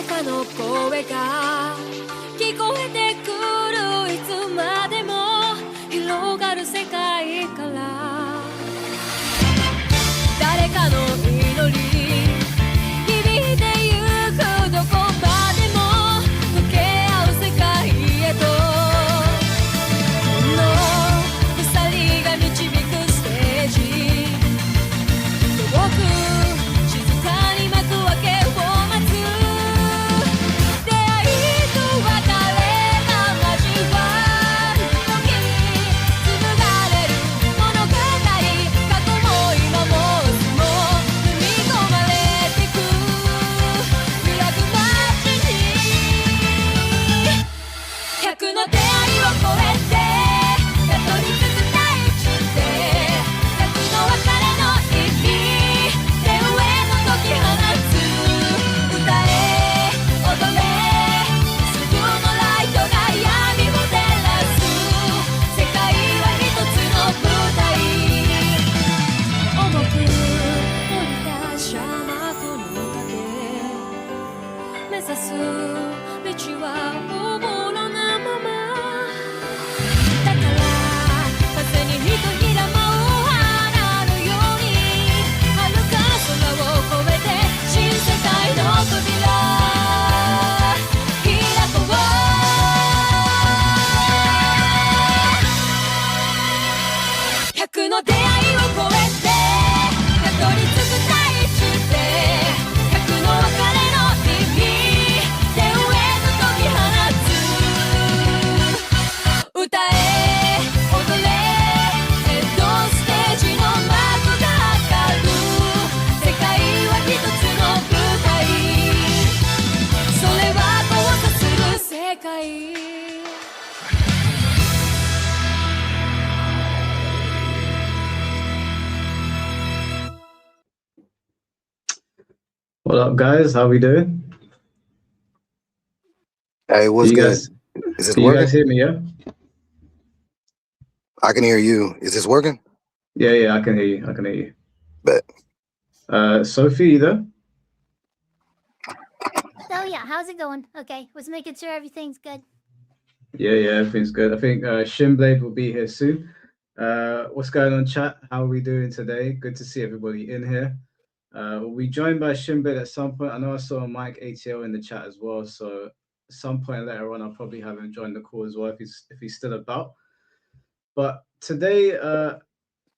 かの声が聞こえてくるいつまでも広がる世界から誰かの祈り響いてゆくどこまでも溶け合う世界へとこの鎖が導くステージ遠く静かに幕開けを待つ出会いと別れが交わる時紡がれる物語過去も今も明日も踏み込まれてく揺らぐ街に100の出会いを超えてたどり着く大地で100の別れの意味手上の解き放つ歌え踊れ救うのライトが闇を照らす世界は一つの舞台重く降りたシャマコの影目指す道はおぼろなままだから風にひとひら舞う花のように遥か空を越えて新世界の扉開こう100の出会いを超えてたどり着く大地で100の別れの意味手上の解き放つ歌え踊れヘッドステージの幕が開く世界は一つの舞台それは交差する世界What up, guys? How we doing? Hey, what's You good? guys, Is this can you working? guys hear me? Yeah, I can hear you. Is this working? yeah, I can hear you. I can hear you. Bet. Sophie, you there? So yeah, how's it going? Okay, was making sure everything's good. Yeah, everything's good. I think Shinblade will be here soon. What's going on, chat? How are we doing today? Good to see everybody in here. We'll be joined by Shinblade at some point. I know I saw Mike ATL in the chat as well, so at some point later on, I'll probably have him join the call as well if he's still about. But today,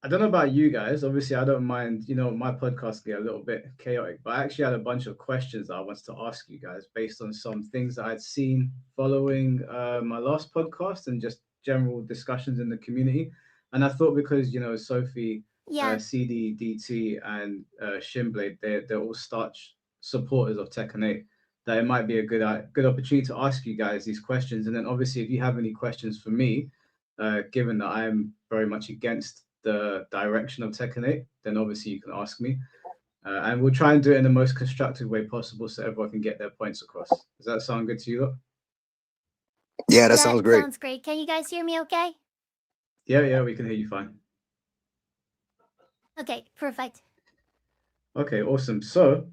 I don't know about you guys. Obviously, I don't mind, my podcast get a little bit chaotic, but I actually had a bunch of questions that I wanted to ask you guys based on some things that I'd seen following my last podcast and just general discussions in the community. And I thought because, Sophie, Yeah, CD, DT, and Shinblade, they're all staunch supporters of Tekken 8, that it might be a good opportunity to ask you guys these questions. And then obviously, if you have any questions for me, given that I'm very much against the direction of Tekken 8, then obviously you can ask me. And we'll try and do it in the most constructive way possible so everyone can get their points across. Does that sound good to you? Yeah, that sounds great. sounds great. Can you guys hear me okay? Yeah, we can hear you fine. Okay, perfect. Okay, awesome. So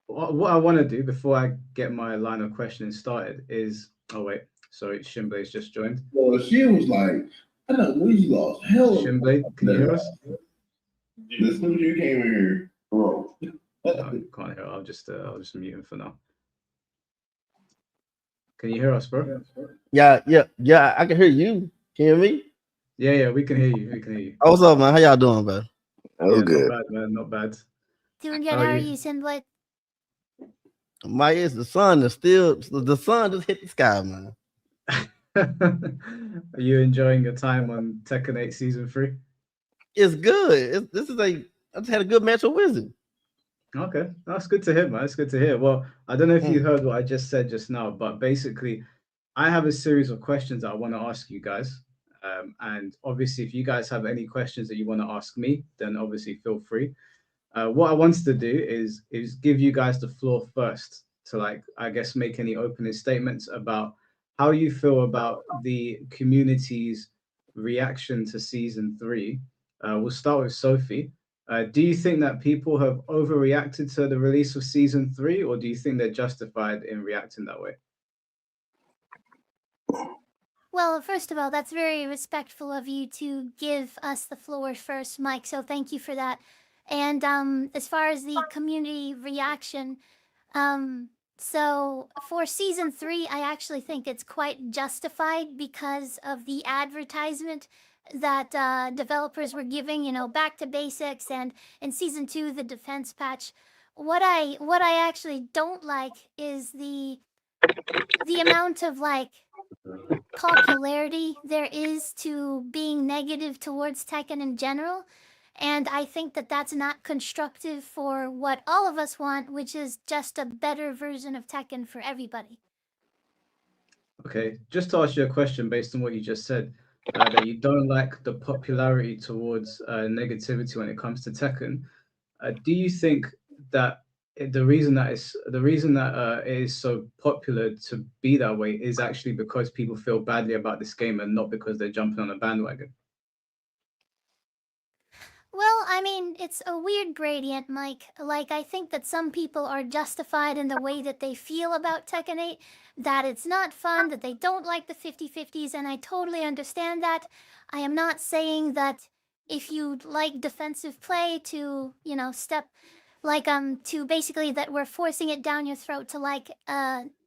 what I want to do before I get my line of questioning started is, oh wait, sorry, Shinblade's just joined. Well, she was like, I don't know, you lost hell. Shinblade, can you hear us? As soon as you came in here, bro. I can't hear. I'll just mute him for now. Can you hear us, bro? Yeah, I can hear you. Can you hear me? Yeah, we can hear you. Oh, what's up, man? How y'all doing, bro? Oh, Yeah, good. not bad, man. Not bad. Doing good. How How are are you? you, Sinblet? My is the sun just hit the sky, man. Are you enjoying your time on Tekken 8 Season 3? It's good. I just had a good match with Wizard. Okay, that's good to hear, man. That's good to hear. Well, I don't know if you heard what I just said just now, but basically, I have a series of questions that I want to ask you guys. And obviously, if you guys have any questions that you want to ask me, then obviously feel free. What I wanted to do is give you guys the floor first to, I guess, make any opening statements about how you feel about the community's reaction to Season 3. We'll start with Sophie. Do you think that people have overreacted to the release of season 3, or do you think they're justified in reacting that way? Well, first of all, that's very respectful of you to give us the floor first, Mike. So thank you for that. And as far as the community reaction, so for season 3, I actually think it's quite justified because of the advertisement that developers were giving, you know, back to basics, and in season 2, the defense patch. What I actually don't like is the amount of like popularity there is to being negative towards Tekken in general. And I think that that's not constructive for what all of us want, which is just a better version of Tekken for everybody. Okay, just to ask you a question based on what you just said, that you don't like the popularity towards negativity when it comes to Tekken. Do you think that the reason that it is so popular to be that way is actually because people feel badly about this game and not because they're jumping on a bandwagon? Well, I mean, it's a weird gradient, Mike. Like, I think that some people are justified in the way that they feel about Tekken 8, that it's not fun, that they don't like the 50/50s, and I totally understand that. I am not saying that if you like defensive play to, you know, to basically that we're forcing it down your throat to like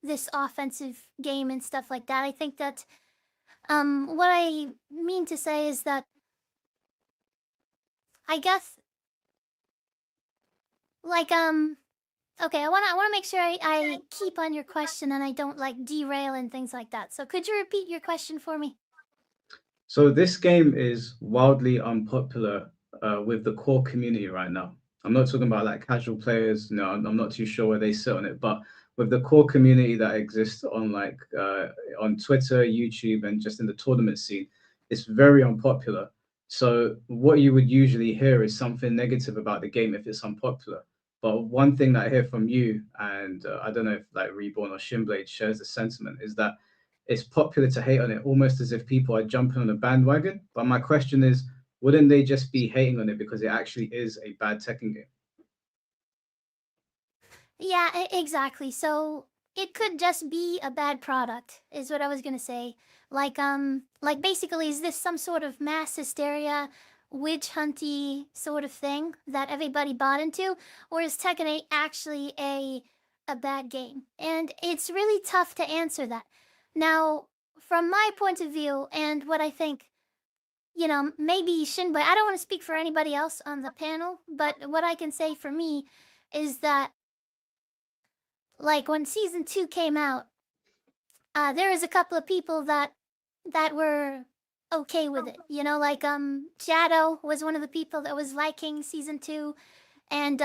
this offensive game and stuff like that. I think that what I mean to say is that I guess like okay, I wanna make sure I keep on your question and I don't like derail and things like that. So could you repeat your question for me? So this game is wildly unpopular with the core community right now. I'm not talking about like casual players. No, I'm not too sure where they sit on it, but with the core community that exists on like on Twitter, YouTube, and just in the tournament scene, it's very unpopular. So what you would usually hear is something negative about the game if it's unpopular. But one thing that I hear from you, and I don't know if like Reborn or Shinblade shares the sentiment, is that it's popular to hate on it almost as if people are jumping on a bandwagon. But my question is, wouldn't they just be hating on it because it actually is a bad Tekken game? Yeah, exactly. So it could just be a bad product, is what I was gonna say. Like basically, is this some sort of mass hysteria, witch hunty sort of thing that everybody bought into, or is Tekken 8 actually a bad game? And it's really tough to answer that. Now, from my point of view, and what I think, you know, maybe Shinbei, I don't want to speak for anybody else on the panel, but what I can say for me is that like when season 2 came out, there was a couple of people that were okay with it. You know, like Shadow was one of the people that was liking season 2, and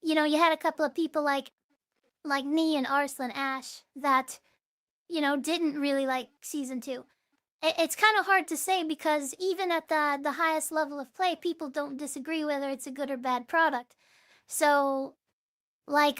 you know, you had a couple of people like me and Arslan Ash that, you know, didn't really like season 2. It's kind of hard to say because even at the highest level of play, people don't disagree whether it's a good or bad product. So like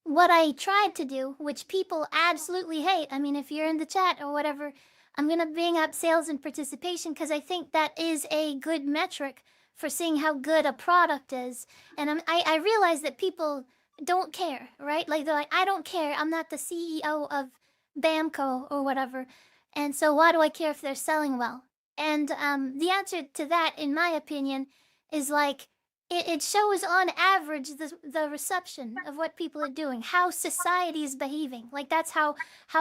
what I tried to do, which people absolutely hate. I mean, if you're in the chat or whatever, I'm going to bring up sales and participation because I think that is a good metric for seeing how good a product is. And I realize that people don't care, right? Like they're like, I don't care. I'm not the CEO of Bamco or whatever. And so why do I care if they're selling well? And the answer to that, in my opinion, is like it shows on average the reception of what people are doing, how society is behaving. Like that's how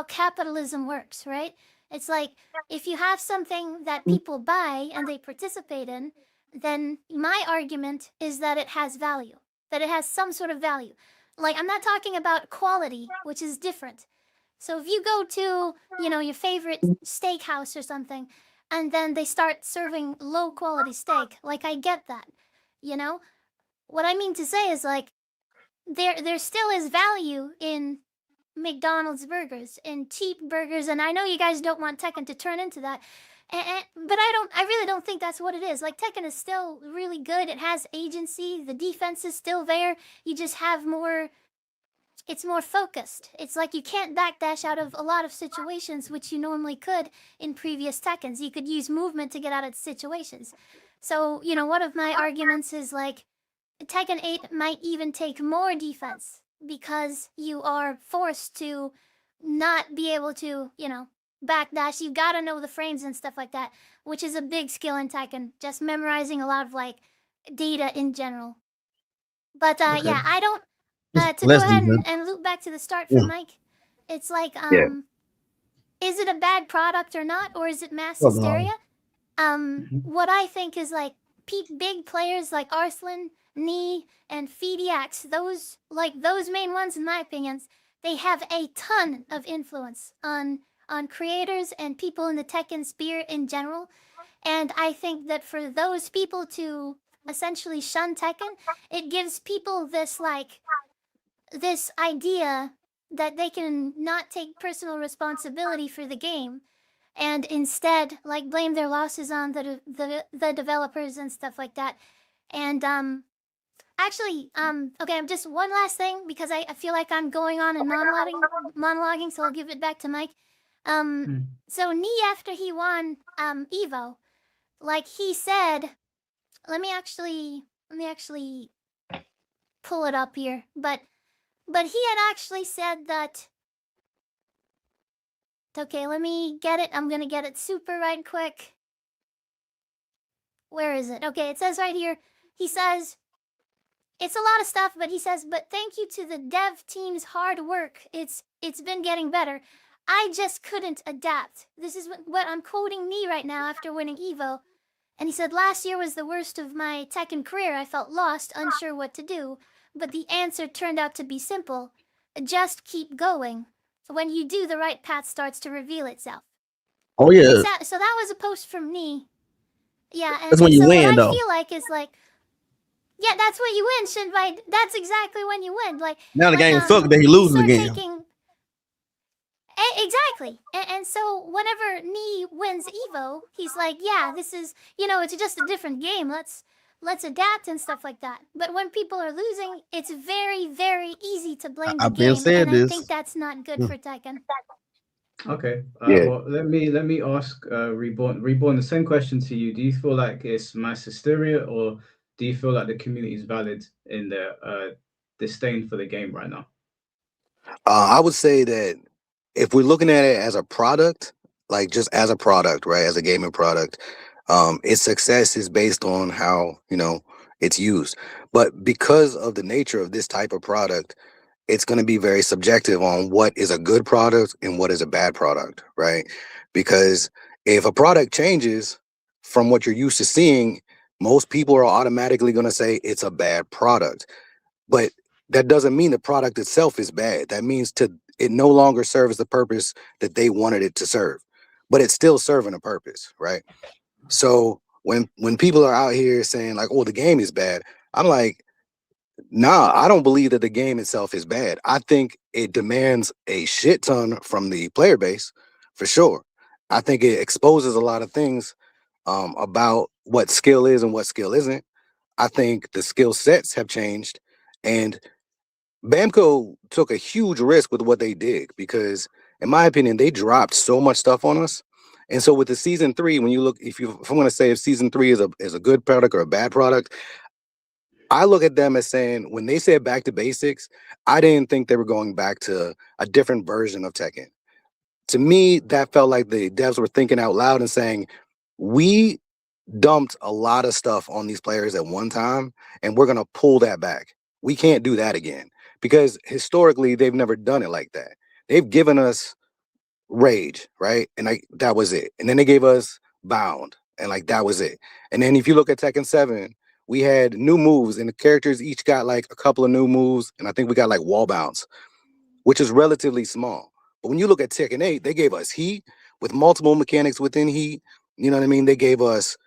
capitalism works, right? It's like if you have something that people buy and they participate in, then my argument is that it has value, that it has some sort of value. Like I'm not talking about quality, which is different. So if you go to, you know, your favorite steakhouse or something, and then they start serving low quality steak, like I get that. You know, what I mean to say is like there still is value in McDonald's burgers and cheap burgers, and I know you guys don't want Tekken to turn into that. But I really don't think that's what it is. Like Tekken is still really good. It has agency. The defense is still there. You just have more. It's more focused. It's like you can't backdash out of a lot of situations which you normally could in previous Tekkens. You could use movement to get out of situations. So, you know, one of my arguments is like Tekken 8 might even take more defense because you are forced to not be able to, you know, backdash. You gotta know the frames and stuff like that, which is a big skill in Tekken. Just memorizing a lot of like data in general. But Okay. yeah, I don't. To Less go ahead defense. and loop back to the start Yeah. for Mike, it's like Yeah. is it a bad product or not, or is it mass Well, no. hysteria? Mhm. What I think is like big players like Arslan, Knee, and Fediax, those main ones in my opinions, they have a ton of influence on creators and people in the Tekken sphere in general. And I think that for those people to essentially shun Tekken, it gives people this idea that they can not take personal responsibility for the game and instead like blame their losses on the developers and stuff like that. And actually okay, I'm just one last thing because I feel like I'm going on and monologuing, so I'll give it back to Mike. So Knee, after he won Evo, like he said, let me actually pull it up here, but he had actually said that. Okay, let me get it. I'm gonna get it super right quick. Where is it? Okay, it says right here. He says, it's a lot of stuff, but he says, but thank you to the dev team's hard work. It's been getting better. I just couldn't adapt. This is what I'm quoting Knee right now after winning Evo. And he said, last year was the worst of my Tekken career. I felt lost, unsure what to do. But the answer turned out to be simple. Just keep going. When you do, the right path starts to reveal itself. Oh yeah, So that was a post from Knee. Yeah, and, that's when and you so win, what I though. feel like is like, yeah, that's when you win, Shinbai. That's exactly when you win. Like Now the when, game sucks that he loses start again. taking. Exactly. And so whenever Knee wins Evo, he's like, yeah, this is, you know, it's just a different game. Let's adapt and stuff like that. But when people are losing, it's very, very easy to blame the I've been game, said and I this. think that's not good for Tekken. Okay. Yeah. Well, let me ask Reborn the same question to you. Do you feel like it's mass hysteria, or do you feel like the community is valid in their disdain for the game right now? I would say that if we're looking at it as a product, like just as a product, right, as a gaming product, its success is based on how, you know, it's used. But because of the nature of this type of product, it's going to be very subjective on what is a good product and what is a bad product, right? Because if a product changes from what you're used to seeing, most people are automatically going to say it's a bad product. But that doesn't mean the product itself is bad. That means it no longer serves the purpose that they wanted it to serve, but it's still serving a purpose, right? So when people are out here saying like, "Oh, the game is bad," I'm like, nah, I don't believe that the game itself is bad. I think it demands a shit ton from the player base, for sure. I think it exposes a lot of things about what skill is and what skill isn't. I think the skill sets have changed, and Bamco took a huge risk with what they did because, in my opinion, they dropped so much stuff on us. And so with the season 3, when you look, if I'm going to say if season 3 is a good product or a bad product, I look at them as saying when they said back to basics, I didn't think they were going back to a different version of Tekken. To me, that felt like the devs were thinking out loud and saying, we dumped a lot of stuff on these players at one time, and we're going to pull that back. We can't do that again because historically they've never done it like that. They've given us Rage, right? And like that was it. And then they gave us Bound, and like that was it. And then if you look at Tekken 7, we had new moves, and the characters each got like a couple of new moves, and I think we got like wall bounce, which is relatively small. But when you look at Tekken 8, they gave us Heat with multiple mechanics within Heat. You know what I mean? They gave us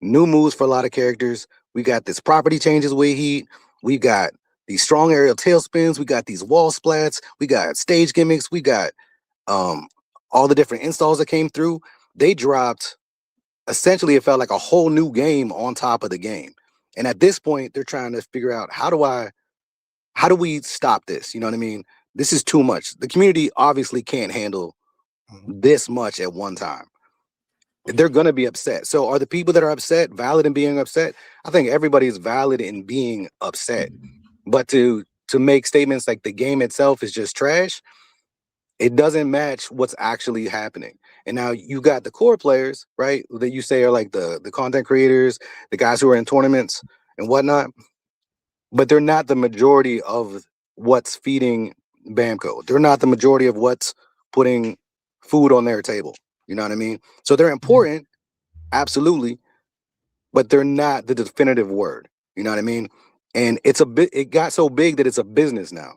new moves for a lot of characters. We got this property changes with Heat. We got these strong aerial tailspins. We got these wall splats. We got stage gimmicks. We got all the different installs that came through. They dropped, essentially it felt like a whole new game on top of the game. And at this point, they're trying to figure out how do we stop this? You know what I mean? This is too much. The community obviously can't handle this much at one time. they're gonna be upset. So are the people that are upset valid in being upset? I think everybody is valid in being upset. But to make statements like the game itself is just trash, it doesn't match what's actually happening. And now you got the core players, right? That you say are like the content creators, the guys who are in tournaments and whatnot, but they're not the majority of what's feeding Bamco. They're not the majority of what's putting food on their table. You know what I mean? So they're important, absolutely, but they're not the definitive word. You know what I mean? And it got so big that it's a business now.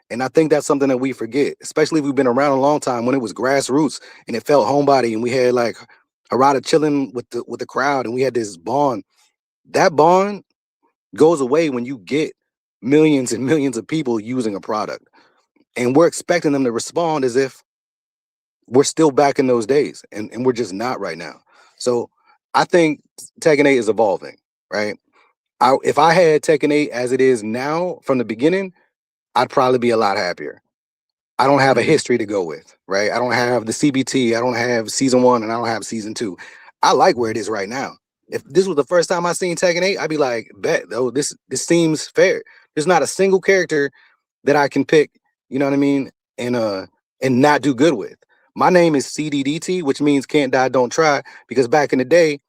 And I think that's something that we forget, especially if we've been around a long time, when it was grassroots and it felt homebody and we had like Harada chilling with the crowd and we had this bond. That bond goes away when you get millions and millions of people using a product. And we're expecting them to respond as if we're still back in those days. And we're just not right now. So I think Tekken 8 is evolving, right? If I had Tekken 8 as it is now from the beginning, I'd probably be a lot happier. I don't have a history to go with, right? I don't have the CBT, I don't have season 1, and I don't have season 2. I like where it is right now. If this was the first time I seen Tekken 8, I'd be like, bet though, this seems fair. There's not a single character that I can pick, you know what I mean, and not do good with. My name is CDDT, which means can't die, don't try, because back in the day,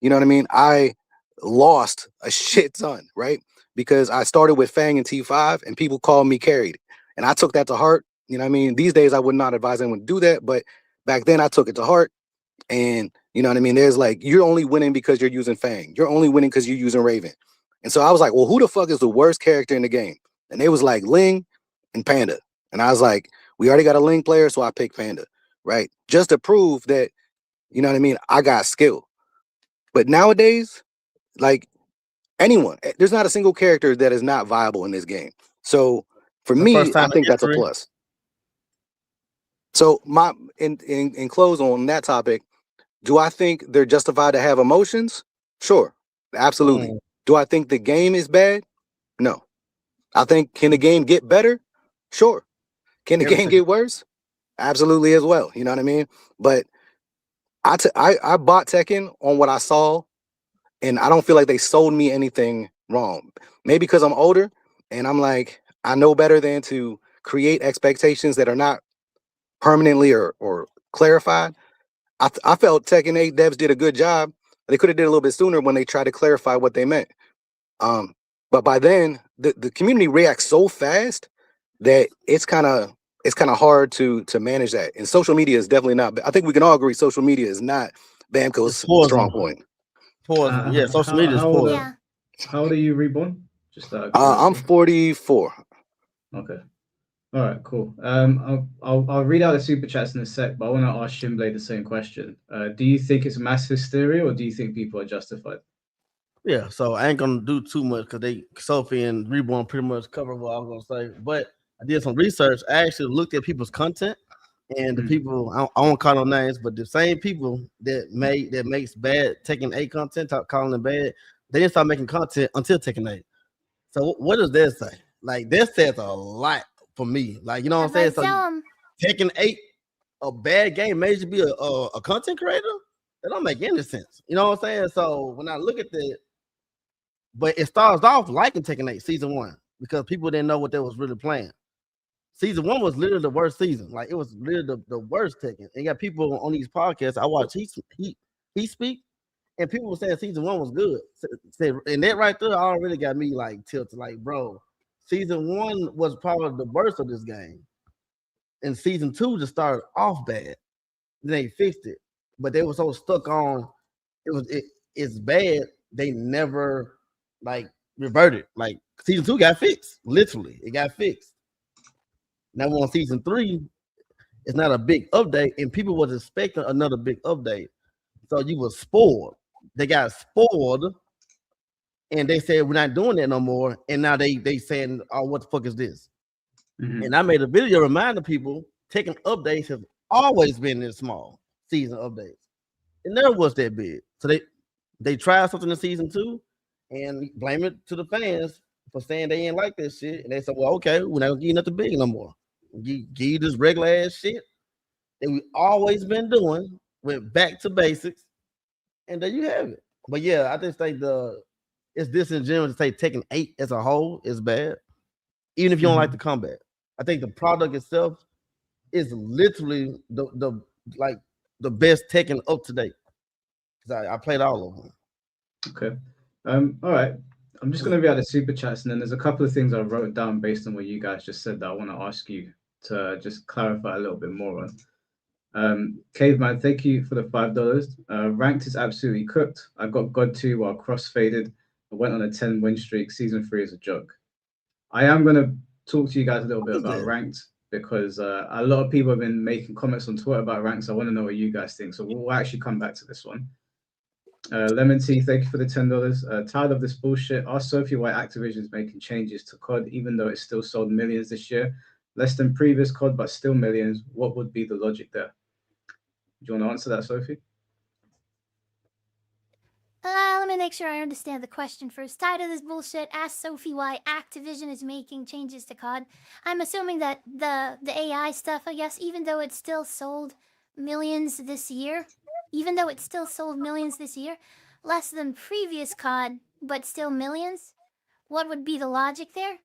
you know what I mean, I lost a shit ton, right? Because I started with Fang and T5 and people called me carried. And I took that to heart. You know what I mean? These days I would not advise anyone to do that, but back then I took it to heart. And you know what I mean? There's like, you're only winning because you're using Fang. You're only winning because you're using Raven. And so I was like, well, who the fuck is the worst character in the game? And they was like Ling and Panda. And I was like, we already got a Ling player, so I picked Panda, right? Just to prove that, you know what I mean, I got skill. But nowadays, like anyone, there's not a single character that is not viable in this game. So for me, I think that's a plus. So in close on that topic, do I think they're justified to have emotions? Sure, absolutely. Do I think the game is bad? No. I think, can the game get better? Sure. Can the game get worse? Absolutely as well. You know what I mean? But I bought Tekken on what I saw, and I don't feel like they sold me anything wrong. Maybe because I'm older and I'm like, I know better than to create expectations that are not permanently or clarified. I felt Tekken 8 devs did a good job. They could have did a little bit sooner when they tried to clarify what they meant. But by then, the community reacts so fast that it's kind of hard to manage that. And social media is definitely not. I think we can all agree social media is not Bamco's strong point. Yeah, social media is poison. Yeah. How old are you, Reborn? Just I'm 44. Okay. All right, cool. I'll read out the super chats in a sec, but I want to ask Shinblade the same question. Do you think it's mass hysteria, or do you think people are justified? Yeah, so I ain't gonna do too much because Sophie and Reborn pretty much cover what I was gonna say. But I did some research. I actually looked at people's content, and the people I won't call no names, but the same people that makes bad Tekken 8 content, calling them bad, they didn't start making content until Tekken 8. So what does that say? Like that says a lot for me. Like, you know what I'm saying? So Tekken 8, a bad game made you be a content creator? That don't make any sense. You know what I'm saying? So when I look at that, but it starts off liking Tekken 8 season 1 because people didn't know what they was really playing. Season 1 was literally the worst season. Like it was literally the worst Tekken. And you got people on these podcasts. I watch he speak, and people were saying season 1 was good. And that right there already got me like tilted. Like, bro, season 1 was probably the worst of this game. And season 2 just started off bad. Then they fixed it. But they were so stuck on it's bad, they never like reverted. Like season 2 got fixed. Literally, it got fixed. Now on season 3, it's not a big update, and people was expecting another big update. So you were spoiled. They got spoiled, and they said we're not doing that no more. And now they saying, oh, what the fuck is this? And I made a video reminding people taking updates have always been this small season updates. It never was that big. So they tried something in season 2 and blame it to the fans for saying they ain't like that shit. And they said, well, okay, we're not gonna give you nothing big no more. Give you this regular ass shit that we always been doing. Went back to basics. and there you have it. But yeah, I just think it's disingenuous to say Tekken 8 as a whole is bad, even if you don't like the combat. I think the product itself is literally the best Tekken up to date. Because I played all of them. Okay. All right. I'm just going to read out the super chats, and then there's a couple of things I wrote down based on what you guys just said that I want to ask you to just clarify a little bit more on. Caveman, thank you for the $5. Ranked is absolutely cooked. I got God 2 while cross faded. I went on a 10 win streak. Season 3 is a joke. I am going to talk to you guys a little bit about ranked because a lot of people have been making comments on Twitter about ranked. So I want to know what you guys think. So we'll actually come back to this one. Lemon Tea, thank you for the $10. Tired of this bullshit. Ask Sophie why Activision is making changes to COD, even though it still sold millions this year. Less than previous COD, but still millions. What would be the logic there? Do you want to answer that, Sophie? Let me make sure I understand the question first. Tired of this bullshit. Ask Sophie why Activision is making changes to COD. I'm assuming that the AI stuff, I guess, even though it still sold millions this year, less than previous COD, but still millions. What would be the logic there?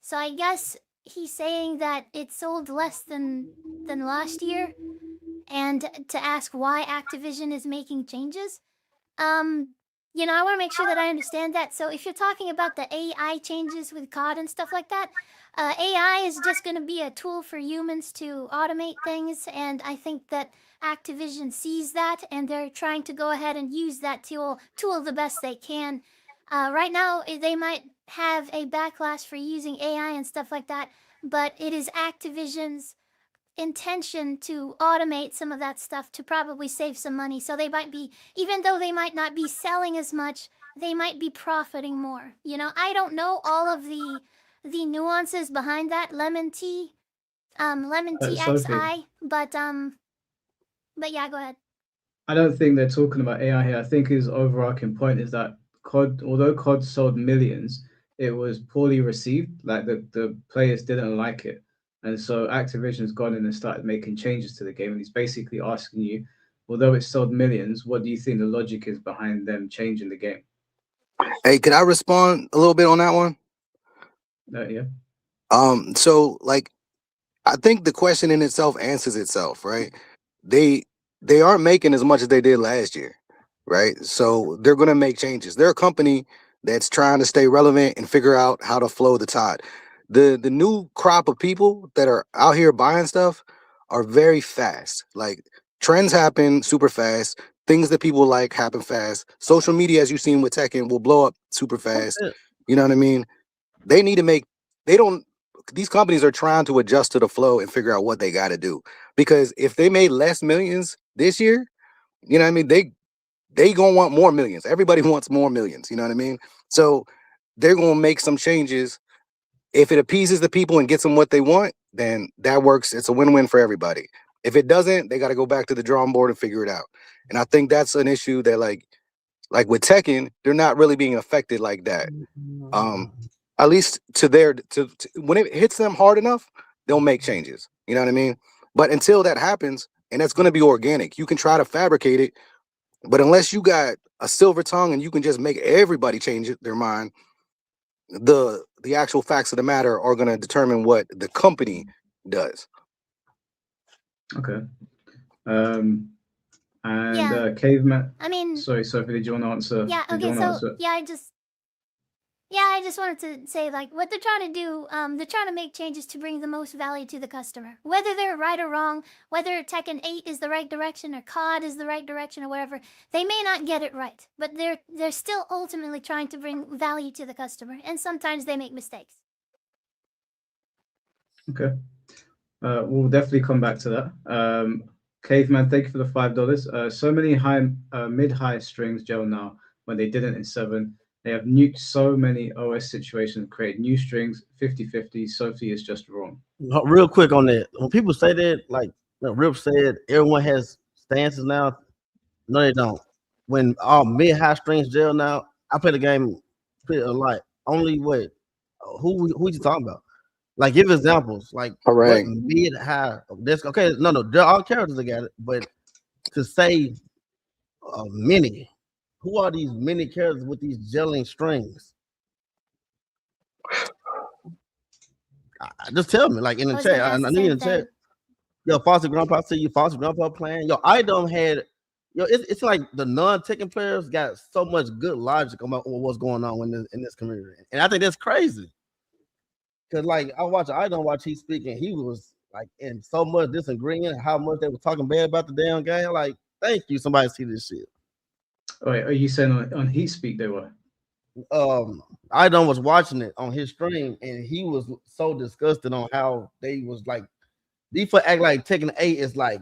So I guess he's saying that it sold less than last year, and to ask why Activision is making changes. You know, I want to make sure that I understand that. So if you're talking about the AI changes with COD and stuff like that, AI is just going to be a tool for humans to automate things, and I think that Activision sees that, and they're trying to go ahead and use that tool the best they can. Right now, they might have a backlash for using AI and stuff like that, but it is Activision's intention to automate some of that stuff to probably save some money. So they might be, even though they might not be selling as much, they might be profiting more. You know, I don't know all of the nuances behind that. Lemon Tea XI, but yeah, go ahead. I don't think they're talking about AI here. I think his overarching point is that COD, although COD sold millions, it was poorly received. Like the players didn't like it. And so Activision's gone in and started making changes to the game. And he's basically asking you, although it sold millions, what do you think the logic is behind them changing the game? Hey, could I respond a little bit on that one? Yeah. So like, I think the question in itself answers itself, right? They aren't making as much as they did last year, right? So they're gonna make changes. They're a company that's trying to stay relevant and figure out how to flow the tide. The new crop of people that are out here buying stuff are very fast. Like trends happen super fast. Things that people like happen fast. Social media, as you've seen with Tekken, will blow up super fast. You know what I mean? They need to make. These companies are trying to adjust to the flow and figure out what they got to do. Because if they made less millions this year, you know what I mean? They gonna want more millions. Everybody wants more millions. You know what I mean? So they're gonna make some changes. If it appeases the people and gets them what they want, then that works. It's a win-win for everybody. If it doesn't, they got to go back to the drawing board and figure it out. And I think that's an issue that like with Tekken, they're not really being affected like that. At least to when it hits them hard enough, they'll make changes. You know what I mean? But until that happens, and that's going to be organic, you can try to fabricate it, but unless you got a silver tongue and you can just make everybody change their mind, the actual facts of the matter are going to determine what the company does. Okay. Caveman. I mean, sorry, Sophie, did you want to answer? Yeah. Okay. So I just wanted to say, like, what they're trying to do, they're trying to make changes to bring the most value to the customer. Whether they're right or wrong, whether Tekken 8 is the right direction or COD is the right direction or whatever, they may not get it right, but they're still ultimately trying to bring value to the customer, and sometimes they make mistakes. Okay. We'll definitely come back to that. Caveman, thank you for the $5. So many mid-high strings gel now when they didn't in 7. They have nuked so many OS situations, create new strings, 50-50. Sophie is just wrong. Real quick on that. When people say that, like Rip said, everyone has stances now. No, they don't. When all mid-high strings gel now, I play the game pretty a lot. Only what? Who you talking about? Like, give examples. Like, all right, mid-high. This okay? No, they're all characters that got it. But to say Mini. Who are these mini characters with these gelling strings? Just tell me, like in I the was chat. gonna I ask know the you same in the chat. thing. Yo, foster grandpa, see you foster grandpa playing. Yo, I don't had. Yo, it's like the non-Tekken players got so much good logic about what's going on in this community, and I think that's crazy. Cause like I don't watch he speaking, he was like in so much disagreeing how much they were talking bad about the damn game. Like, thank you, somebody see this shit. Wait, are you saying on Heat Speak they were? I don't was watching it on his stream, and he was so disgusted on how they was like default act like Tekken 8 is like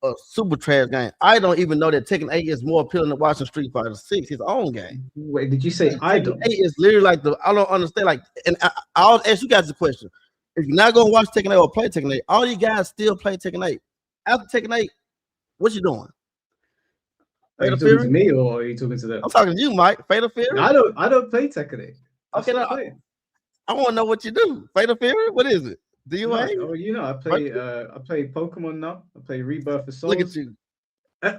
a super trash game. I don't even know that Tekken 8 is more appealing than watching Street Fighter 6, his own game. Wait, did you say Like, I Tekken don't? 8 is literally like I don't understand. Like, and I'll ask you guys a question. If you're not gonna watch Tekken 8 or play Tekken 8, all you guys still play Tekken 8. After Tekken 8, what you doing? Are you Fatal talking to Fury? me or are you talking to them? I'm talking to you, Mike. Fatal Fury? I don't play Tekken 8. Okay, Stop now, playing. I want to know what you do. Fatal Fury? What is it? Do you No, hang? oh, you know, I play Pokemon now. I play Rebirth of Souls. Look at you.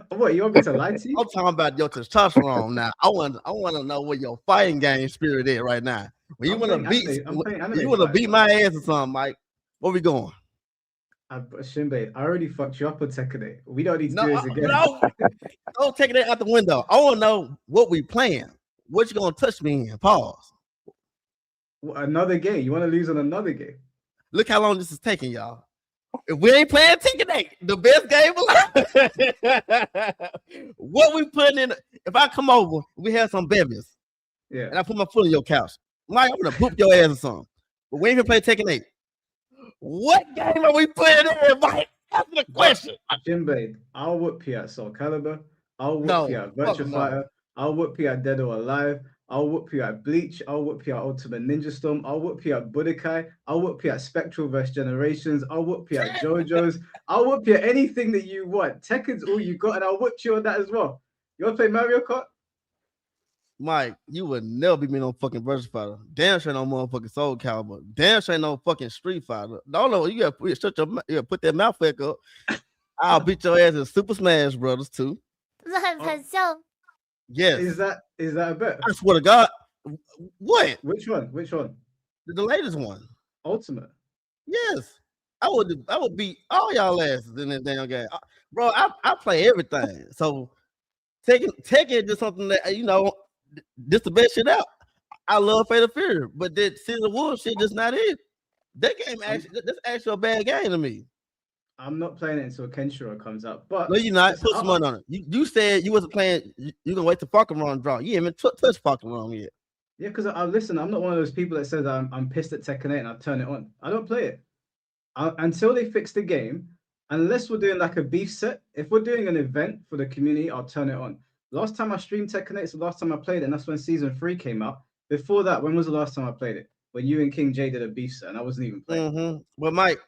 What, you want me to lie to you? I'm talking about your testosterone now. I want to know where your fighting game spirit is right now. When you want to beat, you want to beat my ass or something, Mike. Where we going? Shinbei, I already fucked you up with Tekken 8. We don't need to do this again. No, don't take it out the window. I want to know what we playing. What you gonna touch me in? Pause. Another game. You want to lose on another game? Look how long this is taking, y'all. If we ain't playing Tekken 8, the best game alive. What we putting in? If I come over, we have some bevies. Yeah. And I put my foot on your couch. Mike, I'm gonna poop your ass or something. But we ain't gonna play Tekken 8. What game are we playing in, Mike? That's the question. Shinbei, I'll whoop you at Soul Calibur. I'll whoop you at Virtua Fighter. I'll whoop you at Dead or Alive. I'll whoop you at Bleach. I'll whoop you at Ultimate Ninja Storm. I'll whoop you at Budokai. I'll whoop you at Spectral vs Generations. I'll whoop you at JoJo's. I'll whoop you at anything that you want. Tekken's all you got, and I'll whoop you on that as well. You want to play Mario Kart? Mike, you would never beat me no fucking Virtua Fighter. Damn sure no motherfucking Soul Calibur. Damn sure no fucking Street Fighter. No, you gotta put that mouth back up. I'll beat your ass in Super Smash Brothers too. So Yes. Is that a bet? I swear to God. What? Which one? Which one? The latest one. Ultimate. Yes. I would beat all y'all asses in that damn game. Bro, I play everything. So Tekken is something that, you know, this the best shit out. I love Fatal Fury, but that Season of Wolf shit just not it. That game that's actually a bad game to me. I'm not playing it until Kenshiro comes out. But no, you're not. Put some money on it. You said you wasn't playing. You gonna wait to Pokemon draw. You haven't touched Pokemon yet. Yeah, because listen, I'm not one of those people that says I'm pissed at Tekken 8 and I turn it on. I don't play it until they fix the game. Unless we're doing like a beef set. If we're doing an event for the community, I'll turn it on. Last time I streamed Tekken 8 is the last time I played it, and that's when Season 3 came out. Before that, when was the last time I played it? When you and King J did a beef set, and I wasn't even playing. But Mike,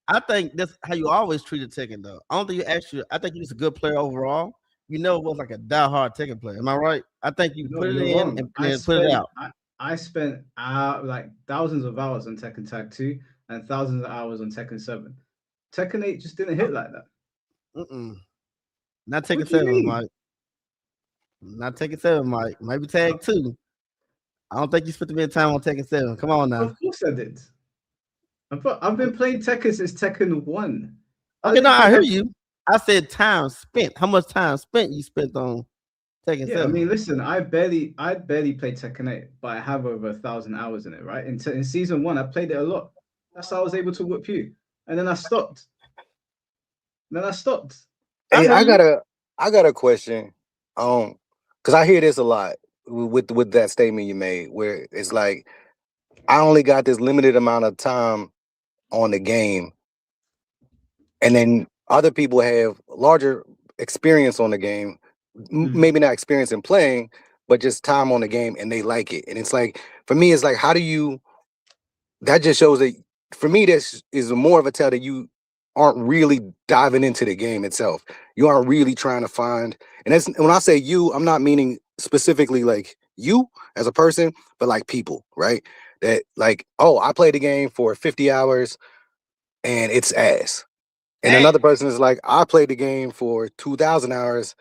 I think that's how you always treated Tekken, though. I don't think I think you're just a good player overall. You never was like a diehard Tekken player. Am I right? I think you put it in and then put it out. I spent like thousands of hours on Tekken Tag 2 and thousands of hours on Tekken 7. Tekken 8 just didn't hit like that. Not Tekken 7, Mike. Not Tekken 7, Mike. Maybe Tag 2. I don't think you spent a bit of time on Tekken 7. Come on now. Of course I did. I've been playing Tekken since Tekken 1. Okay, no, I hear you. I said time spent. How much time spent you spent on Tekken 7? I mean, listen, I barely played Tekken 8, but I have over 1,000 hours in it, right? In Season 1, I played it a lot. That's how I was able to whoop you. And then I stopped. Hey, I got a question. Because I hear this a lot with that statement you made, where it's like, I only got this limited amount of time on the game, and then other people have larger experience on the game, maybe not experience in playing, but just time on the game, and they like it. And it's like, for me, it's like, how do you? That just shows that, for me, this is more of a tell that you aren't really diving into the game itself. You aren't really trying to find, and that's when I say you, I'm not meaning specifically like you as a person, but like people, right? That like, oh, I played the game for 50 hours and it's ass. And another person is like, I played the game for 2,000 hours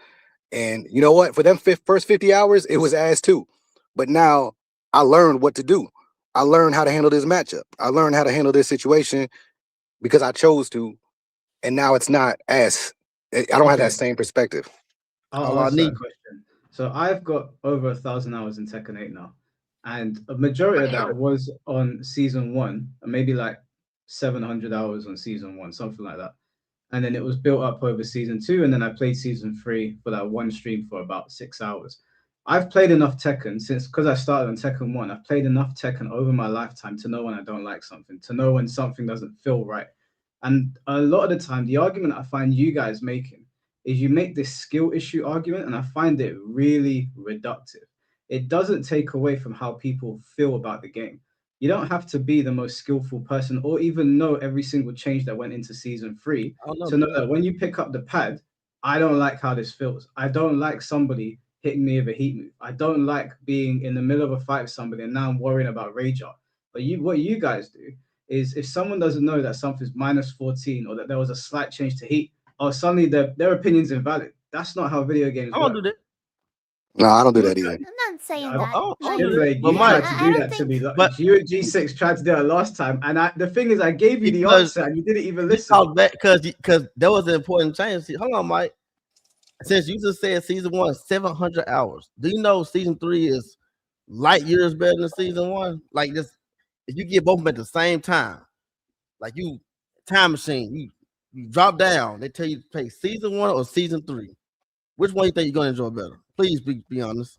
And you know what? For them first 50 hours, it was ass too. But now I learned what to do. I learned how to handle this matchup. I learned how to handle this situation because I chose to. And now it's not ass. I don't have that Okay. same perspective. I'll All I answer need. that question. So I've got over 1,000 hours in Tekken 8 now, and a majority of that was on season 1, and maybe like 700 hours on season 1, something like that. And then it was built up over season 2, and then I played season 3 for that one stream for about 6 hours. I've played enough Tekken since, because I started on Tekken 1, I've played enough Tekken over my lifetime to know when I don't like something, to know when something doesn't feel right. And a lot of the time, the argument I find you guys making is you make this skill issue argument, and I find it really reductive. It doesn't take away from how people feel about the game. You don't have to be the most skillful person or even know every single change that went into season 3 I don't know, to know dude. that when you pick up the pad, I don't like how this feels. I don't like somebody hitting me with a heat move. I don't like being in the middle of a fight with somebody and now I'm worrying about rage art. But what you guys do is if someone doesn't know that something's minus 14 or that there was a slight change to heat, oh, suddenly their opinion's invalid. That's not how video games I don't work. do that. No, I don't do that either. I'm not saying I- that. I don't Like, do that. Like, But you Mike, tried to I do don't that to think- me. but- You and G6 tried to do it last time, and the thing is, I gave you the Because answer, and you didn't even you listen. talk back because there was an important change. See, hold on, Mike. Since you just said season 1 700 hours, do you know season 3 is light years better than season 1? Like this, if you get both of them at the same time, like you time machine, you drop down. They tell you to play season 1 or season 3. Which one you think you're gonna enjoy better? Please be honest.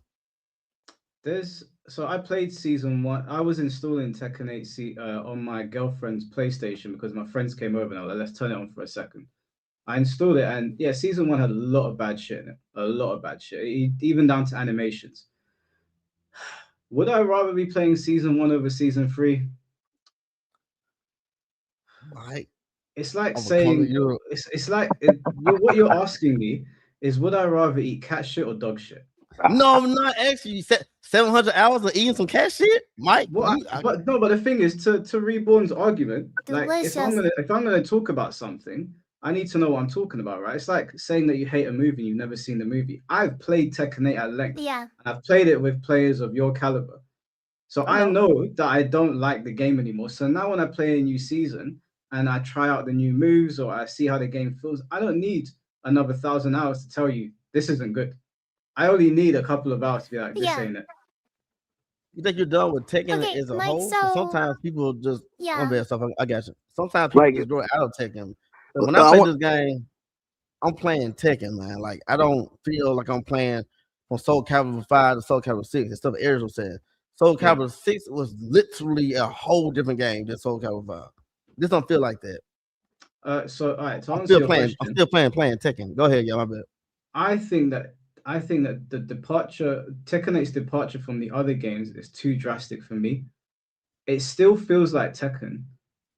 So I played season 1. I was installing Tekken 8 on my girlfriend's PlayStation because my friends came over and I was like, let's turn it on for a second. I installed it, and yeah, season 1 had a lot of bad shit in it. A lot of bad shit, even down to animations. Would I rather be playing season 1 over season 3? Mike, It's like I'm a color saying Europe. it's like what you're asking me is would I rather eat cat shit or dog shit? No, I'm not asking you. Said 700 hours of eating some cat shit, Mike. But the thing is to Reborn's argument, like Delicious. if I'm gonna talk about something, I need to know what I'm talking about, right? It's like saying that you hate a movie and you've never seen the movie. I've played Tekken 8 at length. Yeah. And I've played it with players of your caliber. So I know that I don't like the game anymore. So now when I play a new season and I try out the new moves or I see how the game feels, I don't need another 1,000 hours to tell you this isn't good. I only need a couple of hours to be like, this Yeah. ain't it. You think you're done with Tekken Okay, as a Mike, whole? 'Cause so- sometimes people just Yeah. bad stuff. I got you. Sometimes people Like- just grow out of Tekken. But when I I play want- this game, I'm playing Tekken, man. Like I don't feel like I'm playing from Soul Calibur 5 to Soul Calibur 6. It's stuff Ariel said. Soul Yeah. Calibur 6 was literally a whole different game than Soul Calibur 5. This don't feel like that. So all right, to I'm answer still your playing. question, I'm still playing Tekken. Go ahead, yeah, my bad. I think that the Tekken 8's departure from the other games is too drastic for me. It still feels like Tekken.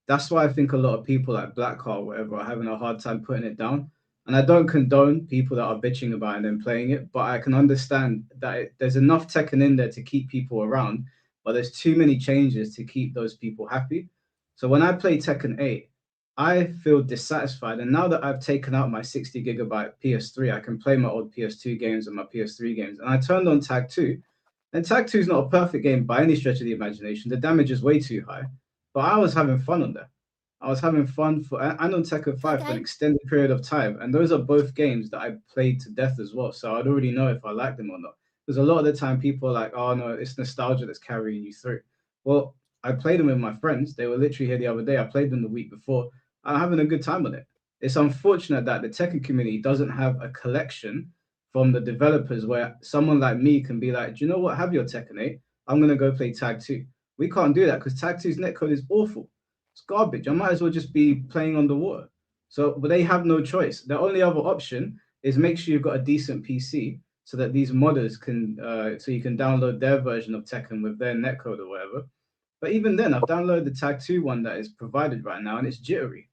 That's why I think a lot of people like Blackheart, whatever, are having a hard time putting it down. And I don't condone people that are bitching about it and then playing it, but I can understand that there's enough Tekken in there to keep people around, but there's too many changes to keep those people happy. So when I play Tekken 8, I feel dissatisfied. And now that I've taken out my 60 gigabyte PS3, I can play my old PS2 games and my PS3 games. And I turned on Tag 2. And Tag 2 is not a perfect game by any stretch of the imagination. The damage is way too high. But I was having fun on there. I was having fun and on Tekken 5 for an Okay. extended period of time. And those are both games that I played to death as well. So I'd already know if I like them or not. Because a lot of the time people are like, oh no, it's nostalgia that's carrying you through. Well, I played them with my friends. They were literally here the other day. I played them the week before. I'm having a good time with it. It's unfortunate that the Tekken community doesn't have a collection from the developers where someone like me can be like, do you know what? Have your Tekken 8. I'm going to go play Tag 2. We can't do that because Tag 2's netcode is awful. It's garbage. I might as well just be playing underwater. So, but they have no choice. The only other option is make sure you've got a decent PC so that these modders can, so you can download their version of Tekken with their netcode or whatever. But even then, I've downloaded the Tag 2 one that is provided right now and it's jittery.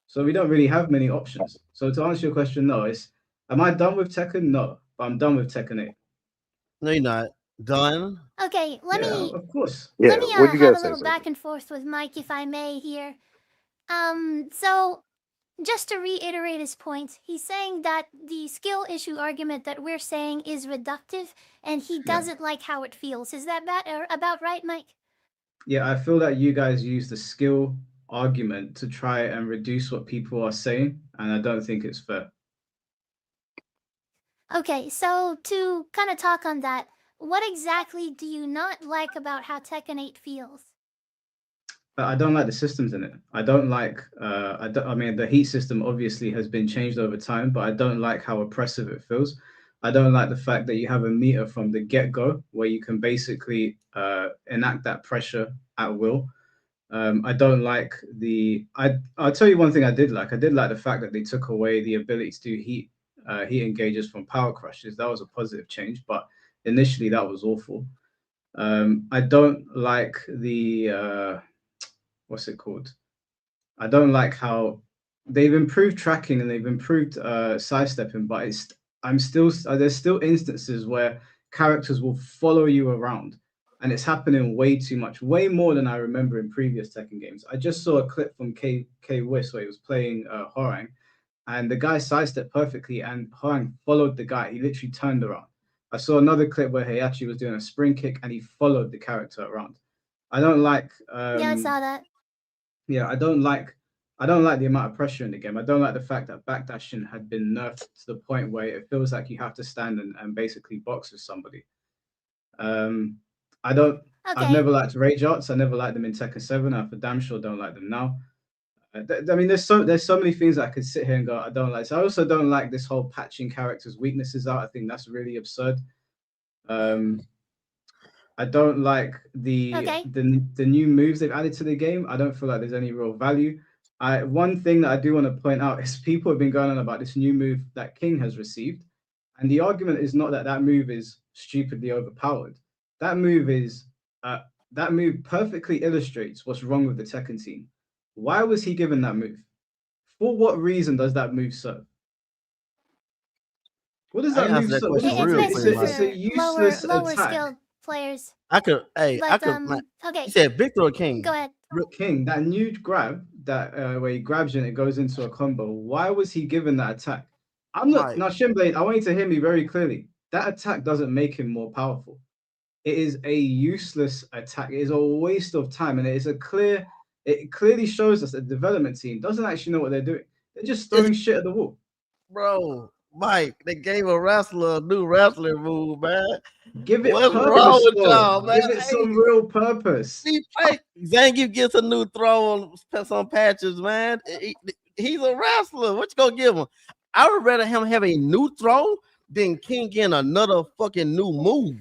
So we don't really have many options. So to answer your question, no, am I done with Tekken? No, but I'm done with Tekken 8. No, you're not done. Okay, let Yeah, me of course. Yeah, let me what you have guys a say? little back and forth with Mike, if I may, here. So just to reiterate his point, he's saying that the skill issue argument that we're saying is reductive, and he doesn't like how it feels. Is that about right, Mike? Yeah, I feel that you guys use the skill argument to try and reduce what people are saying, and I don't think it's fair. Okay, so to kind of talk on that, what exactly do you not like about how Tekken 8 feels? I don't like the systems in it. I don't like. I mean, the heat system obviously has been changed over time, but I don't like how oppressive it feels. I don't like the fact that you have a meter from the get-go where you can basically enact that pressure at will. I don't like the. I'll tell you one thing I did like. I did like the fact that they took away the ability to do heat engages from power crushes. That was a positive change, but initially that was awful. I don't like the what's it called? I don't like how they've improved tracking and they've improved sidestepping, but there's still instances where characters will follow you around, and it's happening way too much, way more than I remember in previous Tekken games. I just saw a clip from K Wiss where he was playing Horang, and the guy sidestepped perfectly, and Horang followed the guy. He literally turned around. I saw another clip where he actually was doing a spring kick and he followed the character around. I don't like Yeah, I saw that. yeah, I don't like the amount of pressure in the game. I don't like the fact that backdashing had been nerfed to the point where it feels like you have to stand and basically box with somebody. I don't. I've Okay. never liked rage arts. I never liked them in Tekken 7. I for damn sure don't like them now. I mean, there's so many things that I could sit here and go I don't like. So I also don't like this whole patching characters' weaknesses out. I think that's really absurd. I don't like Okay. the new moves they've added to the game. I don't feel like there's any real value. One thing that I do want to point out is people have been going on about this new move that King has received, and the argument is not that that move is stupidly overpowered. That move is that move perfectly illustrates what's wrong with the Tekken team. Why was he given that move? For what reason does that move serve? What does I that can answer move that serve? question It's real It's quick, basically a, Mike. it's a for lower useless attack. skilled players. I could, But You okay, said Victor or King? go ahead. King, that new grab that where he grabs you and it goes into a combo. Why was he given that attack? I'm not Mike. now, Shinblade. I want you to hear me very clearly. That attack doesn't make him more powerful. It is a useless attack. It is a waste of time, and it is a clear. It clearly shows us that the development team doesn't actually know what they're doing. They're just throwing shit at the wall. Bro, Mike, they gave a wrestler a new wrestling move, man. Give it What's purpose, wrong with Lord. y'all, man? Give it some real purpose. Zangief gets a new throw on some patches, man. He's a wrestler. What you gonna give him? I would rather him have a new throw than King in another fucking new move.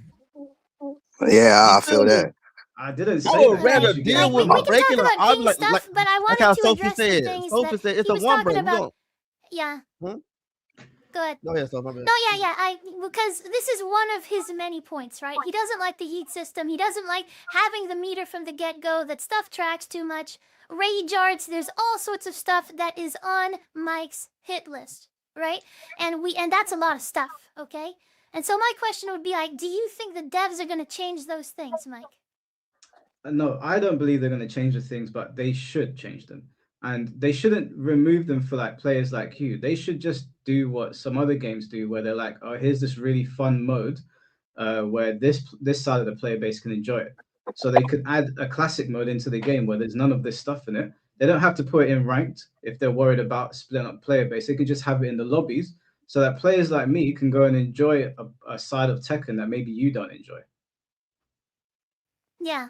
Yeah, I feel that. I didn't say I would that. rather You deal get with we can breaking talk an about King arm stuff, but I like wanted how to Sophie address the said. things Sophie that said it's he a was one talking break. about. Yeah. Go ahead. Go ahead, Sophie. No, yeah, because this is one of his many points, right? He doesn't like the heat system. He doesn't like having the meter from the get-go, that stuff tracks too much. Rage arts, there's all sorts of stuff that is on Mike's hit list, right? And that's a lot of stuff, okay? And so my question would be like, do you think the devs are going to change those things, Mike? No, I don't believe they're going to change the things, but they should change them. And they shouldn't remove them for like players like you. They should just do what some other games do, where they're like, oh, here's this really fun mode where this side of the player base can enjoy it. So they could add a classic mode into the game where there's none of this stuff in it. They don't have to put it in ranked if they're worried about splitting up player base. They can just have it in the lobbies so that players like me can go and enjoy a side of Tekken that maybe you don't enjoy. Yeah.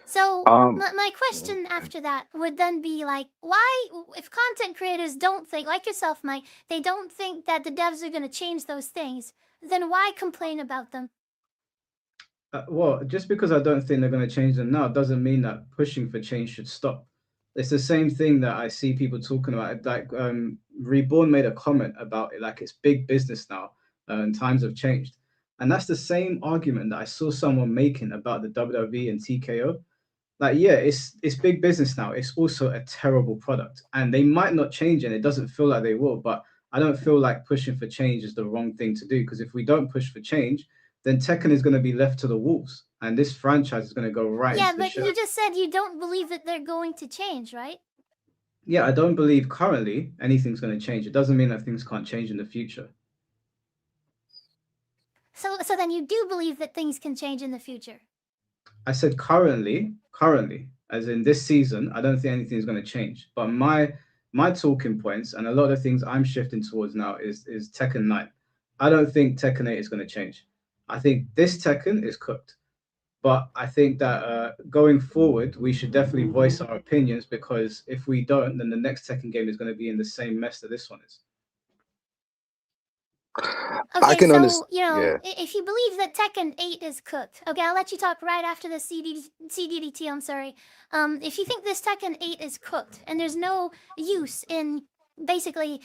So Um, my question after that would then be like, why, if content creators don't think, like yourself, Mike, they don't think that the devs are going to change those things, then why complain about them? Well, just because I don't think they're going to change them now doesn't mean that pushing for change should stop. It's the same thing that I see people talking about. Like Reborn made a comment about it, like it's big business now, and times have changed. And that's the same argument that I saw someone making about the WWE and TKO. Like, yeah, it's big business now. It's also a terrible product, and they might not change, and it doesn't feel like they will. But I don't feel like pushing for change is the wrong thing to do, because if we don't push for change, then Tekken is going to be left to the wolves, and this franchise is going to go right Yeah, into the but shit. you just said you don't believe that they're going to change, right? Yeah, I don't believe currently anything's going to change. It doesn't mean that things can't change in the future. So then you do believe that things can change in the future? I said currently, as in this season, I don't think anything's going to change. But my talking points and a lot of things I'm shifting towards now is Tekken 9. I don't think Tekken 8 is going to change. I think this Tekken is cooked. But I think that going forward, we should definitely voice our opinions, because if we don't, then the next Tekken game is going to be in the same mess that this one is. I Okay, can so understand. you know, Yeah. if you believe that Tekken 8 is cooked, okay, I'll let you talk right after the CDDT. I'm sorry. If you think this Tekken 8 is cooked and there's no use in basically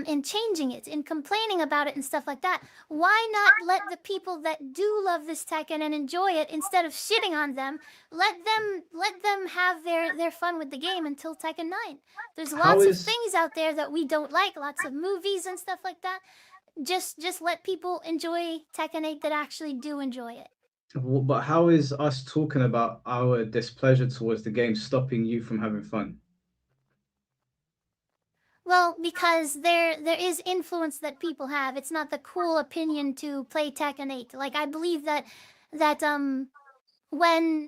in changing it, in complaining about it and stuff like that, why not let the people that do love this Tekken and enjoy it, instead of shitting on them, let them have their fun with the game until Tekken 9? There's How lots of is things out there that we don't like, lots of movies and stuff like that. Just let people enjoy Tekken 8 that actually do enjoy it. but how is us talking about our displeasure towards the game stopping you from having fun? Well, because there is influence that people have. It's not the cool opinion to play Tekken 8. Like, I believe that when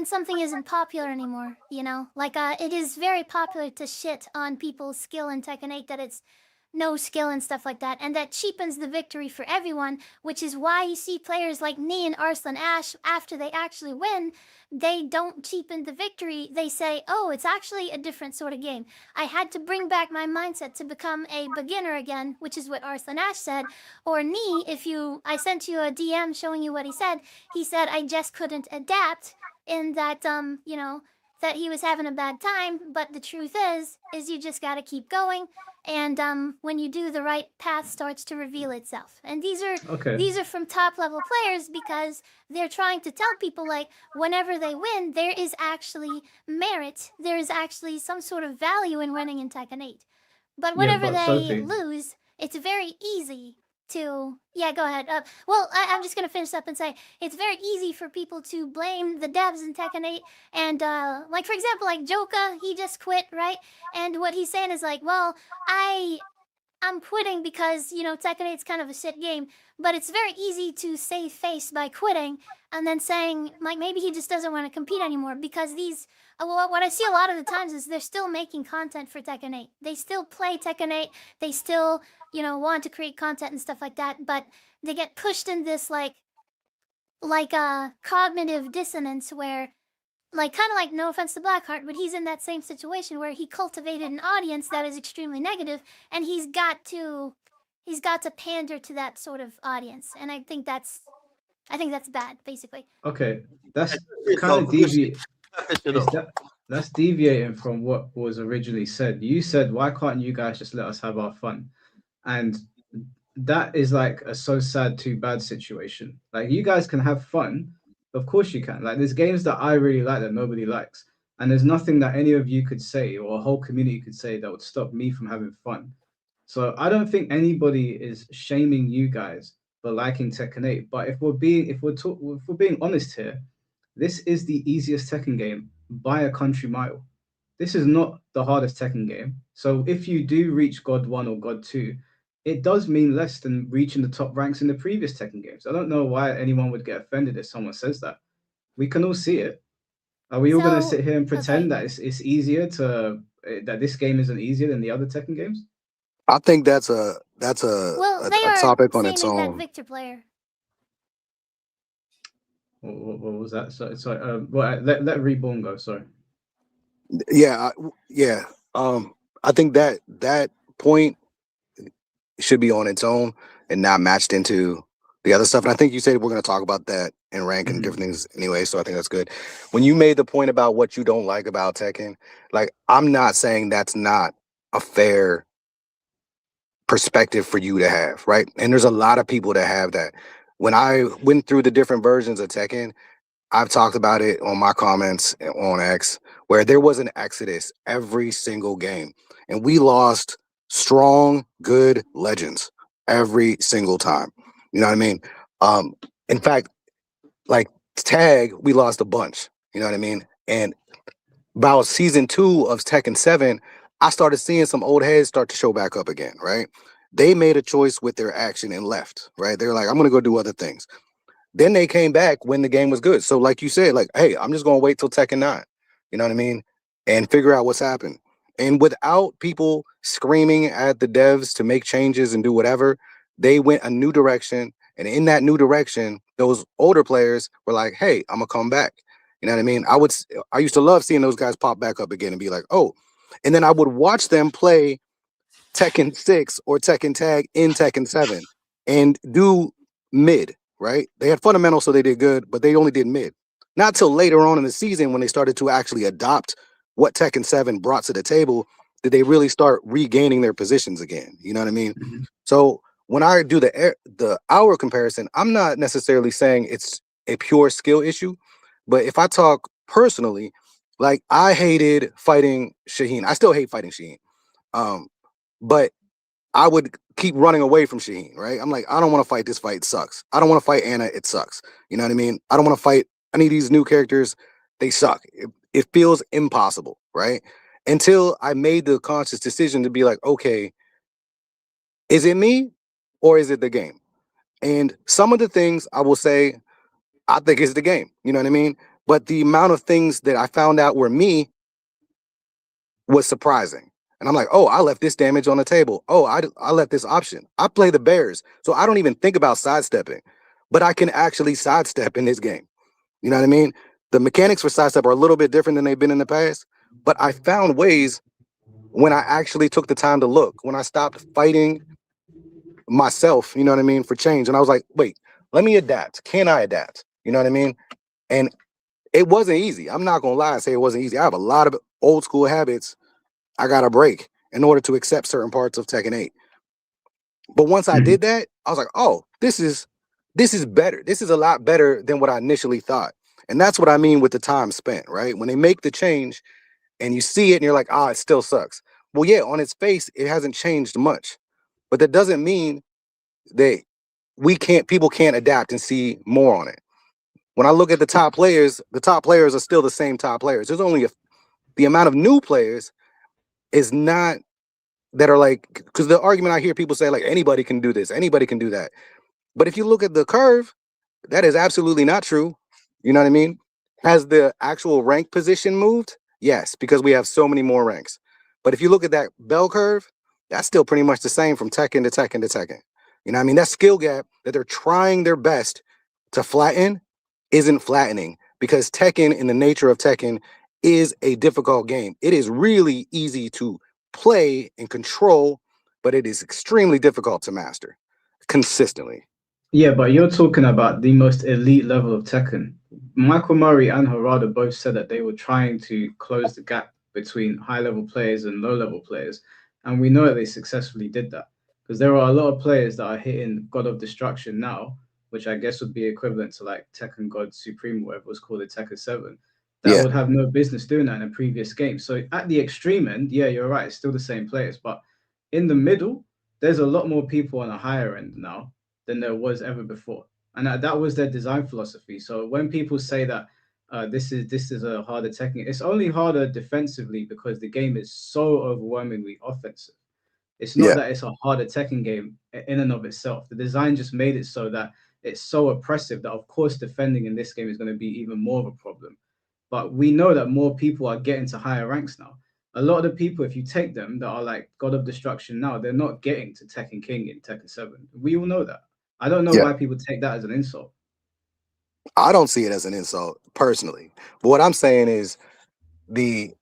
something isn't popular anymore, you know, like it is very popular to shit on people's skill in Tekken 8, that it's no skill and stuff like that, and that cheapens the victory for everyone, which is why you see players like me and Arslan Ash, after they actually win, they don't cheapen the victory. They say, oh, it's actually a different sort of game. I had to bring back my mindset to become a beginner again, which is what Arslan Ash said. Or Nee, I sent you a DM showing you what he said. He said, I just couldn't adapt, in that, you know, that he was having a bad time, but the truth is you just gotta keep going, and when you do, the right path starts to reveal itself. And these Okay. are from top level players, because they're trying to tell people, like, whenever they win, there is actually merit, there is actually some sort of value in winning in Tekken 8. But Yeah, whenever but they Sophie, lose, it's very easy to, yeah, go ahead. Well, I'm just gonna finish up and say it's very easy for people to blame the devs in Tekken 8, and like, for example, like Joka, he just quit, right? And what he's saying is like, well, I'm quitting because, you know, Tekken 8's kind of a shit game. But it's very easy to save face by quitting and then saying, like, maybe he just doesn't want to compete anymore, because these, what I see a lot of the times is they're still making content for Tekken 8. They still play Tekken 8. They still, you know, want to create content and stuff like that. But they get pushed in this, like a cognitive dissonance where, like, kind of like, no offense to Blackheart, but he's in that same situation where he cultivated an audience that is extremely negative, and he's got to pander to that sort of audience, and I think that's bad, basically. okay, that's It's kind so of cushy. that's deviating from what was originally said. You said, why can't you guys just let us have our fun? And that is like a so sad, too bad situation. Like, you guys can have fun, of course you can. Like, there's games that I really like that nobody likes, and there's nothing that any of you could say or a whole community could say that would stop me from having fun. So I don't think anybody is shaming you guys for liking Tekken 8. But if we're being honest here, this is the easiest Tekken game by a country mile. This is not the hardest Tekken game. So if you do reach God 1 or God 2, it does mean less than reaching the top ranks in the previous Tekken games. I don't know why anyone would get offended if someone says that. We can all see it. Are we all going to So, sit here and okay. pretend that it's easier that this game isn't easier than the other Tekken games? I think that's a Well, they a are topic on its saying that own. Victor player. What was that? Sorry. Well, let Reborn go. Sorry. Yeah, yeah. I think that point should be on its own and not matched into the other stuff. And I think you said we're going to talk about that in rank and different things anyway. So I think that's good. When you made the point about what you don't like about Tekken, like, I'm not saying that's not a fair perspective for you to have, right? And there's a lot of people that have that. When I went through the different versions of Tekken, I've talked about it on my comments on X, where there was an exodus every single game, and we lost strong, good legends every single time. You know what I mean? In fact, like Tag, we lost a bunch. You know what I mean? And about season 2 of Tekken 7, I started seeing some old heads start to show back up again, right? They made a choice with their action and left, right? They're like, I'm gonna go do other things. Then they came back when the game was good. So, like you said, like, hey, I'm just gonna wait till Tekken 9. You know what I mean? And figure out what's happened. And without people screaming at the devs to make changes and do whatever, they went a new direction. And in that new direction, those older players were like, hey, I'm gonna come back. You know what I mean? I used to love seeing those guys pop back up again and be like, oh, and then I would watch them play Tekken 6 or Tekken Tag in Tekken 7 and do mid, right? They had fundamentals, so they did good, but they only did mid. Not till later on in the season when they started to actually adopt what Tekken 7 brought to the table did they really start regaining their positions again. You know what I mean? Mhm. So when I do the hour comparison, I'm not necessarily saying it's a pure skill issue, but if I talk personally, like I hated fighting Shaheen. I still hate fighting Shaheen. But I would keep running away from Shaheen, right? I'm like, I don't want to fight this fight. It sucks. I don't want to fight Anna. It sucks. You know what I mean? I don't want to fight any of these new characters. They suck. It feels impossible, right? Until I made the conscious decision to be like, okay, is it me or is it the game? And some of the things I will say, I think is the game. You know what I mean? But the amount of things that I found out were me was surprising. And I'm like, oh, I left this damage on the table. Oh, I left this option. I play the Bears, so I don't even think about sidestepping, but I can actually sidestep in this game. You know what I mean? The mechanics for sidestep are a little bit different than they've been in the past, but I found ways when I actually took the time to look, when I stopped fighting myself, you know what I mean, for change. And I was like, wait, let me adapt. Can I adapt? You know what I mean? And it wasn't easy. I'm not gonna lie and say it wasn't easy. I have a lot of old school habits I got to break in order to accept certain parts of Tekken 8. But once I Mhm. did that, I was like, oh, this is better. This is a lot better than what I initially thought. And that's what I mean with the time spent, right? When they make the change and you see it and you're like, ah, it still sucks. Well, yeah, on its face, it hasn't changed much. But that doesn't mean that people can't adapt and see more on it. When I look at the top players are still the same top players. There's only the amount of new players is not that are like, because the argument I hear people say, like, anybody can do this, anybody can do that. But if you look at the curve, that is absolutely not true. You know what I mean? Has the actual rank position moved? Yes, because we have so many more ranks. But if you look at that bell curve, that's still pretty much the same from Tekken to Tekken to Tekken. You know what I mean? That skill gap that they're trying their best to flatten isn't flattening because Tekken, in the nature of Tekken, is a difficult game. It is really easy to play and control, but it is extremely difficult to master consistently. Yeah, but you're talking about the most elite level of Tekken. Michael Murray and Harada both said that they were trying to close the gap between high level players and low level players. And we know that they successfully did that because there are a lot of players that are hitting God of Destruction now, which I guess would be equivalent to like Tekken God Supreme, whatever it was called in Tekken 7, that Yeah, would have no business doing that in a previous game. So at the extreme end, yeah, you're right, it's still the same players. But in the middle, there's a lot more people on a higher end now than there was ever before, and that was their design philosophy. So when people say that this is a harder technique, it's only harder defensively because the game is so overwhelmingly offensive. It's not yeah. that it's a harder Tekken game in and of itself. The design just made it so that it's so oppressive that of course defending in this game is going to be even more of a problem. But we know that more people are getting to higher ranks now. A lot of the people, if you take them that are like God of Destruction now, they're not getting to Tekken King in Tekken 7. We all know that. I don't know Yeah, why people take that as an insult. I don't see it as an insult personally. But what I'm saying is the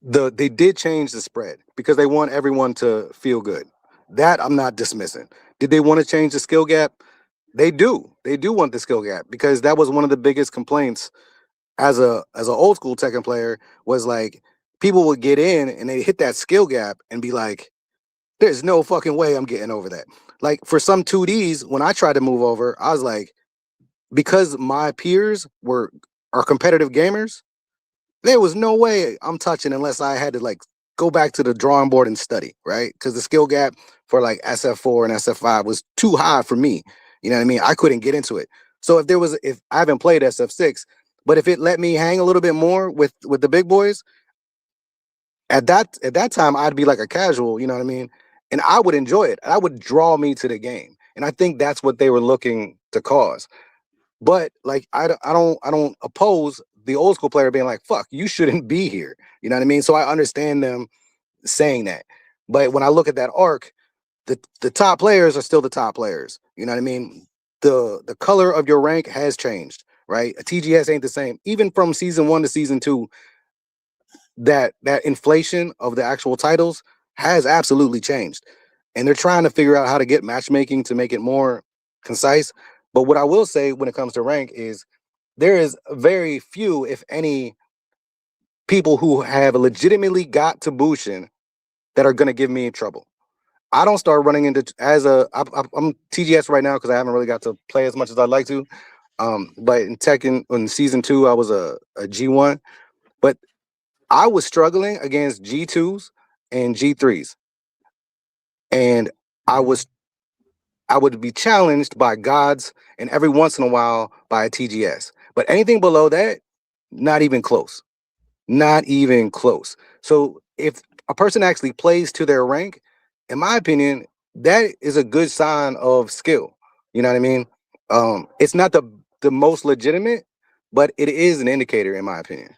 they did change the spread because they want everyone to feel good. That I'm not dismissing. Did they want to change the skill gap? They do. They do want the skill gap because that was one of the biggest complaints as an old school Tekken player was like people would get in and they hit that skill gap and be like, there's no fucking way I'm getting over that. Like for some 2Ds, when I tried to move over, I was like, because my peers are competitive gamers, there was no way I'm touching unless I had to like go back to the drawing board and study, right? Because the skill gap for like SF4 and SF5 was too high for me. You know what I mean? I couldn't get into it. So if I haven't played SF6, but if it let me hang a little bit more with the big boys, at that time, I'd be like a casual, you know what I mean? And I would enjoy it. That would draw me to the game. And I think that's what they were looking to cause. But like I don't oppose the old school player being like, fuck, you shouldn't be here. You know what I mean? So I understand them saying that. But when I look at that arc, the top players are still the top players. You know what I mean? The color of your rank has changed, right? A TGS ain't the same. Even from season 1 to season 2, that inflation of the actual titles has absolutely changed. And they're trying to figure out how to get matchmaking to make it more concise. But what I will say when it comes to rank is there is very few, if any, people who have legitimately got to Bushin that are going to give me trouble. I don't start running into I'm TGS right now because I haven't really got to play as much as I'd like to. But in Tekken in season 2, I was a G1, but I was struggling against G2s and G3s, and I would be challenged by gods and every once in a while by a TGS. But anything below that, not even close. Not even close. So if a person actually plays to their rank, in my opinion, that is a good sign of skill. You know what I mean? It's not the most legitimate, but it is an indicator, in my opinion.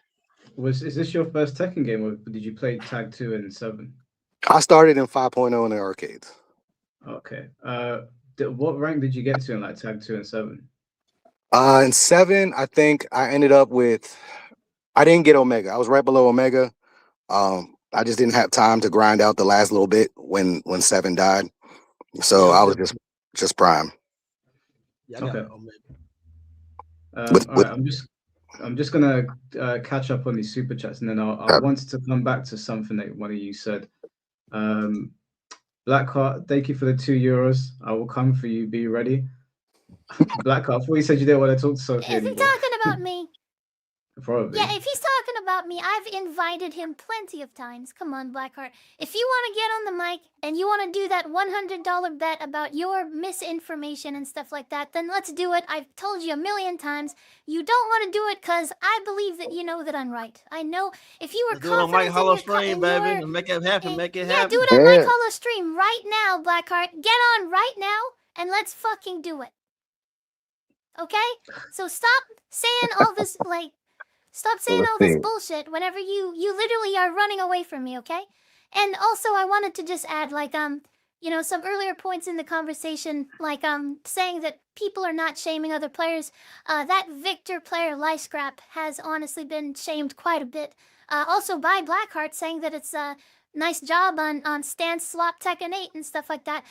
Is this your first Tekken game, or did you play Tag 2 and 7? I started in 5.0 in the arcades. Okay. What rank did you get to in like Tag 2 and 7? In 7, I think I ended up with, I didn't get Omega. I was right below Omega. I just didn't have time to grind out the last little bit when 7 died. So I was just prime. Yeah, I got Okay. Omega. All right, I'm just gonna catch up on these super chats, and then I wanted to come back to something that one of you said. Blackheart, thank you for the €2. I will come for you. Be ready. Blackheart, I thought you said you didn't want to talk to Sophie Is he anymore. talking about me? Probably. Yeah, if he's talking about me, I've invited him plenty of times. Come on, Blackheart. If you want to get on the mic and you want to do that $100 bet about your misinformation and stuff like that, then let's do it. I've told you a million times. You don't want to do it because I believe that you know that I'm right. I know if you were Do it on Mike confident Hollow in stream, baby. And make it happen. Make it yeah, happen. do it on Mike Hollow stream right now, Blackheart. Get on right now and let's fucking do it. Okay? So stop saying all this stop saying all this bullshit whenever you literally are running away from me, okay? And also I wanted to just add you know, some earlier points in the conversation, like saying that people are not shaming other players. That Victor player Life Scrap has honestly been shamed quite a bit. Also by Blackheart saying that it's nice job on Stance Swap Tekken 8 and stuff like that.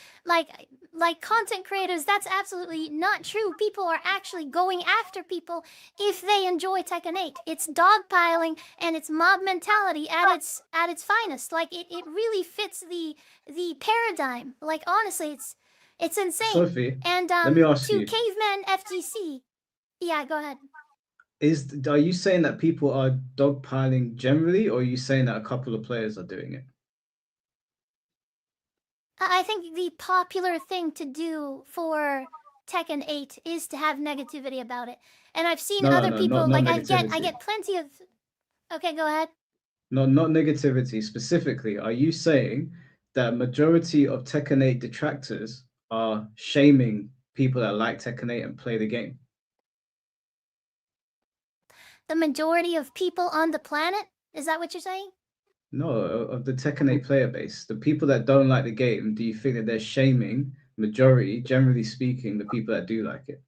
Like content creators, that's absolutely not true. People are actually going after people if they enjoy Tekken 8. It's dogpiling and it's mob mentality at its finest. Like it really fits the paradigm. Like honestly, it's insane. Sophie, and let me ask to you. Caveman FGC. Yeah, go ahead. Are you saying that people are dogpiling generally, or are you saying that a couple of players are doing it? I think the popular thing to do for Tekken 8 is to have negativity about it. And I've seen other people, not like I negativity. get plenty of... Okay, go ahead. Not negativity specifically. Are you saying that majority of Tekken 8 detractors are shaming people that like Tekken 8 and play the game? The majority of people on the planet? Is that what you're saying? No, of the Tekken 8 player base. The people that don't like the game, do you think that they're shaming majority, generally speaking, the people that do like it?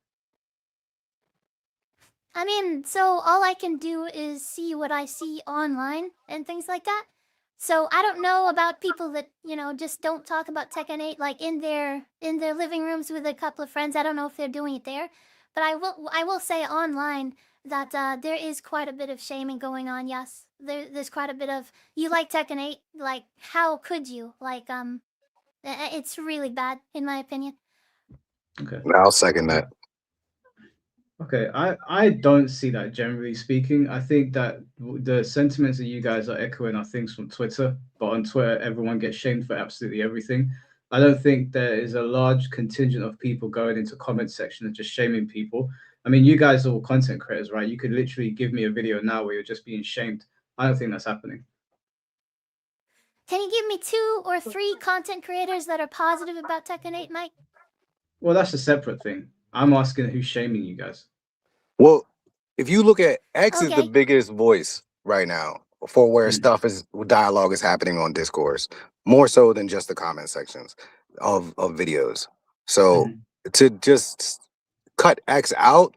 I mean, so all I can do is see what I see online and things like that. So I don't know about people that, you know, just don't talk about Tekken 8 like in their living rooms with a couple of friends. I don't know if they're doing it there. But I will say online that there is quite a bit of shaming going on. Yes. There's quite a bit of, you like Tekken 8, like how could you? Like it's really bad in my opinion. Okay. I'll second that. Okay, I don't see that generally speaking. I think that the sentiments that you guys are echoing are things from Twitter, but on Twitter, everyone gets shamed for absolutely everything. I don't think there is a large contingent of people going into comment section and just shaming people. I mean, you guys are all content creators, right? You could literally give me a video now where you're just being shamed. I don't think that's happening. Can you give me 2 or 3 content creators that are positive about Tekken 8, Mike? Well, that's a separate thing. I'm asking who's shaming you guys. Well, if you look at X is the Okay. biggest voice right now for where dialogue is happening on discourse, more so than just the comment sections of videos. So to just cut X out,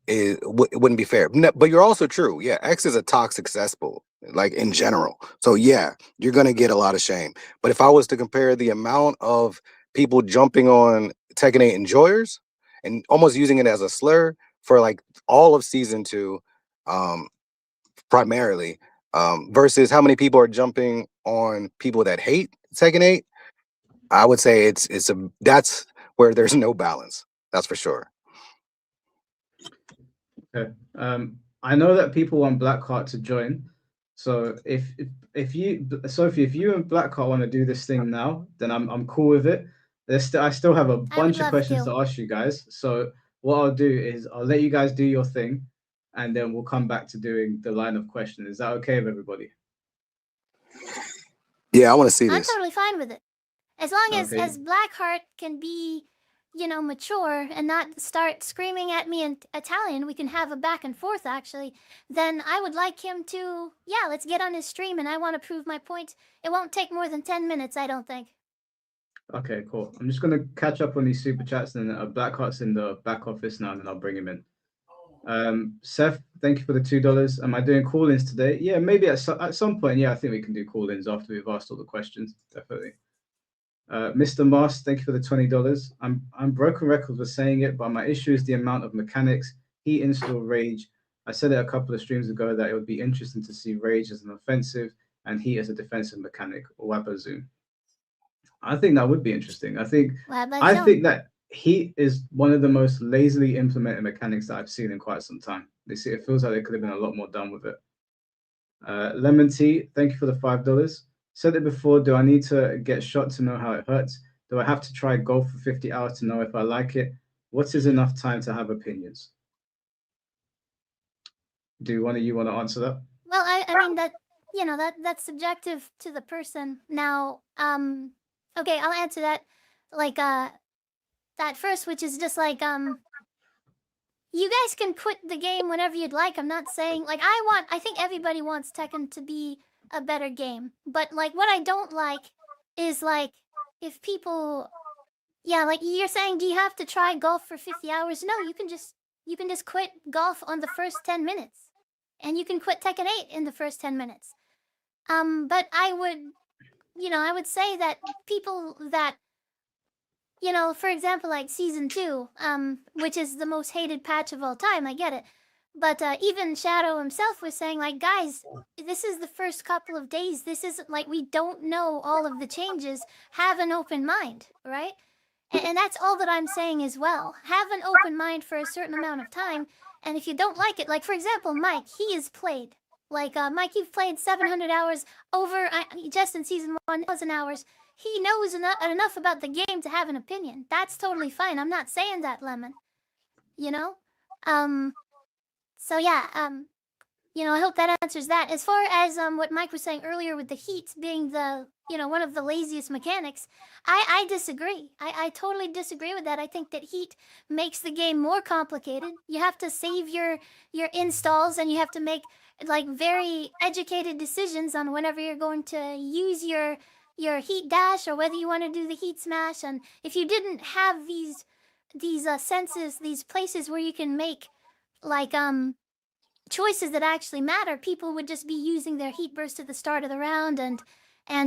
it wouldn't be fair. But you're also true. Yeah, X is a toxic cesspool, like in general. So yeah, you're gonna get a lot of shame. But if I was to compare the amount of people jumping on Tekken 8 enjoyers and almost using it as a slur for like all of season 2, primarily, versus how many people are jumping on people that hate Tekken 8, I would say that's where there's no balance. That's for sure. Okay. I know that people want Blackheart to join. So if you, Sophie, if you and Blackheart want to do this thing now, then I'm cool with it. I still have a bunch of love questions to. to ask you guys. So what I'll do is I'll let you guys do your thing, and then we'll come back to doing the line of questions. Is that okay with everybody? Yeah, I want to see I'm this. totally fine with it. As long as Okay. Blackheart can be, mature and not start screaming at me in Italian, we can have a back and forth actually. Then I would like him to, yeah, let's get on his stream and I want to prove my point. It won't take more than 10 minutes, I don't think. Okay, cool. I'm just gonna catch up on these super chats, and Blackheart's in the back office now, and then I'll bring him in. Seth, thank you for the $2. Am I doing call-ins today? Yeah, maybe at some point. Yeah, I think we can do call-ins after we've asked all the questions. Definitely. Mr. Moss, thank you for the $20. I'm broken record for saying it, but my issue is the amount of mechanics. Heat, install, rage. I said it a couple of streams ago that it would be interesting to see rage as an offensive and heat as a defensive mechanic, or Wabazoom. I think that would be interesting. I think that heat is one of the most lazily implemented mechanics that I've seen in quite some time. It feels like there could have been a lot more done with it. Lemon Tea, thank you for the $5. Said it before, do I need to get shot to know how it hurts? Do I have to try golf for 50 hours to know if I like it? What is enough time to have opinions? Do one of you want to answer that? Well, I mean that's subjective to the person. Now, okay, I'll answer that like that first, which is just like you guys can quit the game whenever you'd like. I'm not saying like I think everybody wants Tekken to be a better game. But like what I don't like is like if people like you're saying, do you have to try golf for 50 hours? No, you can just quit golf on the first 10 minutes. And you can quit Tekken 8 in the first 10 minutes. But I would say that people that for example, like season 2, which is the most hated patch of all time, I get it. But even Shadow himself was saying, like, guys, this is the first couple of days. This isn't like we don't know all of the changes. Have an open mind, right? And that's all that I'm saying as well. Have an open mind for a certain amount of time. And if you don't like it, like, for example, Mike, he has played. Like, Mike, you've played 700 hours over, just in season 1,000 hours. He knows enough about the game to have an opinion. That's totally fine. I'm not saying that, Lemon. So yeah, I hope that answers that. As far as what Mike was saying earlier with the heat being the, one of the laziest mechanics, I disagree. I totally disagree with that. I think that heat makes the game more complicated. You have to save your installs and you have to make like very educated decisions on whenever you're going to use your heat dash or whether you want to do the heat smash. And if you didn't have these senses, these places where you can make like choices that actually matter, people would just be using their heat burst at the start of the round and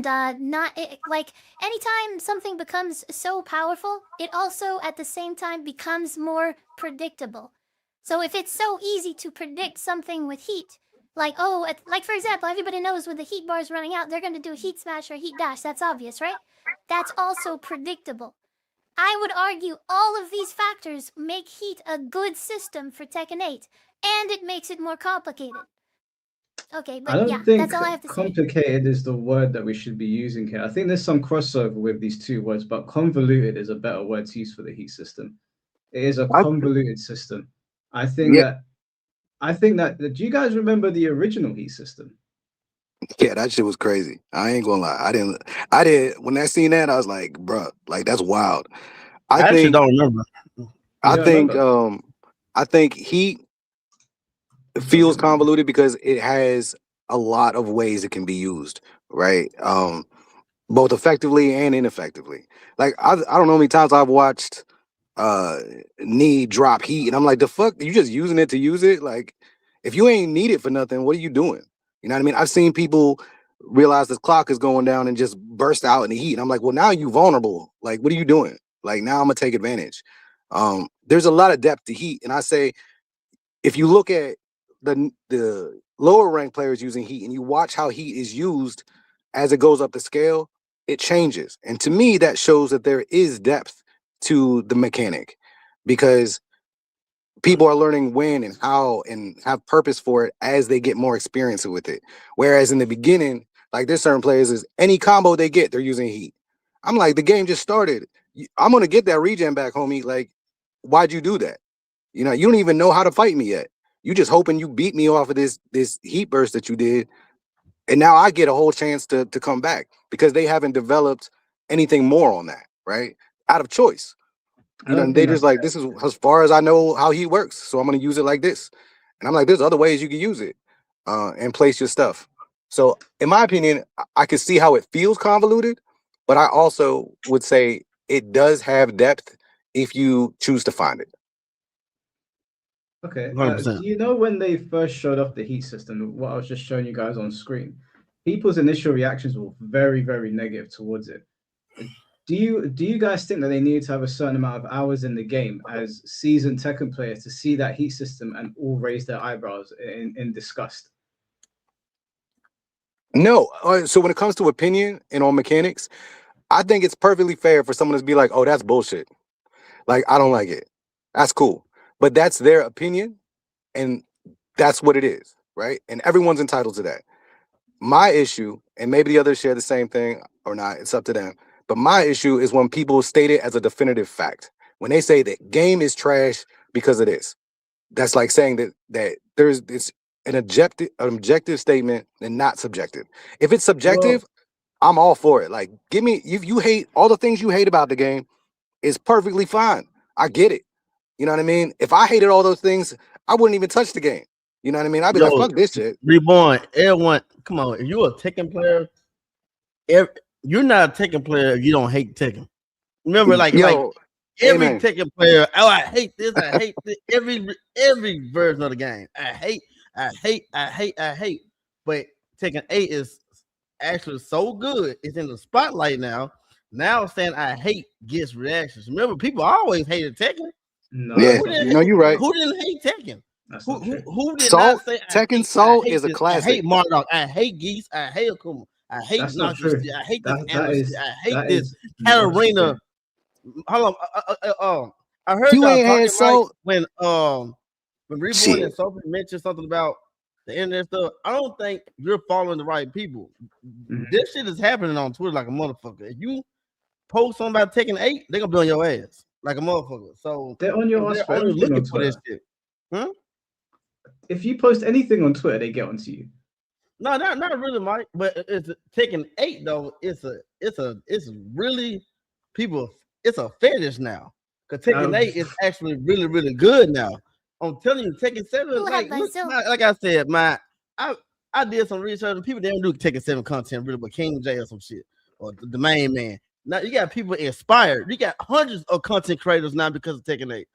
not like anytime something becomes so powerful, it also at the same time becomes more predictable. So if it's so easy to predict something with heat, like like for example, everybody knows when the heat bar is running out, they're going to do a heat smash or a heat dash. That's obvious, right? That's also predictable. I would argue all of these factors make heat a good system for Tekken 8, and it makes it more complicated. Okay, but I don't yeah, think that's all I have to say. complicated is the word that we should be using here. I think there's some crossover with these two words, but convoluted is a better word to use for the heat system. It is a convoluted system. I think that. Do you guys remember the original heat system? Yeah, that shit was crazy. I ain't gonna lie. I did when I seen that, I was like, bruh, like that's wild. I I actually think don't remember. You I don't think remember? I think Heat feels convoluted because it has a lot of ways it can be used, right? Both effectively and ineffectively. Like I don't know how many times I've watched uh knee drop Heat and I'm like, the fuck, you just using it to use it? Like if you ain't need it for nothing, what are you doing? You know what I mean? I've seen people realize the clock is going down and just burst out in the Heat. And I'm like, well, now you vulnerable. Like, what are you doing? Like now I'm gonna take advantage. There's a lot of depth to Heat, and I say if you look at the lower ranked players using Heat and you watch how Heat is used as it goes up the scale, it changes. And to me, that shows that there is depth to the mechanic because people are learning when and how and have purpose for it as they get more experience with it. Whereas in the beginning, like there's certain players is any combo they get, they're using Heat. I'm like, the game just started. I'm gonna get that regen back, homie. Like, why'd you do that? You know, you don't even know how to fight me yet. You just hoping you beat me off of this Heat burst that you did, and now I get a whole chance to come back because they haven't developed anything more on that, right? Out of choice. I You know, don't and they think just that's like, fair. this is as far as I know how Heat works, so I'm gonna use it like this. And I'm like, there's other ways you can use it and place your stuff. So in my opinion, I can see how it feels convoluted, but I also would say it does have depth if you choose to find it. Okay. 100%. Do you know when they first showed off the heat system, what I was just showing you guys on screen? People's initial reactions were very, very negative towards it. Do you guys think that they need to have a certain amount of hours in the game as seasoned Tekken players to see that heat system and all raise their eyebrows in disgust? No. So when it comes to opinion and on mechanics, I think it's perfectly fair for someone to be like, oh, that's bullshit. Like, I don't like it. That's cool. But that's their opinion and that's what it is, right? And everyone's entitled to that. My issue, and maybe the others share the same thing or not, it's up to them. But my issue is when people state it as a definitive fact. When they say that game is trash because of this, that's like saying that there's it's an objective statement and not subjective. If it's subjective, Well, I'm all for it. Like, give me if you hate all the things you hate about the game, is perfectly fine. I get it. You know what I mean? If I hated all those things, I wouldn't even touch the game. You know what I mean? I'd be like, Yo, fuck this shit. Reborn, everyone, come on. If you're a Tekken player, you're not a Tekken player if you don't hate Tekken. Remember, like Yo, every amen. Tekken player, oh, I hate this, I hate this, every version of the game. I hate. But Tekken 8 is actually so good. It's in the spotlight now. Now saying I hate gets reactions. Remember, people always hated Tekken. no, Yeah, that's not you true. know, you're right. Who didn't hate Tekken? That's Who not who true. who did Salt, not say Tekken I Salt hate is a this, I hate classic. Marduk, I hate Geese, I hate Akuma, I hate That's not Noxious, true. I hate this That amnesty, is I hate that this is not Katarina. true. Hold on, I heard You y'all ain't had talking right Salt. when Reborn and Shit. Sophie mentioned something about the internet stuff. I don't think you're following the right people. Mhm. This shit is happening on Twitter like a motherfucker. If you post something about Tekken 8, they're gonna be on your ass like a motherfucker. So They're on your if ass they're for only everything looking on for this Twitter. shit, huh? If you post anything on Twitter, they get onto you. No, not really, Mike. But it's Tekken 8 though. It's really people. It's a fetish now. Cause Tekken Um, 8 is actually really really good now. I'm telling you, Tekken 7. Who have Like look, Brazil? like I said, I did some research and people they don't do Tekken 7 content really, but King J or some shit or the main man. Now you got people inspired. You got hundreds of content creators now because of Tekken 8.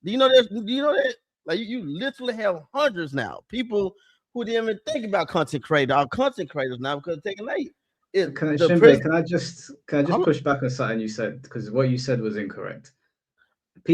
Do you know that? Do you know that? Like you literally have hundreds now. People who didn't even think about content creator are content creators now because of Tekken 8. It can I, the Shinbei, pres- can I just hold push back on something you said because what you said was incorrect.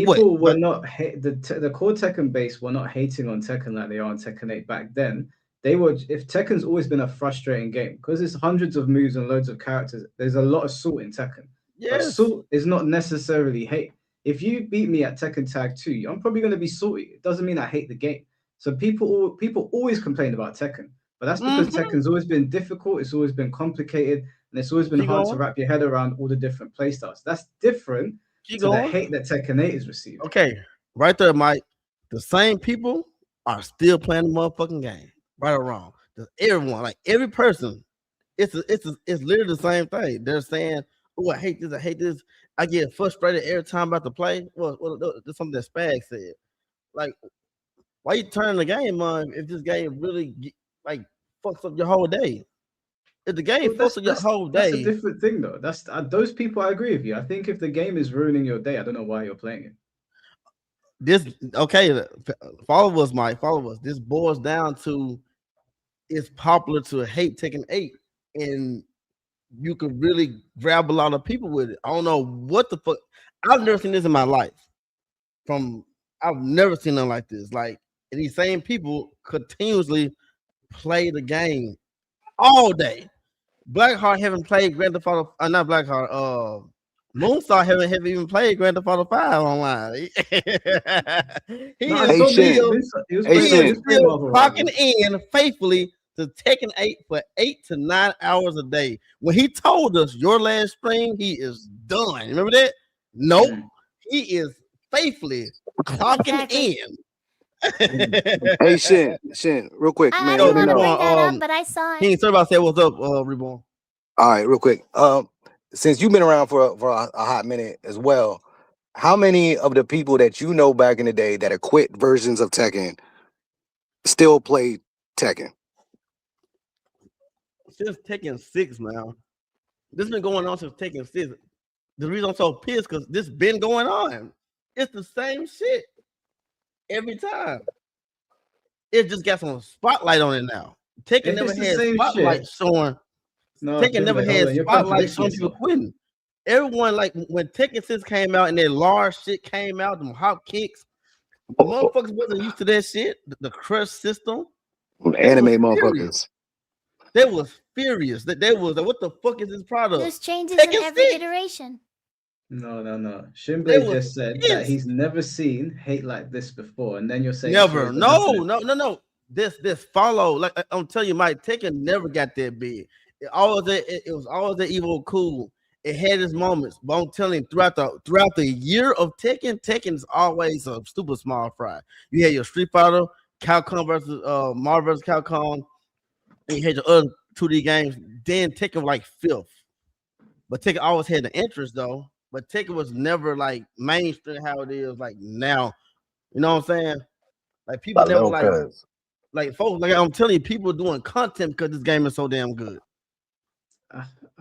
what? People were What? not the core Tekken base were not hating on Tekken like they are on Tekken 8 back then. They were if Tekken's always been a frustrating game because it's hundreds of moves and loads of characters. There's a lot of salt in Tekken, but Yes. salt is not necessarily hate. If you beat me at Tekken Tag 2, I'm probably going to be salty. It doesn't mean I hate the game. So people always complain about Tekken, but that's because Mm-hmm. Tekken's always been difficult. It's always been complicated, and it's always been Keep hard to going. wrap your head around all the different playstyles. That's different Keep to the going. hate that Tekken 8 is receiving. Okay, right there, Mike. The same people are still playing the motherfucking game, right or wrong. Everyone, like every person, it's literally the same thing. They're saying, "Oh, I hate this. I hate this. I get frustrated every time about to play." Well, that's something that Spag said. Like, why you turn the game on if this game really like fucks up your whole day? If the game Well, fucks up your whole that's a day, different thing, though. That's those people. I agree with you. I think if the game is ruining your day, I don't know why you're playing it. this okay. Follow us, Mike. Follow us. This boils down to it's popular to hate Tekken 8, and you could really grab a lot of people with it. I don't know what the fuck. I've never seen this in my life. I've never seen nothing like this. Like, and these same people continuously play the game all day. Blackheart haven't played Grand Theft Auto. Not Blackheart. Moonstar haven't even played Grand Theft Auto 5 online. he No, I is saw still, he was Hey, playing. he He is was playing still Marvel clocking Rivals. in faithfully to Tekken 8 for 8 to 9 hours a day. When he told us your last stream, he is done. Remember that? Nope. Mm. He is faithfully clocking Exactly. in. Hey, Shin, real quick, I man. didn't Let me want to know. bring that up, Um, but I saw He it. ain't sorry about say what's up, Reborn. All right, real quick. Since you've been around for a hot minute as well, how many of the people that you know back in the day that have quit versions of Tekken still play Tekken? Since Tekken 6, man. This been going on since Tekken 6. The reason I'm so pissed because this been going on. It's the same shit every time. It just got some spotlight on it now. Tekken If never it's the had same spotlight shit, showing. no, Tekken never Shinblade, hold had on, you're spotlight contradicting showing people yourself. quitting. Everyone, like when Tekken 6 came out and that large shit came out, them hop kicks, the motherfuckers wasn't used to that shit. The crush system. Anime furious. motherfuckers. They was furious. They was like, what the fuck is this product? There's changes in Tekken every 6. iteration. No. They Shinblade was just said that pissed. he's never seen hate like this before, and then you're saying Never. shit doesn't happen. No. This follow. Like I'm telling you, Mike, Tekken never got that big. It was always that evil cool. It had its moments, but I'm telling you, throughout the year of Tekken is always a stupid small fry. You had your Street Fighter, Capcom versus Marvel versus Capcom, and you had your other 2D games. Then Tekken was like fifth, but Tekken always had the interest though. But Tekken was never like mainstream how it is like now. You know what I'm saying? Like people I never know, cuz. like folks. Like I'm telling you, people are doing content because this game is so damn good.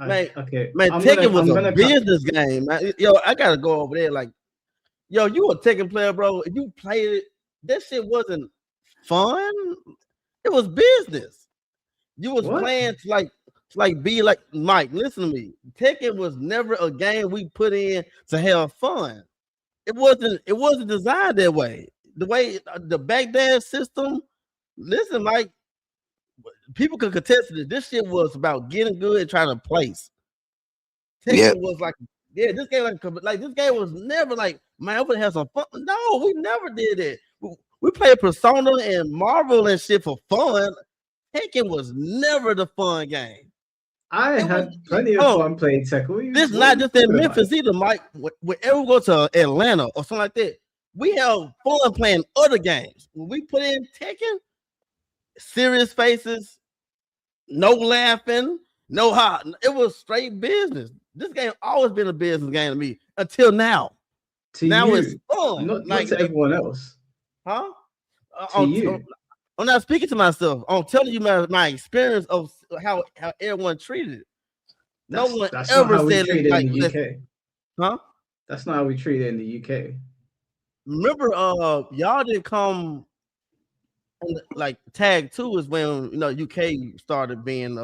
Okay, Man, Tekken was a business game, man. Yo, I gotta go over there. Like, yo, you a Tekken player, bro. If you played it, that shit wasn't fun. It was business. You was What? playing to like be like Mike. Listen to me. Tekken was never a game we put in to have fun. It wasn't designed that way. The way the backdash system. Listen, Mike. People could contest it. This shit was about getting good and trying to place. Tekken was like, yeah, this game like this game was never like, man, I'm gonna have some fun. No, we never did it. We played Persona and Marvel and shit for fun. Tekken was never the fun game. I had plenty of fun playing Tekken. This is not just in Memphis either, Mike. Whenever we go to Atlanta or something like that, we have fun playing other games. When we put in Tekken, serious faces, no laughing, no hot. It was straight business. This game always been a business game to me until now. Now it's fun. Not to everyone else. Huh? You. I'm not speaking to myself. I'm telling you my experience of how everyone treated it. No one ever said it like in the UK. Huh? That's not how we treat it in the UK. Remember, y'all didn't come. Like tag 2 is when UK started being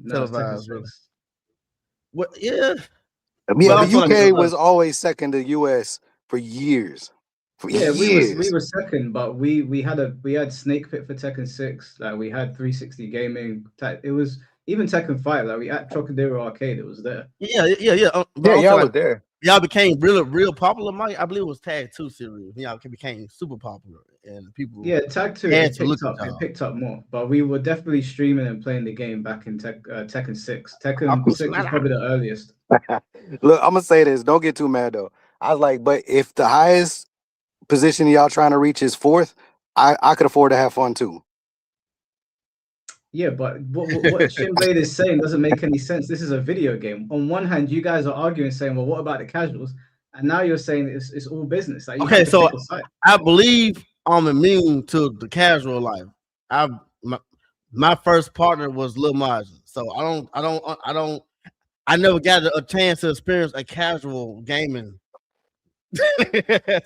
televised. What? Yeah. Yeah, the UK was always second to US for years. We were second, but we had Snake Pit for Tekken 6. Like we had 360 gaming. It was even Tekken 5. Like we at Trocadero Arcade. It was there. Yeah. Y'all was there. Y'all became real popular, Mike. I believe it was Tag 2 series. Y'all became super popular, and people. Yeah, Tag 2 it picked up more, but we were definitely streaming and playing the game back in Tekken 6. Tekken 6 was probably the earliest. Look, I'm gonna say this. Don't get too mad though. I was like, but if the highest position y'all trying to reach is fourth, I could afford to have fun too. Yeah, but what Shinblade is saying doesn't make any sense. This is a video game. On one hand, you guys are arguing, saying, "Well, what about the casuals?" And now you're saying it's all business. Like you Okay, have to so pick a side. I believe I'm immune to the casual life. My first partner was Lil Maj, so I never got a chance to experience a casual gaming.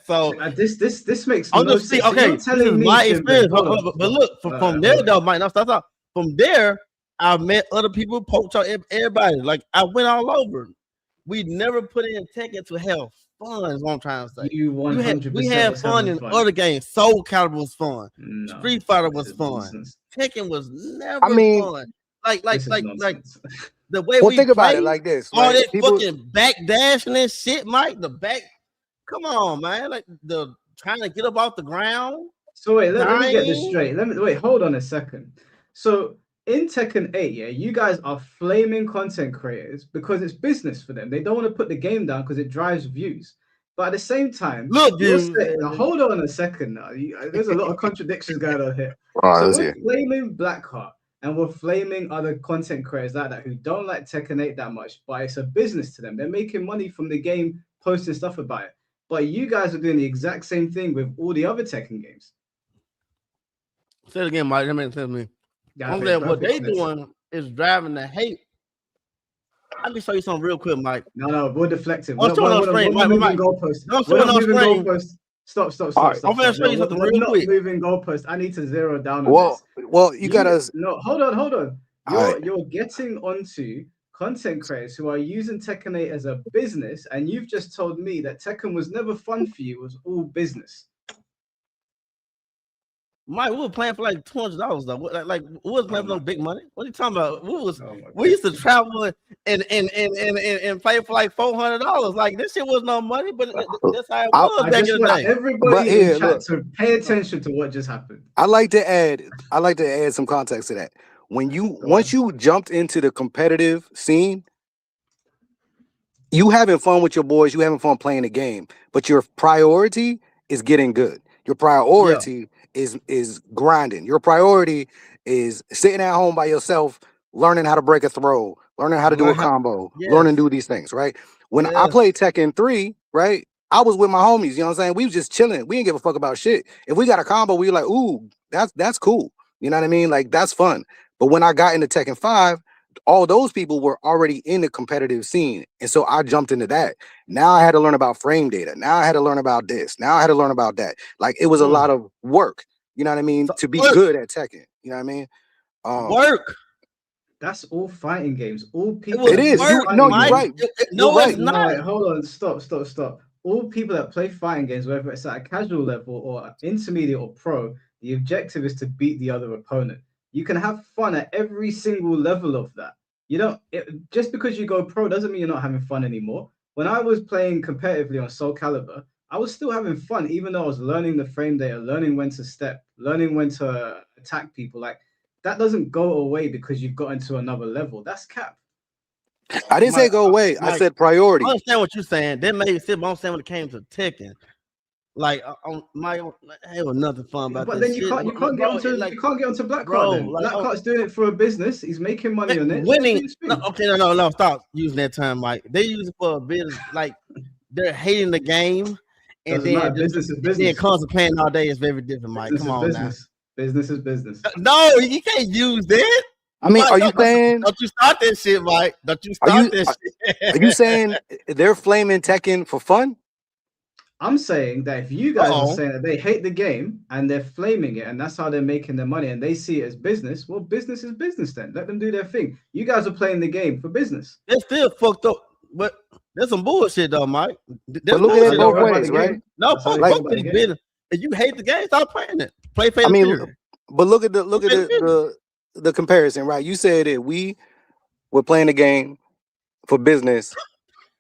So This makes I'm no just see. sense. So Okay, you're this is telling me, my Shinblade, experience. hold on, But look, from there hold on. though, Mike. Now stop. From there, I met other people, poach out everybody. Like I went all over. We never put in Tekken to have fun. Is what I'm trying to say. You 100% We had was fun having in fun. other games. Soul Calibur was fun. No, Street Fighter this was is fun. nonsense. Tekken was never I mean, fun. Like This is nonsense. the way well, we think about play, it like this, all right? that People, fucking back dashing and shit, Mike. The back, come on, man. Like the trying to get up off the ground. So wait, let me get this dying. straight. Let me wait, hold on a second. So in Tekken 8, yeah, you guys are flaming content creators because it's business for them. They don't want to put the game down because it drives views. But at the same time, Look, you're views. saying, now, hold on a second now. There's a lot of contradictions going on here. all right, So let's we're see. flaming Blackheart and we're flaming other content creators like that who don't like Tekken 8 that much, but it's a business to them. They're making money from the game, posting stuff about it. But you guys are doing the exact same thing with all the other Tekken games. Say it again, Mike. That makes sense to me. That I'm makes glad what perfect they sense. doing is driving the hate. Let me show you something real quick, Mike. No, we're deflecting. I'm showing on screen. We're not moving Mike. goalposts. I'm We're showing not on moving screen. goalposts. Stop. All right. I'm gonna show you something We're real not quick. moving goalposts. I need to zero down on Well, this. you gotta. No, hold on. All right. You're getting onto content creators who are using Tekken 8 as a business, and you've just told me that Tekken was never fun for you. It was all business. Mike, we were playing for like $200 though. Like we was playing for no big money. What are you talking about? Oh We used to travel and play for like $400. Like this shit was no money, but that's how it was I back just in the want day. everybody But here, in chat look. to pay attention to what just happened. I like to add some context to that. Once you jumped into the competitive scene, you having fun with your boys, you having fun playing the game, but your priority is getting good. Your priority is grinding. Your priority is sitting at home by yourself, learning how to break a throw, learning how to do a combo, learning to do these things, right? When I played Tekken 3, right, I was with my homies, you know what I'm saying? We was just chilling. We didn't give a fuck about shit. If we got a combo, we were like, ooh, that's cool. You know what I mean? Like, that's fun. But when I got into Tekken 5, all those people were already in the competitive scene. And so I jumped into that. Now I had to learn about frame data. Now I had to learn about this. Now I had to learn about that. Like, it was a lot of work, you know what I mean, to be good at Tekken. You know what I mean? Work. That's all fighting games. All people. It is. You're right. No, You're it's right. not. Wait, hold on. Stop. All people that play fighting games, whether it's at a casual level or intermediate or pro, the objective is to beat the other opponent. You can have fun at every single level of that. You don't just because you go pro doesn't mean you're not having fun anymore. When I was playing competitively on Soul Calibur, I was still having fun, even though I was learning the frame data, learning when to step, learning when to attack people. Like that doesn't go away because you've got into another level. That's cap. I didn't say go away. I said priority. I understand what you're saying. That made sense, but I'm saying when it came to Tekken, like it was nothing fun about but that. Then you can't get onto Blackheart then. Blackheart's doing it for a business. He's making money on it. Winning. No, stop using that term, Mike. They use it for a business. Like they're hating the game, and then business is business. Then constantly playing all day is very different, Mike. Come on now. Business is business. No, you can't use that. I mean, are you saying? Don't you start that shit, Mike? Don't you start that shit? Are you saying they're flaming Tekken for fun? I'm saying that if you guys are saying that they hate the game and they're flaming it and that's how they're making their money and they see it as business, well, business is business then. Let them do their thing. You guys are playing the game for business. They're still fucked up, but there's some bullshit though, Mike. But look at it both ways, right? No, fuck this business. If you hate the game, stop playing it. Play fair. I mean, but look at the comparison, right? You said that we were playing the game for business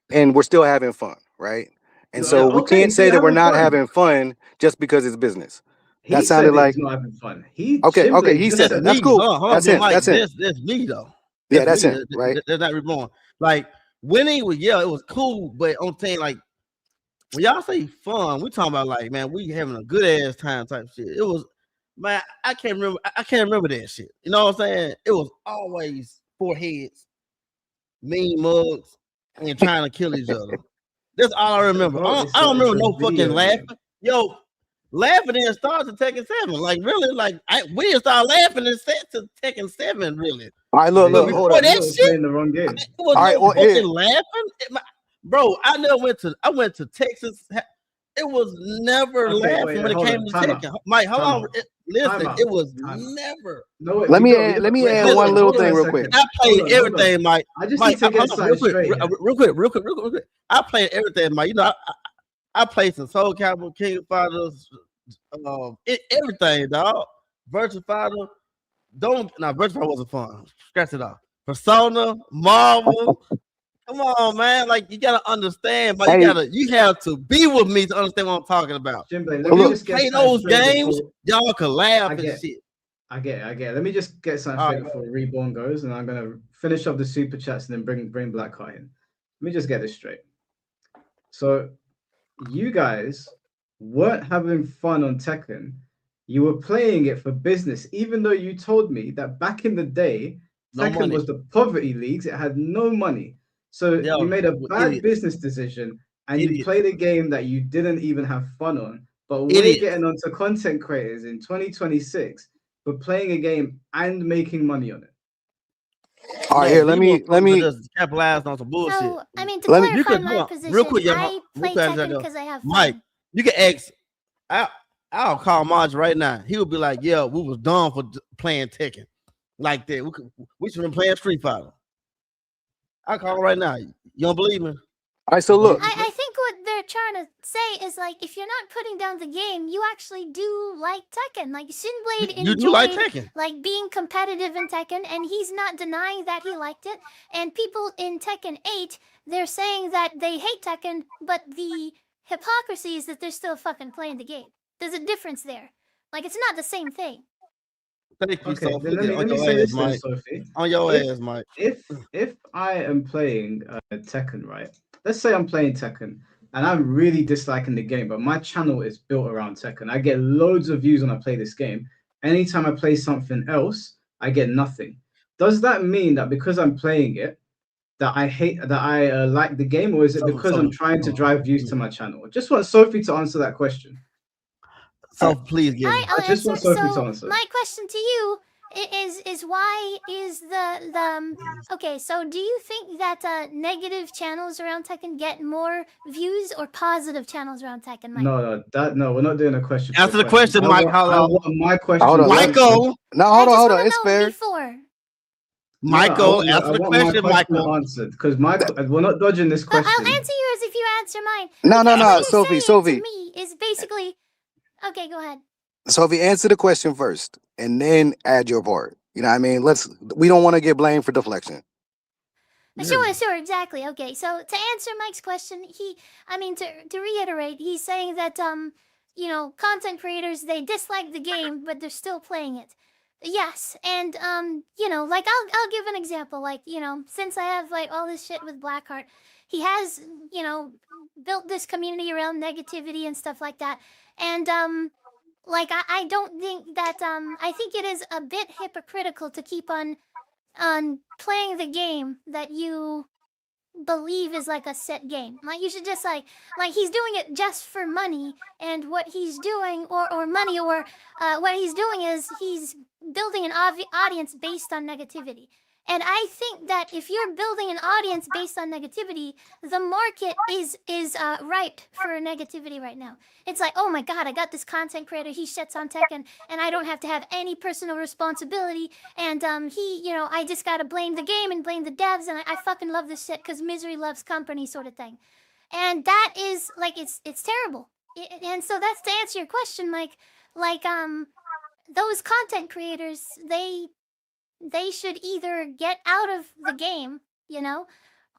and we're still having fun, right? And so we can't say that we're not having fun just because it's business. That sounded like he's not having fun. Okay, he said that. That's cool. That's it. That's it. That's me though. Yeah, that's it. Right. That's not reborn. Like winning was it was cool, but I'm saying like when y'all say fun, we talking about like man, we having a good ass time type shit. It was Man, I can't remember. I can't remember that shit. You know what I'm saying? It was always 4 heads, mean mugs, and trying to kill each other. That's all I remember. I don't remember no fucking laughing. Yo, laughing and starts to Tekken 7. Like really, like we didn't start laughing and set to Tekken 7. Really. All right, look, But hold before on. that shit, the wrong game. it was All right, no well, fucking here. laughing. Bro, I went to Texas. It was never Okay, laughing wait, when it hold came on, to time out. Tekken. Mike, hold Time on. out. Listen, Time out. it was Time out. never. No, wait, Let me you add Listen, one little hold on thing a real second. quick. I played Hold on. everything, Mike. I just Mike, need to get hold on, something straight. here. real quick. I played everything, Mike. You know, I played some Soul Calibur, King of Fighters, everything, dog. Virtual Fighter. Virtual Fighter wasn't fun. Scratch it off. Persona, Marvel. Come on, man. Like you gotta understand, but Hey. you have to be with me to understand what I'm talking about. Shimblade, let When me you just get play something those straight games, before- y'all can laugh I and get- shit. I get it. Let me just get something straight before Reborn goes, and I'm gonna finish up the super chats and then bring Blackheart in. Let me just get this straight. So, you guys weren't having fun on Tekken. You were playing it for business, even though you told me that back in the day, No Tekken money. was the poverty leagues. It had no money. So Yeah, you made a bad idiots. business decision, and you Idiots. played a game that you didn't even have fun on. But we're Idiots. getting onto content creators in 2026 for playing a game and making money on it. All right, here. Let me. Just capitalize on some bullshit. So, I mean, to Well, clarify my position, real quick, I play Tekken because I have fun. Mike, you can ask. I'll call Marge right now. He would be like, "Yeah, we was done for playing Tekken like that. We should have been playing Street Fighter." I'll call him right now. You don't believe me? All right, so look. I think what they're trying to say is like, if you're not putting down the game, you actually do like Tekken. Like Shinblade enjoyed You do like Tekken. like being competitive in Tekken, and he's not denying that he liked it. And people in Tekken 8, they're saying that they hate Tekken, but the hypocrisy is that they're still fucking playing the game. There's a difference there. Like it's not the same thing. Thank you, Okay, Sophie. then let me On say your this ass, then, Mike. Sophie. On your ass, Mike. If I am playing Tekken, right? Let's say I'm playing Tekken and I'm really disliking the game, but my channel is built around Tekken. I get loads of views when I play this game. Anytime I play something else, I get nothing. Does that mean that because I'm playing it, that I like the game, or is it because I'm trying to drive views to my channel? I just want Sophie to answer that question. So please give me. I just want Sophie to answer. My question to you is why is the okay? So do you think that negative channels around Tekken get more views or positive channels around Tekken, Mike? No, we're not doing a question. Answer the question, Mike. I want my question. Hold on, Michael. No, hold on. It's fair. Before. Michael, answer the question, Michael. Answered because we're not dodging this question. I'll answer yours if you answer mine. No, Sophie. To me is basically okay. Go ahead. Sophie, answer the question first, and then add your part. You know what I mean? We don't want to get blamed for deflection. Sure, exactly. Okay, so to answer Mike's question, to reiterate, he's saying that content creators, they dislike the game, but they're still playing it. Yes, and like I'll give an example. Like since I have like all this shit with Blackheart, he has built this community around negativity and stuff like that, and like I don't think that I think it is a bit hypocritical to keep on playing the game that you believe is like a set game. Like you should just like he's doing it just for money, and what he's doing or money or what he's doing is he's building an audience based on negativity. And I think that if you're building an audience based on negativity, the market is ripe for negativity right now. It's like, oh my god, I got this content creator, he shits on Tekken, and I don't have to have any personal responsibility, and I just gotta blame the game and blame the devs, and I fucking love this shit because misery loves company sort of thing. And that is, like, it's terrible. And so that's to answer your question, Mike. Like, those content creators, they should either get out of the game,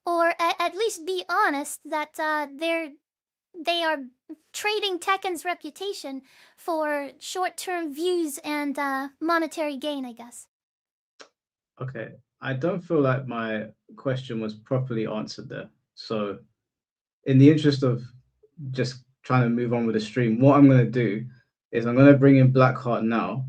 or at least be honest that they are trading Tekken's reputation for short-term views and monetary gain, I guess. Okay, I don't feel like my question was properly answered there. So, in the interest of just trying to move on with the stream, what I'm going to do is I'm going to bring in Blackheart now,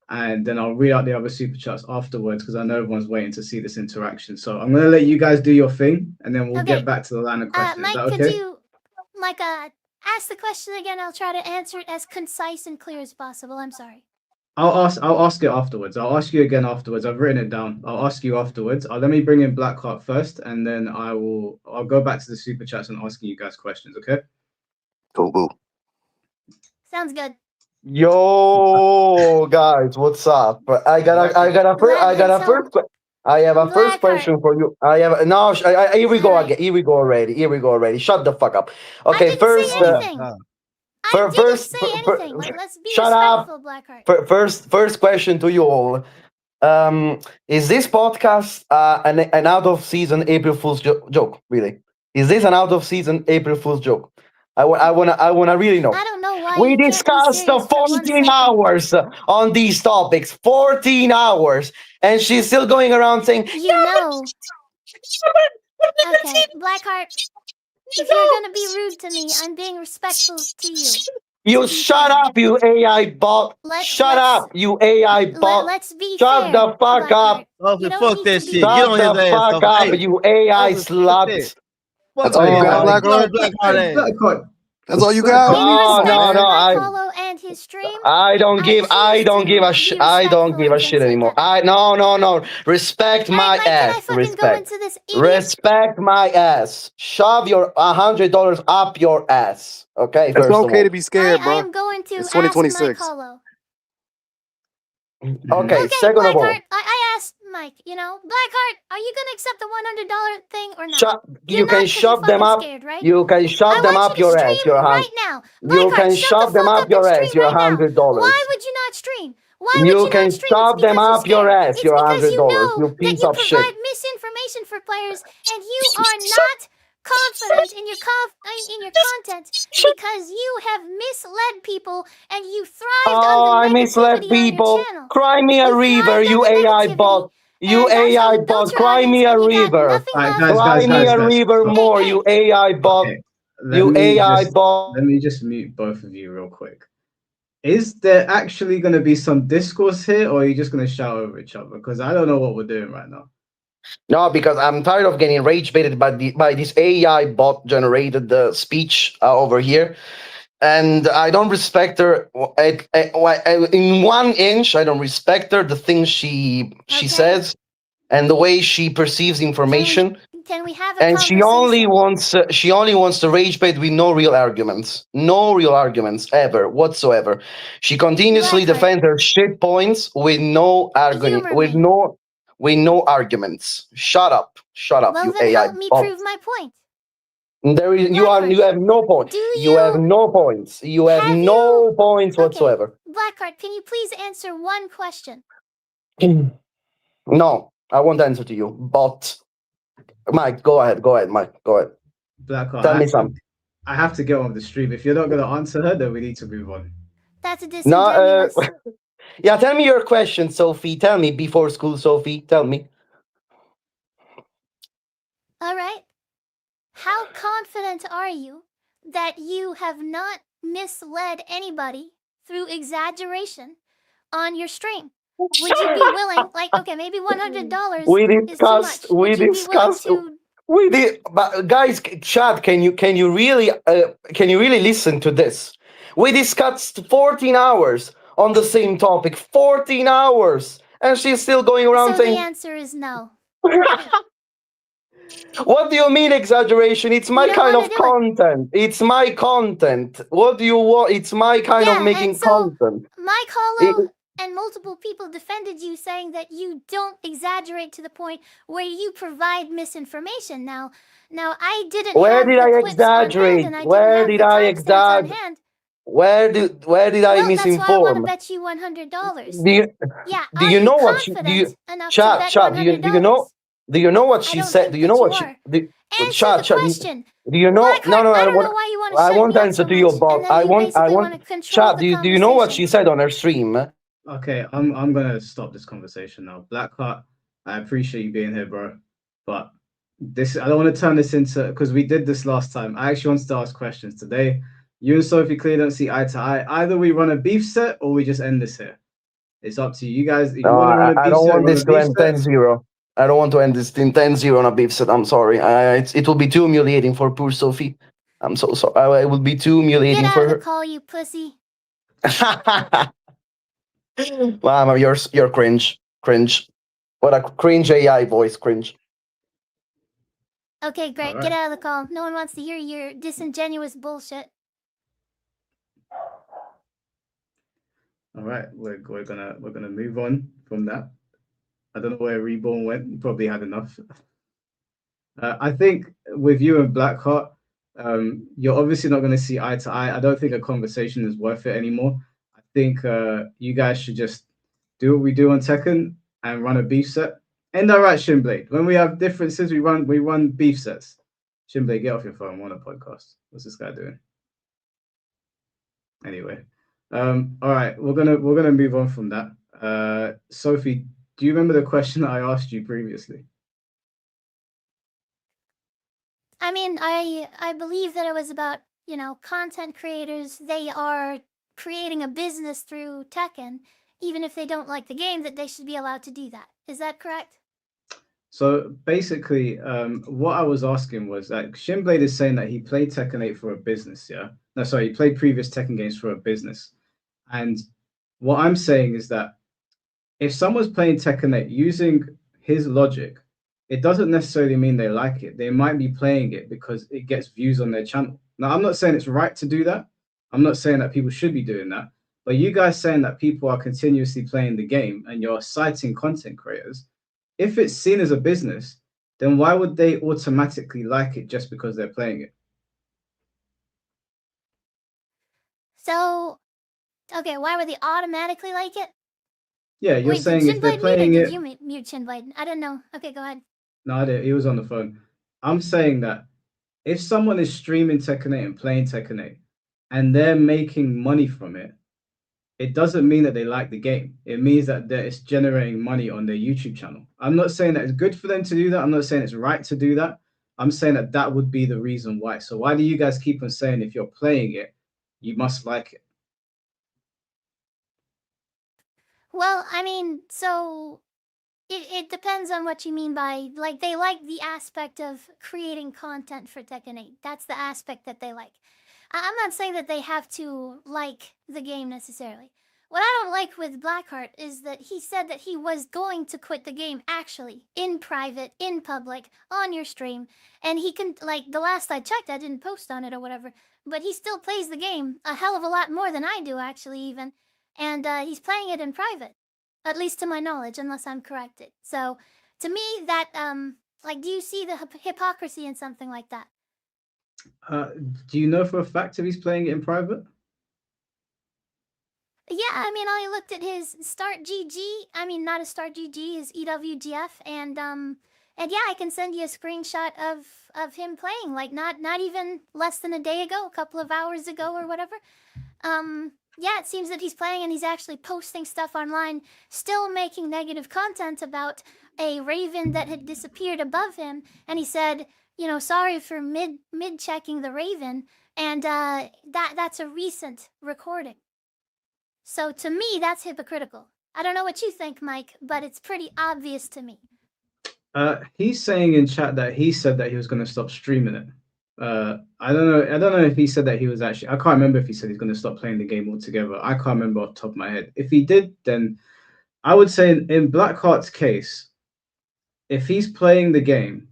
and then I'll read out the other super chats afterwards because I know everyone's waiting to see this interaction. So I'm going to let you guys do your thing, and then we'll Okay. get back to the line of questions. Mike, Is that could okay? you like ask the question again? I'll try to answer it as concise and clear as possible. I'm sorry. I'll ask it afterwards. I'll ask you again afterwards. I've written it down. I'll ask you afterwards. Let me bring in Blackheart first, and then I'll go back to the super chats and asking you guys questions. Okay? Cool. Sounds good. Yo, guys, what's up? I have a first question for you. Here we go again. Here we go already. Shut the fuck up. Okay, I didn't first. say anything. I didn't say anything. Let's be shut up. respectful, Blackheart. First question to you all. Is this podcast an out of season April Fool's joke? Really? Is this an out of season April Fool's joke? I wanna really know. I don't know why We you can't be discussed serious for 1 14 second. hours on these topics. 14 hours, and she's still going around saying, You know. Okay, Blackheart. If you're gonna be rude to me, I'm being respectful to you. "You shut up, you AI bot! Shut up, you AI bot! Let's be Shut fair, the fuck up! Sophie, You don't fuck need that to be shit. rude. Get Shut on his the ass, fuck Sophie. up, Hey, you AI Sophie, fuck that. slut!" Fuck That's all you that. got, Oh, Blackheart? Blackheart ass. Blackheart. That's all you Be got? No, respectful no, to I Mike and his stream. I don't give choose I don't to give a be shit. I don't respectful give a and shit things like anymore. that. No. Respect Alright, my Mike, can I ass. fucking go Respect. into this idiot? Respect my ass. Shove your $100 up your ass. Okay, It's first of okay all. to be scared, I bro. am going to It's ask Mike 2026. Hollow. Okay, Okay, second of all. Blackheart, I asked Mike, Blackheart, are you gonna accept the $100 thing or not? You You're can not 'cause you're shove them fucking up. scared, right? You can shove I them want up you to your ass. stream Your hand. right now. You Blackheart, can shut the shove them fuck up up and your stream ass. Your right now. $100. Why would you not stream? Why would You you can not stream? It's shove them because you're up your scared. ass. It's Your because you $100. know You that piece you of shit. provide misinformation for players and you are not confident in your content because you have misled people and you thrived Oh, I on the misled negativity on your people. channel. Cry me a You river, thrived you on the AI negativity, bot. You and that's how AI you built bot. your Cry audience, me a and you got river. nothing All right, left. guys, Cry me a river stop. more, Hey, you AI bot. Okay, You AI bot. let me just mute both of you real quick. Is there actually going to be some discourse here, or are you just going to shout over each other? Because I don't know what we're doing right now. No, because I'm tired of getting rage baited by this AI bot generated speech over here. And I don't respect her in 1 inch. I don't respect her, the things she Okay. says, and the way she perceives information. Can we have a And conversation? she only wants to rage bait with no real arguments ever whatsoever. She continuously Blackheart. defends her shit points with no argument, Humor with me. no arguments. Shut up, Well, you then AI help me bot. prove my point. There is you Blackheart, have no point. do You have you- no points. You have have no points whatsoever. Blackheart, can you please answer one question? No, I won't answer to you. But Mike, go ahead, Mike, go ahead. Blackheart, Tell me something. I have to get on the stream. If you're not going to answer her, then we need to move on. That's a No, disingenuous. yeah, tell me your question, Sophie. Tell me before school, Sophie. Tell me. All right. How confident are you that you have not misled anybody through exaggeration on your stream? Would you be willing, maybe $100 We is too discussed. much. We Would you discussed. be willing to? We did, but guys, chat. Can you really listen to this? We discussed 14 hours on the same topic. 14 hours, and she's still going around So the saying, answer is no. "What do you mean exaggeration? It's my You don't kind wanna of do it. content. It's my content. What do you want? It's my kind of Yeah, making and so content." Mike Hollow and multiple people defended you, saying that you don't exaggerate to the point where you provide misinformation. Now I didn't Where have did the I clips on hand, exaggerate? and I didn't Where have did the I timestamps on exaggerate? hand. Where did I Well, that's why I want to misinform? bet you $100. Do you, Yeah, do are you you know what she, do you confident enough to chat bet chat $100? do you know what I she don't said? think Do you that know you what she are. do, Answer chat the chat question. do you know? Blackheart, No, I don't know why you want to I shut won't me up answer so to you, much, Bob. and then I you won't basically want to control chat. the Do conversation. you know what she said on her stream? Okay, I'm gonna stop this conversation now. Blackheart, I appreciate you being here, bro. But I don't want to turn this into, because we did this last time. I actually wanted to ask questions today. You and Sophie clearly don't see eye to eye. Either we run a beef set or we just end this here. It's up to you. You guys, if you No, want to run a I beef don't set, want run this a to beef end set. 10-0. I don't want to end this in 10-0 on a beef set. I'm sorry. It will be too humiliating for poor Sophie. I'm so sorry. It will be too Get humiliating out for of the her. call, you pussy. Wow, you're cringe. Cringe. What a cringe AI voice, cringe. Okay, great. All Get right. out of the call. No one wants to hear your disingenuous bullshit. All right. We're gonna move on from that. I don't know where Reborn went. You probably had enough. I think with you and Blackheart, you're obviously not going to see eye to eye. I don't think a conversation is worth it anymore. I think you guys should just do what we do on Tekken and run a beef set. End all right, Shinblade. When we have differences, we run beef sets. Shinblade, get off your phone. We're on a podcast. What's this guy doing? Anyway, all right, we're gonna move on from that. Sophie, do you remember the question that I asked you previously? I mean, I believe that it was about, content creators. They are creating a business through Tekken, even if they don't like the game, that they should be allowed to do that. Is that correct? So basically, what I was asking was that Shinblade is saying that he played Tekken 8 for a business, yeah? No, sorry, he played previous Tekken games for a business. And what I'm saying is that if someone's playing Tekken 8 using his logic, it doesn't necessarily mean they like it. They might be playing it because it gets views on their channel. Now, I'm not saying it's right to do that. I'm not saying that people should be doing that. But you guys saying that people are continuously playing the game and you're citing content creators, if it's seen as a business, then why would they automatically like it just because they're playing it? So, okay, why would they automatically like it? Yeah, you're Wait, did saying if they're Shinblade mute or playing did it. you mute Shinblade? I don't know. Okay, go ahead. No, I didn't. He was on the phone. I'm saying that if someone is streaming Tekken 8 and playing Tekken 8 and they're making money from it, it doesn't mean that they like the game. It means that it's generating money on their YouTube channel. I'm not saying that it's good for them to do that. I'm not saying it's right to do that. I'm saying that that would be the reason why. So why do you guys keep on saying if you're playing it, you must like it? Well, I mean, so it depends on what you mean by, like, they like the aspect of creating content for Tekken 8. That's the aspect that they like. I'm not saying that they have to like the game necessarily. What I don't like with Blackheart is that he said that he was going to quit the game actually, in private, in public, on your stream. And he can, like, the last I checked, I didn't post on it or whatever, but he still plays the game a hell of a lot more than I do, actually, even. And he's playing it in private, at least to my knowledge, unless I'm corrected. So, to me, that, like, do you see the hypocrisy in something like that? Do you know for a fact if he's playing it in private? Yeah, I mean, I looked at his Start GG. I mean, not a Start GG, his EWGF, and yeah, I can send you a screenshot of him playing. Like, not even less than a day ago, a couple of hours ago, or whatever. Yeah, it seems that he's playing and he's actually posting stuff online, still making negative content about a raven that had disappeared above him, and he said, sorry for mid checking the raven, and that's a recent recording. So to me, that's hypocritical. I don't know what you think, Mike, but it's pretty obvious to me. He's saying in chat that he said that he was going to stop streaming it. I don't know. I don't know if he said that he was actually. I can't remember if he said he's going to stop playing the game altogether. I can't remember off the top of my head. If he did, then I would say in Blackheart's case, if he's playing the game,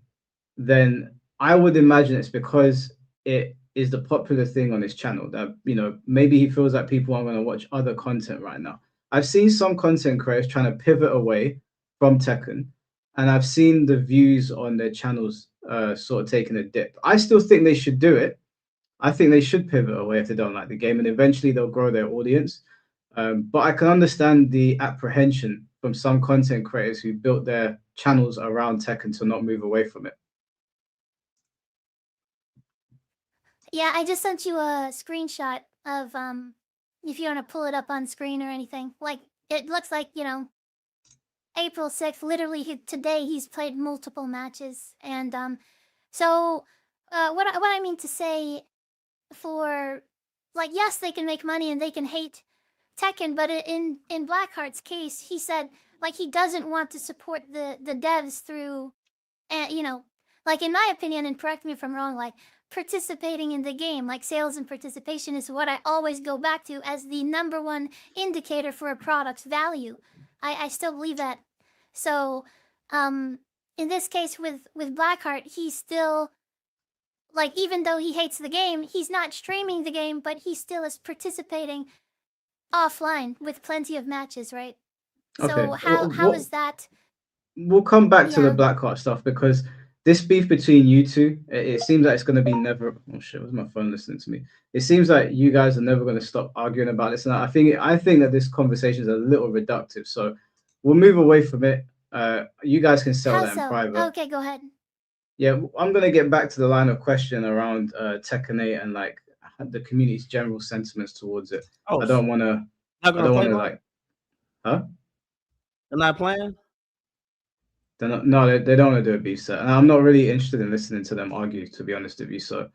then I would imagine it's because it is the popular thing on his channel that, maybe he feels like people aren't going to watch other content right now. I've seen some content creators trying to pivot away from Tekken, and I've seen the views on their channels sort of taking a dip. I still think they should do it. I think they should pivot away if they don't like the game, and eventually they'll grow their audience. But I can understand the apprehension from some content creators who built their channels around Tekken to not move away from it. Yeah, I just sent you a screenshot of if you want to pull it up on screen or anything. Like, it looks like, April 6th, literally today he's played multiple matches. And so what I mean to say for like, yes, they can make money and they can hate Tekken, but in Blackheart's case, he said like he doesn't want to support the devs through, and like in my opinion, and correct me if I'm wrong, like participating in the game, like sales and participation is what I always go back to as the number one indicator for a product's value. I still believe that. So, in this case with Blackheart, he's still like, even though he hates the game, he's not streaming the game, but he still is participating offline with plenty of matches, right? Okay. So how is that? We'll come back to the Yeah. Blackheart stuff because this beef between you two, it seems like it's going to be never. Oh shit! Was my phone listening to me? It seems like you guys are never going to stop arguing about this, and I think that this conversation is a little reductive. So we'll move away from it. You guys can settle How that in so? private. Okay, go ahead. Yeah, I'm going to get back to the line of question around Tekken 8 and like the community's general sentiments towards it. Oh, I don't want to. not I gonna don't play want to Mark? like. Huh? They're not playing. They're not, no, they don't want to do a beef set, and I'm not really interested in listening to them argue, to be honest with you. So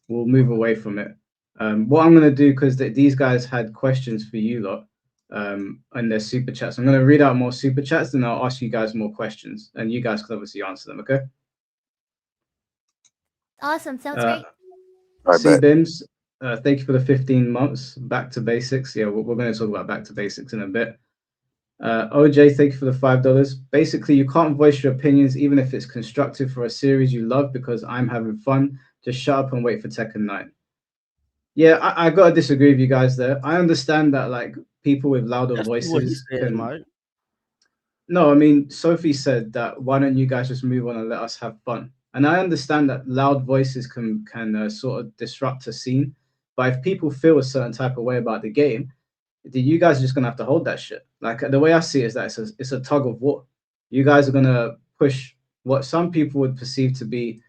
we'll move away from it. What I'm going to do, because these guys had questions for you lot in their super chats, I'm going to read out more super chats, and I'll ask you guys more questions, and you guys can obviously answer them. Okay? Awesome, sounds great. C-Bims, thank you for the 15 months. Back to basics. Yeah, we're going to talk about back to basics in a bit. OJ, thank you for the $5. Basically, you can't voice your opinions even if it's constructive for a series you love because I'm having fun. Just shut up and wait for Tekken 9. Yeah, I gotta disagree with you guys there. I understand that like people with louder That's voices what he said, can. Mike. No, I mean Sophie said that why don't you guys just move on and let us have fun? And I understand that loud voices can sort of disrupt a scene, but if people feel a certain type of way about the game, you guys are just gonna have to hold that shit. Like the way I see it is that it's a tug of war. You guys are gonna push what some people would perceive to be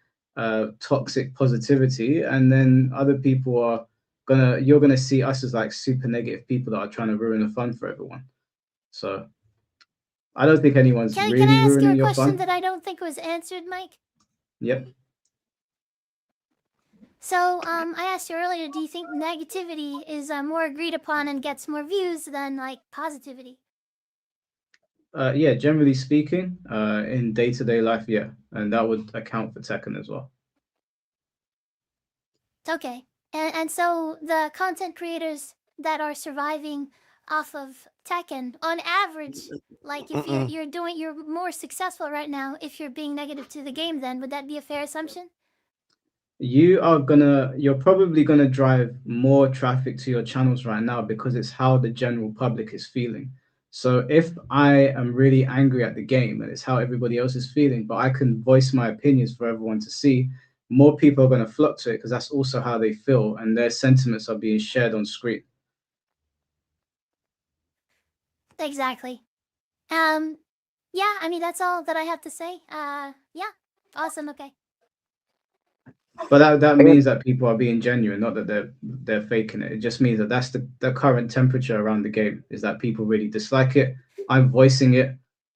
toxic positivity, and then other people are you're gonna see us as like super negative people that are trying to ruin the fun for everyone. So I don't think anyone's Can really I ask you ruining a your question fun. that I don't think was answered, Mike? Yep. So, I asked you earlier, do you think negativity is more agreed upon and gets more views than like positivity? Yeah, generally speaking, in day-to-day life, yeah, and that would account for Tekken as well. Okay. And so the content creators that are surviving off of Tekken, on average, like if you're more successful right now if you're being negative to the game, then would that be a fair assumption? You're probably gonna drive more traffic to your channels right now because it's how the general public is feeling. So if I am really angry at the game and it's how everybody else is feeling, but I can voice my opinions for everyone to see, more people are gonna flock to it because that's also how they feel and their sentiments are being shared on screen. Exactly. Yeah, I mean that's all that I have to say. Yeah. Awesome, okay. But that means that people are being genuine, not that they're faking it. It just means that that's the current temperature around the game is that people really dislike it. I'm voicing it,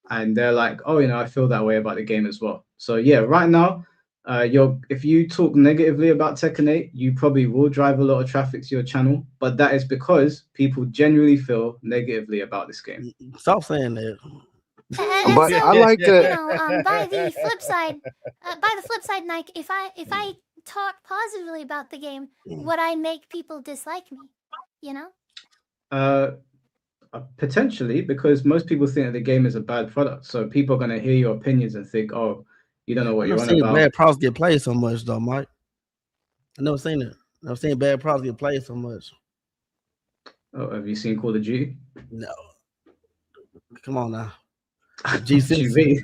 and they're like, oh, I feel that way about the game as well. So yeah, right now, if you talk negatively about Tekken 8, you probably will drive a lot of traffic to your channel, but that is because people genuinely feel negatively about this game. Stop saying that. And But so, I like to. by the flip side, Nike, if I talk positively about the game, would I make people dislike me? Potentially, because most people think that the game is a bad product, so people are going to hear your opinions and think, oh, you don't know what you're on about. Bad products get played so much, though, Mike. I never seen it. I've seen bad products get played so much. Oh, have you seen Call of Duty? No. Come on now. G6.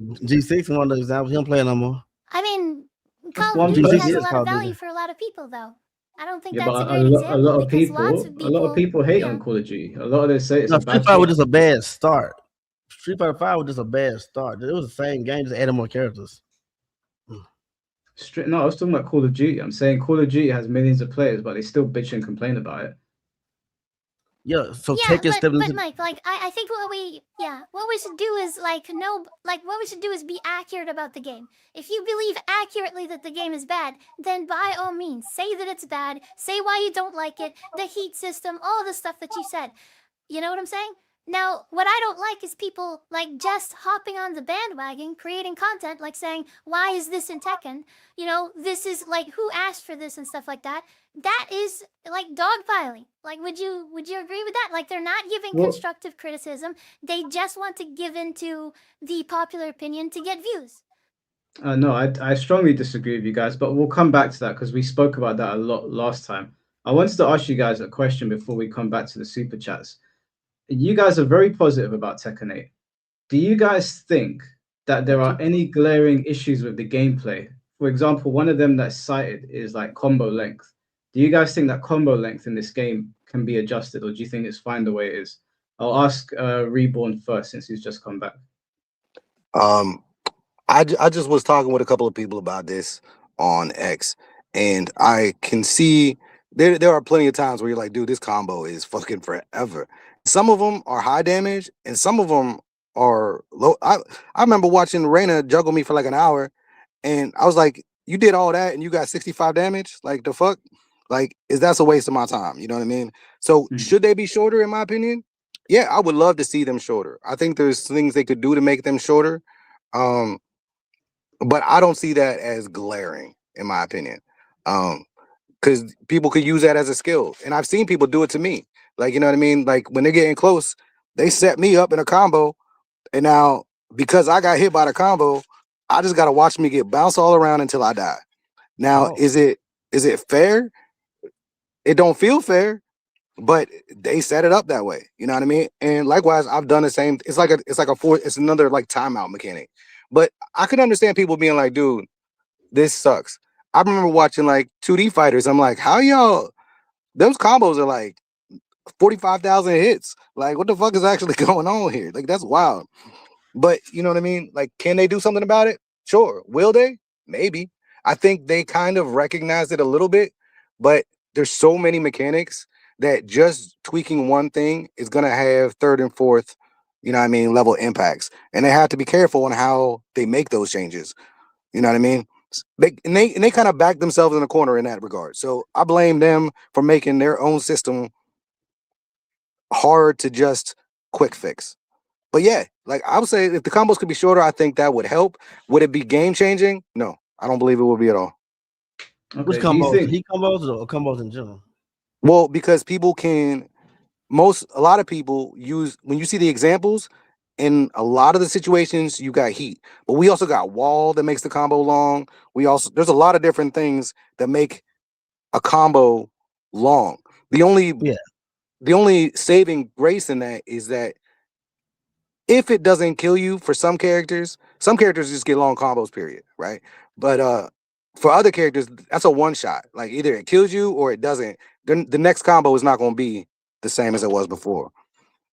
G6 one of the examples. He don't play no more. I mean, Call of Duty has a lot of value for a lot of people, though. I don't think that's a great example. A lot of people hate on Call of Duty. A lot of them say it's a bad. Street Fighter was just a bad start. Street Fighter 5 was just a bad start. It was the same game, just added more characters. No, I was talking about Call of Duty. I'm saying Call of Duty has millions of players, but they still bitch and complain about it. Yeah, so Yeah, Tekken stepping but into Mike, like I think what we should do is what we should do is be accurate about the game. If you believe accurately that the game is bad, then by all means say that it's bad. Say why you don't like it, the heat system, all the stuff that you said. You know what I'm saying? Now, what I don't like is people like just hopping on the bandwagon, creating content like saying, "Why is this in Tekken?" You know, this is like who asked for this and stuff like that. That is like dogpiling. Like, would you agree with that? Like, they're not giving Well, constructive criticism. They just want to give into the popular opinion to get views. no, I strongly disagree with you guys, but we'll come back to that because we spoke about that a lot last time. I wanted to ask you guys a question before we come back to the super chats. You guys are very positive about Tekken 8. Do you guys think that there are any glaring issues with the gameplay? For example, one of them that's cited is like combo length. Do you guys think that combo length in this game can be adjusted, or do you think it's fine the way it is? I'll ask Reborn first since he's just come back. I just was talking with a couple of people about this on X, and I can see there are plenty of times where you're like, dude, this combo is fucking forever. Some of them are high damage, and some of them are low. I remember watching Reina juggle me for like an hour, and I was like, you did all that and you got 65 damage? Like the fuck? Like, is that's a waste of my time? You know what I mean? So should they be shorter, in my opinion? Yeah, I would love to see them shorter. I think there's things they could do to make them shorter. But I don't see that as glaring, in my opinion. Because people could use that as a skill. And I've seen people do it to me. Like, you know what I mean? Like when they're getting close, they set me up in a combo. And now because I got hit by the combo, I just gotta watch me get bounced all around until I die. Now, is it fair? It don't feel fair, but they set it up that way. You know what I mean? And likewise, I've done the same. It's like it's another like timeout mechanic. But I could understand people being like, dude, this sucks. I remember watching like 2D fighters. I'm like, how y'all, those combos are like 45,000 hits. Like, what the fuck is actually going on here? Like, that's wild. But you know what I mean? Like, can they do something about it? Sure. Will they? Maybe. I think they kind of recognize it a little bit, but there's so many mechanics that just tweaking one thing is gonna have third and fourth, you know what I mean, level impacts. And they have to be careful on how they make those changes. You know what I mean? They kind of back themselves in a corner in that regard. So I blame them for making their own system hard to just quick fix. But yeah, like I would say if the combos could be shorter, I think that would help. Would it be game changing? No, I don't believe it would be at all. which Okay, do you combos? think? Heat combos or combos in general? Well, because people can a lot of people use when you see the examples in a lot of the situations you got heat, but we also got wall that makes the combo long. There's a lot of different things that make a combo long. The only saving grace in that is that if it doesn't kill you for some characters just get long combos, period, right? But for other characters, that's a one shot. Like either it kills you or it doesn't. Then the next combo is not going to be the same as it was before.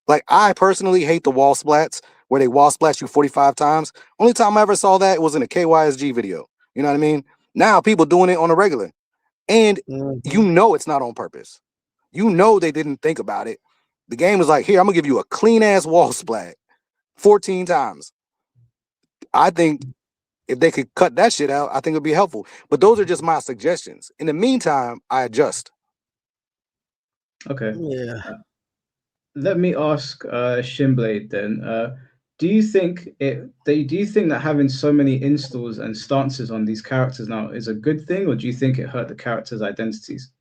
Like I personally hate the wall splats where they wall splat you 45 times. Only time I ever saw that was in a KYSG video. You know what I mean? Now people doing it on a regular. And you know it's not on purpose. You know they didn't think about it. The game was like, here, I'm gonna give you a clean ass wall splat 14 times. I think if they could cut that shit out, I think it'd be helpful. But those are just my suggestions. In the meantime, I adjust. Okay. Yeah. Let me ask Shinblade then. Do you think that having so many installs and stances on these characters now is a good thing, or do you think it hurt the characters' identities?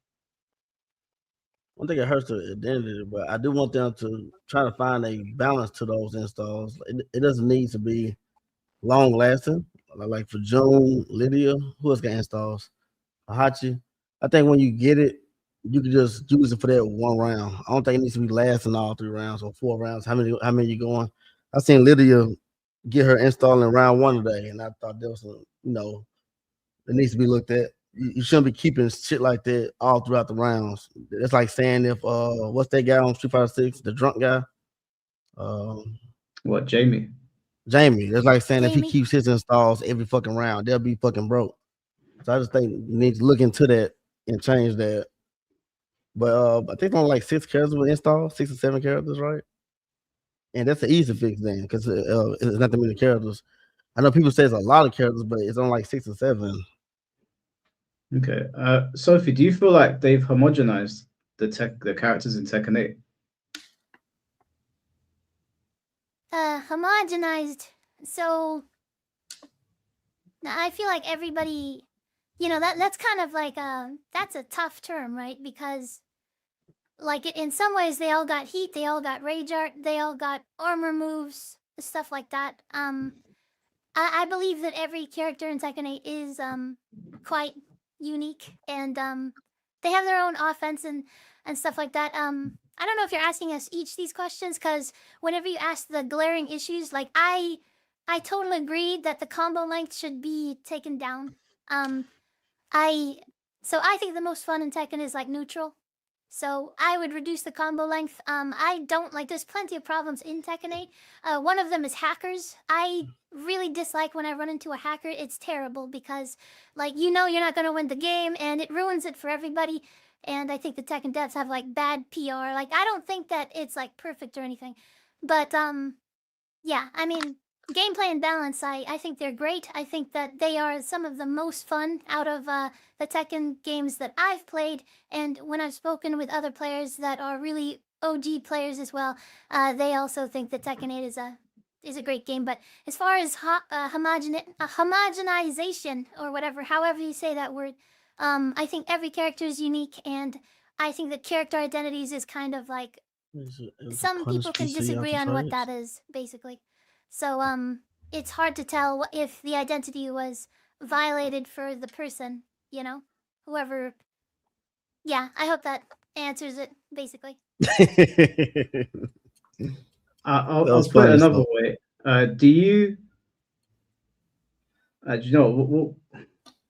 I don't think it hurts the identity, but I do want them to try to find a balance to those installs. It doesn't need to be long lasting. Like for June, Lydia, who else got installs? Hachi. I think when you get it, you can just use it for that one round. I don't think it needs to be lasting all 3 rounds or 4 rounds. How many you going? I seen Lydia get her install in round 1 today, and I thought there was some, it needs to be looked at. You shouldn't be keeping shit like that all throughout the rounds. It's like saying if what's that guy on Street Fighter 6, the drunk guy? What, Jamie? Jamie. It's like saying if he Jamie. keeps his installs every fucking round, they'll be fucking broke. So I just think you need to look into that and change that. But I think only like 6 characters will install, 6 or 7 characters, right? And that's an easy fix then, because it's not that many characters. I know people say it's a lot of characters, but it's only like 6 or 7. Okay. Sophie, do you feel like they've homogenized the characters in Tekken 8? Homogenized. So I feel like everybody, that's kind of like that's a tough term, right? Because like in some ways they all got heat, they all got rage art, they all got armor moves, stuff like that. I believe that every character in Tekken 8 is quite unique, and they have their own offense and stuff like that. I don't know if you're asking us each these questions, because whenever you ask the glaring issues, like I totally agree that the combo length should be taken down. I think the most fun in Tekken is like neutral. So I would reduce the combo length. I don't like. There's plenty of problems in Tekken 8. One of them is hackers. I really dislike when I run into a hacker. It's terrible because, like, you're not gonna win the game, and it ruins it for everybody. And I think the Tekken devs have like bad PR. Like, I don't think that it's like perfect or anything, but yeah. I mean, gameplay and balance. I think they're great. I think that they are some of the most fun out of the Tekken games that I've played. And when I've spoken with other players that are really OG players as well, they also think that Tekken 8 is a great game. But as far as homogenization or whatever, however you say that word, I think every character is unique, and I think that character identities is kind of like some people can disagree on what that is, basically. So it's hard to tell if the identity was violated for the person, whoever. Yeah, I hope that answers it, basically. I'll put it another way. Do you know what?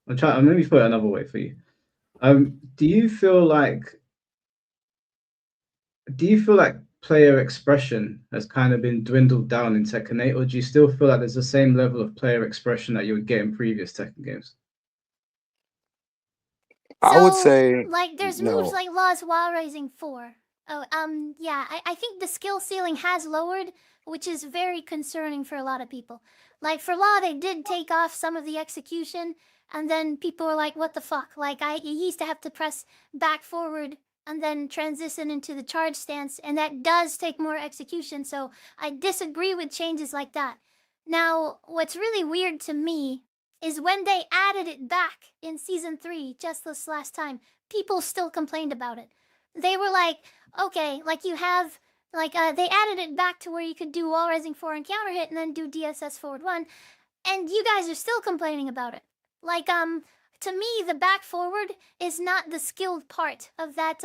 Let me put it another way for you. Do you feel like player expression has kind of been dwindled down in Tekken 8, or do you still feel like there's the same level of player expression that you would get in previous Tekken games? I would say like, there's moves like Law's Wall Rising 4. Oh, yeah, I think the skill ceiling has lowered, which is very concerning for a lot of people. Like, for Law, they did take off some of the execution, and then people were like, what the fuck? Like, you used to have to press back forward and then transition into the charge stance, and that does take more execution, so I disagree with changes like that. Now, what's really weird to me is when they added it back in Season 3, just this last time, people still complained about it. They were like, okay, like you have, like, they added it back to where you could do Wall Rising 4 and counter hit and then do DSS forward 1, and you guys are still complaining about it. Like, to me, the back forward is not the skilled part of that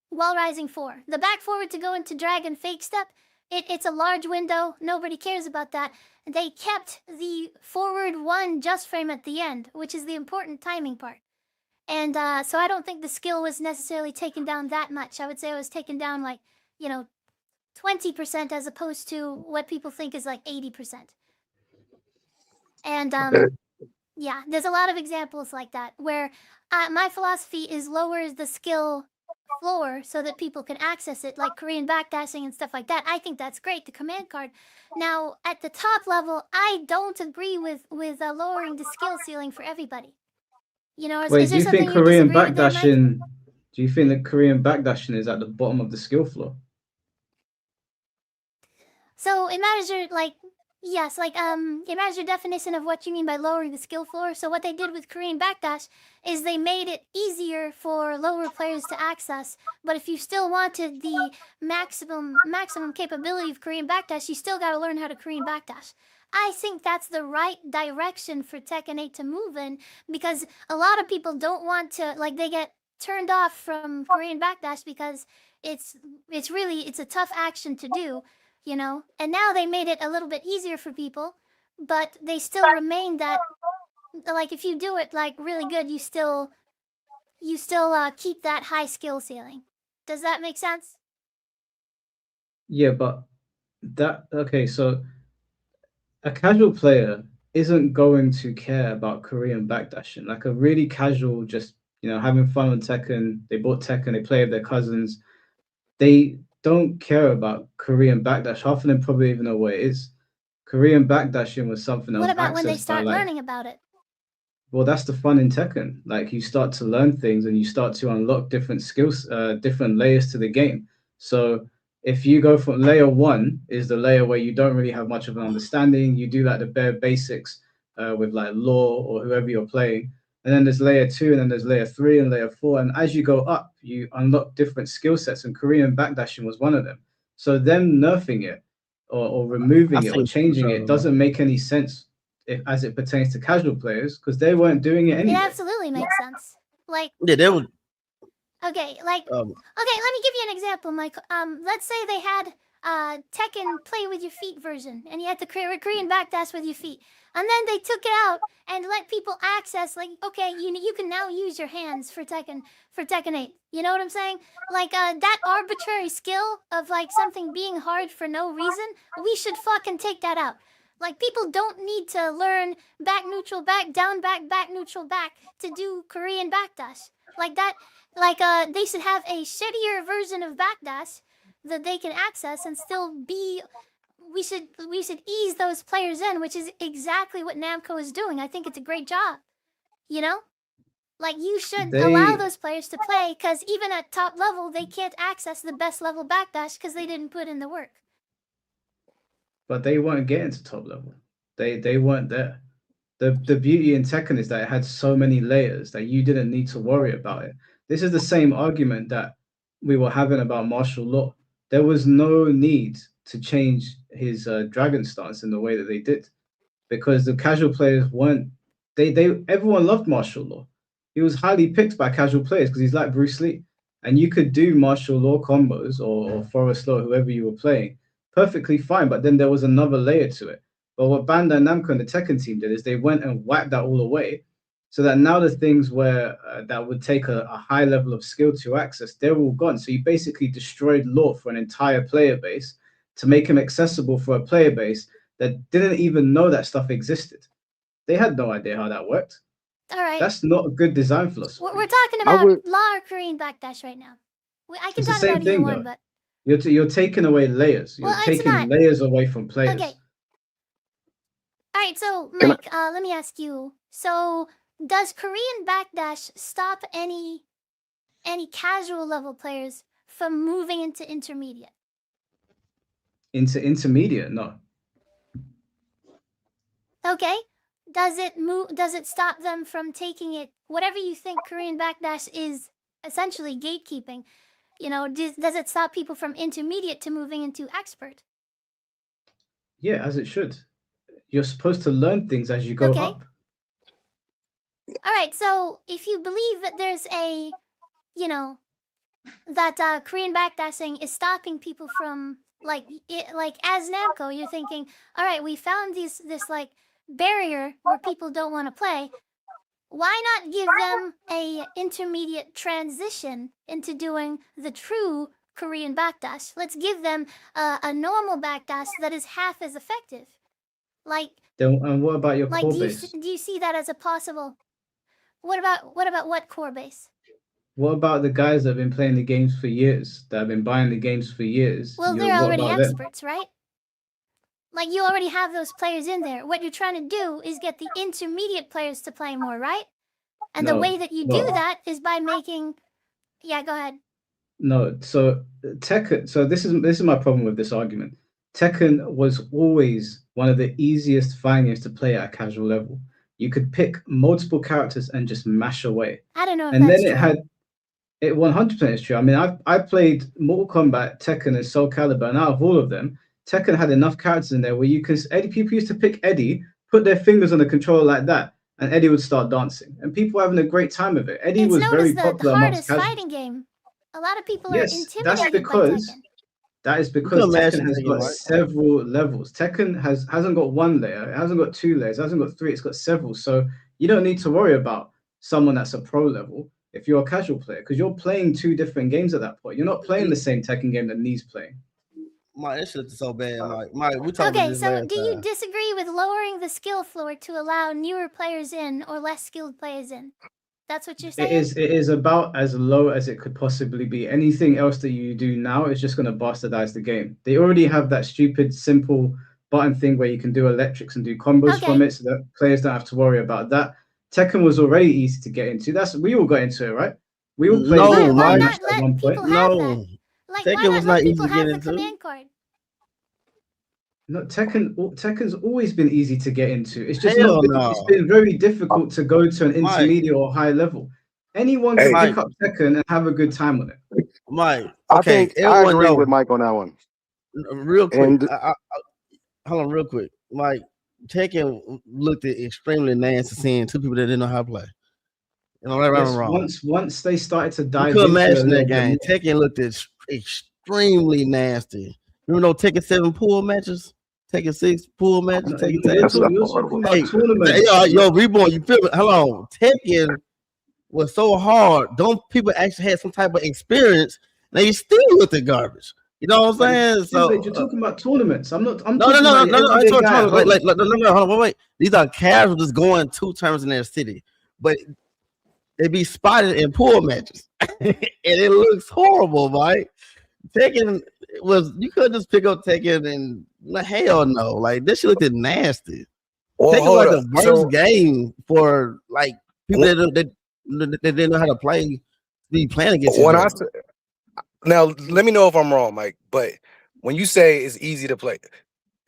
Wall Rising 4. The back forward to go into Dragon Fake Step, it's a large window, nobody cares about that. They kept the forward 1 just frame at the end, which is the important timing part. And so I don't think the skill was necessarily taken down that much. I would say it was taken down like, 20% as opposed to what people think is like 80%. And yeah, there's a lot of examples like that where my philosophy is lower the skill floor so that people can access it, like Korean backdashing and stuff like that. I think that's great, the command card. Now, at the top level, I don't agree with lowering the skill ceiling for everybody. Wait, do you think Korean backdashing? Do you think that Korean backdashing is at the bottom of the skill floor? So it matters your yes, it matters your definition of what you mean by lowering the skill floor. So what they did with Korean backdash is they made it easier for lower players to access. But if you still wanted the maximum capability of Korean backdash, you still got to learn how to Korean backdash. I think that's the right direction for Tekken 8 to move in, because a lot of people don't want to, like, they get turned off from Korean backdash because it's a tough action to do. And now they made it a little bit easier for people, but they still remain that, like, if you do it like really good, you still keep that high skill ceiling. Does that make sense? Yeah, but okay, so a casual player isn't going to care about Korean backdashing. Like a really casual, just having fun on Tekken. They bought Tekken, they play with their cousins. They don't care about Korean backdash. Half of them probably even know what it is. Korean backdashing was something that What was about when they accessed by start like, learning about it? well, that's the fun in Tekken. Like you start to learn things and you start to unlock different skills, different layers to the game. So if you go from layer 1 is the layer where you don't really have much of an understanding. You do like the bare basics with like law or whoever you're playing. And then there's layer 2, and then there's layer 3 and layer 4. And as you go up, you unlock different skill sets. And Korean backdashing was one of them. So them nerfing it or removing it or seen changing it pictures. doesn't make any sense as it pertains to casual players, because they weren't doing it It anyway. absolutely makes sense. Like, Yeah, they would. okay, like, okay, let me give you an example, Mike. Let's say they had Tekken play with your feet version, and you had to Korean backdash with your feet, and then they took it out and let people access, like, okay, you can now use your hands for Tekken 8. You know what I'm saying? Like, that arbitrary skill of like something being hard for no reason, we should fucking take that out. Like, people don't need to learn back neutral back down back neutral back to do Korean backdash. Like that, like they should have a shittier version of backdash that they can access and still be. We should ease those players in, which is exactly what Namco is doing. I think it's a great job. You know, like you should allow those players to play, because even at top level they can't access the best level backdash because they didn't put in the work. But they weren't getting to top level. They weren't there. The beauty in Tekken is that it had so many layers that you didn't need to worry about it. This is the same argument that we were having about martial law. There was no need to change his dragon stance in the way that they did, because the casual players weren't. Everyone loved martial law. He was highly picked by casual players because he's like Bruce Lee, and you could do martial law combos or forest law, whoever you were playing, perfectly fine. But then there was another layer to it. But what Bandai Namco and the Tekken team did is they went and whacked that all away, so that now the things where that would take a high level of skill to access, they're all gone. So you basically destroyed law for an entire player base to make him accessible for a player base that didn't even know that stuff existed. They had no idea how that worked. All right, That's not a good design philosophy. we're talking about law or Korean backdash right now. I can It's the talk same about either thing, one, though. but You're taking away layers. You're Well, it's taking not. layers away from players. Okay. All right, so Can I- Mike, let me ask you. So, does Korean backdash stop any casual level players from moving into intermediate? Into intermediate, no. Okay. Does it stop them from taking it, whatever you think Korean backdash is essentially gatekeeping, does it stop people from intermediate to moving into expert? Yeah, as it should. You're supposed to learn things as you go Okay. up. All right, so if you believe that there's a, that Korean backdashing is stopping people from, like as Namco, you're thinking, all right, we found this like barrier where people don't want to play. Why not give them a intermediate transition into doing the true Korean backdash? Let's give them a normal backdash that is half as effective. Like, And what about your like core do base? you see that as a possible? What about what core base? What about the guys that have been playing the games for years, that have been buying the games for years? Well, they're What already about them? experts, right? Like, you already have those players in there. What you're trying to do is get the intermediate players to play more, right? And the No, way that you no. do that is by making... Yeah, go ahead. No, so Tekken. So this is my problem with this argument. Tekken was always one of the easiest fighting games to play at a casual level. You could pick multiple characters and just mash away. I don't know if And that's then true. it 100% is true. I mean, I played Mortal Kombat, Tekken, and Soul Calibur, and out of all of them, Tekken had enough characters in there where people used to pick Eddie, put their fingers on the controller like that, and Eddie would start dancing, and people were having a great time with it. Eddie It's was known very as the popular amongst hardest casuals. fighting game. A lot of people Yes, are that's intimidated by because Tekken. that is because can master Tekken has Tekken, got right? several levels. Tekken hasn't got one layer, it hasn't got two layers, it hasn't got three, it's got several. So you don't need to worry about someone that's a pro level if you're a casual player, because you're playing two different games at that point. You're not playing the same Tekken game that Nee's playing. My that shit is so bad, Mike. We talked about Okay, this so last do you time. disagree with lowering the skill floor to allow newer players in or less skilled players in? That's what you're It saying? is. It is about as low as it could possibly be. Anything else that you do now is just going to bastardize the game. They already have that stupid, simple button thing where you can do electrics and do combos from Okay. it, so that players don't have to worry about that. Tekken was already easy to get into. We all got into it, right? We all played No, Tekken Why Mike. Match not at let one point. people have that? No. Like, why Tekken not was let not easy people to get have the into. command card? No, Tekken's always been easy to get into. It's just Hell not been. It's no. been very difficult to go to an Mike, intermediate or high level. Anyone Hey, can Mike, pick up Tekken and have a good time with it. Mike. I Okay, think I everyone agree with know. Mike on that one. Real quick. And Hold on, real quick. Mike, Tekken looked at extremely nasty seeing two people that didn't know how to play. You know, right or Yes, wrong. once they started to You dive couldn't into it a imagine little that bit game. more. Tekken looked at extremely nasty. Remember those Tekken 7 pool matches? Tekken 6 pool matches? No, Tekken you're 7 that's pool. talking horrible. about Hey, tournaments. yo, Reborn, you feel me? Hold on. Tekken was so hard. Don't people actually have some type of experience? They still looked at garbage. You know what I'm Like, saying? So you're talking about tournaments. I'm not. I'm no, talking about your I ain't everyday guy at talking home. no, hold on, wait. These are casuals just going 2 tournaments in their city, but they be spotted in pool matches, and it looks horrible, Mike. Tekken was you could just pick up Tekken and hell no, like this shit looked nasty. Well, Tekken hold like up. the worst So game for like people wh- that didn't know how to play, be playing against each when I other. s- now let me know if I'm wrong, Mike. But when you say it's easy to play,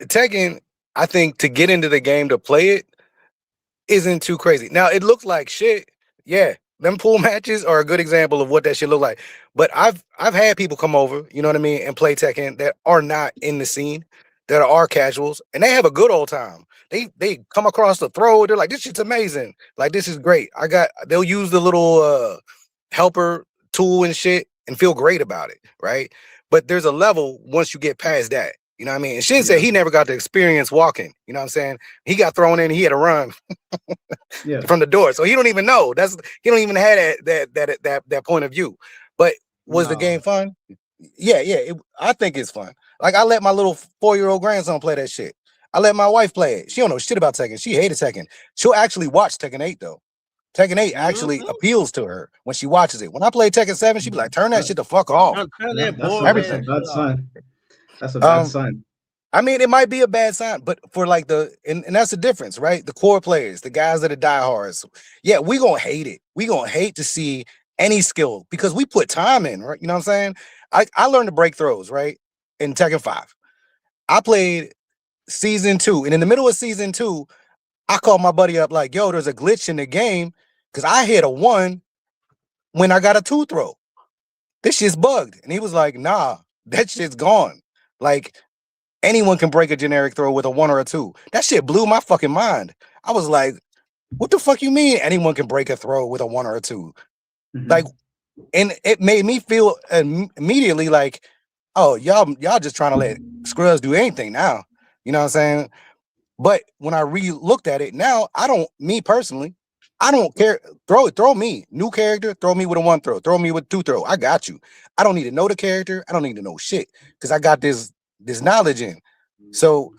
Tekken, I think to get into the game to play it isn't too crazy. Now it looks like shit. Yeah, them pool matches are a good example of what that shit look like. But I've had people come over, you know what I mean, and play Tekken that are not in the scene, that are casuals, and they have a good old time. They come across the throw, they're like, this shit's amazing. Like this is great. They'll use the little helper tool and shit and feel great about it, right? But there's a level once you get past that. You know what I mean? And Shin said Yeah, he never got to experience walking. You know what I'm saying? He got thrown in, and he had to run yeah. from the door. So he don't even know. He don't even have that point of view. But was the game No, fun? Yeah. I think it's fun. Like I let my little 4-year-old grandson play that shit. I let my wife play it. She don't know shit about Tekken. She hated Tekken. She'll actually watch Tekken 8 though. Tekken 8 actually appeals to her when she watches it. When I play Tekken 7, she be like, turn that shit the fuck off. turn that That's boring a Everything. ass bad shit off. sign. That's a bad Um, sign. I mean, it might be a bad sign, but for like and that's the difference, right? The core players, the guys that are diehards, yeah, we gonna hate it. We gonna hate to see any skill because we put time in, right? You know what I'm saying? I learned to break throws, right? In Tekken 5. I played season 2, and in the middle of season 2, I called my buddy up like, yo, there's a glitch in the game because I hit a 1 when I got a 2 throw. This shit's bugged. And he was like, nah, that shit's gone. Like, anyone can break a generic throw with a 1 or a 2. That shit blew my fucking mind. I was like, what the fuck you mean anyone can break a throw with a 1 or a 2? Mhm. Like, and it made me feel immediately like, oh, y'all just trying to let scrubs do anything now. You know what I'm saying? But when I re-looked at it now, me personally, I don't care. Throw me. New character, throw me with a 1 throw, throw me with 2 throw. I got you. I don't need to know the character. I don't need to know shit. Because I got this knowledge in. So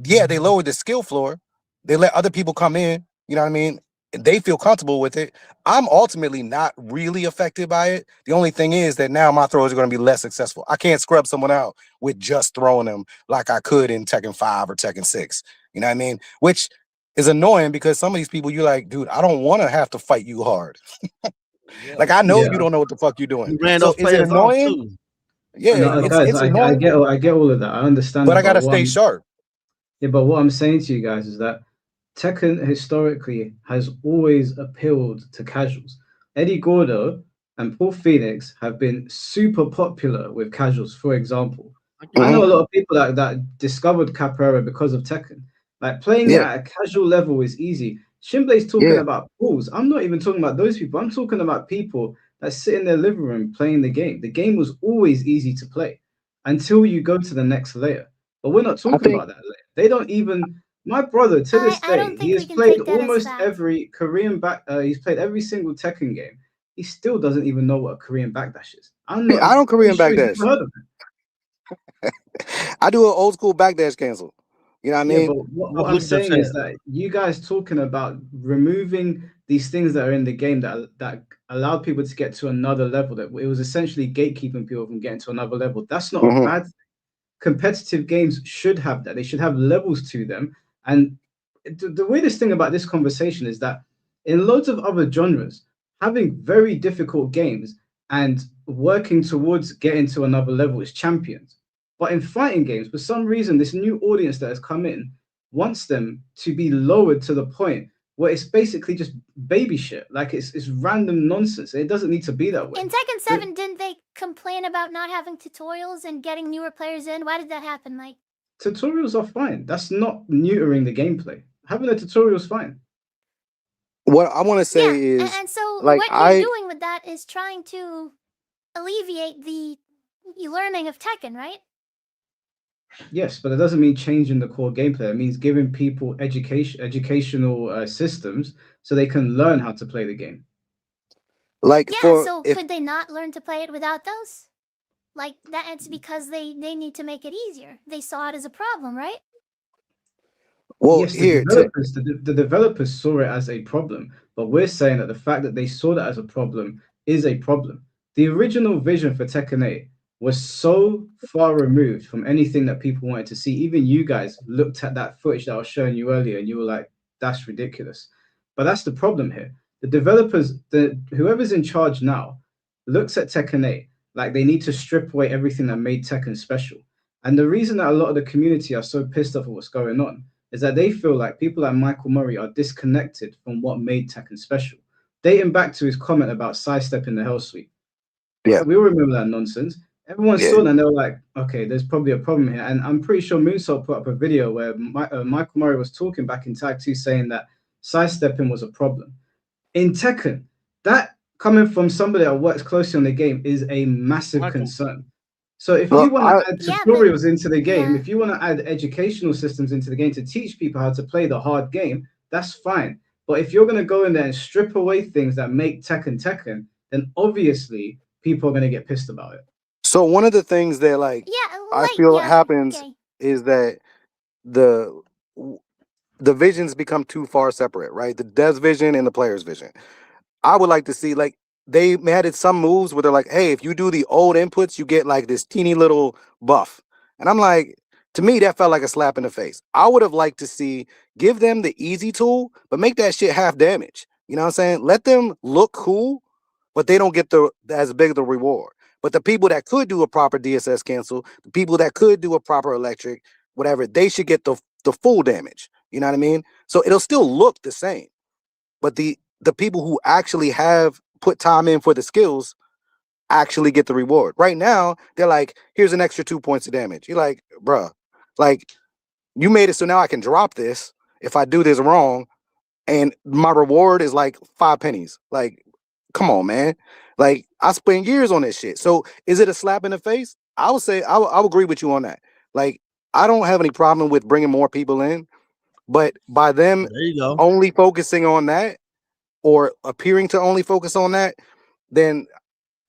yeah, they lowered the skill floor. They let other people come in, you know what I mean? And they feel comfortable with it. I'm ultimately not really affected by it. The only thing is that now my throws are going to be less successful. I can't scrub someone out with just throwing them like I could in Tekken 5 or Tekken 6. You know what I mean? Which is annoying because some of these people you're like, dude, I don't want to have to fight you hard. Yeah. Like I know Yeah. you don't know what the fuck you're doing. You ran So those is it players off annoying? too. Yeah, No, guys, it's annoying, I get all of that. I understand but I that, but gotta stay sharp. but what I'm saying to you guys is that Tekken historically has always appealed to casuals. Eddie Gordo and Paul Phoenix have been super popular with casuals, for example. I know a lot of people that discovered Capoeira because of Tekken. Like playing it Yeah, at a casual level is easy. Shinblei's talking yeah. about pools. I'm not even talking about those people. I'm talking about people that sit in their living room playing the game. The game was always easy to play until you go to the next layer. But we're not I talking think about that layer. They don't even. My brother, to this I day, don't he think has we can played take that as almost fact. every Korean back. He's played every single Tekken game. He still doesn't even know what a Korean backdash is. I'm not. I I'm don't pretty Korean sure he's backdash. never heard of it. I do an old school backdash cancel. You know what I Yeah, mean? but what What I'm Luke just saying said. is that you guys talking about removing these things that are in the game that allowed people to get to another level, that it was essentially gatekeeping people from getting to another level. That's not a Mhm. bad thing. Competitive games should have that. They should have levels to them. And the weirdest thing about this conversation is that in loads of other genres, having very difficult games and working towards getting to another level is championed. But in fighting games, for some reason, this new audience that has come in wants them to be lowered to the point where it's basically just baby shit. Like it's random nonsense. It doesn't need to be that way. In Tekken 7, didn't they complain about not having tutorials and getting newer players in? Why did that happen, Mike? Tutorials are fine. That's not neutering the gameplay. Having a tutorial is fine. What I want to say Yeah, is, and so like, what you're doing with that is trying to alleviate the learning of Tekken, right? Yes, but it doesn't mean changing the core gameplay. It means giving people educational systems so they can learn how to play the game. like, Yeah, for so if could they not learn to play it without those? Like, that it's because they need to make it easier. They saw it as a problem, right? well, Yes, here to the developers saw it as a problem, but we're saying that the fact that they saw that as a problem is a problem. The original vision for Tekken 8 was so far removed from anything that people wanted to see. Even you guys looked at that footage that I was showing you earlier and you were like, that's ridiculous. But that's the problem here. The developers, whoever's in charge now, looks at Tekken 8 like they need to strip away everything that made Tekken special. And the reason that a lot of the community are so pissed off at what's going on is that they feel like people like Michael Murray are disconnected from what made Tekken special. Dating back to his comment about sidestepping the Hell Sweep. yeah, We all remember that nonsense. Everyone yeah. saw that and they were like, okay, there's probably a problem here. And I'm pretty sure Moonsault put up a video where Michael Murray was talking back in Tag 2 saying that sidestepping was a problem. In Tekken, that coming from somebody that works closely on the game is a massive Michael. concern. So if Well, you want to add Yeah, but- tutorials into the game, yeah. if you want to add educational systems into the game to teach people how to play the hard game, that's fine. But if you're going to go in there and strip away things that make Tekken, then obviously people are going to get pissed about it. So one of the things that, like, Yeah, I like, feel yeah, happens okay. is that the visions become too far separate, right? The dev's vision and the player's vision. I would like to see, like, they added some moves where they're like, hey, if you do the old inputs, you get like this teeny little buff. And I'm like, to me, that felt like a slap in the face. I would have liked to see, give them the easy tool, but make that shit half damage. You know what I'm saying? Let them look cool, but they don't get the as big of the reward. But the people that could do a proper DSS cancel, the people that could do a proper electric, whatever, they should get the full damage. You know what I mean? So it'll still look the same. But the people who actually have put time in for the skills actually get the reward. Right now, they're like, here's an extra 2 points of damage. You're like, bruh, like, you made it so now I can drop this if I do this wrong, and my reward is like 5 pennies. Like, come on, man. Like, I spent years on this shit. So is it a slap in the face? I would say I'll agree with you on that. Like, I don't have any problem with bringing more people in, but by them There you go. only focusing on that, or appearing to only focus on that, then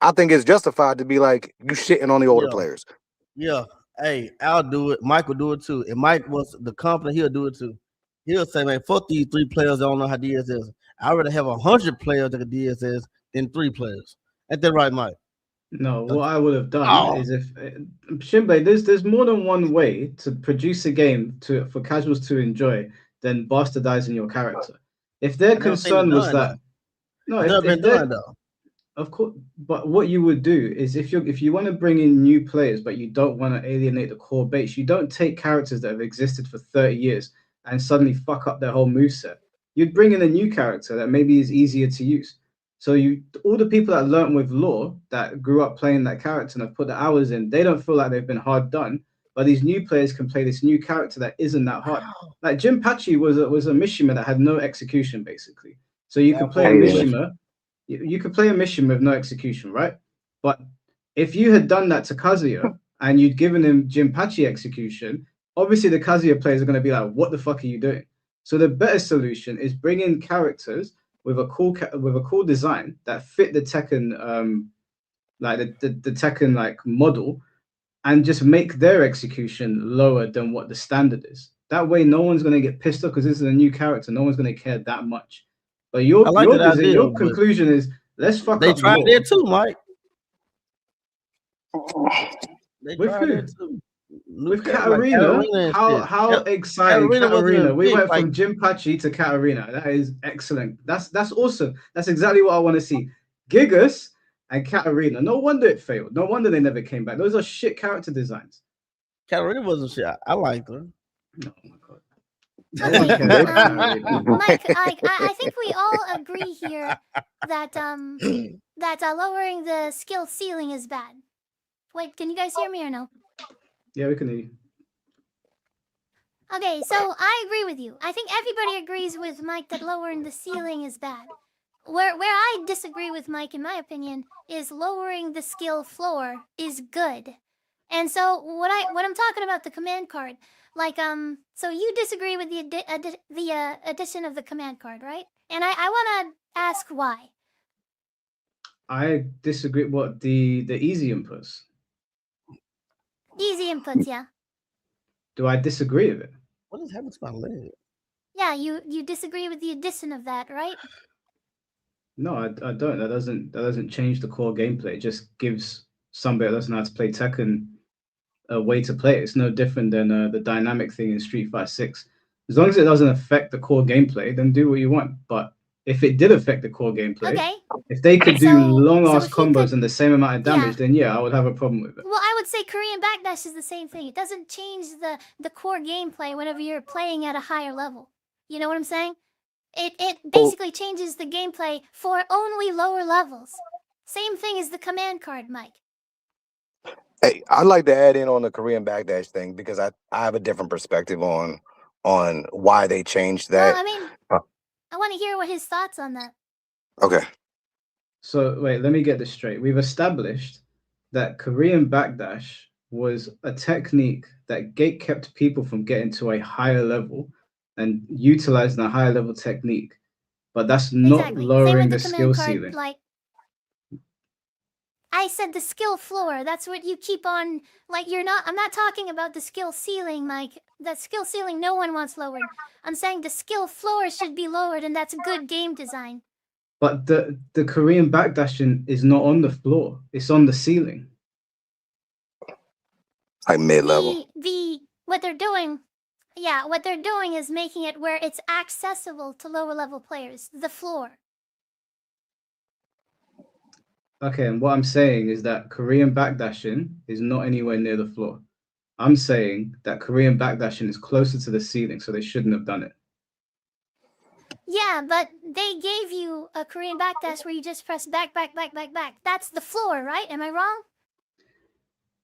I think it's justified to be like, you shitting on the older Yeah. players. Yeah. Hey, I'll do it. Mike will do it too. If Mike was the company, he'll do it too. He'll say, man, fuck these 3 players that don't know how DSS. I'd rather have 100 players that can DSS than 3 players. Ain't that right, Mike? No, what I would have done Oh. is if Shinbei, there's more than one way to produce a game for casuals to enjoy than bastardizing your character. If their I never seen it concern was done, that, though. no, It's never been if they're done though. of course, but what you would do is if you want to bring in new players, but you don't want to alienate the core base, you don't take characters that have existed for 30 years and suddenly fuck up their whole moveset. You'd bring in a new character that maybe is easier to use. So all the people that learned with lore, that grew up playing that character and have put the hours in, they don't feel like they've been hard done. But these new players can play this new character that isn't that hard. Like Jim Pachi was a Mishima that had no execution basically. So you could play a Mishima. You could play a mission with no execution, right? But if you had done that to Kazuya and you'd given him Jinpachi execution, obviously the Kazuya players are going to be like, "What the fuck are you doing?" So the better solution is bring in characters with a cool design that fit the Tekken like the Tekken like model, and just make their execution lower than what the standard is. That way, no one's gonna get pissed off because this is a new character. No one's gonna care that much. But I your like that idea, your but conclusion is let's fuck they up tried lore. it too, Mike. They With tried who? it too. With Like Katarina? Katarina and How shit. exciting Katarina wasn't Katarina. a We big went like from Jinpachi to Katarina. That is excellent. That's awesome. That's exactly what I want to see. Gigas and Katarina. No wonder it failed. No wonder they never came back. Those are shit character designs. Katarina wasn't shit. I liked her. Oh my god. No one Okay, cares about Katarina. Mike, I think we all agree here that that lowering the skill ceiling is bad. Wait, can you guys hear me or no? Yeah, we can hear you. Okay, so I agree with you. I think everybody agrees with Mike that lowering the ceiling is bad. Where I disagree with Mike, in my opinion, is lowering the skill floor is good. And so what I'm talking about the command card, like so you disagree with the addition of the command card, right? And I want to ask why. I disagree. What the easy inputs? Easy inputs, yeah. Do I disagree with it? What is happening to my leg? Yeah, you disagree with the addition of that, right? No, I don't. That doesn't change the core gameplay. It just gives somebody that doesn't know how to play Tekken a way to play it. It's no different than the dynamic thing in Street Fighter 6. As long as it doesn't affect the core gameplay, then do what you want. But if it did affect the core gameplay, Okay. if they could do So long ass if you combos could- and the same amount of damage, yeah. then yeah, I would have a problem with it. Well, I would say Korean backdash is the same thing. It doesn't change the core gameplay whenever you're playing at a higher level. You know what I'm saying? It basically changes the gameplay for only lower levels. Same thing as the command card, Mike. Hey, I'd like to add in on the Korean backdash thing because I have a different perspective on why they changed that. Well, I mean, I want to hear what his thoughts on that. Okay. So wait, let me get this straight. We've established that Korean backdash was a technique that gate kept people from getting to a higher level and utilizing a higher level technique. But that's not Exactly. Same lowering with the the skill command card. ceiling. Like, I said the skill floor. That's what you keep on. Like, I'm not talking about the skill ceiling, Mike. The skill ceiling, no one wants lowered. I'm saying the skill floor should be lowered, and that's good game design. But the Korean backdashing is not on the floor. It's on the ceiling. Like mid-level. What they're doing, yeah, what they're doing is making it where it's accessible to lower level players. The floor. Okay, and what I'm saying is that Korean backdashing is not anywhere near the floor. I'm saying that Korean backdashing is closer to the ceiling, so they shouldn't have done it. Yeah, but they gave you a Korean backdash where you just press back. That's the floor, right? Am I wrong?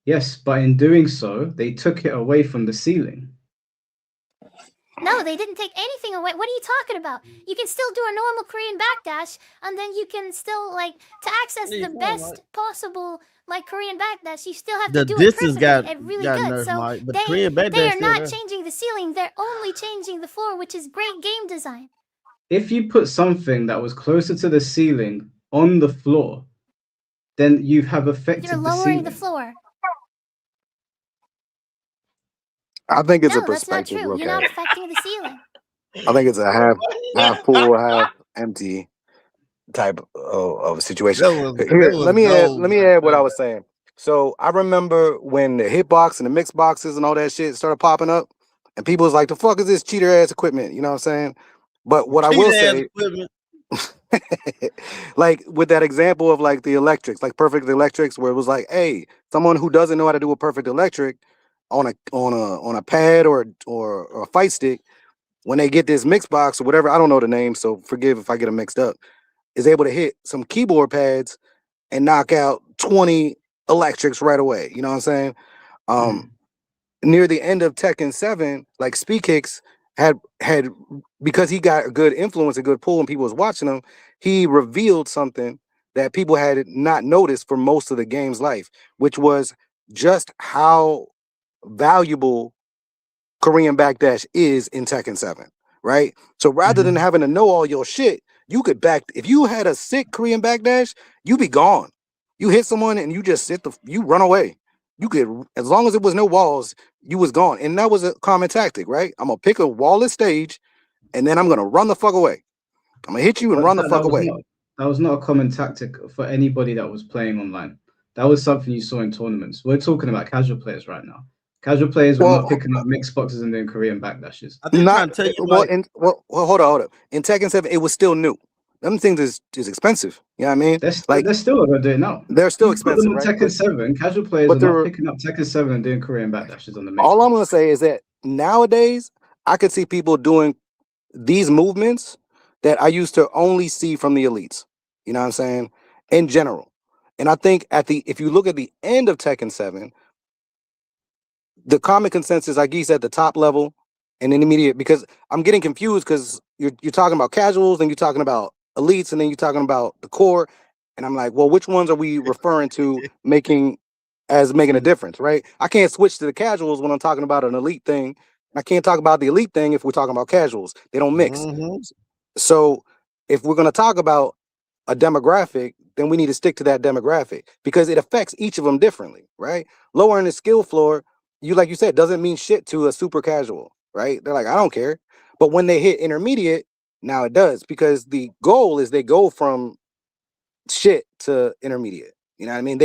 Yes, but in doing so, they took it away from the ceiling. No, they didn't take anything away. What are you talking about? You can still do a normal Korean backdash, and then you can still, like, to access Yeah, the fine, best Mike. possible, like, Korean backdash, you still have The to do it distance perfectly got and really got good. nerfed, So Mike. But they Korean backdash are still not there. changing the ceiling. They're only changing the floor, which is great game design. If you put something that was closer to the ceiling on the floor, then you have affected You're the lowering ceiling. the floor. I think it's No, a that's not perspective true. look You're at not it. affecting the ceiling. I think it's a half full, half empty type of situation. Here, was let me gold right add what I there. was saying. So I remember when the hitbox and the mix boxes and all that shit started popping up, and people was like, "The fuck is this cheater ass equipment?" You know what I'm saying? But what I will Cheat-ass say, equipment. like with that example of like the electrics, like perfect electrics, where it was like, hey, someone who doesn't know how to do a perfect electric on a pad or a fight stick, when they get this mix box or whatever, I don't know the name, so forgive if I get them mixed up, is able to hit some keyboard pads and knock out 20 electrics right away. You know what I'm saying? Near the end of Tekken 7, like Speed Kicks had because he got a good influence, a good pull, and people was watching him, he revealed something that people had not noticed for most of the game's life, which was just how valuable Korean backdash is in Tekken 7, right? So rather than having to know all your shit, you could if you had a sick Korean backdash, you be gone. You hit someone and you just you run away. you could, as long as it was no walls, you was gone. And that was a common tactic, right? I'm gonna pick a wallless stage, and then I'm gonna run the fuck away. I'm gonna hit you and But run the fuck away. that was not a common tactic for anybody that was playing online. That was something you saw in tournaments. We're talking about casual players right now. Casual players were Well, not picking up mixed boxes and doing Korean backdashes. I think trying to tell you, like, hold on. In Tekken 7, it was still new. Them things is expensive. You know what I mean? They're Like still not gonna do it now. they're still You put them expensive, on right? Tekken 7, casual players but are not picking up Tekken 7 and doing Korean backdashes on the mixed all I'm box. gonna say is that nowadays I could see people doing these movements that I used to only see from the elites. You know what I'm saying? In general. And I think if you look at the end of Tekken 7, the common consensus, like he's at the top level and intermediate, because I'm getting confused because you're talking about casuals and you're talking about elites and then you're talking about the core. And I'm like, well, which ones are we referring to making a difference, right? I can't switch to the casuals when I'm talking about an elite thing. I can't talk about the elite thing if we're talking about casuals. They don't mix. So if we're going to talk about a demographic, then we need to stick to that demographic because it affects each of them differently, right? Lower in the skill floor, like you said, doesn't mean shit to a super casual, right? They're like, I don't care. But when they hit intermediate, now it does, because the goal is they go from shit to intermediate. You know what I mean?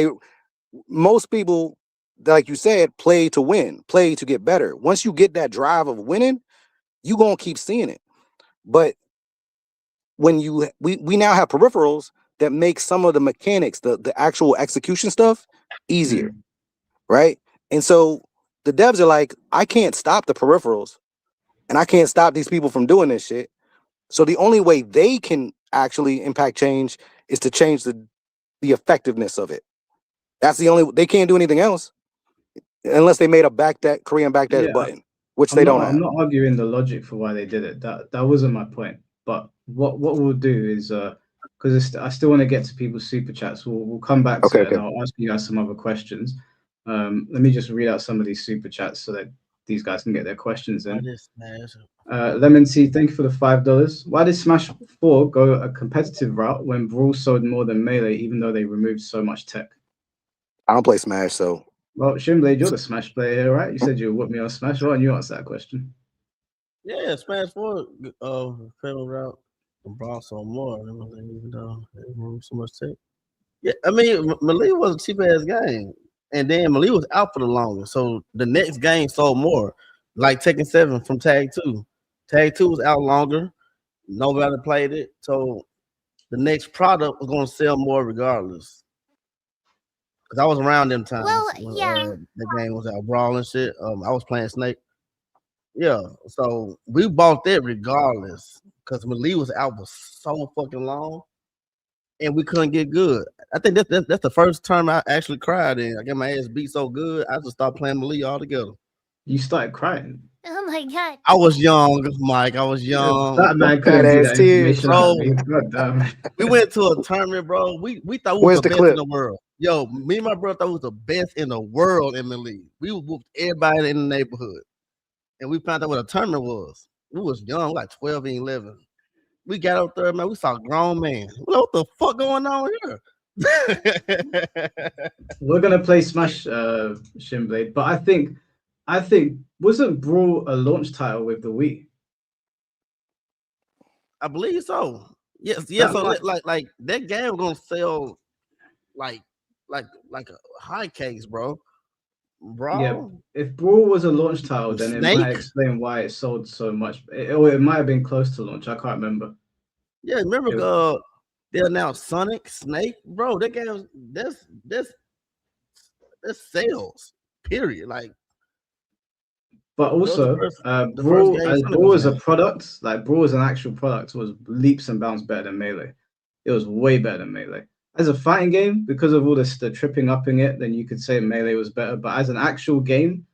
Most people, like you said, play to win, play to get better. Once you get that drive of winning, you gonna keep seeing it. But when we now have peripherals that make some of the mechanics, the actual execution stuff easier, right? And so the devs are like, I can't stop the peripherals and I can't stop these people from doing this shit. So the only way they can actually impact change is to change the effectiveness of it. That's the only, they can't do anything else unless they made a Korean backdash button, which they don't have. I'm not arguing the logic for why they did it. That wasn't my point. But what we'll do is because I still want to get to people's super chats. We'll come back to it, and I'll ask you guys some other questions. Let me just read out some of these super chats so that these guys can get their questions in. Lemon Tea, thank you for the $5. Why did Smash 4 go a competitive route when Brawl sold more than Melee, even though they removed so much tech? I don't play Smash, so. Well, Shimblade, you're the Smash player here, right? You said you would whip me on Smash. Why don't you answer that question? Yeah, Smash 4 favorite route. Brawl sold more, even though they removed so much tech. Yeah, I mean, Melee was a cheap ass game, and then Melee was out for the longest. So the next game sold more, like Tekken 7 from Tag 2. Tag 2 was out longer. Nobody played it, so the next product was going to sell more regardless. Because I was around them times. Well, when, yeah. the game was out, Brawl and shit. I was playing Snake. Yeah, so we bought that regardless because Melee was out for so fucking long, and we couldn't get good. I think that's the first time I actually cried, and I got my ass beat so good I just stopped playing Melee altogether. You started crying. Oh my god! I was young, Mike. I was young. That man couldn't be that information out of me. God damn. We went to a tournament, bro. We thought we was the best in the world. Yo, me and my brother thought we was the best in the world in Melee. We whooped everybody in the neighborhood. And we found out what a tournament was. We was young, like 12 and 11. We got up there, man. We saw a grown man. What the fuck going on here? We're gonna play Smash Shimblade, but I think wasn't Brawl a launch title with the Wii? I believe so. Yes. So like that game was gonna sell like a high cakes, bro. Yeah, if Brawl was a launch title, then it might explain why it sold so much. It might have been close to launch. I can't remember. Yeah, remember they announced Sonic, Snake, bro. That game, that's sales. Period. Like, but also, Brawl as a product, like Brawl as an actual product, was leaps and bounds better than Melee. It was way better than Melee. As a fighting game, because of all the tripping up in it, then you could say Melee was better. But as an actual game,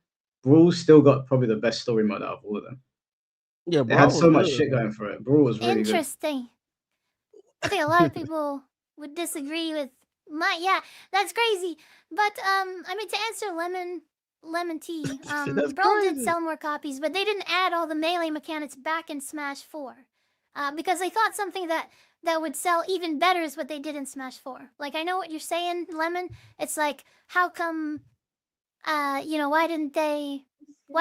Brawl still got probably the best story mode out of all of them. Yeah, it had so much shit going for it. Brawl was really interesting. I think a lot of people would disagree with yeah, that's crazy. But I mean, to answer Lemon Tea, Brawl did sell more copies, but they didn't add all the melee mechanics back in Smash 4. Because they thought something that would sell even better is what they did in Smash 4. Like, I know what you're saying, Lemon. It's like, how come why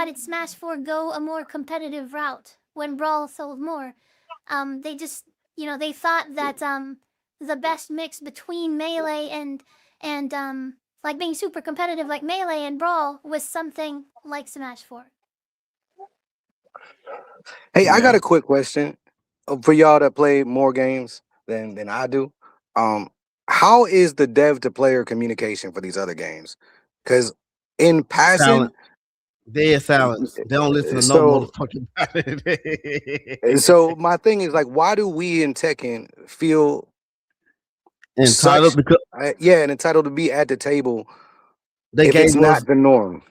did Smash 4 go a more competitive route when Brawl sold more? They just, they thought that the best mix between Melee and like being super competitive like Melee and Brawl was something like Smash 4. Hey, I got Yeah. a quick question for y'all that play more games than I do. How is the dev to player communication for these other games? Because in passing, Silent. Dead silence. They don't listen to no so motherfucking so my thing is like, why do we in Tekken feel entitled such because and entitled to be at the table they if gave it's us not the norm?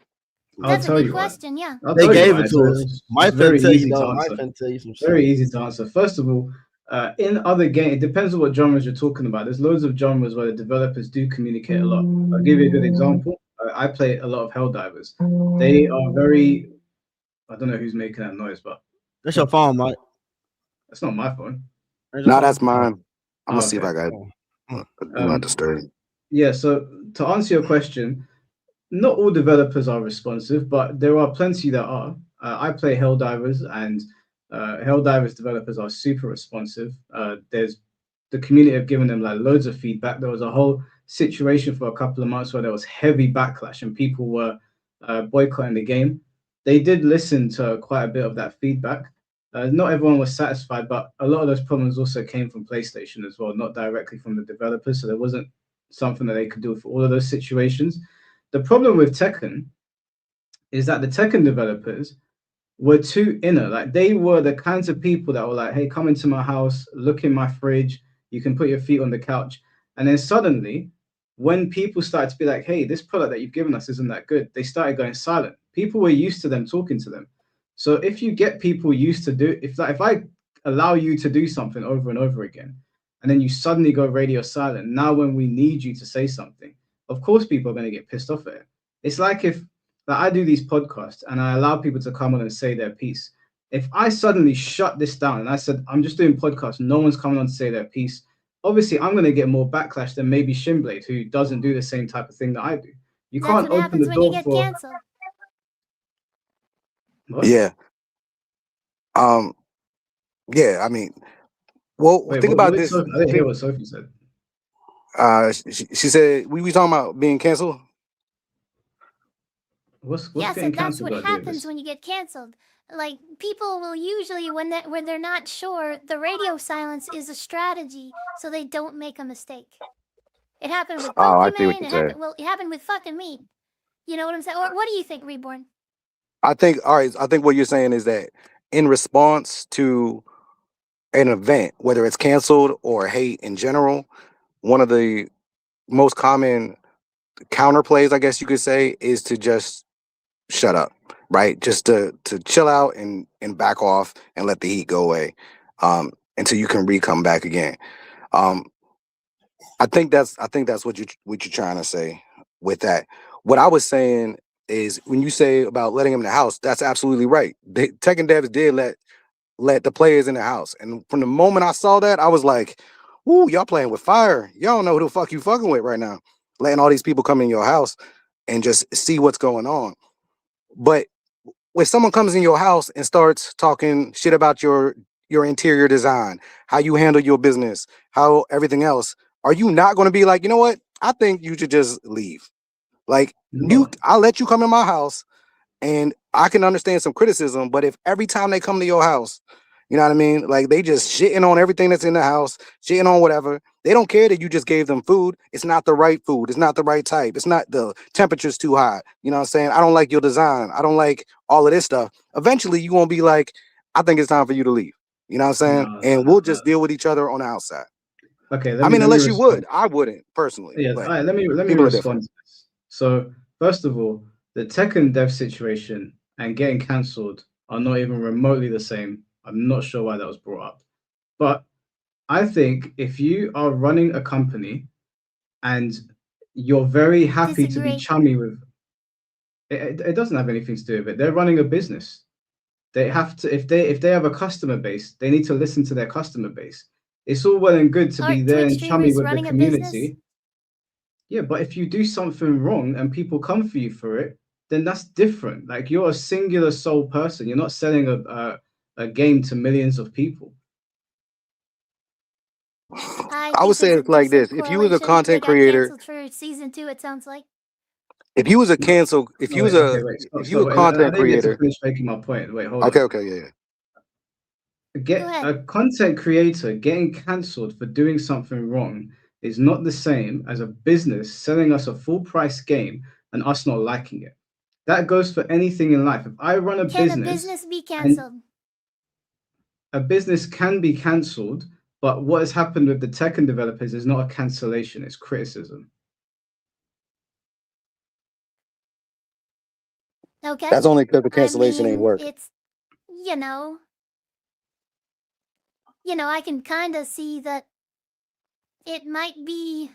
I'll That's a tell good you why. question, yeah. I'll they tell you gave why. it to us. It's Might finna very tell you easy to though. Might answer. finna tell you some shit. Very easy to answer. First of all, in other games, it depends on what genres you're talking about. There's loads of genres where the developers do communicate a lot. I'll give you a good example. I play a lot of Helldivers. They are very. I don't know who's making that noise, but That's your phone, Mike. that's not my phone. That's your No, phone. that's mine. I'm Oh, gonna see if okay. I got Oh. do not disturb. Yeah. So to answer your question, not all developers are responsive, but there are plenty that are. I play Helldivers, and Helldivers developers are super responsive. There's the community have given them like loads of feedback. There was a whole situation for a couple of months where there was heavy backlash and people were boycotting the game. They did listen to quite a bit of that feedback. Not everyone was satisfied, but a lot of those problems also came from PlayStation as well, not directly from the developers. So there wasn't something that they could do for all of those situations. The problem with Tekken is that the Tekken developers were too inner. Like they were the kinds of people that were like, "Hey, come into my house, look in my fridge. You can put your feet on the couch." And then suddenly, when people started to be like, "Hey, this product that you've given us isn't that good," they started going silent. People were used to them talking to them. So if you get people used to do, if I allow you to do something over and over again, and then you suddenly go radio silent, now when we need you to say something, of course people are going to get pissed off at it. It's like if like I do these podcasts and I allow people to come on and say their piece. If I suddenly shut this down and I said, I'm just doing podcasts, no one's coming on to say their piece, obviously I'm going to get more backlash than maybe Shinblade, who doesn't do the same type of thing that I do. You That's can't what open happens the when you door get for canceled. what? Yeah. Yeah, I mean, well, Wait, think what about did this. Sophie? I didn't hear what Sophie said. She said we talking about being canceled. What's Yes, getting and that's cancelled what got to do with happens this? when you get canceled. Like people will usually when they're not sure, the radio silence is a strategy so they don't make a mistake. It happened with Oh, I see what Pokemon. you're saying. It happened with fucking me. You know what I'm saying? Or what do you think, Reborn? I think all right. I think what you're saying is that in response to an event, whether it's canceled or hate in general, one of the most common counterplays, I guess you could say, is to just shut up, right? Just to chill out and back off and let the heat go away, until you can come back again. Um, I think that's what you're trying to say with that. What I was saying is when you say about letting him in the house, that's absolutely right. Tekken devs did let the players in the house, and from the moment I saw that, I was like, "Ooh, y'all playing with fire! Y'all don't know who the fuck you fucking with right now, letting all these people come in your house and just see what's going on." But when someone comes in your house and starts talking shit about your interior design, how you handle your business, how everything else, are you not going to be like, you know what? I think you should just leave. Like No, I'll let you come in my house, and I can understand some criticism, but if every time they come to your house, you know what I mean? Like they just shitting on everything that's in the house, shitting on whatever. They don't care that you just gave them food. It's not the right food. It's not the right type. It's not the temperature's too hot. You know what I'm saying? I don't like your design. I don't like all of this stuff. Eventually, you won't be like, I think it's time for you to leave. You know what I'm saying? no, And no. we'll just deal with each other on the outside. Okay, I mean, let me unless you would. respond. I wouldn't personally, Yes, all but right, let me people are respond different. to this. So, first of all, the Tekken dev situation and getting cancelled are not even remotely the same. I'm not sure why that was brought up. But I think if you are running a company and you're very happy to be Disagree. chummy with it doesn't have anything to do with it. They're running a business. They have to if they have a customer base, they need to listen to their customer base. It's all well and good to be Aren't there Twitch and chummy streamers with the running a business? community. Yeah, but if you do something wrong and people come for you for it, then that's different. Like you're a singular sole person. You're not selling a game to millions of people. I I would think say there's a it's like decent this. If you was a correlation. They content got creator, canceled for season 2. It sounds like. if you was a No, cancel, if no, you was wait, okay, a wait, stop, if you a stop. Wait, I content didn't get to creator, finish making my point. Wait, hold okay, on. okay, yeah. Go ahead. A content creator getting cancelled for doing something wrong is not the same as a business selling us a full price game and us not liking it. That goes for anything in life. If I run a Can a business business be and canceled? a business can be cancelled, but what has happened with the Tekken developers is not a cancellation, it's criticism. Okay. That's only because the I cancellation ain't mean, working. it's you know, I can kind of see that it might be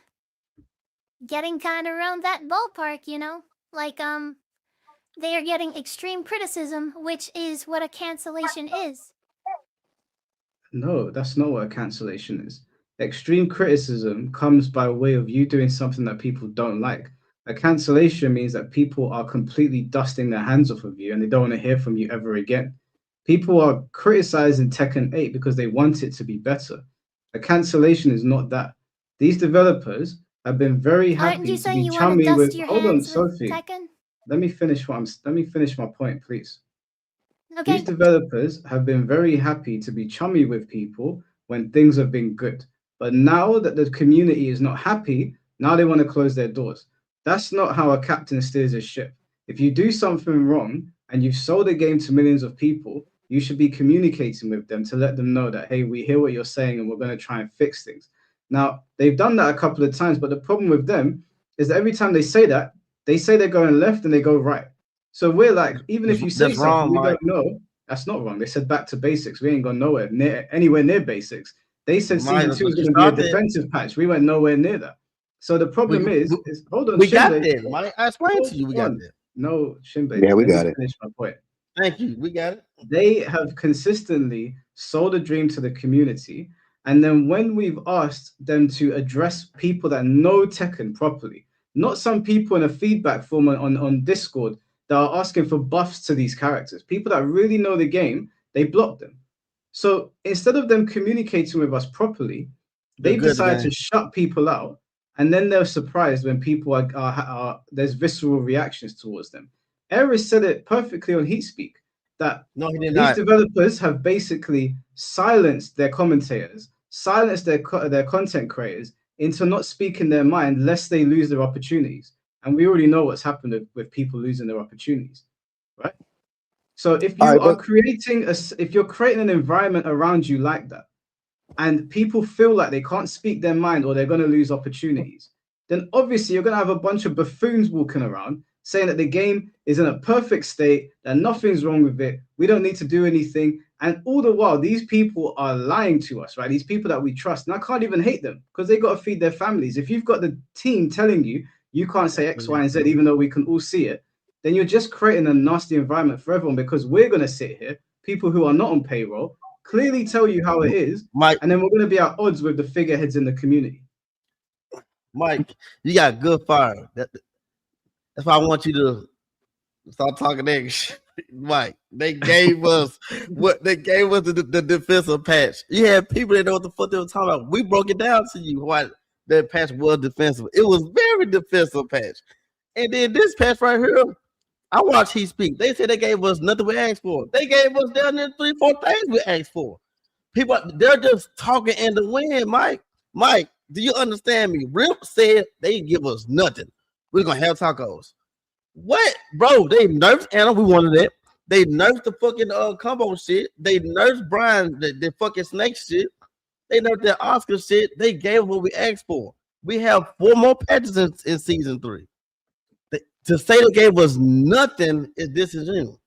getting kind of around that ballpark, like they are getting extreme criticism, which is what a cancellation is. No, that's not what a cancellation is. Extreme criticism comes by way of you doing something that people don't like. A cancellation means that people are completely dusting their hands off of you and they don't want to hear from you ever again. People are criticizing Tekken 8 because they want it to be better. A cancellation is not that. These developers have been very Aren't happy you to saying be you want to chummy with. dust your Hold on, hands with Sophie. Tekken? Let me finish my point, please. Okay. These developers have been very happy to be chummy with people when things have been good. But now that the community is not happy, now they want to close their doors. That's not how a captain steers a ship. If you do something wrong and you've sold a game to millions of people, you should be communicating with them to let them know that, hey, we hear what you're saying and we're going to try and fix things. Now, they've done that a couple of times, but the problem with them is that every time they say that, they say they're going left and they go right. So we're like, even if you say That's something wrong, we Mike. don't know, that's not wrong. They said back to basics. We ain't gone anywhere near basics. They said Mike, season that's 2 is what you going to be a started. defensive patch. We went nowhere near that. So the problem is hold on, We got Shinbei. that, Mike. I explained to you we got Hold on. that. No, Shinbei. Yeah, we Let me got it. finish my point. Thank you. We got it. They have consistently sold a dream to the community. And then when we've asked them to address people that know Tekken properly, not some people in a feedback form on Discord that are asking for buffs to these characters, people that really know the game, they block them. So instead of them communicating with us properly, They're they've good at the decided to game. shut people out. And then they're surprised when people are there's visceral reactions towards them. Eris said it perfectly on HeatSpeak that No, he did these not. developers have basically silenced their commentators, silenced their content creators into not speaking their mind lest they lose their opportunities. And we already know what's happened with people losing their opportunities, right? So if All you right, are but if you're creating an environment around you like that, and people feel like they can't speak their mind or they're going to lose opportunities, then obviously you're going to have a bunch of buffoons walking around saying that the game is in a perfect state, that nothing's wrong with it, we don't need to do anything. And all the while, these people are lying to us, right? These people that we trust. And I can't even hate them because they got to feed their families. If you've got the team telling you you can't say X, Y, and Z, even though we can all see it, then you're just creating a nasty environment for everyone because we're going to sit here, people who are not on payroll, clearly tell you how it is, Mike, and then we're going to be at odds with the figureheads in the community. Mike, you got good fire. That's why I want you to stop talking that shit. Mike, they gave us the defensive patch. You had people that know what the fuck they were talking about. We broke it down to you why that patch was defensive. It was very defensive patch. And then this patch right here, I watched he speak. They said they gave us nothing we asked for. They gave us down there 3-4 things we asked for. People, they're just talking in the wind, Mike. Mike, do you understand me? Rip said they give us nothing. We're gonna have tacos. What, bro? They nerfed Anna. We wanted that. They nerfed the fucking combo shit. They nerfed Brian, the fucking snake shit. They nerfed that Oscar shit. They gave what we asked for. We have 4 more patches in season 3. To say they gave us nothing is disingenuous.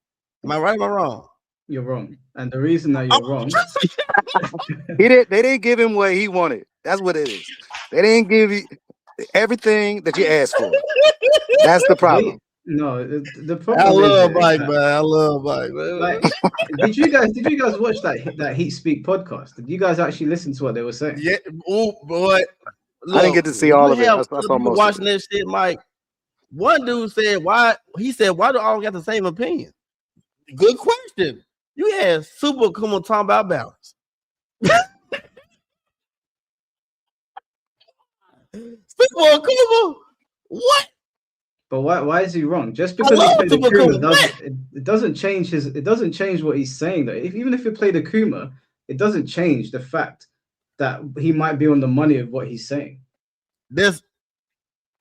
Am I right or am I wrong? You're wrong. And the reason that you're wrong, they didn't give him what he wanted. That's what it is. They didn't give you everything that you asked for. That's the problem. The problem I love is Mike, that, man. I love Mike, man. like, did you guys watch that Heat Speak podcast? Did you guys actually listen to what they were saying? Yeah, oh boy. Look, I didn't get to see all of it. have I saw people most watching of it. that shit, Mike. one dude said, why? He said, why do all got the same opinion? Good question. You had Super come on talking about balance. Super Kuma, what? But why is he wrong? Just I because he love played Super Akuma Kuma. doesn't it doesn't change what he's saying though. Even if he played Akuma, it doesn't change the fact that he might be on the money of what he's saying. This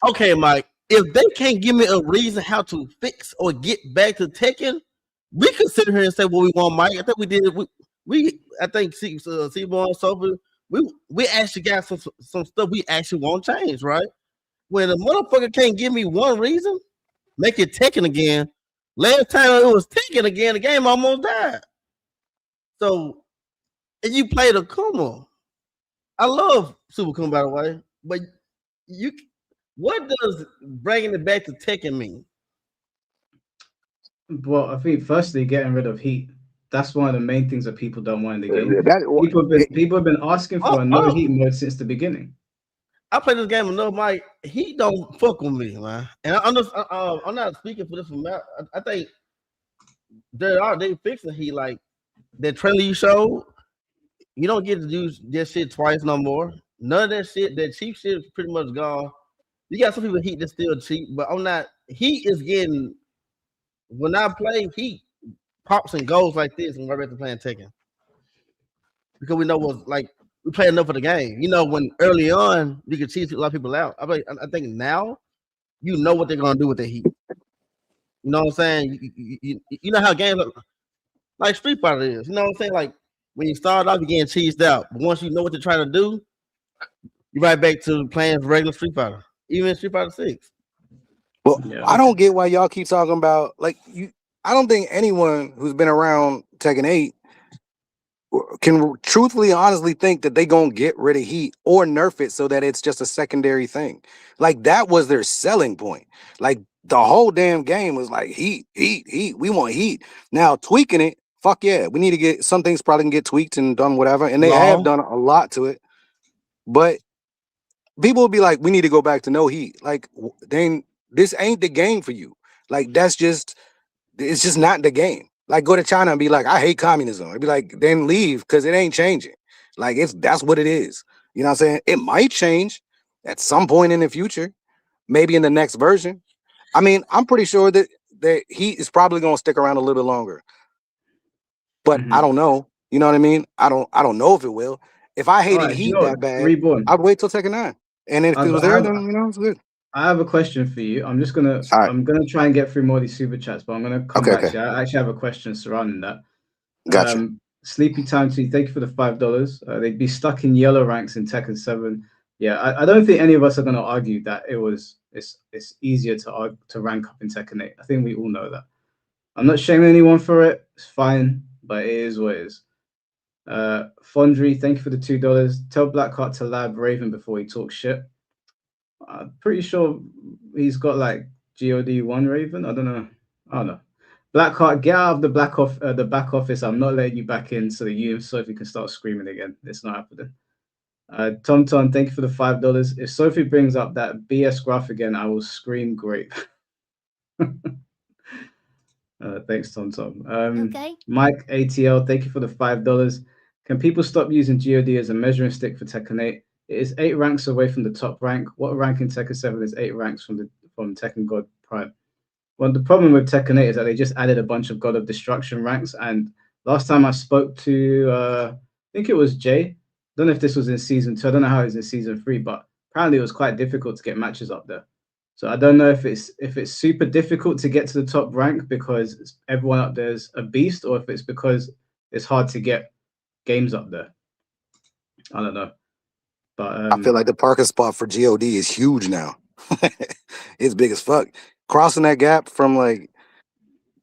okay, Mike. If they can't give me a reason how to fix or get back to Tekken, we can sit here and say what we want, Mike. I think we did. I think Seaborn Sofa. We actually got some stuff we actually want to change, right? When a motherfucker can't give me one reason, make it Tekken again. Last time it was Tekken again, the game almost died. So, and you played Akuma. I love Super Kuma, by the way, but what does bringing it back to Tekken mean? Well, I think firstly getting rid of heat. That's one of the main things that people don't want in the game. That People have been asking for a no heat mode since the beginning. I play this game enough, Mike. He don't fuck with me, man. And I'm not speaking for this from Matt. I think they fixing heat like that trailer you showed. You don't get to do that shit twice no more. None of that shit, that cheap shit is pretty much gone. You got some people heat that's still cheap, but I'm not. Heat is getting. When I play heat, pops and goes like this when we're ready to playing Tekken, because we know what's like. We play enough of the game. You know, when early on you could cheat a lot of people out. I think now you know what they're gonna do with the heat. You know what I'm saying? You know how games like Street Fighter is. You know what I'm saying? Like when you start off, you're getting cheesed out, but once you know what they're trying to do, you're right back to playing regular Street Fighter, even Street Fighter 6. Well, yeah. I don't get why y'all keep talking about like you. I don't think anyone who's been around Tekken 8 can truthfully, honestly think that they gonna get rid of heat or nerf it so that it's just a secondary thing. Like that was their selling point. Like the whole damn game was like heat. We want heat. Now tweaking it, fuck yeah. We need to get some things probably can get tweaked and done whatever, and they have done a lot to it. But people will be like, we need to go back to no heat. Like then this ain't the game for you. Like it's just not the game. Like go to China and be like, I hate communism. I'd be like, then leave because it ain't changing. Like that's what it is. You know what I'm saying? It might change at some point in the future, maybe in the next version. I mean, I'm pretty sure that heat is probably gonna stick around a little bit longer. But I don't know. You know what I mean? I don't know if it will. If I hated heat that bad, I'd wait till Tekken 9. And if it was there, then it's good. I have a question for you. I'm try and get through more of these super chats, but I'm gonna come back to you. I actually have a question surrounding that. Gotcha. Sleepy Time to thank you for the $5. They'd be stuck in yellow ranks in Tekken 7. Yeah, I don't think any of us are gonna argue that it's easier to rank up in Tekken 8. I think we all know that. I'm not shaming anyone for it. It's fine, but it is what it is. Fondry, thank you for the $2. Tell Blackheart to lab Raven before he talks shit. I'm pretty sure he's got like GOD1 Raven. I don't know. Blackheart, get out of the back office. I'm not letting you back in so that you and Sophie can start screaming again. It's not happening. Tom, thank you for the $5. If Sophie brings up that BS graph again, I will scream great. Thanks, Tom. Okay. Mike ATL, thank you for the $5. Can people stop using GOD as a measuring stick for Tekken 8? It is 8 ranks away from the top rank. What rank in Tekken 7 is 8 ranks from Tekken God Prime? Well, the problem with Tekken 8 is that they just added a bunch of God of Destruction ranks. And last time I spoke to, I think it was Jay. I don't know if this was in season 2. I don't know how it was in season 3, but apparently it was quite difficult to get matches up there. So I don't know if it's super difficult to get to the top rank because everyone up there is a beast, or if it's because it's hard to get games up there. I don't know. But I feel like the parking spot for GOD is huge now. It's big as fuck. Crossing that gap from like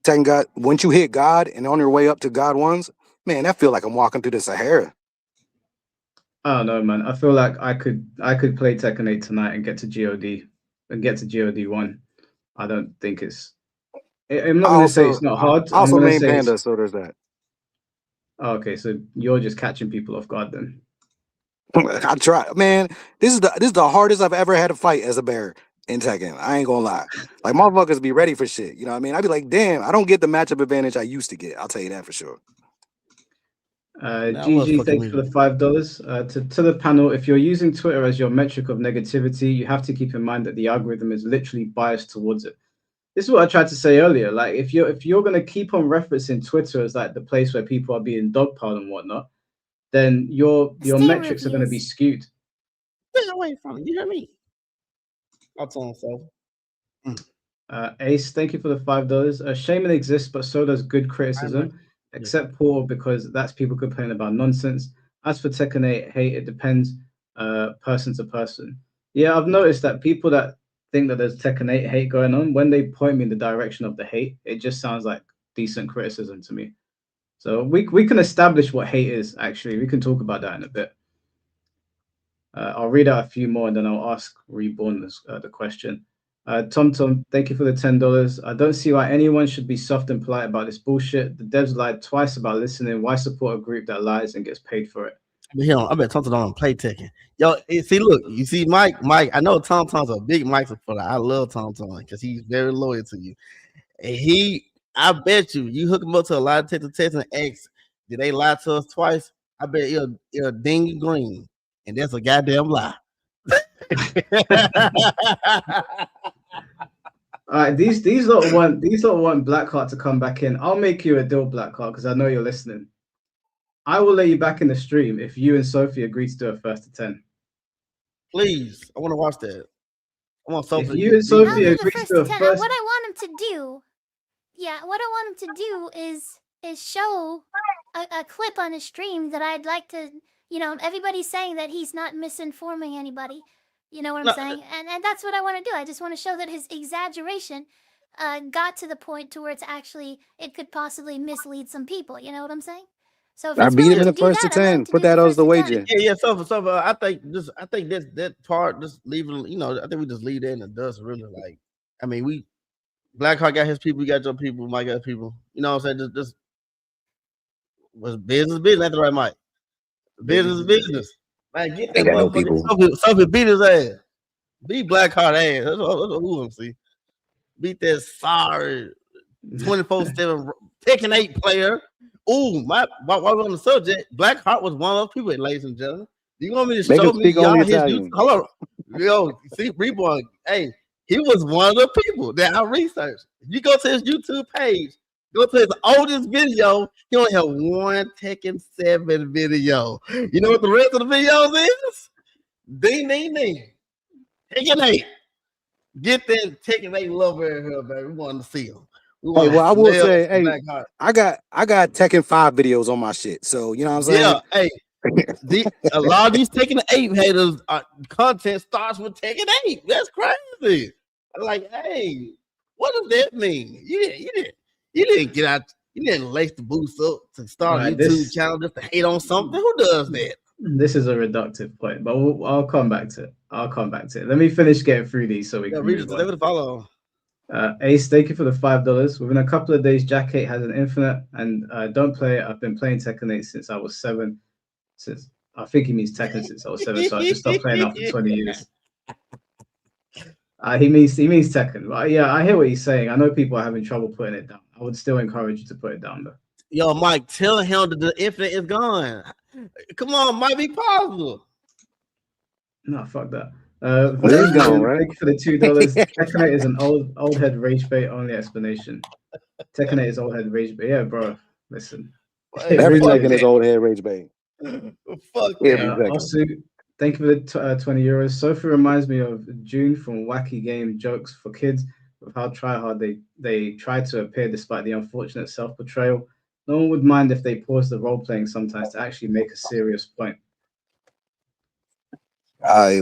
Tekken God, once you hit God and on your way up to God ones, man, that feel like I'm walking through the Sahara. I don't know, man. I feel like I could play Tekken 8 tonight and get to GOD and get to GOD1. I don't think it's. I'm not going to say it's not hard. Also, main panda, so there's that. Oh, okay, so you're just catching people off guard then. I try, man. This is the hardest I've ever had to fight as a bear in Tekken. I ain't gonna lie. Like motherfuckers be ready for shit. You know what I mean? I'd be like, damn, I don't get the matchup advantage I used to get. I'll tell you that for sure. That was GG, fucking thanks for the $5. To the panel, if you're using Twitter as your metric of negativity, you have to keep in mind that the algorithm is literally biased towards it. This is what I tried to say earlier. Like, if you're gonna keep on referencing Twitter as like the place where people are being dogpiled and whatnot, then your Steam metrics are gonna be reviews. skewed. Stay away from it. You hear me? I'll tell myself. Ace, thank you for the $5. Shaman exists, but so does good criticism, except poor because that's people complaining about nonsense. As for Tekken 8 hate, it depends person to person. Yeah, I've noticed that people that think that there's Tekken 8 hate going on, when they point me in the direction of the hate, it just sounds like decent criticism to me. So we can establish what hate is, actually. We can talk about that in a bit. I'll read out a few more and then I'll ask Reborn the question. Tom, thank you for the $10. I don't see why anyone should be soft and polite about this bullshit. The devs lied twice about listening. Why support a group that lies and gets paid for it? I bet Tom don't play Tekken. Yo, see, look, you see, Mike. I know Tom Tom's a big Mike supporter. I love Tom because he's very loyal to you. And I bet you hook him up to a lot of text and X. Did they lie to us twice? I bet it'll ding green, and that's a goddamn lie. All right, these lot want Blackheart to come back in. I'll make you a deal, Blackheart, because I know you're listening. I will let you back in the stream if you and Sophie agree to do a 1st to 10. Please, I want to watch that. I want Sophie. If you and Sophie I'll do agree the to do a 1st to 10. first, What I want him to do, what I want him to do is show a clip on his stream that I'd like to, everybody's saying that he's not misinforming anybody. You know what I'm saying? And that's what I want to do. I just want to show that his exaggeration got to the point to where it could possibly mislead some people. You know what I'm saying? So if I he's beat him willing in to the do first that, to I want 10. him to Put do that as the 1st wager. Yeah. So I think that part just leaving. I think we just leave that in the dust. Really, like, I mean, Blackheart got his people, we got your people, Mike got people. You know what I'm saying? Just was business. That's the right, Mike. Business. Man, get that Ain't got no motherfucker. people. Sophie beat his ass. Beat Blackheart ass. That's what we want to see. Beat that sorry 24/7 Tekken 8 player. Ooh, while we're on the subject, Blackheart was one of those people, ladies and gentlemen. You want me to Make show him me speak only y'all his Italian. YouTube? Hold on. Yo, see, Reborn, hey, he was one of the people that I researched. You go to his YouTube page, go to his oldest video, he only had one Tekken 7 video. You know what the rest of the videos is? Ding, ding, ding. Tekken 8. Get that Tekken 8 lover in here, baby. We want to see him. Hey, well, I will say, hey, I got Tekken 5 videos on my shit. So you know what I'm saying? Yeah, hey. A lot of these Tekken 8 haters content starts with Tekken 8. That's crazy. Like, hey, what does that mean? You didn't get out. You didn't lace the boots up to start a YouTube channel just to hate on something. Who does that? This is a reductive point, but I'll come back to it. Let me finish getting through these so we can move on. Follow. Ace, thank you for the $5. Within a couple of days, Jack 8 has an infinite, and don't play it. I've been playing Tekken 8 since I was 7. Since I think he means Tekken since I was 7, so I just stopped playing after 20 years. He means Tekken. But yeah, I hear what he's saying. I know people are having trouble putting it down. I would still encourage you to put it down though. Yo, Mike, tell him that the infinite is gone. Come on, Mike, be positive. No, fuck that. It's gone, right? Thank you for the $2. Tekken 8 is an old head rage bait only explanation. Tekken 8 is old head rage bait. Yeah, bro. Listen. Every Tekken is old head rage bait. Fuck yeah. Also, thank you for the 20 euros. Sophie reminds me of June from Wacky Game Jokes for Kids, with how tryhard they try to appear despite the unfortunate self-portrayal. No one would mind if they paused the role-playing sometimes to actually make a serious point. Why?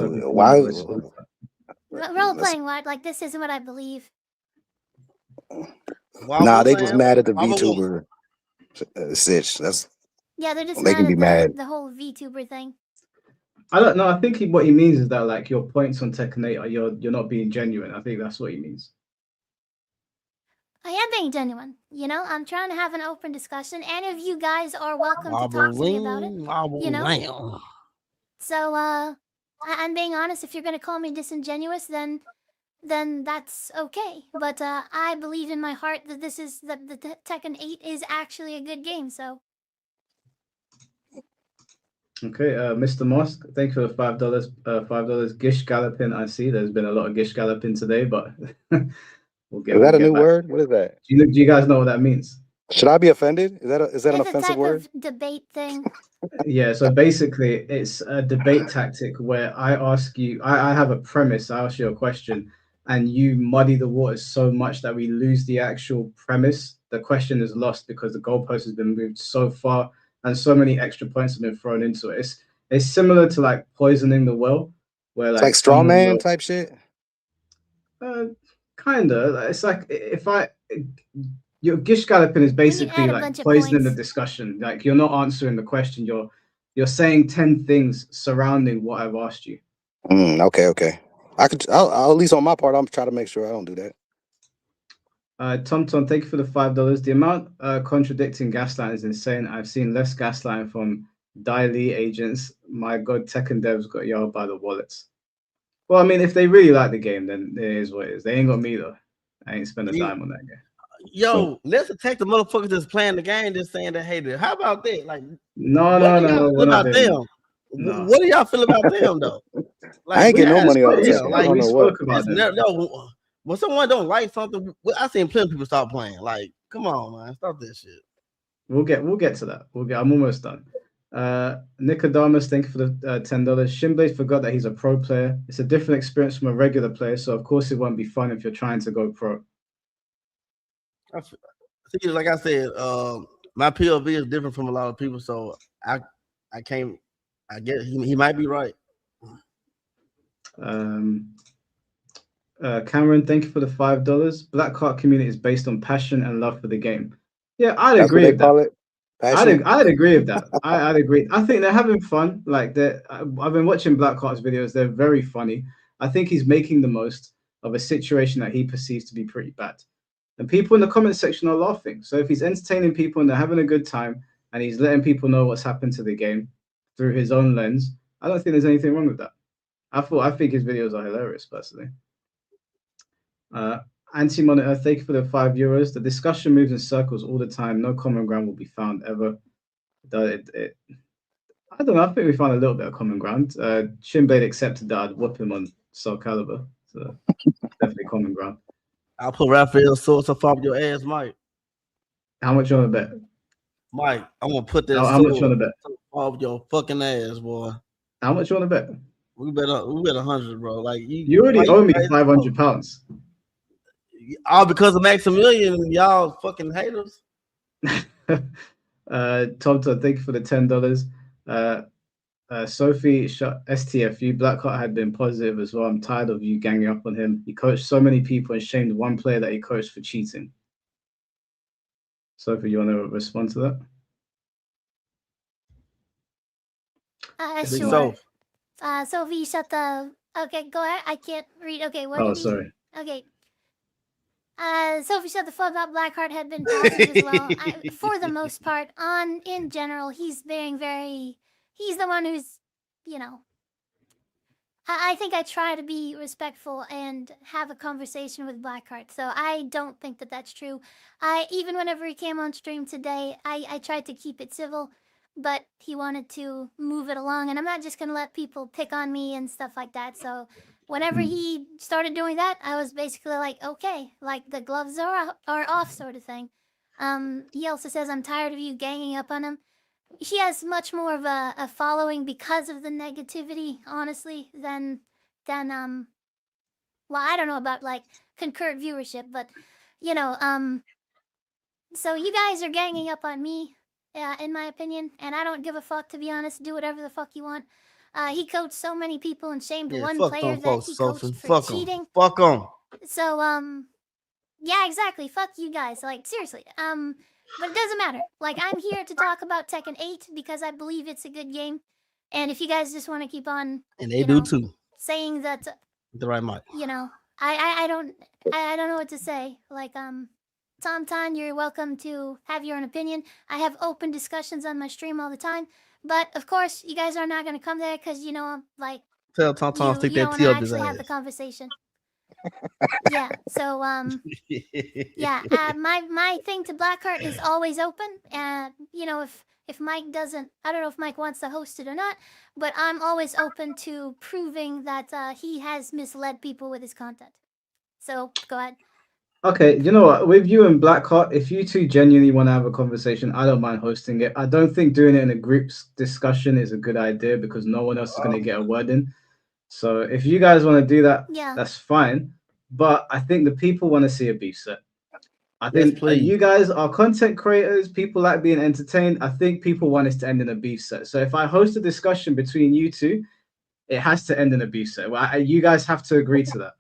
Role playing what? Like, this isn't what I believe. Nah, they just mad at the VTuber sitch. Yeah, they're just they can be mad. The whole VTuber thing. I don't know. I think what he means is that like your points on Tekken 8 are you're not being genuine. I think that's what he means. I am being genuine. You know, I'm trying to have an open discussion. Any of you guys are welcome to talk to me about it. You know. So I'm being honest. If you're gonna call me disingenuous, then then that's okay. But I believe in my heart that this is that the Tekken 8 is actually a good game. So Okay, Mr. Mosk, thank you for the $5. $5 Gish Galloping. I see there's been a lot of Gish Galloping today, but we'll Is that a new back. word? What is that? Do you guys know what that means? Should I be offended? Is that an it's a offensive type word? of debate thing. Yeah, so basically it's a debate tactic where I ask you, I have a premise, I ask you a question, and you muddy the waters so much that we lose the actual premise. The question is lost because the goalpost has been moved so far and so many extra points have been thrown into it. It's similar to like poisoning the well, where It's like like straw someone man will type shit. kind of. It's like if I your gish galloping is add basically a like bunch of poisoning the points. discussion. Like you're not answering the question. You're saying 10 things surrounding what I've asked you. Okay. I'll at least on my part, I'm trying to make sure I don't do that. Tom, thank you for the $5. The amount contradicting gaslighting is insane. I've seen less gaslighting from Dai Li agents. My God, Tekken devs got yelled by the wallets. Well, I mean, if they really like the game, then it is what it is. They ain't got me though. I ain't spend a dime on that game. Yo, let's attack the motherfuckers that's playing the game, just saying they hate it. How about that? Like, No, what no, do no, y'all no. feel We're not about doing them? that. No. What do y'all feel about them though? Like, I ain't getting no money off yeah, this. like, I don't we know what. spoke about them. no, when someone don't like something, I seen plenty of people stop playing. Like, come on, man, stop that shit. We'll get to that. I'm almost done. Nicodamus, thank you for the $10. Shinblade forgot that he's a pro player. It's a different experience from a regular player, so of course it won't be fun if you're trying to go pro. See, like I said, my POV is different from a lot of people, so I can't. I guess he might be right. Cameron, thank you for the $5. Black Heart community is based on passion and love for the game. Yeah, I'd That's what agree they with that. call it. Passion. I'd agree with that. I'd agree. I think they're having fun. Like I've been watching Black Heart's videos. They're very funny. I think he's making the most of a situation that he perceives to be pretty bad. And people in the comment section are laughing. So if he's entertaining people and they're having a good time and he's letting people know what's happened to the game through his own lens, I don't think there's anything wrong with that. I think his videos are hilarious personally. Anti-Monitor, thank you for the €5. The discussion moves in circles all the time. No common ground will be found ever. I don't know. I think we found a little bit of common ground. Shinblade accepted that I'd whoop him on Soul Calibur. So definitely common ground. I'll put Raphael's source up off your ass, Mike. How much you want to bet? Mike, I'm gonna put that How much you want to bet? off your fucking ass, boy. How much you want to bet? We bet 100, bro. Like you already owe me £500. All because of Maximilian and y'all fucking haters. Tom, thank you for the $10. Sophie, STFU, Blackheart had been positive as well. I'm tired of you ganging up on him. He coached so many people and shamed one player that he coached for cheating. Sophie, you want to respond to that? Sure. Sophie, shut the. Okay, go ahead. I can't read. Okay, what? Oh, sorry. Okay. Sophie said the fuck up Blackheart had been positive as well. For the most part, in general, he's being very. He's the one who's, you know. I think I try to be respectful and have a conversation with Blackheart, so I don't think that that's true. Even whenever he came on stream today, I tried to keep it civil, but he wanted to move it along, and I'm not just gonna let people pick on me and stuff like that. So whenever he started doing that, I was basically like, okay, like the gloves are off, sort of thing. He also says I'm tired of you ganging up on him. He has much more of a following because of the negativity, honestly, than well, I don't know about like concurrent viewership, but you know, so you guys are ganging up on me, in my opinion, and I don't give a fuck, to be honest. Do whatever the fuck you want. He coached so many people and shamed one player that he coached for cheating. Fuck him. So yeah, exactly. Fuck you guys. Like seriously. But it doesn't matter. Like, I'm here to talk about Tekken 8 because I believe it's a good game. And if you guys just want to keep on, and they do too, saying that, the right mic. You know, I don't know what to say. Like, Tom, you're welcome to have your own opinion. I have open discussions on my stream all the time. But of course, you guys are not going to come there because, you know, I'm like, tell Tom stick that want T to up his actually have ass. the conversation. Yeah. So yeah. My thing to Blackheart is always open. You know, if Mike doesn't, I don't know if Mike wants to host it or not, but I'm always open to proving that he has misled people with his content. So go ahead. Okay, you know what? With you and Blackheart, if you two genuinely want to have a conversation, I don't mind hosting it. I don't think doing it in a group discussion is a good idea because no one else is going to get a word in. So if you guys want to do that, Yeah. that's fine. But I think the people want to see a beef set. I Yes, think please. you guys are content creators. People like being entertained. I think people want us to end in a beef set. So if I host a discussion between you two, it has to end in a beef set. You guys have to agree to that.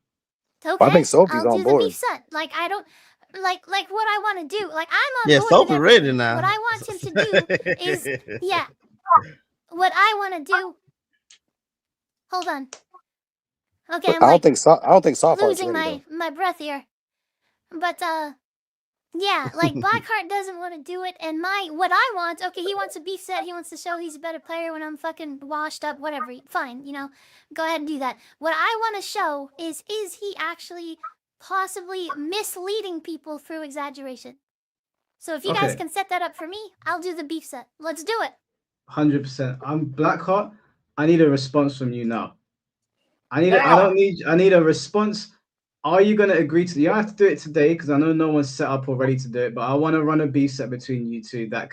Okay. I think Sophie's I'll on do the board. beef set. Like I don't like what I want to do. Like I'm on Yeah, board Sophie with ready everything. now. What I want him to do is yeah. What I want to do. Hold on. Okay, I'm I like don't think Soft Heart's losing ready though. my breath here. But yeah, like Blackheart doesn't want to do it, and what I want, okay, he wants a beef set, he wants to show he's a better player when I'm fucking washed up, whatever. Fine, you know, go ahead and do that. What I want to show is he actually possibly misleading people through exaggeration? So if you guys Okay. can set that up for me, I'll do the beef set. Let's do it. 100%. I'm Blackheart. I need a response from you now. I need a response. Are you going to agree to? You don't have to do it today because I know no one's set up or ready to do it. But I want to run a beef set between you two that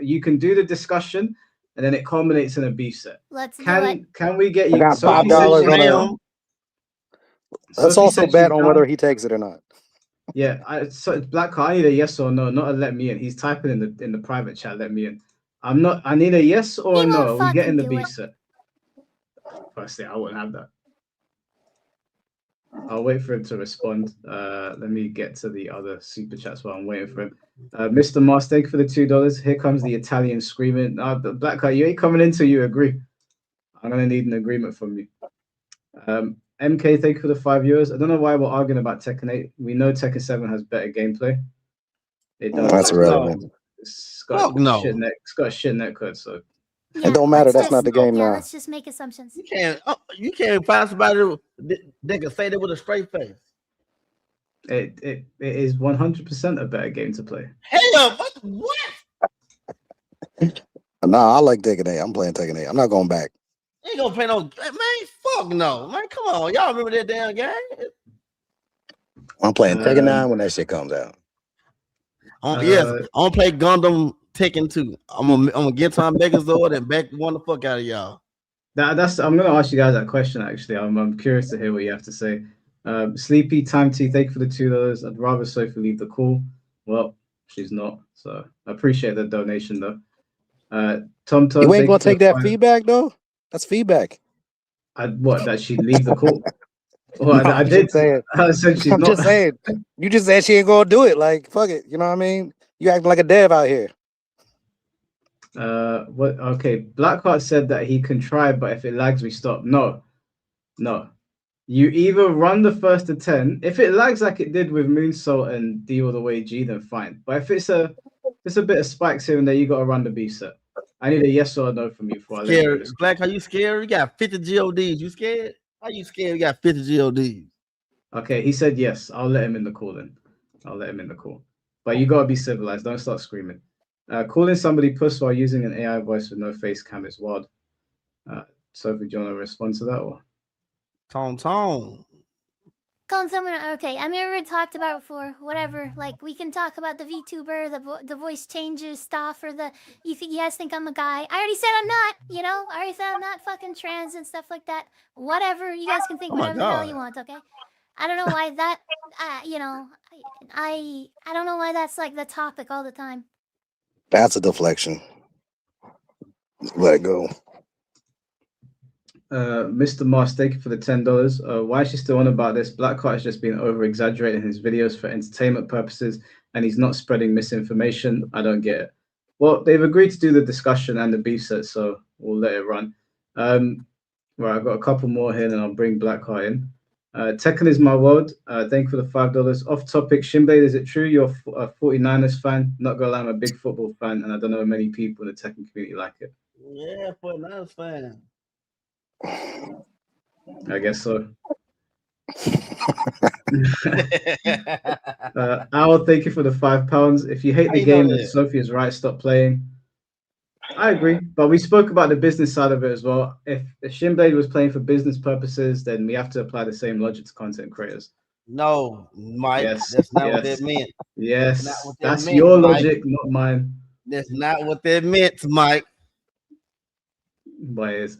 you can do the discussion and then it culminates in a beef set. Let's do it. Can we get I you? got Sophie said $5 she's on down. it. Let's Sophie also said bet she's on down. whether he takes it or not. Yeah, so Blackheart, I need a yes or no, not a let me in. He's typing in the private chat, let me in. I'm not. I need a yes or He a no. won't Are we getting fucking the do beef it. set? Firstly, I wouldn't have that. I'll wait for him to respond. Let me get to the other super chats while I'm waiting for him. Mr. Mars, thank you for the $2. Here comes the Italian screaming. Blackheart, you ain't coming in till you agree. I'm gonna need an agreement from you. MK, thank you for the €5. I don't know why we're arguing about Tekken 8. We know Tekken 7 has better gameplay. It does. That's irrelevant. It's Fuck got no. shit neck. It's got a shit netcode. So Yeah, It don't matter. let's That's not the game yeah, now. let's just make assumptions. You can't find somebody that can say that with a straight face. it is 100% a better game to play. Hell, what? Nah, I like Tekken 8. I'm playing Tekken 8. I'm not going back. Ain't gonna play no man. Fuck no, man. Come on, y'all remember that damn game? I'm playing Tekken 9 when that shit comes out. Yes, I'm gonna play Gundam Tekken 2. I'm gonna get to my Megazord and back one the fuck out of y'all. That's. I'm gonna ask you guys that question. Actually, I'm curious to hear what you have to say. Sleepy Time T, thank you for the $2. I'd rather Sophie leave the call. Well, she's not, so I appreciate the donation though. Tom Todd, You ain't gonna thank you take for the that feedback though? That's feedback. What, that she'd leave the call? Well, No, I I'm did. just saying. I said she's I'm not. just saying. You just said she ain't gonna do it. Like, fuck it. You know what I mean? You acting like a dev out here. What? Okay, Blackheart said that he can try, but if it lags, we stop. No. You either run the first to 10. If it lags like it did with Moonsault and D all the way G, then fine. But if it's a bit of spikes here and there, you got to run the B set. I need a yes or a no from you before I let you in this. Black, are you scared? You got 50 GODs. You scared? Are you scared? You got 50 GODs. Okay, he said yes. I'll let him in the call then. I'll let him in the call. But you got to be civilized. Don't start screaming. Calling somebody puss while using an AI voice with no face cam is wild. Sophie, do you want to respond to that? Or? Tone. Calling someone, okay, I mean, we already talked about it before, whatever. Like, we can talk about the VTuber, the voice changes stuff, or you guys think I'm a guy. I already said I'm not, you know? I already said I'm not fucking trans and stuff like that. Whatever, you guys can think whatever the hell you want, okay? I don't know why that, you know, I don't know why that's like the topic all the time. That's a deflection. Let it go. Mr. Mars, thank you for the $10. Why is she still on about this? Blackheart has just been over exaggerating his videos for entertainment purposes, and he's not spreading misinformation. I don't get it. Well, they've agreed to do the discussion and the beef set, so we'll let it run. Right, I've got a couple more here, and I'll bring Blackheart in. Tekken is my world. Thank you for the $5. Off topic, Shinblade, is it true you're a 49ers fan? Not gonna lie, I'm a big football fan, and I don't know many people in the Tekken community like it. Yeah, 49ers fan. I guess so. Al, thank you for the £5. If you hate the I know game, then that. Sophie is right. Stop playing. I agree, but we spoke about the business side of it as well. If Shinblade was playing for business purposes, then we have to apply the same logic to content creators. No, Mike, Yes, that's not what yes, that meant. yes. That's not what that That's meant, your Mike. logic, not mine. That's not what that meant, Mike. But it is.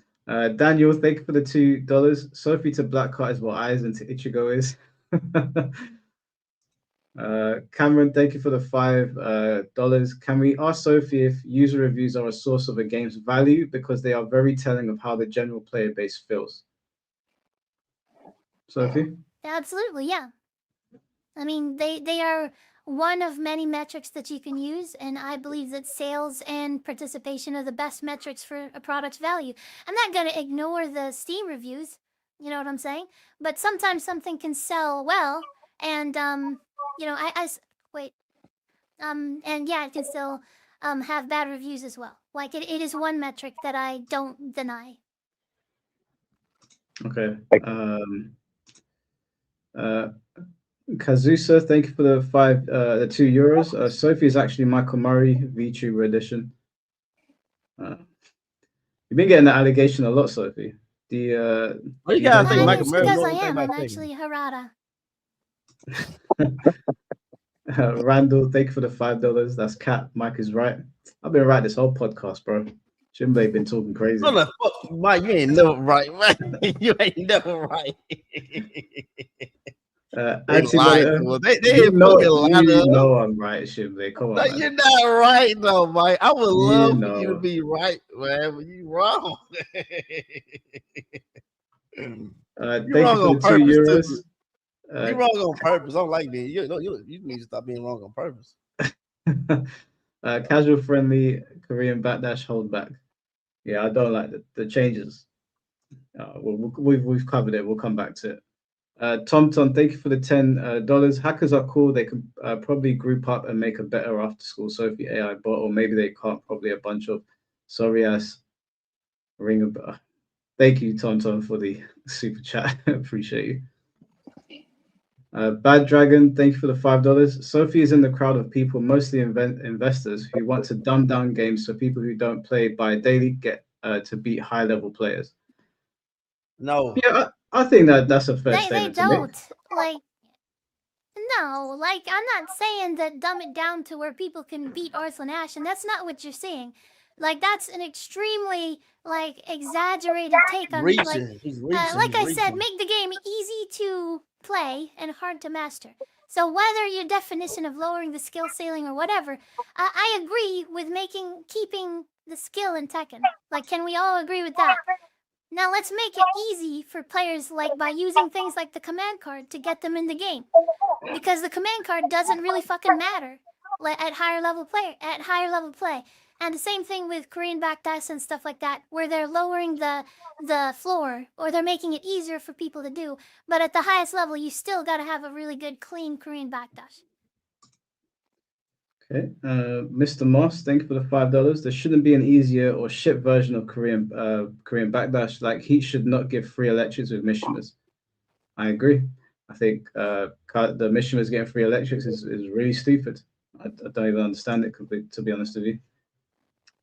Daniel, thank you for the $2. Sophie to Blackheart is what Eyes and to Ichigo is. Cameron, thank you for the $5. Can we ask Sophie if user reviews are a source of a game's value because they are very telling of how the general player base feels? Sophie? Absolutely, yeah. I mean, they are one of many metrics that you can use, and I believe that sales and participation are the best metrics for a product's value. I'm not going to ignore the Steam reviews, you know what I'm saying? But sometimes something can sell well, and you know, wait, and yeah, it can still have bad reviews as well. Like it is one metric that I don't deny. Okay. Kazusa, thank you for the the €2. Sophie is actually Michael Murray VTuber edition. You've been getting that allegation a lot, Sophie. What you gotta think, Michael It's Murray? because know I anything am. about I'm Tekken? actually Harada. Randall, thank you for the $5. That's Cat. Mike is right. I've been right this whole podcast, bro. Shinblade been talking crazy. No, the fuck, Mike, you ain't never right, man. You ain't never right. They lied to us. They you ain't fucking lied to us. know I'm right, Shinblade. Come on, No, man. you're not right, though, Mike. I would love for you to know. be right, man, but you wrong. Thank You're wrong you for on the purpose, €2. too. You're wrong on purpose. I don't like being you need to stop being wrong on purpose. Casual friendly Korean backdash hold back. Yeah, I don't like the changes. We've covered it. We'll come back to it. Tom, thank you for the $10. Hackers are cool. They could probably group up and make a better after school Sophie AI bot, or maybe they can't. Probably a bunch of sorry ass ring a. Thank you, Tom, for the super chat. Appreciate you. Bad Dragon, thank you for the $5. Sophie is in the crowd of people, mostly investors, who want to dumb down games so people who don't play by daily get to beat high level players. No. Yeah, I think that's a fair They statement don't. to Like, no, like, I'm not saying that dumb it down to where people can beat Arthur Ashe, and that's not what you're saying. Like, that's an extremely, like, exaggerated take on, Reaching. like, He's reaching. like I said, reaching. make the game easy to play and hard to master. So whether your definition of lowering the skill ceiling or whatever, I agree with keeping the skill in Tekken. Like, can we all agree with that? Now let's make it easy for players, like by using things like the command card to get them in the game, because the command card doesn't really fucking matter at higher level play. And the same thing with Korean backdash and stuff like that, where they're lowering the floor or they're making it easier for people to do. But at the highest level, you still got to have a really good, clean Korean backdash. Okay, Mr. Moss, thank you for the $5. There shouldn't be an easier or shit version of Korean backdash. Like Heat should not give free electrics with Mishimas. I agree. I think the Mishimas getting free electrics is really stupid. I don't even understand it completely, to be honest with you.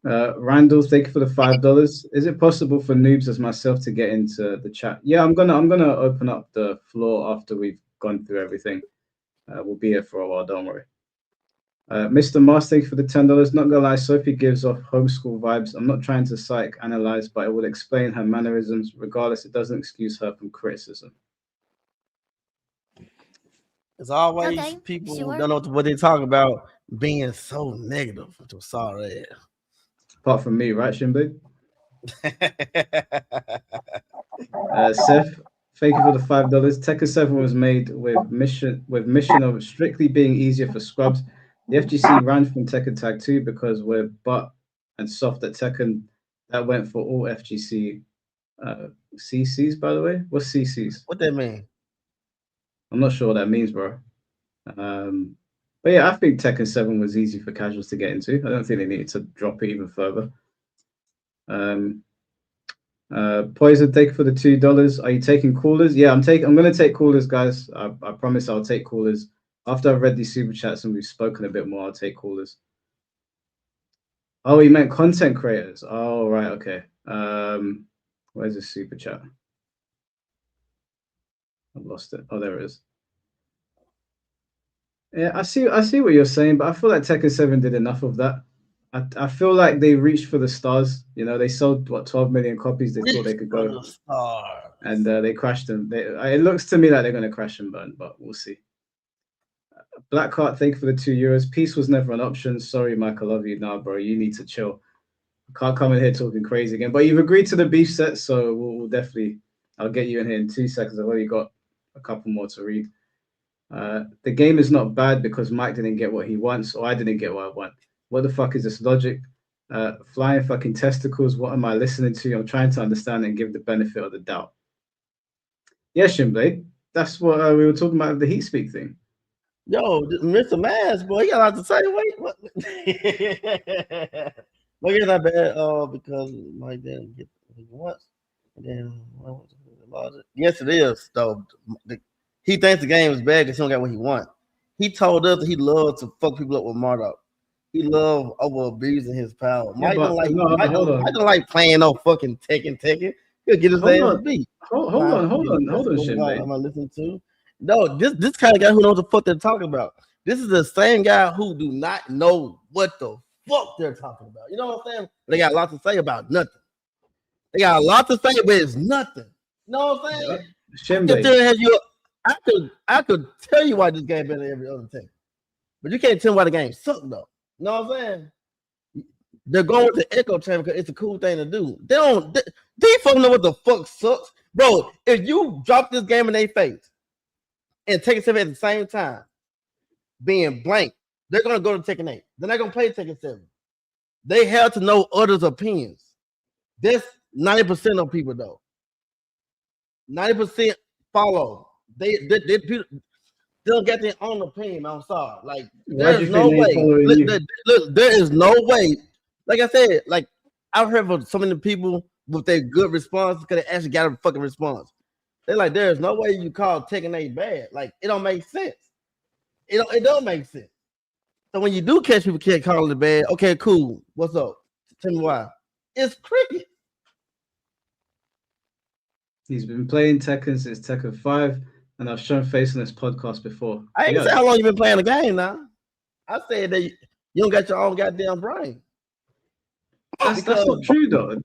Randall, thank you for the $5. Is it possible for noobs as myself to get into the chat? Yeah, I'm gonna open up the floor after we've gone through everything. We'll be here for a while. Don't worry. Mr. Moss, thank you for the $10. Not gonna lie, Sophie gives off homeschool vibes. I'm not trying to psychoanalyze, but it will explain her mannerisms. Regardless, it doesn't excuse her from criticism. It's always Okay, people sure. who don't know what they talk about being so negative. I'm sorry. Apart from me, right, Shinblade? Seth, thank you for the $5. Tekken 7 was made with mission of strictly being easier for scrubs. The FGC ran from Tekken Tag 2 because we're butt and soft at Tekken. That went for all FGC CCs, by the way. What's CCs? What that mean? I'm not sure what that means, bro. But yeah, I think Tekken 7 was easy for casuals to get into. I don't think they needed to drop it even further. Poison, thank you for the $2. Are you taking callers? Yeah, I'm gonna take callers, guys. I promise I'll take callers. After I've read these super chats and we've spoken a bit more, I'll take callers. Oh, you meant content creators. Oh, right, okay. Where's the super chat? I've lost it. Oh, there it is. Yeah, I see what you're saying, but I feel like Tekken 7 did enough of that. I feel like they reached for the stars. You know, they sold what 12 million copies. They thought they could go, and they crashed them. It looks to me like they're going to crash and burn, but we'll see. Blackheart, thank you for the €2. Peace was never an option. Sorry, Mike, I love you. Nah, bro, you need to chill. Can't come in here talking crazy again. But you've agreed to the beef set, so we'll definitely. I'll get you in here in 2 seconds. I've already got a couple more to read. The game is not bad because Mike didn't get what he wants, or I didn't get what I want. What the fuck is this logic? Flying fucking testicles. What am I listening to? I'm trying to understand and give the benefit of the doubt. Yeah, Shinblade. That's what we were talking about with the heat speak thing. Yo, Mr. Mass, boy, he got a lot to say. Wait, what? Look at that bad. Because Mike didn't get what he wants. And then yes, it is though. He thinks the game is bad because he don't got what he wants. He told us that he loves to fuck people up with Marduk. He loves over abusing his power. Mike don't like playing no fucking Tekken. He'll get his ass beat. Hold on, Shinblade. Am I listening to? No, this kind of guy who knows the fuck they're talking about. This is the same guy who do not know what the fuck they're talking about. You know what I'm saying? They got a lot to say about nothing. They got a lot to say, but it's nothing. You know what I'm saying? Shinblade. I could tell you why this game better than every other thing, but you can't tell me why the game sucked though. You know what I'm saying? They're going with the echo chamber because it's a cool thing to do. These folks know what the fuck sucks, bro. If you drop this game in their face and Tekken 7 at the same time, being blank, they're gonna go to Tekken 8. They're not gonna play Tekken 7. They have to know others' opinions. That's 90% of people though. 90% follow. They don't get their own opinion. I'm sorry. Like there's no way. Look, there is no way. Like I said, like I've heard from so many people with their good response because they actually got a fucking response. They're like, there's no way you call Tekken 8 bad. Like it don't make sense. It don't make sense. So when you do catch people can't call it bad, okay, cool. What's up? Tell me why. It's cricket. He's been playing Tekken since Tekken 5, and I've shown face on this podcast before. I ain't say how long you been playing the game now. I said that you don't got your own goddamn brain. That's not true though.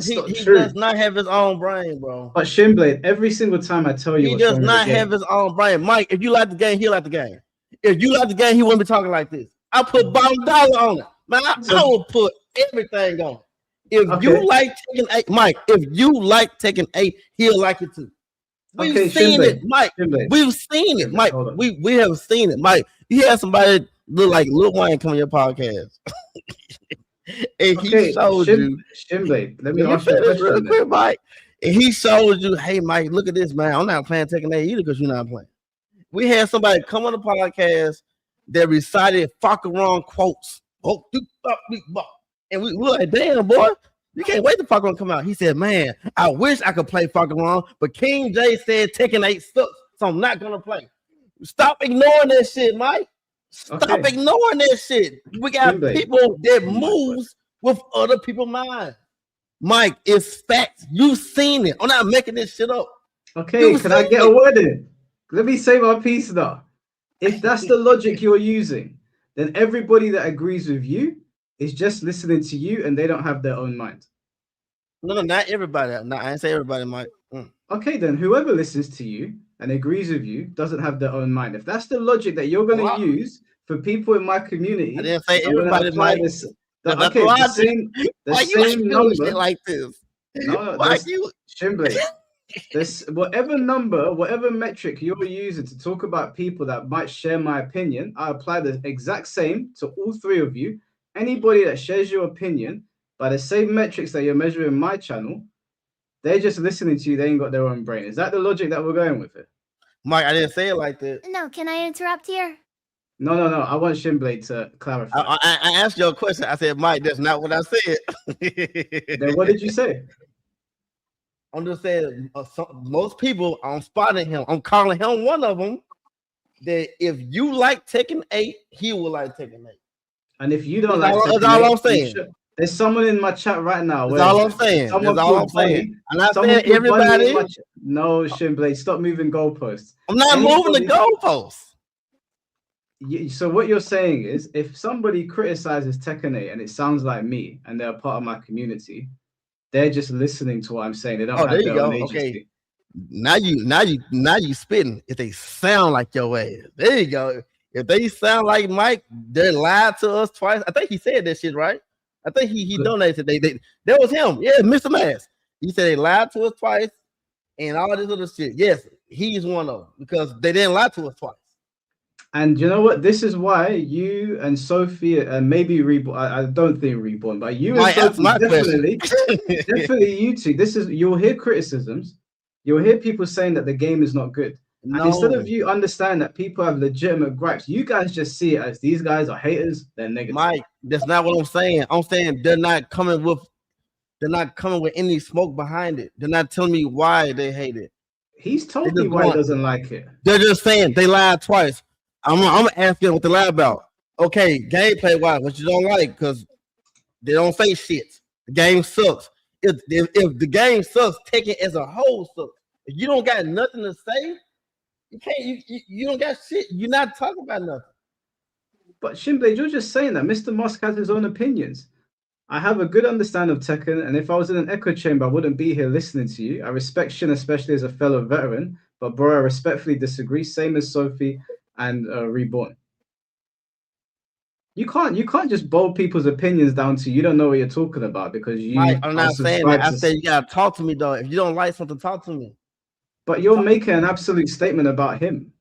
He does not have his own brain, bro. But Shinblade, every single time I tell you, he does not have his own brain. Mike, if you like the game, he like the game. If you like the game, he wouldn't be talking like this. I put $1 on it. Man, I will put everything on it. If you like Tekken 8, Mike, if you like Tekken 8, he'll like it too. We've seen it, Mike. We've seen it, Mike. We have seen it, Mike. You had somebody look like Lil Wayne come on your podcast. And he showed you, Shinblade. Let me ask you a question real quick, Mike. And he showed you, hey, Mike, look at this, man. I'm not playing Tekken 8 either because you're not playing. We had somebody come on the podcast that recited Fakaron quotes. And we were like, damn, boy, you can't wait till Fakaron come out. He said, man, I wish I could play Fakaron, but King J said Tekken 8 sucks, so I'm not going to play. Stop ignoring that shit, Mike. Stop ignoring that shit. We got people that moves with other people's minds. Mike, it's facts. You've seen it. I'm not making this shit up. Okay, can I get a word in? Let me say my piece though. If that's the logic you're using, then everybody that agrees with you is just listening to you and they don't have their own mind. No, not everybody. No, I didn't say everybody, Mike. Okay, then whoever listens to you and agrees with you doesn't have their own mind. If that's the logic that you're going to use for people in my community, I didn't say everybody, Mike. The same number like this. No, Shinblade. Whatever number, whatever metric you're using to talk about people that might share my opinion, I apply the exact same to all three of you. Anybody that shares your opinion by the same metrics that you're measuring my channel, they're just listening to you. They ain't got their own brain. Is that the logic that we're going with it? Mike, I didn't say it like that. No, can I interrupt here? No. I want Shinblade to clarify. I asked you a question. I said, Mike, that's not what I said. Then what did you say? I'm just saying, most people, I'm spotting him. I'm calling him one of them. That if you like Tekken 8, he will like Tekken 8. And if you don't That's like all, Tekken that's all 8, I'm saying. there's someone in my chat right now. That's Where all is I'm it? saying. Someone That's all I'm called saying. Bunny. I'm not Someone saying called Bunny in everybody. my chat. No, Shimblade, stop moving goalposts. I'm not moving the goalposts. So what you're saying is, if somebody criticizes Tekken 8 and it sounds like me, and they're part of my community, they're just listening to what I'm saying. They don't Oh, there have you their own go. agency. Okay. Now you spitting. If they sound like your ass, there you go. If they sound like Mike, they lied to us twice. I think he said that shit, right? I think he donated. That was him. Yeah, Mr. Mass. He said they lied to us twice and all this other shit. Yes, he's one of them because they didn't lie to us twice. And you know what? This is why you and Sophie and maybe Reborn. I don't think Reborn, but you and Sophie definitely, definitely you two. You'll hear criticisms. You'll hear people saying that the game is not good. No. And instead of you understand that people have legitimate gripes, you guys just see it as these guys are haters. They're negative. Mike, that's not what I'm saying. I'm saying they're not coming with any smoke behind it. They're not telling me why they hate it. He's told me why he doesn't like it. They're just saying they lied twice. I'm asking what they lied about. Okay, gameplay wise, what you don't like, because they don't say shit. The game sucks. If the game sucks, Tekken as a whole sucks. If you don't got nothing to say, you can't. You don't got shit. You're not talking about nothing. But Shimblade, you're just saying that Mr. Musk has his own opinions. I have a good understanding of Tekken, and if I was in an echo chamber, I wouldn't be here listening to you. I respect Shin, especially as a fellow veteran, but bro, I respectfully disagree. Same as Sophie and Reborn. You can't just boil people's opinions down to you don't know what you're talking about because you. Mike, I'm not saying that. I said you gotta talk to me though. If you don't like something, talk to me. But you're making an absolute statement about him.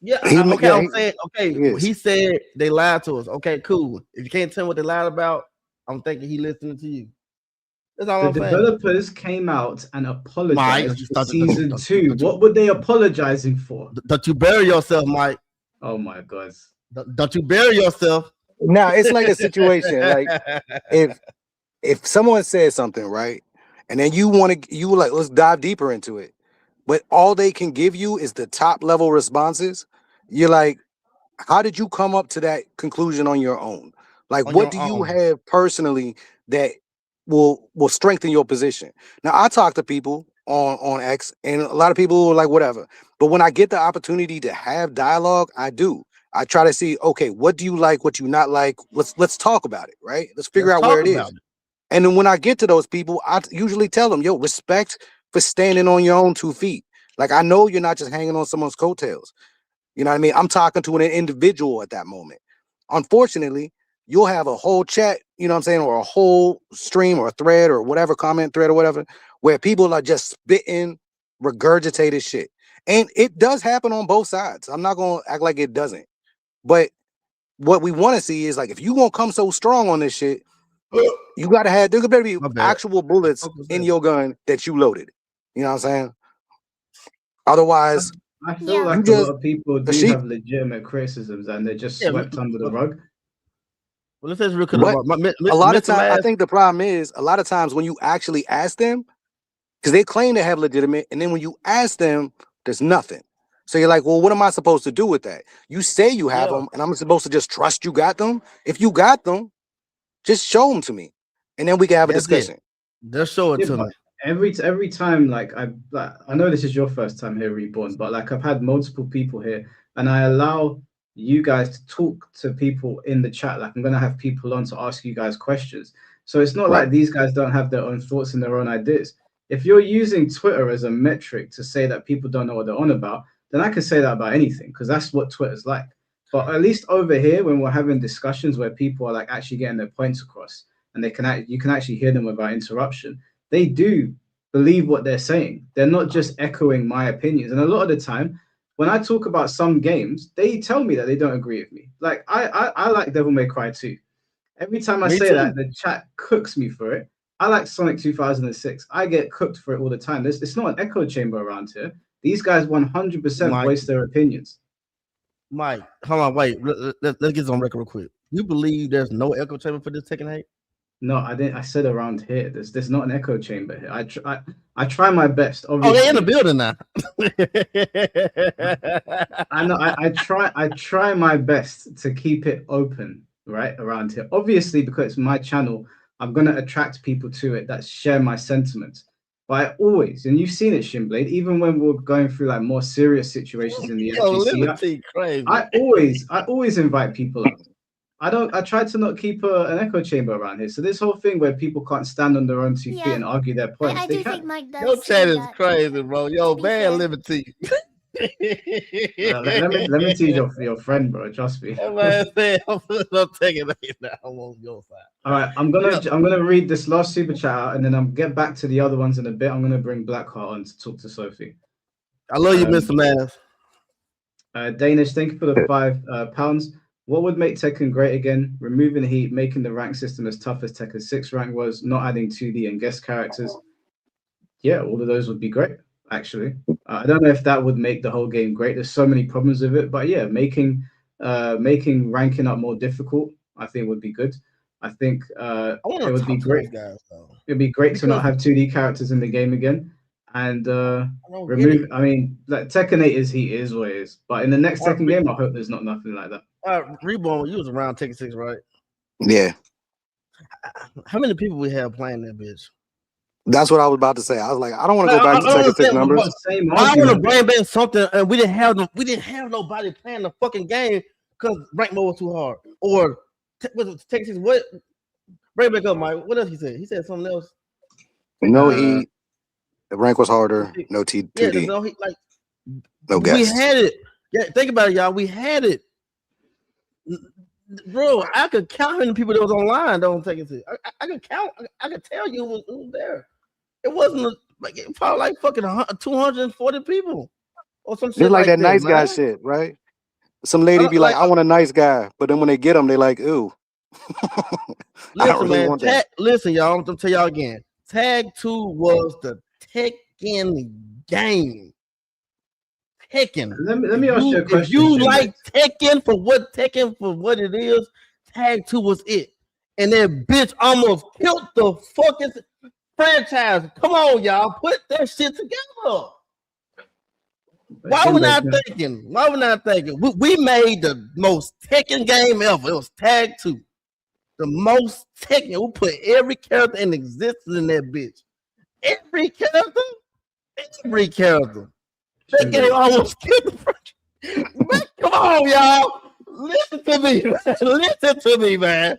Yeah, okay. I'm saying okay. He said they lied to us. Okay, cool. If you can't tell me what they lied about, I'm thinking he listening to you. That's all I'm saying. The developers came out and apologized for season 2. What were they apologizing for? Don't you bury yourself, Mike? Oh my God! Don't you bury yourself? Now it's like a situation. Like if someone says something, right, and then you like, let's dive deeper into it, but all they can give you is the top level responses. You're like, how did you come up to that conclusion on your own? Like, what do you have personally that will strengthen your position? Now, I talk to people on X, and a lot of people are like, whatever. But when I get the opportunity to have dialogue, I do. I try to see, okay, what do you like, what you not like? Let's talk about it, right? Let's figure out where it is. And then when I get to those people, I usually tell them, yo, respect for standing on your own 2 feet. Like, I know you're not just hanging on someone's coattails. You know what I mean? I'm talking to an individual at that moment. Unfortunately, you'll have a whole chat, you know what I'm saying, or a whole stream or a thread or whatever, comment thread or whatever, where people are just spitting regurgitated shit. And it does happen on both sides. I'm not going to act like it doesn't. But what we want to see is, like, if you won't come so strong on this shit, you got to have, there better be actual bullets in your gun that you loaded. You know what I'm saying? Otherwise, I feel like a lot of people do have legitimate criticisms and they're just swept under the rug. Well, this is real. A lot of times, I think the problem is a lot of times when you actually ask them, because they claim to have legitimate, and then when you ask them, there's nothing. So you're like, well, what am I supposed to do with that? You say you have them, and I'm supposed to just trust you got them? If you got them, just show them to me, and then we can have a discussion. Just show it to me. Every time, like I know this is your first time here, Reborn, but like I've had multiple people here, and I allow you guys to talk to people in the chat. Like I'm gonna have people on to ask you guys questions. So it's not like these guys don't have their own thoughts and their own ideas. If you're using Twitter as a metric to say that people don't know what they're on about, then I can say that about anything because that's what Twitter's like. But at least over here, when we're having discussions where people are like actually getting their points across, and you can actually hear them without interruption, they do believe what they're saying. They're not just echoing my opinions. And a lot of the time, when I talk about some games, they tell me that they don't agree with me. Like I like Devil May Cry 2. Every time I say that, the chat cooks me for it. I like Sonic 2006. I get cooked for it all the time. It's not an echo chamber around here. These guys 100% voice their opinions. Mike, hold on, wait. Let's get on record real quick. You believe there's no echo chamber for this Tekken 8? No, I didn't. I said around here. There's not an echo chamber here. I try my best. Oh, Obviously, they're in the building now. I know. I try my best to keep it open right around here. Obviously, because it's my channel, I'm gonna attract people to it that share my sentiments. But I always, and you've seen it, Shinblade, even when we're going through like more serious situations in the Yo, FGC, Liberty crazy. I always invite people up. I try to not keep an echo chamber around here. So this whole thing where people can't stand on their own 2 feet Yeah. and argue their points, I they do think can. Mike does. Your say chat is that. crazy, bro. Yo, be man, fair. Liberty. Let me tease your friend, bro. Trust me. That man said, I'm taking it now. I'm on your side. All right, I'm gonna read this last super chat out, and then I'm get back to the other ones in a bit. I'm gonna bring Blackheart on to talk to Sophie. I love you, Mr. Math. Danish, thank you for the £5. What would make Tekken great again? Removing heat, making the rank system as tough as Tekken 6 rank was, not adding 2D and guest characters. Yeah, all of those would be great, actually. I don't know if that would make the whole game great. There's so many problems with it, but yeah, making ranking up more difficult, I think would be good. I think it would be great. It'd be great to not have 2D characters in the game again, and remove. I mean, like Tekken 8 is what it is. But in the next Tekken game, I hope there's not nothing like that. Reborn, you was around Tekken 6, right? Yeah. How many people we have playing that bitch? That's what I was about to say. I was like, I don't want to go back to Tekken 6 numbers. I want to bring back something, and we didn't have nobody playing the fucking game because rank mode was too hard. Or Tekken 6, what? Bring back up, Mike. What else he said? He said something else. No heat. The rank was harder. No 2D. Yeah, no heat. Like no guess. We had it. Yeah, think about it, y'all. We had it. Bro, I could count how many people that was online. Don't take it. I could count. I could tell you who was there. It wasn't like probably like fucking 240 people or some shit. It's like that nice guy shit, right? Some lady be like, I want a nice guy, but then when they get him, they like, ooh. I don't really want that. Listen, y'all. I'm gonna tell y'all again. Tag 2 was the Tekken game. Tekken. Let me ask you a question. If you like Tekken for what it is, Tag 2 was it. And that bitch almost killed the fucking franchise. Come on, y'all. Put that shit together. Why we not thinking? We made the most Tekken game ever. It was Tag 2. The most Tekken. We put every character in existence in that bitch. Every character. That game almost killed the franchise. Come on, y'all. Listen to me, man.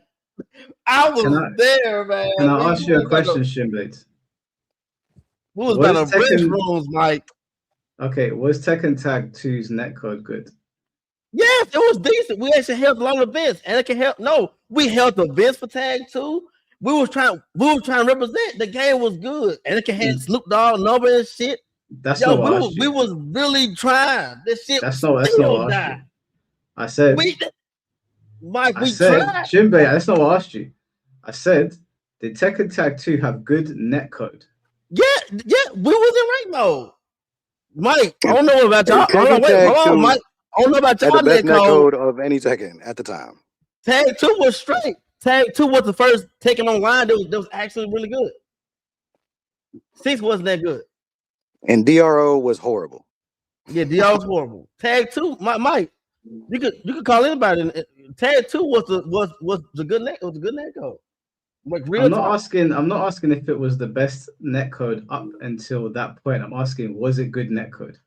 I was there, man. Can I ask you a question, Shinblade? Who was about to bridge rooms, Mike? Okay, was Tekken Tag 2's netcode good? Yes, it was decent. We actually held a lot of events, and it can help. No, we held the events for Tag 2. We were trying to represent. The game was good, and it can have Snoop Dogg number and shit. That's not what I asked you. We was really trying. This shit. That's not what I asked you. I said, Mike, we tried. Jinbei, that's not what I asked you. I said, did Tekken Tag 2 have good netcode? Yeah, we was in rank mode. Mike, I don't know about y'all. Hold on, Mike. I don't know about y'all. The best netcode of any Tekken at the time. Tag 2 was straight. Tag 2 was the first Tekken online that was actually really good. 6 wasn't that good. And DRO was horrible. Yeah, DRO was horrible. Tag 2, Mike, you could call anybody. Tag 2 was the good net. It was a good netcode. Like I'm not asking if it was the best netcode up until that point. I'm asking, was it good netcode?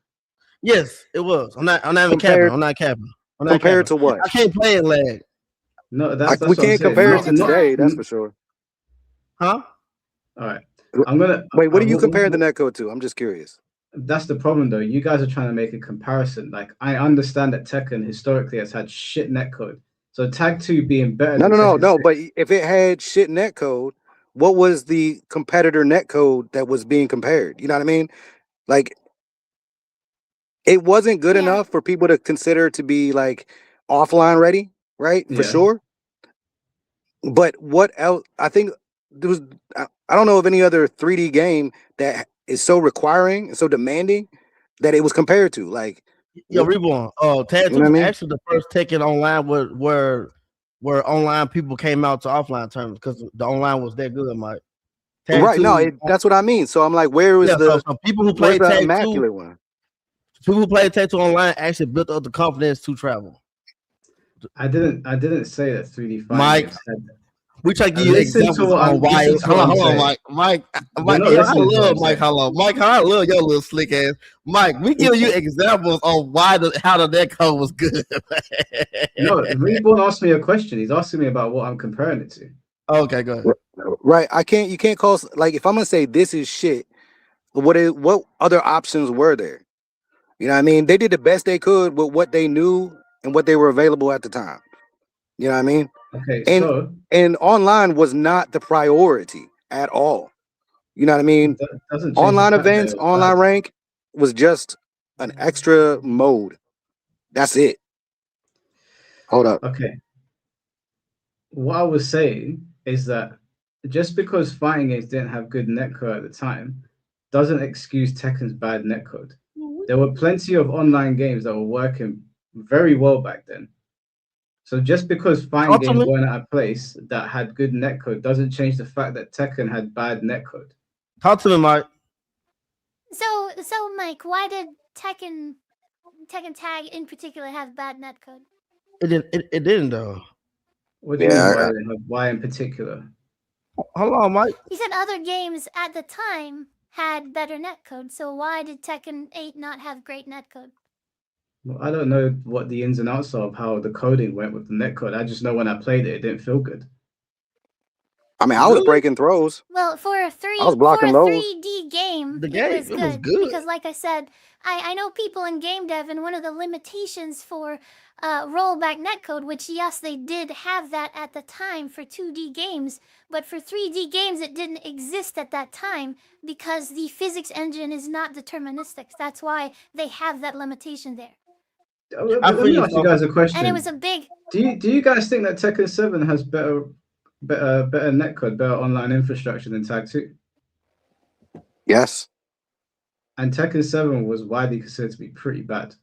Yes, it was. I'm not even capping. I'm not capping. Compared to what? I can't play it lag. No, that's we can't compare it to today. That's for sure. Huh? All right. I'm gonna wait. What do you compare the netcode to? I'm just curious. That's the problem, though. You guys are trying to make a comparison. Like, I understand that Tekken historically has had shit netcode. So Tag 2 being better. No. But if it had shit netcode, what was the competitor netcode that was being compared? You know what I mean? Like, it wasn't good enough for people to consider to be like offline ready, right? For sure. But what else? I think there was. I don't know of any other 3D game that is so requiring and so demanding that it was compared to. Like, Reborn. Tag 2 was actually the first Tekken online where where online people came out to offline tournaments because the online was that good, Mike. Tag Right. No, two, that's what I mean. So I'm like, where is yeah. the So people who where's played the Tag 2, immaculate one? people who played Tag 2 online actually built up the confidence to travel. I didn't say that 3D fighting Mike, games had. we try to give you Listen to examples what on I'm. why. Listen to what I'm Hold on, saying. Mike. You're not Yeah, I listening to what love I'm Mike. saying. Hello, Mike. I love your little slick ass. Mike, we give you examples on how the net code was good. No, Reborn asked me a question. He's asking me about what I'm comparing it to. Okay, go ahead. Right. You can't call like if I'm gonna say this is shit, what other options were there? You know what I mean? They did the best they could with what they knew and what they were available at the time. You know what I mean? Okay, And so and online was not the priority at all. You know what I mean? that doesn't change the Online fact that events, it was online bad. rank was just an extra mode. That's it. Hold up. Okay. What I was saying is that just because fighting games didn't have good netcode at the time doesn't excuse Tekken's bad netcode. There were plenty of online games that were working very well back then. So just because fighting Talk to games me. weren't at a place that had good netcode doesn't change the fact that Tekken had bad netcode. Talk to me, Mike. So Mike, why did Tekken Tag in particular have bad netcode? It didn't though. What do you mean? Yeah. Why in particular? Hold on, Mike. He said other games at the time had better netcode, so why did Tekken 8 not have great netcode? Well, I don't know what the ins and outs are of how the coding went with the netcode. I just know when I played it, it didn't feel good. I mean, I was Really? breaking throws. Well, for a I was blocking lows. 3D game, The game, it was good because, like I said, I know people in game dev, and one of the limitations for rollback netcode, which yes, they did have that at the time for 2D games, but for 3D games, it didn't exist at that time because the physics engine is not deterministic. That's why they have that limitation there. Let me ask you guys a question. And it was a big. Do you guys think that Tekken 7 has better netcode, better online infrastructure than Tag 2? Yes. And Tekken 7 was widely considered to be pretty bad.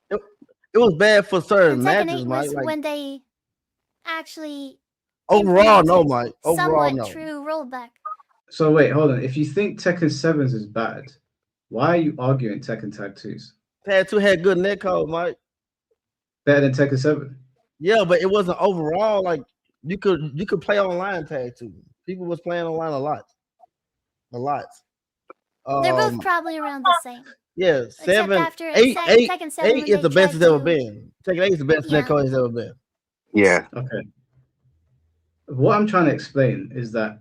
It was bad for certain And Tekken matches, 8 Mike. was Like, when they actually overall, no, implemented Mike. Overall, somewhat no. true rollback. So wait, hold on. If you think Tekken 7's is bad, why are you arguing Tekken Tag 2's? Tag 2 had good netcode, Mike. Better than Tekken 7? Yeah, but it wasn't overall like you could play online Tag 2. People was playing online a lot. They're both probably around the same. Yeah, Except 7, after 8, Tekken 7 8 when is the they best it's tried ever to- been. Tekken 8 is the best Yeah. netcode it's ever been. Yeah. Okay. What I'm trying to explain is that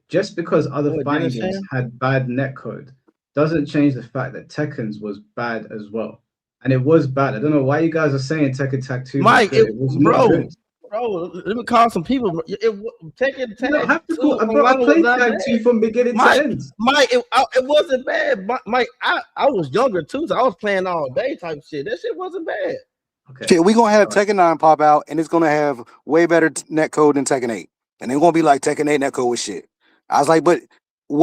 just because other What, fighting Dennis games saying? had bad netcode doesn't change the fact that Tekken's was bad as well. And it was bad. I don't know why you guys are saying Tekken Tag 2 Mike, was good. It was not good. Bro, let me call some people. Tekken You don't Tag have to 2 call. Bro, I online was played not Tag bad. 2 from beginning Mike, to end. Mike, it wasn't bad. Mike, I was younger too, so I was playing all day type shit. That shit wasn't bad. Okay. Shit, we gonna have All right. Tekken 9 pop out, and it's gonna have way better netcode than Tekken 8, and it's gonna be like Tekken 8 netcode with shit. I was like, but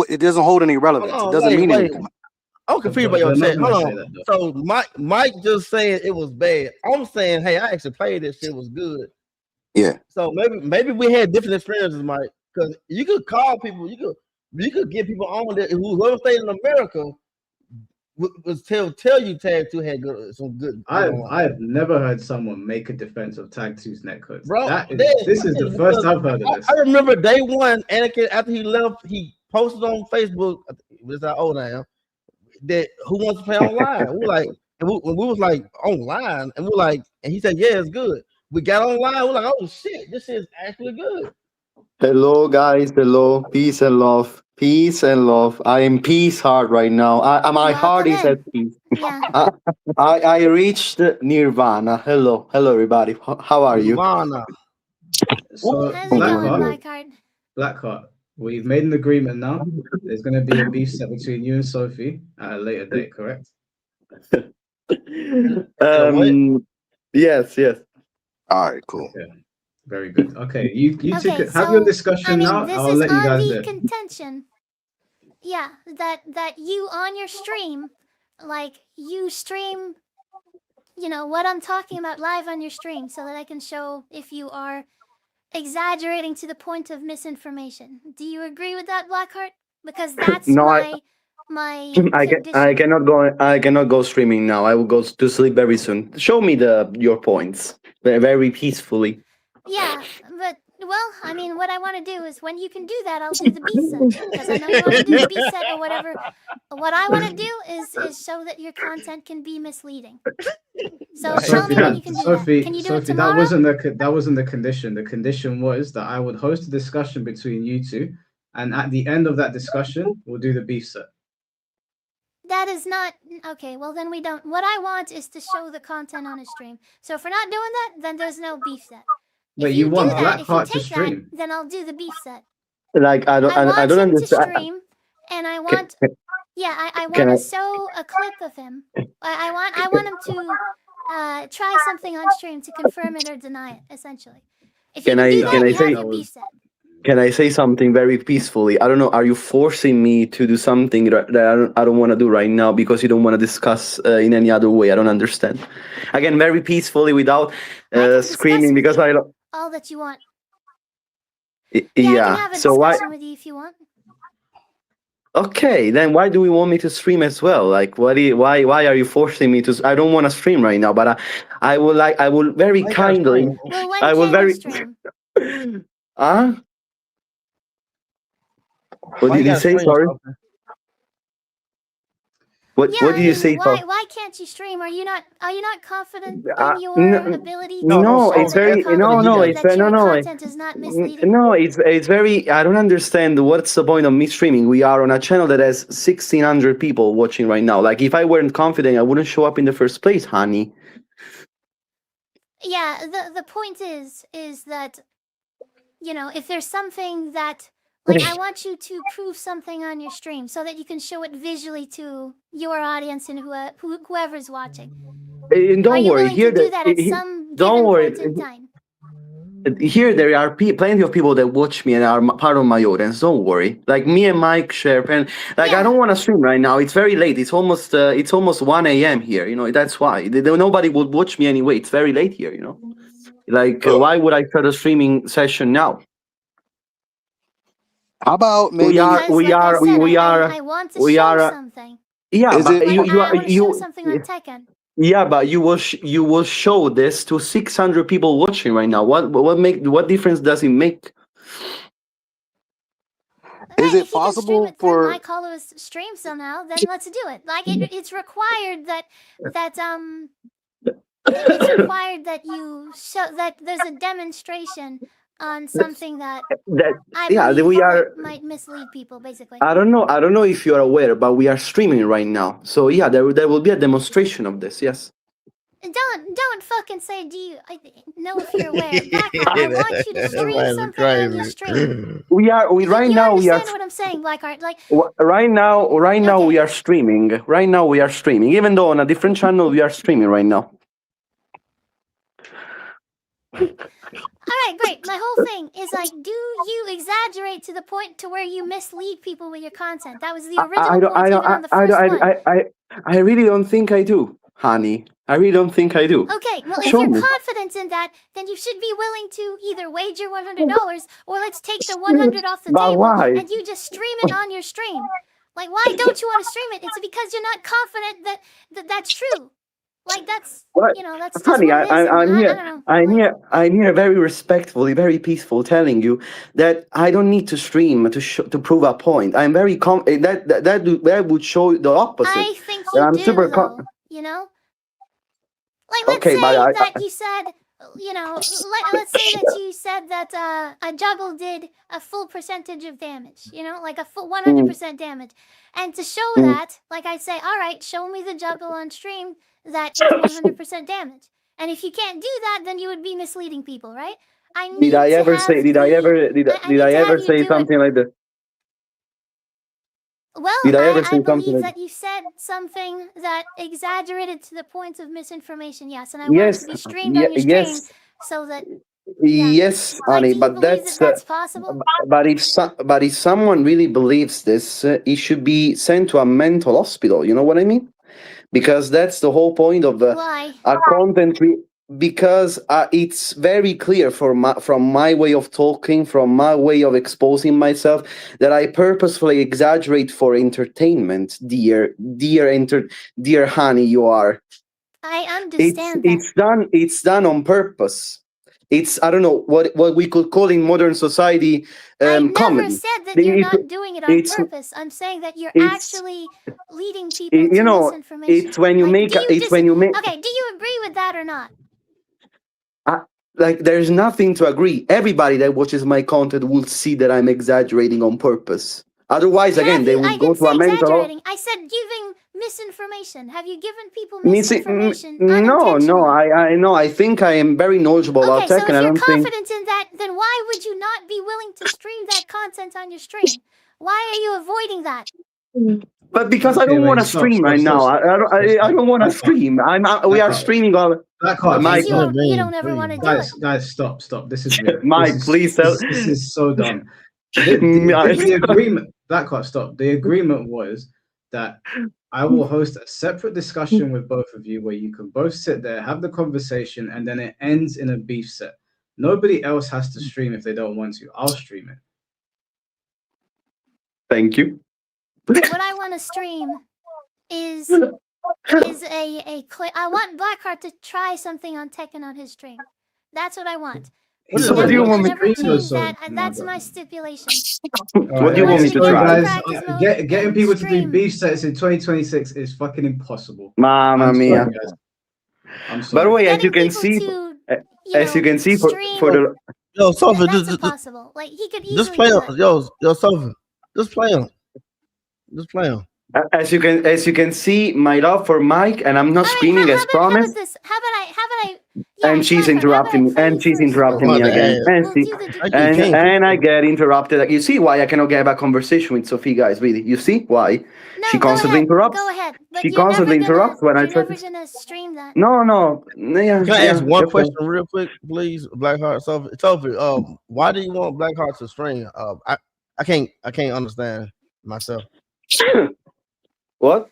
it doesn't hold any relevance. Hold on, It doesn't mean wait. anything. I'm confused by They're your not chat. gonna Hold say on. that, though. So Mike just saying it was bad. I'm saying, hey, I actually played this shit was good. Yeah. So maybe we had different experiences, Mike. Because you could call people, you could get people on there whoever stayed in America was tell you Tag 2 had some good. I've never heard someone make a defense of Tag 2's netcode. Bro, This is the first I've heard of this. I remember day one, Anakin, after he left, he posted on Facebook, this is how old I am, that who wants to play online? We were like, and we was like online, and we were like, and he said, yeah, it's good. We got online, we're like, oh shit, this is actually good. Hello, guys. Hello. Peace and love. Peace and love. I am peace heart right now. My heart is at peace. Yeah. I reached nirvana. Hello, everybody. How are you? Nirvana. So How's it going, Blackheart? Blackheart, we've made an agreement now. There's going to be a beef set between you and Sophie at a later date, correct? Yes. All right, cool. Okay. Very good. Okay, you Okay, have your discussion now. This I'll is let you on guys the know. contention. Yeah, that you on your stream, like you what I'm talking about live on your stream, so that I can show if you are exaggerating to the point of misinformation. Do you agree with that, Blackheart? Because that's No, my I condition. cannot go streaming now. I will go to sleep very soon. Show me your points very peacefully. Yeah, but well, I mean, what I want to do is when you can do that, I'll do the B set because I know you want to do the B set or whatever. What I want to do is show that your content can be misleading. So tell me when you can do that. Can you do it tomorrow? That wasn't the condition. The condition was that I would host a discussion between you two, and at the end of that discussion, we'll do the beef set. That is not okay. Well, then we don't. What I want is to show the content on a stream. So if we're not doing that, then there's no beef set. Wait, if you want do that, if you Blackheart to take stream? that, then I'll do the beef set. Like I don't him understand. to stream, and I want I want to show a clip of him. I want him to try something on stream to confirm it or deny it. Essentially, if you do that, you have your beef set. Can I say something very peacefully? I don't know. Are you forcing me to do something that I don't want to do right now because you don't want to discuss in any other way? I don't understand. Again, very peacefully without screaming because I don't. All that you want. Yeah. I can have a discussion with you if you want. Okay, then why do we want me to stream as well? Like, why are you forcing me to? I don't want to stream right now, but I will very kindly. Well, when I will very. Stream? Huh? What did you say? Sorry. What did you say? Why can't you stream? Are you not confident in your ability? It's very content is not misleading. No, it's very. I don't understand what's the point of me streaming. We are on a channel that has 1,600 people watching right now. Like, if I weren't confident, I wouldn't show up in the first place, honey. Yeah, the point is that if there's something that. Like, I want you to prove something on your stream so that you can show it visually to your audience and whoever's watching. Don't worry. Here, do that at some don't worry. Point in time? Here, there are plenty of people that watch me and are part of my audience. Don't worry. Like, me and Mike share, and I don't want to stream right now. It's very late. It's almost 1 a.m. here. That's why nobody would watch me anyway. It's very late here. Like, why would I start a streaming session now? How about maybe I want to show something. Yeah, is but it, you show something on Tekken. Yeah, but you will show this to 600 people watching right now. What difference does it make? Is it possible for my callers stream somehow? Then let's do it. Like it's required that it's required that you show that there's a demonstration on something that might mislead people, basically. I don't know if you are aware, but we are streaming right now. So yeah, there will be a demonstration of this. Yes. Don't fucking say. Do you know if you're aware? I want you to stream something on your stream. We right now. You understand what I'm saying, Blackheart? Like right now, we are streaming. Right now, we are streaming. Even though on a different channel, we are streaming right now. All right, great. My whole thing is like, do you exaggerate to the point to where you mislead people with your content? That was the original point even on the first one. I really don't think I do, honey. I really don't think I do. Okay, well, if you're confident in that, then you should be willing to either wager $100 or let's take the 100 off the table and you just stream it on your stream. Like, why don't you want to stream it? It's because you're not confident that that's true. Like that's that's just honey, what it is. I'm here very respectfully, very peaceful, telling you that I don't need to stream to prove a point. I'm very that would show the opposite. I think you I'm do, super though, Like, let's say that you said, let's say that you said that a juggle did a full percentage of damage, like a full 100% damage. And to show that, like I say, all right, show me the juggle on stream that is 100% damage. And if you can't do that, then you would be misleading people, right? Did I ever say something like that? Well, I believe that you said something that exaggerated to the point of misinformation, yes, and I want it to be streamed on your stream so that. Yes, honey, but that's possible. But if someone really believes this, it should be sent to a mental hospital. You know what I mean? because that's the whole point of the Why? content. Because it's very clear from my way of talking, from my way of exposing myself, that I purposefully exaggerate for entertainment. Dear honey, you are. I understand that. It's done on purpose. It's, I don't know what we could call in modern society I never comedy. said that you're not doing it on it's- purpose. I'm saying that you're it's- actually leading people you to know, misinformation. it's when you Like, make do a- you it's when you make Okay, do you agree with that or not? like, there's nothing to agree. Everybody that watches my content will see that I'm exaggerating on purpose. Otherwise, again, they I would go didn't to a say mental. exaggerating. I said giving misinformation. Have you given people Missing- misinformation No, unintentionally? I know. I think I am very knowledgeable about Okay, so Tekken. if I you're don't think. confident in that, then why would you not be willing to stream that content on your stream? Why are you avoiding that? But because I Okay, don't wait, want to stop, stream stop, right stop, now. stop, I don't want to stop. stream. We are Blackheart. streaming all. Blackheart, Mike, Because you don't ever want to do it. guys, stop. This is weird. Mike, please tell. This is so dumb. The agreement, Blackheart, stop. The agreement was that I will host a separate discussion with both of you where you can both sit there, have the conversation, and then it ends in a beef set. Nobody else has to stream if they don't want to. I'll stream it. Thank you. What I want to stream is a clip. I want Blackheart to try something on Tekken on his stream. That's what I want. So what do you want me Never to do? change that. That's my stipulation. What do you want me to Sorry, try? guys, getting people to do beef sets in 2026 is fucking impossible. Mamma mia. Guys. I'm sorry. By the way, as you Getting can people see, as you can see, for the Yo, Sophie, that's impossible. Like he could easily just play do him. that. Yo, Sophie, just play him. Just play him. as you can see, my love for Mike, and I'm not screaming as How promised. about this? How about I? Yeah, And she's Blackheart, interrupting me. how about I And play she's first? interrupting me We'll- again. And We'll see, do the I can't. and I get interrupted. You see why I cannot get a conversation with Sophie, guys? Really, you see why? No, She go constantly ahead. interrupts. Go ahead. But She you're constantly never gonna, interrupts when I you're try never to. gonna stream that. No. Yeah, Can I ask one okay. question real quick, please, Blackheart? Sophie, why do you want Blackheart to stream? I can't understand myself. What?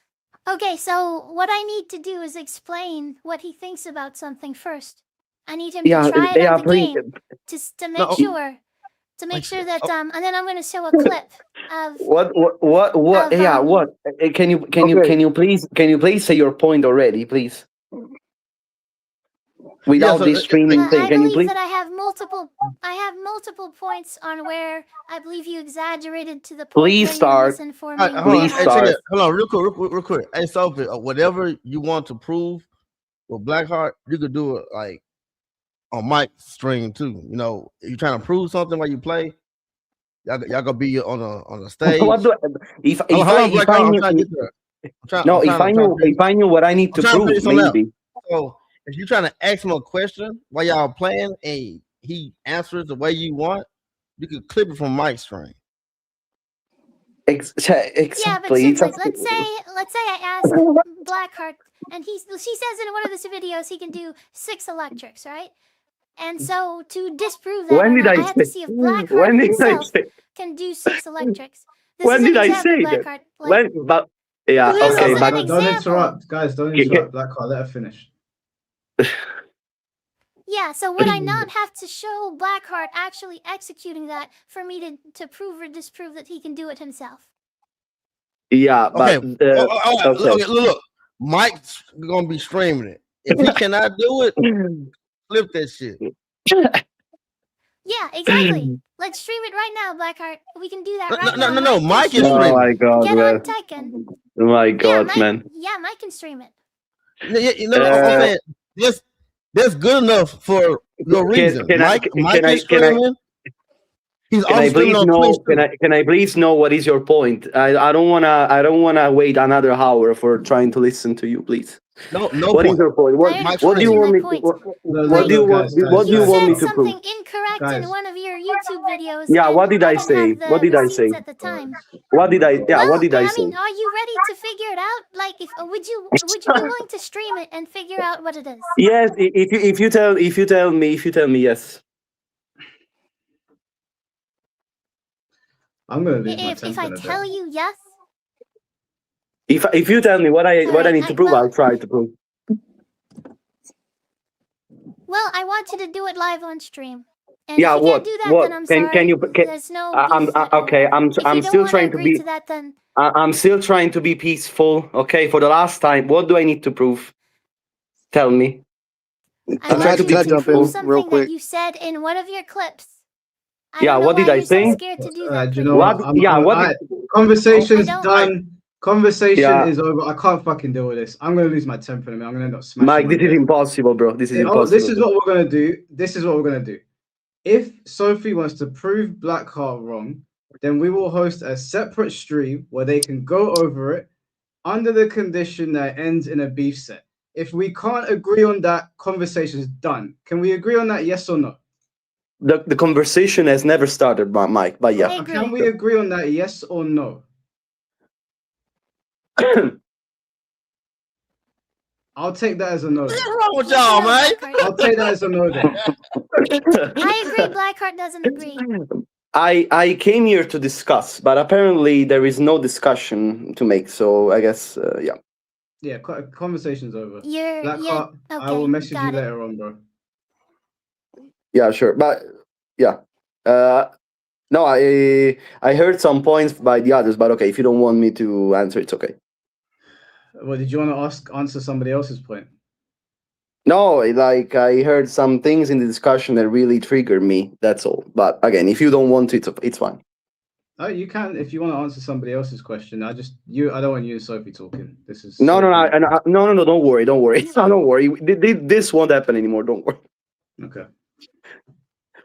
Okay, so what I need to do is explain what he thinks about something first. I need him to try it on the please. game to make No. sure that and then I'm gonna show a clip of What? Of, Yeah, what? Can you please say your point already, please? Without so, this streaming thing, I can you believe please? that I have multiple points on where I believe you exaggerated to the point Please where start. you're misinforming. Hold on, Please hey, start. check it. Hold on, real quick. Hey, Sophie, whatever you want to prove with Blackheart, you could do it like on Mike's stream too. You know, if you're trying to prove something while you play, y'all gonna be on a stage. What do if I knew what I need to prove, maybe. So if you're trying to ask him a question while y'all playing and he answers the way you want, you could clip it from Mike's stream. Exactly. Yeah, but since, like, let's say I ask Blackheart, and she says in one of his videos he can do 6 electrics, right? And so to disprove that, When did I have to say- see if Blackheart when did I himself say- can do 6 electrics. This When is an did I example, say that? Blackheart. Like, Yeah, This okay, is but an Don't example. interrupt, guys. Don't Okay, interrupt. Blackheart, let her finish. yeah, so would I not have to show Blackheart actually executing that for me to prove or disprove that he can do it himself? yeah, but Okay, look, Mike's gonna be streaming it. If he cannot do it, flip that shit. Yeah, exactly. Let's stream it right now, Blackheart. We can do that right now. No. Mike is Oh streaming. my god, Get man. on Tekken. Oh my god, Mike, man. Yeah, Mike can stream it. I'm saying that's good enough for your reason. Mike is streaming. He's Can I also streaming please on know? Twitch too. Can I please know what is your point? I don't wanna wait another hour for trying to listen to you, please. No What is point. your point? What do you want me? What do you want? What do you want me said to prove? something incorrect in one of your YouTube videos. Yeah, and what did I didn't say? have the What did I receipts say? At the time. What did I? Yeah, what did I say? mean, are you ready to figure it out? Like, if would you be willing to stream it and figure out what it is? Yes, if you tell me yes. I'm gonna lose my If temper I in a bit. tell you yes, If you tell me what I Alright, need to prove, well- I'll try to prove. Well, I want you to do it live on stream. And Yeah, if you what? can't do that, What? then I'm sorry. Can you? There's no I'm beef at all. okay. If you I'm don't still wanna trying to agree be. to that, then I'm still trying to be peaceful. Okay, for the last time, what do I need to prove? Tell me. I Can I want you to jump prove in something real that quick? you said in one of your clips. I Yeah, don't know what did why I you're say? so scared to do that. Do you please. know What? what? Yeah, what did- Conversation's I don't- done. Conversation Yeah. is over. I can't fucking deal with this. I'm gonna lose my temper in a minute. I'm gonna end up smashing. Mike, my this is desk. impossible, bro. This is Oh, impossible. this is what we're gonna do. This is what we're gonna do. If Sophie wants to prove Blackheart wrong, then we will host a separate stream where they can go over it under the condition that it ends in a beef set. If we can't agree on that, conversation's done. Can we agree on that? Yes or no? The conversation has never started, Mike. But I yeah. agree. Can we agree on that? Yes or no? I'll take that as a no. What's wrong with y'all, man? I'll take that as a no then. I agree. Blackheart doesn't agree. I came here to discuss, but apparently there is no discussion to make. So I guess yeah. Yeah, conversation's over. You're Blackheart, okay, I will message you got it. later on, bro. Yeah, sure. But yeah. No, I heard some points by the others, but okay, if you don't want me to answer, it's okay. Well, did you want to answer somebody else's point? No, like I heard some things in the discussion that really triggered me. That's all. But again, if you don't want to, it's fine. Oh, you can if you want to answer somebody else's question. I don't want you and Sophie talking. This is No. Don't worry. Don't worry. This won't happen anymore. Don't worry. Okay.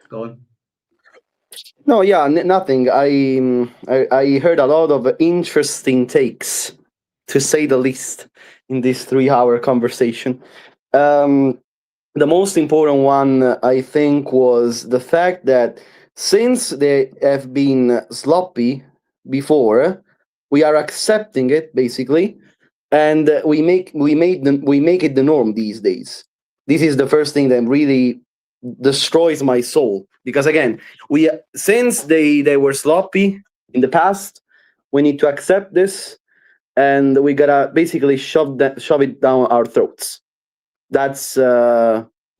Go on. No, yeah, nothing. I heard a lot of interesting takes, to say the least, in this 3-hour conversation. The most important one, I think, was the fact that since they have been sloppy before, we are accepting it basically, and we make it the norm these days. This is the first thing that really destroys my soul, because again, since they were sloppy in the past, we need to accept this, and we gotta basically shove it down our throats. That's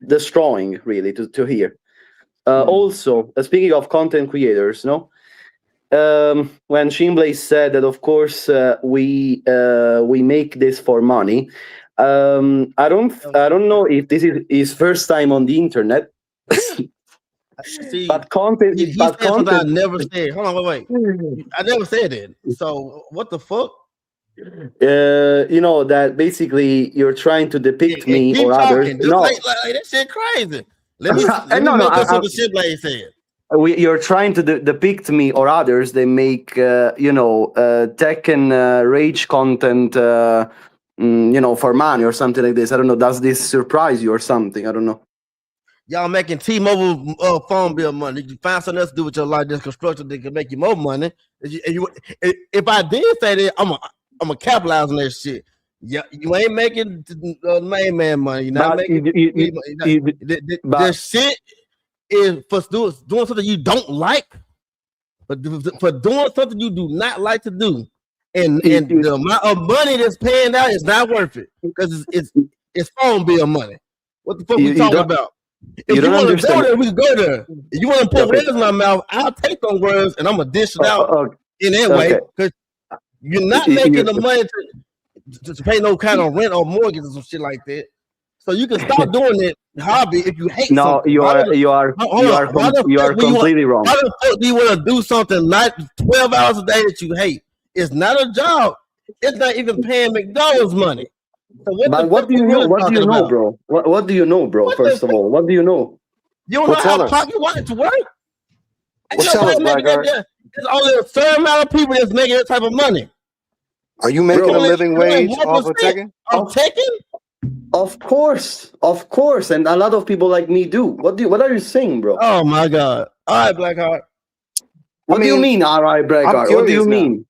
destroying, really, to hear. Also, speaking of content creators, no, when Shinblade said that, of course, we make this for money. I don't know if this is his first time on the internet. See, but content, he but said something I content. never said. Hold on, wait. I never said it. So what the fuck? You know that basically you're trying to depict me keep or talking. others. Just No, like that shit crazy. Let me No, make up I- what the shit like said. you're trying to depict me or others. They make Tekken rage content, for money or something like this. I don't know. Does this surprise you or something? I don't know. Y'all making T-Mobile phone bill money. You find something else to do with your life that's constructive that can make you more money. If I did say that, I'm a capitalize on that shit. Yeah, you ain't making main man money. You're not But making. The shit is for doing something you don't like, but for doing something you do not like to do, and the amount of money that's paying out is not worth it because it's phone bill money. What the fuck we talking about? If you want to go there, we can go there. If you want to put words in my mouth, I'll take those words and I'm gonna dish it out in that way because you're not making the money to pay no kind of rent or mortgage or some shit like that. So you can stop doing that hobby if you hate something. You are completely wrong. Why the fuck do you want to do something not 12 hours a day that you hate? It's not a job. It's not even paying McDonald's money. So what do you know? What do you know, bro? What do you know, bro? First of all, what do you know? You don't know how pocket watch work? What's up, Blackheart? There's only a certain amount of people that's making that type of money. Are you making a living wage off of Tekken? Of Tekken? Of course, and a lot of people like me do. What are you saying, bro? Oh my god! All right, Blackheart. What do you mean, all right, Blackheart? What do you mean?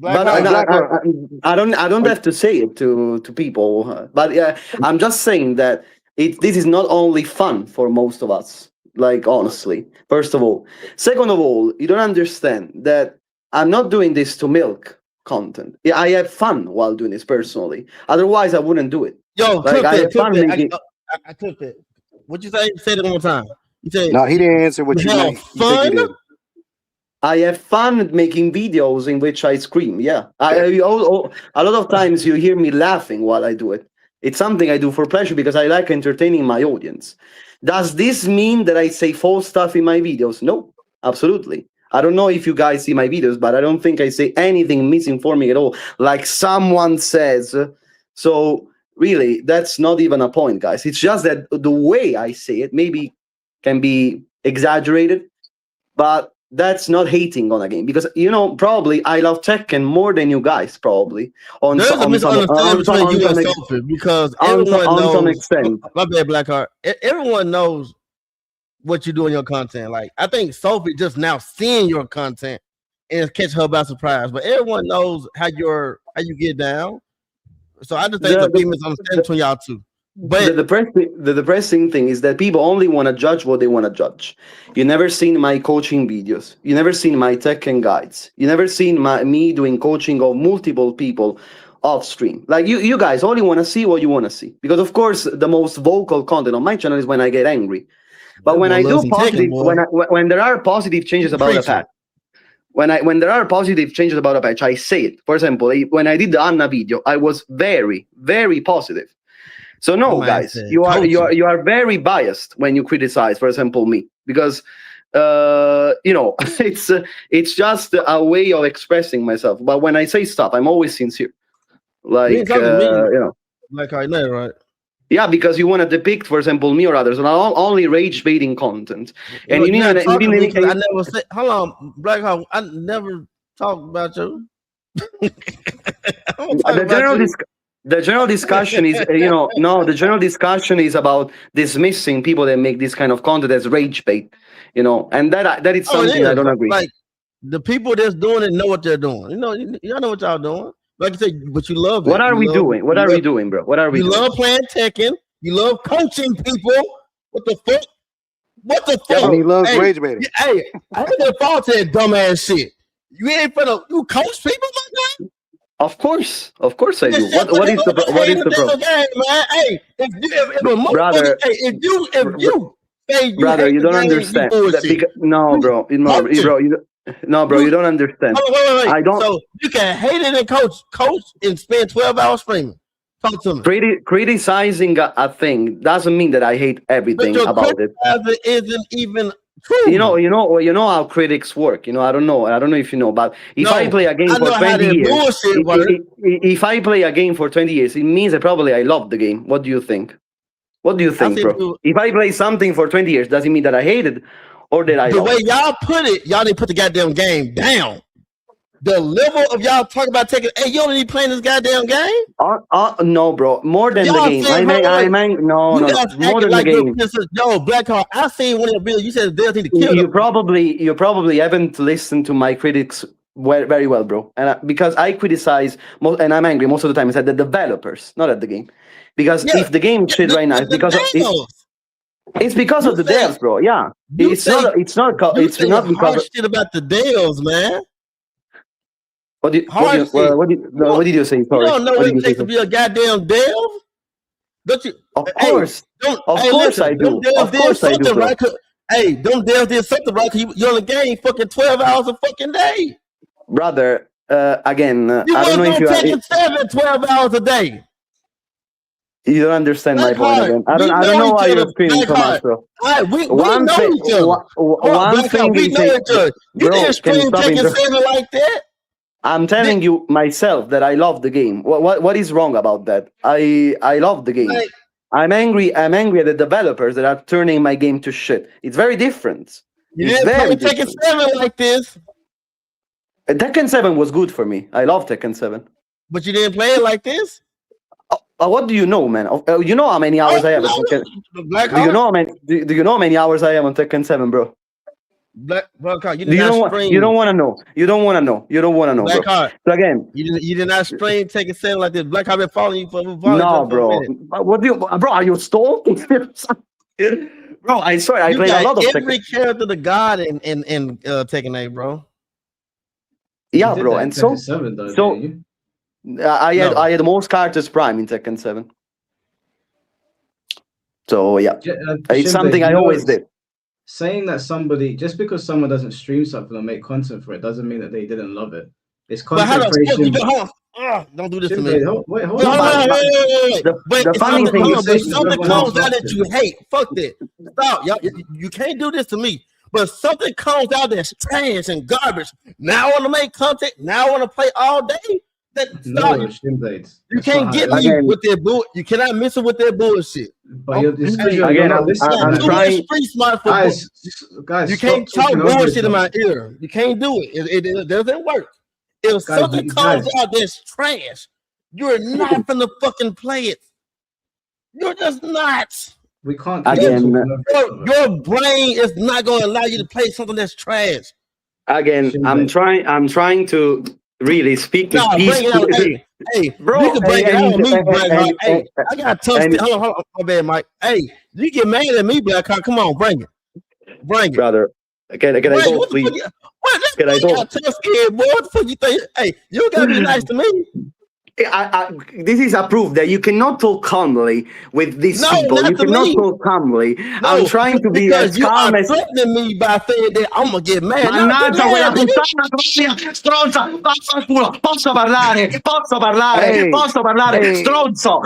But I don't have to say it to people. But yeah, I'm just saying that this is not only fun for most of us. Like honestly, first of all, second of all, you don't understand that I'm not doing this to milk content. Yeah, I have fun while doing this personally. Otherwise, I wouldn't do it. Yo, Like clip I that, have clip fun that. making. I clipped it. What you say? Say it one more time. You said No, he didn't answer what you have meant. You think he fun? did. I have fun making videos in which I scream. Yeah, a lot of times you hear me laughing while I do it. It's something I do for pleasure because I like entertaining my audience. Does this mean that I say false stuff in my videos? No, absolutely. I don't know if you guys see my videos, but I don't think I say anything misinforming at all, like someone says. So really, that's not even a point, guys. It's just that the way I say it maybe can be exaggerated, but that's not hating on a game because probably I love Tekken more than you guys probably There's a misunderstanding between you and Sophie because everyone on some knows. extent. My bad, Blackheart. Everyone knows what you do in your content. Like I think Sophie just now seeing your content and catch her by surprise, but everyone knows how you get down. So I just think there's a big misunderstanding between y'all two. But the depressing thing is that people only want to judge what they want to judge. You never seen my coaching videos. You never seen my Tekken guides. You never seen me doing coaching of multiple people off stream. Like you guys only want to see what you want to see. Because of course the most vocal content on my channel is when I get angry. But when I do positive, when there are positive changes about a patch, when there are positive changes about a patch, I say it. For example, when I did the Anna video, I was very, very positive. So no, guys, you are very biased when you criticize, for example, me, because it's just a way of expressing myself. But when I say stuff, I'm always sincere. Like like I know, right? Yeah, because you want to depict, for example, me or others, and only rage baiting content. And you didn't I never said. Hold on, Blackheart. I never talked about you. The general discussion is, the general discussion is about dismissing people that make this kind of content as rage bait, and that is something I don't agree. Like the people that's doing it know what they're doing. Y'all know what y'all doing. Like you said, but you love it. What are we doing? What are we doing, bro? What are we doing? You love playing Tekken. You love coaching people. What the fuck? What the fuck? And he loves rage baiting. Hey, I ain't gonna fall to that dumbass shit. You ain't finna you coach people like that? Of course I do. What is the problem? Hey, brother, you don't understand. No, bro, you don't understand. Wait. I don't. So you can hate it and coach and spend 12 hours streaming. Talk to me. Criticizing a thing doesn't mean that I hate everything about it. Isn't even true. You know how critics work. I don't know if you know, but if I play a game for 20 years, if I play a game for 20 years, it means that probably I love the game. What do you think? What do you think, bro? If I play something for 20 years, does it mean that I hate it or that I love it? The way y'all put it, y'all didn't put the goddamn game down. The level of y'all talking about taking, hey, you only playing this goddamn game? No, bro. More than y'all the game. No. More than the game. Yo, Blackheart, I seen one of the videos. You said they need to kill you probably haven't listened to my critics very well, bro. And because I criticize, and I'm angry most of the time, it's at the developers, not at the game. Because if the game shit right now, it's because of the devs, bro. Yeah, it's not because shit about the devs, man. What did you say? Sorry. You don't know what it takes to be a goddamn dev? Don't you? Of course. I do. Of course I do. Right? Hey, them devs did something right. You're on the game fucking 12 hours a fucking day. Brother, again, I don't know if you are 12 hours a day. You don't understand my point again. I don't know why you're screaming so much, bro. We know each other. One thing we know each other. You didn't scream Tekken 7 like that. I'm telling you myself that I love the game. What is wrong about that? I love the game. I'm angry at the developers that are turning my game to shit. It's very different. You didn't play Tekken 7 like this. Tekken 7 was good for me. I love Tekken 7. But you didn't play it like this? What do you know, man? You know how many hours I have on Tekken? Do you know how many hours I have on Tekken 7, bro? Blackheart, you don't want to know. You don't want to know, Blackheart, bro. So again, you did not stream Tekken 7 like this. Blackheart been following you for no, bro. Bro, are you stalking? Bro, I swear I play a lot of every character the god in Tekken 8, bro. Yeah, did bro. that in And Tekken 7 though, so didn't you? I had most characters Prime in Tekken 7. So yeah, it's Shinbei, something I always did. Saying that somebody, just because someone doesn't stream something or make content for it, doesn't mean that they didn't love it. It's But how content the fuck creation. you don't do this to me. Shinbei, hold No, on. Wait. But the if funny something thing comes, is, but something comes out that you hate, fuck that. Stop, y'all. You can't do this to me. But something comes out that's trash and garbage. Now I want to make content. Now I want to play all day. No, Shinblade. You can't get me Again, with that bull. You cannot miss it with that bullshit. But you're again, not listening. Too much street smart for Guys, you can't talk bullshit in my ear. You can't do it. It doesn't work. If something comes out that's trash, you're not gonna fucking play it. You're just not. We can't. Again, your brain is not gonna allow you to play something that's trash. Again, I'm trying to really speak with peace. Hey, bro, you can break it out on me, Black Hawk. Hey, I got tough. Hold on, my bad, Mike. Hey, you get mad at me, Black Hawk. Come on, bring it, brother. Can I go, please? Can I go? Tough skin, boy. What the fuck you think? Hey, you gotta be nice to me. This is a proof that you cannot talk calmly with these people. You cannot talk calmly. I'm trying to be as calm as. Threatening me by saying that I'm gonna get mad. Mannaggia quella puttana stronza, vaffanculo. Posso parlare? Posso parlare? Posso parlare? Stronzo.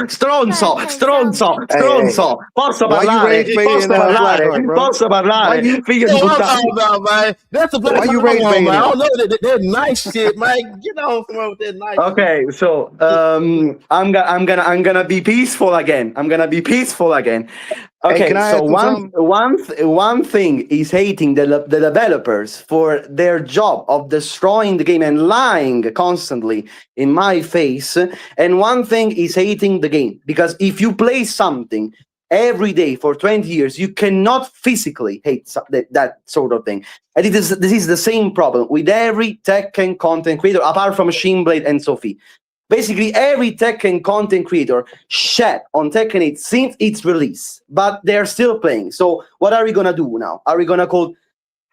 Posso parlare? Posso parlare? Figlio di puttana. That's a black. Why you rage baiting? I don't know that nice shit, man. Get on somewhere with that nice. Okay, so I'm gonna be peaceful again. Okay, so one thing is hating the developers for their job of destroying the game and lying constantly in my face, and one thing is hating the game, because if you play something every day for 20 years, you cannot physically hate that sort of thing. And this is the same problem with every Tekken content creator, apart from Shinblade and Sophie. Basically, every Tekken content creator shat on Tekken 8 since its release, but they're still playing. So what are we going to do now? Are we going to call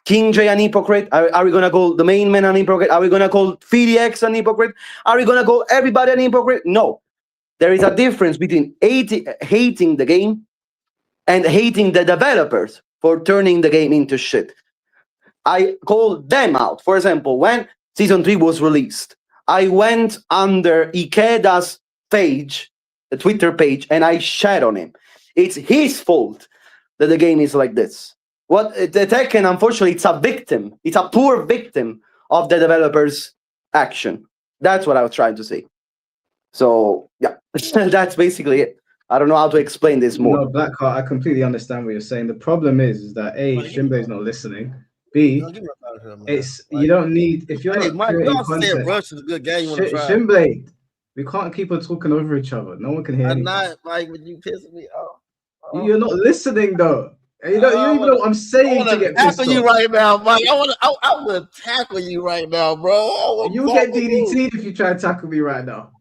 King J an hypocrite? Are we going to call the main man an hypocrite? Are we going to call FDX an hypocrite? Are we going to call everybody an hypocrite? No. There is a difference between hating the game and hating the developers for turning the game into shit. I called them out. For example, when Season 3 was released, I went under Ikeda's page, the Twitter page, and I shat on him. It's his fault that the game is like this. What the Tekken, unfortunately, it's a victim. It's a poor victim of the developers' action. That's what I was trying to say. So yeah, that's basically it. I don't know how to explain this more. No, Blackheart, I completely understand what you're saying. The problem is that A, Shinbei's not listening. B, it's you don't need if you're not creating content. Rush is a good game. Shinblade, we can't keep on talking over each other. No one can hear. I'm not like when you pissing me off. You're not listening though. You don't even know what I'm saying to get pissed off. You right now, Mike. I want to tackle you right now, bro. You get DDT'd if you try to tackle me right now.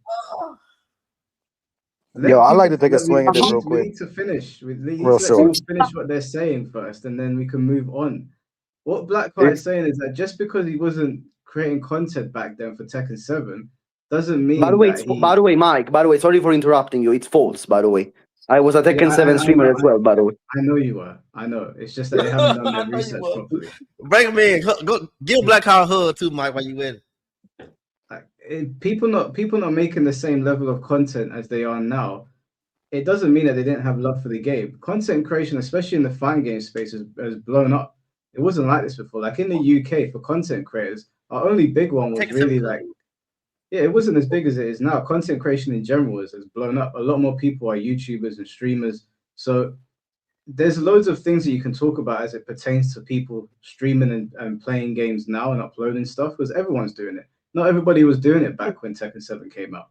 I'd like to take a swing at this real quick. We need to finish. We need to finish what they're saying first, and then we can move on. What Blackheart is saying is that just because he wasn't creating content back then for Tekken 7 doesn't mean. By the way, Mike. By the way, sorry for interrupting you. It's false. By the way, I was a Tekken 7 streamer as well. By the way, I know you were. I know. It's just that they haven't done their research properly. Bring him in. Go give Blackheart a hug too, Mike. While you with it. People not making the same level of content as they are now. It doesn't mean that they didn't have love for the game. Content creation, especially in the fan game space, has blown up. It wasn't like this before. Like in the UK, for content creators, our only big one was really like, it wasn't as big as it is now. Content creation in general has blown up. A lot more people are YouTubers and streamers. So there's loads of things that you can talk about as it pertains to people streaming and playing games now and uploading stuff, because everyone's doing it. Not everybody was doing it back when Tekken 7 came out,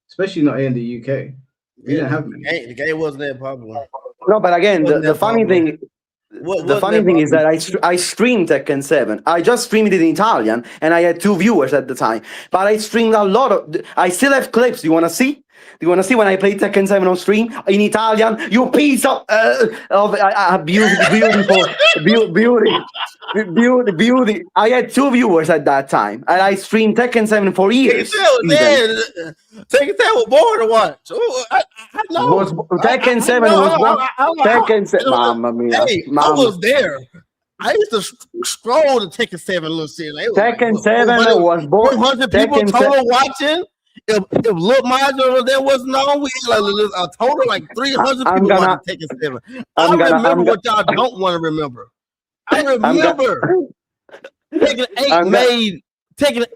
especially not here in the UK. We didn't have many. The game wasn't that popular. No, but again, the funny thing. The funny thing is that I streamed Tekken 7. I just streamed it in Italian, and I had 2 viewers at the time. But I streamed a lot of. I still have clips. Do you want to see? Do you want to see when I played Tekken 7 on stream in Italian? You piece of beauty. beauty. I had 2 viewers at that time, and I streamed Tekken 7 for years. Tekken 7 was boring to watch. I know. Tekken 7 was Tekken 7. Mamma mia. Hey, I was there. I used to scroll the Tekken 7 little shit. Tekken 7 was boring. 400 people total watching. If Lil Majo there wasn't on, we had like a total like 300 people watching Tekken 7. I remember what y'all don't want to remember. I remember Tekken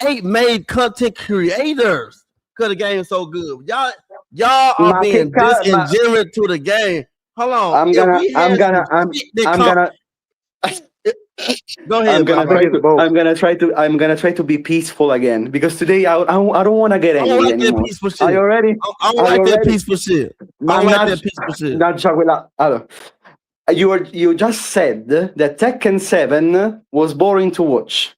8 made content creators because the game is so good. Y'all are being disingenuous to the game. Hold on. I'm gonna Go ahead. I'm gonna try to be peaceful again because today I don't want to get angry anymore. Peaceful shit. Are you ready? I don't like that peaceful shit. I don't like that peaceful shit. You just said that Tekken 7 was boring to watch.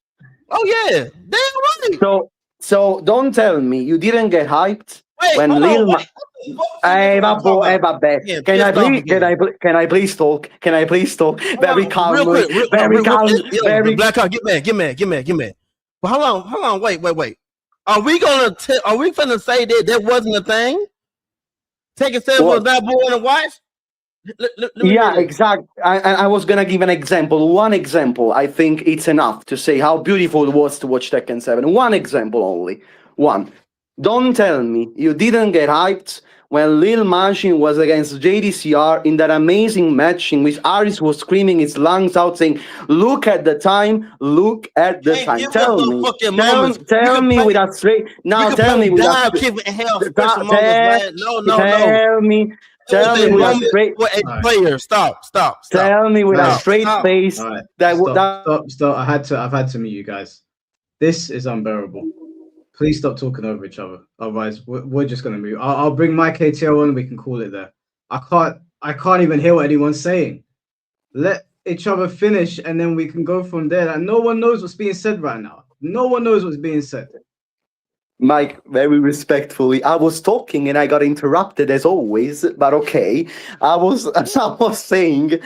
Oh yeah, damn right. So don't tell me you didn't get hyped when Lil. Vabbè. Can I please talk? Very calmly. Very calm. Very Black Hawk, get mad. But hold on, wait. Are we finna say that wasn't a thing? Tekken 7 was not boring to watch? Yeah, exactly. I was gonna give an example. One example. I think it's enough to say how beautiful it was to watch Tekken 7. One example only. One. Don't tell me you didn't get hyped when Lil Majin was against JDCR in that amazing match in which Aris was screaming his lungs out saying, look at the time. Tell me with a straight... Now tell me with a straight... Player, stop. Tell me with a straight face. Stop. I've had to mute you guys. This is unbearable. Please stop talking over each other. Otherwise, we're just gonna move. I'll bring my KTO on. We can call it there. I can't even hear what anyone's saying. Let each other finish, and then we can go from there. Like, no one knows what's being said right now. No one knows what's being said. Mike, very respectfully, I was talking and I got interrupted as always. But okay, I was saying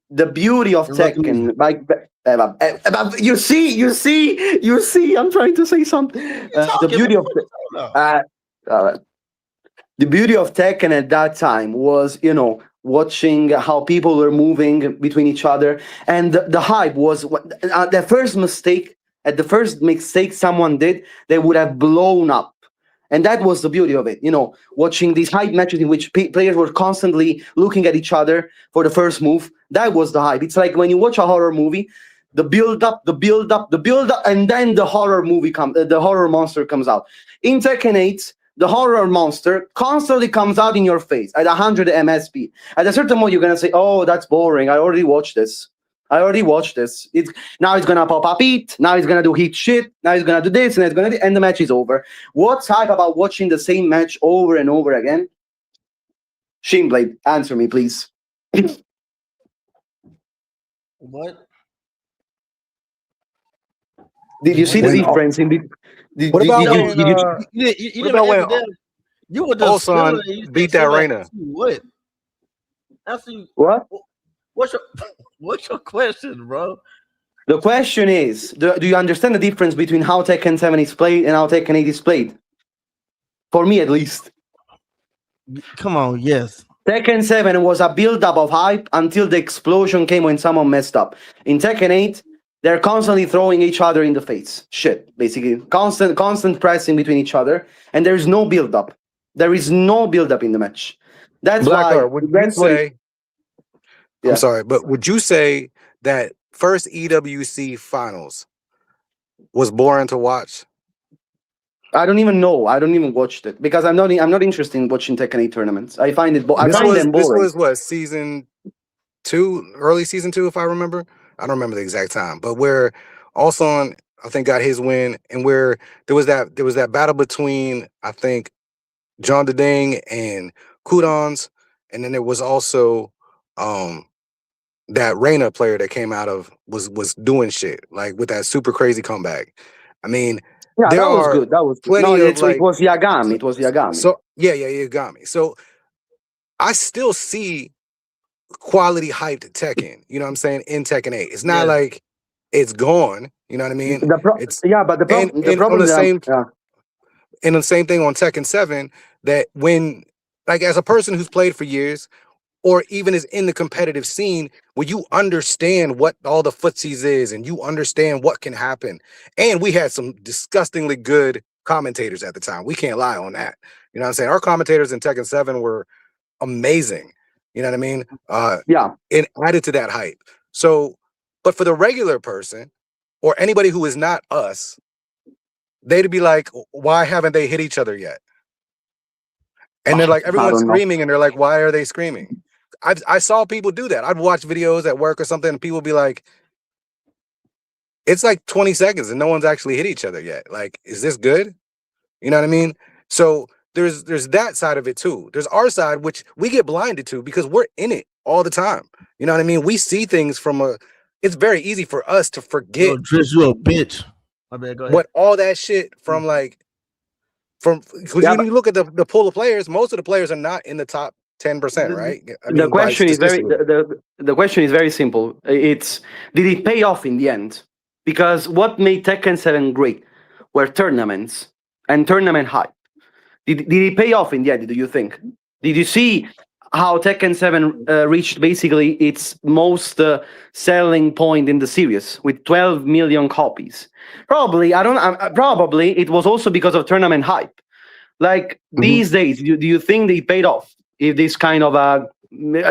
the beauty of Tekken, Mike. You see, I'm trying to say something. The beauty of Tekken at that time was, watching how people were moving between each other, and the hype was the first mistake someone did, they would have blown up. And that was the beauty of it, watching these hype matches in which players were constantly looking at each other for the first move. That was the hype. It's like when you watch a horror movie, the build up, and then the horror monster comes out. In Tekken 8, the horror monster constantly comes out in your face at 100 MSP. At a certain point, you're gonna say, "Oh, that's boring. I already watched this. Now it's gonna pop up heat. Now it's gonna do heat shit. Now it's gonna do this, and the match is over." What's hype about watching the same match over and over again? Shinblade, answer me, please. What? Did you see the difference in the? What about when you were Olson beat that Reina? What? What? What's your question, bro? The question is, do you understand the difference between how Tekken 7 is played and how Tekken 8 is played? For me, at least. Come on, yes. Tekken 7 was a build-up of hype until the explosion came when someone messed up. In Tekken 8, they're constantly throwing each other in the face. Shit, basically. Constant pressing between each other, and there's no build-up. There is no build-up in the match. That's Blackheart, why... would you say... I'm sorry, but would you say that first EWC finals was boring to watch? I don't even know. I don't even watch it because I'm not interested in watching Tekken 8 tournaments. I find them boring. This was what, season 2, early season 2, if I remember. I don't remember the exact time, but where Olson, I think, got his win, and where there was that battle between, I think, John Deding and Kudons, and then there was also that Reina player that came out of was doing shit like with that super crazy comeback. I mean, yeah, that was good. That was plenty good. of, it was Yagami. It was Yagami. So Yagami. So I still see quality hyped Tekken. You know what I'm saying? In Tekken 8, it's not like it's gone. You know what I mean? But the and on problem the that same and the same thing on Tekken 7, that when, like, as a person who's played for years, or even is in the competitive scene, where you understand what all the footsies is and you understand what can happen. And we had some disgustingly good commentators at the time. We can't lie on that. You know what I'm saying? Our commentators in Tekken 7 were amazing. You know what I mean? And added to that hype. So, but for the regular person or anybody who is not us, they'd be like, why haven't they hit each other yet? And they're like, everyone's screaming, and they're like, why are they screaming? I saw people do that. I'd watch videos at work or something, and people would be like, it's like 20 seconds and no one's actually hit each other yet. Like, is this good? You know what I mean? So there's that side of it too. There's our side, which we get blinded to because we're in it all the time. You know what I mean? We see things from it's very easy for us to forget. Yo, Trish, you a bitch. My bad, go ahead. What all that shit from, like, because when you look at the pool of players, most of the players are not in the top 10%, right? I mean, the question is the question is very simple. It's, did it pay off in the end? Because what made Tekken 7 great were tournaments and tournament hype. Did it pay off in the end, do you think? Did you see how Tekken 7 reached basically its most selling point in the series with 12 million copies? Probably, probably it was also because of tournament hype. Like, these days, do you think they paid off? If this kind of a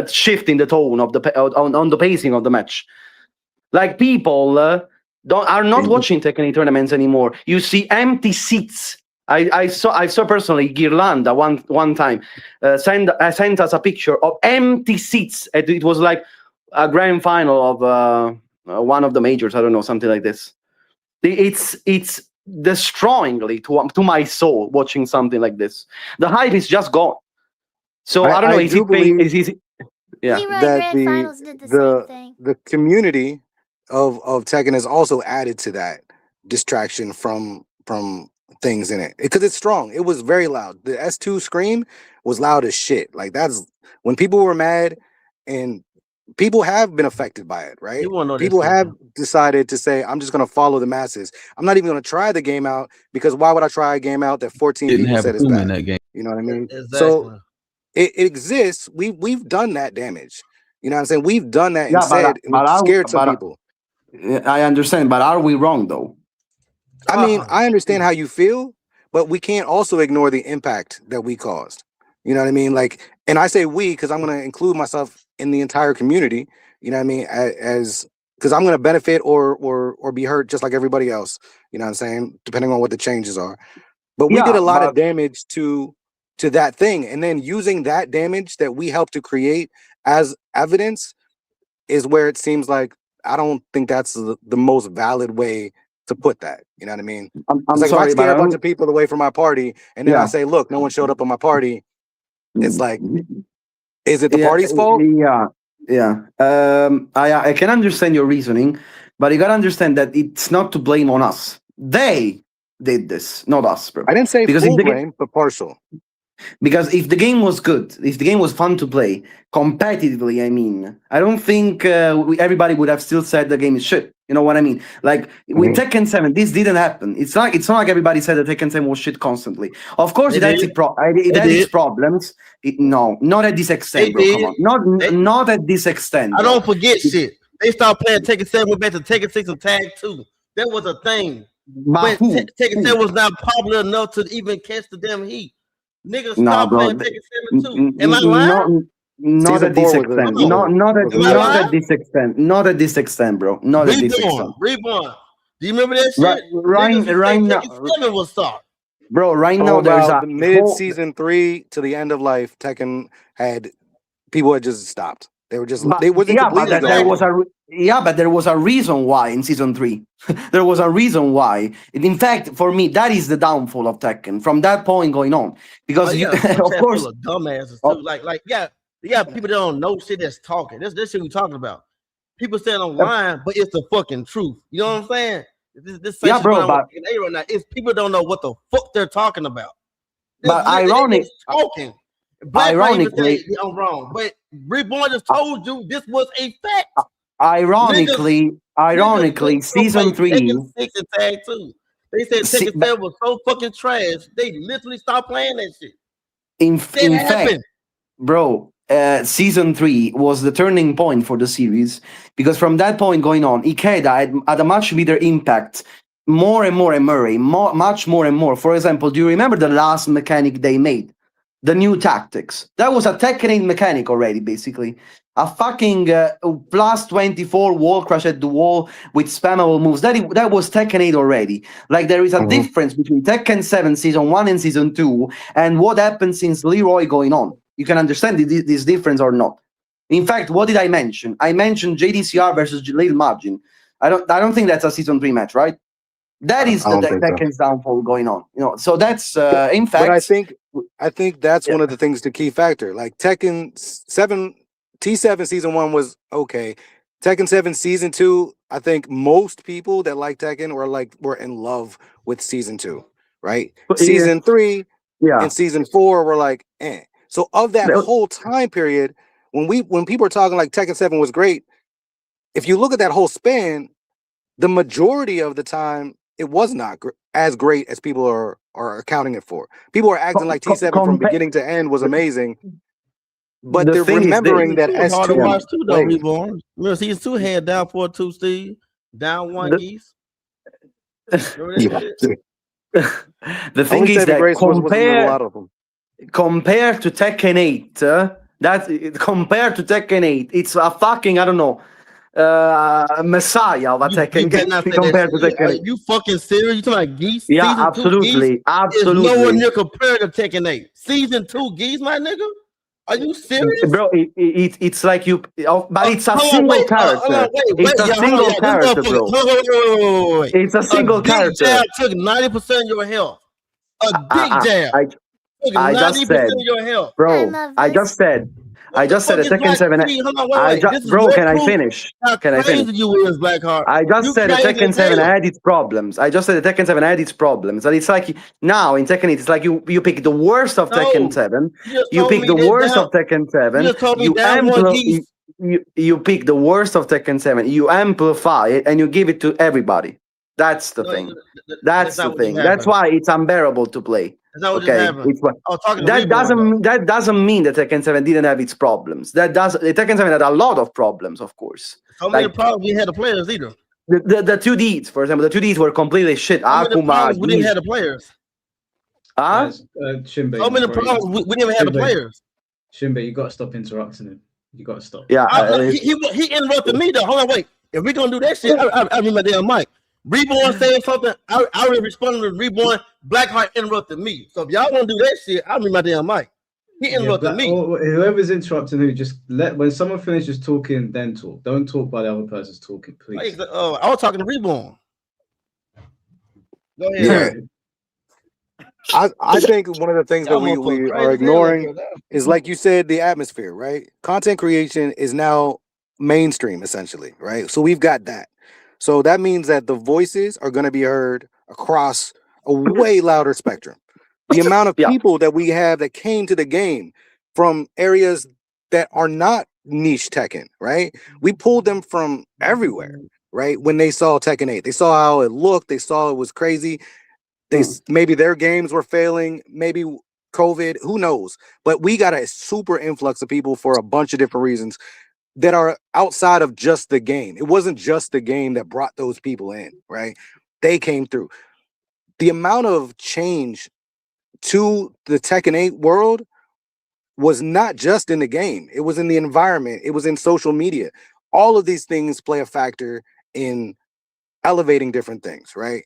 shift in the tone of on the pacing of the match, like, people are not watching Tekken tournaments anymore. You see empty seats. I saw personally Girlanda one time sent us a picture of empty seats. It was like a grand final of one of the majors. I don't know, something like this. It's destroyingly to my soul watching something like this. The hype is just gone. So I don't know. Is it paying? Is easy? Yeah. Leroy That Grand Finals did the same thing. the community of Tekken has also added to that distraction from things in it, because it's strong. It was very loud. The S2 scream was loud as shit. Like, that's when people were mad, and people have been affected by it, right? People have decided to say, I'm just going to follow the masses. I'm not even going to try the game out, because why would I try a game out that 14 people said is bad? In that game. You know what I mean? Exactly. So it exists. We've done that damage. You know what I'm saying? We've done that and scared some people. I understand, but are we wrong though? I mean, I understand how you feel, but we can't also ignore the impact that we caused. You know what I mean? Like, and I say we because I'm going to include myself in the entire community. You know what I mean? As because I'm going to benefit or be hurt just like everybody else. You know what I'm saying? Depending on what the changes are. But we did a lot of damage to that thing, and then using that damage that we helped to create as evidence is where it seems like I don't think that's the most valid way to put that. You know what I mean? I'm like, sorry, if I scare a bunch of people away from my party, and then I say, look, no one showed up at my party. It's like, is it the party's fault? Yeah. I can understand your reasoning, but you gotta understand that it's not to blame on us. They did this, not us, bro. I didn't say full blame, but partial. Because if the game was good, if the game was fun to play competitively, I mean, I don't think everybody would have still said the game is shit. You know what I mean? Like with Tekken 7, this didn't happen. It's not like everybody said that Tekken 7 was shit constantly. Of course, it had its problems. Not at this extent, bro. Come on, not at this extent. I don't forget shit. They started playing Tekken 7, went back to Tekken 6 and Tag 2. That was a thing. But Tekken 7 was not popular enough to even catch the damn heat. Niggas stop playing Tekken 7 too. Am I lying? Not at this extent. Not at this extent. Not at this extent, bro. Not at this extent. Reborn. Do you remember that shit? Right now, Tekken 7 was start. Bro, right now there's the mid-season 3 to the end of life. Tekken people had just stopped. They were just they wasn't completely gone. But there was a reason why in season 3. There was a reason why. In fact, for me, that is the downfall of Tekken from that point going on. Because of course, full of dumbasses too. Like people that don't know shit that's talking. This shit we talking about. People saying online, but it's the fucking truth. You know what I'm saying? This bro, but it's people don't know what the fuck they're talking about. But ironically, I'm wrong. But Reborn just told you this was a fact. Ironically, ironically, Niggas couldn't season play 3. Tekken 6 and Tag 2. They said See, Tekken 7 was so fucking trash, they literally stopped playing that shit. in That fact, happened. bro, season 3 was the turning point for the series because from that point going on, Ikeda had a much bigger impact. More and more, and Murray, much more and more. For example, do you remember the last mechanic they made? The new tactics. That was a Tekken 8 mechanic already, basically. A fucking plus 24 wall crash at the wall with spammable moves. That was Tekken 8 already. Like, there is a difference between Tekken 7 Season 1 and Season 2 and what happened since Leroy going on. You can understand this difference or not. In fact, what did I mention? I mentioned JDCR versus Little Margin. I don't think that's a Season 3 match, right? That is I the don't think so. Tekken's downfall going on. So that's in But I fact. think that's Yeah. one of the things, the key factor. Like Tekken 7, T7 season 1 was okay. Tekken 7 season 2, I think most people that like Tekken were in love with season 2, right? But, Season 3 Yeah. and season 4 were like, eh. So of that whole time period, when people are talking like Tekken 7 was great, if you look at that whole span, the majority of the time it was not as great as people are accounting it for. People are acting like T7 from beginning to end was amazing, but The they're thing is remembering that It was hard to S2 watch too, though, played. Reborn. Remember, season 2 had down 4-2 Steve, down 1 Geese. Remember that shit? The thing Only is saving that grace wasn't a lot of them. compared to Tekken 8, compared to Tekken 8, it's a fucking, I don't know, messiah of a Tekken You better game not say compared to that shit. Tekken Are 8. you fucking serious? You talking about Geese? Yeah, Season 2 Geese is absolutely. nowhere near compared to Tekken 8. Season 2 Geese, my nigga? Are you serious? Bro, it's like you, but it's a Hold on, single wait, character. wait, It's a y'all, single hold on, y'all. character, bro. Wait. It's a single A dick character. jab took 90% of your health. A dick jab took I 90% just said, of your health. bro, I just said that Tekken 7. Bro, can I finish? How crazy you is, Blackheart. I just said that Tekken 7 had its problems. And it's like now in Tekken 8, it's like you pick the worst of Tekken 7. You pick the worst of Tekken 7. You pick the worst of Tekken 7. You amplify it and you give it to everybody. That's the thing. That's the thing. That's why it's unbearable to play. Okay, that doesn't mean that Tekken 7 didn't have its problems. Tekken 7 had a lot of problems, of course. So many problems we had the players either. The 2Ds, for example, the 2Ds were completely shit. Akuma, we didn't have the players. Shimbe, So many problems we didn't even have the players. Shimbe, you got to stop interrupting him. You got to stop. Yeah, he interrupted me though. Hold on, wait. If we're gonna do that shit, I remember damn mic. Reborn saying something, I already responded to Reborn. Blackheart interrupted me. So if y'all want to do that shit, I'll be my damn mic. He interrupted me. Whoever's interrupting who, just when someone finishes talking, then talk. Don't talk while the other person's talking, please. I was talking to Reborn. Go ahead. Yeah. I think one of the things that we are ignoring is, like you said, the atmosphere, right? Content creation is now mainstream, essentially, right? So we've got that. So that means that the voices are going to be heard across a way louder spectrum. The amount of people that we have that came to the game from areas that are not niche Tekken, right? We pulled them from everywhere, right? When they saw Tekken 8, they saw how it looked, they saw it was crazy. Maybe their games were failing, maybe COVID, who knows? But we got a super influx of people for a bunch of different reasons that are outside of just the game. It wasn't just the game that brought those people in, right? They came through. The amount of change to the Tekken 8 world was not just in the game. It was in the environment. It was in social media. All of these things play a factor in elevating different things, right?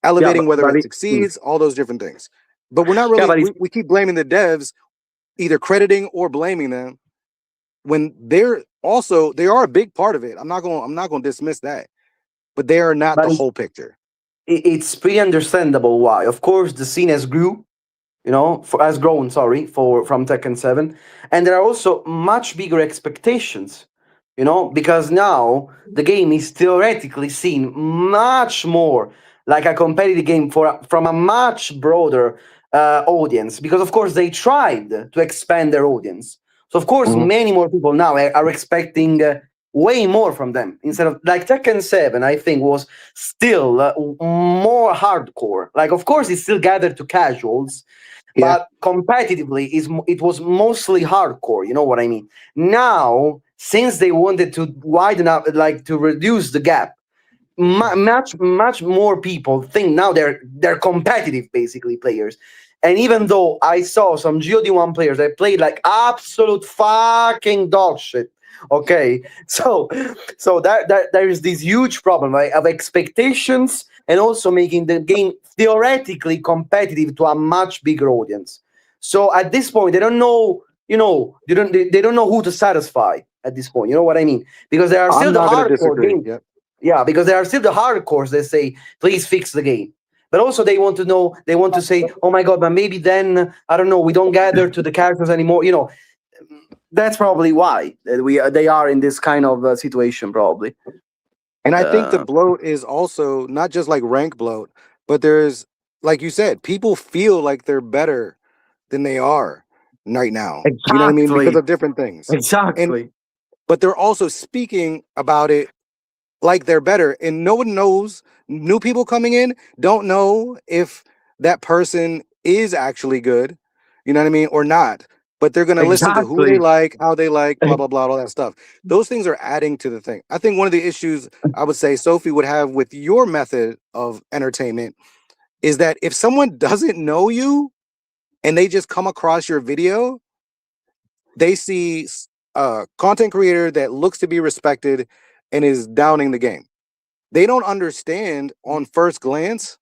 Elevating whether it succeeds, all those different things. But we're not really, we keep blaming the devs, either crediting or blaming them, when they are a big part of it. I'm not going to dismiss that, but they are not the whole picture. It's pretty understandable why. Of course, the scene has grown from Tekken 7, and there are also much bigger expectations, because now the game is theoretically seen much more like a competitive game from a much broader audience, because of course they tried to expand their audience. So of course, many more people now are expecting way more from them instead of like Tekken 7. I think was still more hardcore. Like, of course, it's still gathered to casuals, but competitively, it was mostly hardcore. You know what I mean? Now, since they wanted to widen up, like to reduce the gap, much more people think now they're competitive basically players. And even though I saw some GOD1 players that played like absolute fucking dog shit, okay, so that there is this huge problem, right, of expectations and also making the game theoretically competitive to a much bigger audience. So at this point, they don't know, they don't know who to satisfy at this point. You know what I mean? Because there are still I'm the not going to hardcore disagree. game. Yep. Yeah, because there are still the hardcores that say, please fix the game. But also they want to know, they want to say, oh my God, but maybe then, I don't know, we don't gather to the characters anymore. That's probably why they are in this kind of situation, probably. And I think the bloat is also not just like rank bloat, but there's, like you said, people feel like they're better than they are right now. Exactly. You know what I mean? Because of different things. Exactly. But they're also speaking about it like they're better. And no one knows, new people coming in don't know if that person is actually good, you know what I mean, or not. But they're going to listen to who they like, how they like, blah, blah, blah, all that stuff. Those things are adding to the thing. I think one of the issues I would say Sophie would have with your method of entertainment is that if someone doesn't know you and they just come across your video, they see a content creator that looks to be respected and is downing the game. They don't understand on first glance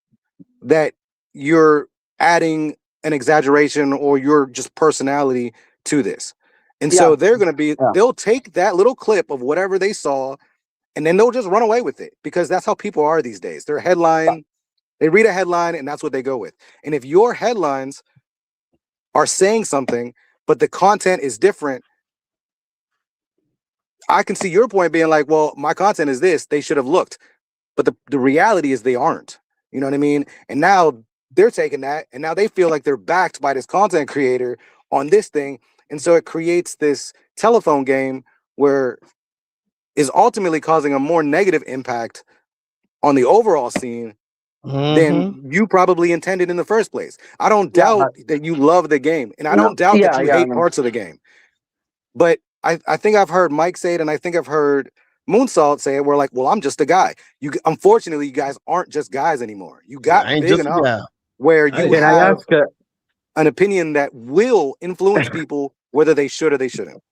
that you're adding an exaggeration or your just personality to this. And so they're going to be, they'll take that little clip of whatever they saw and then they'll just run away with it because that's how people are these days. They're headline, they read a headline and that's what they go with. And if your headlines are saying something, but the content is different, I can see your point being like, well, my content is this, they should have looked. But the reality is they aren't. You know what I mean? And now they're taking that and now they feel like they're backed by this content creator on this thing. And so it creates this telephone game where is ultimately causing a more negative impact on the overall scene than you probably intended in the first place. I don't doubt that you love the game. And I don't doubt that you hate parts of the game. But I think I've heard Mike say it, and I think I've heard Moonsalt say it. We're like, well, I'm just a guy. Unfortunately, you guys aren't just guys anymore. You got big enough where you have an opinion that will influence people, whether they should or they shouldn't.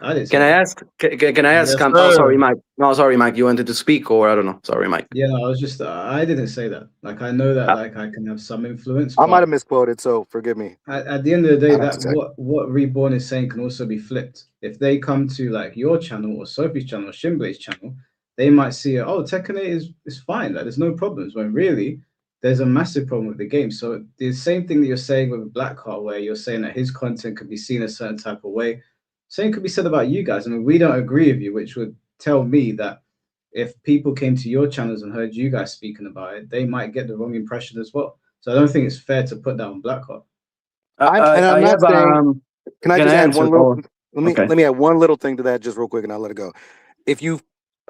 Can I ask? Can I ask? Yes, Oh, sorry, Mike. No, sorry, Mike. You wanted to speak, or I don't know. Sorry, Mike. Yeah, no, I was just, I didn't say that. Like, I know that, like, I can have some influence. I might have misquoted, so forgive me. At the end of the day, that what Reborn is saying can also be flipped. If they come to like your channel or Sophie's channel or Shimblei's channel, they might see, oh, Tekken 8 is fine. Like, there's no problems. When really, there's a massive problem with the game. So the same thing that you're saying with Blackheart, where you're saying that his content could be seen a certain type of way, same could be said about you guys. I mean, we don't agree with you, which would tell me that if people came to your channels and heard you guys speaking about it, they might get the wrong impression as well. So I don't think it's fair to put that on Blackheart. I'm not saying. Can I just add one little? Let me add one little thing to that, just real quick, and I'll let it go.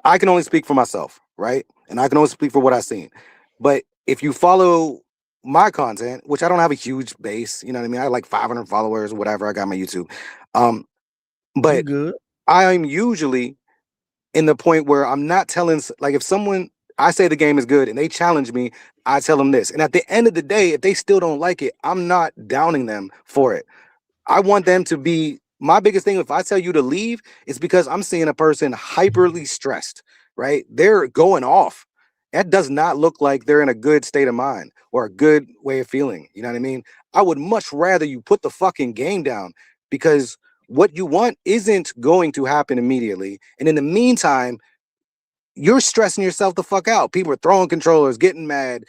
I can only speak for myself, right? And I can only speak for what I've seen. But if you follow my content, which I don't have a huge base, you know what I mean? I have like 500 followers, whatever. I got my YouTube. But I'm usually in the point where I'm not telling, like, if someone, I say the game is good and they challenge me, I tell them this. And at the end of the day, if they still don't like it, I'm not downing them for it. I want them to be, my biggest thing, if I tell you to leave, it's because I'm seeing a person hyperly stressed, right? They're going off. That does not look like they're in a good state of mind or a good way of feeling. You know what I mean? I would much rather you put the fucking game down, because what you want isn't going to happen immediately. And in the meantime, you're stressing yourself the fuck out. People are throwing controllers, getting mad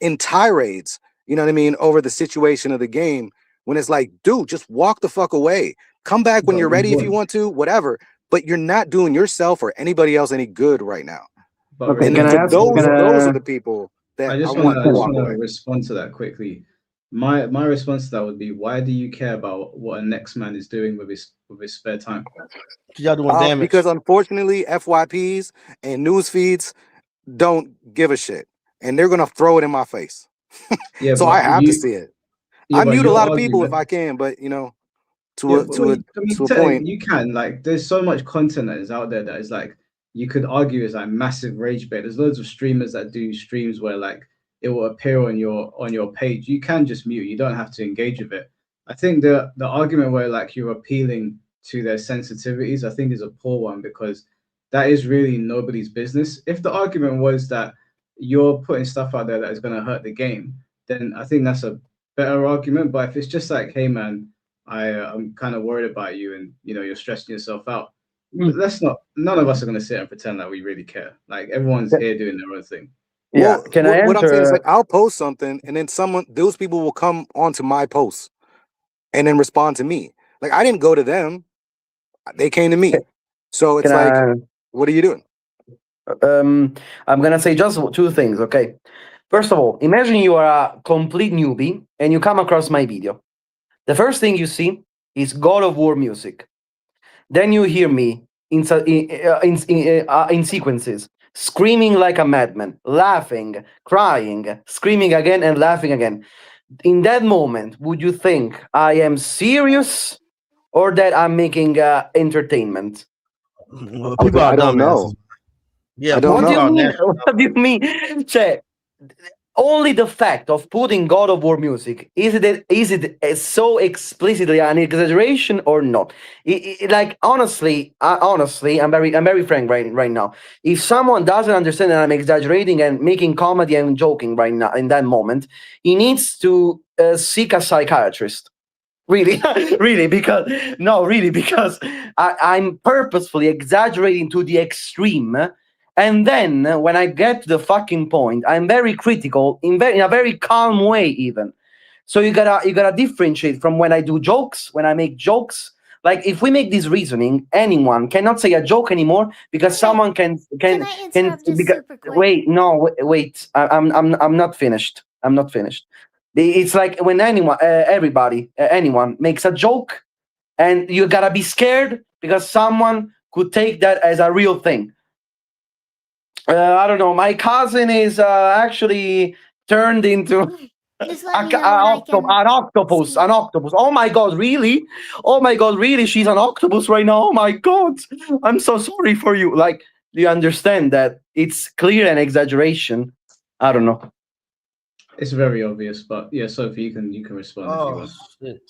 in tirades, you know what I mean, over the situation of the game, when it's like, dude, just walk the fuck away. Come back when you're ready if you want to, whatever. But you're not doing yourself or anybody else any good right now. Okay, and those are the people that I just want to respond to that quickly. my response to that would be, why do you care about what a next man is doing with his spare time? Y'all doing damage. Because unfortunately, FYPs and news feeds don't give a shit, and they're gonna throw it in my face. Yeah, So I but have to see it. yeah, I but mute a your lot of people if argument. I can, but you know, Yeah, to a but to a I mean, to a technically point. you can. Like, there's so much content that is out there that is like, you could argue is like massive rage bait. There's loads of streamers that do streams where like it will appear on your page. You can just mute. You don't have to engage with it. I think the argument where like you're appealing to their sensitivities, I think is a poor one, because that is really nobody's business. If the argument was that you're putting stuff out there that is going to hurt the game, then I think that's a better argument. But if it's just like, hey man, I'm kind of worried about you, and you know you're stressing yourself out. But let's not. None of us are going to sit and pretend that we really care. Like, everyone's here doing their own thing. Yeah, Well, can I what I'm saying is, like, answer? I'll post something, and then those people will come onto my post and then respond to me. Like, I didn't go to them; they came to me. So it's Can like, I? what are you doing? I'm gonna say just two things, okay? First of all, imagine you are a complete newbie and you come across my video. The first thing you see is God of War music. Then you hear me in sequences, screaming like a madman, laughing, crying, screaming again, and laughing again. In that moment, would you think I am serious or that I'm making entertainment? Well, people I are don't know. dumbasses. Yeah, I don't What do know. you mean? What do you mean? Cioè, only the fact of putting God of War music, is it so explicitly an exaggeration or not? Like, honestly, I'm very frank right now. If someone doesn't understand that I'm exaggerating and making comedy and joking right now in that moment, he needs to seek a psychiatrist. Really, really, because I'm purposefully exaggerating to the extreme, and then when I get to the fucking point, I'm very critical in a very calm way, even. So you gotta differentiate from when I do jokes, when I make jokes. Like, if we make this reasoning, anyone cannot say a joke anymore because Okay. someone can I interrupt just super quick? wait, no, wait. I'm not finished. I'm not finished. It's like when anyone makes a joke, and you gotta be scared because someone could take that as a real thing. I don't know. My cousin is actually turned into Just let me know when I can an octopus. speak. An octopus. Oh my god, really? Oh my god, really? She's an octopus right now. Oh my god. I'm so sorry for you. Like, do you understand that it's clear an exaggeration? I don't know. It's very obvious, but yeah, Sophie, you can respond if you Oh want. shit.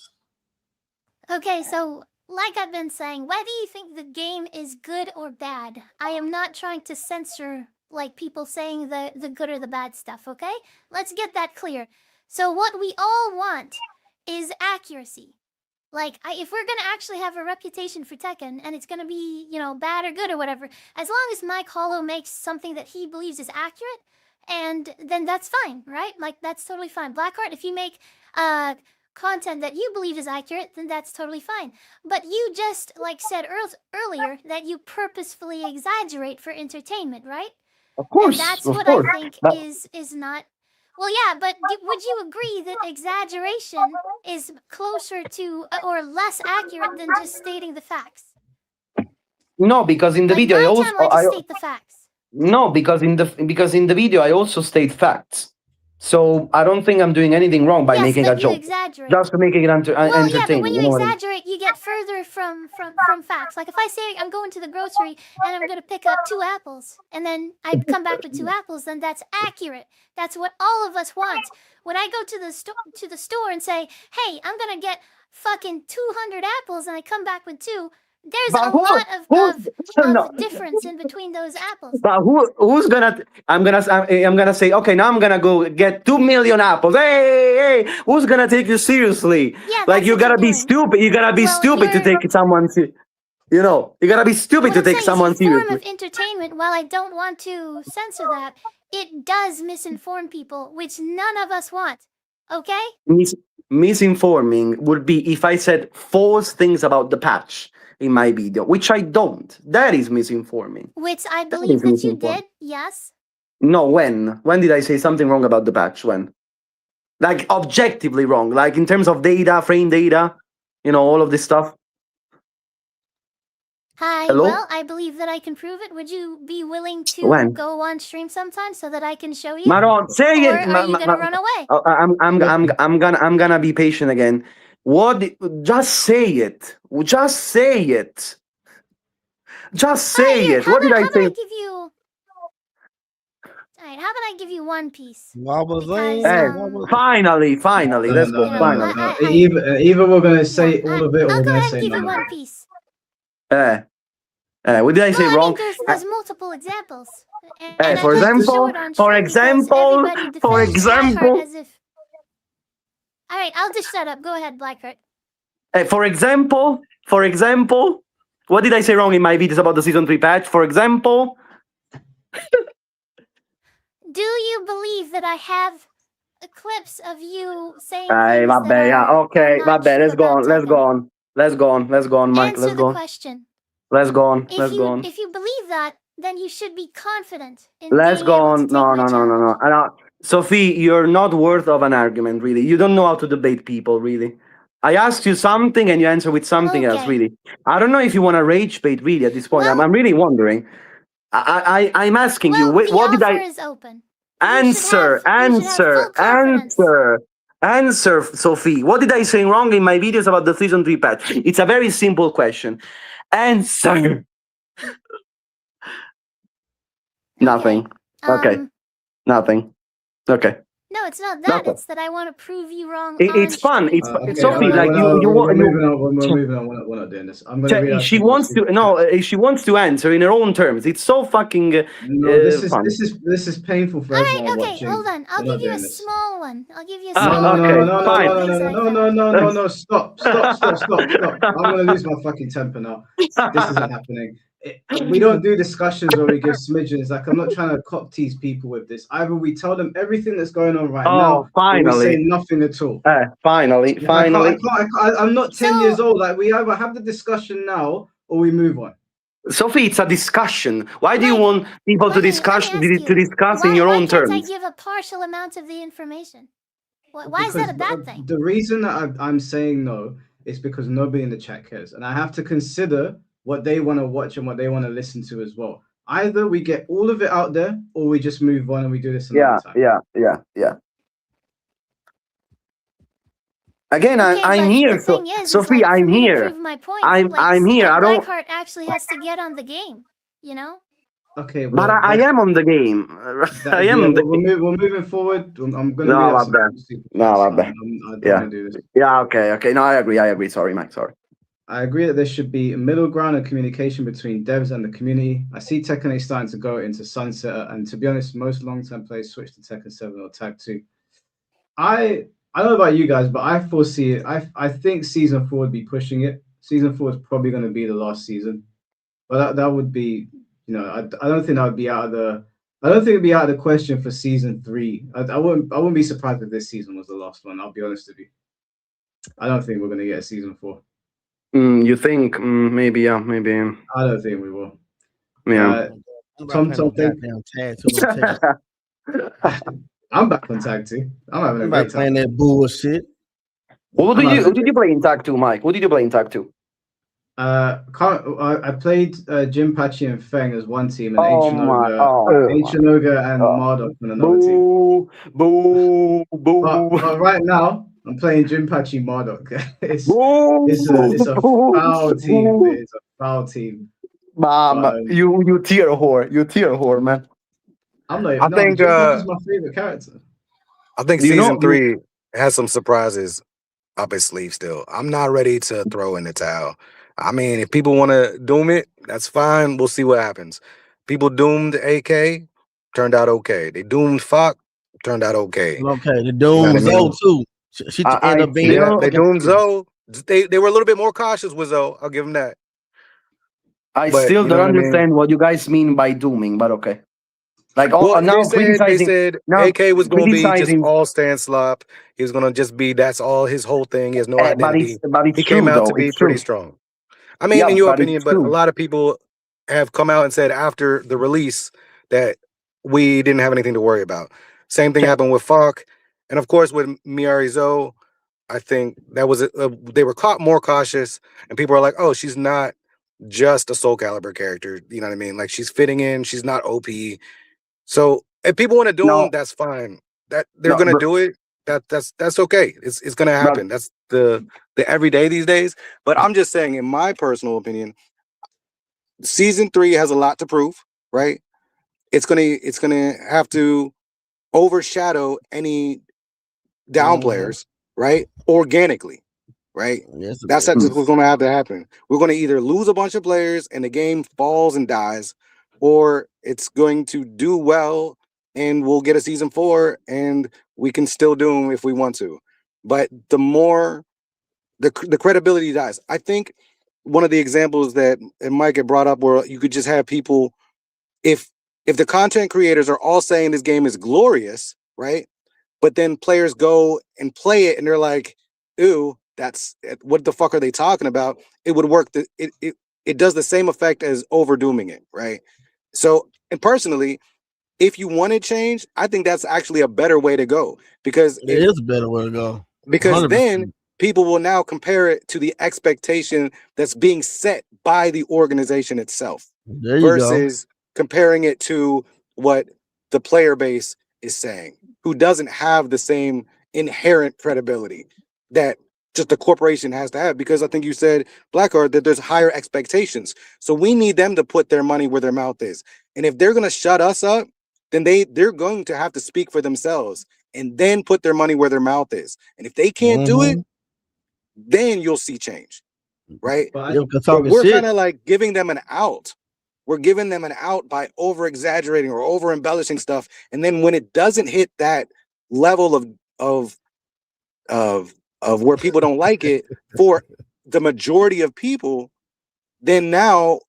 Okay, so like I've been saying, whether you think the game is good or bad, I am not trying to censor like people saying the good or the bad stuff, okay? Let's get that clear. So what we all want is accuracy. Like, if we're gonna actually have a reputation for Tekken, and it's gonna be, bad or good or whatever, as long as Mike Hollow makes something that he believes is accurate, and then that's fine, right? Like, that's totally fine. Blackheart, if you make content that you believe is accurate, then that's totally fine. But you just like said earlier that you purposefully exaggerate for entertainment, right? Of course. And that's of what course. I think But- is not. Well, yeah, but would you agree that exaggeration is closer to or less accurate than just stating the facts? no, because in the Like, video my time, I just state the facts. no, because in the video I also state facts. So I don't think I'm doing anything wrong by Yes, making but a you joke, exaggerate. just to make it Well, yeah, but entertaining. when You you know what I mean? exaggerate, you get further from facts. Like, if I say I'm going to the grocery and I'm going to pick up 2 apples, and then I come back with 2 apples, then that's accurate. That's what all of us want. When I go to the store and say, "Hey, I'm going to get fucking 200 apples," and I come back with 2, there's But a lot no. of difference in between those apples. But who's gonna? I'm gonna say, okay, now I'm gonna go get 2 million apples. Hey, who's gonna take you seriously? Yeah, Like, that's you what you're gotta be doing. stupid. You gotta be Well, stupid to you're- take someone. You gotta be stupid What to I'm take saying someone is a form seriously. of entertainment. While I don't want to censor that, it does misinform people, which none of us want. Okay? Misinforming would be if I said false things about the patch in my video, which I don't. That is misinforming. Which I That believe is that you misinforming. did, yes. No, when? When did I say something wrong about the patch? When? Like objectively wrong, like in terms of data, frame data, all of this stuff. Hi, Hello? well, I believe that I can prove it. Would you be willing to When? go on stream sometime so that I can show you? Maron, say Or it. are you gonna run away? I'm gonna be patient again. Just say it. Just say it. Just Alright, say here, it. What did I how about say? I give you... Alright, how about I give you one piece? Wobble Because, zing, Hey, wobble- finally, let's go. You know, Finally. Either we're gonna say yeah, all of it, or I'll we're go gonna ahead say and give none you of one it. piece. What did I say Well, I wrong? mean, there's multiple examples. And I'd For like to show example, it on stream because everybody defends Blackheart as if... Alright, I'll just shut up. Go ahead, Blackheart. For example, what did I say wrong in my videos about the season 3 patch? For example, Do you believe that I have clips of you saying things vabbè, that yeah, are okay, not vabbè, true let's go about on, let's Tekken? go on, let's go on, Mike, Answer let's the go on, question. let's go on, If let's go on, you believe that, then you should be confident in let's being go able to on. take No, my no, no, no, challenge. no. Sophie, you're not worth of an argument, really. You don't know how to debate people, really. I asked you something and you answer with something else, Okay. really. I don't know if you want to rage bait, really, at this point. Well- I'm really wondering. I'm asking you, Well, the what did offer I... is open. Answer, you should have full confidence. answer, Sophie. What did I say wrong in my videos about the season 3 patch? It's a very simple question. Answer. Nothing. Okay. Nothing. Okay. No, it's not that. Okay. It's that I want to prove you wrong. It's on fun. stream. It's Okay, Sophie. alright, Like we're moving on. We're moving on. We're not doing this. I'm gonna read out she some wants to. No, she wants to answer in her own terms. It's so fucking No, fun. this is painful for Alright, everyone okay, watching. hold on. I'll We're not give you a doing this. small one. I'll give you a Ah, small No, one. okay, no, fine. no, stop. I'm gonna lose my fucking temper now. This isn't happening. We don't do discussions where we give smidgens. Like, I'm not trying to cop tease people with this. Either we tell them everything that's going on right now, or we say finally. nothing at all. Finally. I'm not 10 So- years old. Like, we either have the discussion now or we move on. Sophie, it's a discussion. Why do you Mike, want people to let me discuss ask you, in your why own can't I terms? give a partial amount of the information? Why is that a Because bad thing? The reason that I'm saying no is because nobody in the chat cares, and I have to consider what they want to watch and what they want to listen to as well. Either we get all of it out there, or we just move on and we do this another time. Yeah. Again, Okay, I'm but here, the thing is, Sophie. like, I'm for me to here. prove my point, I'm here. I don't. Blackheart actually has to get on the game, you know? Okay, But well, I am on the game. I am on the game. we're moving forward. I'm going to No, read out my some bad. super No, chats. my bad. I don't Yeah. want to do this. Yeah. Okay. No, I agree. Sorry, Mike. Sorry. I agree that there should be a middle ground and communication between devs and the community. I see Tekken 8 starting to go into sunset, and to be honest, most long-term players switch to Tekken 7 or Tag 2. I don't know about you guys, but I foresee it. I think season 4 would be pushing it. Season 4 is probably going to be the last season, but that would be, I don't think that would be out of the. I don't think it'd be out of the question for season 3. I wouldn't be surprised if this season was the last one. I'll be honest with you. I don't think we're going to get a season 4. You think maybe? Yeah, maybe. I don't think we will. Yeah. Tom, goddamn tag too much. I'm back on Tag 2. I'm having a I'm great not playing time. that bullshit. Who did you play in Tag 2, Mike? Who did you play in Tag 2? I played Jinpachi and Feng as one team, and Oh Ancient Ogre and Marduk on another team. Boo! But right now, I'm playing Jinpachi Marduk. It's a foul team. It's a foul team. You tier whore, man. I'm like, I think Jinpachi's my favorite character. I think Do you season know- 3 has some surprises up its sleeve still. I'm not ready to throw in the towel. I mean, if people want to doom it, that's fine. We'll see what happens. People doomed AK, turned out okay. They doomed Fuck, turned out okay. Okay, the Doom what I mean? Zoe too. She ended up being. They doomed Zoe. They were a little bit more cautious with Zoe. I'll give them that. I But, still you know don't what I mean? understand what you guys mean by dooming, but okay. Like Well, now they said now AK was going to be just criticizing- all stand slop. He was going to just be, that's all his whole thing. He has no identity. But it's He true, came out though. to be It's pretty true. strong. I mean, Yeah, in your but it's opinion, but a true. lot of people have come out and said after the release that we didn't have anything to worry about. Same thing happened with Falk. And of course, with Miarizo, I think that was they were caught more cautious, and people are like, "Oh, she's not just a Soul Calibur character." You know what I mean? Like she's fitting in. She's not OP. So if people want to do them, No, that's fine. That they're no, gonna do it. That's okay. It's gonna but happen. That's the everyday these days. But I'm just saying, in my personal opinion, season 3 has a lot to prove. Right? It's gonna have to overshadow any down players, right? Organically, right? Yes, it That's is. just what's going to have to happen. We're going to either lose a bunch of players and the game falls and dies, or it's going to do well and we'll get a season 4 and we can still do them if we want to. But the more the credibility dies, I think one of the examples that Mike had brought up, where you could just have people, if the content creators are all saying this game is glorious, right? But then players go and play it and they're like, "Ooh, that's what the fuck are they talking about?" It would work. It does the same effect as overdooming it, right? So, and personally, if you want to change, I think that's actually a better way to go, because It is a better way to go. because 100%. then people will now compare it to the expectation that's being set by the organization itself, There you go. versus comparing it to what the player base is saying, who doesn't have the same inherent credibility that just the corporation has to have. Because I think you said, Blackheart, that there's higher expectations. So we need them to put their money where their mouth is. And if they're going to shut us up, then they're going to have to speak for themselves and then put their money where their mouth is. And if they can't do it, then you'll see change, right? But Yeah, I, because But talking we're shit. kind of like giving them an out. We're giving them an out by over exaggerating or over embellishing stuff. And then when it doesn't hit that level of where people don't like it for the majority of people, then now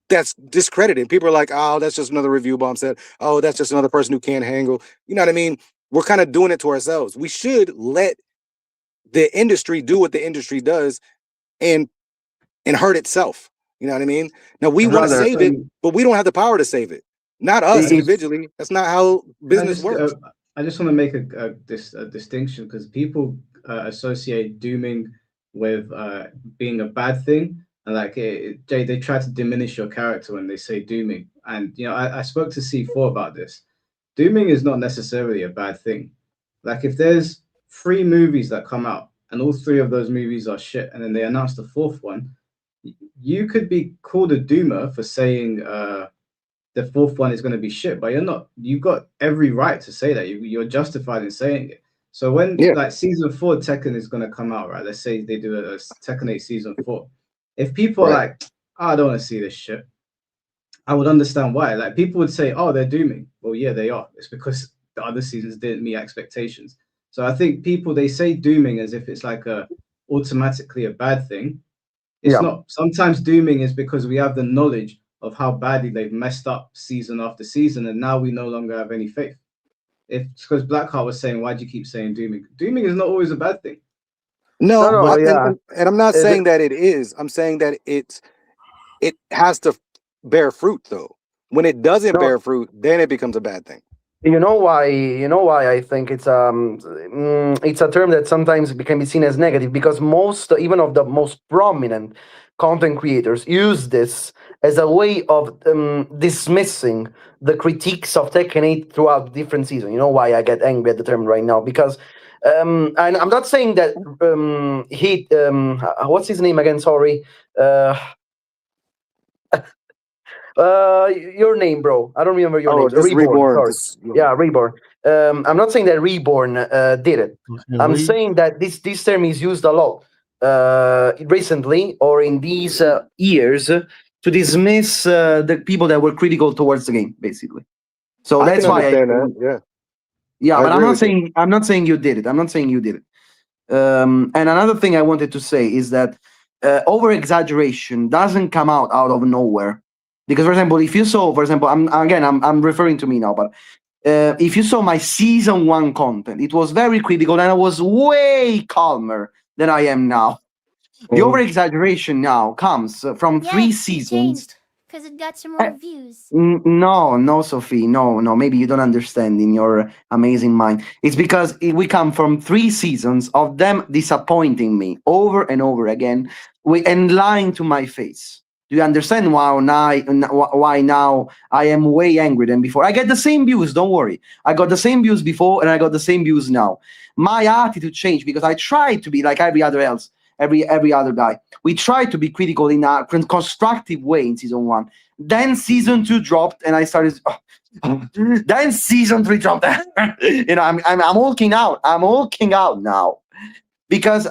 that's discredited. People are like, "Oh, that's just another review bomb said. Oh, that's just another person who can't hang." You know what I mean? We're kind of doing it to ourselves. We should let the industry do what the industry does and hurt itself. You know what I mean? Now we want to brother, save it, but we don't have the power to save it. Not us If- individually. That's not how business works. I just want to make a distinction, because people associate dooming with being a bad thing, and like they try to diminish your character when they say dooming. And you know, I spoke to C4 about this. Dooming is not necessarily a bad thing. Like if there's 3 movies that come out and all 3 of those movies are shit, and then they announce the 4th one, you could be called a doomer for saying the 4th one is going to be shit, but you're not. You've got every right to say that. You're justified in saying it. So when like season 4 Tekken is going to come out, right? Let's say they do a Tekken 8 season 4. If people are like, "Oh, I don't want to see this shit," I would understand why. Like people would say, "Oh, they're dooming." Well, yeah, they are. It's because the other seasons didn't meet expectations. So I think people, they say dooming as if it's like automatically a bad thing. It's not. Sometimes dooming is because we have the knowledge of how badly they've messed up season after season, and now we no longer have any faith. If because Blackheart was saying, why do you keep saying dooming? Dooming is not always a bad thing. No, No, but, yeah. and I'm not saying that it is. I'm saying that it has to bear fruit, though. When it doesn't No. bear fruit, then it becomes a bad thing. You know why? You know why I think it's a term that sometimes can be seen as negative, because most, even of the most prominent content creators, use this as a way of dismissing the critiques of Tekken 8 throughout different seasons. You know why I get angry at the term right now? Because and I'm not saying that he what's his name again? Sorry. Your name, bro. I don't remember your name. Just Reborn. Sorry. Just, Yeah, Reborn. I'm not saying that Reborn did it. I'm saying that this term is used a lot recently or in these years to dismiss the people that were critical towards the game, basically. So I that's can why understand that. Yeah. yeah, I but agree I'm not saying you did it. I'm not saying you did it. And another thing I wanted to say is that over exaggeration doesn't come out of nowhere. Because, for example, if you saw, for example, I'm referring to me now, but if you saw my season 1 content, it was very critical, and I was way calmer than I am now. The over exaggeration now comes from 3 seasons. because it got some more views. No, Sophie, no. Maybe you don't understand in your amazing mind. It's because we come from 3 seasons of them disappointing me over and over again, and lying to my face. Do you understand why now I am way angry than before? I get the same views, don't worry. I got the same views before and I got the same views now. My attitude changed because I tried to be like every other guy. We tried to be critical in a constructive way in season 1. Then season 2 dropped and I started then season 3 dropped. I'm walking out. I'm walking out now because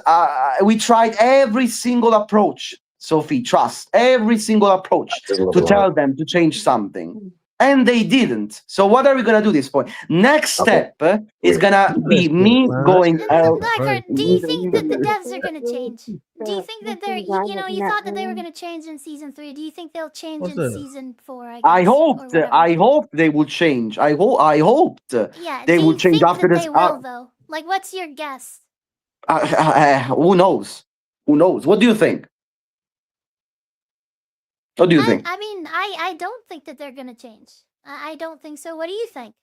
we tried every single approach. Sophie, trust every single approach to tell them to change something, and they didn't. So what are we gonna do this point? Next step is gonna be me going. Blackheart, do you think that the devs are gonna change? Do you think that they're, you thought that they were gonna change in season 3? Do you think they'll change in season 4? I guess, I hoped they would change. I hoped yeah, they do would you change think after that this. they will though? Like, what's your guess? Who knows? Who knows? What do you think? What do you think? I mean, I don't think that they're gonna change. I don't think so. What do you think?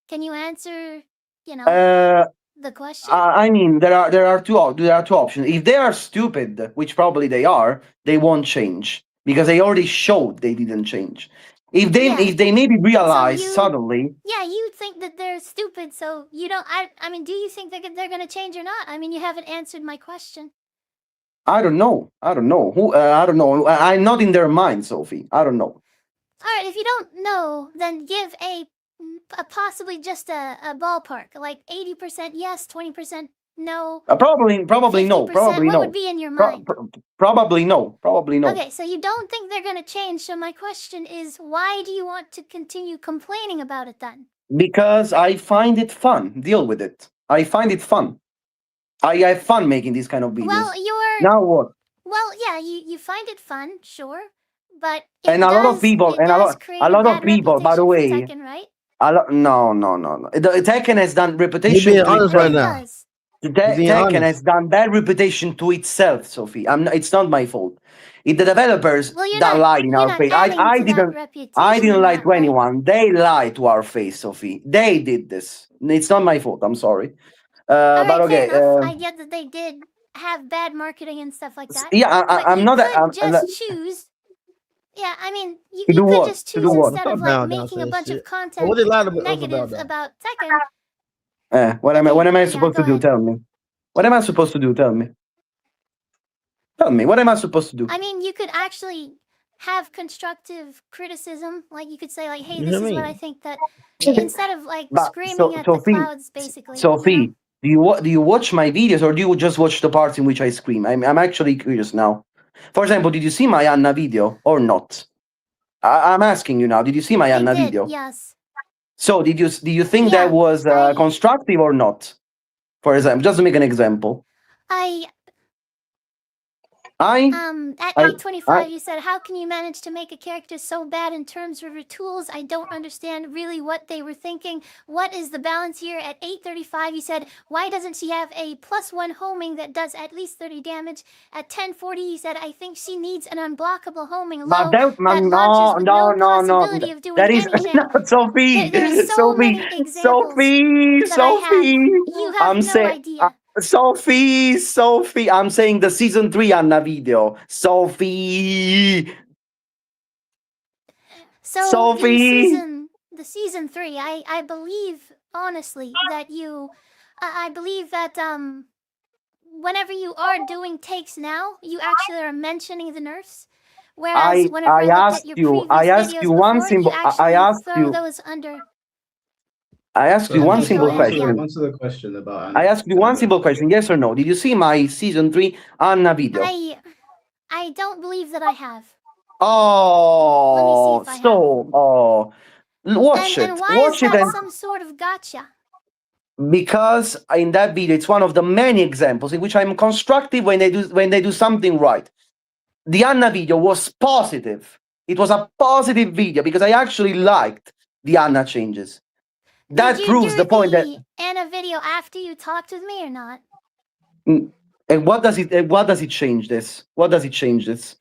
Can you answer, the question? I mean, there are two options. If they are stupid, which probably they are, they won't change because they already showed they didn't change. If they maybe realize suddenly. Yeah, you think that they're stupid, so you don't. I mean, do you think they're gonna change or not? I mean, you haven't answered my question. I don't know. I don't know. I'm not in their mind, Sophie. I don't know. All right, if you don't know, then give a possibly just a ballpark, like 80% yes, 20% no. Probably no. Probably what no. would be in your mind? Probably no. Probably no. Okay, so you don't think they're gonna change. So my question is, why do you want to continue complaining about it then? Because I find it fun. Deal with it. I find it fun. I have fun making these kind of videos. Well, now what? Well, yeah, you find it fun, sure, but and a lot of people, and a lot of people, by the way. Tekken, right? No. The Tekken has done reputation. You're being honest right now. Tekken has done bad reputation to itself, Sophie. It's not my fault. If the developers that lied in our face, I didn't lie to anyone. They lied to our face, Sophie. They did this. It's not my fault. I'm sorry. But okay. I get that they did have bad marketing and stuff like that. Yeah, I'm not. Choose. Yeah, I mean, you could what? Just choose instead of like making a bunch of content negative about Tekken. What am I supposed to do? Tell me. What am I supposed to do? Tell me. Tell me. What am I supposed to do? I mean, you could actually have constructive criticism. Like you could say, like, "Hey, this is what I think." That instead of like screaming at the clouds, basically. Sophie, do you watch my videos or do you just watch the parts in which I scream? I'm actually curious now. For example, did you see my Anna video or not? I'm asking you now. Did you see my Anna video? Yes. So do you think that was constructive or not? For example, just to make an example. At 8:25, you said, "How can you manage to make a character so bad in terms of your tools? I don't understand really what they were thinking. What is the balance here?" At 8:35, you said, "Why doesn't she have a +1 homing that does at least 30 damage?" At 10:40, you said, "I think she needs an unblockable homing low that launches with no possibility of doing that is any damage." not Sophie. There's so many examples Sophie. You have no idea. Sophie, I'm saying the season 3 Anna video. Sophie. So Sophie. The season 3, I believe honestly that I believe that whenever you are doing takes now, you actually are mentioning the nerfs. Whereas whenever I asked you, I asked you one simple. I asked you. Those under. I asked you one simple question. Answer the question about Anna. I asked you one simple question. Yes or no? Did you see my season 3 Anna video? I don't believe that I have. Oh, Let me see if I have. Watch it. And why Watch is it. that some sort of gotcha? Because in that video, it's one of the many examples in which I'm constructive when they do something right. The Anna video was positive. It was a positive video because I actually liked the Anna changes. That proves the point that Anna video after you talked with me or not? And what does it change this? What does it change this?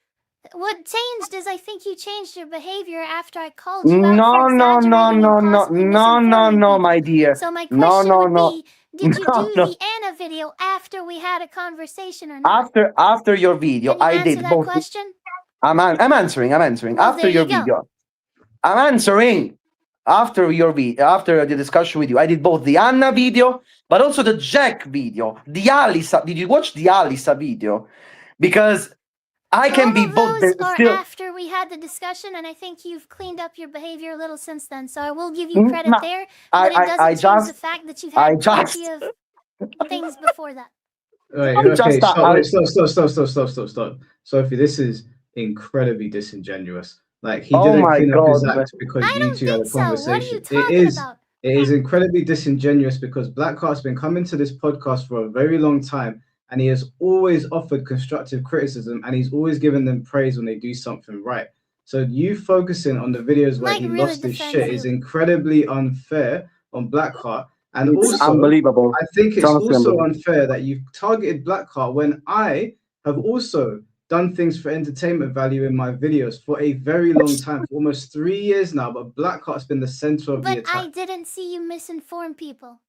what changed is I think you changed your behavior after I called you out No, for no, no, exaggerating no, and no, possibly no, no, misinforming no, people. my dear. So my No, question no, would no. be, did you No, do no. the Anna video after we had a conversation or not? After your video, Can you I answer did that both. question? I'm answering. Well, After there your you go. video, I'm answering. After the discussion with you, I did both the Anna video, but also the Jack video. The Alisa. Did you watch the Alisa video? Because I can All be of both. those are Still, after we had the discussion, and I think you've cleaned up your behavior a little since then. So I will give you credit no, there, but it doesn't I change just, the fact that you've I had plenty just, of things before that. Right, I okay, just, stop, wait, stop. Sophie, this is incredibly disingenuous. Like, he oh didn't my clean up his God, man. act because I you don't two had think a so. What are you conversation. talking about? It is incredibly disingenuous because Blackheart's been coming to this podcast for a very long time, and he has always offered constructive criticism, and he's always given them praise when they do something right. So you focusing on the videos where Mike he really lost his defends shit is you. incredibly unfair on Blackheart. And It's also, unbelievable. I think It's it's honestly also unbelievable. unfair that you've targeted Blackheart when I have also done things for entertainment value in my videos for a very long time, for almost 3 years now, but Blackheart's been the center of the But attack. I didn't see you misinform people.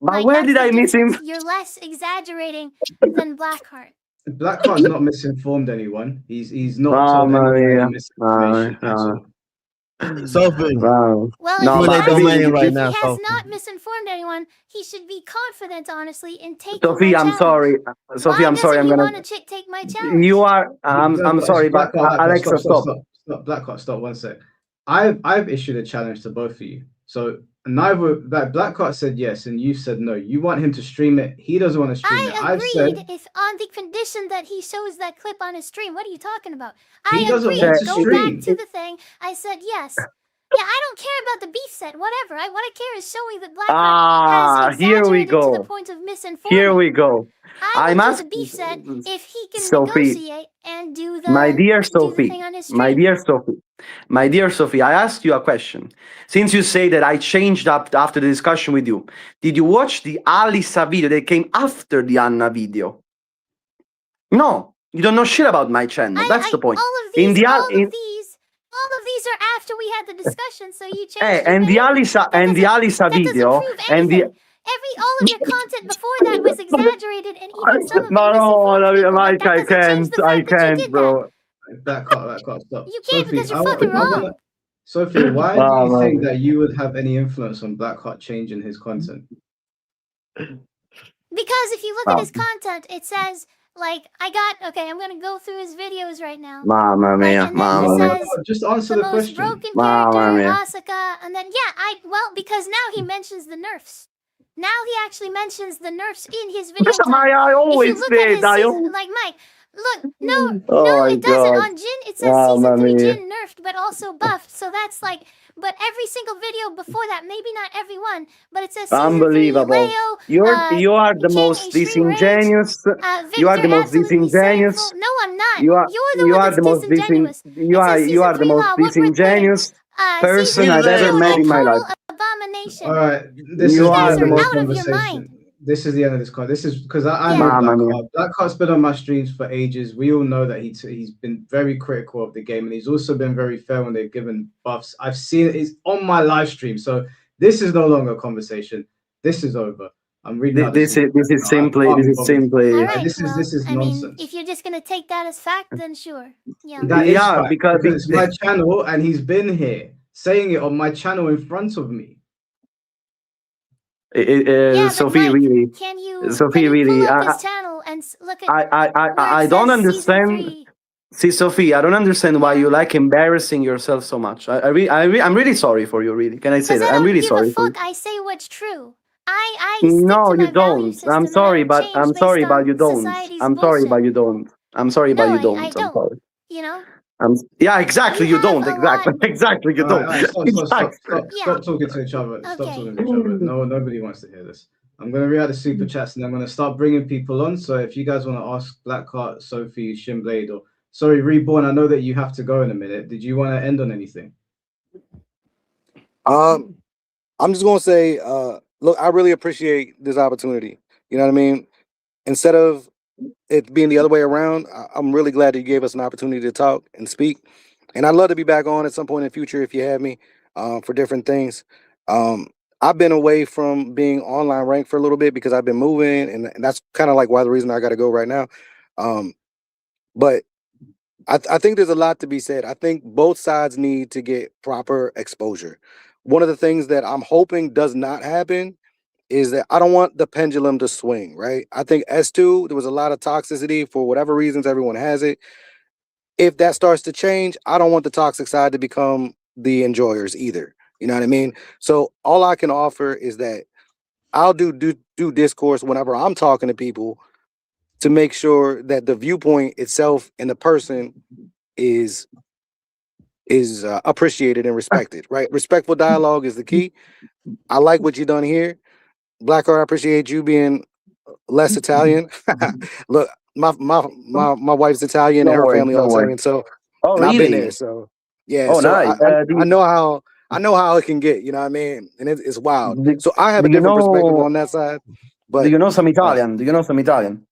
But Mike, where that's did the I miss him? difference. You're less exaggerating than Blackheart. Blackheart's not misinformed anyone. He's not Oh, told anyone any Maria. misinformation at all. Sophie, Wow. Well, No, you in that but domain right if now, he has Sophie. not misinformed anyone, he should be confident, honestly, in taking Sophie, my I'm challenge. sorry. Sophie, Why I'm sorry. doesn't I'm he gonna. want to take my challenge? You are. I'm But sorry, but Blackheart, Alexa, stop. Blackheart, stop 1 sec. I've issued a challenge to both of you. So neither that Blackheart said yes and you said no. You want him to stream it. He doesn't want to stream it. I I've said agreed if on the condition that he shows that clip on his stream. What are you talking about? he I doesn't agreed. want to Go stream. back to the thing. I said yes. Yeah, I don't care about the beef set, whatever. What I care is showing that Blackheart has Here we exaggerated to the go. point of misinforming. Here we go. I I'm will do asking the beef set if he can Sophie, negotiate and do my dear the Sophie, thing on his my stream. dear Sophie, my dear Sophie. I asked you a question. Since you say that I changed up after the discussion with you, did you watch the Alisa video that came after the Anna video? No, you don't know shit about my channel. That's the point. All of In these, the all of these are after we had the discussion. So you changed your and the behavior. Alisa That and the doesn't- Alisa that video doesn't prove and the anything. All of your content before that was exaggerated, and even some of it no, misinformed people. But Mike, that I doesn't change can't, the fact that you did bro. Blackheart, stop. You can't Sophie, because you're I fucking wanna, wrong. Sophie, why do Oh, you think man. that you would have any influence on Blackheart changing his content? Because if you look at his content, it says like I'm gonna go through his videos right now. Mamma mia, And then mamma it mia. says Just answer the the most question. broken Mamma character, mia. Asaka, and then because now he mentions the nerfs. Now he actually mentions the nerfs in his video. I If always you look at did. his season, like Mike, look, no, Oh my it doesn't. God. On Jin, it says Mamma season 3 mia. Jin nerfed, but also buffed. So that's like, but every single video before that, maybe not every one, but it says season 3 Unbelievable. Leo. You are the King most Extreme Rage, disingenuous. You are Victor, the most absolutely disingenuous. shameful. No, I'm not. You are You're the you one are that's the most disingenuous. you It are says you season are the 3 most law, Woodward Pudding. disingenuous person Season I've ever 2, met a in my life. total abomination. All right, this You is the are end the of this most. out of your conversation. mind. This is the end of this call. This is because I Yeah. know Mamma mia. Blackheart. Blackheart's been on my streams for ages. We all know that he's been very critical of the game, and he's also been very fair when they've given buffs. I've seen it. It's on my live stream, so this is no longer a conversation. This is over. I'm reading out This is simply All Right, right. this is I mean, nonsense. if you're just gonna take that as fact, then sure. Yeah. That is Yeah, fact, because it's my channel, and he's been here saying it on my channel in front of me. Yeah, but Sophie, Mike, really, can you Sophie, pull really, up his channel and look at where I it don't says season understand. 3? See, Sophie, I don't understand why Yeah. you like embarrassing yourself so much. I'm really sorry for you. Really, can I say Because that? I I'm don't really give sorry a for you. fuck. I say what's true. I stick No, to my you value don't. system. I'm and I sorry, don't but change I'm based sorry, but on you don't. society's I'm sorry, bullshit. but you don't. I'm sorry, but No, you don't. I I'm don't. sorry. You know? Yeah, exactly. You You don't. have a lot. Exactly. Exactly. You All don't. right, stop Yeah. talking to each other. Stop Okay. talking to each other. No, nobody wants to hear this. I'm gonna read out the super chats and I'm gonna start bringing people on. So if you guys want to ask Blackheart, Sophie, Shimblade, or sorry, Reborn, I know that you have to go in a minute. Did you want to end on anything? I'm just gonna say, look, I really appreciate this opportunity. You know what I mean? Instead of it being the other way around, I'm really glad that you gave us an opportunity to talk and speak. And I'd love to be back on at some point in the future if you have me for different things. Um, I've been away from being online ranked for a little bit because I've been moving, and that's kind of like why the reason I got to go right now. Um, but I think there's a lot to be said. I think both sides need to get proper exposure. One of the things that I'm hoping does not happen is that I don't want the pendulum to swing, right? I think S2, there was a lot of toxicity for whatever reasons, everyone has it. If that starts to change, I don't want the toxic side to become the enjoyers either. You know what I mean? So all I can offer is that I'll do discourse whenever I'm talking to people to make sure that the viewpoint itself and the person is appreciated and respected, right? Respectful dialogue is the key. I like what you done here. Blackheart, I appreciate you being less Italian. Look, my wife's Italian and Don't her worry, family all don't worry. Italian. So, Oh, and I've been there. really? So, yeah. Oh, So nice. I know how it can get. You know what I mean? And it's wild. Do, So I have do a you different perspective know? on that side, Do but you know some uh, Italian? Do you know some Italian?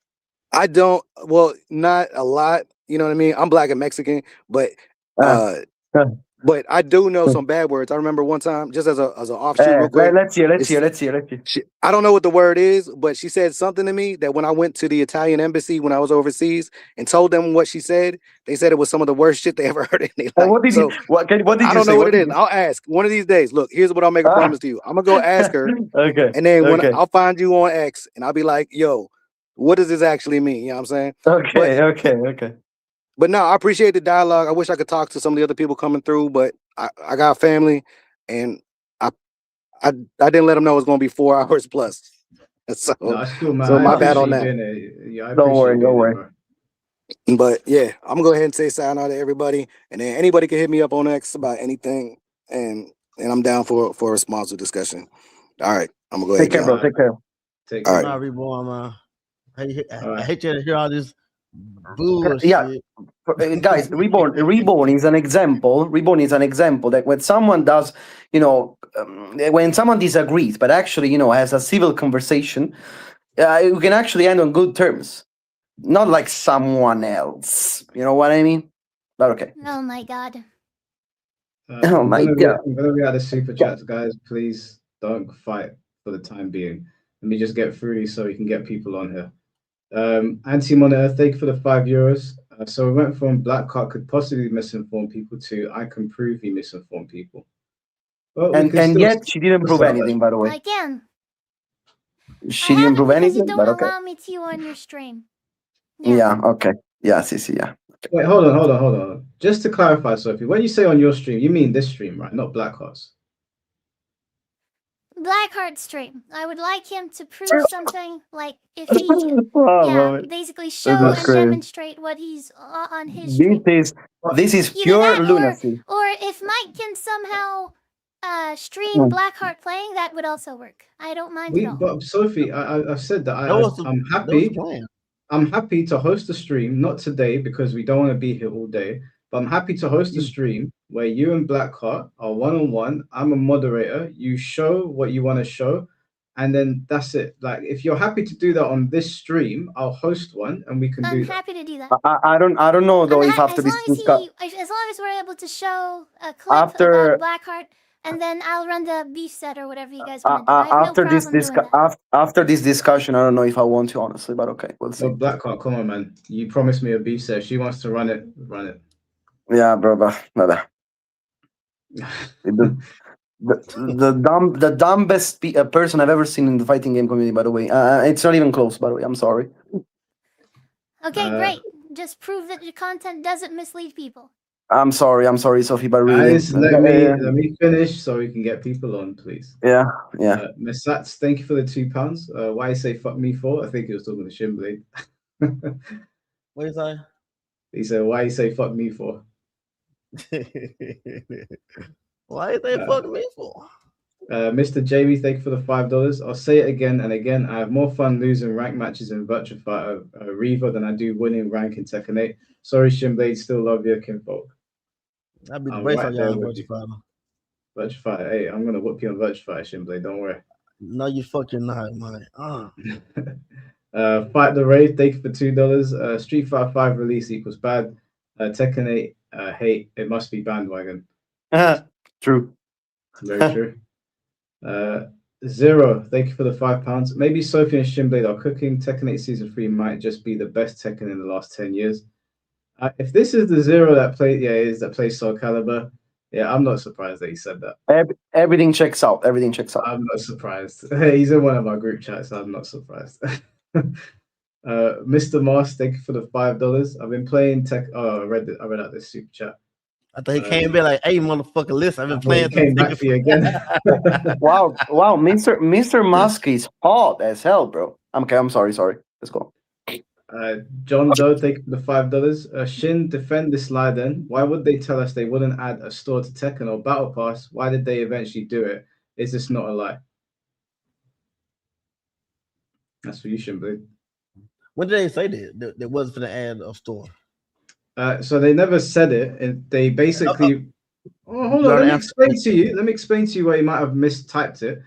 I don't. Well, not a lot. You know what I mean? I'm black and Mexican, but Ah, uh, but I do know some bad words. I remember one time, just as an offshoot, real quick. let's hear. Let's It's hear. Let's hear. Let's hear. I don't know what the word is, but she said something to me that when I went to the Italian embassy when I was overseas and told them what she said, they said it was some of the worst shit they ever heard in their life. What did So you? What did I you don't say? know what What it did is. you? I'll ask one of these days. Look, here's what I'll make a Ah, promise to you. I'm gonna go ask her, okay. and then when Okay. I'll find you on X, and I'll be like, "Yo, what does this actually mean?" You know what I'm saying? But Okay. Okay. Okay. but no, I appreciate the dialogue. I wish I could talk to some of the other people coming through, but I got family, and I I I didn't let them know it was gonna be 4 hours plus. No, So it's cool, man. so I my bad appreciate on you that. being there. Yeah, I Don't appreciate worry. you Don't being there, worry. bro. But yeah, I'm gonna go ahead and say sayonara to everybody, and then anybody can hit me up on X about anything, and I'm down for a responsive discussion. All right, I'm gonna go Take ahead, care, y'all. bro. Take care. Take All care, right. Nah, man. reborn, man. All I right. hate you to hear all this Yeah, bullshit. guys, reborn is an example. Reborn is an example that when someone does, when someone disagrees, but actually, has a civil conversation, you can actually end on good terms, not like someone else. You know what I mean? But okay. Oh my god. Oh my god. I'm gonna read out the super chats, guys. Please don't fight for the time being. Let me just get through these so we can get people on here. Anti-Monitor, thank you for the €5. So we went from Black Card could possibly misinform people to I can prove he misinformed people. Well, we can And still yet she didn't prove anything. By the way, I can. she I didn't haven't prove because you anything. don't But okay. allow me to on your stream. Yeah. Yeah. Okay. Yeah. See. Yeah. Wait, hold on. Just to clarify, Sophie, when you say on your stream, you mean this stream, right? Not Blackheart's. Blackheart stream. I would like him to prove something, like if he, Oh, yeah, man. basically This show is and crazy. demonstrate what he's on his This stream. is Either pure that, lunacy. or if Mike can somehow stream Mm. Blackheart playing, that would also work. I don't mind at all. But Sophie, I've said that That was I'm that was the happy. plan. I'm happy to host a stream, not today because we don't want to be here all day, but I'm happy to host a stream where you and Blackheart are one-on-one. I'm a moderator. You show what you want to show, and then that's it. Like, if you're happy to do that on this stream, I'll host one and we can I'm do that. happy to do that. I don't know though if after As this long as we're able to show a clip after about Blackheart, and then I'll run the beef set or whatever you guys want to do. I have no after this problem doing that. after this discussion, I don't know if I want to honestly, but okay, we'll see. But Blackheart, come on, man. You promised me a beef set. If she wants to run it, run it. Yeah, bro, but the dumbest person I've ever seen in the fighting game community. By the way, it's not even close. By the way, I'm sorry. Okay, great. Just prove that your content doesn't mislead people. I'm sorry, Sophie, but really. Guys, let me finish so we can get people on, please. Yeah. Mesats, thank you for the £2. Why you say fuck me for? I think he was talking to Shimblade. What is that? He said, why you say fuck me for? Why is they fuck me for? Mr. Jamie, thank you for the $5. I'll say it again and again. I have more fun losing rank matches in Virtua Fighter Revo than I do winning rank in Tekken 8. Sorry, Shimblade, still love you, Kinfolk. I'd be the I'm brace right on there y'all with Virtua you. Fighter. Virtua Fighter, hey, I'm gonna whoop you on Virtua Fighter, Shimblade. Don't worry. No, you fucking not, man. Fight the Wraith, thank you for $2. Street Fighter 5 release equals bad. Tekken 8, hate, it must be bandwagon. True. Very true. Zero, thank you for the £5. Maybe Sophie and Shinblade are cooking. Tekken 8 Season 3 might just be the best Tekken in the last 10 years. If this is the Zero that plays Soul Calibur, yeah, I'm not surprised that he said that. Everything checks out. Everything checks out. I'm not surprised. He's in one of our group chats. So I'm not surprised. Mr. Moss, thank you for the $5. I've been playing Tech. Oh, I read out this super chat. I thought he came back like, hey, motherfucker, listen, I've been playing. He came back for you again. Wow, Mr. Musk is hot as hell, bro. I'm sorry. Let's go. John Doe, thank you for the $5. Shin, defend this lie then. Why would they tell us they wouldn't add a store to Tekken or Battle Pass? Why did they eventually do it? Is this not a lie? That's for you, Shin. When did they say that? That wasn't for the add a store. So they never said it, and they basically. Oh, hold on. Let me explain to you where you might have mistyped it.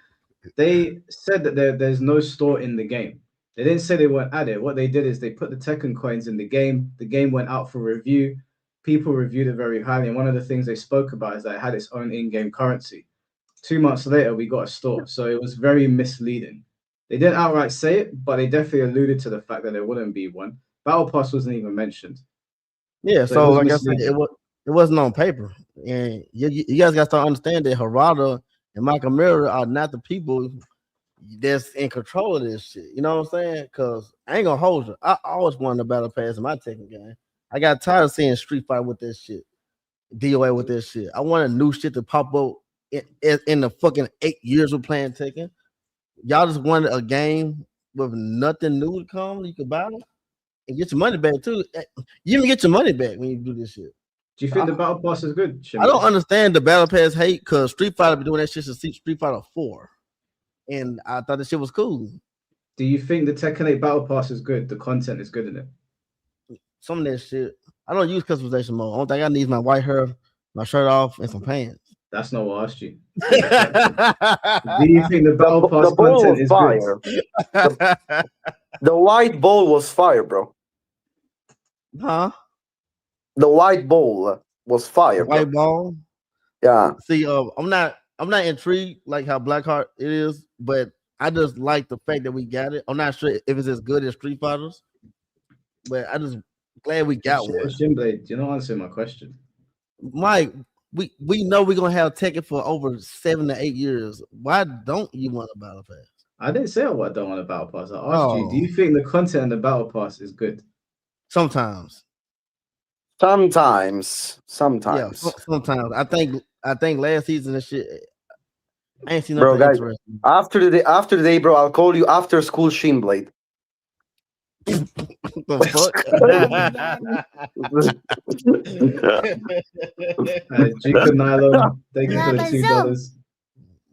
They said that there's no store in the game. They didn't say they weren't added. What they did is they put the Tekken coins in the game. The game went out for review. People reviewed it very highly, and one of the things they spoke about is that it had its own in-game currency. 2 months later, we got a store, so it was very misleading. They didn't outright say it, but they definitely alluded to the fact that there wouldn't be one. Battle Pass wasn't even mentioned. Yeah, so like I said, it wasn't on paper, and you guys got to start understanding that Harada and Michael Mirror are not the people that's in control of this shit. You know what I'm saying? Because I ain't gonna hold you. I always wanted a battle pass in my Tekken game. I got tired of seeing Street Fighter with this shit, DOA with this shit. I wanted new shit to pop up in the fucking 8 years of playing Tekken. Y'all just wanted a game with nothing new to come. You could battle and get your money back too. You even get your money back when you do this shit. Do you think the Battle Pass is good? I don't understand the Battle Pass hate because Street Fighter been doing that shit since Street Fighter 4. And I thought the shit was cool. Do you think the Tekken 8 Battle Pass is good? The content is good in it? Some of that shit. I don't use customization mode. Only thing I need is my white hair, my shirt off, and some pants. That's not what I asked you. Do you think the Battle Pass content is fire? The white ball was fire, bro. Huh? The white ball was fire. White ball? Yeah. See, I'm not intrigued like how Blackheart it is, but I just like the fact that we got it. I'm not sure if it's as good as Street Fighters, but I just glad we got one. Shinblade, you're not answering my question. Mike, we know we're gonna have Tekken for over 7 to 8 years. Why don't you want a battle pass? I didn't say I don't want a battle pass. I asked you, do you think the content in the battle pass is good? Sometimes. Yeah, sometimes. I think last season and shit. I ain't seen nothing, bro, guys. After the day, bro, I'll call you after school Shinblade. The fuck? Jacob Nylon, thank you for the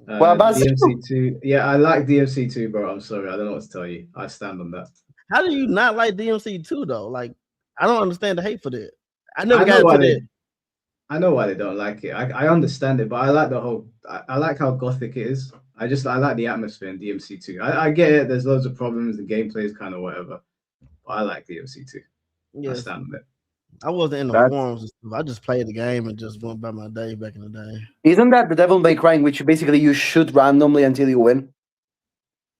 $2. DMC2. Yeah, I like DMC2, bro. I'm sorry. I don't know what to tell you. I stand on that. How do you not like DMC2 though? Like, I don't understand the hate for that. I never got into that. I know why they don't like it. I understand it, but I like the whole. I like how gothic it is. I like the atmosphere in DMC2. I get it. There's loads of problems. The gameplay is kind of whatever. But I like DMC2. Yes. I stand on it. I wasn't in the forums and stuff. I just played the game and just went by my day back in the day. Isn't that the Devil May Cry, which basically you shoot randomly until you win?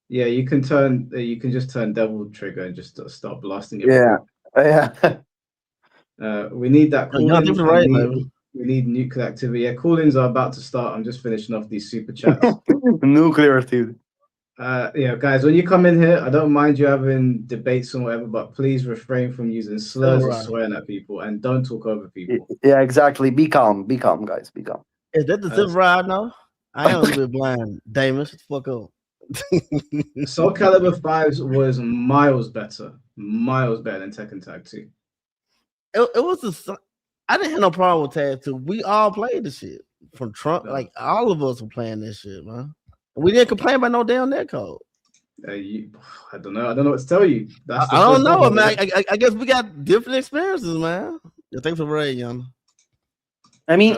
Yeah, you can just turn Devil Trigger and just start blasting it. Yeah. We need that cooling. We need nuclear activity. Yeah, call-ins are about to start. I'm just finishing off these super chats. Nuclear activity. Yeah, guys, when you come in here, I don't mind you having debates and whatever, but please refrain from using slurs or swearing at people, and don't talk over people. Yeah, exactly. Be calm, guys. Be calm. Is that the silver ride now? I am a little bit blind. Damus, fuck up. Soul Calibur 5 was miles better than Tekken Tag 2. It was I didn't have no problem with Tag 2. We all played the shit from Trump. Like all of us were playing this shit, man. We didn't complain about no damn netcode. I don't know. I don't know what to tell you. I don't know, man. I guess we got different experiences, man. Yeah, thanks for Ray, young. I mean,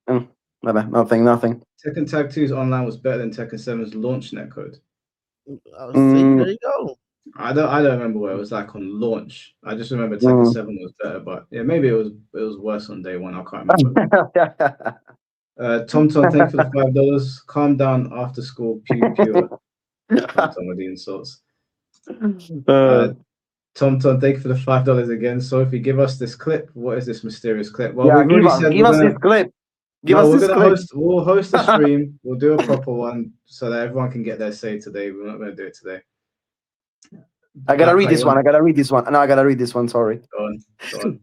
nothing. Tekken Tag 2's online was better than Tekken 7's launch netcode. See, there you go. I don't remember what it was like on launch. I just remember Tekken 7 was better, but yeah, maybe it was worse on day one. I can't remember. Tom, thank you for the $5. Calm down after school, pew pure. Tom with the insults. Tom, thank you for the $5 again. Sophie, give us this clip. What is this mysterious clip? Well, Yeah, we've already said give us this clip. We'll host the stream. We'll do a proper one so that everyone can get their say today. We're not going to do it today. I gotta read this one. No, I gotta read this one. Sorry. Go on.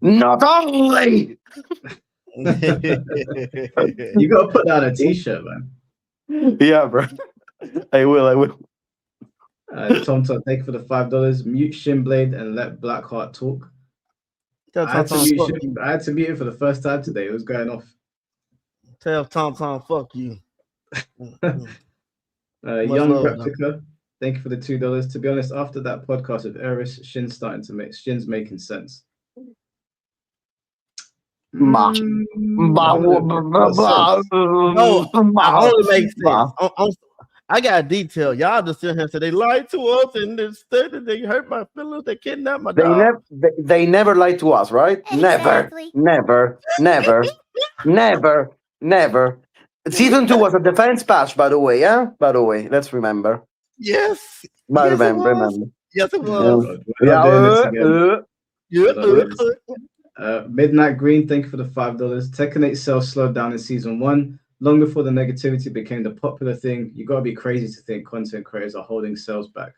Not only. You gotta put that on a t-shirt, man. Yeah, bro. I will. Tom, thank you for the $5. Mute Shinblade and let Blackheart talk. I had to mute it for the first time today. It was going off. Tell Tom, fuck you. Young Replica, thank you for the $2. To be honest, after that podcast with Eris, Shin's making sense. No, I only make sense. I got detail. Y'all just sit here and say they lied to us and they hurt my feelings. They kidnapped my dog. They never lied to us, right? Exactly. Never. Season 2 was a defense patch, by the way. Yeah, by the way, let's remember. Yes. Remember. Yes, it was. Midnight Green, thank you for the $5. Tekken 8 sales slowed down in season 1. Long before the negativity became the popular thing, you gotta be crazy to think content creators are holding sales back.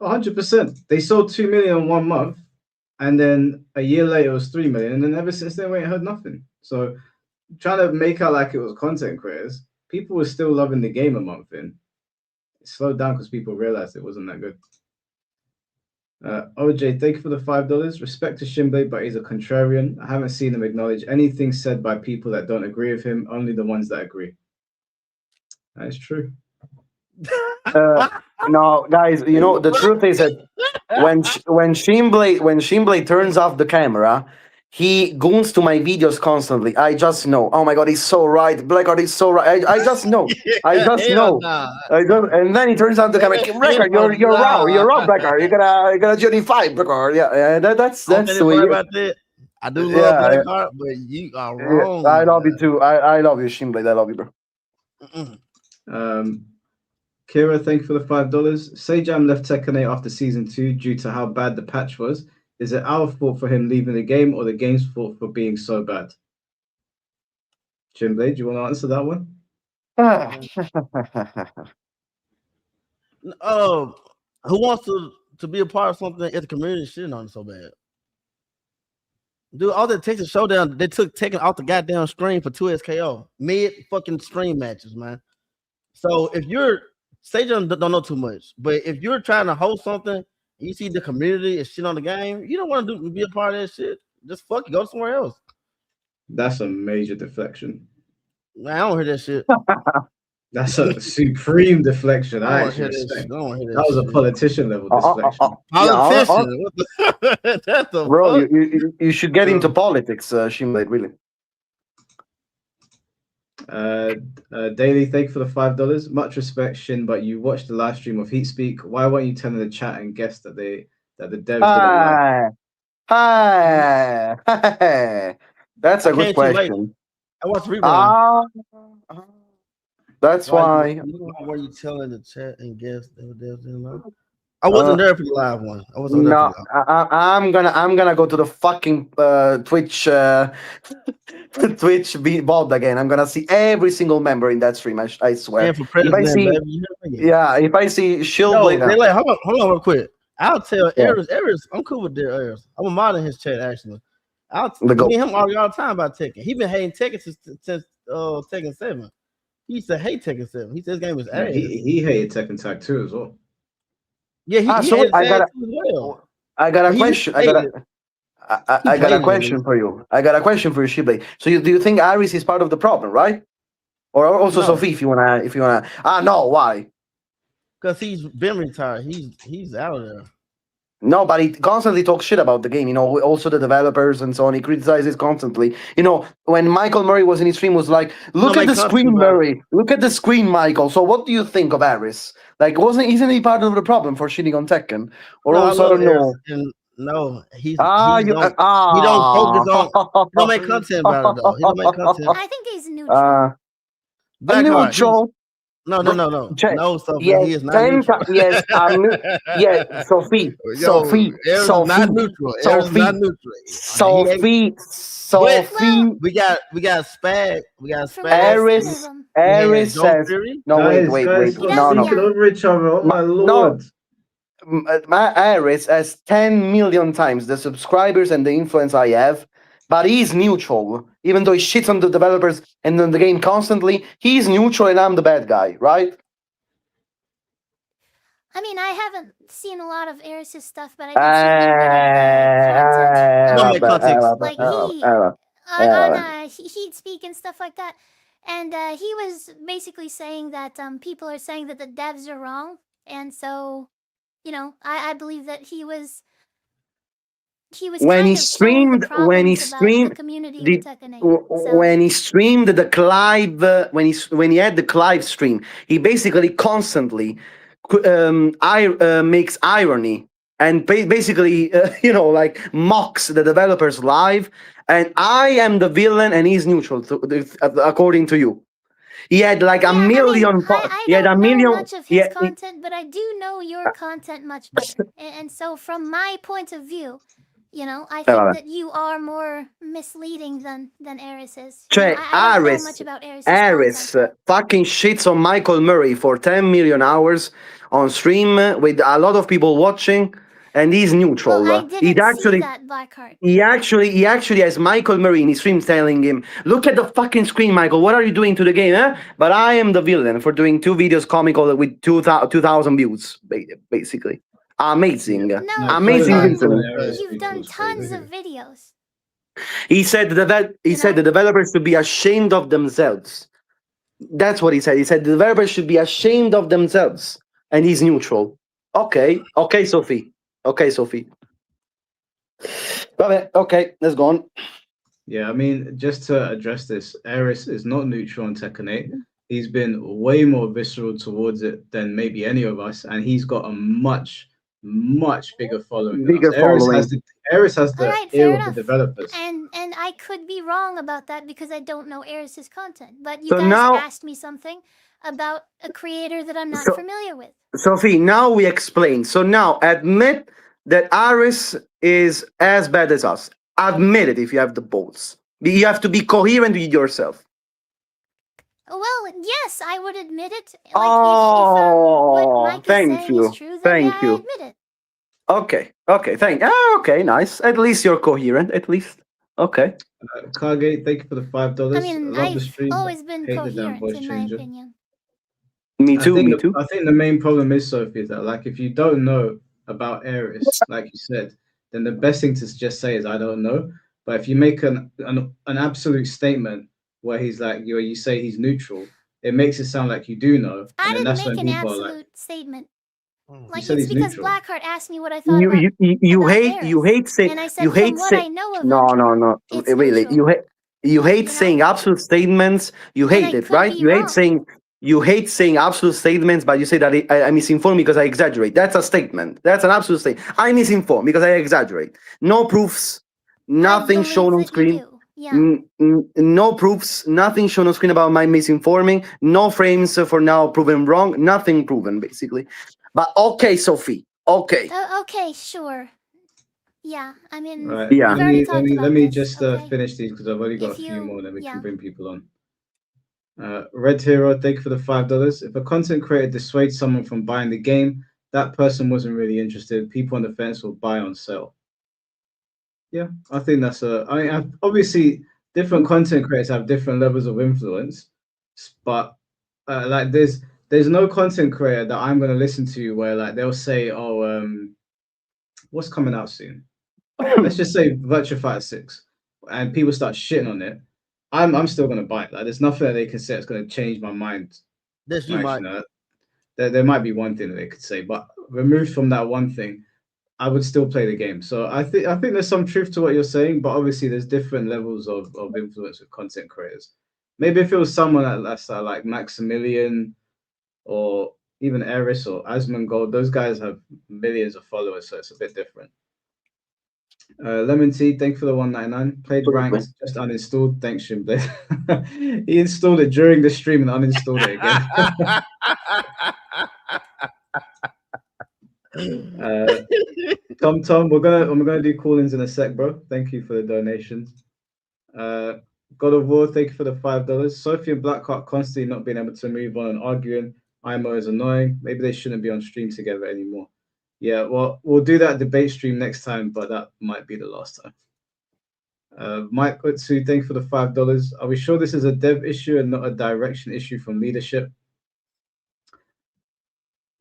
100%. They sold 2 million in 1 month, and then a year later it was 3 million, and then ever since then we ain't heard nothing. So trying to make out like it was content creators, people were still loving the game a month in. It slowed down because people realized it wasn't that good. OJ, thank you for the $5. Respect to Shinblade, but he's a contrarian. I haven't seen him acknowledge anything said by people that don't agree with him, only the ones that agree. That is true. No, guys, the truth is that when Shinblade turns off the camera, he goons to my videos constantly. I just know. Oh my god, he's so right. Blackheart is so right. I just know. And then he turns on the camera. Blackheart, you're wrong. You're wrong, Blackheart. You're gonna justify Blackheart. Yeah, that's the way. About that. I do love Blackheart, but you are wrong. I love you too. I love you, Shinblade. I love you, bro. Kira, thank you for the $5. Sejam left Tekken 8 after season 2 due to how bad the patch was. Is it our fault for him leaving the game or the game's fault for being so bad? Shinblade, do you want to answer that one? Who wants to be a part of something if the community shitting on it so bad? Dude, all that Texas Showdown, they took Tekken off the goddamn screen for 2 SKO. Mid fucking stream matches, man. So if you're Sejam don't know too much, but if you're trying to host something, you see the community is shit on the game, you don't want to be a part of that shit. Just fuck it, go somewhere else. That's a major deflection. Man, I don't hear that shit. That's a supreme deflection. I actually respect. That was a politician level deflection. Politician? That's the bro, you should get into politics, Shinblade, really. Daily, thank you for the $5. Much respect, Shin, but you watched the live stream of Heat Speak. Why weren't you telling the chat and guess that the devs Hi. That's a good question. I watched replay. That's why. Why were you telling the chat and guess the devs didn't know? I wasn't there for the live one. I wasn't there. I'm gonna go to the fucking Twitch bot again. I'm gonna see every single member in that stream. I swear. If I see Shillblade, hold on real quick. I'll tell Eris. I'm cool with Eris. I'm a mod in his chat actually. Me and him argue all the time about Tekken. He been hating Tekken since Tekken 7. He used to hate Tekken 7. He said his game was ass. He hated Tekken Tag 2 as well. Yeah, I got a question. I got a question for you. Shillblade. So do you think Iris is part of the problem, right? Or also Sophie, if you wanna. No, why? Because he's been retired. He's out of there. No, but he constantly talks shit about the game. You know, also the developers and so on. He criticizes constantly. You know, when Michael Murray was in his stream, was like, "Look at the screen, Murray. Look at the screen, Michael." So, what do you think of Aris? Like, isn't he part of the problem for shitting on Tekken? Or also, I don't know. No, he You don't focus on. He don't make content about it though. He don't make content. I think he's neutral. Blackheart. Neutral. No, Sophie. Yes, He is not neutral. Yes, yes, Sophie. Sophie. Not neutral. Sophie. Not neutral. Sophie. We got Spag. We got Spag. Aris says. No, wait. No. Over each other. Oh my lord. My Aris has 10 million times the subscribers and the influence I have, but he's neutral. Even though he shits on the developers and on the game constantly, he's neutral and I'm the bad guy, right? I mean, I haven't seen a lot of Aris's stuff, but I can see content. He'd speak and stuff like that. And he was basically saying that people are saying that the devs are wrong. And so, you know, I believe that he was when he streamed the Clive when he had the Clive stream, he basically constantly makes irony and basically like mocks the developers live, and I am the villain and he's neutral according to you. He had like a million. I don't know much of his content, but I do know your content much better. And so, from my point of view, you know, I think that you are more misleading than Aris is. I don't know much about Aris fucking shits on Michael Murray for 10 million hours on stream with a lot of people watching, and he's neutral. Well, I didn't see that, Blackheart. He actually has Michael Murray in his stream telling him, "Look at the fucking screen, Michael. What are you doing to the game, huh?" But I am the villain for doing 2 videos comical with 2,000 views, basically. Amazing. Amazing. You've done tons of videos. He said the developers should be ashamed of themselves. That's what he said. He said the developers should be ashamed of themselves. And he's neutral. Okay, Sophie. Okay, let's go on. Yeah, I mean, just to address this, Aris is not neutral on Tekken 8. He's been way more visceral towards it than maybe any of us, and he's got a much bigger following. Aris has the ear of the developers. And I could be wrong about that because I don't know Aris's content. But you guys asked me something about a creator that I'm not familiar with. Sophie, now we explain. So now admit that Aris is as bad as us. Admit it if you have the balls. You have to be coherent with yourself. Well, yes, I would admit it. Like, what Mike is saying is true, then I admit it. Okay, okay, nice. At least you're coherent, at least. Okay. Kage, thank you for the $5. I mean, I've always been coherent, in my opinion. Me too. I think the main problem is, Sophie, is that like if you don't know about Aris, like you said, then the best thing to just say is I don't know. But if you make an absolute statement where he's like you say he's neutral, it makes it sound like you do know. I didn't make an absolute statement. Like it's because Blackheart asked me what I thought about you hate saying and I said from what I know of no really you hate saying absolute statements. You hate it, right? You hate saying absolute statements, but you say that I misinformed because I exaggerate. That's a statement. That's an absolute statement. I misinform because I exaggerate. No proofs, nothing shown on screen. No proofs, nothing shown on screen about my misinforming. No frames for now proven wrong. Nothing proven, basically. But okay, Sophie. Okay. Okay, sure. Yeah, I mean, right. Yeah. Let me just finish these because I've only got a few more, then we can bring people on. Red Hero, thank you for the $5. If a content creator dissuades someone from buying the game, that person wasn't really interested. People on the fence will buy on sell. Yeah, I think that's obviously different content creators have different levels of influence, but like there's no content creator that I'm gonna listen to where like they'll say, oh, what's coming out soon? Let's just say Virtua Fighter 6, and people start shitting on it. I'm still gonna buy it. Like, there's nothing that they can say that's gonna change my mind. There might be one thing that they could say, but removed from that one thing, I would still play the game. So I think there's some truth to what you're saying, but obviously there's different levels of influence with content creators. Maybe if it was someone that's like Maximilian or even Eris or Asmongold, those guys have millions of followers, so it's a bit different. Lemon Tea, thank you for the 199. Played ranked, just uninstalled. Thanks, Shimblade. He installed it during the stream and uninstalled it again. Tom, I'm gonna do call-ins in a sec, bro. Thank you for the donations. God of War, thank you for the $5. Sophie and Blackheart constantly not being able to move on and arguing. IMO is annoying. Maybe they shouldn't be on stream together anymore. Yeah, well, we'll do that debate stream next time, but that might be the last time. Mike Utsu, thank you for the $5. Are we sure this is a dev issue and not a direction issue from leadership?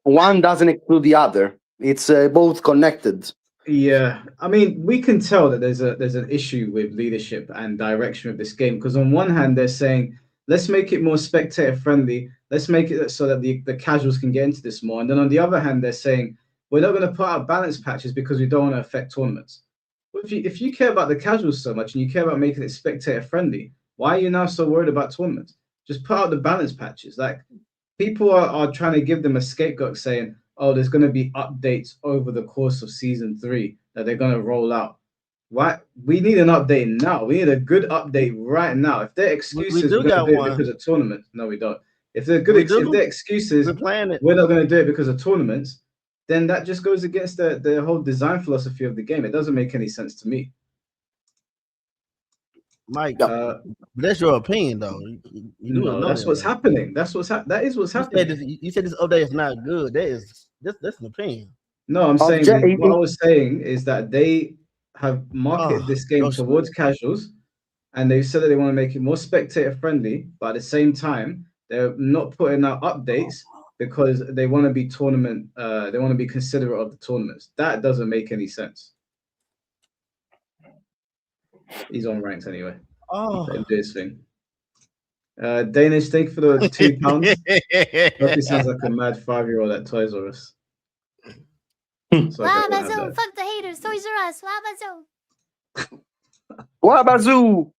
One doesn't exclude the other. It's both connected. Yeah, I mean, we can tell that there's an issue with leadership and direction of this game, because on one hand they're saying, let's make it more spectator friendly, let's make it so that the casuals can get into this more, and then on the other hand they're saying we're not going to put out balance patches because we don't want to affect tournaments. Well, if you care about the casuals so much and you care about making it spectator friendly, why are you now so worried about tournaments? Just put out the balance patches. Like, people are trying to give them a scapegoat, saying, oh, there's going to be updates over the course of season 3 that they're going to roll out. Why? We need an update now. We need a good update right now. If their excuses do we're going got to do it one. because of tournaments, no, we don't. If they're good, if their excuses We're playing it. we're not going to do it because of tournaments, then that just goes against the whole design philosophy of the game. It doesn't make any sense to me. Mike, that's your opinion, though. You do No, that's what's happening. That is what's happening. You said this update is not good. That's an opinion. No, I'm saying what I was saying is that they have marketed this game towards casuals, and they said that they want to make it more spectator friendly, but at the same time, they're not putting out updates because they want to be tournament. They want to be considerate of the tournaments. That doesn't make any sense. He's on ranks anyway. Oh, Let him do his thing. Danish, thank you for the £2. Sophie sounds like a mad 5-year-old at Toys R Us. So Wabazoo, fuck the haters, Toys R Us, Wabazoo. Wabazoo.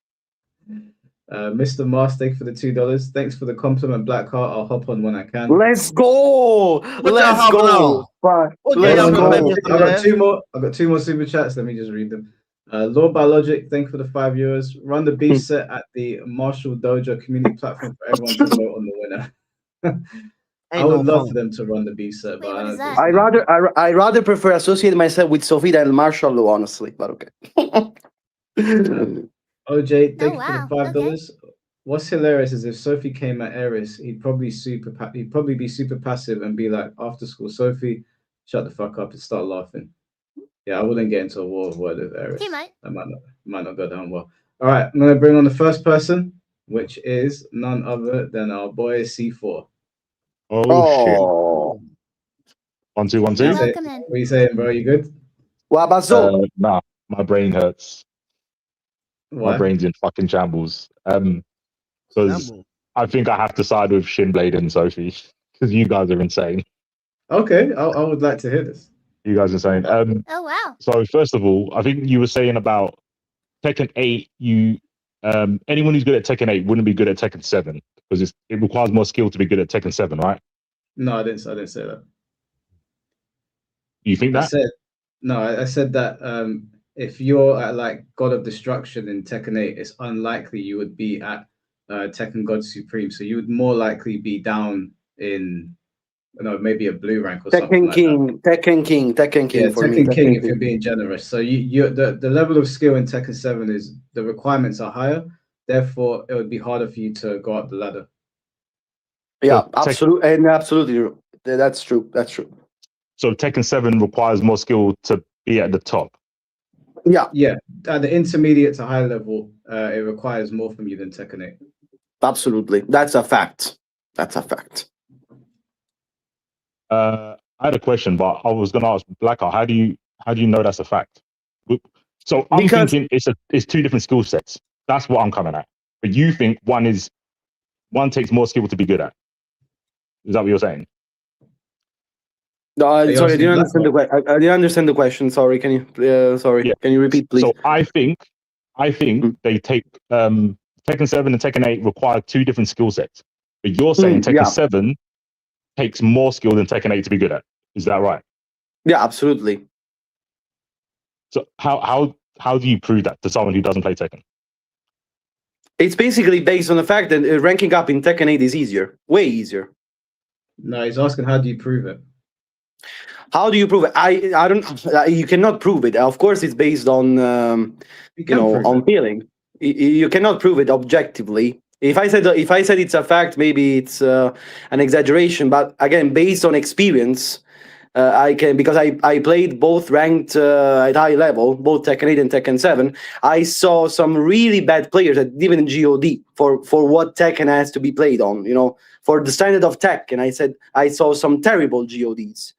Mr. Mars, thank you for the $2. Thanks for the compliment, Blackheart. I'll hop on when I can. Let's go. Let's go. Let's go. I got two more super chats. Let me just read them. Lord Biologic, thank you for the €5. Run the beef set at the Marshall Dojo community platform for everyone to vote on the winner. I would love for them to run the beef set, but I rather prefer associate myself with Sophie than Marshall, honestly. But okay. OJ, thank you for the $5. Okay. What's hilarious is if Sophie came at Eris, he'd probably be super passive and be like, after school, Sophie, shut the fuck up and start laughing. Yeah, I wouldn't get into a war of word with Eris. He might. That might not go down well. All right, I'm gonna bring on the first person, which is none other than our boy C4. Oh shit! 1 2 1 2. What are you saying, bro? You good? Nah, my brain hurts. Why? My brain's in fucking shambles. Because I think I have to side with Shinblade and Sophie because you guys are insane. Okay, I would like to hear this. You guys are insane. Oh wow! So first of all, I think you were saying about Tekken 8. Anyone who's good at Tekken 8 wouldn't be good at Tekken 7 because it requires more skill to be good at Tekken 7, right? No, I didn't say that. You think that? I said that if you're at like God of Destruction in Tekken 8, it's unlikely you would be at Tekken God Supreme. So you would more likely be down in maybe a blue rank or something like that. Tekken King. Yeah, Tekken King if you're being generous. So the level of skill in Tekken 7 is the requirements are higher. Therefore, it would be harder for you to go up the ladder. Yeah, absolutely. That's true. So Tekken 7 requires more skill to be at the top. Yeah. At the intermediate to high level, it requires more from you than Tekken 8. Absolutely, that's a fact. I had a question, but I was going to ask Blacker, how do you know that's a fact? So I'm thinking it's two different skill sets. That's what I'm coming at. But you think one takes more skill to be good at. Is that what you're saying? you sorry, I asking didn't Black understand Belt? I didn't understand the question. Sorry, can you? Sorry, Yeah. can you repeat, please? So I think Mm. they take Tekken 7 and Tekken 8 require two different skill sets. But you're saying Tekken Yeah, 7 takes more skill than Tekken 8 to be good at. Is that right? yeah, absolutely. So how do you prove that to someone who doesn't play Tekken? It's basically based on the fact that ranking up in Tekken 8 is easier, way easier. No, he's asking how do you prove it? How do you prove it? I don't. You cannot prove it. Of course, it's based on You can prove on it. feeling. You cannot prove it objectively. If I said it's a fact, maybe it's an exaggeration. But again, based on experience, I can, because I played both ranked at high level, both Tekken 8 and Tekken 7. I saw some really bad players at even God for what Tekken has to be played on. For the standard of Tekken, I saw some terrible GODs.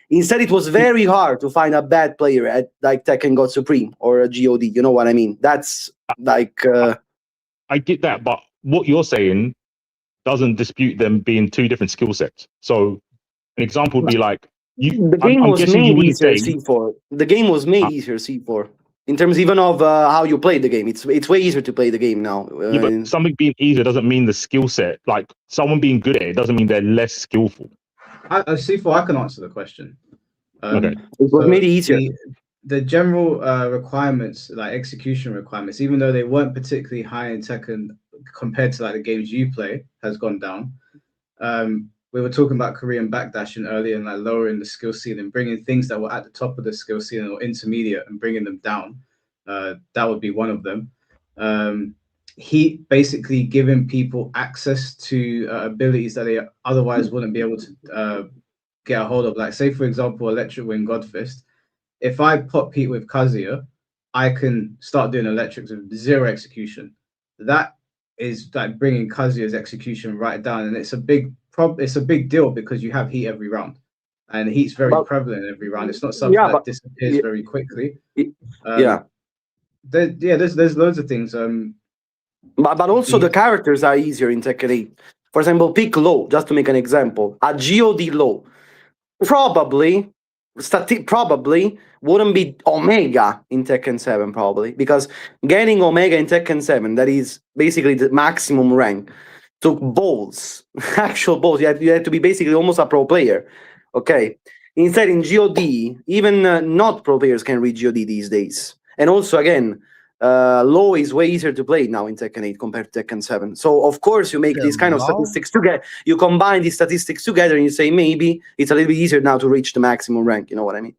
Instead, it was very hard to find a bad player at like Tekken God Supreme or a God. You know what I mean? That's like. I get that, but what you're saying doesn't dispute them being two different skill sets. So an example would be like The game I'm was guessing made you wouldn't easier say C4. The game was made easier C4 in terms even of how you play the game. It's way easier to play the game now. yeah, but something being easier doesn't mean the skill set. Like someone being good at it doesn't mean they're less skillful. C4, I can answer the question. Okay. It was made easier. The general requirements, like execution requirements, even though they weren't particularly high in Tekken compared to like the games you play, has gone down. We were talking about Korean backdashing earlier and like lowering the skill ceiling, bringing things that were at the top of the skill ceiling or intermediate and bringing them down. That would be one of them. Heat basically giving people access to abilities that they otherwise wouldn't be able to get a hold of. Like, say, for example, Electric Wing Godfist. If I pop Heat with Kazuya, I can start doing electrics with zero execution. That is like bringing Kazuya's execution right down, and it's a big deal because you have Heat every round, and Heat's very prevalent every round. It's not something that disappears very quickly. There's loads of things. But also the characters are easier in Tekken 8. For example, pick low, just to make an example. A God low probably wouldn't be Omega in Tekken 7, probably, because getting Omega in Tekken 7, that is basically the maximum rank, took balls, actual balls. You had to be basically almost a pro player. Okay. Instead, in God, even not pro players can reach God these days. And also, again, low is way easier to play now in Tekken 8 compared to Tekken 7. So, of course, you make these kind of statistics together. You combine these statistics together and you say maybe it's a little bit easier now to reach the maximum rank. You know what I mean?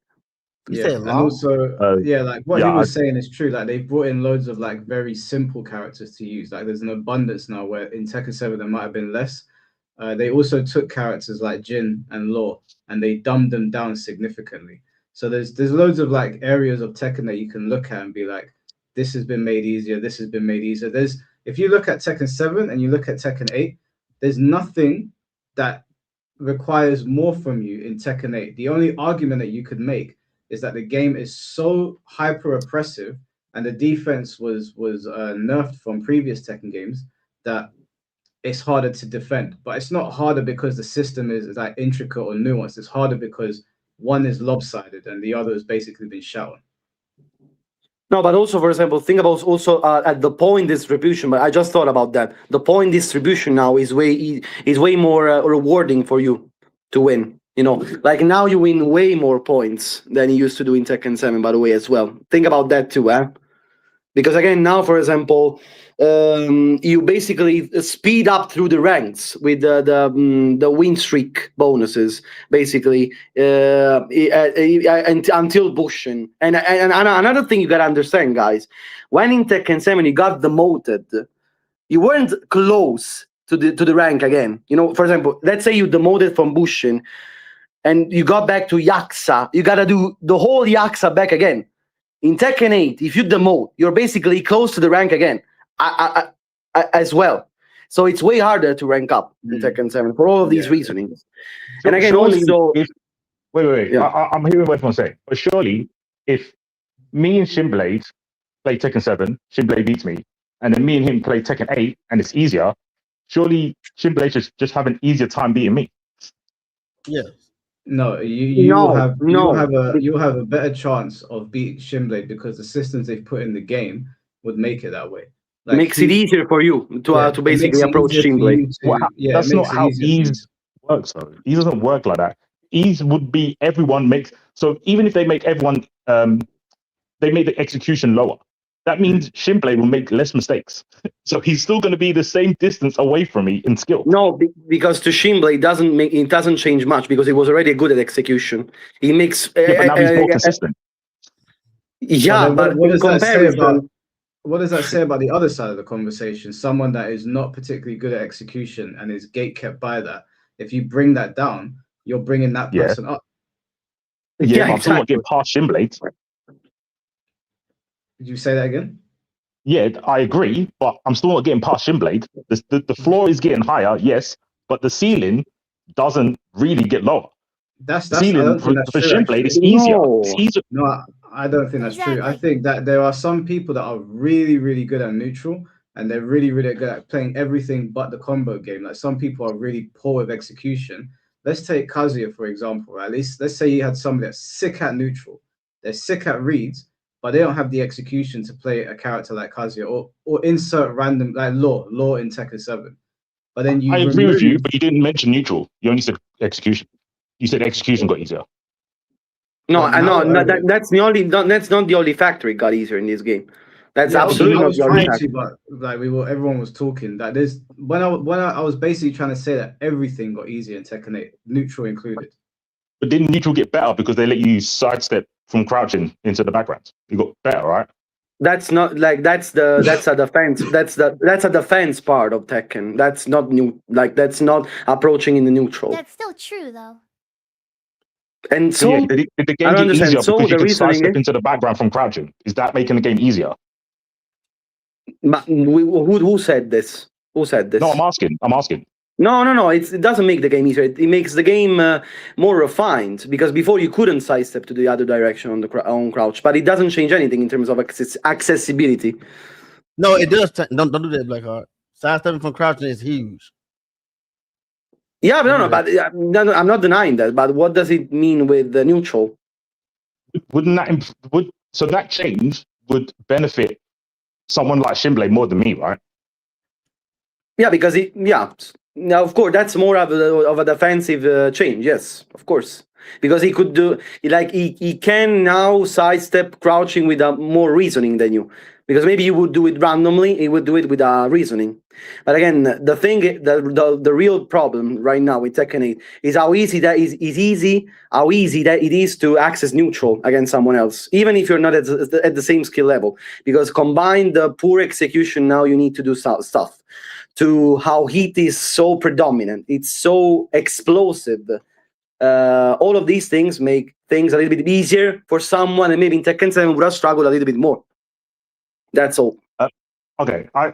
Yeah, and also, like what he was saying is true. Like, they've brought in loads of like very simple characters to use. Like, there's an abundance now where in Tekken 7 there might have been less. They also took characters like Jin and Law and they dumbed them down significantly. So there's loads of like areas of Tekken that you can look at and be like, this has been made easier. This has been made easier. If you look at Tekken 7 and you look at Tekken 8, there's nothing that requires more from you in Tekken 8. The only argument that you could make is that the game is so hyper oppressive and the defense was nerfed from previous Tekken games that it's harder to defend. But it's not harder because the system is like intricate or nuanced. It's harder because one is lopsided and the other has basically been shot on. No, but also, for example, think about also at the point distribution. But I just thought about that. The point distribution now is way more rewarding for you to win. You know, like now you win way more points than you used to do in Tekken 7, by the way, as well. Think about that too, because again, now, for example, you basically speed up through the ranks with the win streak bonuses, basically, until Bushin. And another thing you gotta understand, guys, when in Tekken 7 you got demoted, you weren't close to the rank again. You know, for example, let's say you demoted from Bushin and you got back to Yakuza, you gotta do the whole Yakuza back again. In Tekken 8, if you demote, you're basically close to the rank again, as well. So it's way harder to rank up in Tekken 7 for all of these reasonings. So and again, also... Wait. Yeah. I'm hearing what everyone's saying. But surely, if me and Shinblade play Tekken 7, Shinblade beats me, and then me and him play Tekken 8, and it's easier, surely Shinblade should just have an easier time beating me. Yeah. No, you will have No. you'll have a better chance of beating Shinblade because the systems they've put in the game would make it that way. Like Makes it easier for you to it basically makes it approach easier for Shinblade. you to it That's makes not it how easier for you. ease works, though. Ease doesn't work like that. Ease would be everyone makes. So even if they make everyone, they make the execution lower. That means Shinblade will make less mistakes. So he's still going to be the same distance away from me in skill. No, because to Shinblade it doesn't change much because he was already good at execution. He makes Yeah, but now he's more consistent. Yeah, but what in does that say about comparison, what does that say about the other side of the conversation? Someone that is not particularly good at execution and is gate kept by that. If you bring that down, you're bringing that Yeah. person up. Yeah, but I'm still not exactly. getting past Shinblade. Did you say that again? Yeah, I agree, but I'm still not getting past Shinblade. The floor is getting higher, yes, but the ceiling doesn't really get lower. I Ceiling don't think that's for true. Shinblade is Actually, easier. No. It's easier. no, I don't think that's true. I Exactly. think that there are some people that are really, really good at neutral, and they're really, really good at playing everything but the combo game. Like some people are really poor with execution. Let's take Kazuya for example. Right? At least let's say you had somebody that's sick at neutral, they're sick at reads, but they don't have the execution to play a character like Kazuya or insert random like law in Tekken 7. But then I you agree with you, remove but you didn't mention neutral. You only said execution. You said execution got easier. No, But I know now, that's not the only factor it got easier in this game. That's yeah, okay, absolutely I not was the only trying factor. to, but like everyone was talking that there's when I was basically trying to say that everything got easier in Tekken 8, neutral included. But didn't neutral get better because they let you sidestep from crouching into the background? You got better, right? That's not like that's a defense. That's a defense part of Tekken. That's not new. Like that's not approaching in the neutral. That's still true though. And So yeah, so did the I game don't get understand. easier So because you the could reasoning sidestep is, into the background from crouching? Is that making the game easier? who said this? Who said this? No, I'm asking. No. It doesn't make the game easier. It makes the game more refined because before you couldn't sidestep to the other direction on the on crouch, but it doesn't change anything in terms of accessibility. No, it does. Don't do that, Blackheart. Sidestepping from crouching is huge. Yeah, but no, I'm not denying that. But what does it mean with the neutral? Wouldn't that so that change would benefit someone like Shinblade more than me, right? Yeah, because now of course that's more of a defensive change. Yes, of course, because he could do he can now sidestep crouching with more reasoning than you. Because maybe you would do it randomly, he would do it with reasoning. But again, the real problem right now with Tekken 8 is how easy that it is to access neutral against someone else, even if you're not at the same skill level. Because combine the poor execution, now you need to do stuff. To how heat is so predominant, it's so explosive. All of these things make things a little bit easier for someone, and maybe in Tekken 7 would have struggled a little bit more. That's all. Okay, I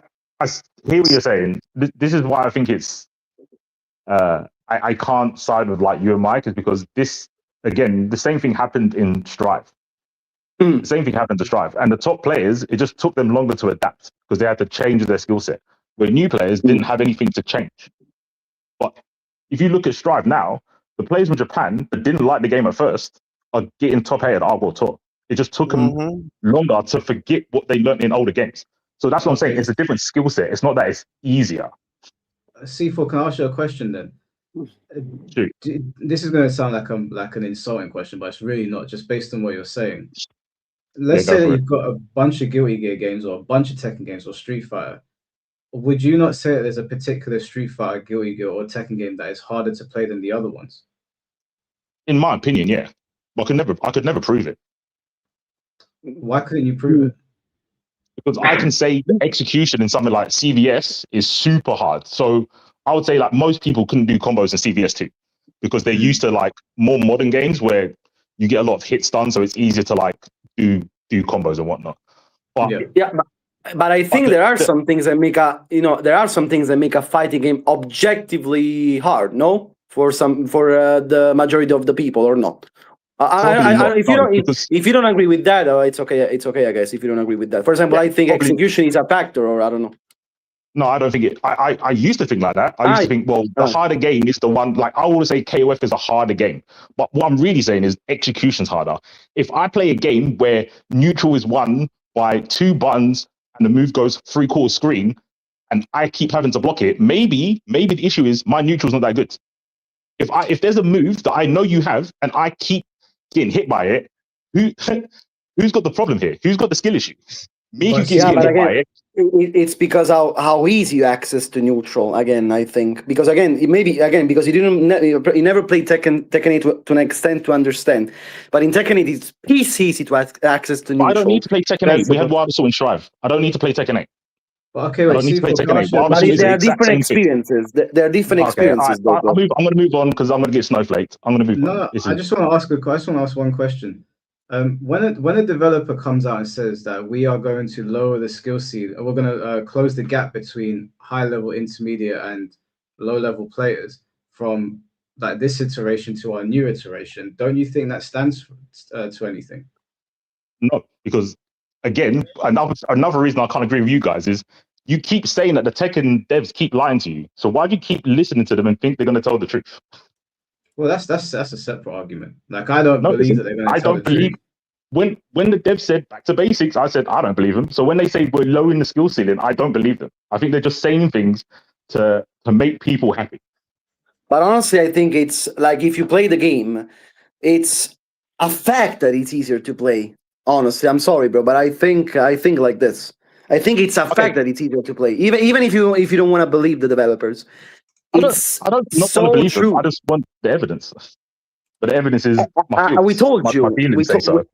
hear what you're saying. This is why I think it's I can't side with like you and Mike, is because this again the same thing happened in Strive. The same thing happened to Strive, and the top players, it just took them longer to adapt because they had to change their skill set. But new players didn't have anything to change. But if you look at Strive now, the players from Japan that didn't like the game at first are getting top 8 at Arbor Tour. It just took them longer to forget what they learned in older games. So that's what I'm saying. It's a different skill set. It's not that it's easier. C4, can I ask you a question then? Shoot. This is going to sound like an insulting question, but it's really not, just based on what you're saying. Let's say that you've got a bunch of Guilty Gear games or a bunch of Tekken games or Street Fighter. Would you not say that there's a particular Street Fighter, Guilty Gear, or Tekken game that is harder to play than the other ones? In my opinion, yeah. But I could never prove it. Why couldn't you prove it? Because I can say the execution in something like CVS is super hard. So I would say like most people couldn't do combos in CVS too, because they're used to like more modern games where you get a lot of hits done, so it's easier to like do combos and whatnot. But but I think there are some things that make a fighting game objectively hard. No, for the majority of the people, or not. If you don't agree with that, it's okay. It's okay, I guess. If you don't agree with that, for example, I think execution is a factor, or I don't know. No, I don't think it. I used to think like that. I used to think, well, the harder game is the one. Like I always say, KOF is a harder game. But what I'm really saying is execution's harder. If I play a game where neutral is won by 2 buttons and the move goes 3/4 screen, and I keep having to block it, maybe the issue is my neutral's not that good. If there's a move that I know you have and I keep getting hit by it, who's got the problem here? Who's got the skill issue? Me who keeps getting hit by it. It's because how easy you access to neutral again. I think because again because you never played Tekken 8 to an extent to understand, but in Tekken 8 it's easy to access to neutral. But I don't need to play Tekken 8. We had Wild Assault and Strive. I don't need to play Tekken 8. Well, okay, wait, I don't need to play Tekken 8. But there are different experiences. There are different experiences. I'm going to move on because I'm going to get snowflaked. I'm going to move on. No, I just want to ask one question. When a developer comes out and says that we are going to lower the skill ceiling, we're going to close the gap between high level, intermediate, and low level players from like this iteration to our new iteration, don't you think that stands to anything? No, because again, another reason I can't agree with you guys is you keep saying that the Tekken devs keep lying to you. So why do you keep listening to them and think they're going to tell the truth? Well, that's a separate argument. Like I don't believe that they're going to tell the truth. When the devs said back to basics, I said I don't believe them. So when they say we're lowering the skill ceiling, I don't believe them. I think they're just saying things to make people happy. But honestly, I think it's like if you play the game, it's a fact that it's easier to play. Honestly, I'm sorry, bro, but I think like this. I think it's a fact that it's easier to play, even if you don't want to believe the developers. I don't want to believe them. I just want the evidence. But the evidence is my feelings. We told you. My feelings say so.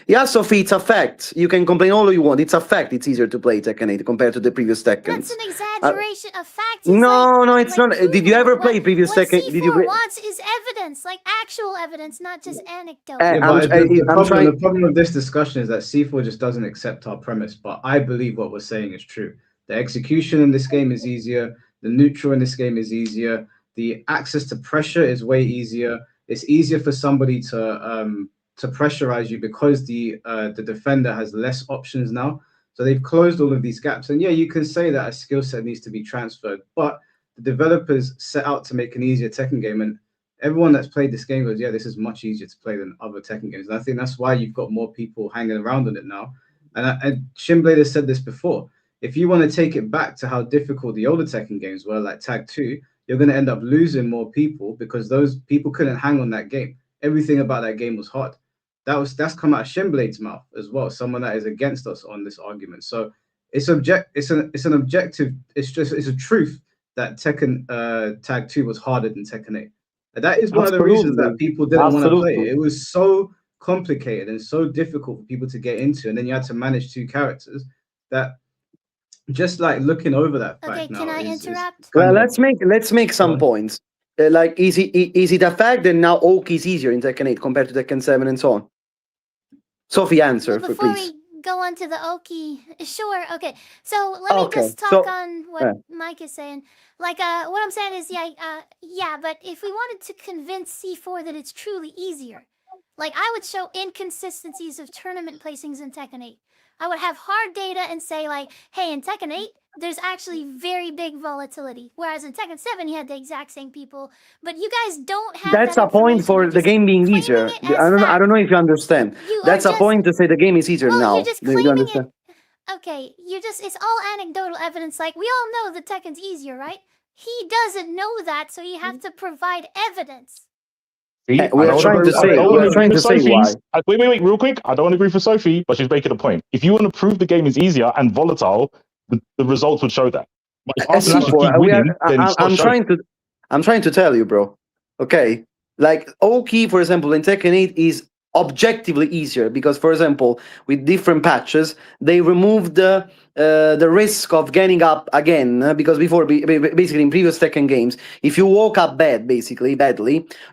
Yeah, Sophie, it's a fact. You can complain all you want. It's a fact. It's easier to play Tekken 8 compared to the previous Tekkens. That's an exaggeration of facts. No, it's not. Did you ever play previous Tekken? What Did you? C4 wants is evidence, like actual evidence, not just anecdote. The problem with this discussion is that C4 just doesn't accept our premise. But I believe what we're saying is true. The execution in this game is easier. The neutral in this game is easier. The access to pressure is way easier. It's easier for somebody to pressurize you because the defender has less options now. So they've closed all of these gaps. And yeah, you can say that a skill set needs to be transferred, but the developers set out to make an easier Tekken game. And everyone that's played this game goes, yeah, this is much easier to play than other Tekken games. And I think that's why you've got more people hanging around on it now. And Shinblade has said this before. If you want to take it back to how difficult the older Tekken games were, like Tag 2, you're going to end up losing more people because those people couldn't hang on that game. Everything about that game was hard. That's come out of Shinblade's mouth as well. Someone that is against us on this argument. So it's an objective. It's a truth that Tekken Tag 2 was harder than Tekken 8. And that is one of the reasons that people didn't want to play it. It was so complicated and so difficult for people to get into, and then you had to manage 2 characters that. Just like looking over that fact. Okay, can I interrupt? Well, let's make some points. Like, is it a fact that now Oak is easier in Tekken 8 compared to Tekken 7 and so on? Sophie, answer, Before please. we go on to the Oki, sure. Okay, so let me just talk on what Mike is saying. Like, what I'm saying is, yeah, but if we wanted to convince C4 that it's truly easier, like I would show inconsistencies of tournament placings in Tekken 8. I would have hard data and say like, hey, in Tekken 8, there's actually very big volatility. Whereas in Tekken 7, you had the exact same people. But you guys don't have That's a point for the game being easier. I don't know if you understand. That's a point to say the game is easier now. You're just claiming it. Okay, it's all anecdotal evidence. Like, we all know that Tekken's easier, right? He doesn't know that, so you have to provide evidence. We're trying to say why. Wait, real quick. I don't want to agree for Sophie, but she's making a point. If you want to prove the game is easier and volatile, the results would show that. But if Arsenal keep winning, I'm trying to tell you, bro. Okay, like Oki, for example, in Tekken 8 is objectively easier because, for example, with different patches, they removed the risk of getting up again because before, basically in previous Tekken games, if you woke up badly,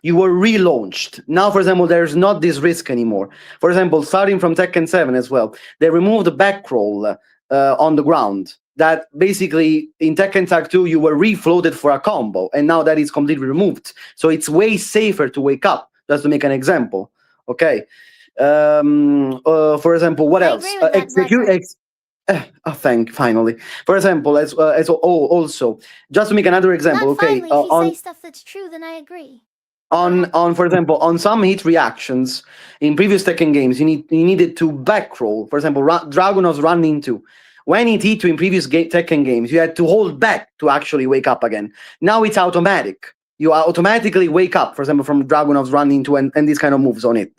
you were relaunched. Now, for example, there's not this risk anymore. For example, starting from Tekken 7 as well, they removed the back roll on the ground. That basically in Tekken Tag 2 you were refloated for a combo, and now that is completely removed. So it's way safer to wake up. Just to make an example. Okay. For example, what else? Finally. For example, also just to make another example, Not okay, finally. If you on say stuff that's true, then I agree. on for example, on some hit reactions in previous Tekken games, you needed to back roll. For example, Dragunov's run into, when it hit you in previous Tekken games, you had to hold back to actually wake up again. Now it's automatic. You automatically wake up, for example, from Dragunov's run into and these kind of moves on it,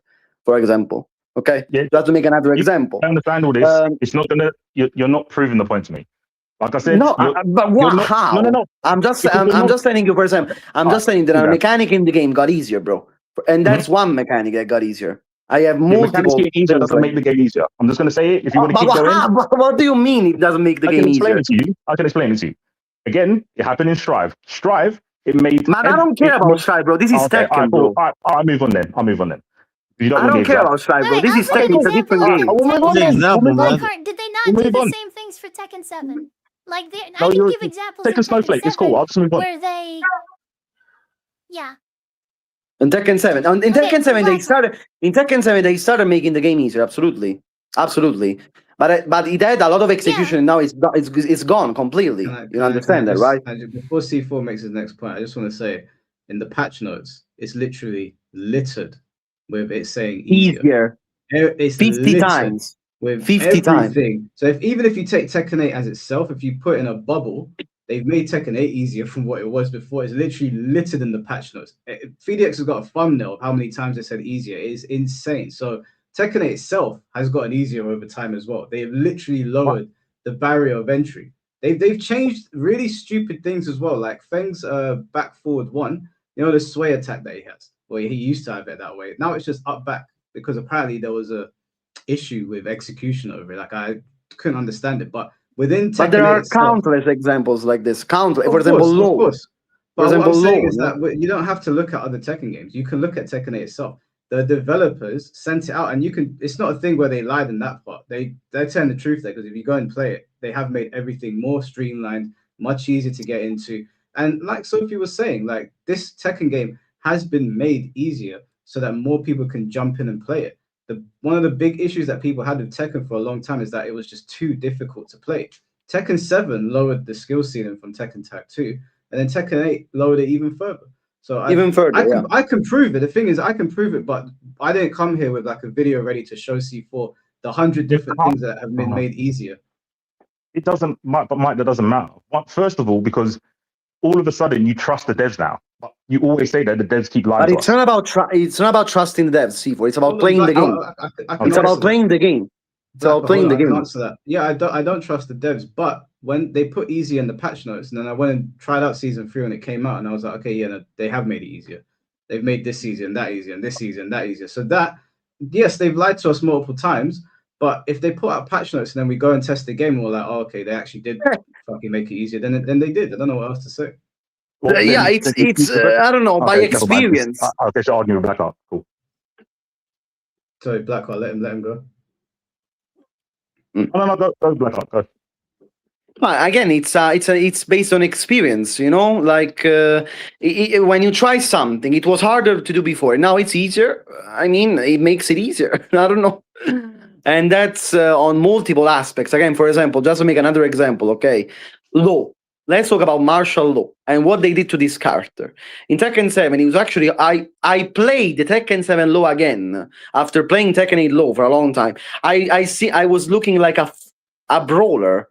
for example. Okay, Yeah. just to make another example. I understand all this. It's not gonna. You're not proving the point to me. Like I said, No, but you're what? not, How? no. I'm just Because you're I'm not. just telling you, for example, I'm Alright, just saying that do a that. mechanic in the game got easier, bro, and that's one mechanic that got easier. I have Your mechanics multiple getting easier things doesn't like. make the game easier. I'm just gonna say it. If you want to But keep going, what do you mean it doesn't make the I can game explain easier? it to you. I can explain it to you. Again, it happened in Strive. Strive, it made. Man, I don't care about Strive, bro. This is Okay, Tekken, cool. bro. I'll move on then. I'll move on then. You don't I know the don't care example. about Strive, bro. Alright, This I'll is put an Tekken. It's a example different of game. We'll move on Tekken then. 7. We'll move on. Blackheart, did they We'll not do move the on. same things for Tekken 7? Like, No, I can you're give examples take in a snowflake. Tekken It's cool. 7 I'll just move on. where they... Yeah. In Tekken 7, in Okay, Tekken 7, they Blackheart. started. In Tekken 7, they started making the game easier. Absolutely. But it had a lot of execution, and now it's gone completely. You understand that, right? Before C4 makes his next point, I just want to say, in the patch notes, it's literally littered with it saying easier. It's 50 littered times. with 50 times. everything. So even if you take Tekken 8 as itself, if you put in a bubble, they've made Tekken 8 easier from what it was before. It's literally littered in the patch notes. FDX has got a thumbnail of how many times they said easier. It is insane. So Tekken 8 itself has gotten easier over time as well. They've literally lowered the barrier of entry. They've changed really stupid things as well, like Feng's back forward one, the sway attack that he has. Well, he used to have it that way. Now it's just up back because apparently there was a issue with execution over it. Like I couldn't understand it, but within Tekken But there 8 are itself, countless examples like this. Countless. For of example, course, of Low. course. For But what example, I'm saying Low. is that you don't have to look at other Tekken games. You can look at Tekken 8 itself. The developers sent it out, and you can. It's not a thing where they lied in that part. They're telling the truth there, because if you go and play it, they have made everything more streamlined, much easier to get into. And like Sophie was saying, like this Tekken game has been made easier so that more people can jump in and play it. One of the big issues that people had with Tekken for a long time is that it was just too difficult to play. Tekken 7 lowered the skill ceiling from Tekken Tag 2, and then Tekken 8 lowered it even further. So I can prove it. The thing is, I can prove it, but I didn't come here with like a video ready to show C4 the 100 different things that have been made easier. It doesn't, Mike, that doesn't matter. First of all, because all of a sudden you trust the devs now. But you always say that the devs keep lying to us. It's not about trusting the devs, C4. It's about playing the game. It's about playing the game. It's about playing the game. I can answer that. Yeah, I don't trust the devs, but when they put easy in the patch notes, and then I went and tried out season 3 when it came out, and I was like, okay, yeah, no, they have made it easier. They've made this easier and that easier and this easier and that easier. So that, yes, they've lied to us multiple times, but if they put out patch notes and then we go and test the game, and we're like, oh, okay, they actually did fucking make it easier, then they did. I don't know what else to say. Well, yeah, it's I don't know, by experience. I'll get your argument back up. Cool. Sorry, Blackheart, let him go. No, go Blackheart, go. Again, it's based on experience, like when you try something, it was harder to do before. Now it's easier. I mean, it makes it easier. I don't know. And that's on multiple aspects. Again, for example, just to make another example, okay, Law. Let's talk about martial law and what they did to this character. In Tekken 7, it was actually, I played the Tekken 7 law again after playing Tekken 8 law for a long time. I was looking like a brawler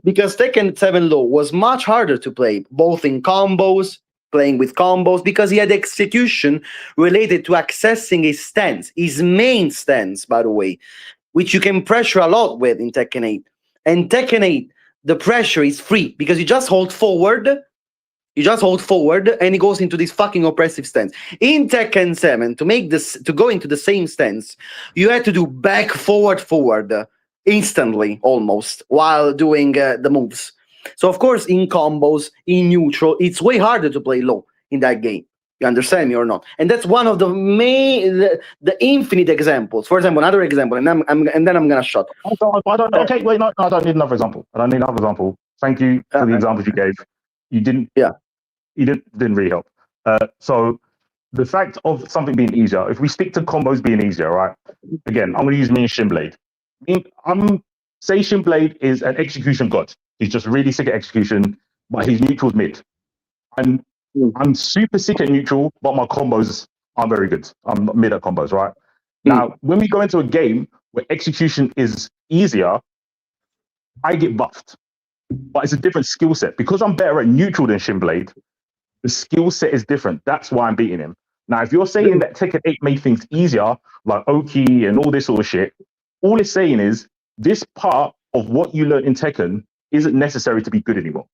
because Tekken 7 law was much harder to play, both in combos, playing with combos, because he had execution related to accessing his stance, his main stance, by the way, which you can pressure a lot with in Tekken 8. And Tekken 8, the pressure is free because you just hold forward, and it goes into this fucking oppressive stance. In Tekken 7, to go into the same stance, you had to do back, forward, instantly almost while doing the moves. So of course, in combos, in neutral, it's way harder to play low in that game. You understand me or not? And that's one of the infinite examples. For example, another example, and then I'm gonna shut. Okay, wait, no, I don't need another example. Thank you for the examples you gave. You didn't. Yeah. You didn't really help. So the fact of something being easier, if we stick to combos being easier, right? Again, I'm gonna use me and Shinblade. I'm say Shinblade is an execution god. He's just really sick at execution, but his neutral's mid. I'm super sick at neutral, but my combos aren't very good. I'm mid at combos, right? Now, when we go into a game where execution is easier, I get buffed. But it's a different skill set. Because I'm better at neutral than Shinblade, the skill set is different. That's why I'm beating him. Now, if you're saying that Tekken 8 made things easier, like Oki and all this sort of shit, all it's saying is this part of what you learn in Tekken isn't necessary to be good anymore.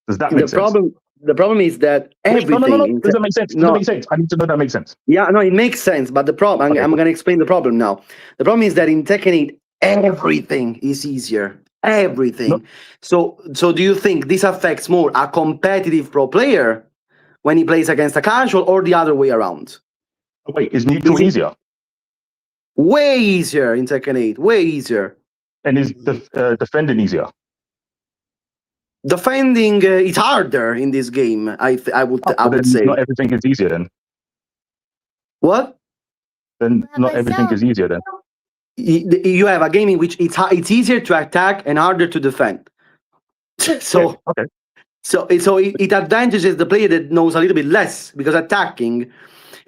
Does that make sense? The problem is that everything. No. Does that make sense? Does that make sense? I need to know that makes sense. Yeah, no, it makes sense. But the problem, I'm going to explain the problem now. The problem is that in Tekken 8, everything is easier. Everything. No. So do you think this affects more a competitive pro player when he plays against a casual, or the other way around? Wait, is neutral easier? Way easier in Tekken 8. Way easier. And is defending easier? Defending is harder in this game. I would say. Not everything is easier then. What? Then not everything is easier then. You have a game in which it's easier to attack and harder to defend. So okay. So it advantages the player that knows a little bit less, because attacking,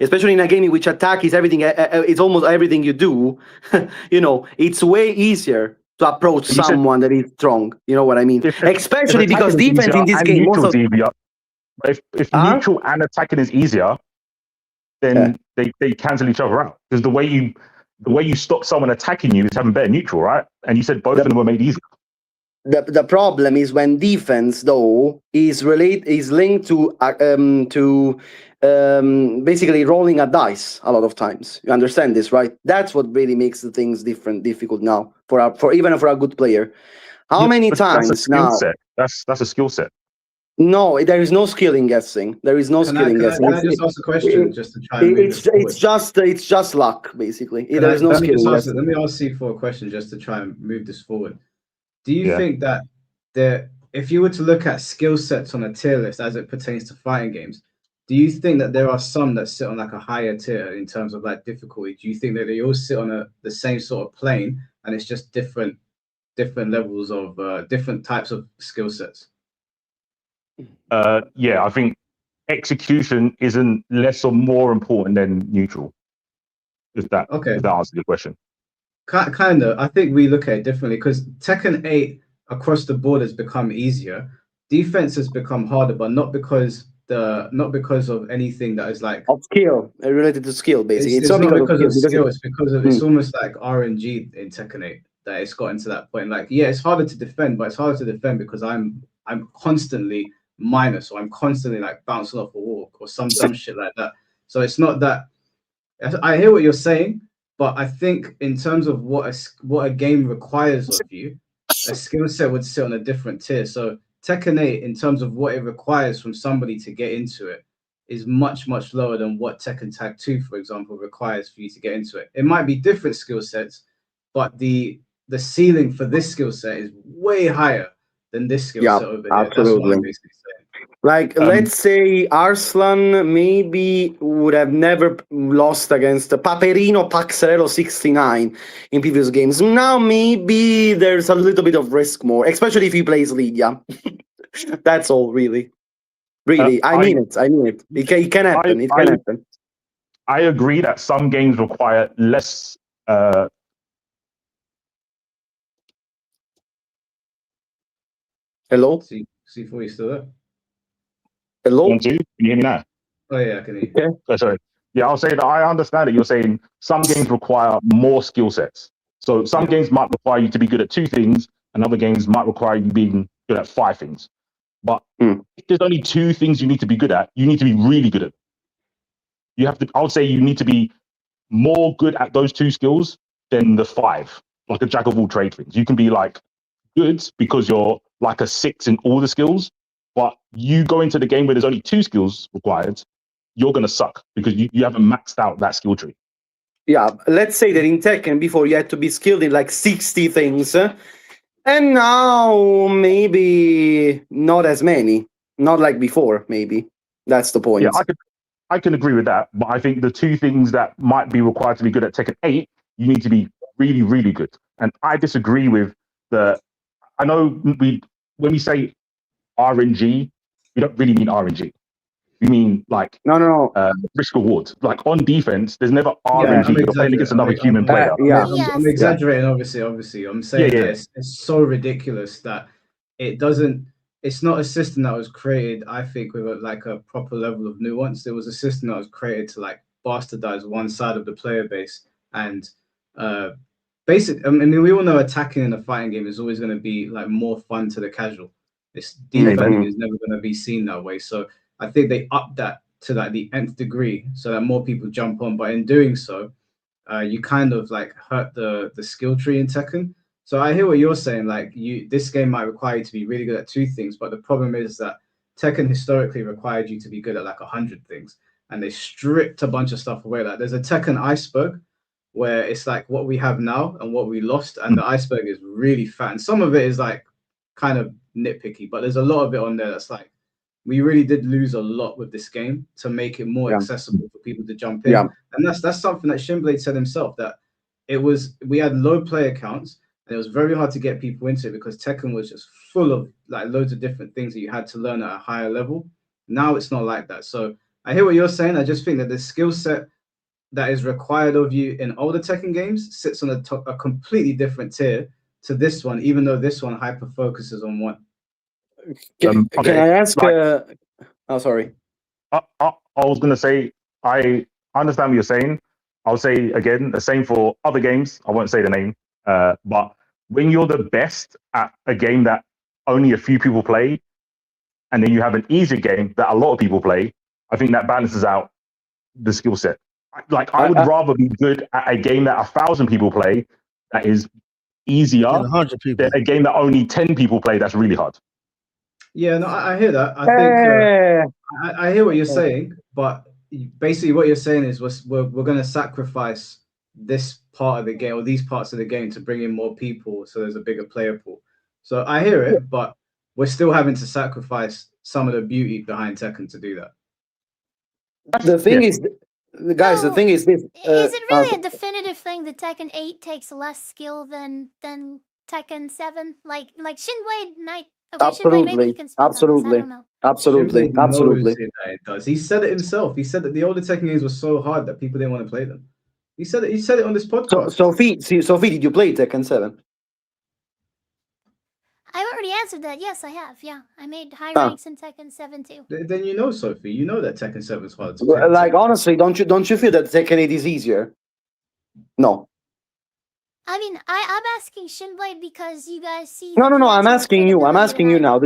especially in a game in which attack is everything, it's almost everything you do. It's way easier to approach someone that is strong. You know what I mean? Especially because defense in this game also. If neutral and attacking is easier, then they cancel each other out, because the way you stop someone attacking you is having better neutral, right? And you said both of them were made easier. The problem is when defense though is linked to basically rolling a dice a lot of times. You understand this, right? That's what really makes the things difficult now for even for a good player. How many times that's a skill now? Set. That's a skill set. No, there is no skill in guessing. There is no skill in guessing. Can I just ask a question just to try and move this forward? It's just luck, basically. There is no skill in guessing. Let me ask you for a question just to try and move this forward. Do you think that if you were to look at skill sets on a tier list as it pertains to fighting games, do you think that there are some that sit on like a higher tier in terms of like difficulty? Do you think that they all sit on the same sort of plane and it's just different levels of different types of skill sets? I think execution isn't less or more important than neutral. If that answers your question. Kind of. I think we look at it differently because Tekken 8 across the board has become easier. Defense has become harder, but not because of anything that is like of skill related to skill. Basically, it's not because of skill. It's because of it's almost like RNG in Tekken 8 that it's gotten to that point. Like, yeah, it's harder to defend, but it's harder to defend because I'm constantly minus, or I'm constantly like bouncing off a wall or some dumb shit like that. So it's not that. I hear what you're saying. But I think in terms of what a game requires of you, a skill set would sit on a different tier. So Tekken 8, in terms of what it requires from somebody to get into it, is much, much lower than what Tekken Tag 2, for example, requires for you to get into it. It might be different skill sets, but the ceiling for this skill set is way higher than this skill set over here. Absolutely. That's what I'm basically saying. Like, let's say Arslan maybe would have never lost against Paperino Paxerello 69 in previous games. Now maybe there's a little bit of risk more, especially if he plays Lydia. That's all, really. Really, I mean it. It can happen. It can happen. I agree that some games require less. Hello? C4, you still there? Hello? Can you hear me now? Oh yeah, I can hear you. Oh, sorry. Yeah, I'll say that I understand that you're saying some games require more skill sets. So some games might require you to be good at 2 things, and other games might require you being good at 5 things. But if there's only 2 things you need to be good at, you need to be really good at. You have to. I would say you need to be more good at those 2 skills than the 5, like a jack of all trade things. You can be like good because you're like a 6 in all the skills, but you go into the game where there's only 2 skills required, you're going to suck because you haven't maxed out that skill tree. Yeah, let's say that in Tekken before you had to be skilled in like 60 things, and now maybe not as many, not like before. Maybe that's the point. Yeah, I can agree with that, but I think the 2 things that might be required to be good at Tekken 8, you need to be really, really good. And I disagree with I know when we say RNG, we don't really mean RNG. We mean like No. risk reward. Like on defense, there's never Yeah, RNG. You're playing against another human player. Yeah. I'm Yes. exaggerating, obviously. I'm saying Yeah. that it's so ridiculous that it doesn't. It's not a system that was created, I think, with like a proper level of nuance. There was a system that was created to like bastardize one side of the player base and basic. I mean, we all know attacking in a fighting game is always going to be like more fun to the casual. It's defending is never going to be seen that way. So I think they upped that to like the nth degree so that more people jump on. But in doing so, you kind of like hurt the skill tree in Tekken. So I hear what you're saying. Like this game might require you to be really good at 2 things, but the problem is that Tekken historically required you to be good at like 100 things, and they stripped a bunch of stuff away. Like there's a Tekken iceberg where it's like what we have now and what we lost, and the iceberg is really fat, and some of it is like kind of nitpicky, but there's a lot of it on there that's like we really did lose a lot with this game to make it more accessible for people to jump in. And that's something that Shinblade said himself, that we had low player counts and it was very hard to get people into it because Tekken was just full of like loads of different things that you had to learn at a higher level. Now it's not like that. So I hear what you're saying. I just think that the skill set that is required of you in older Tekken games sits on a completely different tier to this one, even though this one hyper focuses on one. Can I ask? Sorry. I was going to say, I understand what you're saying. I'll say again, the same for other games. I won't say the name. But when you're the best at a game that only a few people play, and then you have an easier game that a lot of people play, I think that balances out the skill set. Like I would rather be good at a game that 1,000 people play that is easier than 100 people. Than a game that only 10 people play that's really hard. Yeah, no, I hear that. I think I hear what you're saying, but basically what you're saying is we're going to sacrifice this part of the game or these parts of the game to bring in more people, so there's a bigger player pool. So I hear it, but we're still having to sacrifice some of the beauty behind Tekken to do that. The thing is, guys, the thing is this. Is it really a definitive thing that Tekken 8 takes less skill than Tekken 7? Like Shinblade Knight. Okay, Shinblade, maybe you can speak on this. I don't know. Absolutely. It does. He said it himself. He said that the older Tekken games were so hard that people didn't want to play them. He said it on this podcast. Sophie, did you play Tekken 7? I already answered that. Yes, I have. Yeah, I made high ranks in Tekken 7 too. Then you know, Sophie, you know that Tekken 7 is hard to play. Like honestly, don't you feel that Tekken 8 is easier? No. I mean, I'm asking Shinblade because you guys see. No. I'm asking you. I'm asking you now.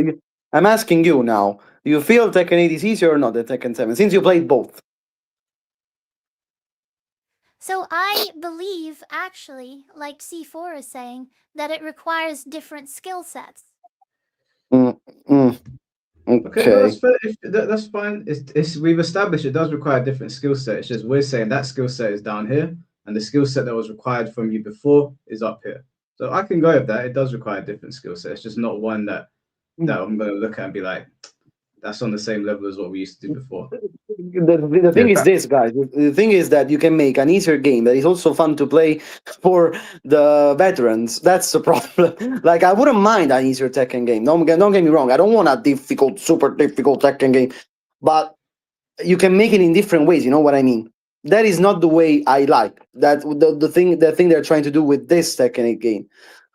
I'm asking you now. Do you feel Tekken 8 is easier or not than Tekken 7? Since you played both. So I believe, actually, like C4 is saying, that it requires different skill sets. Okay, no, that's fine. We've established it does require a different skill set. It's just we're saying that skill set is down here, and the skill set that was required from you before is up here. So I can go with that. It does require a different skill set. It's just not one that I'm going to look at and be like, that's on the same level as what we used to do before. The thing is this, guys. The thing is that you can make an easier game that is also fun to play for the veterans. That's the problem. Like, I wouldn't mind an easier Tekken game. Don't get me wrong. I don't want a super difficult Tekken game. But you can make it in different ways. You know what I mean? That is not the way I like. That the thing they're trying to do with this Tekken 8 game.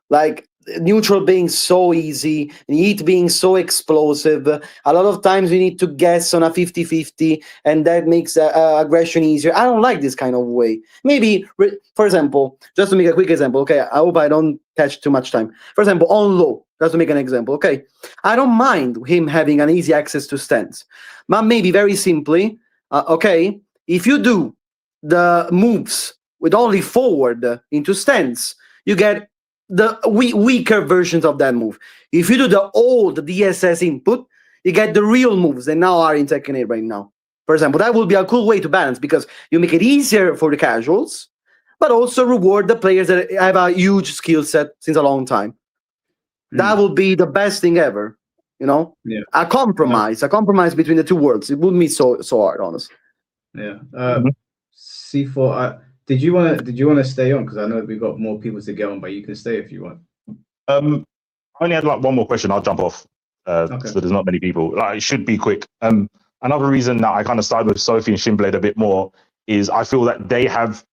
Like, neutral being so easy, heat being so explosive. A lot of times we need to guess on a 50-50, and that makes aggression easier. I don't like this kind of way. Maybe, for example, just to make a quick example, okay, I hope I don't catch too much time. For example, on low, just to make an example, okay, I don't mind him having an easy access to stands, but maybe very simply, okay, if you do the moves with only forward into stands, you get the weaker versions of that move. If you do the old DSS input, you get the real moves that now are in Tekken 8 right now. For example, that would be a cool way to balance because you make it easier for the casuals, but also reward the players that have a huge skill set since a long time. That would be the best thing ever, you know? Yeah. A compromise between the two worlds. It wouldn't be so hard, honestly. Yeah. C4, Did you want to stay on? Because I know we've got more people to get on, but you can stay if you want. I only had like one more question. I'll jump off. Okay. So there's not many people. Like, it should be quick. Another reason that I kind of side with Sophie and Shinblade a bit more is I feel that they have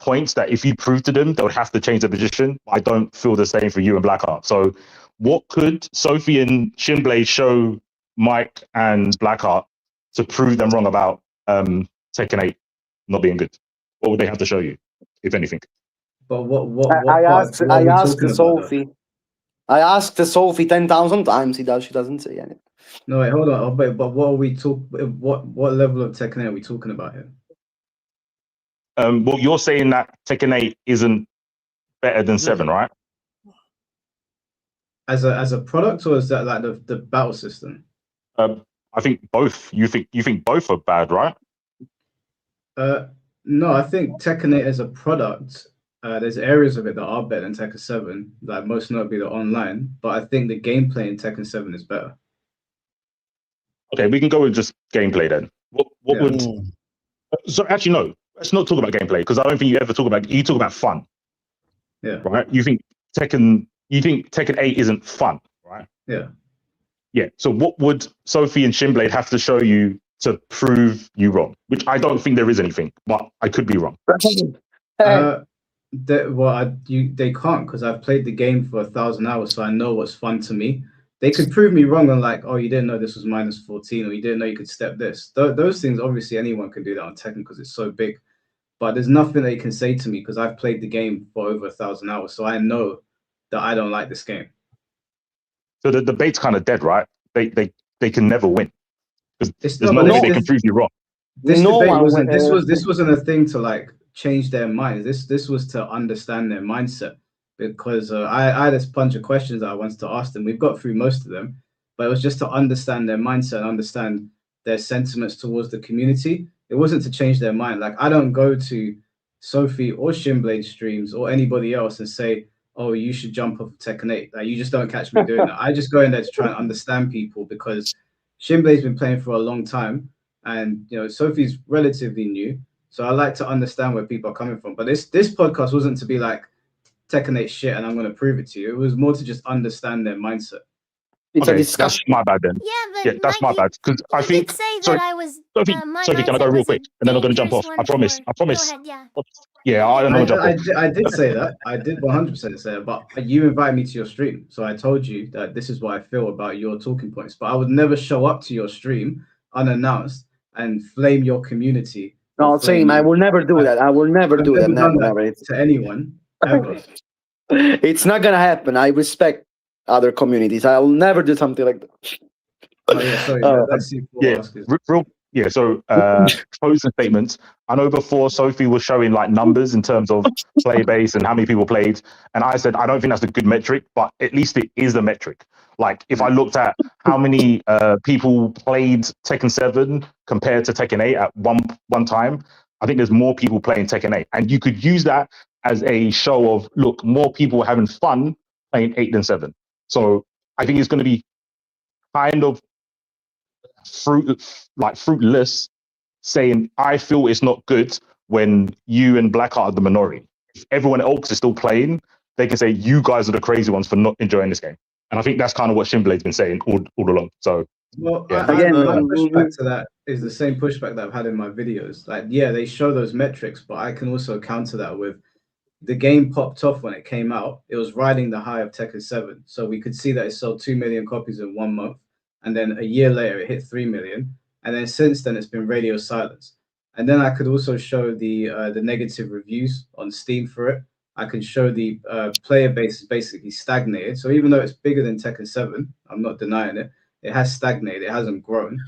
points that if you prove to them, they would have to change their position. I don't feel the same for you and Blackheart. So what could Sophie and Shinblade show Mike and Blackheart to prove them wrong about Tekken 8 not being good? What would they have to show you, if anything? But what I part? asked What are we asked talking about, though? Sophie. I asked Sophie 10,000 times. She doesn't say anything. No, wait, hold on. Oh, but what are we What level of Tekken 8 are we talking about here? Well, you're saying that Tekken 8 isn't better than 7, right? As a product, or is that like the battle system? I think both. You think both are bad, right? No, I think Tekken 8 as a product, there's areas of it that are better than Tekken 7, like most notably the online, but I think the gameplay in Tekken 7 is better. Okay, we can go with just gameplay then. What Yeah. would... So actually, no, let's not talk about gameplay, because I don't think you ever talk about... You talk about fun. Yeah. Right? You think Tekken 8 isn't fun, right? Yeah. Yeah. So what would Sophie and Shinblade have to show you to prove you wrong? Which I don't think there is anything, but I could be wrong. They can't, because I've played the game for 1,000 hours, so I know what's fun to me. They could prove me wrong on like, oh, you didn't know this was -14, or you didn't know you could step this. Those things, obviously, anyone can do that on Tekken because it's so big. But there's nothing they can say to me because I've played the game for over 1,000 hours, so I know that I don't like this game. So the debate's kind of dead, right? They can never win because It's there's not, no but way they can prove you wrong. This No debate one wasn't. will- This wasn't a thing to like change their minds. This was to understand their mindset, because I had this bunch of questions that I wanted to ask them. We've got through most of them, but it was just to understand their mindset, and understand their sentiments towards the community. It wasn't to change their mind. Like, I don't go to Sophie or Shinblade streams or anybody else and say, "Oh, you should jump off of Tekken 8." Like, you just don't catch me doing that. I just go in there to try and understand people, because Shinblade's been playing for a long time, and Sophie's relatively new. So I like to understand where people are coming from. But this podcast wasn't to be like Tekken 8 shit and I'm going to prove it to you. It was more to just understand their mindset. It's Okay, a discussion. that's my bad then. Yeah, but Yeah, that's Mike, my bad. Because I you think... did say Sorry, that I was. Sophie, can I go real quick? And then I'm going to jump off. I promise. Go ahead, yeah. Yeah, I'm going to jump off. I did say that. I did 100% say it. But you invited me to your stream. So I told you that this is what I feel about your talking points. But I would never show up to your stream unannounced and flame your community. No, same. I will never do that. I will never do that. Never. To anyone, ever. It's not gonna happen. I respect other communities. I'll never do something like that. Oh, yeah, sorry. Let's see. So closing statements. I know before Sophie was showing like numbers in terms of play base and how many people played, and I said I don't think that's a good metric, but at least it is a metric. Like, if I looked at how many people played Tekken 7 compared to Tekken 8 at one time, I think there's more people playing Tekken 8, and you could use that as a show of, look, more people are having fun playing 8 than 7. So I think it's going to be kind of fruitless saying I feel it's not good when you and Blackheart are the minority. If everyone else is still playing, they can say you guys are the crazy ones for not enjoying this game. And I think that's kind of what Shinblade's been saying all along. So, well, yeah. my pushback to that is the same pushback that I've had in my videos. Like, yeah, they show those metrics, but I can also counter that with the game popped off when it came out. It was riding the high of Tekken 7. So we could see that it sold 2 million copies in 1 month. And then a year later, it hit 3 million. And then since then, it's been radio silence. And then I could also show the negative reviews on Steam for it. I can show the player base is basically stagnated. So even though it's bigger than Tekken 7, I'm not denying it, it has stagnated. It hasn't grown.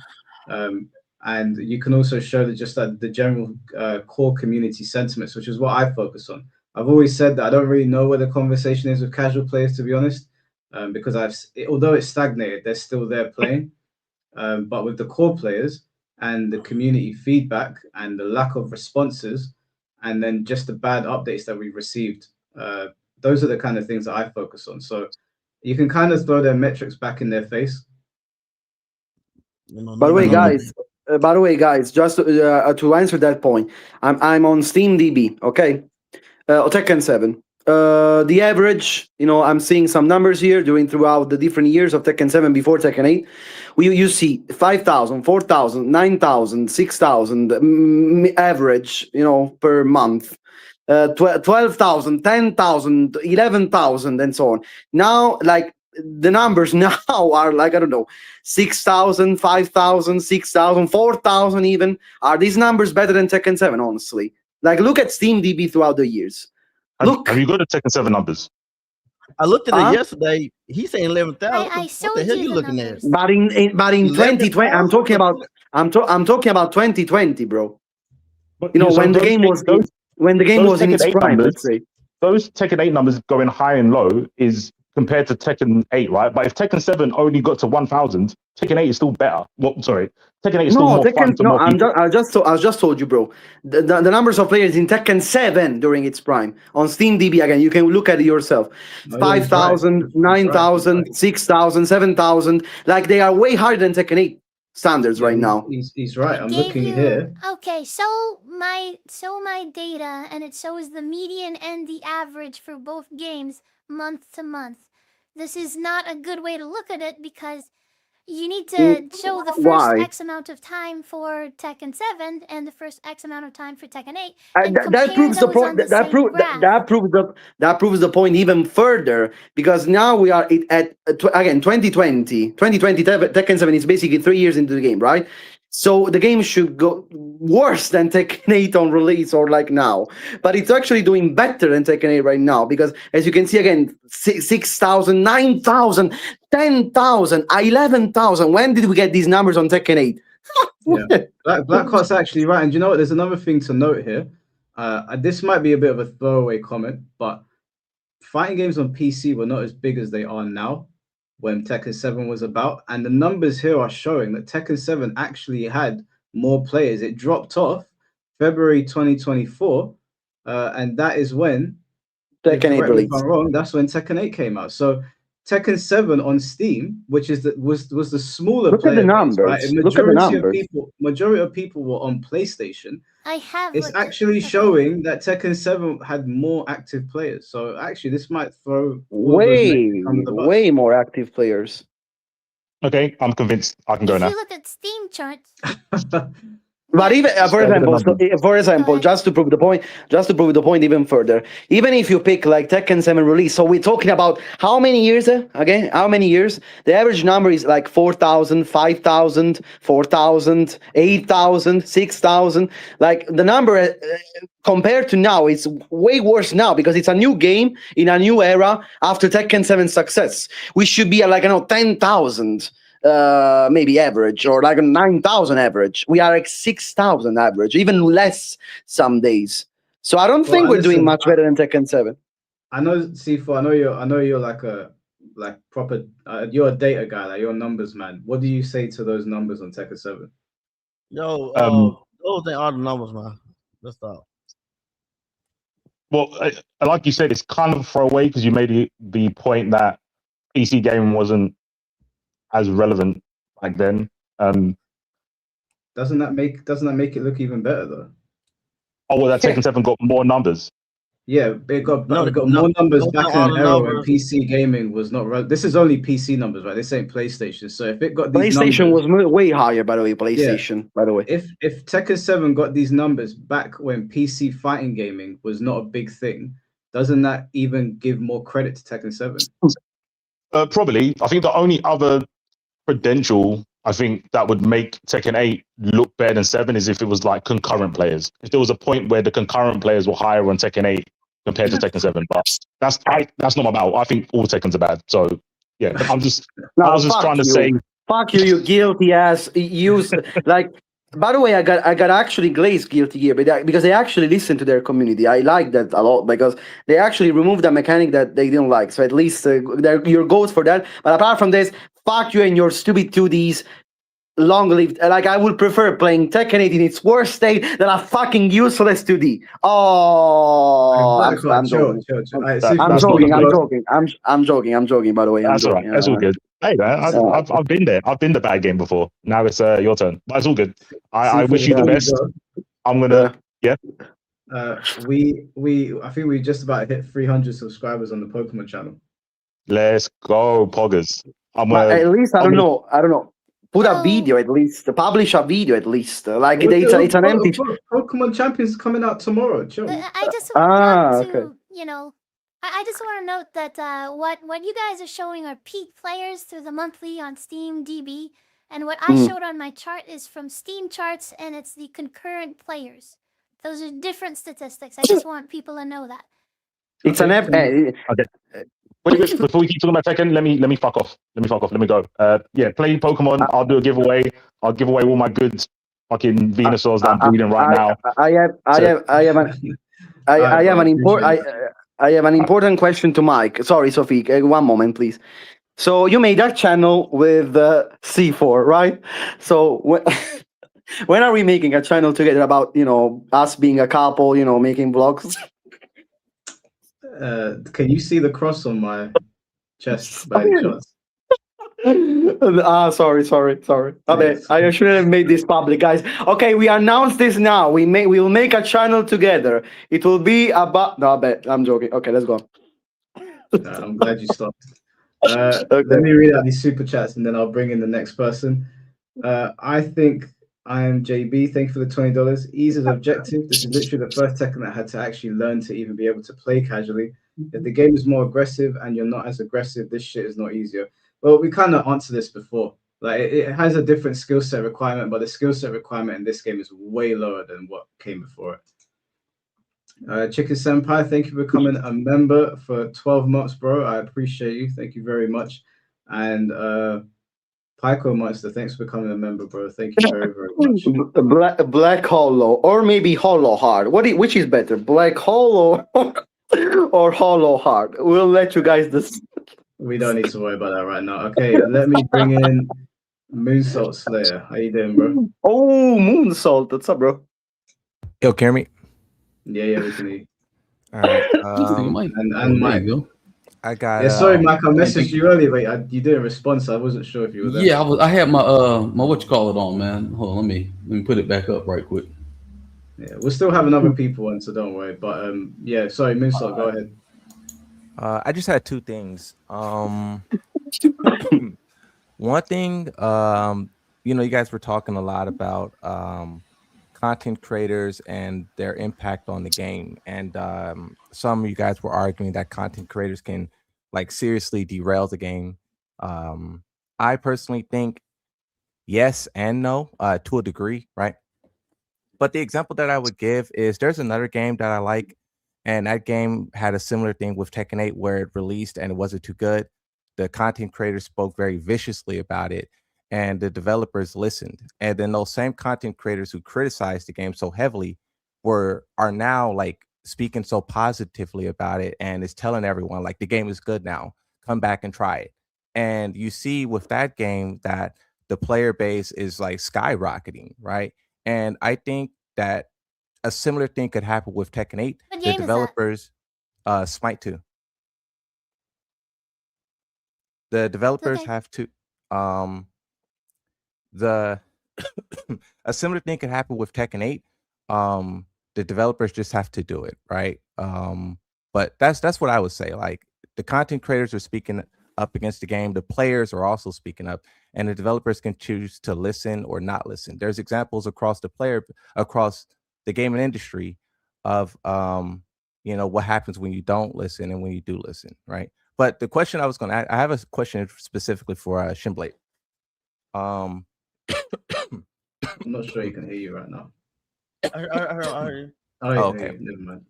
And you can also show that just like the general core community sentiments, which is what I focus on. I've always said that I don't really know where the conversation is with casual players, to be honest, because although it's stagnated, they're still there playing. But with the core players and the community feedback and the lack of responses, and then just the bad updates that we've received, those are the kind of things that I focus on. So you can kind of throw their metrics back in their face. By the way, guys, By the way, guys, just to answer that point, I'm on Steam DB. Okay, Tekken 7. The average, I'm seeing some numbers here throughout the different years of Tekken 7 before Tekken 8. You see 5,000, 4,000, 9,000, 6,000 average, per month. 12,000, 10,000, 11,000, and so on. Now, like, the numbers now are like, I don't know, 6,000, 5,000, 6,000, 4,000 even. Are these numbers better than Tekken 7, honestly? Like, look at Steam DB throughout the years. Have you got the Tekken 7 numbers? I looked at it yesterday. He's saying 11,000. I what showed the hell you you the looking numbers. at? But in 2020, 11,000? I'm talking about 2020, bro. But, When the game was in its Tekken 8 prime, numbers, let's say. those Tekken 8 numbers going high and low is compared to Tekken 8, right? But if Tekken 7 only got to 1,000, Tekken 8 is still better. Well, sorry, Tekken 8 is still more fun to more people. I just told you, bro. The numbers of players in Tekken 7 during its prime on Steam DB, again, you can look at it yourself. No, 5,000, he's right. 9,000, 6,000, 7,000. Like, they are way higher than Tekken 8 standards right now. He's right. I'm Gave looking you- here. Okay, so my data, and it shows the median and the average for both games month to month. This is not a good way to look at it because you need to show the first Why? X amount of time for Tekken 7 and the first X amount of time for Tekken 8. That proves the point. That proves the point even further, because now we are at 2020. Tekken 7 is basically 3 years into the game, right? So the game should go worse than Tekken 8 on release or like now, but it's actually doing better than Tekken 8 right now, because as you can see again, 6,000, 9,000, 10,000, 11,000. When did we get these numbers on Tekken 8? Yeah. Blackheart's actually right. And you know what? There's another thing to note here. This might be a bit of a throwaway comment, but fighting games on PC were not as big as they are now when Tekken 7 was about. And the numbers here are showing that Tekken 7 actually had more players. It dropped off February 2024. And that is when Tekken 8 correct me release. if I'm wrong, that's when Tekken 8 came out. So Tekken 7 on Steam, which is was the smaller Look at player the base, numbers. right? Look at the numbers. Majority of people were on PlayStation. I have. It's actually showing that Tekken 7 had more active players. So actually, this might throw all of those negatives under the bus. Way more active players. Okay, I'm convinced I can go If now. you look at Steam charts, But even, for example, ahead. just to prove the point even further, even if you pick like Tekken 7 release, so we're talking about how many years again? How many years? The average number is like 4,000, 5,000, 4,000, 8,000, 6,000. Like, the number compared to now, it's way worse now because it's a new game in a new era after Tekken 7 success. We should be at like 10,000. Maybe average, or like 9,000 average. We are like 6,000 average, even less some days. So I don't think we're doing much better than Tekken 7. I know, C4. I know you're like proper. You're a data guy, like you're a numbers man. What do you say to those numbers on Tekken 7? Yo, those ain't all the numbers, man. That's all. Well, like you said, it's kind of a throwaway because you made the point that PC gaming wasn't as relevant back then. Doesn't that make it look even better though? Oh, well, that Tekken 7 got more numbers. Yeah, it got more numbers back in an era when PC gaming was not. This is only PC numbers, right? This ain't PlayStation. So if it got these PlayStation numbers, was way higher, by the way. PlayStation, by the way. If Tekken 7 got these numbers back when PC fighting gaming was not a big thing, doesn't that even give more credit to Tekken 7? Probably. I think the only other credential I think that would make Tekken 8 look better than 7 is if it was like concurrent players. If there was a point where the concurrent players were higher on Tekken 8 compared to Tekken 7, but that's not my battle. I think all Tekkens are bad. So yeah, I was just trying to say, fuck you, you guilty ass. Like. By the way, I got actually glazed Guilty Gear, because they actually listen to their community. I like that a lot because they actually removed a mechanic that they didn't like. So at least they're your goals for that. But apart from this, fuck you and your stupid 2Ds. long lived. Like I would prefer playing Tekken 8 in its worst state than a fucking useless 2D. Oh, I'm joking. Alright, Super, I'm That's not joking. the I'm first. joking. I'm joking. By the way, I'm That's all right. joking. That's all good. Hey, man, I've been there. I've been the bad game before. Now it's your turn. But it's all good. I Super, wish you the before you best. go, I'm gonna. Yeah. I think we just about hit 300 subscribers on the Pokemon channel. Let's go, Poggers. But at least I don't know. Put a Oh. video at least. Publish a video at least. Like Well, it's an empty. Pokemon Champions coming out tomorrow. Chill. I just want to, okay. you know, I just want to note that what you guys are showing are peak players through the monthly on Steam DB, and what I showed on my chart is from Steam charts, and it's the concurrent players. Those are different statistics. I just want people to know that. It's an app. Okay. Wait, before we keep talking about Tekken, let me fuck off. Let me go. Yeah, play Pokemon. I'll do a giveaway. I'll give away all my good fucking Venusaurs that I'm breeding right now. I have an important question to Mike. Sorry, Sophie. 1 moment, please. So you made that channel with C4, right? So when are we making a channel together about us being a couple, making vlogs? Can you see the cross on my chest by any chance? Sorry. Okay, Yes. I shouldn't have made this public, guys. Okay, we announce this now. We will make a channel together. It will be about. No, I bet I'm joking. Okay, let's go. I'm glad you stopped. Let me read out these super chats and then I'll bring in the next person. I think I am JB. Thank you for the $20. Ease is objective. This is literally the first Tekken that I had to actually learn to even be able to play casually. If the game is more aggressive and you're not as aggressive, this shit is not easier. Well, we kind of answered this before. Like it has a different skill set requirement, but the skill set requirement in this game is way lower than what came before it. Chicken Senpai, thank you for becoming a member for 12 months, bro. I appreciate you. Thank you very much. And Pyco Monster, thanks for becoming a member, bro. Thank you very, very much. Black Hollow, or maybe Hollow Hard. Which is better, Black Hollow or Hollow Hard? We'll let you guys decide. We don't need to worry about that right now. Okay, let me bring in Moonsault Slayer. How you doing, bro? Oh, Moonsault. What's up, bro? Yo, can you hear me? Yeah, we can hear you. All right. And Mike. I got. Yeah, sorry, Mike. I messaged you earlier, but you didn't respond, so I wasn't sure if you were there. Yeah, I had my my what you call it on, man. Hold on, let me put it back up right quick. Yeah, we'll still having other people on, so don't worry. But yeah, sorry, Moonsault, go ahead. I just had two things. One thing, you guys were talking a lot about content creators and their impact on the game, and some of you guys were arguing that content creators can like seriously derail the game. I personally think yes and no, to a degree, right? But the example that I would give is there's another game that I like, and that game had a similar thing with Tekken 8 where it released and it wasn't too good. The content creators spoke very viciously about it, and the developers listened. And then those same content creators who criticized the game so heavily are now like speaking so positively about it, and is telling everyone like the game is good now. Come back and try it. And you see with that game that the player base is like skyrocketing, right? And I think that a similar thing could happen with Tekken 8. What The game is that? developers, Smite 2. The developers Okay. have to, a similar thing could happen with Tekken 8. The developers just have to do it, right? But that's what I would say. Like the content creators are speaking up against the game, the players are also speaking up, and the developers can choose to listen or not listen. There's examples across the gaming industry of what happens when you don't listen and when you do listen, right? But the question I was going to, I have a question specifically for Shimblade. I'm not sure you can hear you right now. I heard. Oh, okay. Never mind.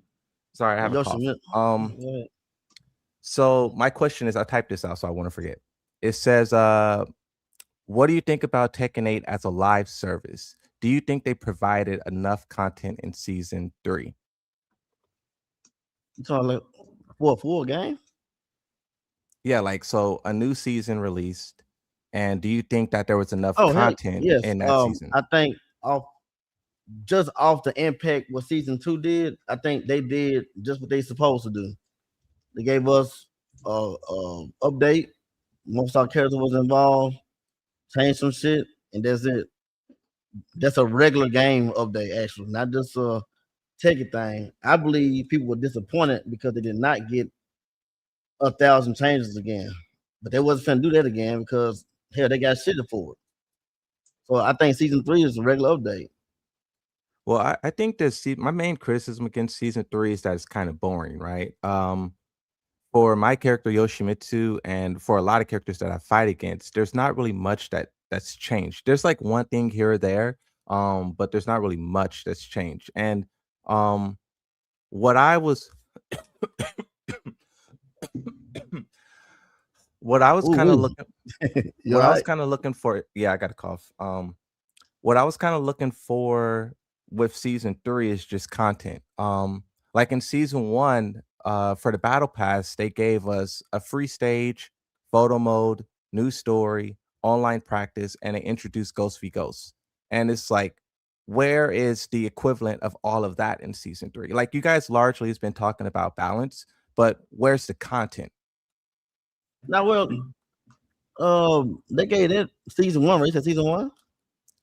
Sorry, I have a cough. So my question is, I typed this out so I want to forget. It says, what do you think about Tekken 8 as a live service? Do you think they provided enough content in season 3? So like for a full game? Yeah, like so a new season released, And do you think that there was enough Oh hell content yes. in that season? I think off the impact what season 2 did, I think they did just what they supposed to do. They gave us update. Most of our characters was involved, changed some shit, and that's it. That's a regular game update, actually, not just a Tekken thing. I believe people were disappointed because they did not get 1,000 changes again, but they wasn't finna do that again because hell, they got shitted for it. So I think season 3 is a regular update. Well, I think my main criticism against season 3 is that it's kind of boring, right? For my character Yoshimitsu and for a lot of characters that I fight against, there's not really much that's changed. There's like one thing here or there, but there's not really much that's changed. And what I was what I was Ooh, kind of wee. looking You what I was alright? kind of looking for, yeah, I got a cough. What I was kind of looking for with season 3 is just content. Like in season 1, for the battle pass, they gave us a free stage, photo mode, new story, online practice, and they introduced Ghost v Ghost. And it's like, where is the equivalent of all of that in season 3? Like you guys largely has been talking about balance, but where's the content? Now, well, they gave it season 1, right? You said season 1?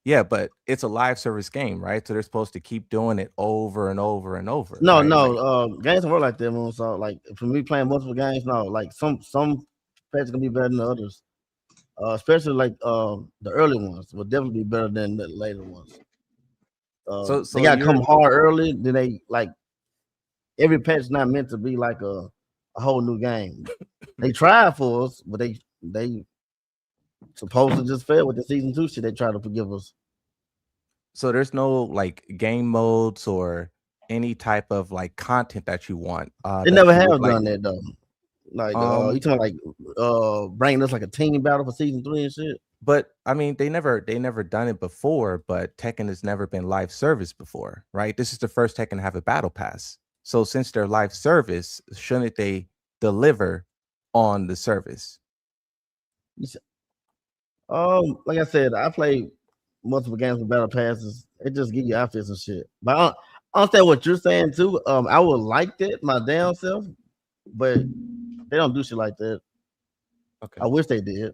Yeah, but it's a live service game, right? So they're supposed to keep doing it over and over and over. No, right? Like, no, games don't work like that, man. So, like, for me playing multiple games, no, like some patches gonna be better than the others. Especially like the early ones will definitely be better than the later ones. so They so gotta you're come hard early. Then they like every patch is not meant to be like a whole new game. They tried for us, but they supposed to just fail with the season 2 shit. They try to forgive us. so there's no like game modes or any type of like content that you want They that never you would have like. done that though. Like you Um, talking like bringing us like a team battle for season 3 and shit. but I mean, they never done it before. But Tekken has never been live service before, right? This is the first Tekken to have a battle pass. So since they're live service, shouldn't they deliver on the service? Like I said, I play multiple games with battle passes. It just give you outfits and shit. But I understand what you're saying too. I would like that my damn self, but they don't do shit like that. Okay. I wish they did.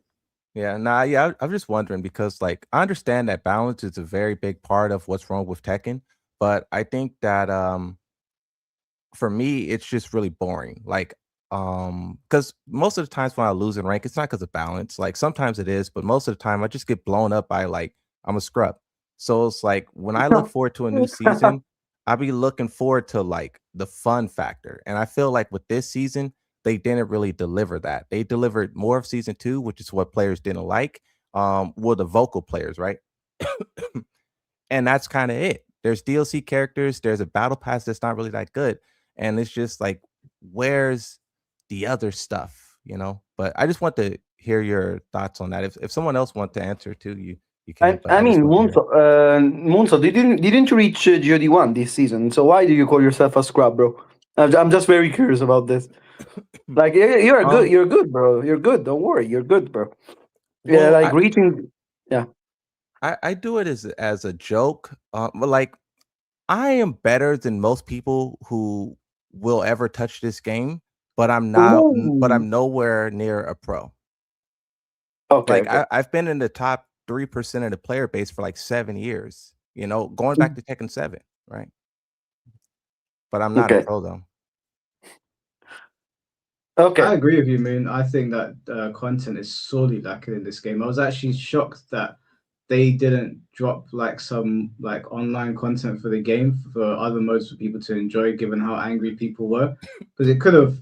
Yeah, nah, yeah, I'm just wondering because like I understand that balance is a very big part of what's wrong with Tekken, but I think that for me it's just really boring. Like because most of the times when I lose in rank, it's not because of balance. Like sometimes it is, but most of the time I just get blown up by like I'm a scrub. So it's like when I look forward to a new season, I'll be looking forward to like the fun factor. And I feel like with this season, they didn't really deliver that. They delivered more of season 2, which is what players didn't like. Were the vocal players, right? And that's kind of it. There's DLC characters, there's a battle pass that's not really that good. And it's just like, where's the other stuff, you know? But I just want to hear your thoughts on that. If someone else wants to answer too, you can, but I I just mean, want to hear it. Munso, didn't you reach GOD1 this season? So why do you call yourself a scrub, bro? I'm just very curious about this. Like you're good, Um, you're good, bro. You're good. Don't worry, you're good, bro. Yeah, well, like reaching. Yeah. I do it as a joke. But like I am better than most people who will ever touch this game, but but Ooh. I'm nowhere near a pro. Okay. Like Okay. I've been in the top 3% of the player base for like 7 years, you know, going back to Tekken 7, right? But I'm not a Okay. pro though. Okay. I agree with you, Moon. I think that content is sorely lacking in this game. I was actually shocked that they didn't drop like some like online content for the game for other modes for people to enjoy, given how angry people were, because it could have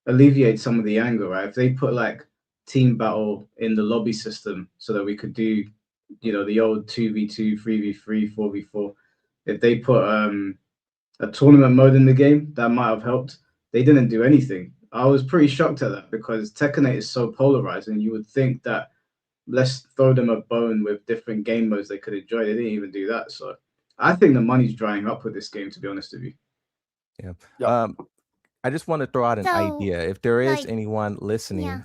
alleviated some of the anger, right? If they put like team battle in the lobby system so that we could do, you know, the old 2v2, 3v3, 4v4. If they put a tournament mode in the game, that might have helped. They didn't do anything. I was pretty shocked at that because Tekken 8 is so polarized, and you would think that let's throw them a bone with different game modes they could enjoy. They didn't even do that. So I think the money's drying up with this game, to be honest with you. Yeah. Yeah. I just want to throw out an So, idea. If there is like, anyone yeah. listening,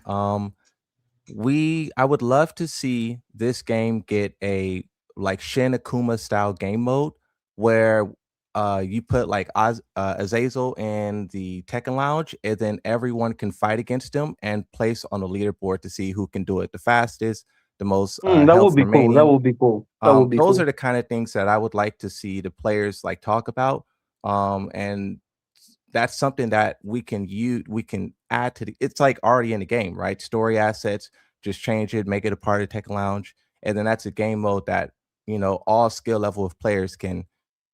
I would love to see this game get a like Shin Akuma style game mode where you put like Azazel in the Tekken Lounge, and then everyone can fight against him and place on the leaderboard to see who can do it the fastest, the most That health would be cool. That remaining. would be cool. That would be Those cool. are the kind of things that I would like to see the players like talk about. And that's something that we can add to the, it's like already in the game, right? Story assets, just change it, make it a part of Tech Lounge. And then that's a game mode that, all skill level of players can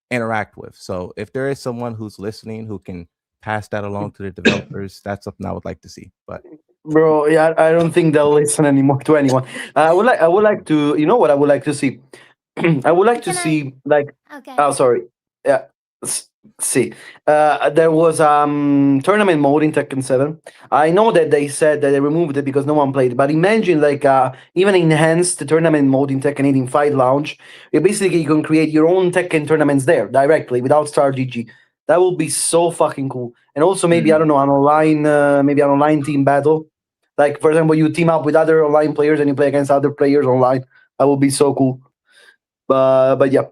interact with. So if there is someone who's listening who can pass that along to the developers, that's something I would like to see. But Bro, yeah, I don't think they'll listen anymore to anyone. I would like to, you know what I would like to see? I would like to Can I- see like, Okay. oh, sorry. Yeah. See, there was tournament mode in Tekken 7. I know that they said that they removed it because no one played, but imagine like even enhanced tournament mode in Tekken 8 in Fight Lounge. You can create your own Tekken tournaments there directly without Star GG. That would be so fucking cool. And also maybe I don't know, maybe an online team battle. Like for example, you team up with other online players and you play against other players online. That would be so cool. But yeah.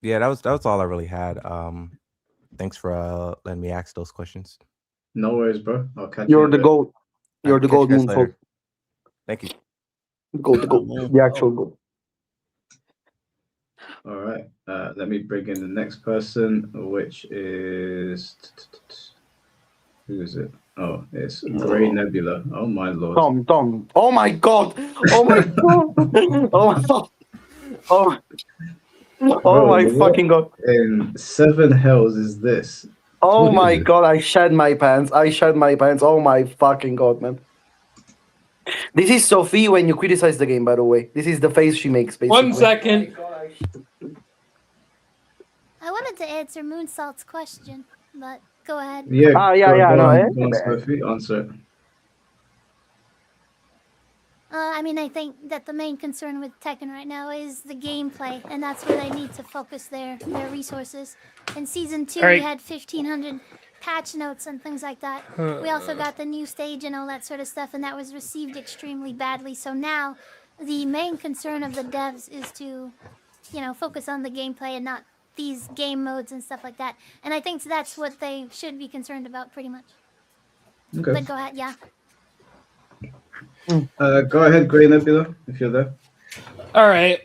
yeah, that was all I really had. Thanks for letting me ask those questions. No worries, bro. I'll catch You're you. the goat. You're the Catch you goat, guys Moonfall. later. Thank you. The actual goat. All right. Let me bring in the next person, which is who is it? Oh, it's Grey Nebula. Oh my lord. Tom. Oh my god. Oh my god. Oh my god. Oh, Bro, my what fucking god. in 7 hells is this? Oh What is my it? god, I shed my pants. Oh my fucking god, man. This is Sophie when you criticize the game, by the way. This is the face she makes, basically. 1 second. I wanted to answer Moonsalt's question, but go ahead. Yeah. No, Go on, Sophie, answer it. I mean, I think that the main concern with Tekken right now is the gameplay, and that's where they need to focus their resources. In Season 2, we had 1,500 patch notes and things like that. We also got the new stage and all that sort of stuff, and that was received extremely badly. So now, the main concern of the devs is to, focus on the gameplay and not these game modes and stuff like that. And I think that's what they should be concerned about, pretty much. Okay. But go ahead, yeah. Go ahead, Grey Nebula, if you're there. All right.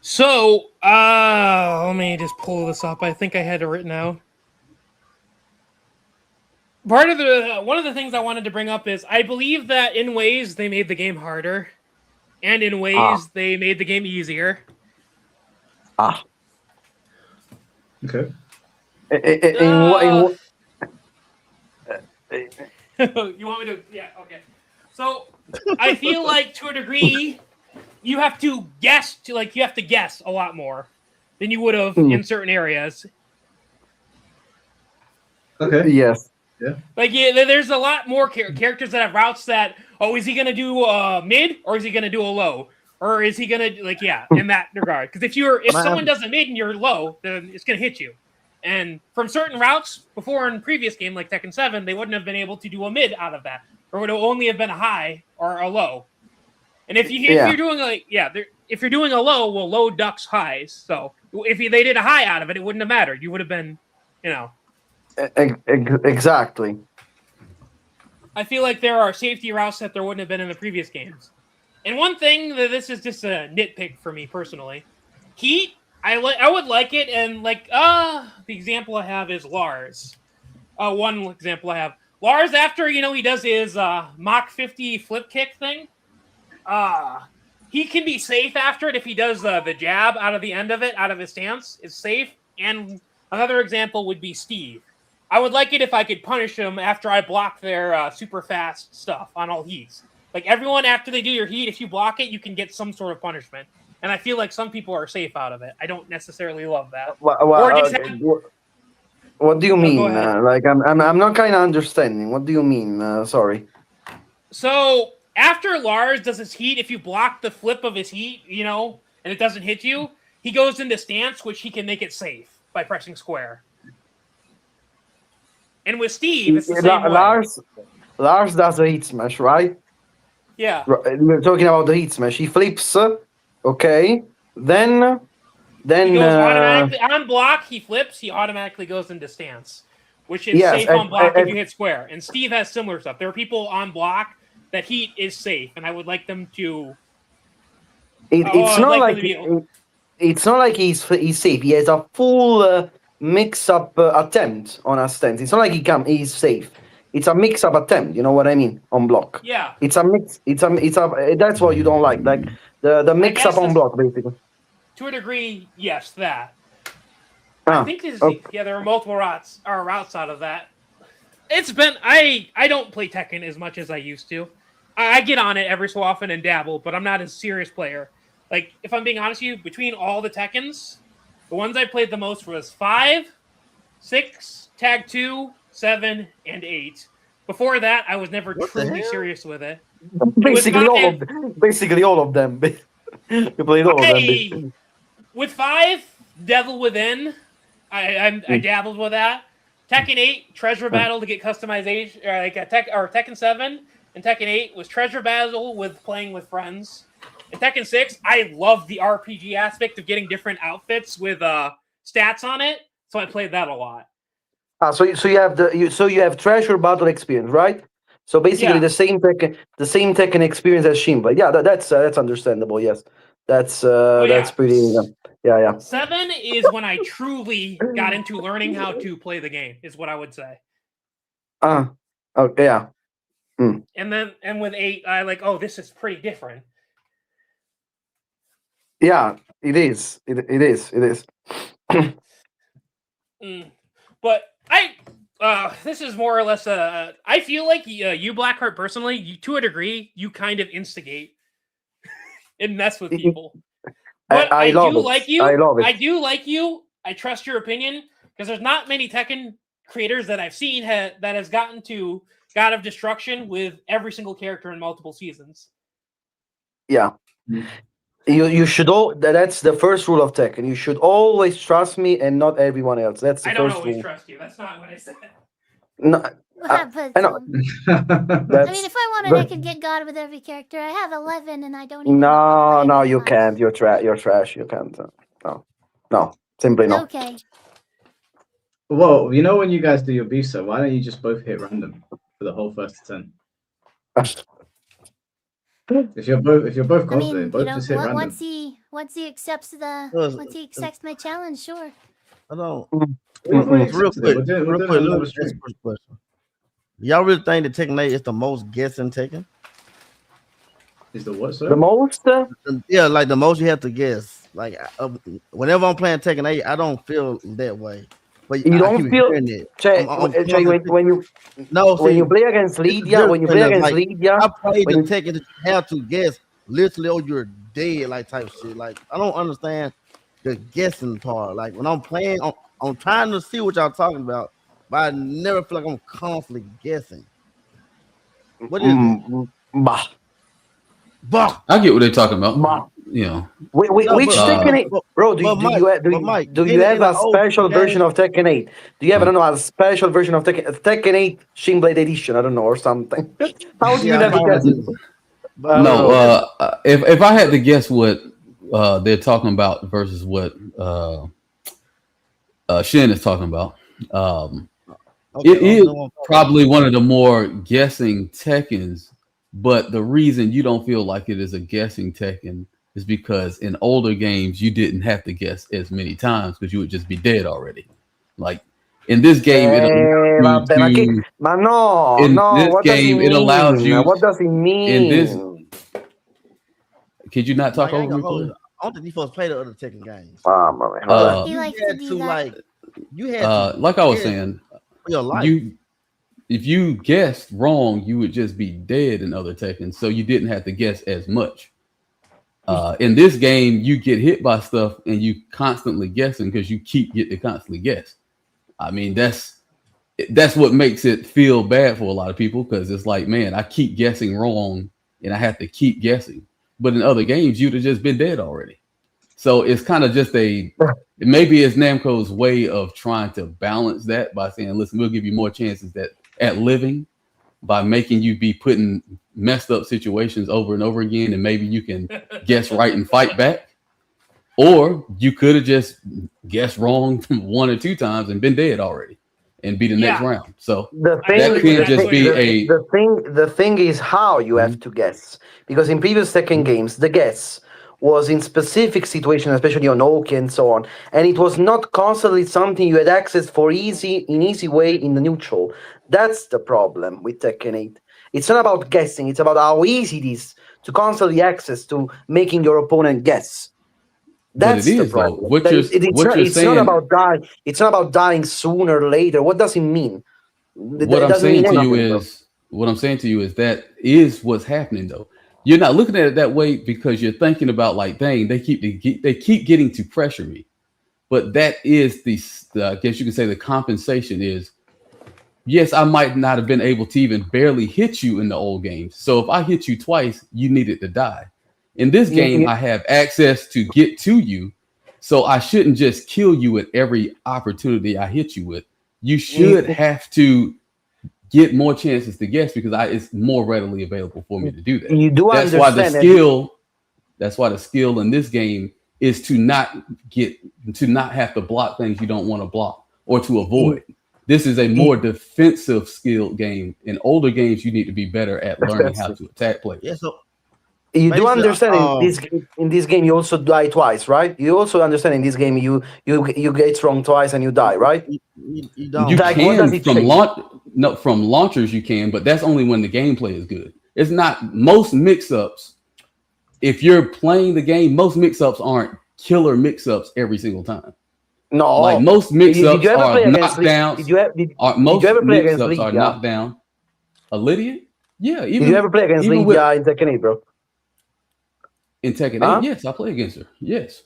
So, let me just pull this up. I think I had it written out. One of the things I wanted to bring up is I believe that in ways they made the game harder, and in ways they made the game easier. Okay. You want me to? Yeah. Okay. So I feel like to a degree, you have to guess a lot more than you would have in certain areas. Okay. Yes. Yeah. Like there's a lot more characters that have routes that. Oh, is he gonna do a mid or is he gonna do a low? Or is he gonna in that regard? Because if someone does a mid and you're low, then it's gonna hit you. And from certain routes before in previous game like Tekken 7, they wouldn't have been able to do a mid out of that, or would have only have been a high or a low. And if you're doing if you're doing a low, well, low ducks highs. So if they did a high out of it, it wouldn't have mattered. You would have been, Exactly. I feel like there are safety routes that there wouldn't have been in the previous games. And one thing that this is just a nitpick for me personally, Heat. I would like it, and the example I have is Lars. One example I have Lars after he does his Mach 50 flip kick thing. He can be safe after it if he does the jab out of the end of it, out of his stance. It's safe. And another example would be Steve. I would like it if I could punish him after I block their super fast stuff on all heats. Like everyone after they do your heat, if you block it, you can get some sort of punishment. And I feel like some people are safe out of it. I don't necessarily love that. What do you mean? I'm not kind of understanding. What do you mean? Sorry. So after Lars does his heat, if you block the flip of his heat, and it doesn't hit you, he goes into stance, which he can make it safe by pressing square. And with Steve, it's the same way. Lars does a heat smash, right? Yeah. We're talking about the heat smash. He flips. Okay. Then He goes automatically on block. He flips. He automatically goes into stance, which is yes, safe on block if you hit square. And Steve has similar stuff. There are people on block that heat is safe, and I would like them to. It's not like it's not like he's safe. He has a full mix-up attempt on a stance. It's not like he's safe. It's a mix-up attempt. You know what I mean? On block. Yeah. It's a mix. It's a. That's what you don't like. Like the mix-up on block, basically. To a degree, yes, that. I think there are multiple routes out of that. It's been I don't play Tekken as much as I used to. I get on it every so often and dabble, but I'm not a serious player. Like, if I'm being honest with you, between all the Tekkens, the ones I played the most was 5, 6, Tag 2, 7, and 8. Before that, I was never truly serious with it. Basically all of them. You played all of them. With 5, Devil Within, I dabbled with that. Tekken 8, Treasure Battle to get customization, Tekken 7 and Tekken 8 was Treasure Battle with playing with friends. In Tekken 6, I love the RPG aspect of getting different outfits with stats on it, so I played that a lot. So you have Treasure Battle experience, right? So basically the same Tekken experience as Shinba. Yeah, that's understandable. Yes, that's pretty. Yeah. 7 is when I truly got into learning how to play the game. Is what I would say. Okay, yeah. And with 8, I like. Oh, this is pretty different. Yeah, it is. It is. But this is more or less I feel like you Blackheart personally, to a degree, you kind of instigate and mess with people. But I do like you. I do like you. I trust your opinion because there's not many Tekken creators that I've seen that has gotten to God of Destruction with every single character in multiple seasons. Yeah. You should that's the first rule of Tekken. You should always trust me and not everyone else. That's the first rule. I don't always trust you. That's not what I said. No, I know. I mean, if I wanted, I could get God with every character. I have 11, and I don't even. No, you can't. You're trash. You can't. No, simply no. Okay. Well, you know when you guys do your beef, so why don't you just both hit random for the whole first 10? If you're both confident, both just hit random. Once he accepts my challenge, sure. I don't. Real quick. Y'all really think that Tekken 8 is the most guessing Tekken? Is the what, sir? The most? Yeah, like the most you have to guess. Like whenever I'm playing Tekken 8, I don't feel that way. But you don't feel it. When you play against Lydia, I played the Tekken that you have to guess literally, oh, you're dead, like type shit. Like I don't understand the guessing part. Like when I'm playing, I'm trying to see what y'all talking about, but I never feel like I'm constantly guessing. What is it? Bah. I get what they're talking about. Bah. You know. Which Tekken 8, bro? Do you have a special version of Tekken 8? Do you have a special version of Tekken 8 Shinblade Edition? I don't know, or something. How do you never guess it? No, if I had to guess what they're talking about versus what Shin is talking about, it is probably one of the more guessing Tekkens. But the reason you don't feel like it is a guessing Tekken is because in older games you didn't have to guess as many times because you would just be dead already. Like in this game, it allows you. What does it mean? In this, could you not talk over me, please? I don't think you supposed to play the other Tekken games. He likes to do that. You had like I was saying, your life. If you guessed wrong, you would just be dead in other Tekken, so you didn't have to guess as much. In this game, you get hit by stuff and you constantly guessing because you keep getting to constantly guess. I mean, that's what makes it feel bad for a lot of people because it's like, man, I keep guessing wrong and I have to keep guessing. But in other games, you'd have just been dead already. So it's kind of just maybe it's Namco's way of trying to balance that by saying, listen, we'll give you more chances at living, by making you be put in messed up situations over and over again, and maybe you can guess right and fight back. Or you could have just guessed wrong 1 or 2 times and been dead already and be the next round. So The I thing, that can agree. just be a the thing is how you have to guess, because in previous Tekken games, the guess was in specific situations, especially on Oki and so on, and it was not constantly something you had access for easy way in the neutral. That's the problem with Tekken 8. It's not about guessing; it's about how easy it is to constantly access to making your opponent guess. But it That's the is though. problem. What you're It's not saying. about dying. It's not about dying sooner or later. What does it mean? What It I'm doesn't saying mean to you anything, bro. is what I'm saying to you is that is what's happening though. You're not looking at it that way because you're thinking about like, dang, they keep getting to pressure me. But that is the I guess you can say the compensation is, yes, I might not have been able to even barely hit you in the old games. So if I hit you twice, you needed to die. In this game, I have access to get to you, so I shouldn't just kill you at every opportunity I hit you with. You should have to get more chances to guess because it's more readily available for me to do that. You do That's why understand the skill. That's why the skill in this game is to not have to block things you don't want to block or to avoid. This is a more defensive skill game. In older games, you need to be better at learning how to attack players. Yeah, so you do basically, understand in this game you also die twice, right? You also understand in this game you get wrong twice and you die, right? you don't. You Like, what does can it change? from launchers you can, but that's only when the gameplay is good. It's not most mix-ups. If you're playing the game, most mix-ups aren't killer mix-ups every single time. No, like most mix-ups are knockdowns. Did you ever play against Mix-ups are Lydia? knocked down. A Lydia? Yeah. Did you ever play against Lydia in Tekken 8, bro? In Tekken 8, yes, I play against her. Yes.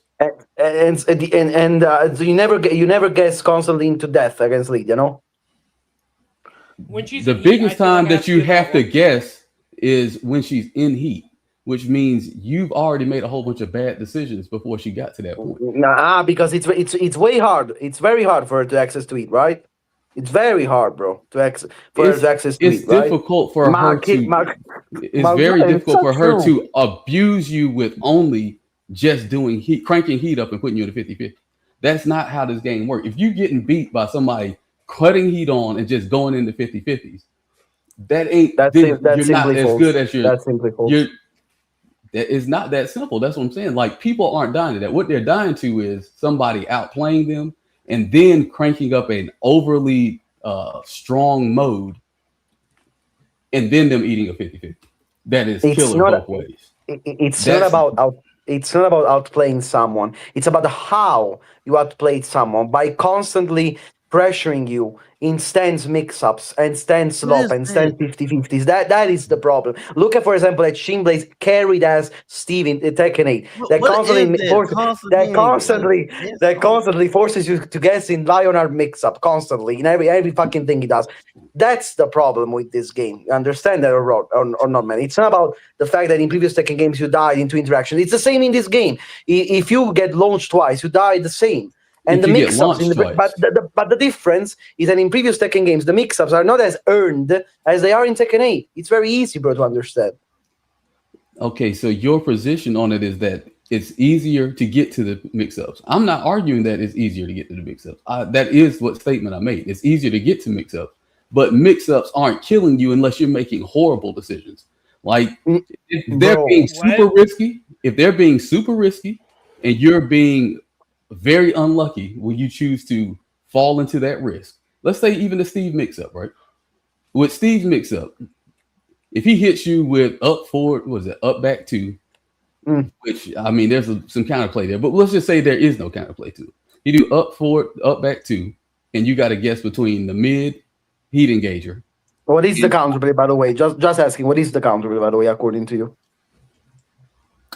And so you never guess constantly into death against Lydia, no? When she's The in heat, biggest I feel time like I that you do have to one. guess is when she's in heat, which means you've already made a whole bunch of bad decisions before she got to that point. Nah, because it's way hard. It's very hard for her to access to it, right? It's very hard, bro, to access her to access to It's it, right? difficult for her to. It's very difficult for her to abuse you with only just doing heat, cranking heat up and putting you in a 50-50. That's not how this game works. If you're getting beat by somebody cutting heat on and just going into 50-50s, you're not as good as your. That's simply false. That is not that simple. That's what I'm saying. Like, people aren't dying to that. What they're dying to is somebody outplaying them and then cranking up an overly strong mode and then them eating a 50-50. That is killer both ways. It's not about outplaying someone. It's about how you outplayed someone by constantly pressuring you in stance mix-ups and stance slop and stance 50-50s. That is the problem. Look at, for example, at Shinblade's carried as Steve in Tekken 8. That constantly forces you to guess in Lionheart mix-up constantly in every fucking thing he does. That's the problem with this game. You understand that or not, man? It's not about the fact that in previous Tekken games you died into interaction. It's the same in this game. If you get launched twice, you die the same. And the mix-ups, but the difference is that in previous Tekken games, the mix-ups are not as earned as they are in Tekken 8. It's very easy, bro, to understand. Okay, so your position on it is that it's easier to get to the mix-ups. I'm not arguing that it's easier to get to the mix-ups. That is what statement I made. It's easier to get to mix-ups, but mix-ups aren't killing you unless you're making horrible decisions. Like, if they're being super risky, and you're being very unlucky when you choose to fall into that risk. Let's say even the Steve mix-up, right? With Steve's mix-up, if he hits you with up forward, up back 2, which, I mean, there's some counterplay there, but let's just say there is no counterplay to it. You do up forward, up back 2, and you got to guess between the mid heat engager. What is the counterplay, by the way? Just asking, what is the counterplay, by the way, according to you?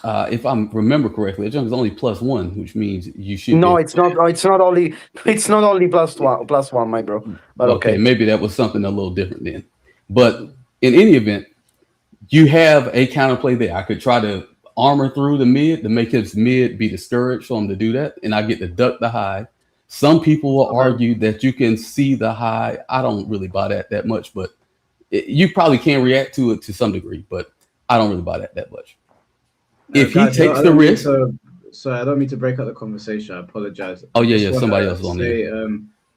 If I remember correctly, it's only +1, which means you should. No, it's not. It's not only +1, my bro. But okay, maybe that was something a little different then. But in any event, you have a counterplay there. I could try to armor through the mid to make his mid be discouraged for him to do that, and I get to duck the high. Some people will argue that you can see the high. I don't really buy that much, but You probably can react to it to some degree, but I don't really buy that much. If he Guys, takes I the don't mean risk, sorry, I don't mean to break up the conversation. I apologize. oh yeah, Just yeah, wanna somebody else is on say, there.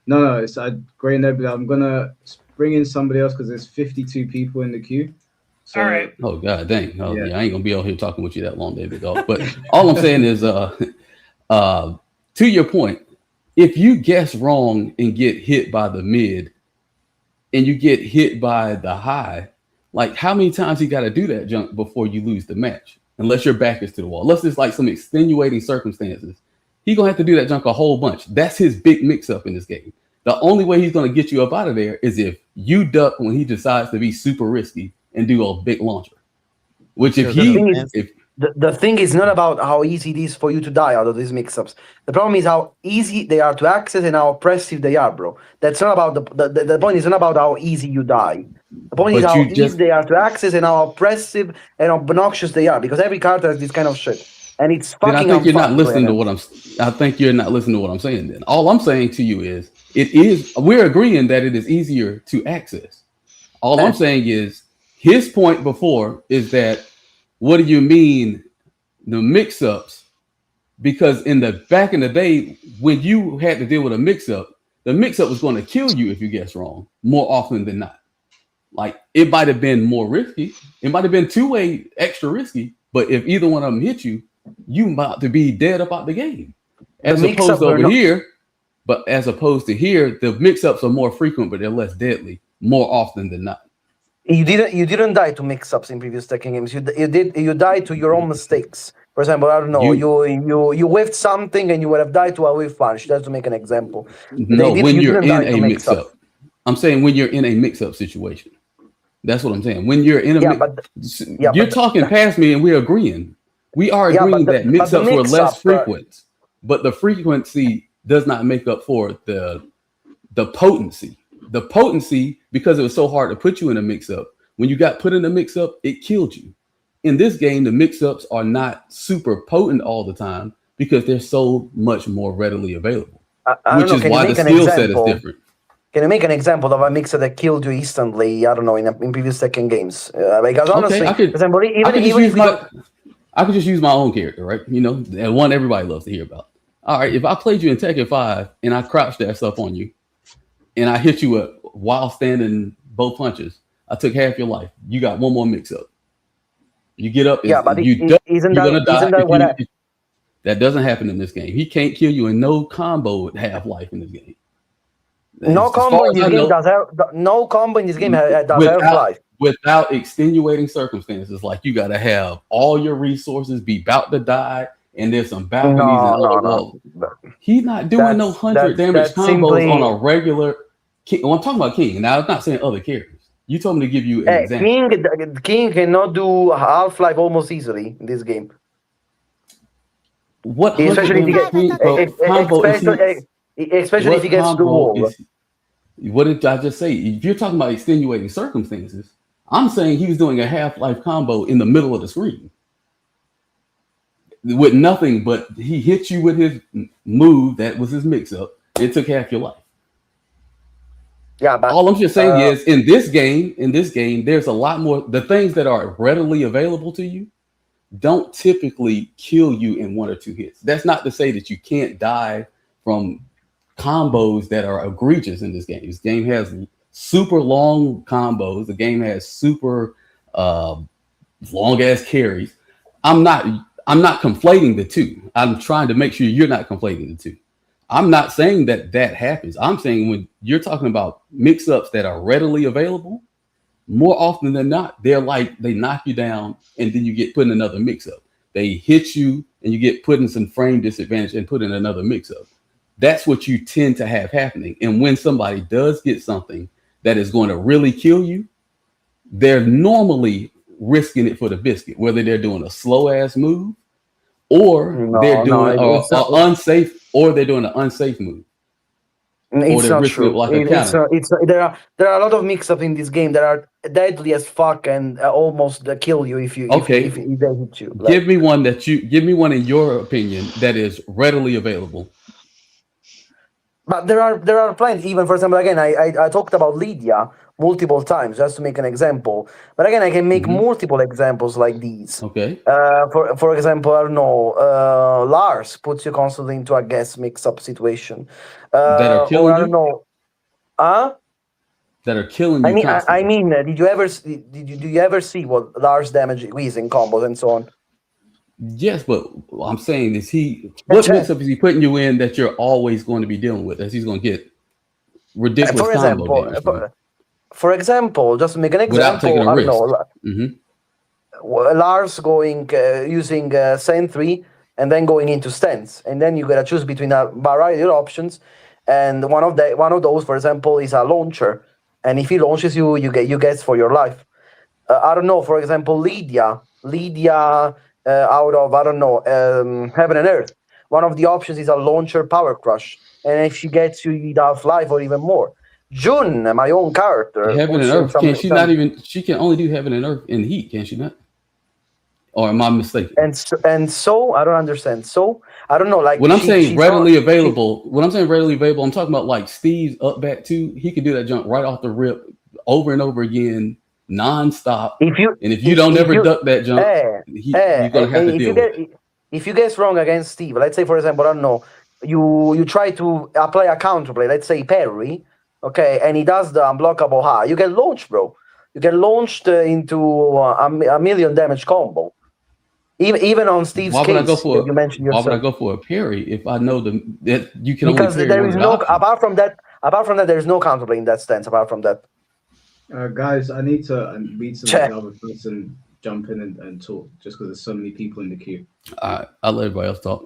no, it's Grey Nebula. I'm gonna bring in somebody else because there's 52 people in the queue. So, All right. Oh god dang. Oh, Yeah. yeah, I ain't gonna be out here talking with you that long, David dog. But all I'm saying is to your point, if you guess wrong and get hit by the mid and you get hit by the high, like how many times you got to do that junk before you lose the match? Unless your back is to the wall. Unless there's like some extenuating circumstances. He's gonna have to do that junk a whole bunch. That's his big mix up in this game. The only way he's gonna get you up out of there is if you duck when he decides to be super risky and do a big launcher. Which if the thing is not about how easy it is for you to die out of these mix-ups. The problem is how easy they are to access and how oppressive they are, bro. That's not about the point is not about how easy you die. The point is how easy they are to access and how oppressive and obnoxious they are, because every character has this kind of shit. And it's fucking then I think you're not unfun, listening to man. what I think you're not listening to what I'm saying then. All I'm saying to you is we're agreeing that it is easier to access. All I'm saying is his point before is that what do you mean the mix-ups? Because back in the day, when you had to deal with a mix-up, the mix-up was going to kill you if you guessed wrong more often than not. Like it might have been more risky. It might have been two-way extra risky, but if either one of them hit you, you about to be dead up out the game. As opposed to over here, as opposed to here, the mix-ups are more frequent, but they're less deadly more often than not. You didn't die to mix-ups in previous Tekken games. You died to your own mistakes. For example, I don't know, you whiffed something and you would have died to a whiff punch. Just to make an example. No, when you're in a mix-up. I'm saying when you're in a mix-up situation. That's what I'm saying. When you're in a you're talking past me and we're agreeing. We are agreeing that mix-ups were less frequent, but the frequency does not make up for the potency. The potency, because it was so hard to put you in a mix-up, when you got put in a mix-up, it killed you. In this game, the mix-ups are not super potent all the time because they're so much more readily available, which is why the skill set is different. Can you make an example of a mixer that killed you instantly? I don't know, in previous Tekken games. Because honestly, I could just use my own character, right? You know, and one everybody loves to hear about. All right, if I played you in Tekken 5 and I crouched that stuff on you, and I hit you up while standing both punches, I took half your life. You got one more mix-up. You get up, you're gonna die. That doesn't happen in this game. He can't kill you in no combo at half life in this game. No combo in this game does half life. Without extenuating circumstances, like you gotta have all your resources, be about to die, and there's some balconies and other walls. He's not doing no 100 damage combos on a regular. Well, I'm talking about King. Now, I'm not saying other characters. You told me to give you an example. King cannot do Half-Life almost easily in this game. What especially if he gets the wall. What did I just say? If you're talking about extenuating circumstances, I'm saying he was doing a Half-Life combo in the middle of the screen with nothing, but he hit you with his move that was his mix-up. It took half your life. Yeah, but all I'm just saying is in this game, there's a lot more. The things that are readily available to you don't typically kill you in one or two hits. That's not to say that you can't die from combos that are egregious in this game. This game has super long combos. The game has super long ass carries. I'm not conflating the two. I'm trying to make sure you're not conflating the two. I'm not saying that happens. I'm saying when you're talking about mix-ups that are readily available, more often than not, they knock you down and then you get put in another mix-up. They hit you and you get put in some frame disadvantage and put in another mix-up. That's what you tend to have happening. And when somebody does get something that is going to really kill you, they're normally risking it for the biscuit, whether they're doing a slow-ass move or they're doing an unsafe move. It's not true. There are a lot of mix-ups in this game that are deadly as fuck and almost kill you if they hit you. Give me one in your opinion that is readily available. But there are plenty. Even, for example, again, I talked about Lydia multiple times just to make an example. But again, I can make multiple examples like these. Okay. For example, I don't know. Lars puts you constantly into a guess mix-up situation. That are Or killing I don't you. know. That are killing you. I mean, did you ever do you ever see what Lars damage is in combos and so on? Yes, but I'm saying is what mix-up is he putting you in that you're always going to be dealing with? As he's going to get ridiculous For combo example, damage from you for example, just to make an without taking example, a I don't risk. know. Lars going using Sen 3 and then going into stance, and then you gotta choose between a variety of options, and one of those, for example, is a launcher, and if he launches you, you get for your life. I don't know. For example, Lydia out of I don't know Heaven and Earth. One of the options is a launcher power crush, and if she gets you, you half life or even more. June, my own character, Heaven puts and you in Earth. Can she not even? She can only do Heaven and Earth in heat, can she not? Or am I mistaken? And so I don't understand. So I don't know. Like when I'm saying she's readily available, I'm talking about like Steve's up back two. He can do that jump right off the rip, over and over again, nonstop. If you don't ever duck that jump, you're gonna have to deal with it. If you guess wrong against Steve, let's say for example, I don't know, you try to apply a counterplay, let's say parry, okay, and he does the unblockable high, you get launched, bro. You get launched into a million damage combo. Even on Steve's Why would I go case, for? you mentioned Why would I yourself. go for a parry if I know that you can Because only parry there one is of the no options? apart from that, there is no counterplay in that stance. Apart from that, Guys, I need to meet some Check. the other person jump in and talk just because there's so many people in the queue. I'll let everybody else talk.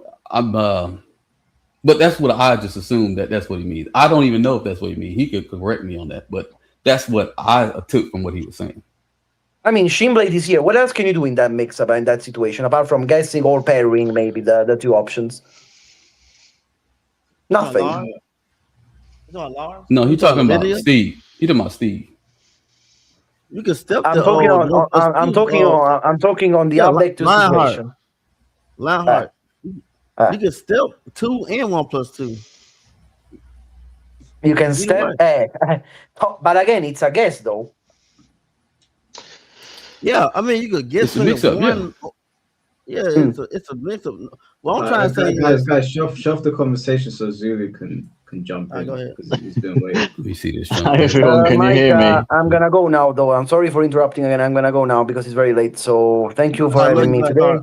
But that's what I just assumed that's what he means. I don't even know if that's what he means. He could correct me on that, but that's what I took from what he was saying. I mean, Shinblade is here. What else can you do in that mix-up in that situation apart from guessing or parrying? Maybe the two options. Nothing. No, he's talking about Lydia? Steve. He's talking about Steve. You can step I'm the talking on. one plus I'm two, talking on the yeah, up back two Lionheart. situation. Lionheart. You can step 2 and 1 plus 2. You can Either step. But again, it's a guess though. Yeah, I mean you could guess It's a mix-up, one. Yeah, it's a mix up. Well, I'm trying to say guys, shove the conversation so Zulu can jump in go ahead. because he's been waiting. Let me see this. Hi everyone, can Mike, you hear me? I'm gonna go now though. I'm sorry for interrupting again. I'm gonna go now because it's very late. So thank you for having me today.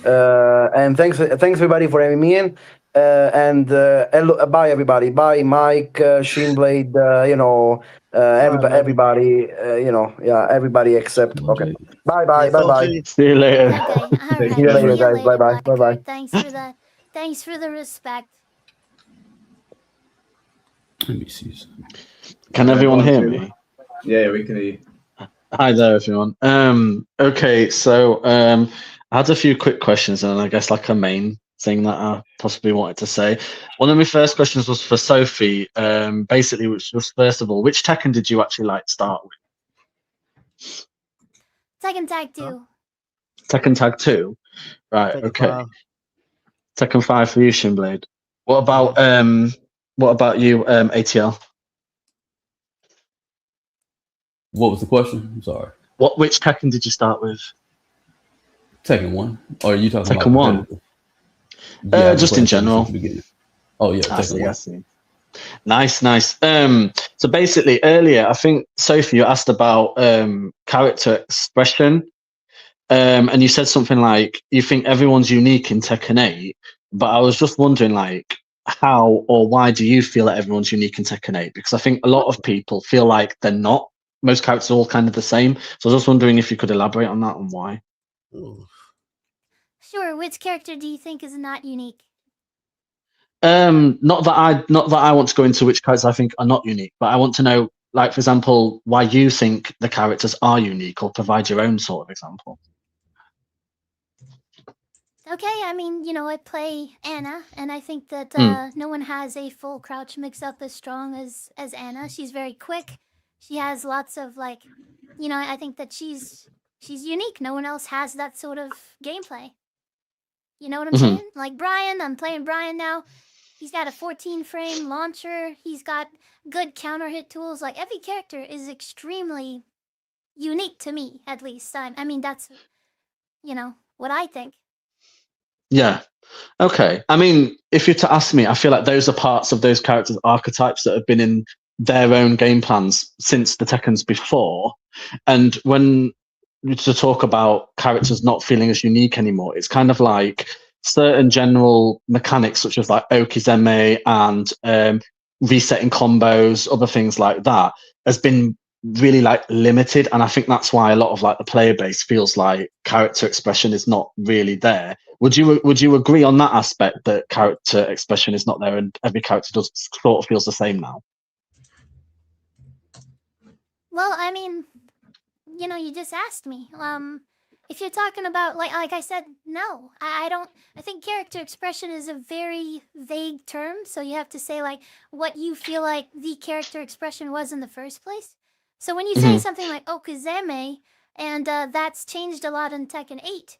And thanks everybody for having me in. Hello, bye everybody. Bye Mike, Shinblade. Everybody. Everybody except. Okay. Bye. See you later. Okay. All right. See you later, guys. Bye. Blackheart. Thanks for the respect. Let me see. Can everyone hear me? Yeah, we can hear you. Hi there, everyone. Okay, so I had a few quick questions, and I guess like a main thing that I possibly wanted to say. One of my first questions was for Sophie. Basically, which was first of all, which Tekken did you actually like start with? Tekken Tag 2. Tekken Tag 2, right? Tekken Okay. 5. Tekken 5 for you, Shinblade. What about you, ATL? What was the question? I'm sorry. Which Tekken did you start with? Tekken 1. Or are you talking Tekken 1? Yeah, just in general. Oh yeah, I see. Nice. So basically, earlier I think Sophie, you asked about character expression, and you said something like you think everyone's unique in Tekken 8. But I was just wondering, like, how or why do you feel that everyone's unique in Tekken 8? Because I think a lot of people feel like they're not. Most characters are all kind of the same. So I was just wondering if you could elaborate on that and why. Sure. Which character do you think is not unique? Not that I want to go into which characters I think are not unique, but I want to know, like, for example, why you think the characters are unique, or provide your own sort of example. Okay, I mean, I play Anna, and I think that no one has a full crouch mix-up as strong as Anna. She's very quick. She has lots of I think that she's unique. No one else has that sort of gameplay. You know what I'm saying? Like Brian, I'm playing Brian now. He's got a 14 frame launcher. He's got good counter hit tools. Like every character is extremely unique to me, at least. I mean, that's what I think. Yeah. Okay. I mean, if you're to ask me, I feel like those are parts of those characters' archetypes that have been in their own game plans since the Tekkens before. And when to talk about characters not feeling as unique anymore, it's kind of like certain general mechanics, such as like Okizeme and resetting combos, other things like that, has been really like limited. And I think that's why a lot of like the player base feels like character expression is not really there. Would you agree on that aspect, that character expression is not there and every character does sort of feels the same now? Well, I mean, you just asked me. If you're talking about like I said, no, I don't. I think character expression is a very vague term, so you have to say like what you feel like the character expression was in the first place. So when you say something like Okuzeme, and that's changed a lot in Tekken 8,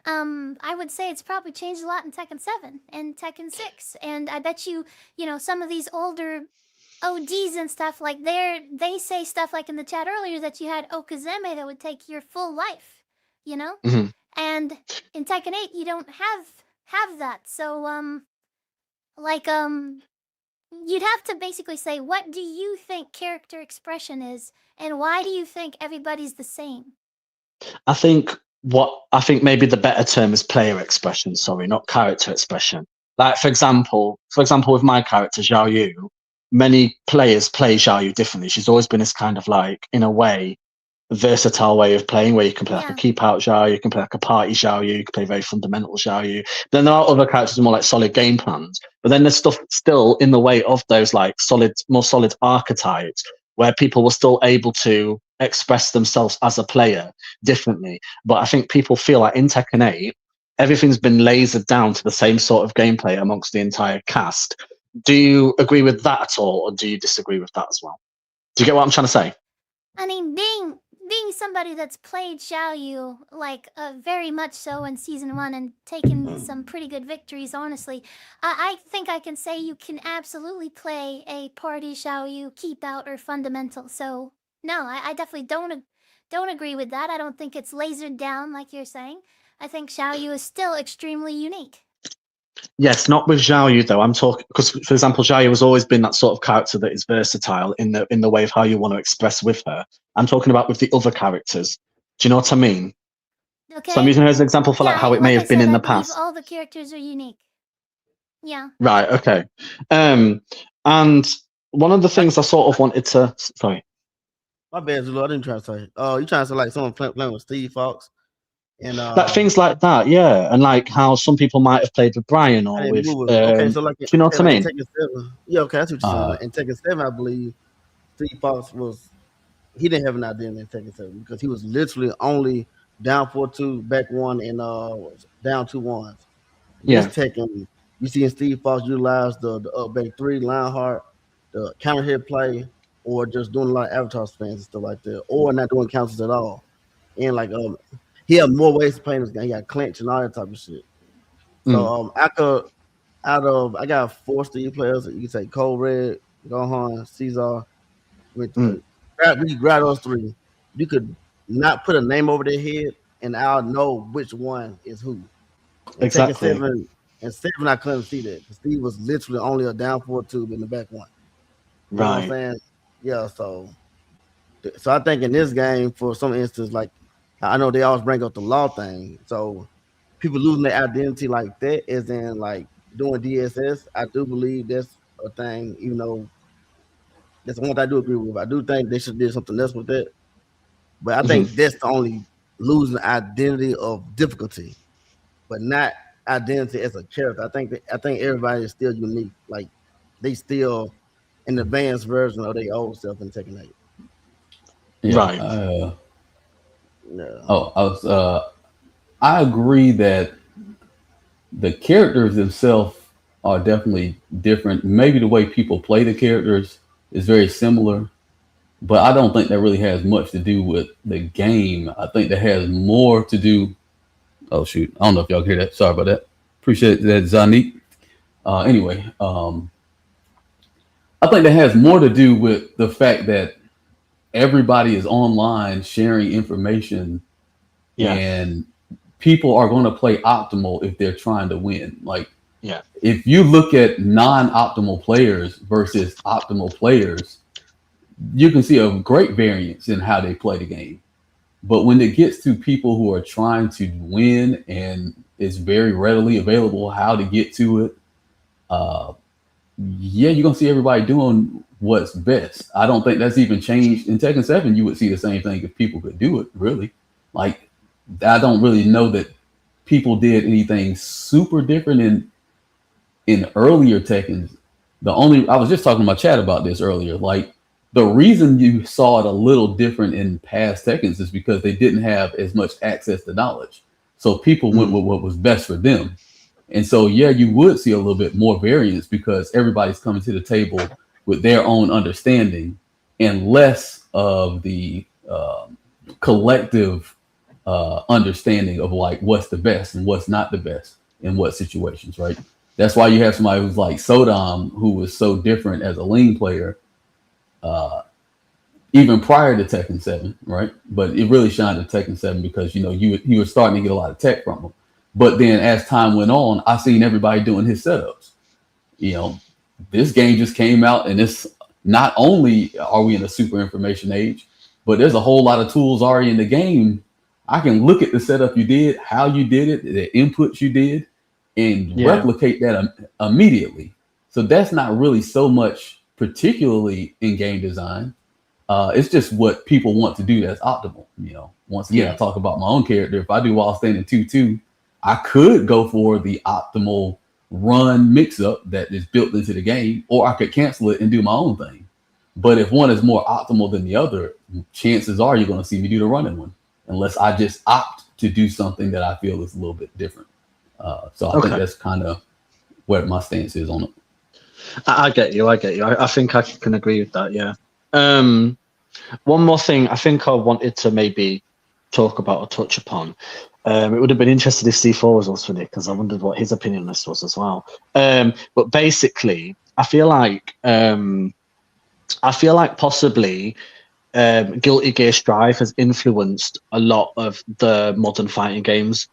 I would say it's probably changed a lot in Tekken 7 and Tekken 6, and I bet you, some of these older ODs and stuff, like they say stuff like in the chat earlier that you had Okuzeme that would take your full life, and in Tekken 8 you don't have that. So you'd have to basically say, what do you think character expression is, and why do you think everybody's the same? I think maybe the better term is player expression, sorry, not character expression. Like for example, with my character Xiao Yu, many players play Xiao Yu differently. She's always been this kind of like, in a way, versatile way of playing, where you can play like a keep out Xiao Yu, you can play like a party Xiao Yu, you can play very fundamental Xiao Yu. Then there are other characters with more like solid game plans, but then there's stuff still in the way of those like more solid archetypes where people were still able to express themselves as a player differently. But I think people feel like in Tekken 8, everything's been lasered down to the same sort of gameplay amongst the entire cast. Do you agree with that at all, or do you disagree with that as well? Do you get what I'm trying to say? I mean, being somebody that's played Xiao Yu, like, very much so in Season 1 and taken some pretty good victories, honestly, I think I can say you can absolutely play a party Xiao Yu, keep out, or fundamental. So, no, I definitely don't agree with that. I don't think it's lasered down like you're saying. I think Xiao Yu is still extremely unique. Yes, not with Xiao Yu though. I'm talking because, for example, Xiao Yu has always been that sort of character that is versatile in the way of how you want to express with her. I'm talking about with the other characters. Do you know what I mean? Okay. So I'm using her as an example for like how it may have been in the past. All the characters are unique. Yeah. Right. Okay. And one of the things I sort of wanted to, sorry. My bad, Zulu. I didn't try to say. Oh, you trying to say like someone playing with Steve Fox, and like things like that, yeah, and like how some people might have played with Brian or with. Okay, so like, do you know what I mean? Tekken 7, yeah, okay, that's what you're saying. In Tekken 7, I believe Steve Fox he didn't have an identity in Tekken 7 because he was literally only down 4-2, back 1, and down 2-1s. Yeah. This Tekken, you see in Steve Fox utilize the up back 3, Lionheart, the counter hit play, or just doing a lot of avatar spans and stuff like that, or not doing counters at all. And like he had more ways to play in this game. He got clinch and all that type of shit. So I got 4 Steve players. You can say Code Red, Gohan, Caesar. We grab those 3. You could not put a name over their head, and I'll know which one is who. Exactly. And 7, I couldn't see that because Steve was literally only a down 4-2 in the back 1. You know what I'm saying? Yeah, so I think in this game, for some instance, like I know they always bring up the law thing. So people losing their identity like that, as in like doing DSS, I do believe that's a thing, even though that's one thing I do agree with. I do think they should do something else with that. But I think that's the only losing identity of difficulty, but not identity as a character. I think everybody is still unique. Like they still an advanced version of their old self in Tekken 8. Yeah. Right. I agree that the characters themselves are definitely different. Maybe the way people play the characters is very similar, but I don't think that really has much to do with the game. I think that has more to do. Oh shoot! I don't know if y'all can hear that. Sorry about that. Appreciate that, Zanik. Anyway, I think that has more to do with the fact that everybody is online sharing information, Yeah. and people are going to play optimal if they're trying to win. Like, Yeah. if you look at non-optimal players versus optimal players, you can see a great variance in how they play the game. But when it gets to people who are trying to win and it's very readily available how to get to it, yeah, you're gonna see everybody doing what's best. I don't think that's even changed in Tekken 7. You would see the same thing if people could do it, really. Like, I don't really know that people did anything super different in earlier Tekkens. I was just talking to my chat about this earlier. Like, the reason you saw it a little different in past Tekkens is because they didn't have as much access to knowledge. So people went with what was best for them. And so, yeah, you would see a little bit more variance because everybody's coming to the table with their own understanding and less of the collective understanding of like what's the best and what's not the best in what situations, right? That's why you have somebody who's like Sodom, who was so different as a lean player, even prior to Tekken 7, right? But it really shined in Tekken 7 because, you know, you were starting to get a lot of tech from him. But then as time went on, I seen everybody doing his setups. You know, this game just came out, and it's not only are we in a super information age, but there's a whole lot of tools already in the game. I can look at the setup you did, how you did it, the inputs you did, and replicate that immediately. So that's not really so much particularly in game design. It's just what people want to do that's optimal. You know, once again, I talk about my own character. If I do while standing 2-2, I could go for the optimal run mix-up that is built into the game, or I could cancel it and do my own thing. But if one is more optimal than the other, chances are you're going to see me do the running one, unless I just opt to do something that I feel is a little bit different. So I think that's kind of where my stance is on it. I get you. I think I can agree with that. Yeah. One more thing I think I wanted to maybe talk about or touch upon. It would have been interesting if C4 was also Nick, because I wondered what his opinion on this was as well. But basically, I feel like possibly Guilty Gear Strive has influenced a lot of the modern fighting games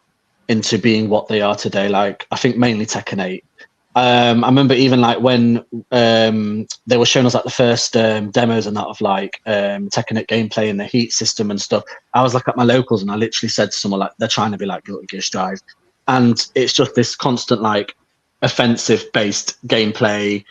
into being what they are today. Like, I think mainly Tekken 8. I remember even like when they were showing us like the first demos and that of like Tekken 8 gameplay and the heat system and stuff. I was like at my locals and I literally said to someone like, they're trying to be like Guilty Gear Strive, and it's just this constant like offensive based gameplay,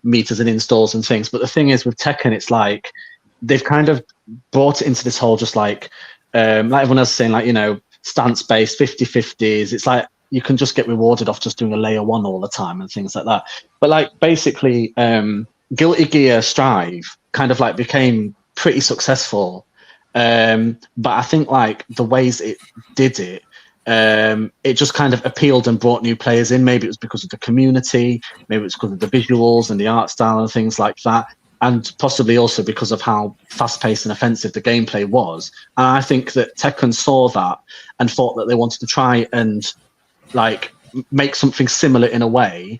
meters and installs and things. But the thing is with Tekken, it's like they've kind of brought it into this whole just like everyone else is saying, like, you know, stance based 50-50s. It's like you can just get rewarded off just doing a layer one all the time and things like that. But like basically Guilty Gear Strive kind of like became pretty successful. But I think like the ways it did it, it just kind of appealed and brought new players in. Maybe it was because of the community, maybe it's because of the visuals and the art style and things like that, and possibly also because of how fast-paced and offensive the gameplay was. And I think that Tekken saw that and thought that they wanted to try and like make something similar in a way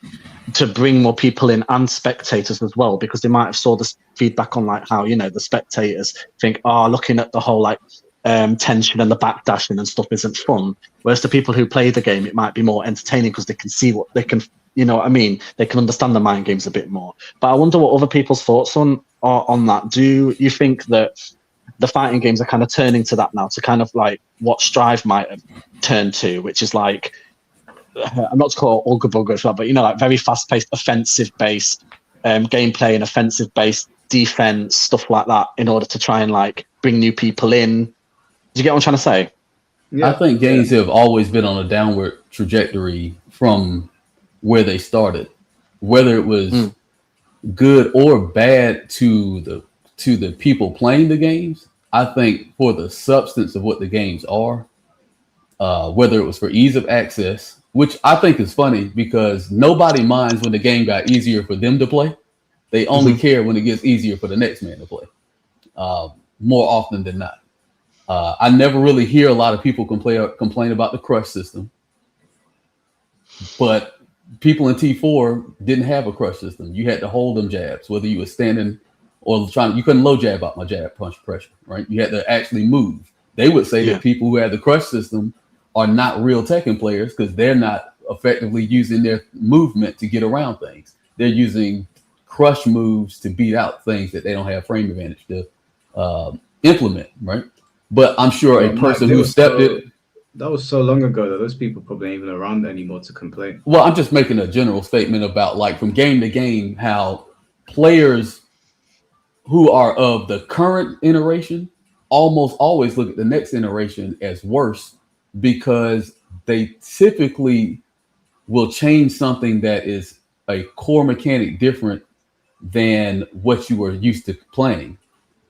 to bring more people in and spectators as well, because they might have saw the feedback on like how, you know, the spectators think, looking at the whole like tension and the backdashing and stuff isn't fun, whereas the people who play the game, it might be more entertaining because they can see what they can, you know what I mean, they can understand the mind games a bit more. But I wonder what other people's thoughts are on that. Do you think that the fighting games are kind of turning to that now, to kind of like what Strive might have turned to, which is like, I'm not to call it Ulga Bugger as well, but, you know, like very fast-paced, offensive-based gameplay and offensive-based defense, stuff like that, in order to try and like bring new people in. Do you get what I'm trying to say? I think games have always been on a downward trajectory from where they started, whether it was good or bad to the people playing the games. I think for the substance of what the games are, whether it was for ease of access, which I think is funny because nobody minds when the game got easier for them to play. They only care when it gets easier for the next man to play, more often than not. I never really hear a lot of people complain about the crush system, but people in T4 didn't have a crush system. You had to hold them jabs, whether you were standing or trying. You couldn't low jab out my jab, punch, pressure, right? You had to actually move. They would say that people who had the crush system are not real Tekken players because they're not effectively using their movement to get around things. They're using crush moves to beat out things that they don't have frame advantage to implement, right? But I'm sure a person who stepped it. That was so long ago that those people probably ain't even around anymore to complain. Well, I'm just making a general statement about like from game to game how players who are of the current iteration almost always look at the next iteration as worse because they typically will change something that is a core mechanic different than what you were used to playing.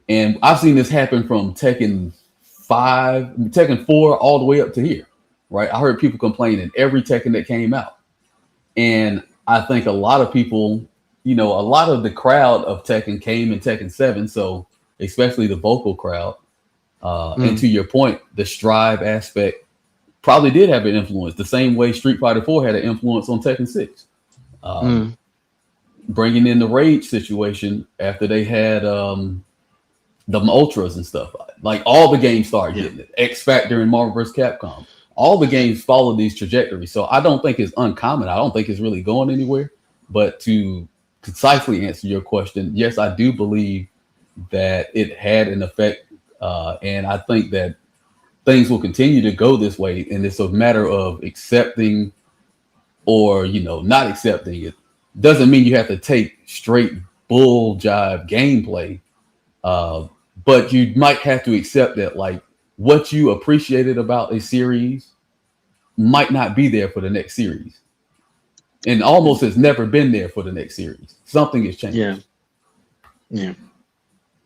And I've seen this happen from Tekken 5, Tekken 4, all the way up to here, right? I heard people complaining every Tekken that came out. And I think a lot of people, you know, a lot of the crowd of Tekken came in Tekken 7, so especially the vocal crowd. And to your point, the strive aspect probably did have an influence, the same way Street Fighter 4 had an influence on Tekken 6. Bringing in the rage situation after they had the ultras and stuff, like all the games started getting it. X Factor and Marvel vs. Capcom, all the games follow these trajectories. So I don't think it's uncommon. I don't think it's really going anywhere. But to concisely answer your question, yes, I do believe that it had an effect, and I think that things will continue to go this way. And it's a matter of accepting or, you know, not accepting it. Doesn't mean you have to take straight bull jive gameplay. But you might have to accept that like what you appreciated about a series might not be there for the next series. And almost has never been there for the next series. Something has changed. Yeah.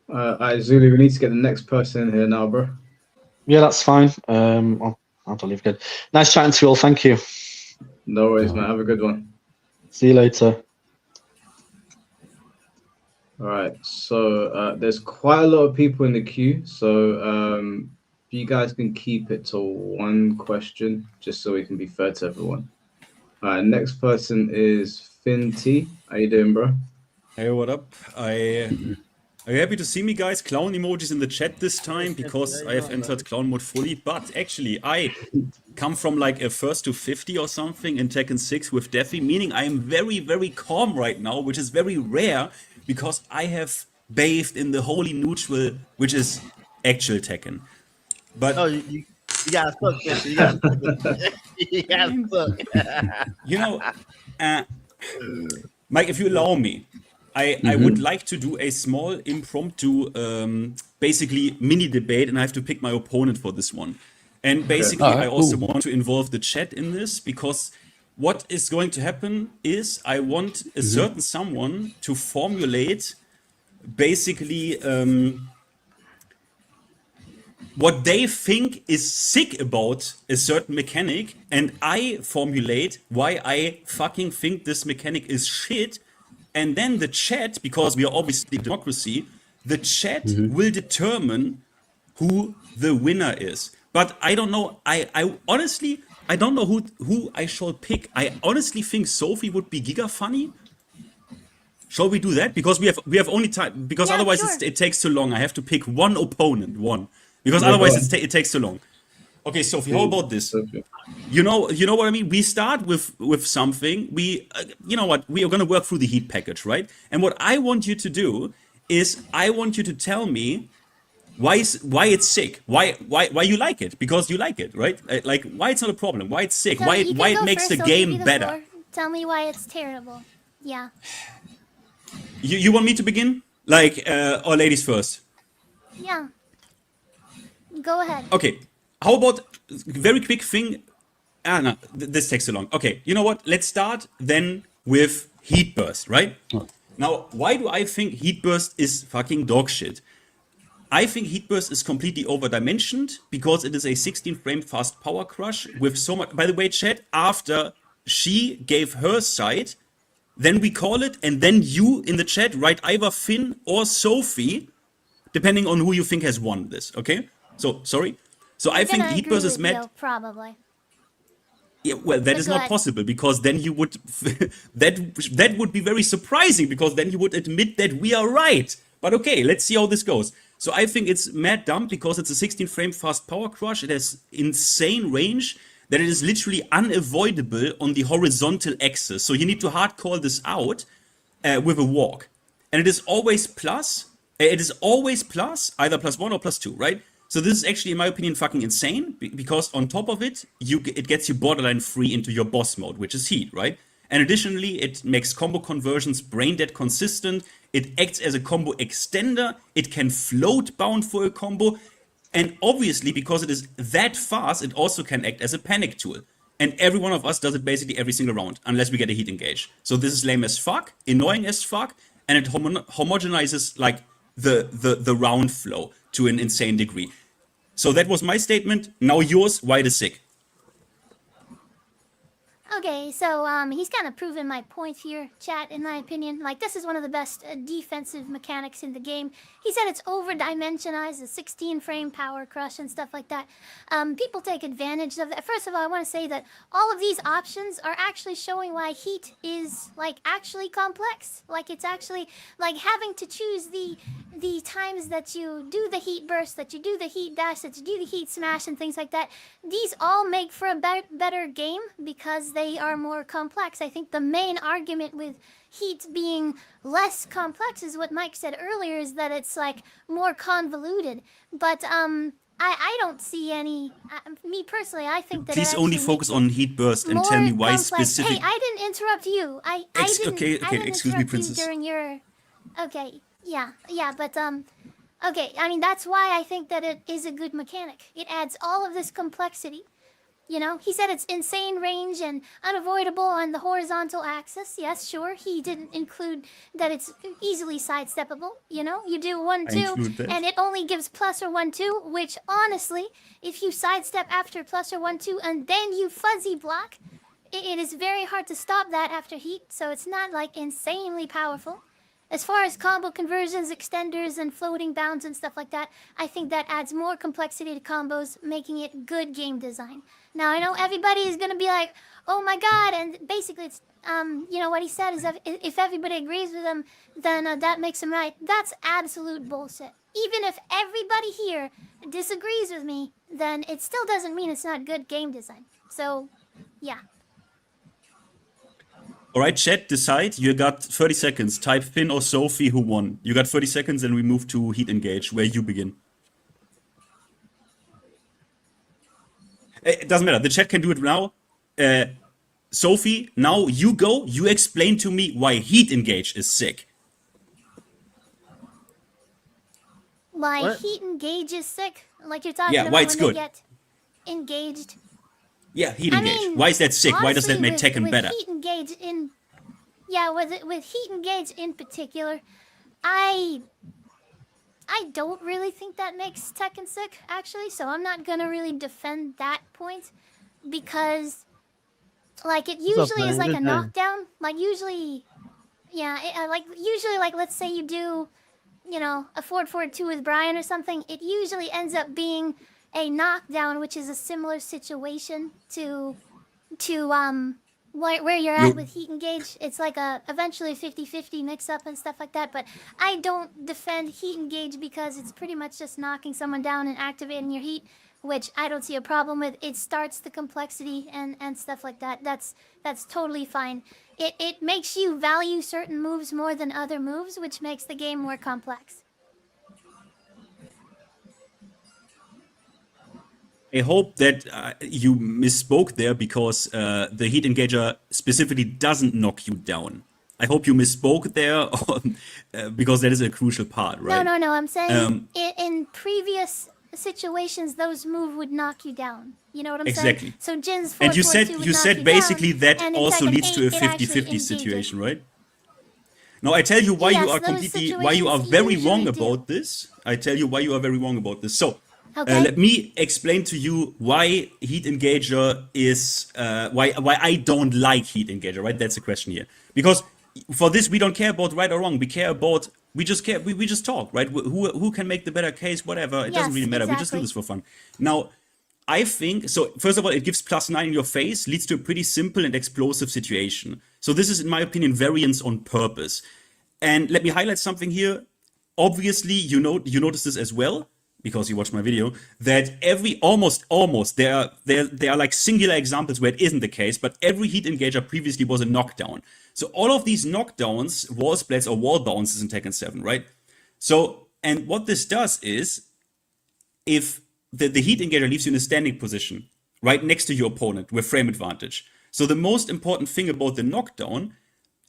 All right, Zulu, we need to get the next person in here now, bro. Yeah, that's fine. I'll leave good. Nice chatting to you all. Thank you. No worries, man. Have a good one. See you later. All right, so there's quite a lot of people in the queue, so if you guys can keep it to one question, just so we can be fair to everyone. All right, next person is Finn T. How you doing, bro? Hey, what up? Are you happy to see me, guys? Clown emojis in the chat this time because I have entered clown mode fully. But actually, I come from like a first to 50 or something in Tekken 6 with Defi, meaning I am very, very calm right now, which is very rare because I have bathed in the holy neutral, which is actual Tekken. But you got stuck. You got stuck. You know, Mike, if you allow me, I would like to do a small impromptu, basically mini debate, and I have to pick my opponent for this one. And basically, I also want to involve the chat in this because what is going to happen is I want a certain someone to formulate basically what they think is sick about a certain mechanic, and I formulate why I fucking think this mechanic is shit. And then the chat, because we are obviously a democracy, the chat will determine who the winner is. But I don't know. I honestly, I don't know who I shall pick. I honestly think Sophie would be giga funny. Shall we do that? Because we have only time. Because Yeah, otherwise sure. it takes too long. I have to pick one opponent, because otherwise it takes too long. Okay, Sophie, how about this? You know what I mean. We start with something. We, you know what? We are gonna work through the heat package, right? And what I want you to do is I want you to tell me why it's sick. Why you like it? Because you like it, right? Like why it's not a problem. Why it's sick. So Why you can it go makes first, the I'll give game you the better. floor. Tell me why it's terrible. Yeah. You want me to begin? Like or ladies first? Yeah. Go ahead. Okay. How about very quick thing? No, this takes too long. Okay, you know what? Let's start then with Heat Burst, right? Now, why do I think Heat Burst is fucking dog shit? I think Heat Burst is completely overdimensioned because it is a 16 frame fast power crush with so much. By the way, chat, after she gave her side, then we call it, and then you in the chat write either Finn or Sophie, depending on who you think has won this, okay? So, sorry. So I think Heat Burst is mad. Probably. Yeah, well, that But is go not ahead. possible because then you would that would be very surprising because then you would admit that we are right. But okay, let's see how this goes. So I think it's mad dumb because it's a 16 frame fast power crush. It has insane range that it is literally unavoidable on the horizontal axis. So you need to hard call this out with a walk, and it is always plus. It is always plus, either +1 or +2, right? So this is actually, in my opinion, fucking insane because on top of it, it gets you borderline free into your boss mode, which is heat, right? And additionally, it makes combo conversions brain dead consistent. It acts as a combo extender. It can float bound for a combo. And obviously, because it is that fast, it also can act as a panic tool. And every one of us does it basically every single round, unless we get a heat engage. So this is lame as fuck, annoying as fuck, and it homogenizes like the round flow to an insane degree. So that was my statement. Now yours. Why the sick? Okay, so he's kind of proven my point here, chat. In my opinion, like this is one of the best defensive mechanics in the game. He said it's over-dimensionized, the 16-frame power crush and stuff like that. People take advantage of that. First of all, I want to say that all of these options are actually showing why heat is like actually complex. Like it's actually like having to choose the times that you do the heat burst, that you do the heat dash, that you do the heat smash, and things like that. These all make for a better game because they are more complex. I think the main argument with heat being less complex is what Mike said earlier, is that it's like more convoluted. But I don't see any. Me personally, I think that Please it only actually focus makes it on heat burst and tell more me why complex. specific. Hey, I didn't interrupt you. I didn't. Okay, I didn't excuse me, interrupt you princess. during your. Okay, yeah, but okay. I mean, that's why I think that it is a good mechanic. It adds all of this complexity. You know, he said it's insane range and unavoidable on the horizontal axis. Yes, sure. He didn't include that it's easily sidesteppable. You know, you do 1, 2, include that. and it only gives plus or 1, 2, which honestly, if you sidestep after plus or 1, 2, and then you fuzzy block, it is very hard to stop that after heat, so it's not like insanely powerful. As far as combo conversions, extenders, and floating bounds and stuff like that, I think that adds more complexity to combos, making it good game design. Now, I know everybody is going to be like, oh my god, and basically it's, you know, what he said is that if everybody agrees with him, then that makes him right. That's absolute bullshit. Even if everybody here disagrees with me, then it still doesn't mean it's not good game design. So, yeah. All right, chat, decide. You got 30 seconds. Type Finn or Sophie who won. You got 30 seconds, and we move to heat engage, where you begin. It doesn't matter. The chat can do it now. Sophie, now you go. You explain to me why heat engage is sick. Why What? heat engage is sick? Like you're talking Yeah, about why when it's they good. get engaged. Yeah, heat I engage. mean, Why is that sick? Why does that honestly, make Tekken with better? heat engage in, yeah, with heat engage in particular, I don't really think that makes Tekken sick, actually. So I'm not gonna really defend that point because, like, it What's up, usually is man? like Good a game. knockdown. Like usually, yeah, like usually, like let's say you do, you know, a 4-4-2 with Brian or something, it usually ends up being a knockdown, which is a similar situation to where you're at with heat engage. It's like a eventually 50-50 mix up and stuff like that. But I don't defend heat engage because it's pretty much just knocking someone down and activating your heat, which I don't see a problem with. It starts the complexity and stuff like that. That's totally fine. It makes you value certain moves more than other moves, which makes the game more complex. I hope that you misspoke there because the heat engager specifically doesn't knock you down. I hope you misspoke there because that is a crucial part, right? No. I'm saying in previous situations, those moves would knock you down. You know what I'm Exactly. saying? So Jin's 4-4-2 And you would knock said you basically down, that and in also Tekken leads to a 8, it actually 50-50 engages. situation, right? Now I tell you why you Yes, are those why you are situations very wrong usually do. about this. I tell you why you are very wrong about this. So Okay. let me explain to you why heat engager is why I don't like heat engager. Right, that's the question here. Because for this we don't care about right or wrong. We care about we just talk, right? Who can make the better case? Whatever. It doesn't Yes, really matter. We just do exactly. this for fun. Now I think so. First of all, it gives +9 in your face, leads to a pretty simple and explosive situation. So this is, in my opinion, variance on purpose. And let me highlight something here. Obviously, you notice this as well because you watched my video. That almost there are like singular examples where it isn't the case, but every heat engager previously was a knockdown. So all of these knockdowns, wall splats or wall bounces in Tekken 7, right? So, and what this does is, if the heat engager leaves you in a standing position right next to your opponent with frame advantage. So the most important thing about the knockdown,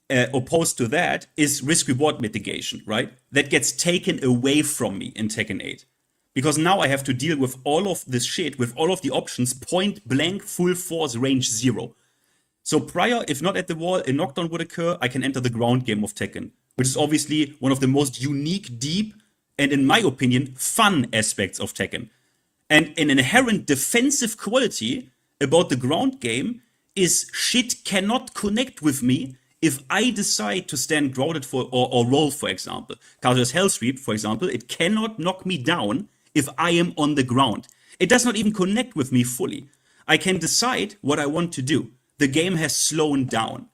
opposed to that, is risk reward mitigation, right? That gets taken away from me in Tekken 8. Because now I have to deal with all of this shit, with all of the options, point blank, full force, range 0. So prior, if not at the wall, a knockdown would occur, I can enter the ground game of Tekken, which is obviously one of the most unique, deep, and in my opinion, fun aspects of Tekken. And an inherent defensive quality about the ground game is shit cannot connect with me if I decide to stand grounded or roll, for example. Kazuya's Hell Sweep, for example, it cannot knock me down if I am on the ground. It does not even connect with me fully. I can decide what I want to do. The game has slowed down.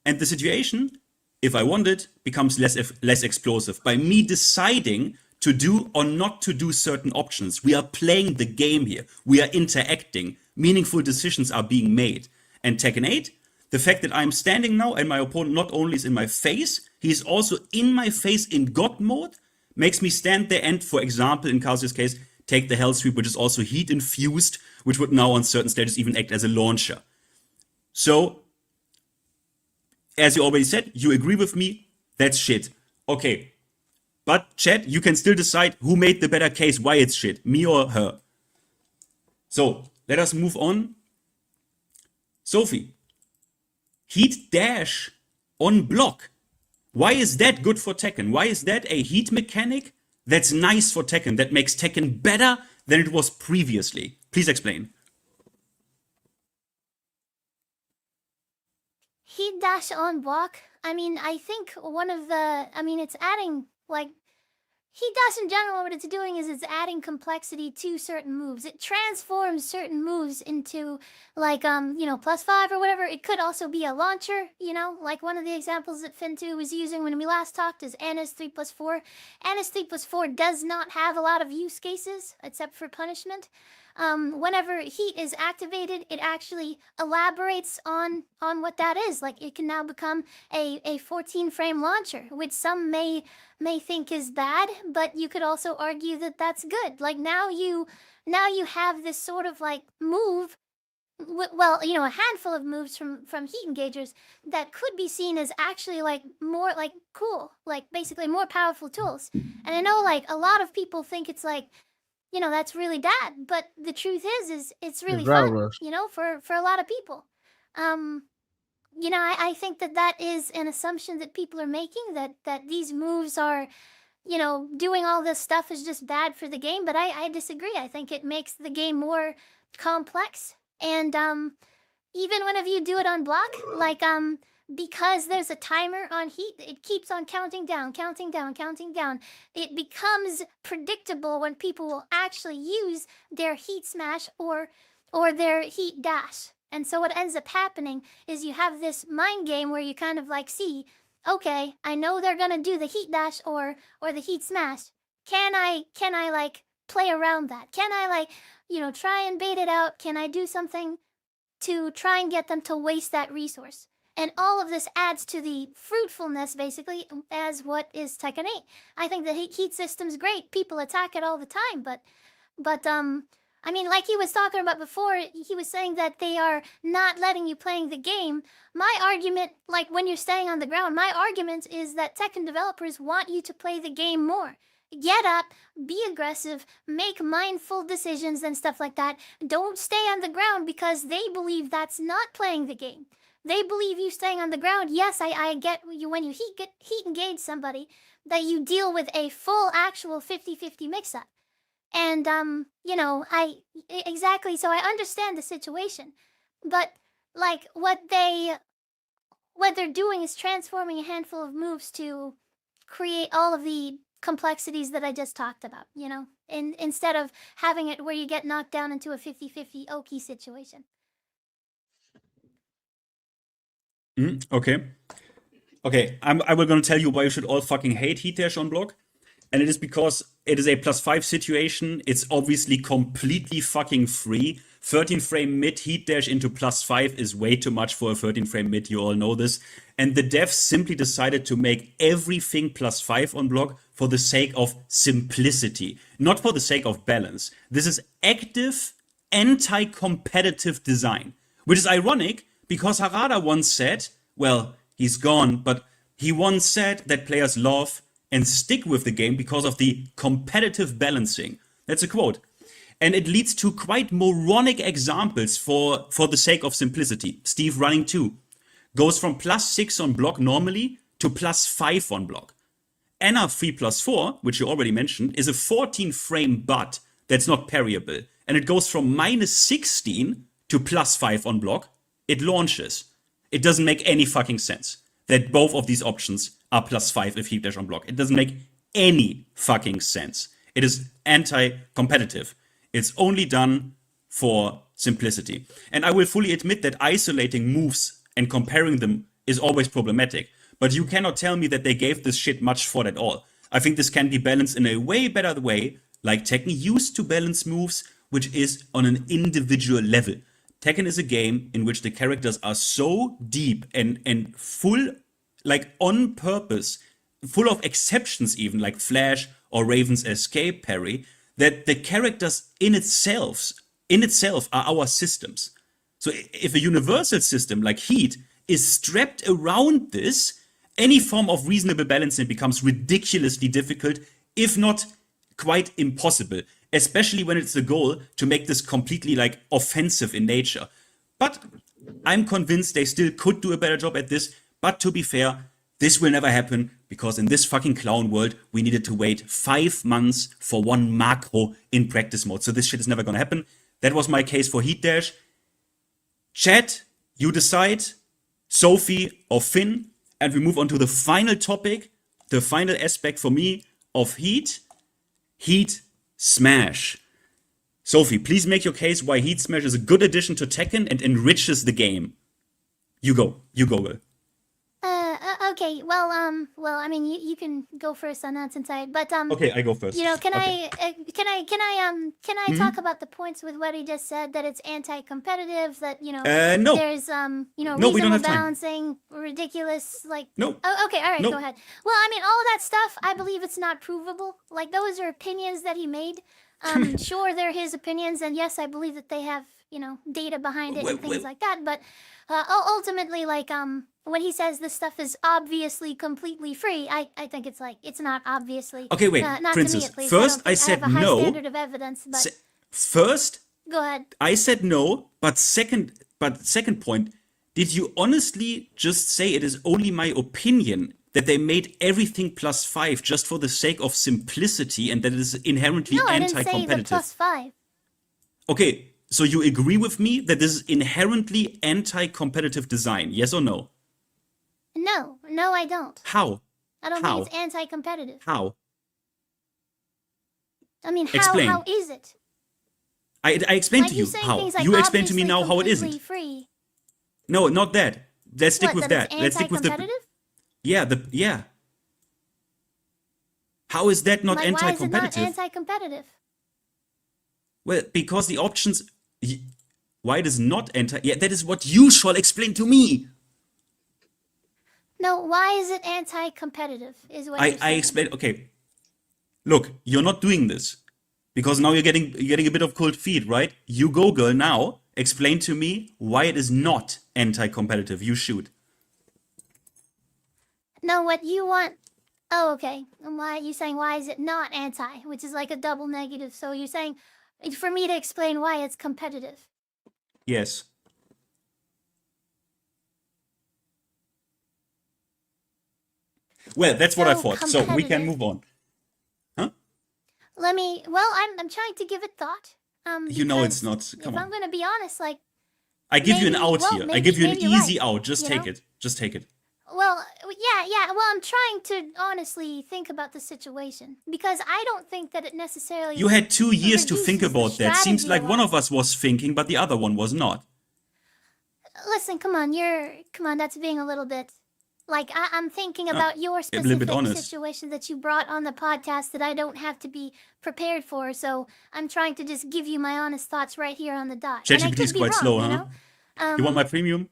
And the situation, if I want it, becomes less explosive. By me deciding to do or not to do certain options, we are playing the game here. We are interacting. Meaningful decisions are being made. And Tekken 8, the fact that I'm standing now and my opponent not only is in my face, he is also in my face in God mode, makes me stand there and, for example, in Kazuya's case, take the Hell Sweep, which is also heat infused, which would now on certain stages even act as a launcher. So, as you already said, you agree with me, that's shit. Okay. But, chat, you can still decide who made the better case, why it's shit, me or her. So, let us move on. Sophie, heat dash on block. Why is that good for Tekken? Why is that a heat mechanic that's nice for Tekken, that makes Tekken better than it was previously? Please explain. Heat dash on block. I mean, I think it's adding, like, heat dash in general, what it's doing is it's adding complexity to certain moves. It transforms certain moves into, like, +5 or whatever. It could also be a launcher, like one of the examples that Fin2 was using when we last talked is Anna's 3+4. Anna's 3+4 does not have a lot of use cases, except for punishment. Whenever heat is activated, it actually elaborates on what that is. Like, it can now become a 14 frame launcher, which some may think is bad, but you could also argue that that's good. Like, now you have this sort of like move, a handful of moves from heat engagers that could be seen as actually like more like cool, like basically more powerful tools. And I know like a lot of people think it's like, that's really bad, but the truth is it's really fun, for a lot of people. I think that is an assumption that people are making, that these moves are, doing all this stuff is just bad for the game, but I disagree. I think it makes the game more complex. And even whenever you do it on block, like because there's a timer on heat, it keeps on counting down. It becomes predictable when people will actually use their heat smash or their heat dash. And so what ends up happening is you have this mind game where you kind of like see, okay, I know they're gonna do the heat dash or the heat smash. Can I like play around that? Can I like, try and bait it out? Can I do something to try and get them to waste that resource? And all of this adds to the fruitfulness, basically, as what is Tekken 8. I think the heat system's great. People attack it all the time, but like he was talking about before, he was saying that they are not letting you playing the game. My argument, like when you're staying on the ground, my argument is that Tekken developers want you to play the game more. Get up, be aggressive, make mindful decisions and stuff like that. Don't stay on the ground because they believe that's not playing the game. They believe you staying on the ground. Yes, I get you when you heat engage somebody, that you deal with a full actual 50-50 mix-up. And, exactly, so I understand the situation. But, like, what they're doing is transforming a handful of moves to create all of the complexities that I just talked about, you know, instead of having it where you get knocked down into a 50-50 Oki situation. Okay. Okay, I will gonna tell you why you should all fucking hate Heat Dash on block. And it is because it is a +5 situation. It's obviously completely fucking free. 13 frame mid Heat Dash into +5 is way too much for a 13 frame mid. You all know this. And the devs simply decided to make everything +5 on block for the sake of simplicity, not for the sake of balance. This is active, anti-competitive design, which is ironic because Harada once said, well, he's gone, but he once said that players love and stick with the game because of the competitive balancing. That's a quote. And it leads to quite moronic examples for the sake of simplicity. Steve running 2 goes from +6 on block normally to +5 on block. Anna 3+4, which you already mentioned, is a 14 frame butt that's not parryable. And it goes from -16 to +5 on block. It launches. It doesn't make any fucking sense that both of these options are +5 if Heat Dash on block. It doesn't make any fucking sense. It is anti-competitive. It's only done for simplicity. And I will fully admit that isolating moves and comparing them is always problematic. But you cannot tell me that they gave this shit much thought at all. I think this can be balanced in a way better way, like Tekken used to balance moves, which is on an individual level. Tekken is a game in which the characters are so deep and full, like on purpose, full of exceptions even, like Flash or Raven's escape parry, that the characters in itself are our systems. So if a universal system like Heat is strapped around this, any form of reasonable balancing becomes ridiculously difficult, if not quite impossible, especially when it's the goal to make this completely like offensive in nature. But I'm convinced they still could do a better job at this. But to be fair, this will never happen because in this fucking clown world, we needed to wait 5 months for one macro in practice mode. So this shit is never gonna happen. That was my case for Heat Dash. Chat, you decide, Sophie or Finn, and we move on to the final topic, the final aspect for me of Heat. Heat Smash. Sophie, please make your case why Heat Smash is a good addition to Tekken and enriches the game. You go, Will. Okay. Well, I mean, you can go first on that since Okay, I go first. You know, can Okay. I talk about the points with what he just said, that it's anti-competitive, that, you know, No. there's, you know, No, we don't reasonable have time. balancing, ridiculous, like... No. Oh, okay, all right, No. go ahead. Well, I mean, all of that stuff, I believe it's not provable. Like, those are opinions that he made. Sure, they're his opinions, and yes, I believe that they have, you know, data behind it and things like that, but ultimately, like, when he says this stuff is obviously completely free, I think it's like, it's not obviously. Okay, wait, not Princess. to me, at least. First, I I said have a high no. standard of evidence, but First, go ahead. I said no, but second point, did you honestly just say it is only my opinion that they made everything +5 just for the sake of simplicity and that it is inherently No, I didn't say the anti-competitive? +5. Okay, so you agree with me that this is inherently anti-competitive design, yes or no? No, I don't. How? I don't How? think it's anti-competitive. How? I mean, Explain. how is it? I explained Like, to you you saying how. things like You explain to me obviously now how it completely isn't. free. No, not that. Let's stick What, with that that. it's Let's stick with the. anti-competitive? Yeah. How is that not Like, why is it not anti-competitive? anti-competitive? Well, because the options. Why it is not anti? Yeah, that is what you shall explain to me. No, why is it anti-competitive? Is what you're I saying. explain. Okay, look, you're not doing this because now you're getting a bit of cold feet, right? You go, girl. Now explain to me why it is not anti-competitive. You shoot. No, what you want. Oh, okay. And why you saying why is it not anti, which is like a double negative? So you're saying for me to explain why it's competitive. Yes. Well, that's what I So thought. So we can competitive. move on. Huh? Let me. Well, I'm trying to give it thought. You know it's because not. Come if I'm on. gonna be honest, like I give you an maybe- out well, here. I maybe- give you an maybe you're easy right, out. Just you take know? it. Just take it. Well, yeah. Well, I'm trying to honestly think about the situation because I don't think that it necessarily. You had 2 years to think reduces the about that. Seems strategy like a one lot. of us was thinking, but the other one was not. Listen, come on, that's being a little bit. Like, I'm thinking about your a little bit specific honest. situation that you brought on the podcast that I don't have to be prepared for. So I'm trying to just give you my honest thoughts right here on the dot. And I ChatGPT could is be quite wrong, slow, you huh? know? You want my premium?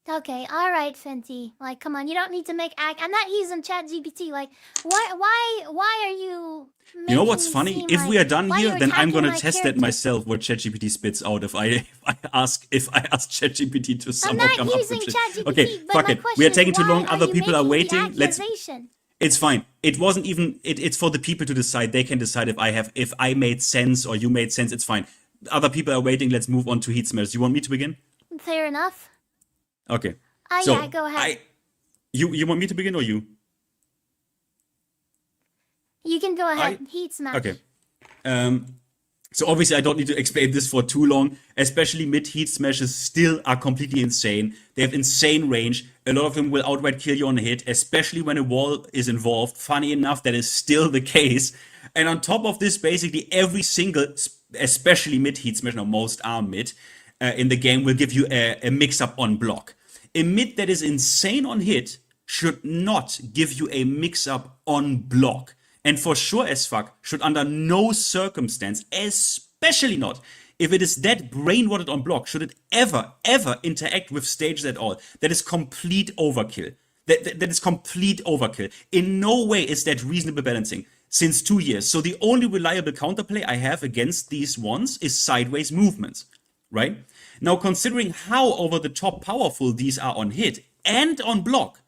Okay, all right, Fenty. Like, come on, you don't need to make act. I'm not using ChatGPT. Like, why are you? You know what's making me funny? seem If like, we are done why here, you're then I'm attacking gonna my test that character? myself. What ChatGPT spits out if I ask ChatGPT to I'm somehow not come up using with shit. ChatGPT, Okay, but fuck my it. question We are is, taking too why long. are Other you people are making the waiting. Let's. accusation? It's fine. It wasn't even. It's for the people to decide. They can decide if I made sense or you made sense. It's fine. Other people are waiting. Let's move on to heat smells. You want me to begin? Fair enough. Okay. Yeah, go ahead. You want me to begin or you? You can go ahead. Heat smash. Okay. So obviously I don't need to explain this for too long, especially mid-heat smashes still are completely insane. They have insane range. A lot of them will outright kill you on a hit, especially when a wall is involved. Funny enough, that is still the case. And on top of this, basically every single, especially mid-heat smash, now most are mid, in the game will give you a mix-up on block. A mid that is insane on hit should not give you a mix-up on block. And for sure as fuck, should under no circumstance, especially not if it is that brain-rotted on block, should it ever interact with stages at all. That is complete overkill. That is complete overkill. In no way is that reasonable balancing since 2 years. So the only reliable counterplay I have against these ones is sideways movements, right? Now, considering how over the top powerful these are on hit and on block,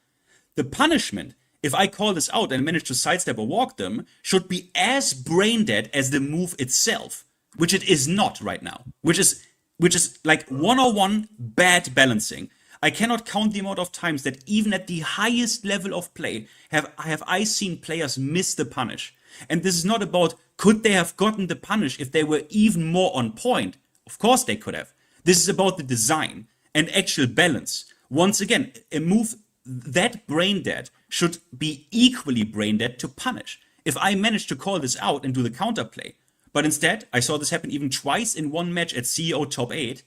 the punishment, if I call this out and manage to sidestep or walk them, should be as brain dead as the move itself, which it is not right now, which is like 101 bad balancing. I cannot count the amount of times that even at the highest level of play have I seen players miss the punish. And this is not about could they have gotten the punish if they were even more on point. Of course they could have. This is about the design and actual balance. Once again, a move that brain dead should be equally brain dead to punish. If I manage to call this out and do the counterplay, but instead I saw this happen even twice in one match at CEO top 8,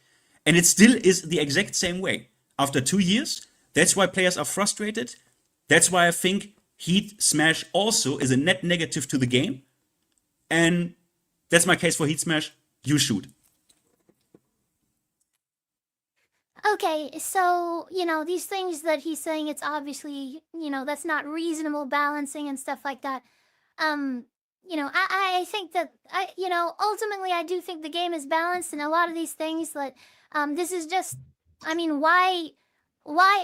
and it still is the exact same way. After 2 years, that's why players are frustrated. That's why I think Heat Smash also is a net negative to the game. And that's my case for Heat Smash. You shoot. Okay, so, these things that he's saying, it's obviously, that's not reasonable balancing and stuff like that. I think that, ultimately I do think the game is balanced and a lot of these things that, this is just, why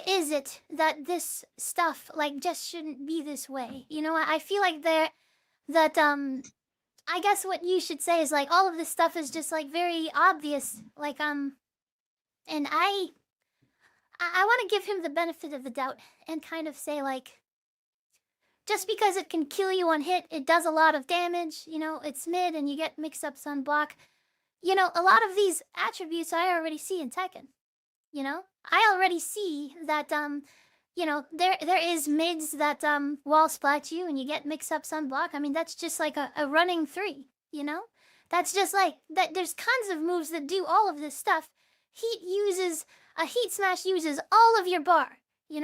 is it that this stuff, like, just shouldn't be this way? I feel like I guess what you should say is, like, all of this stuff is just, like, very obvious, like, and I want to give him the benefit of the doubt and kind of say, like, just because it can kill you on hit, it does a lot of damage, it's mid and you get mix-ups on block. A lot of these attributes I already see in Tekken, I already see that, there is mids that wall splat you and you get mix-ups on block. That's just like a running 3, That's just like, that. There's tons of moves that do all of this stuff. A heat smash uses all of your bar, You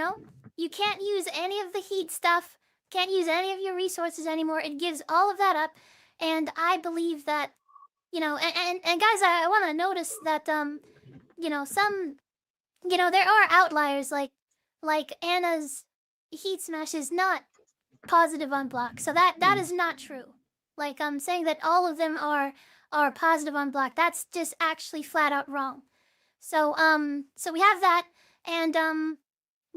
can't use any of the heat stuff, can't use any of your resources anymore. It gives all of that up. And I believe that, and guys, I want to notice that, some, there are outliers like Anna's heat smash is not positive on block. So that is not true. Like, I'm saying that all of them are positive on block. That's just actually flat out wrong. So we have that, and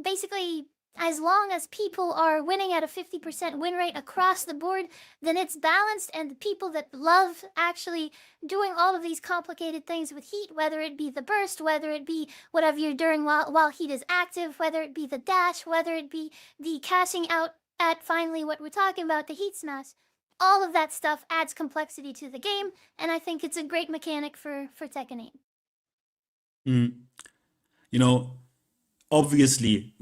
basically, as long as people are winning at a 50% win rate across the board, then it's balanced, and the people that love actually doing all of these complicated things with heat, whether it be the burst, whether it be whatever you're doing while heat is active, whether it be the dash, whether it be the cashing out at finally what we're talking about, the heat smash, all of that stuff adds complexity to the game, and I think it's a great mechanic for Tekken 8. obviously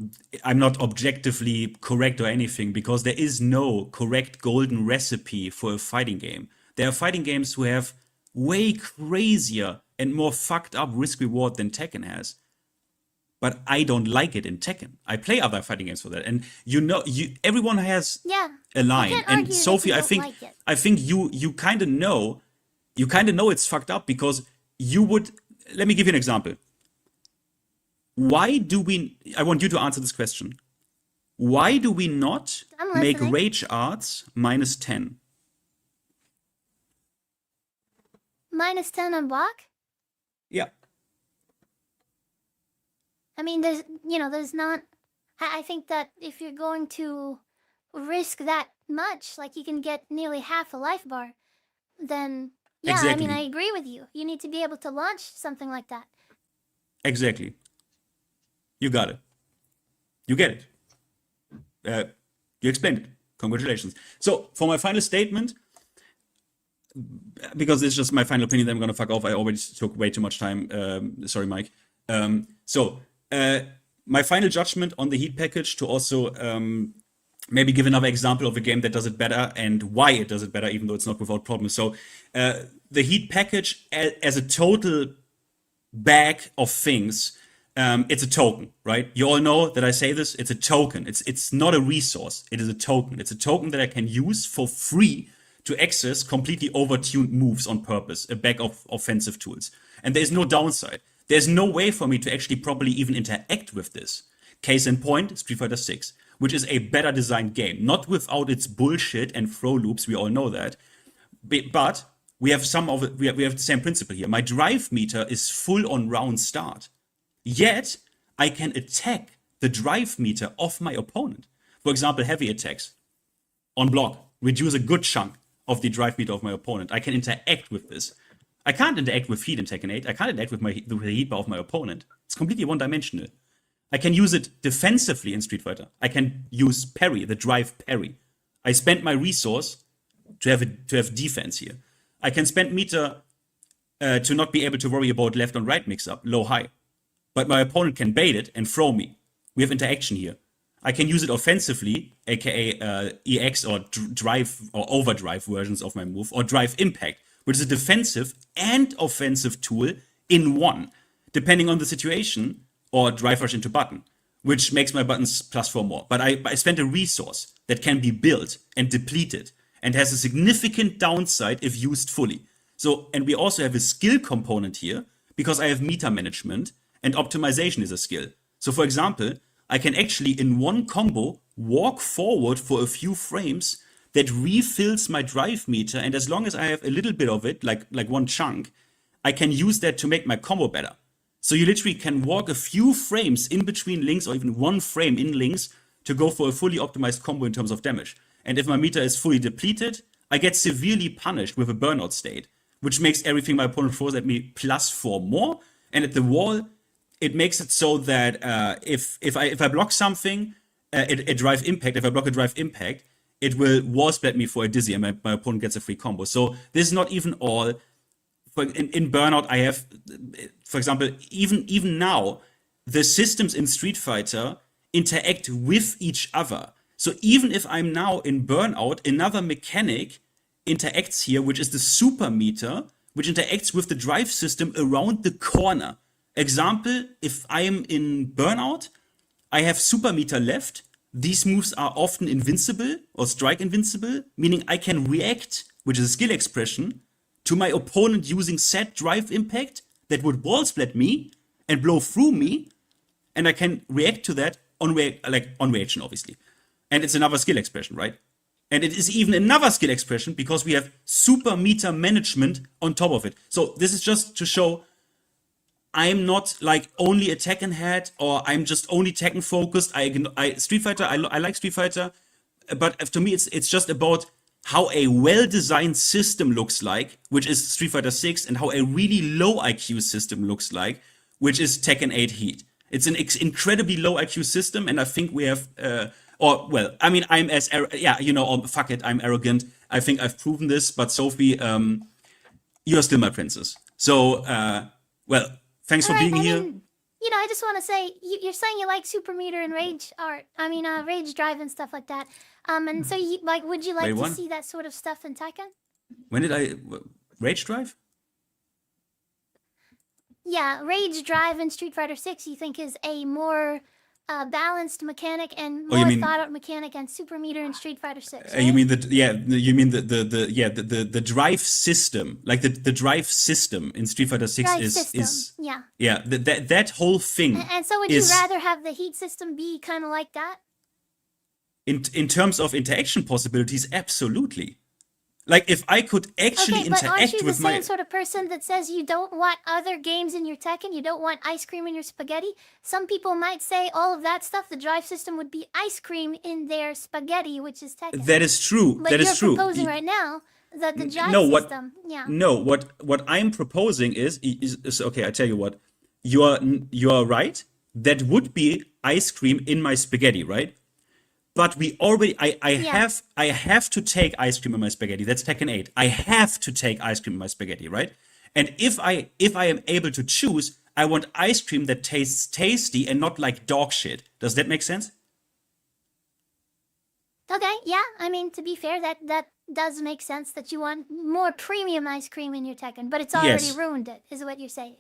I'm not objectively correct or anything, because there is no correct golden recipe for a fighting game. There are fighting games who have way crazier and more fucked up risk reward than Tekken has. But I don't like it in Tekken. I play other fighting games for that, and everyone has Yeah. a line. can't And argue that Sophie, you I don't think like it. I think you kind of know it's fucked up, because you would. Let me give you an example. Why do we? I want you to answer this question. Why do we not I'm make listening. rage arts -10? -10 on block? Yeah. I mean, there's not. I think that if you're going to risk that much, like you can get nearly half a life bar, then yeah, I mean, Exactly. I agree with you. You need to be able to launch something like that. Exactly. You got it. You get it. You explained it. Congratulations. So, for my final statement, because it's just my final opinion, then I'm going to fuck off. I already took way too much time. Sorry, Mike. My final judgment on the Heat package, to also maybe give another example of a game that does it better and why it does it better, even though it's not without problems. So, the Heat package as a total bag of things, it's a token, right? You all know that I say this. It's a token. It's not a resource. It is a token. It's a token that I can use for free to access completely overtuned moves on purpose, a bag of offensive tools. And there's no downside. There's no way for me to actually properly even interact with this. Case in point, Street Fighter 6, which is a better designed game, not without its bullshit and throw loops. We all know that. But we have we have the same principle here. My drive meter is full on round start. Yet, I can attack the drive meter of my opponent. For example, heavy attacks on block reduce a good chunk of the drive meter of my opponent. I can interact with this. I can't interact with heat in Tekken 8. I can't interact with the heat bar of my opponent. It's completely one-dimensional. I can use it defensively in Street Fighter. I can use parry, the drive parry. I spend my resource to have defense here. I can spend meter to not be able to worry about left and right mix-up, low-high. But my opponent can bait it and throw me. We have interaction here. I can use it offensively, aka EX or drive or overdrive versions of my move, or drive impact, which is a defensive and offensive tool in one, depending on the situation, or drive rush into button, which makes my buttons +4 more. But I spent a resource that can be built and depleted and has a significant downside if used fully. So, and we also have a skill component here, because I have meter management and optimization is a skill. So, for example, I can actually in one combo walk forward for a few frames that refills my drive meter, and as long as I have a little bit of it, like one chunk, I can use that to make my combo better. So you literally can walk a few frames in between links, or even one frame in links, to go for a fully optimized combo in terms of damage. And if my meter is fully depleted, I get severely punished with a burnout state, which makes everything my opponent throws at me +4 more. And at the wall, it makes it so that if I block something, a drive impact, if I block a drive impact, it will wall splat me for a dizzy, and my opponent gets a free combo. So this is not even all. In Burnout, I have, for example, even now, the systems in Street Fighter interact with each other. So even if I'm now in Burnout, another mechanic interacts here, which is the super meter, which interacts with the drive system around the corner. Example, if I am in Burnout, I have super meter left. These moves are often invincible or strike invincible, meaning I can react, which is a skill expression, to my opponent using set drive impact that would wall splat me and blow through me, and I can react to that on reaction, obviously. And it's another skill expression, right? And it is even another skill expression because we have super meter management on top of it. So this is just to show I'm not like only a Tekken head, or I'm just only Tekken focused. Street Fighter, I like Street Fighter, but to me it's just about how a well-designed system looks like, which is Street Fighter 6, and how a really low IQ system looks like, which is Tekken 8 Heat. It's an incredibly low IQ system, and I think we have, I'm as, fuck it, I'm arrogant. I think I've proven this, but Sophie, you're still my princess. So, thanks for being here. I just want to say you're saying you like Super Meter and Rage art. I mean, Rage Drive and stuff like that. And so would you like Wait, to what? see that sort of stuff in Tekken? When did I Rage Drive? Yeah, Rage Drive in Street Fighter 6 you think is a more balanced mechanic and Oh, you more mean- thought out mechanic and Super Meter in Street Fighter 6. You mean the drive system, like the drive system in Street Fighter 6 Drive is system, yeah. yeah, that whole thing. And so would is, you rather have the heat system be kind of like that? in terms of interaction possibilities, absolutely. Like if I could actually Okay, but aren't interact you the with same my sort of person that says you don't want other games in your Tekken, you don't want ice cream in your spaghetti? Some people might say all of that stuff, the drive system would be ice cream in their spaghetti, which is Tekken. That is true. But that you're is true. proposing right now that the drive No, what- system, yeah. No, what I'm proposing is okay. I tell you what, you are right. That would be ice cream in my spaghetti, right? But we already, I have to take ice cream in my spaghetti. That's Tekken 8. I have to take ice cream in my spaghetti, right? And if I am able to choose, I want ice cream that tastes tasty and not like dog shit. Does that make sense? Okay, yeah. I mean, to be fair, that does make sense that you want more premium ice cream in your Tekken, but it's already Yes. ruined it, is what you're saying.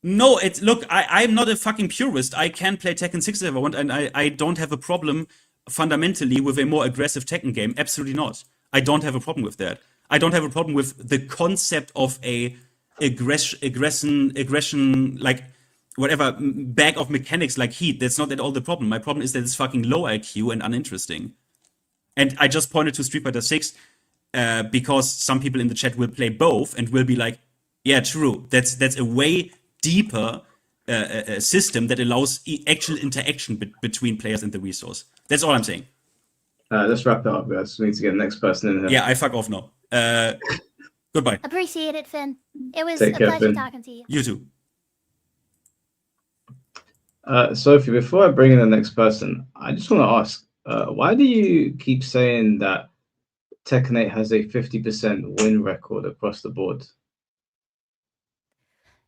No, look, I'm not a fucking purist. I can play Tekken 6 if I want, and I don't have a problem fundamentally with a more aggressive Tekken game. Absolutely not. I don't have a problem with that. I don't have a problem with the concept of a aggression, like whatever bag of mechanics like heat. That's not at all the problem. My problem is that it's fucking low IQ and uninteresting. And I just pointed to Street Fighter 6 because some people in the chat will play both and will be like, yeah, true. That's a way deeper system that allows actual interaction between players and the resource. That's all I'm saying. Let's wrap it up, guys. We need to get the next person in here. Yeah, I fuck off now. Goodbye. Appreciate it, Finn. It was Take a care, pleasure Finn. talking to you. You too. Sophie, before I bring in the next person, I just want to ask, why do you keep saying that Tekken 8 has a 50% win record across the board?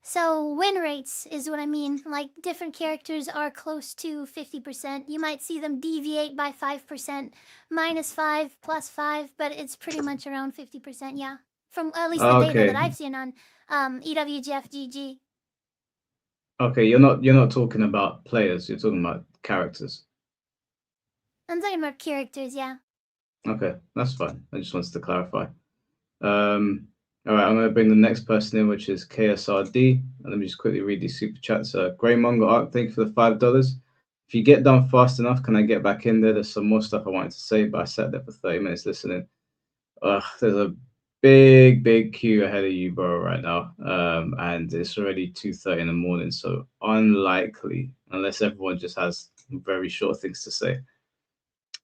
So win rates is what I mean. Like different characters are close to 50%. You might see them deviate by 5%, -5, +5, but it's pretty much around 50%. Yeah, from at least the data Okay. that I've seen on EWGFGG. Okay, you're not talking about players. You're talking about characters. I'm talking about characters. Yeah. Okay, that's fine. I just wanted to clarify. All right, I'm going to bring the next person in, which is KSRD. And let me just quickly read these super chats. Greymonger Arc, thank you for the $5. If you get done fast enough, can I get back in there? There's some more stuff I wanted to say, but I sat there for 30 minutes listening. There's a big queue ahead of you, bro, right now. And it's already 2:30 in the morning, so unlikely, unless everyone just has very short things to say.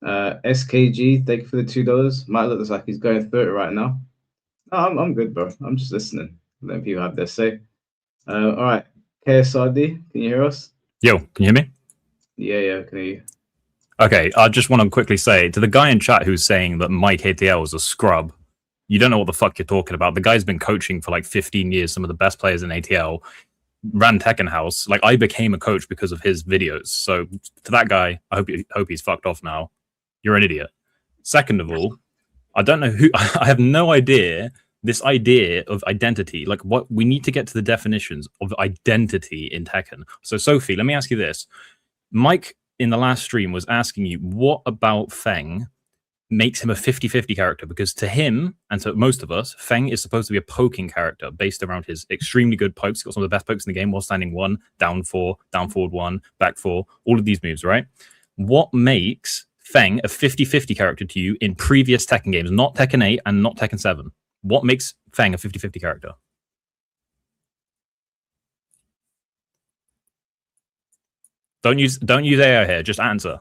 SKG, thank you for the $2. Might look like he's going through it right now. No, I'm good, bro. I'm just listening, letting people have their say. All right, KSRD, can you hear us? Yo, can you hear me? Yeah, I can hear you. Okay, I just want to quickly say to the guy in chat who's saying that Mike ATL is a scrub, you don't know what the fuck you're talking about. The guy's been coaching for like 15 years, some of the best players in ATL, ran Tekken House. Like, I became a coach because of his videos. So to that guy, I hope he's fucked off now. You're an idiot. Second of all, I don't know who, I have no idea, this idea of identity, like what we need to get to the definitions of identity in Tekken. So Sophie, let me ask you this. Mike in the last stream was asking you, what about Feng makes him a 50-50 character? Because to him, and to most of us, Feng is supposed to be a poking character based around his extremely good pokes. He's got some of the best pokes in the game while standing 1, down 4, down forward 1, back 4, all of these moves, right? What makes Feng a 50-50 character to you in previous Tekken games, not Tekken 8 and not Tekken 7? What makes Feng a 50-50 character? Don't use AI here. Just answer.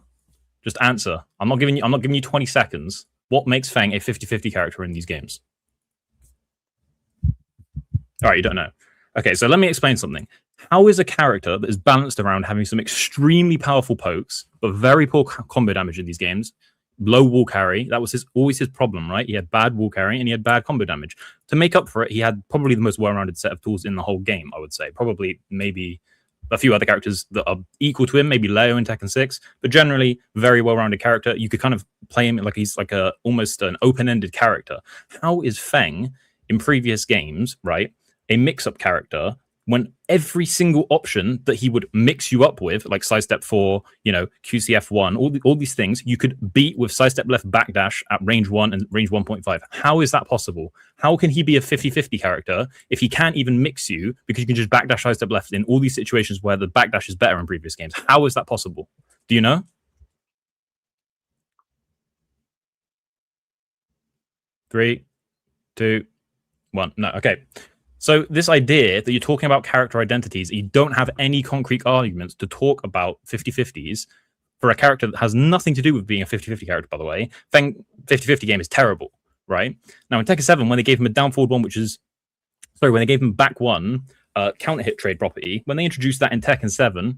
Just answer. I'm not giving you 20 seconds. What makes Feng a 50-50 character in these games? All right, you don't know. Okay, so let me explain something. How is a character that is balanced around having some extremely powerful pokes, but very poor combo damage in these games, low wall carry? That was always his problem, right? He had bad wall carry and he had bad combo damage. To make up for it, he had probably the most well-rounded set of tools in the whole game, I would say. Probably, maybe a few other characters that are equal to him, maybe Leo in Tekken 6, but generally very well-rounded character. You could kind of play him like he's like almost an open-ended character. How is Feng in previous games, right, a mix-up character when every single option that he would mix you up with, like sidestep 4, QCF1, all these things, you could beat with sidestep left backdash at range 1 and range 1.5. How is that possible? How can he be a 50-50 character if he can't even mix you because you can just backdash sidestep left in all these situations where the backdash is better in previous games? How is that possible? Do you know? 3, 2, 1. No, okay. So this idea that you're talking about character identities, you don't have any concrete arguments to talk about 50-50s for a character that has nothing to do with being a 50-50 character, by the way. Feng 50-50 game is terrible, right? Now in Tekken 7, when they gave him a down forward one, when they gave him back one, counter hit trade property, when they introduced that in Tekken 7,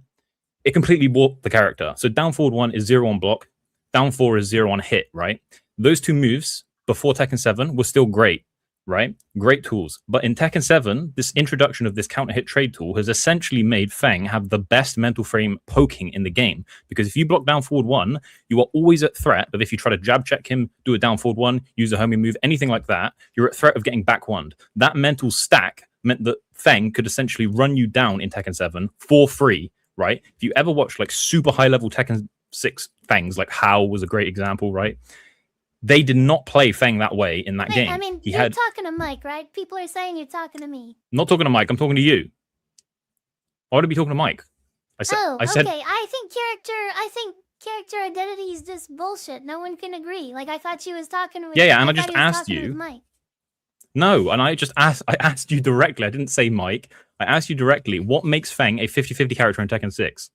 it completely warped the character. So down forward 1 is 0 on block, down 4 is 0 on hit, right? Those two moves before Tekken 7 were still great. Right? Great tools. But in Tekken 7, this introduction of this counter hit trade tool has essentially made Feng have the best mental frame poking in the game. Because if you block down forward 1, you are always at threat of, if you try to jab check him, do a down forward 1, use a homing move, anything like that, you're at threat of getting back 1'd. That mental stack meant that Feng could essentially run you down in Tekken 7 for free, right? If you ever watch like super high level Tekken 6 Fengs, like Hao was a great example, right? They did not play Feng that way in that game. I mean, you're talking to Mike, right? People are saying you're talking to me. I'm not talking to Mike. I'm talking to you. Why would I be talking to Mike? I said. Okay. I think character identity is just bullshit. No one can agree. Like I thought she was talking with. Yeah, and I just asked you. Mike. No, and I asked you directly. I didn't say Mike. I asked you directly. What makes Feng a 50-50 character in Tekken 6?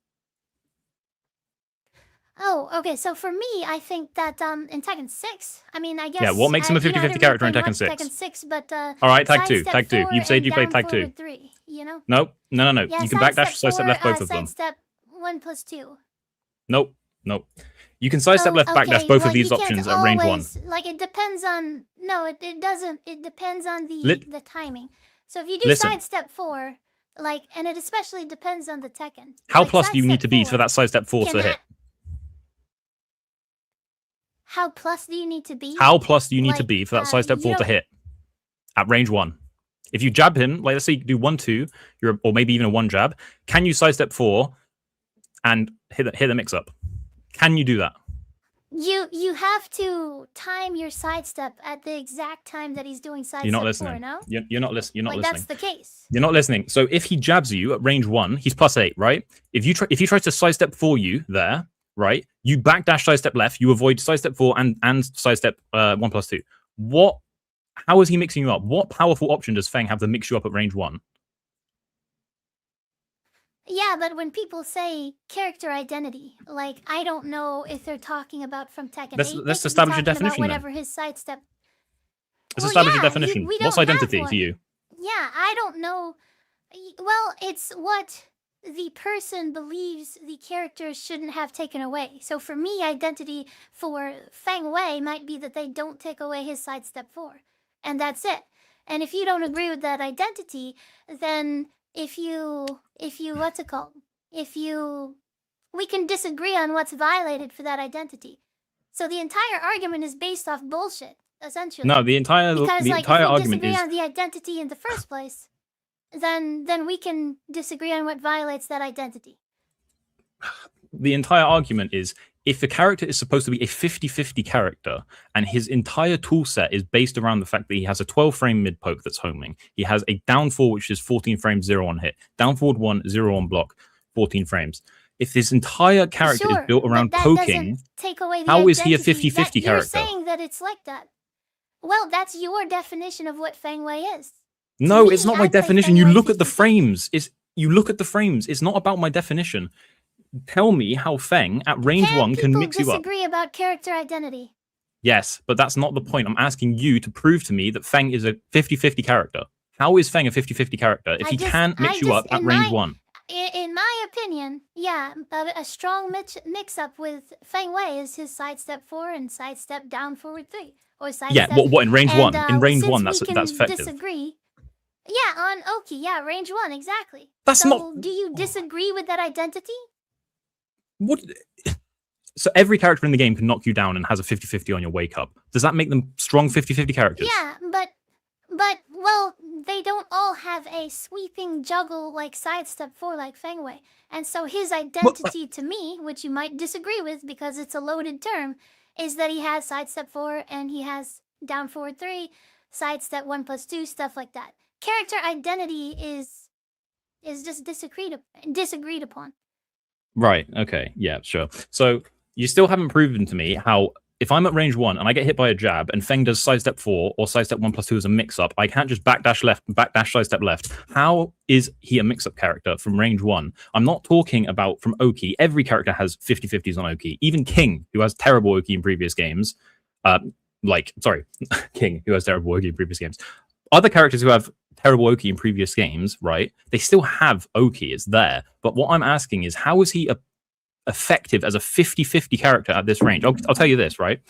Oh, okay. So for me, I think that in Tekken 6, I mean, I guess. Yeah, what makes him a 50-50 character in Tekken 6? Tekken 6, but all right, tag 2. You said you played tag 2. 3, you know? Nope. No. Yeah, you can backdash, sidestep left both of them. Sidestep 1+2. Nope. You can sidestep left backdash both of these options at range 1. Like it depends on. No, it doesn't. It depends on the timing. So if you do sidestep 4, and it especially depends on the Tekken. How plus do you need to be for that sidestep 4 to hit? How plus do you need to be? How plus do you need to be for that sidestep 4 to hit at range 1? If you jab him, like let's say you do 1-2, or maybe even a 1 jab, can you sidestep 4 and hit the mix up? Can you do that? You have to time your sidestep at the exact time that he's doing sidestep. You're not listening. 4, no? You're not listening. You're not listening. That's the case. You're not listening. So if he jabs you at range 1, he's +8, right? If he tries to sidestep for you there, right? You backdash sidestep left, you avoid sidestep 4 and sidestep 1+2. How is he mixing you up? What powerful option does Feng have to mix you up at range 1? Yeah, but when people say character identity, I don't know if they're talking about from Tekken 8. Let's establish a definition then. Whatever his sidestep. Let's establish a definition. What's identity to you? Yeah, I don't know. Well, it's what the person believes the character shouldn't have taken away. So for me, identity for Feng Wei might be that they don't take away his sidestep 4. And that's it. And if you don't agree with that identity, then if you what's it called? We can disagree on what's violated for that identity. So the entire argument is based off bullshit, essentially. No, the entire argument is... Because if we disagree on the identity in the first place, then we can disagree on what violates that identity. The entire argument is, if the character is supposed to be a 50-50 character, and his entire tool set is based around the fact that he has a 12-frame mid-poke that's homing, he has a down 4, which is 14 frames, 0 on hit, down forward 1, 0 on block, 14 frames. If his entire character is built around poking, how is he a 50-50 character? You're saying that it's like that. Well, that's your definition of what Feng Wei is. No, it's not my definition. You look at the frames. You look at the frames. It's not about my definition. Tell me how Feng at range 1 can mix you up. Disagree about character identity. Yes, but that's not the point. I'm asking you to prove to me that Feng is a 50-50 character. How is Feng a 50-50 character if he can't mix you up at range 1? In my opinion, yeah, a strong mix-up with Feng Wei is his sidestep 4 and sidestep down forward 3. Or sidestep. Yeah, what in range 1? In range 1, that's effective. Disagree. Yeah, on Oki. Yeah, range 1, exactly. That's so not- do you disagree with that identity? What? So every character in the game can knock you down and has a 50-50 on your wake up. Does that make them strong 50-50 characters? Yeah, but well, they don't all have a sweeping juggle like sidestep 4 like Feng Wei. And so his identity to me, which you might disagree with because it's a loaded term, is that he has sidestep 4 and he has down forward 3, sidestep 1+2, stuff like that. Character identity is just disagreed upon. Right. Okay. Yeah, sure. So you still haven't proven to me how, if I'm at range 1 and I get hit by a jab and Feng does sidestep 4 or sidestep 1+2 as a mix-up, I can't just backdash left, backdash sidestep left. How is he a mix-up character from range 1? I'm not talking about from Oki. Every character has 50-50s on Oki. Even King, who has terrible Oki in previous games, King, who has terrible Oki in previous games. Other characters who have terrible Oki in previous games, right? They still have Oki, it's there. But what I'm asking is, how is he effective as a 50-50 character at this range? I'll tell you this, right?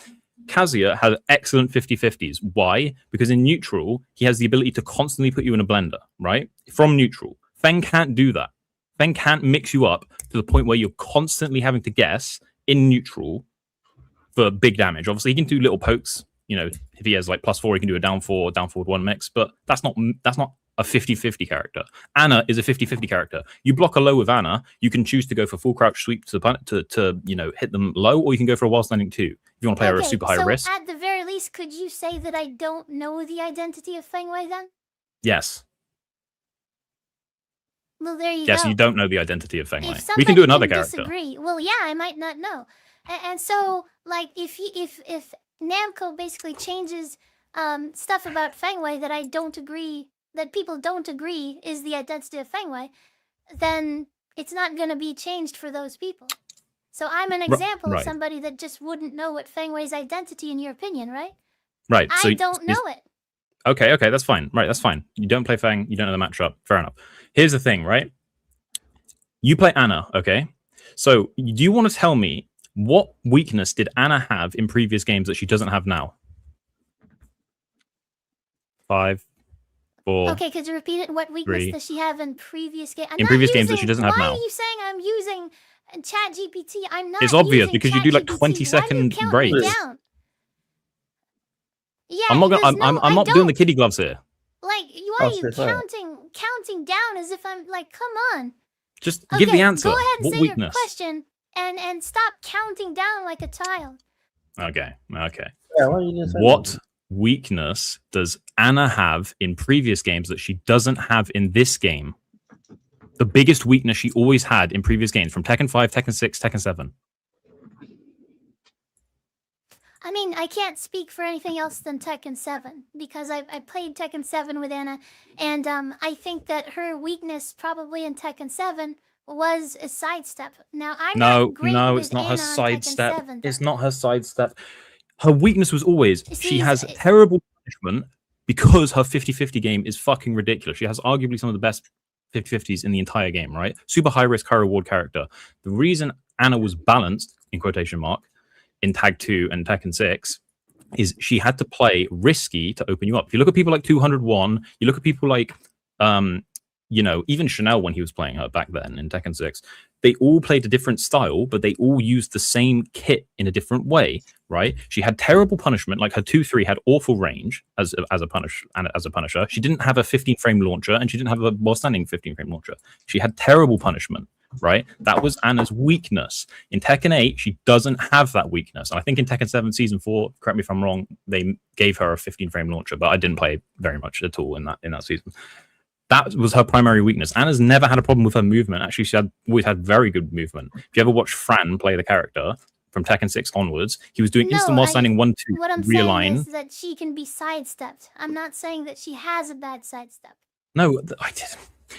Kazuya has excellent 50-50s. Why? Because in neutral, he has the ability to constantly put you in a blender, right? From neutral. Feng can't do that. Feng can't mix you up to the point where you're constantly having to guess in neutral for big damage. Obviously, he can do little pokes. You know, if he has like +4, he can do a down forward 1 mix, but that's not a 50-50 character. Anna is a 50-50 character. You block a low with Anna, you can choose to go for full crouch sweep to you know, hit them low, or you can go for a while standing 2 if you want to play her a super high risk. At the very least, could you say that I don't know the identity of Feng Wei then? Yes. Well, there you Yes, go. you don't know the identity of Feng Wei. If We can do another somebody character. disagree, well, yeah, I might not know. And so, like, if Namco basically changes stuff about Feng Wei that I don't agree, that people don't agree is the identity of Feng Wei, then it's not going to be changed for those people. So I'm an example of somebody that just wouldn't know what Feng Wei's identity, in your opinion, right? Right. So I don't know it. Okay, that's fine. Right, that's fine. You don't play Feng, you don't know the matchup. Fair enough. Here's the thing, right? You play Anna, okay? So do you want to tell me what weakness did Anna have in previous games that she doesn't have now? 5, 4. Okay, could you repeat it? What weakness 3. does she have in previous games? In previous games that she doesn't have Why now. are you saying I'm using ChatGPT? I'm not. It's obvious using because you do like ChatGPT. 20-second Why breaks. do you count me down? Yeah, I'm not because I'm not doing the kiddie gloves here. Like, why are you counting down as if I'm like, come on? Just give the answer. Go ahead and What say weakness? your question and stop counting down like a child. Okay. Yeah, why you didn't say What weakness does Anna have in previous games that she doesn't have in this game? The biggest weakness she always had in previous games, from Tekken 5, Tekken 6, Tekken 7. I mean, I can't speak for anything else than Tekken 7 because I played Tekken 7 with Anna, and I think that her weakness probably in Tekken 7 was a sidestep. Now, I'm not great with it's not Anna her on Tekken sidestep. 7, It's not her sidestep. Her weakness was always she See, has terrible punishment because her 50-50 game is fucking ridiculous. She has arguably some of the best 50-50s in the entire game, right? Super high risk, high reward character. The reason Anna was balanced, in quotation mark, in Tag 2 and Tekken 6 is she had to play risky to open you up. If you look at people like 201, you look at people like you know, even Chanel when he was playing her back then in Tekken 6, they all played a different style, but they all used the same kit in a different way, right? She had terrible punishment, like her 2-3 had awful range as a punisher. She didn't have a 15-frame launcher, and she didn't have a while-standing 15-frame launcher. She had terrible punishment, right? That was Anna's weakness. In Tekken 8, she doesn't have that weakness. And I think in Tekken 7 Season 4, correct me if I'm wrong, they gave her a 15-frame launcher, but I didn't play very much at all in that season. That was her primary weakness. Anna's never had a problem with her movement. Actually, she always had very good movement. If you ever watch Fran play the character from Tekken 6 onwards, he was doing instant while standing 1-2 What I'm realign. saying is that she can be sidestepped. I'm not saying that she has a bad sidestep. No,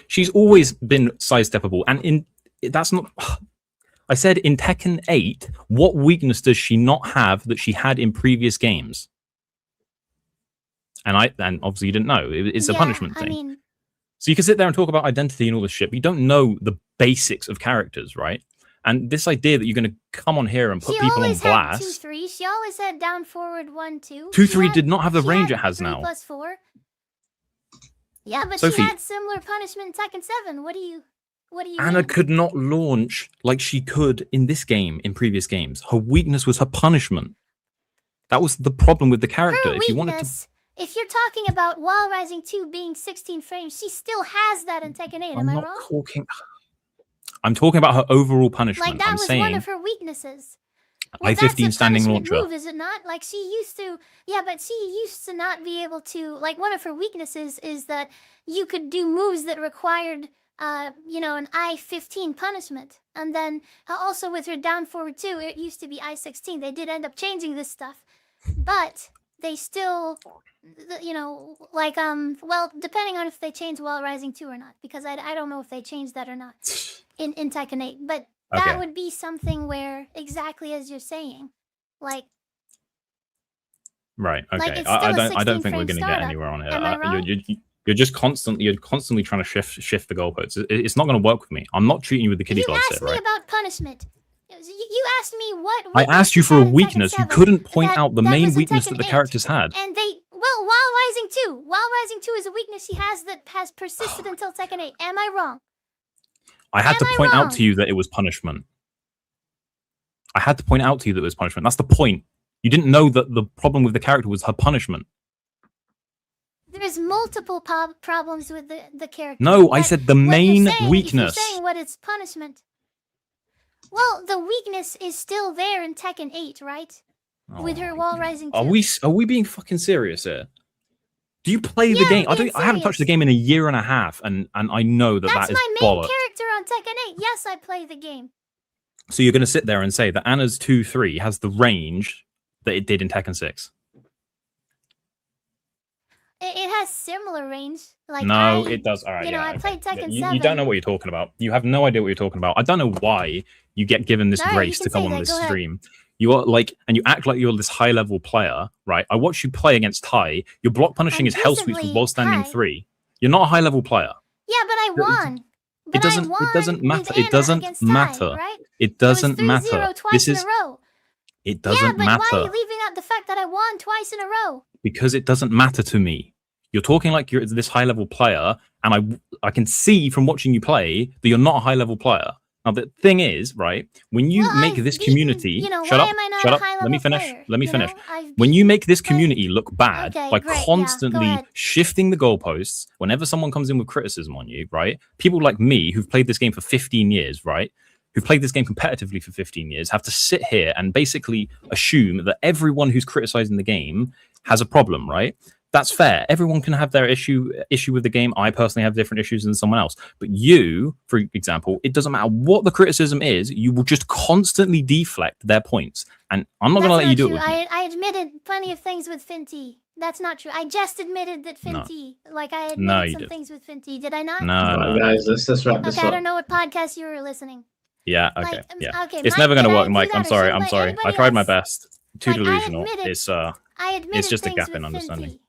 she's always been sidesteppable, and that's not. I said in Tekken 8, what weakness does she not have that she had in previous games? And obviously you didn't know. It's a punishment thing. I mean, so you can sit there and talk about identity and all this shit, but you don't know the basics of characters, right? And this idea that you're going to come on here and put people on blast. She always had 2-3. She always had down forward 1-2. 2-3 did not have the range it has now. 3+4. Yeah, but Sophie, she had similar punishment in Tekken 7. What do you Anna mean? could not launch like she could in this game, in previous games. Her weakness was her punishment. That was the problem with the character. Her If you wanted to, weakness, if you're talking about Wall Rising 2 being 16 frames, she still has that in Tekken 8. Am I wrong? I'm talking about her overall punishment. Like, that I'm was saying one of her weaknesses. Well, I-15 that's a standing punishment launcher. move, is it not? Like, she used to... Yeah, but she used to not be able to... Like, one of her weaknesses is that you could do moves that required, you know, an I-15 punishment. And then, also with her down forward 2, it used to be I-16. They did end up changing this stuff. But they still... You know, like, well, depending on if they change Wall Rising 2 or not. Because I don't know if they changed that or not in Tekken 8. But... Okay. That would be something where, exactly as you're saying, like... Right. Okay. Like, it's still I don't think we're a 16-frame going to get startup. anywhere on it. Am I wrong? You're just constantly trying to shift the goalposts. It's not going to work with me. I'm not treating you with the kiddie You gloves asked here, me right? about punishment. You asked me what... I asked you for a weakness. You couldn't point out the main was in weakness Tekken that the 8. characters had. And they... Well, Wall Rising 2. Wall Rising 2 is a weakness she has that has persisted until Tekken 8. Am I wrong? I had to point wrong? out to you that it was punishment. I had to point out to you that it was punishment. That's the point. You didn't know that the problem with the character was her punishment. There's multiple problems with the character. No, I said the main weakness. If you're saying what is punishment... Well, the weakness is still there in Tekken 8, right? With her Wall Rising 2. Are we being fucking serious here? Do you play the game? I haven't touched the game in a year and a half, and I know that That's is my main bollocks. character on Tekken 8. Yes, I play the game. So you're going to sit there and say that Anna's 2-3 has the range that it did in Tekken 6? It has similar range. Like No, it does. All right, you know, I played Tekken 7. You don't know what you're talking about. You have no idea what you're talking about. I don't know why you get given this All right, grace you to can come say on that. this Go ahead. stream. You are like, and you act like you're this high level player, right? I watched you play against Tai. Your block punishing I'm is hell sweeps with decently while standing high. 3. You're not a high level player. Yeah, but I won. It doesn't matter. It doesn't matter. Right? It doesn't It was 3-0 matter. twice This in is a row. it doesn't Yeah, but matter. why are you leaving out the fact that I won twice in a row? Because it doesn't matter to me. You're talking like you're this high level player, and I can see from watching you play that you're not a high level player. Now the thing is, right, when you make this community, you know, shut why up, am I not shut a up. high Let me level finish. player? Let me You finish. know, I've When you make this community look bad Okay, by great, yeah, go constantly ahead. shifting the goalposts, whenever someone comes in with criticism on you, right? People like me who've played this game for 15 years, right? Who've played this game competitively for 15 years, have to sit here and basically assume that everyone who's criticizing the game has a problem, right? That's fair. Everyone can have their issue with the game. I personally have different issues than someone else. But you, for example, it doesn't matter what the criticism is, you will just constantly deflect their points. And I'm not going to let you do it with me. I admitted plenty of things with Finty. That's not true. I just admitted that Finty, like I admitted some things with Finty. Did I not? No. Guys, let's wrap this Okay, up. I don't know what podcast you were listening. Yeah, okay. Like, Yeah. okay, It's Mike, never going to did I work, do Mike. that I'm or sorry. should I'm sorry. anybody I tried my else? best. Too Like, delusional. I admitted It's just a things gap with in understanding. Finty.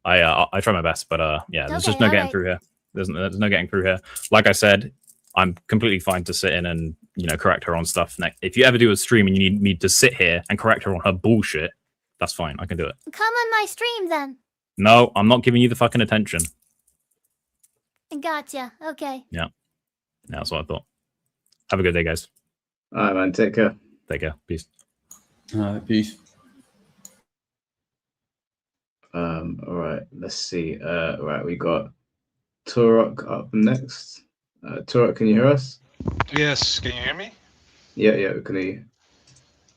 I try my best, but yeah, there's just Okay, no getting alright. through here. There's no getting through here. Like I said, I'm completely fine to sit in and correct her on stuff. If you ever do a stream and you need me to sit here and correct her on her bullshit, that's fine. I can do it. Come on my stream then. No, I'm not giving you the fucking attention. Gotcha. Okay. Yeah, that's what I thought. Have a good day, guys. All right, man. Take care. Take care. Peace. All right, peace. All right, let's see. Right, we got Turok up next. Turok, can you hear us? Yes, can you hear me? Yeah, we can hear you.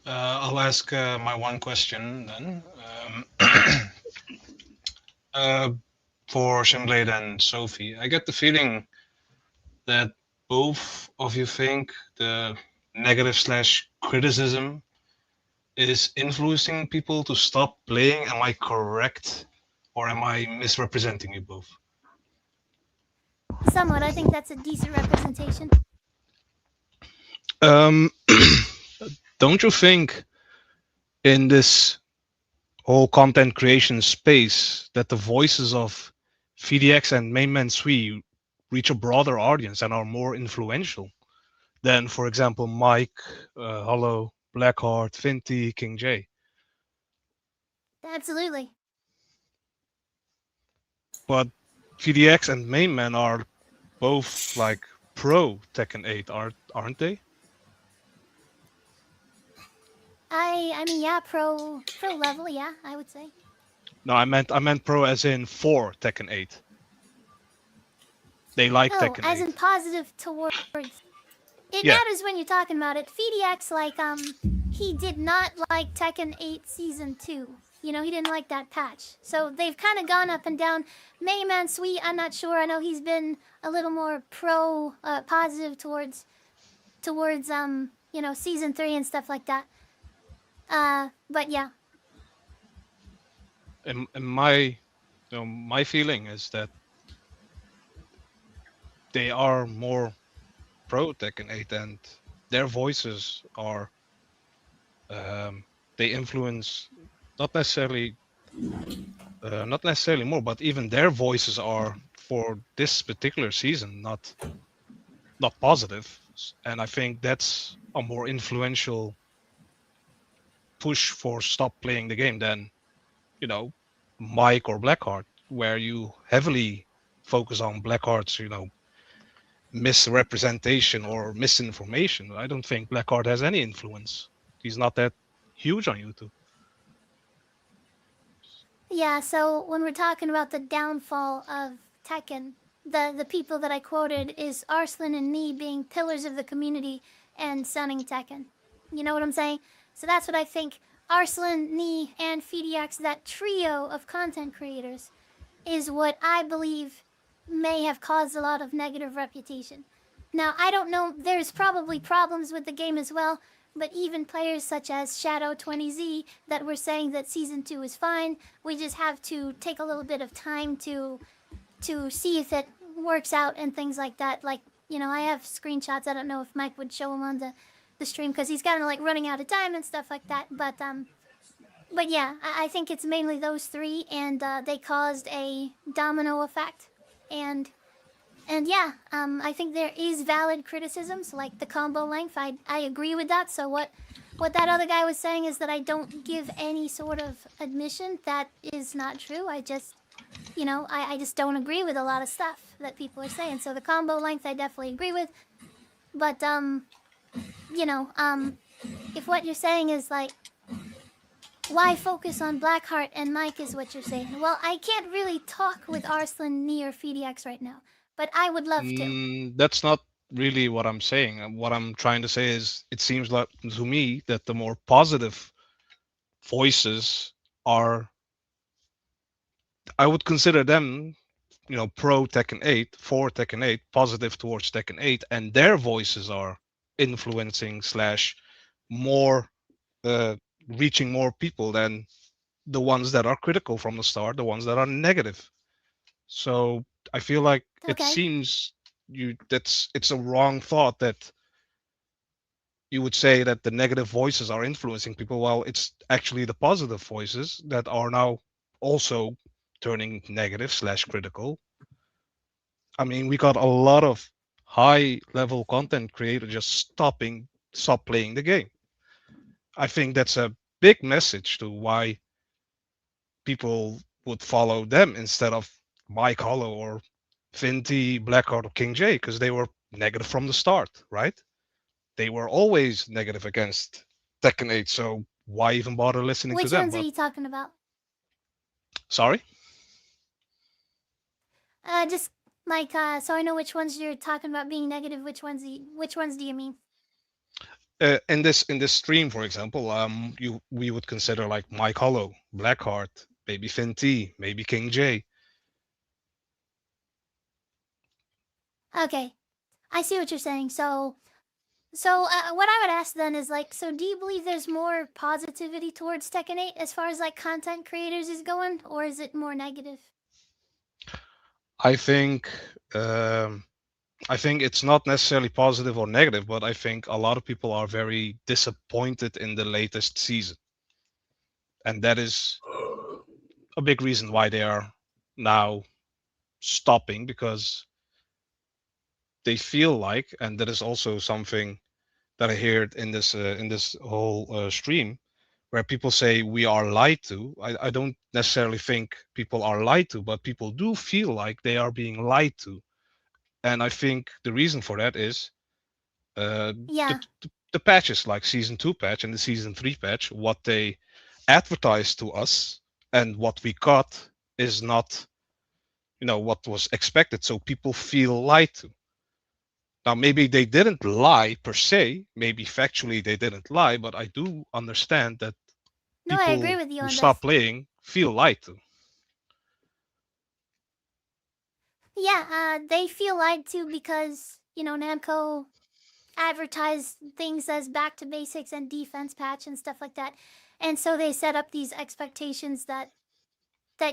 I'll ask my one question then. For Shimblade and Sophie, I get the feeling that both of you think the negative / criticism is influencing people to stop playing. Am I correct, or am I misrepresenting you both? Somewhat. I think that's a decent representation. Don't you think in this whole content creation space that the voices of VDX and Mainman 3 reach a broader audience and are more influential than, for example, Mike, Hollow, Blackheart, Finty, King J? Absolutely. But VDX and Mainman are both like pro Tekken 8, aren't they? I mean, yeah, pro level, yeah, I would say. No, I meant pro as in for Tekken 8. They like Oh, Tekken as 8. in positive towards. It Yeah. matters when you're talking about it. FDX, like, he did not like Tekken 8 Season 2. You know, he didn't like that patch. So they've kind of gone up and down. Mayman Sweet, I'm not sure. I know he's been a little more positive towards, you know, Season 3 and stuff like that. But yeah. And my, my feeling is that they are more pro Tekken 8, and their voices are, they influence not necessarily more, but even their voices are for this particular season not positive, and I think that's a more influential push for stop playing the game than, you know, Mike or Blackheart, where you heavily focus on Blackheart's, misrepresentation or misinformation. I don't think Blackheart has any influence. He's not that huge on YouTube. Yeah, so when we're talking about the downfall of Tekken, the people that I quoted is Arslan and Nee being pillars of the community and sunning Tekken. You know what I'm saying? So that's what I think. Arslan, Nee, and FDX, that trio of content creators, is what I believe may have caused a lot of negative reputation. Now, I don't know, there's probably problems with the game as well, but even players such as Shadow20Z that were saying that Season 2 is fine, we just have to take a little bit of time to see if it works out and things like that. Like, you know, I have screenshots. I don't know if Mike would show them on the stream because he's kind of like running out of time and stuff like that. But yeah, I think it's mainly those three, and they caused a domino effect. And yeah, I think there is valid criticisms like the combo length. I agree with that. So what that other guy was saying is that I don't give any sort of admission. That is not true. I just, you know, I just don't agree with a lot of stuff that people are saying. So the combo length I definitely agree with. But you know, if what you're saying is like, why focus on Blackheart and Mike is what you're saying. Well, I can't really talk with Arslan, Nee, or FDX right now, but I would love to. That's not really what I'm saying. What I'm trying to say is it seems like to me that the more positive voices are, I would consider them, pro Tekken 8, for Tekken 8, positive towards Tekken 8, and their voices are influencing slash more, reaching more people than the ones that are critical from the start, the ones that are negative. So I feel like it Okay. seems it's a wrong thought that you would say that the negative voices are influencing people, while it's actually the positive voices that are now also turning negative slash critical. I mean, we got a lot of high level content creators just stop playing the game. I think that's a big message to why people would follow them instead of Mike Hollow or Finty, Blackheart, or King J, because they were negative from the start, right? They were always negative against Tekken 8, so why even bother listening to Which them? ones are But you talking about? sorry, Just like so I know which ones you're talking about being negative. Which ones do you mean? in this stream, for example, we would consider like Mike Hollow, Blackheart, maybe Finty, maybe King J. Okay, I see what you're saying. So what I would ask then is like, so do you believe there's more positivity towards Tekken 8 as far as like content creators is going, or is it more negative? I think it's not necessarily positive or negative, but I think a lot of people are very disappointed in the latest season, and that is a big reason why they are now stopping, because they feel like, and that is also something that I heard in this whole stream, where people say we are lied to. I don't necessarily think people are lied to, but people do feel like they are being lied to. And I think the reason for that is Yeah. the patches, like season 2 patch and the season 3 patch, what they advertised to us and what we got is not, what was expected. So people feel lied to. Now, maybe they didn't lie per se. Maybe factually they didn't lie, but I do understand that No, I agree people with you who on start this. playing feel lied to. Yeah, they feel lied to because, Namco advertised things as back to basics and defense patch and stuff like that. And so they set up these expectations that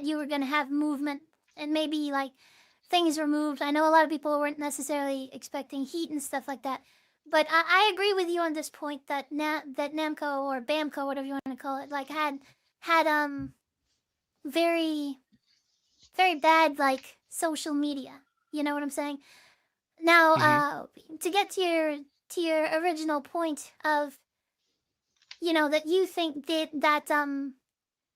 you were going to have movement and maybe like things removed. I know a lot of people weren't necessarily expecting heat and stuff like that. But I agree with you on this point that that Namco or Bamco, whatever you want to call it, like had very very bad like social media. You know what I'm saying? Now, to get to your original point of, that you think that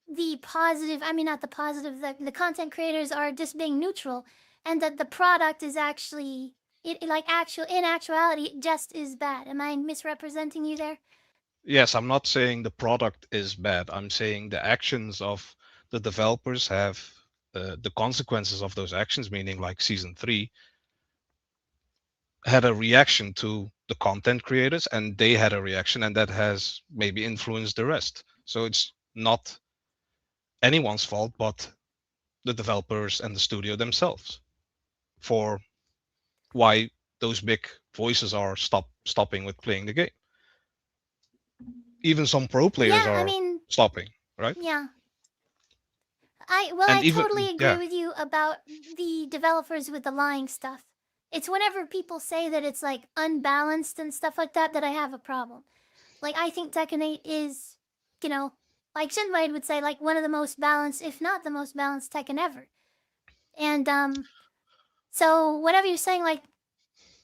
the positive, I mean not the positive, the content creators are just being neutral, and that the product is actually in actuality it just is bad. Am I misrepresenting you there? Yes, I'm not saying the product is bad. I'm saying the actions of the developers have the consequences of those actions, meaning like season 3 had a reaction to the content creators and they had a reaction and that has maybe influenced the rest. So it's not anyone's fault but the developers and the studio themselves for why those big voices are stopping with playing the game. Even some pro players Yeah, I are mean, stopping, right? yeah. And I even totally agree with you about the developers with the lying stuff. It's whenever people say that it's like unbalanced and stuff like that I have a problem. Like I think Tekken 8 is, like Shinblade would say, like one of the most balanced, if not the most balanced Tekken ever. And so whatever you're saying, like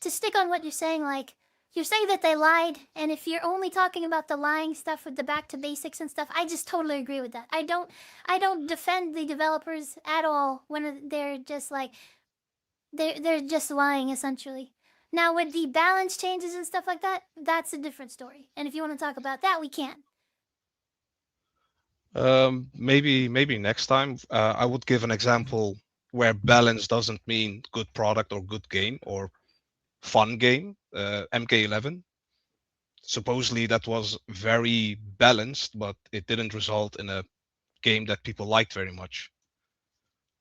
to stick on what you're saying, like you're saying that they lied, and if you're only talking about the lying stuff with the back to basics and stuff, I just totally agree with that. I don't defend the developers at all when they're just like they're just lying essentially. Now with the balance changes and stuff like that, that's a different story. And if you want to talk about that, we can. maybe next time I would give an example where balance doesn't mean good product or good game or fun game. MK11. Supposedly that was very balanced, but it didn't result in a game that people liked very much.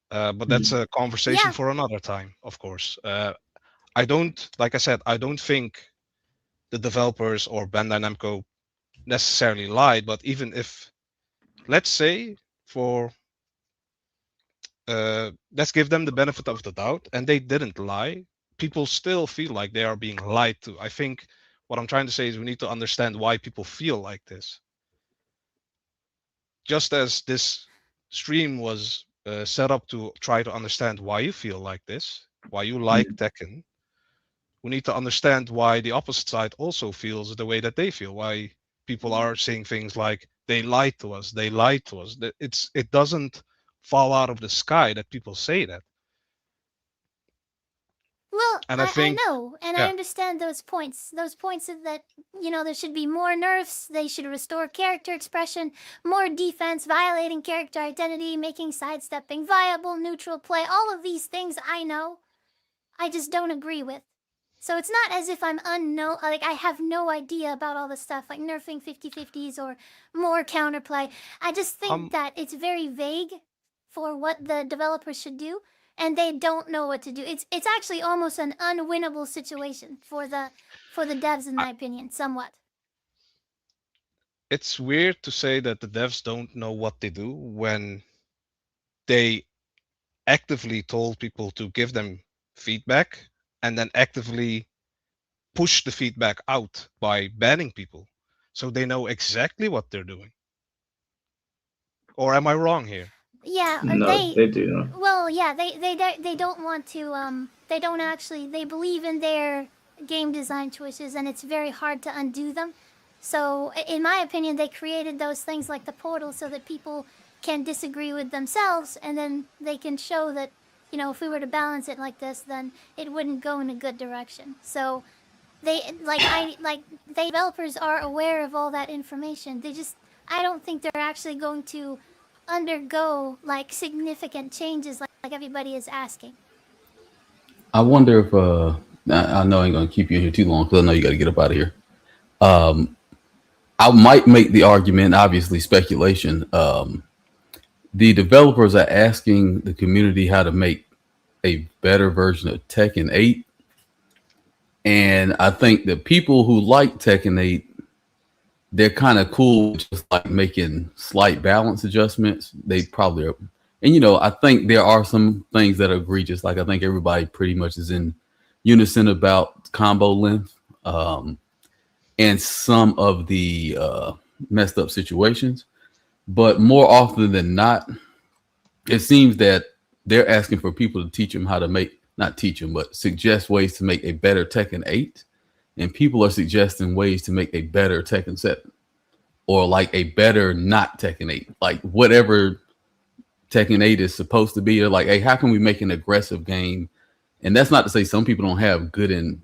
But that's a conversation for another time, of course. I don't, like I said, I don't think the developers or Bandai Namco necessarily lied, but even if, let's say, let's give them the benefit of the doubt, and they didn't lie, people still feel like they are being lied to. I think what I'm trying to say is we need to understand why people feel like this. Just as this stream was set up to try to understand why you feel like this, why you like Tekken, we need to understand why the opposite side also feels the way that they feel. Why people are saying things like they lied to us, they lied to us. It doesn't fall out of the sky that people say that. Well, And I I think, know, and I yeah, understand those points. Those points of that, there should be more nerfs, they should restore character expression, more defense, violating character identity, making sidestepping viable, neutral play. All of these things I know. I just don't agree with. So it's not as if I'm like I have no idea about all this stuff, like nerfing 50/50s or more counterplay. I just think that it's very vague for what the developers should do, and they don't know what to do. It's actually almost an unwinnable situation for the devs, in my opinion, somewhat. it's weird to say that the devs don't know what they do when they actively told people to give them feedback and then actively push the feedback out by banning people. So they know exactly what they're doing. Or am I wrong here? Yeah, No, they do not. well, yeah, they don't want to they don't actually they believe in their game design choices, and it's very hard to undo them. So, in my opinion, they created those things like the portal so that people can disagree with themselves, and then they can show that, you know, if we were to balance it like this, then it wouldn't go in a good direction. So, they developers are aware of all that information. I don't think they're actually going to undergo like significant changes like everybody is asking. I wonder if I know I ain't gonna keep you in here too long because I know you got to get up out of here. I might make the argument, obviously speculation. The developers are asking the community how to make a better version of Tekken 8. And I think the people who like Tekken 8, they're kind of cool with just like making slight balance adjustments. They probably are. And, you know, I think there are some things that are egregious. Like, I think everybody pretty much is in unison about combo length and some of the messed up situations. But more often than not, it seems that they're asking for people to teach them how to not teach them, but suggest ways to make a better Tekken 8. And people are suggesting ways to make a better Tekken 7 or like a better not Tekken 8, like whatever Tekken 8 is supposed to be. They're like, hey, how can we make an aggressive game? And that's not to say some people don't have good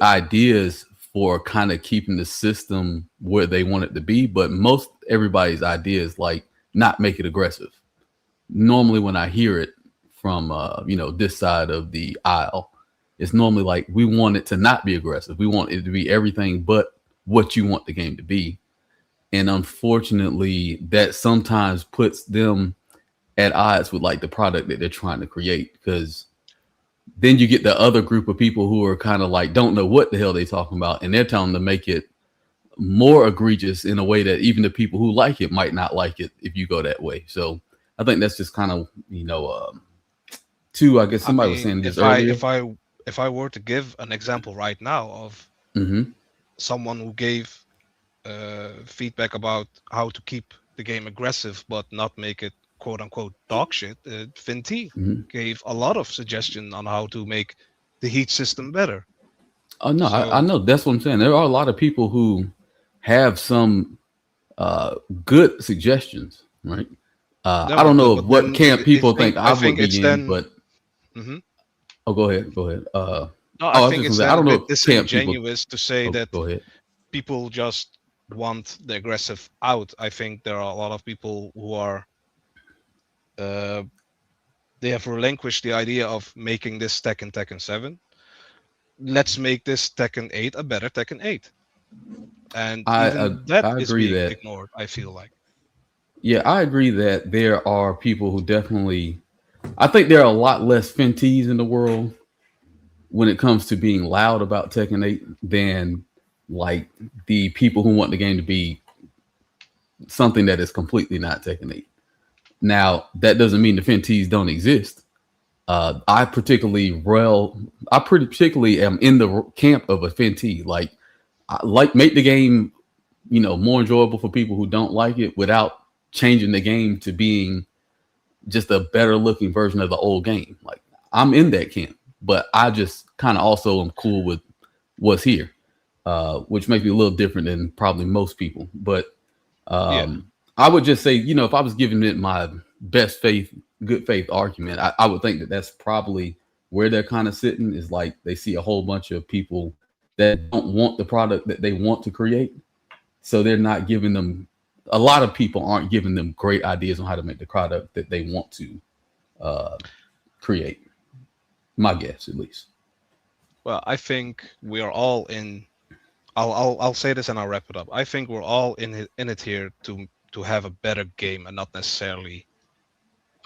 ideas for kind of keeping the system where they want it to be, but most everybody's idea is like not make it aggressive. Normally when I hear it from this side of the aisle, it's normally like we want it to not be aggressive. We want it to be everything but what you want the game to be. And unfortunately, that sometimes puts them at odds with like the product that they're trying to create, because then you get the other group of people who are kind of like don't know what the hell they're talking about, and they're telling them to make it more egregious in a way that even the people who like it might not like it if you go that way. So I think that's just kind of two. I guess somebody was saying this earlier. If I were to give an example right now of someone who gave feedback about how to keep the game aggressive but not make it quote unquote dog shit, Finn T gave a lot of suggestion on how to make the heat system better. Oh no, I know, that's what I'm saying. There are a lot of people who have some good suggestions, right? I don't know what camp people think I would be in, but oh, go ahead. No, I think it's I don't know a bit disingenuous to say that go ahead. People just want the aggressive out. I think there are a lot of people who are they have relinquished the idea of making this Tekken 7. Let's make this Tekken 8 a better Tekken 8. And that is being ignored, I feel like. Yeah, I agree that there are people who definitely, I think there are a lot less Fenties in the world when it comes to being loud about Tekken 8 than like the people who want the game to be something that is completely not Tekken 8. Now, that doesn't mean the Fenties don't exist. I particularly am in the camp of a Fentee. Like, make the game, more enjoyable for people who don't like it without changing the game to being just a better looking version of the old game. Like, I'm in that camp, but I just kind of also am cool with what's here, which makes me a little different than probably most people. But I would just say, if I was giving it my best good faith argument, I would think that that's probably where they're kind of sitting, is like they see a whole bunch of people that don't want the product that they want to create. So they're not giving them, a lot of people aren't giving them great ideas on how to make the product that they want to create. My guess, at least. Well, I think we are all in. I'll say this and I'll wrap it up. I think we're all in it here to have a better game and not necessarily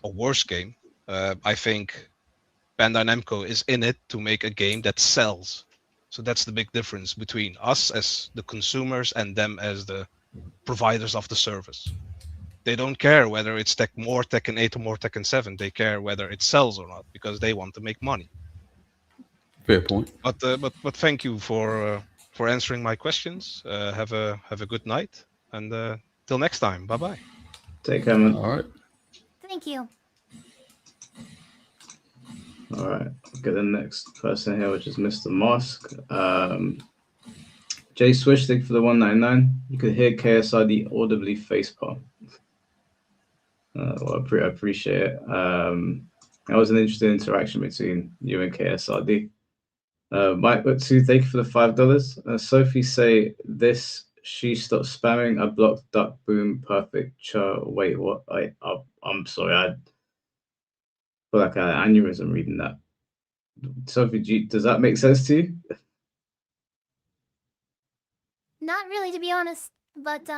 a worse game. I think Bandai Namco is in it to make a game that sells. So that's the big difference between us as the consumers and them as the providers of the service. They don't care whether it's more Tekken 8 or more Tekken 7. They care whether it sells or not because they want to make money. Fair point. But thank you for answering my questions. Have a good night, and till next time. Bye bye. Take care, man. All right. Thank you. All right. Get the next person here, which is Mr. Mosk. Jay Swish, thank you for the 199. You could hear KSRD audibly facepalm. Well, I appreciate it. That was an interesting interaction between you and KSRD. Mike Butsu, thank you for the $5. Sophie say this. She stopped spamming. I blocked duck boom perfect. Wait, what? I'm sorry. I feel like I had an aneurysm reading that. Sophie, does that make sense to you? Not really, to be honest. But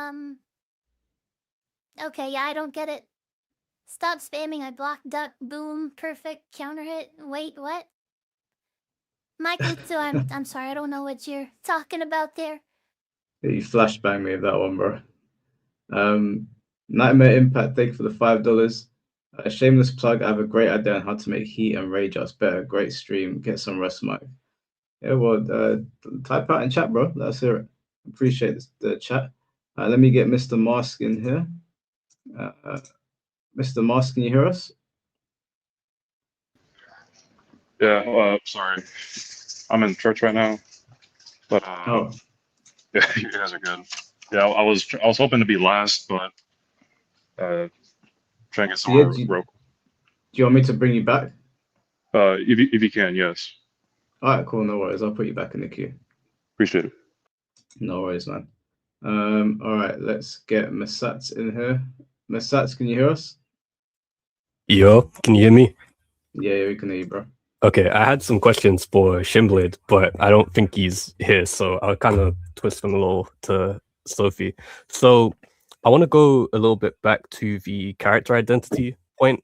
okay, yeah, I don't get it. Stop spamming. I blocked duck boom perfect counter hit. Wait, what? Michael, so I'm sorry. I don't know what you're talking about there. Yeah, you flashbang me with that one, bro. Nightmare Impact, thank you for the $5. Shameless plug. I have a great idea on how to make heat and rage us better. Great stream. Get some rest, Mike. Yeah, well, type out in chat, bro. Let's hear it. Appreciate the chat. Let me get Mr. Mask in here. Mr. Mask, can you hear us? Yeah, sorry. I'm in church right now. But Oh. Yeah, you guys are good. Yeah, I was hoping to be last, but trying to get somewhere real. Do you want me to bring you back? If you can, yes. All right, cool. No worries. I'll put you back in the queue. Appreciate it. No worries, man. All right, let's get Masats in here. Masats, can you hear us? Yo, can you hear me? Yeah, we can hear you, bro. Okay, I had some questions for Shimblade, but I don't think he's here, so I'll kind of twist them a little to Sophie. So I want to go a little bit back to the character identity point,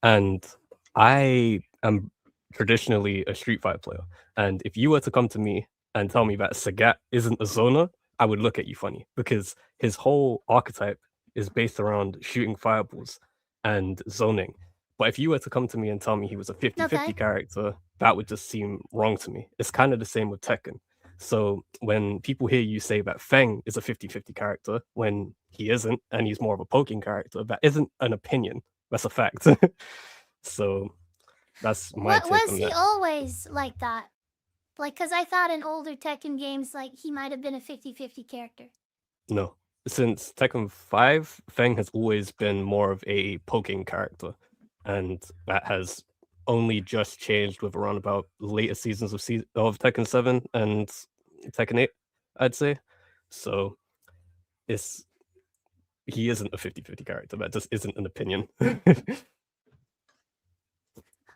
and I am traditionally a Street Fighter player, and if you were to come to me and tell me that Sagat isn't a zoner, I would look at you funny, because his whole archetype is based around shooting fireballs and zoning. But if you were to come to me and tell me he was a 50-50 character, that would just seem wrong to me. It's kind of the same with Tekken. So when people hear you say that Feng is a 50-50 character, when he isn't, and he's more of a poking character, that isn't an opinion. That's a fact. So that's my take Was on he that. always like that? Like, because I thought in older Tekken games, like, he might have been a 50-50 character. No. Since Tekken 5, Feng has always been more of a poking character. And that has only just changed with around about later seasons of Tekken 7 and Tekken 8, I'd say. So he isn't a 50-50 character. That just isn't an opinion.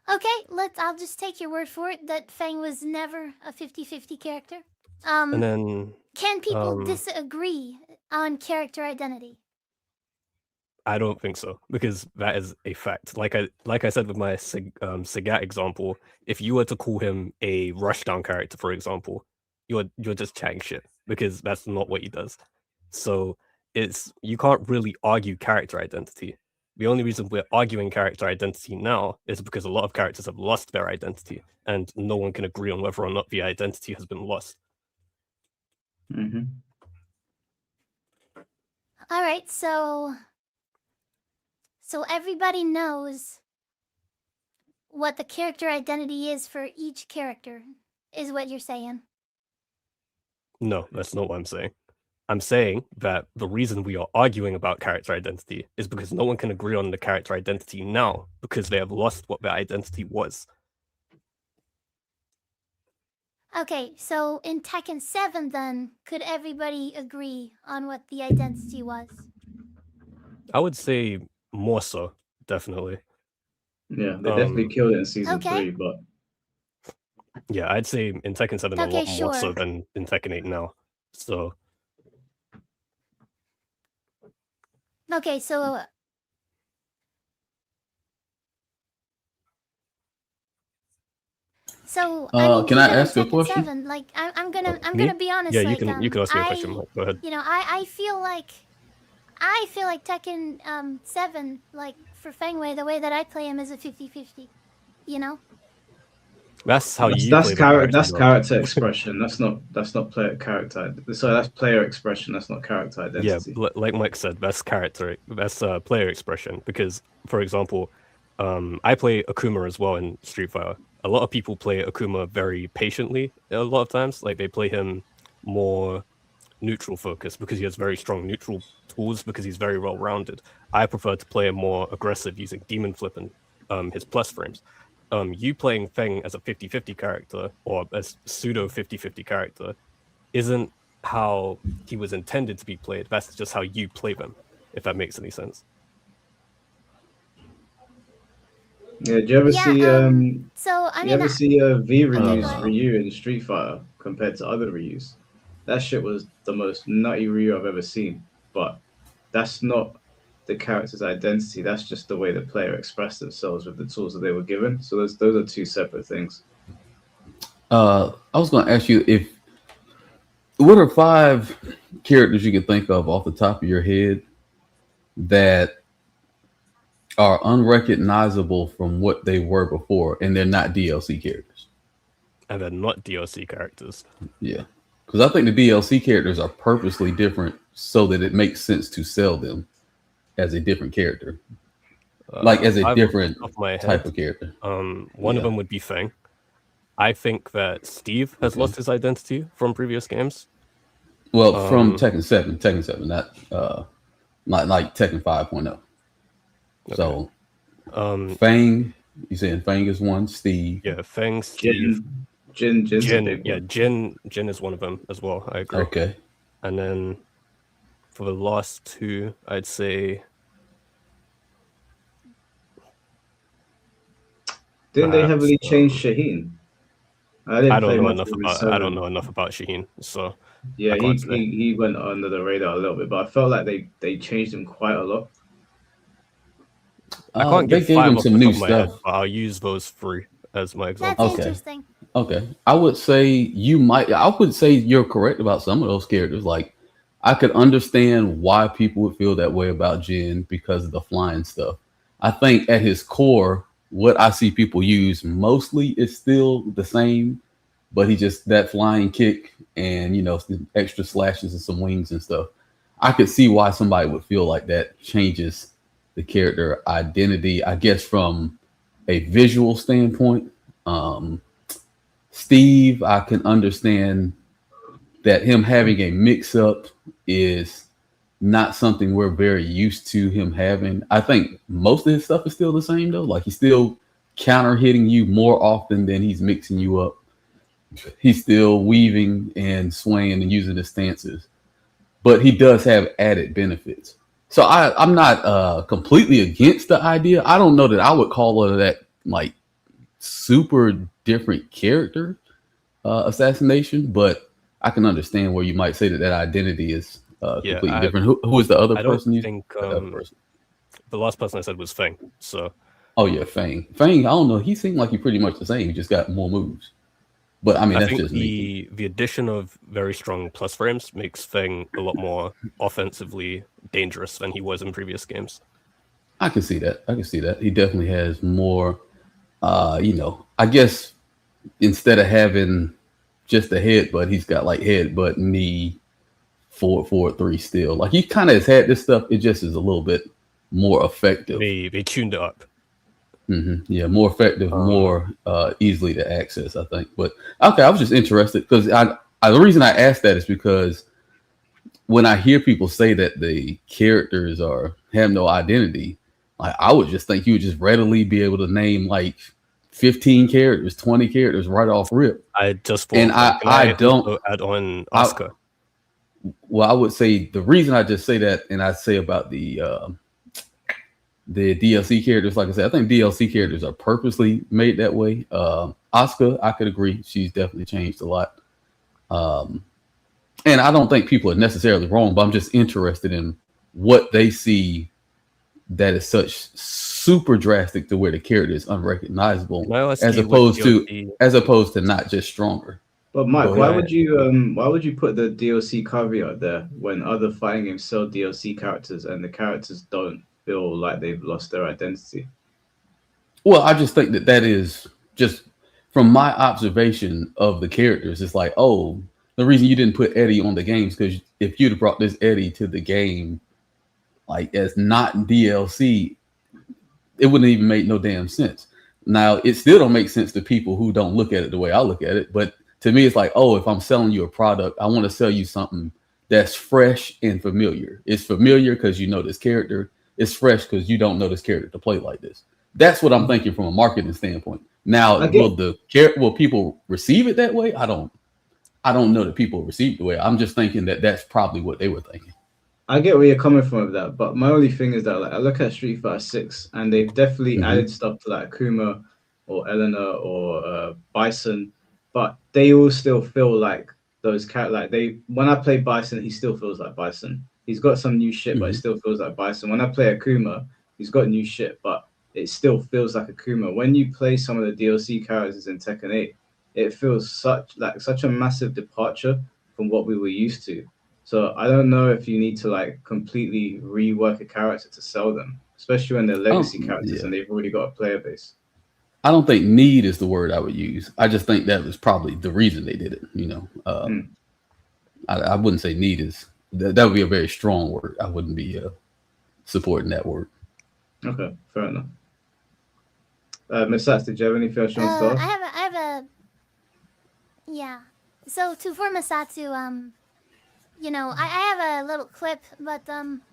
Okay, I'll just take your word for it that Feng was never a 50-50 character. And then Can people disagree on character identity? I don't think so, because that is a fact. Like I said with my Sagat example, if you were to call him a rushdown character, for example, you're just chatting shit, because that's not what he does. So you can't really argue character identity. The only reason we're arguing character identity now is because a lot of characters have lost their identity, and no one can agree on whether or not the identity has been lost. Mm-hmm. All right, so everybody knows what the character identity is for each character, is what you're saying. No, that's not what I'm saying. I'm saying that the reason we are arguing about character identity is because no one can agree on the character identity now, because they have lost what their identity was. Okay, so in Tekken 7 then, could everybody agree on what the identity was? I would say more so, definitely. Yeah, they definitely killed it in season 3, but yeah, I'd say in Tekken 7 a lot more so sure. than in Tekken 8 now. So Okay, so I mean, can I even in ask a Tekken question? 7, like I'm gonna me? be honest. Yeah, like, you can ask me a question, Mike. Go ahead. You know, I feel like Tekken 7, like for Fengwei, the way that I play him is a 50-50. You know. That's how you that's play the character. That's character expression. That's not player character. Sorry, that's player expression. That's not character identity. Yeah, like Mike said, that's character. That's player expression. Because, for example, I play Akuma as well in Street Fighter. A lot of people play Akuma very patiently. A lot of times, like they play him more neutral focus because he has very strong neutral tools because he's very well rounded. I prefer to play him more aggressive using demon flip and his plus frames. You playing Feng as a 50-50 character or as pseudo 50-50 character isn't how he was intended to be played. That's just how you play them, if that makes any sense. Yeah, do you ever see So I you mean, ever see V Okay, Ryu's go ahead. Ryu in Street Fighter compared to other Ryus? That shit was the most nutty Ryu I've ever seen. But that's not the character's identity. That's just the way the player expressed themselves with the tools that they were given. So those are two separate things. I was going to ask you what are 5 characters you can think of off the top of your head that are unrecognizable from what they were before, and they're not DLC characters? And they're not DLC characters. Yeah, because I think the DLC characters are purposely different so that it makes sense to sell them as a different character, like as a different type of character. One of them would be Feng. I think that Steve has lost his identity from previous games. Well, from Tekken 7, not like Tekken 5.0. So, Feng, you saying Feng is one, Steve. Yeah, Feng, Steve. Jin is one of them as well. I agree. Okay. And then for the last 2, I'd say. Didn't they heavily change Shaheen? I don't know enough about Shaheen, so yeah, he went under the radar a little bit, but I felt like they changed him quite a lot. I can't they give gave 5 him off some the new top of my head, stuff. but I'll use those 3 as my example. That's interesting. Okay. I would say you're correct about some of those characters. Like, I could understand why people would feel that way about Jin because of the flying stuff. I think at his core, what I see people use mostly is still the same, but he just that flying kick and some extra slashes and some wings and stuff. I could see why somebody would feel like that changes the character identity, I guess, from a visual standpoint. Steve, I can understand that him having a mix-up is not something we're very used to him having. I think most of his stuff is still the same though. Like, he's still counter hitting you more often than he's mixing you up. He's still weaving and swaying and using his stances, but he does have added benefits. So I'm not completely against the idea. I don't know that I would call it that like super different character assassination, but I can understand where you might say that identity is completely different. Who is the other person? I think the last person I said was Feng. So. Oh yeah, Feng. I don't know. He seemed like he's pretty much the same. He just got more moves. But I mean, that's think just me. The addition of very strong plus frames makes Feng a lot more offensively dangerous than he was in previous games. I can see that. He definitely has more. I guess instead of having just a headbutt, he's got like headbutt, knee, forward 3 still. Like, he kind of has had this stuff. It just is a little bit more effective. They tuned it up. Mm-hmm. Yeah, more effective, more easily to access, I think. But okay, I was just interested because the reason I asked that is because when I hear people say that the characters have no identity, like, I would just think you would just readily be able to name like 15 characters, 20 characters right off rip. I just and I don't add on Asuka. Well, I would say the reason I just say that, and I say about the DLC characters, like I said, I think DLC characters are purposely made that way. Asuka, I could agree. She's definitely changed a lot. And I don't think people are necessarily wrong, but I'm just interested in what they see that is such super drastic to where the character is unrecognizable, as opposed to not just stronger. But Mike, why would you put the DLC caveat there when other fighting games sell DLC characters and the characters don't feel like they've lost their identity? Well, I just think that is just from my observation of the characters. It's like, oh, the reason you didn't put Eddie on the games because if you'd have brought this Eddie to the game, like as not DLC, it wouldn't even make no damn sense. Now, it still don't make sense to people who don't look at it the way I look at it, but To me, it's like, oh, if I'm selling you a product, I want to sell you something that's fresh and familiar. It's familiar because you know this character. It's fresh because you don't know this character to play like this. That's what I'm thinking from a marketing standpoint. Now, will people receive it that way? I don't know that people receive it the way. I'm just thinking that that's probably what they were thinking. I get where you're coming from with that, but my only thing is that like I look at Street Fighter 6 and they've definitely added stuff to like Akuma or Eleanor or Bison, but they all still feel like those when I play Bison, he still feels like Bison. He's got some new shit, but it still feels like Bison. When I play Akuma, he's got new shit, but it still feels like Akuma. When you play some of the DLC characters in Tekken 8, it feels such a massive departure from what we were used to. So I don't know if you need to like completely rework a character to sell them, especially when they're legacy characters and they've already got a player base. I don't think need is the word I would use. I just think that was probably the reason they did it. I wouldn't say need is that would be a very strong word. I wouldn't be supporting that word. Okay, fair enough. Miss Sats, did you have anything else you want to start? I have a yeah. So for Masatsu, you know, I have a little clip, but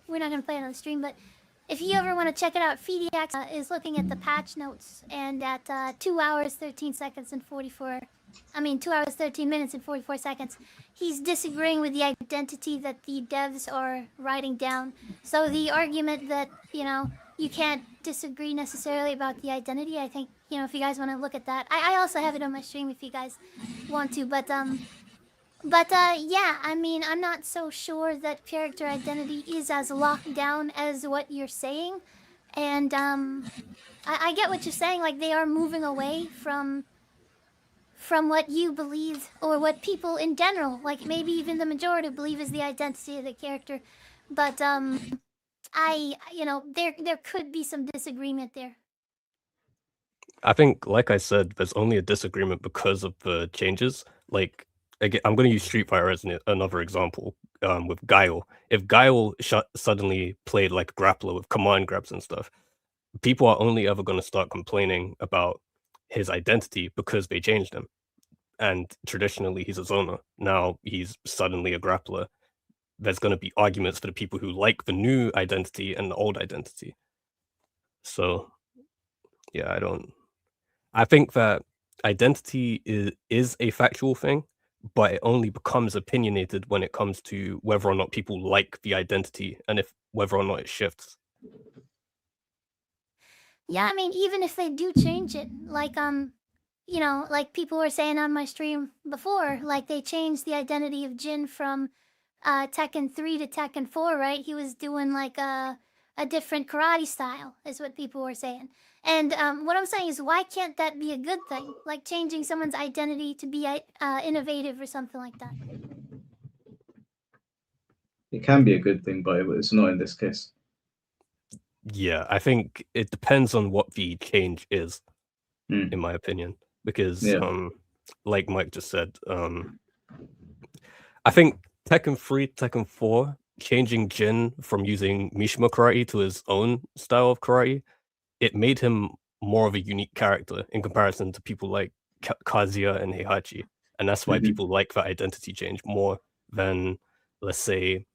we're not gonna play it on the stream. But if you ever want to check it out, FeedX is looking at the patch notes, and at 2 hours 13 seconds and 44. 2 hours 13 minutes and 44 seconds. He's disagreeing with the identity that the devs are writing down. So the argument that you can't disagree necessarily about the identity. I think if you guys want to look at that, I also have it on my stream if you guys want to. But yeah, I'm not so sure that character identity is as locked down as what you're saying, and I get what you're saying. Like they are moving away from what you believe or what people in general, like maybe even the majority, believe is the identity of the character. But there could be some disagreement there. I think, like I said, there's only a disagreement because of the changes. Like, again, I'm going to use Street Fighter as another example with Guile. If Guile suddenly played like a grappler with command grabs and stuff, people are only ever going to start complaining about his identity because they changed him. And traditionally, he's a zoner. Now he's suddenly a grappler. There's going to be arguments for the people who like the new identity and the old identity. So, yeah, I think that identity is a factual thing, but it only becomes opinionated when it comes to whether or not people like the identity and whether or not it shifts. Yeah, even if they do change it, like like people were saying on my stream before, like they changed the identity of Jin from Tekken 3 to Tekken 4, right? He was doing like a different karate style, is what people were saying. And what I'm saying is, why can't that be a good thing? Like changing someone's identity to be innovative or something like that. It can be a good thing, but it's not in this case. Yeah, I think it depends on what the change is, in my opinion. Because, like Mike just said, I think Tekken 3, Tekken 4, changing Jin from using Mishima karate to his own style of karate, it made him more of a unique character in comparison to people like Kazuya and Heihachi. And that's why people like that identity change more than, let's say,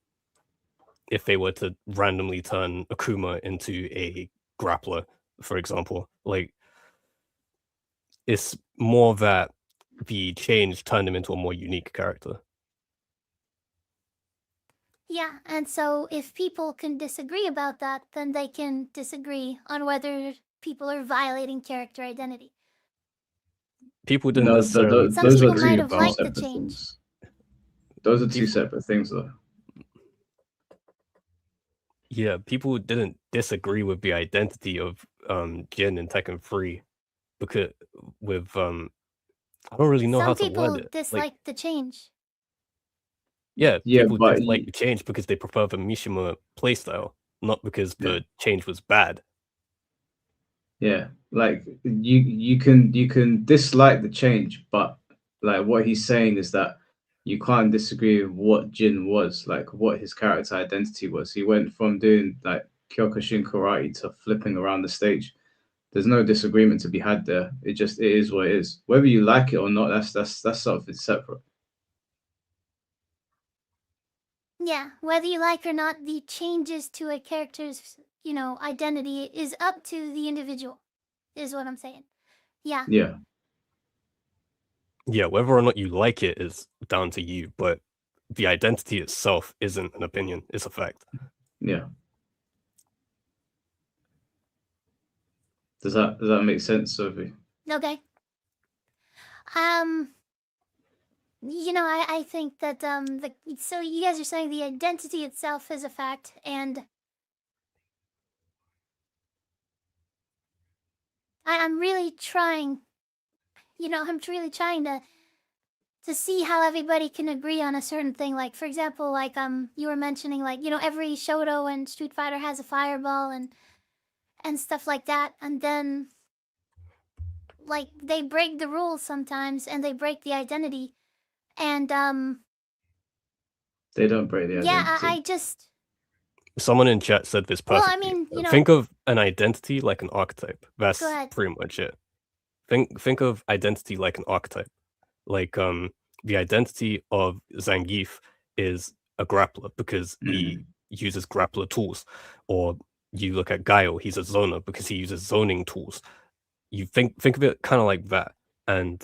if they were to randomly turn Akuma into a grappler, for example. Like, it's more that the change turned him into a more unique character. Yeah, and so if people can disagree about that, then they can disagree on whether people are violating character identity. People didn't necessarily. Some people might have liked the change. Those are two separate things, though. Yeah, people didn't disagree with the identity of Jin in Tekken 3 because with I don't really know how to word it. Some people dislike the change. Yeah, people dislike the change because they prefer the Mishima playstyle, not because the change was bad. Yeah, like you can dislike the change, but like what he's saying is that you can't disagree with what Jin was, like what his character identity was. He went from doing like Kyokushin karate to flipping around the stage. there's no disagreement to be had there. It is what it is. Whether you like it or not, that's something separate. Yeah, whether you like or not, the changes to a character's, identity is up to the individual, is what I'm saying. Yeah. Yeah. Yeah, whether or not you like it is down to you, but the identity itself isn't an opinion, it's a fact. Yeah. Does that make sense, Sophie? Okay. I think that so you guys are saying the identity itself is a fact, and I'm really trying, I'm really trying to see how everybody can agree on a certain thing. Like, for example, like you were mentioning, like, every Shoto and Street Fighter has a fireball and stuff like that, and then like they break the rules sometimes and they break the identity, and They don't break the yeah, identity. I just Someone in chat said this Well, perfectly. I mean, think of an identity like an archetype. That's Go ahead. pretty much it. Think of identity like an archetype. Like the identity of Zangief is a grappler because he uses grappler tools. Or you look at Gaio, he's a zoner because he uses zoning tools. You think of it kind of like that. And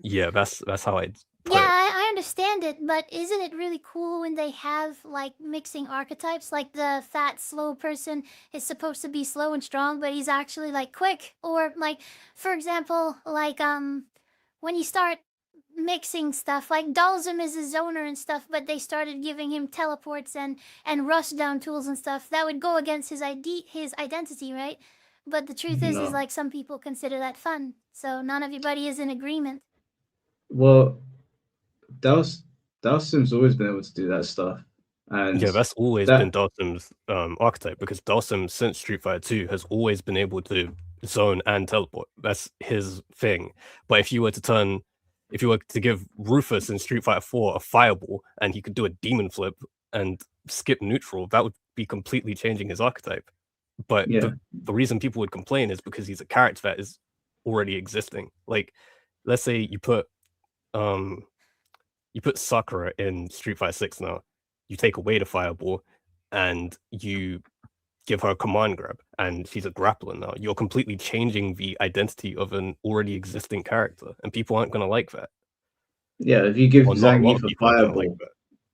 yeah, that's how I Yeah, I understand it, but isn't it really cool when they have like mixing archetypes? Like the fat, slow person is supposed to be slow and strong, but he's actually like quick. Or like, for example, like when you start mixing stuff, like Dalsum is a zoner and stuff, but they started giving him teleports and rush down tools and stuff. That would go against his identity, right? But the truth is No. like some people consider that fun, so not everybody is in agreement. Well, Dalsim's always been able to do that stuff. And yeah, that's always been Dalsim's archetype because Dalsim since Street Fighter 2 has always been able to zone and teleport. That's his thing. But if you were to give Rufus in Street Fighter 4 a fireball and he could do a demon flip and skip neutral, that would be completely changing his archetype. But the reason people would complain is because he's a character that is already existing. Like, let's say you put Sakura in Street Fighter 6 now. You take away the fireball and you give her a command grab, and she's a grappler now. You're completely changing the identity of an already existing character, and people aren't going to like that. Yeah, if you give Well, not a lot Zangief of a people are gonna fireball,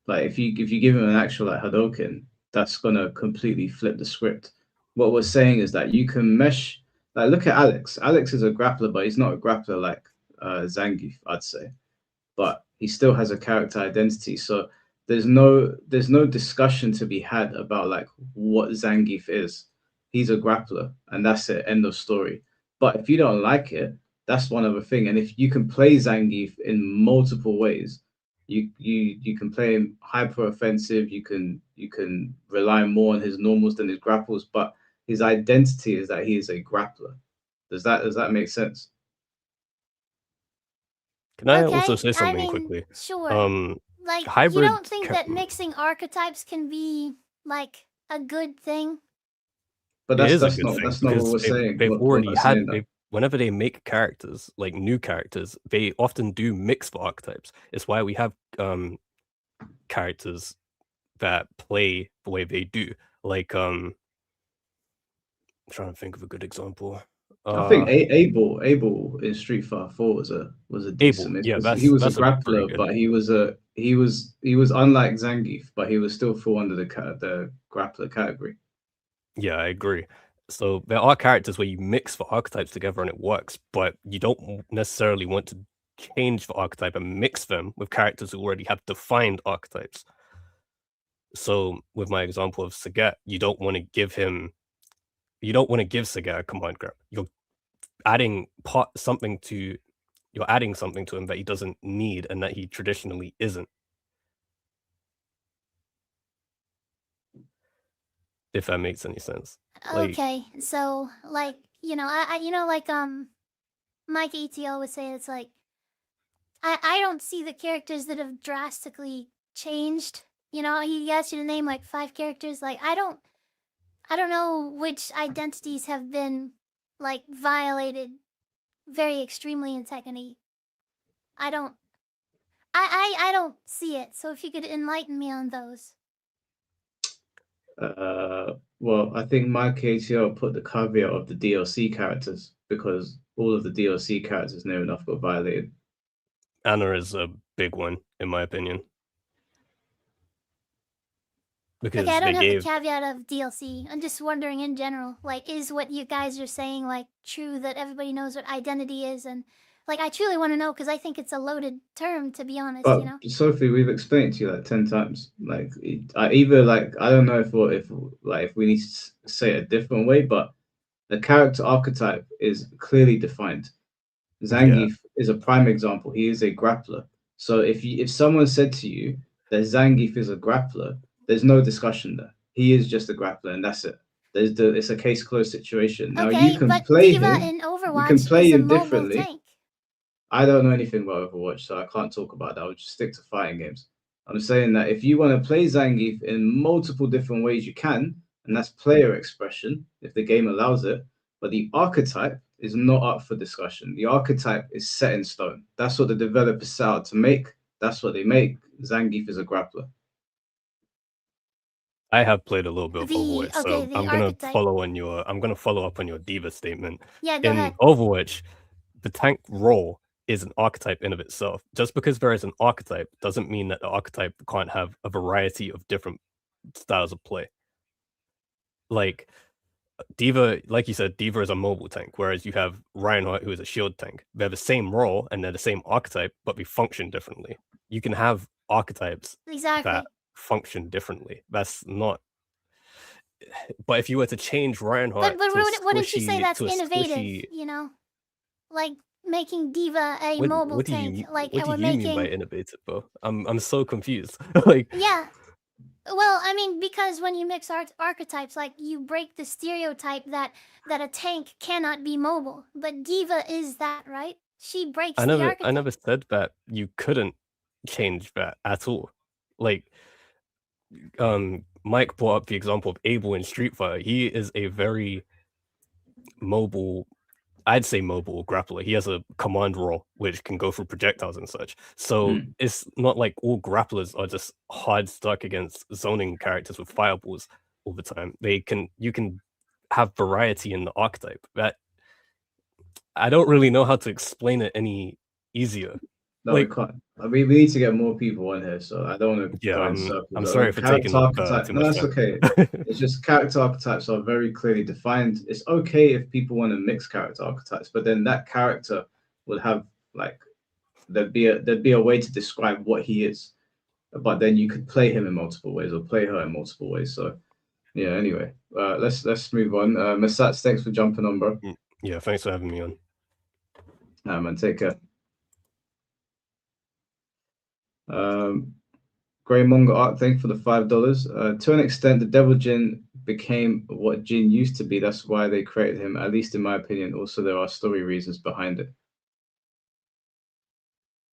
like if you give him an actual like Hadoken, that's gonna completely flip the script. What we're saying is that you can mesh. Like, look at Alex. Alex is a grappler, but he's not a grappler like Zangief, I'd say. But he still has a character identity. So there's no discussion to be had about like what Zangief is. He's a grappler, and that's it. End of story. But if you don't like it, that's one other thing. And if you can play Zangief in multiple ways, you can play him hyper offensive. You can rely more on his normals than his grapples. But his identity is that he is a grappler. Does that make sense? Can I also say something quickly? Sure. Like, hybrid you don't think that mixing archetypes can be like a good thing? But It is that's a good not thing that's not what because we're saying. they've We're already not had saying that. whenever they make characters, like new characters, they often do mix the archetypes. It's why we have characters that play the way they do. Like I'm trying to think of a good example. I think Abel in Street Fighter 4 was a decent mix. Yeah, He was a that's a pretty grappler, good. but he was unlike Zangief, but he was still fall under the grappler category. Yeah, I agree. So there are characters where you mix the archetypes together and it works, but you don't necessarily want to change the archetype and mix them with characters who already have defined archetypes. So with my example of Sagat, you don't want to give Sagat a command grab. You're adding something to him that he doesn't need and that he traditionally isn't. If that makes any sense. Okay, so like I like Mike ATL would say it's like I don't see the characters that have drastically changed. He asked you to name like 5 characters. Like I don't know which identities have been like violated very extremely in Tekken. I don't see it. So if you could enlighten me on those. Well, I think my KTL put the caveat of the DLC characters because all of the DLC characters near enough got violated. Anna is a big one, in my opinion. Because Okay, I don't they have gave the caveat of DLC. I'm just wondering in general, like, is what you guys are saying like true that everybody knows what identity is? And like, I truly want to know because I think it's a loaded term, to be honest. But You know. Sophie, we've explained to you like 10 times. Like, either like I don't know if we need to say it a different way, but the character archetype is clearly defined. Zangief is a prime example. He is a grappler. So if someone said to you that Zangief is a grappler, there's no discussion there. He is just a grappler, and that's it. It's a case closed situation. Now you Okay, can but play Diva him. in You can Overwatch play is a him mobile differently. tank. I don't know anything about Overwatch, so I can't talk about that. I'll just stick to fighting games. I'm saying that if you want to play Zangief in multiple different ways, you can, and that's player expression if the game allows it. But the archetype is not up for discussion. The archetype is set in stone. That's what the developers set out to make. That's what they make. Zangief is a grappler. I have played a little bit of Overwatch, so the I'm gonna archetype. I'm gonna follow up on your Diva statement. Yeah, go in ahead. Overwatch, the tank role is an archetype in of itself. Just because there is an archetype doesn't mean that the archetype can't have a variety of different styles of play. Like Diva, like you said, Diva is a mobile tank, whereas you have Reinhardt, who is a shield tank. They're the same role and they're the same archetype, but they function differently. You can have archetypes Exactly. that function differently. That's not. But if you were to change Reinhardt, But wouldn't you say that's to a innovative? squishy, You know, like making Diva a mobile what do tank. you Like, what do we're you mean by making. innovative, bro? I'm so confused. Like, Yeah. Well, I mean, because when you mix archetypes, like you break the stereotype that a tank cannot be mobile. But Diva is that, right? She breaks I the never archetype. said that you couldn't change that at all. Like, Mike brought up the example of Abel in Street Fighter. He is a very mobile, I'd say mobile grappler. He has a command role which can go through projectiles and such. So it's not like all grapplers are just hard stuck against zoning characters with fireballs all the time. You can have variety in the archetype. That I don't really know how to explain it any easier. No, we can't. I mean, we need to get more people on here, so I don't want to Yeah, go in circles. I'm sorry for Character taking up archetype. too No, much that's time. okay. It's just character archetypes are very clearly defined. It's okay if people want to mix character archetypes, but then that character would have like there'd be a way to describe what he is, but then you could play him in multiple ways or play her in multiple ways. So yeah. Anyway, let's move on. Masats, thanks for jumping on, bro. Yeah, thanks for having me on. Man, take care. Grey Manga Art, thank you for the $5. To an extent, the Devil Jin became what Jin used to be. That's why they created him, at least in my opinion. Also, there are story reasons behind it.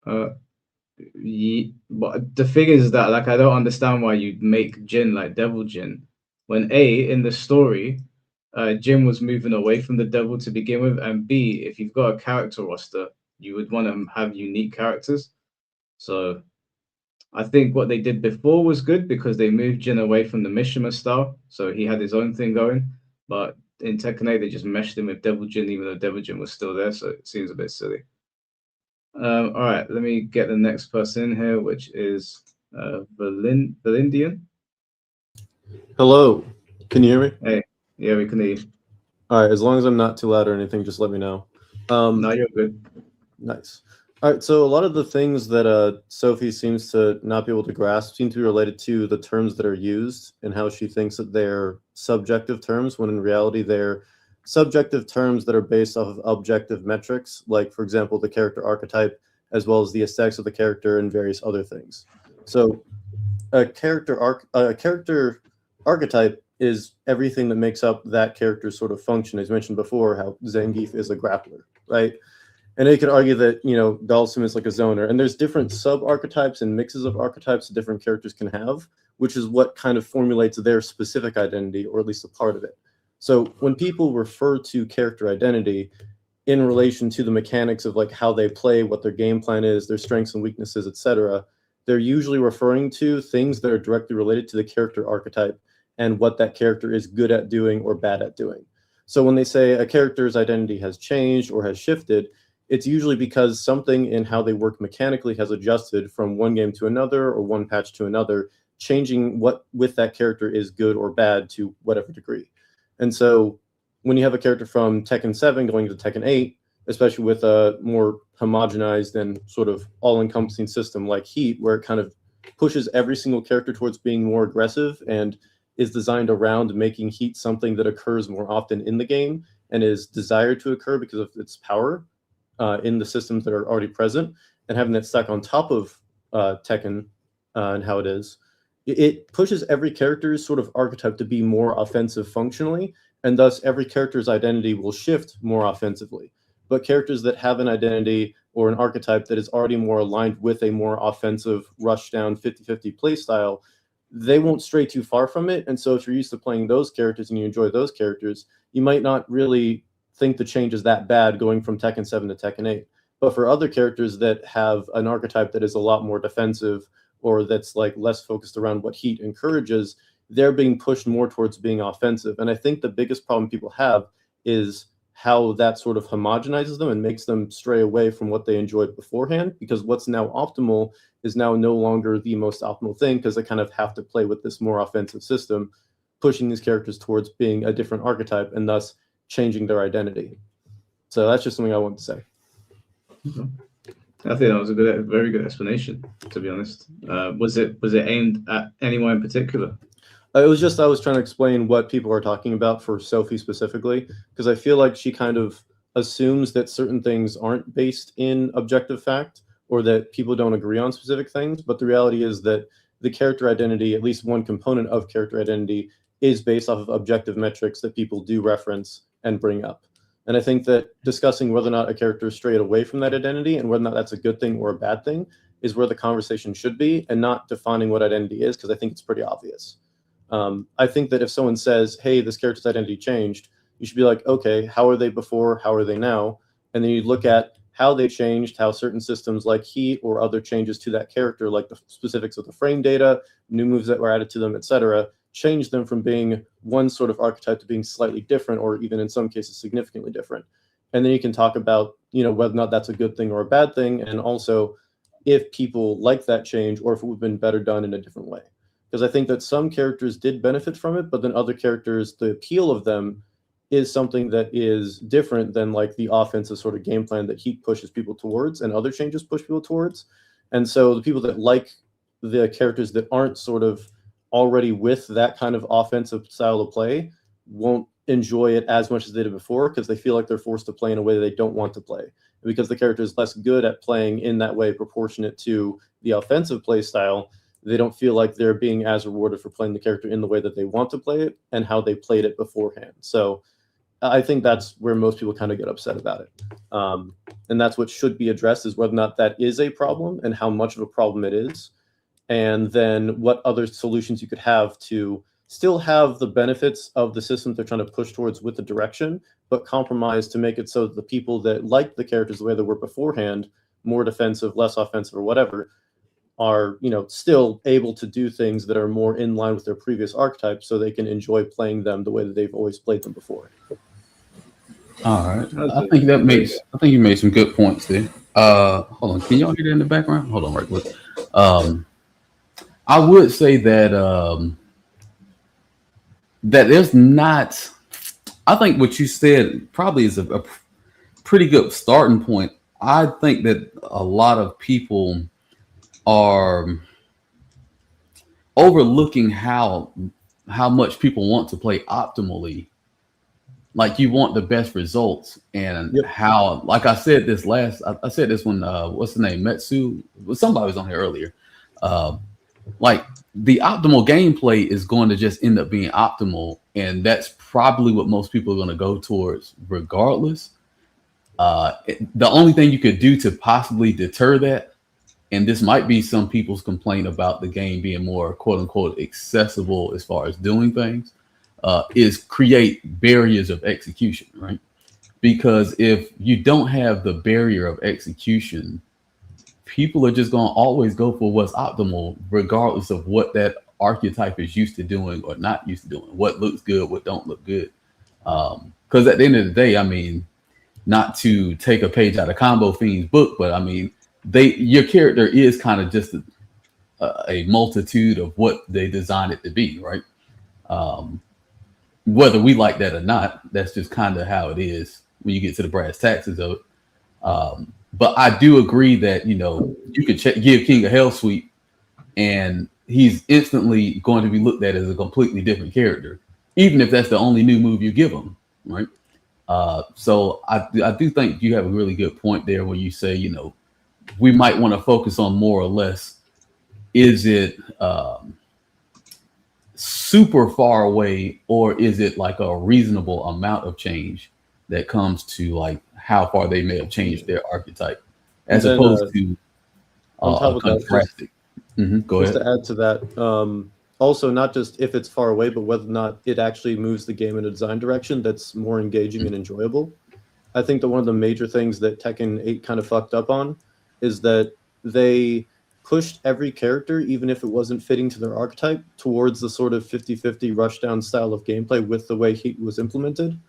But the thing is that, like, I don't understand why you'd make Jin like Devil Jin when A, in the story, Jin was moving away from the devil to begin with, and B, if you've got a character roster, you would want to have unique characters. So I think what they did before was good because they moved Jin away from the Mishima style, so he had his own thing going. But in Tekken 8, they just meshed him with Devil Jin, even though Devil Jin was still there, so it seems a bit silly. All right, let me get the next person in here, which is Valindian. Hello, can you hear me? Hey, yeah, we can hear you. All right, as long as I'm not too loud or anything, just let me know. No, you're good. Nice. All right, so a lot of the things that Sophie seems to not be able to grasp seem to be related to the terms that are used and how she thinks that they're subjective terms, when in reality they're subjective terms that are based off of objective metrics, like, for example, the character archetype, as well as the aesthetics of the character and various other things. So a character archetype is everything that makes up that character's sort of function. As mentioned before, how Zangief is a grappler, right? And they could argue that, you know, Dalsum is like a zoner. And there's different sub-archetypes and mixes of archetypes that different characters can have, which is what kind of formulates their specific identity, or at least a part of it. So when people refer to character identity in relation to the mechanics of like how they play, what their game plan is, their strengths and weaknesses, etc., they're usually referring to things that are directly related to the character archetype and what that character is good at doing or bad at doing. So when they say a character's identity has changed or has shifted, it's usually because something in how they work mechanically has adjusted from one game to another or one patch to another, changing what with that character is good or bad to whatever degree. And so when you have a character from Tekken 7 going to Tekken 8, especially with a more homogenized and sort of all-encompassing system like Heat, where it kind of pushes every single character towards being more aggressive and is designed around making Heat something that occurs more often in the game and is desired to occur because of its power in the systems that are already present, and having that stack on top of Tekken and how it is, it pushes every character's sort of archetype to be more offensive functionally, and thus every character's identity will shift more offensively. But characters that have an identity or an archetype that is already more aligned with a more offensive rush down 50-50 play style, they won't stray too far from it. And so if you're used to playing those characters and you enjoy those characters, you might not really think the change is that bad going from Tekken 7 to Tekken 8. But for other characters that have an archetype that is a lot more defensive or that's like less focused around what Heat encourages, they're being pushed more towards being offensive. And I think the biggest problem people have is how that sort of homogenizes them and makes them stray away from what they enjoyed beforehand, because what's now optimal is now no longer the most optimal thing, because they kind of have to play with this more offensive system, pushing these characters towards being a different archetype and thus changing their identity. So that's just something I want to say. I think that was a very good explanation, to be honest. Was it aimed at anyone in particular? It was just I was trying to explain what people are talking about for Sophie specifically, because I feel like she kind of assumes that certain things aren't based in objective fact or that people don't agree on specific things. But the reality is that the character identity, at least one component of character identity, is based off of objective metrics that people do reference and bring up. And I think that discussing whether or not a character strayed away from that identity and whether or not that's a good thing or a bad thing is where the conversation should be, and not defining what identity is, because I think it's pretty obvious. I think that if someone says, hey, this character's identity changed, you should be like, okay, how are they before? How are they now? And then you look at how they changed, how certain systems like Heat or other changes to that character, like the specifics of the frame data, new moves that were added to them, etc., change them from being one sort of archetype to being slightly different, or even in some cases significantly different. And then you can talk about, whether or not that's a good thing or a bad thing, and also if people like that change or if it would have been better done in a different way. Because I think that some characters did benefit from it, but then other characters, the appeal of them is something that is different than like the offensive sort of game plan that Heat pushes people towards and other changes push people towards. And so the people that like the characters that aren't sort of already with that kind of offensive style of play won't enjoy it as much as they did before, because they feel like they're forced to play in a way that they don't want to play. Because the character is less good at playing in that way proportionate to the offensive play style, they don't feel like they're being as rewarded for playing the character in the way that they want to play it and how they played it beforehand. So I think that's where most people kind of get upset about it. And that's what should be addressed, is whether or not that is a problem and how much of a problem it is. And then what other solutions you could have to still have the benefits of the systems they're trying to push towards with the direction, but compromise to make it so that the people that like the characters the way they were beforehand, more defensive, less offensive, or whatever, are still able to do things that are more in line with their previous archetypes, so they can enjoy playing them the way that they've always played them before. All right, I think you made some good points there. Hold on, can y'all hear that in the background? Hold on, right quick. I would say that that there's not. I think what you said probably is a pretty good starting point. I think that a lot of people are overlooking how much people want to play optimally. Like, you want the best results, and how, like I said this I said this when what's the name, Metsu, somebody was on here earlier. Like, the optimal gameplay is going to just end up being optimal, and that's probably what most people are going to go towards regardless. The only thing you could do to possibly deter that, and this might be some people's complaint about the game being more quote unquote accessible as far as doing things, is create barriers of execution, right? Because if you don't have the barrier of execution, people are just going to always go for what's optimal, regardless of what that archetype is used to doing or not used to doing, what looks good, what don't look good. Because at the end of the day, I mean, not to take a page out of Combo Fiend's book, but I mean, your character is kind of just a multitude of what they designed it to be, right? Whether we like that or not, that's just kind of how it is when you get to the brass taxes of it. But I do agree that, you know, you could give King a Hell Sweep and he's instantly going to be looked at as a completely different character, even if that's the only new move you give him, right? So I do think you have a really good point there when you say, you know, we might want to focus on more or less. Is it super far away, or is it like a reasonable amount of change that comes to like how far they may have changed their archetype, as opposed to on top of contrasting. Go just ahead. to add to that, also not just if it's far away, but whether or not it actually moves the game in a design direction that's more engaging and enjoyable. I think that one of the major things that Tekken 8 kind of fucked up on is that they pushed every character, even if it wasn't fitting to their archetype, towards the sort of 50-50 rushdown style of gameplay with the way Heat was implemented.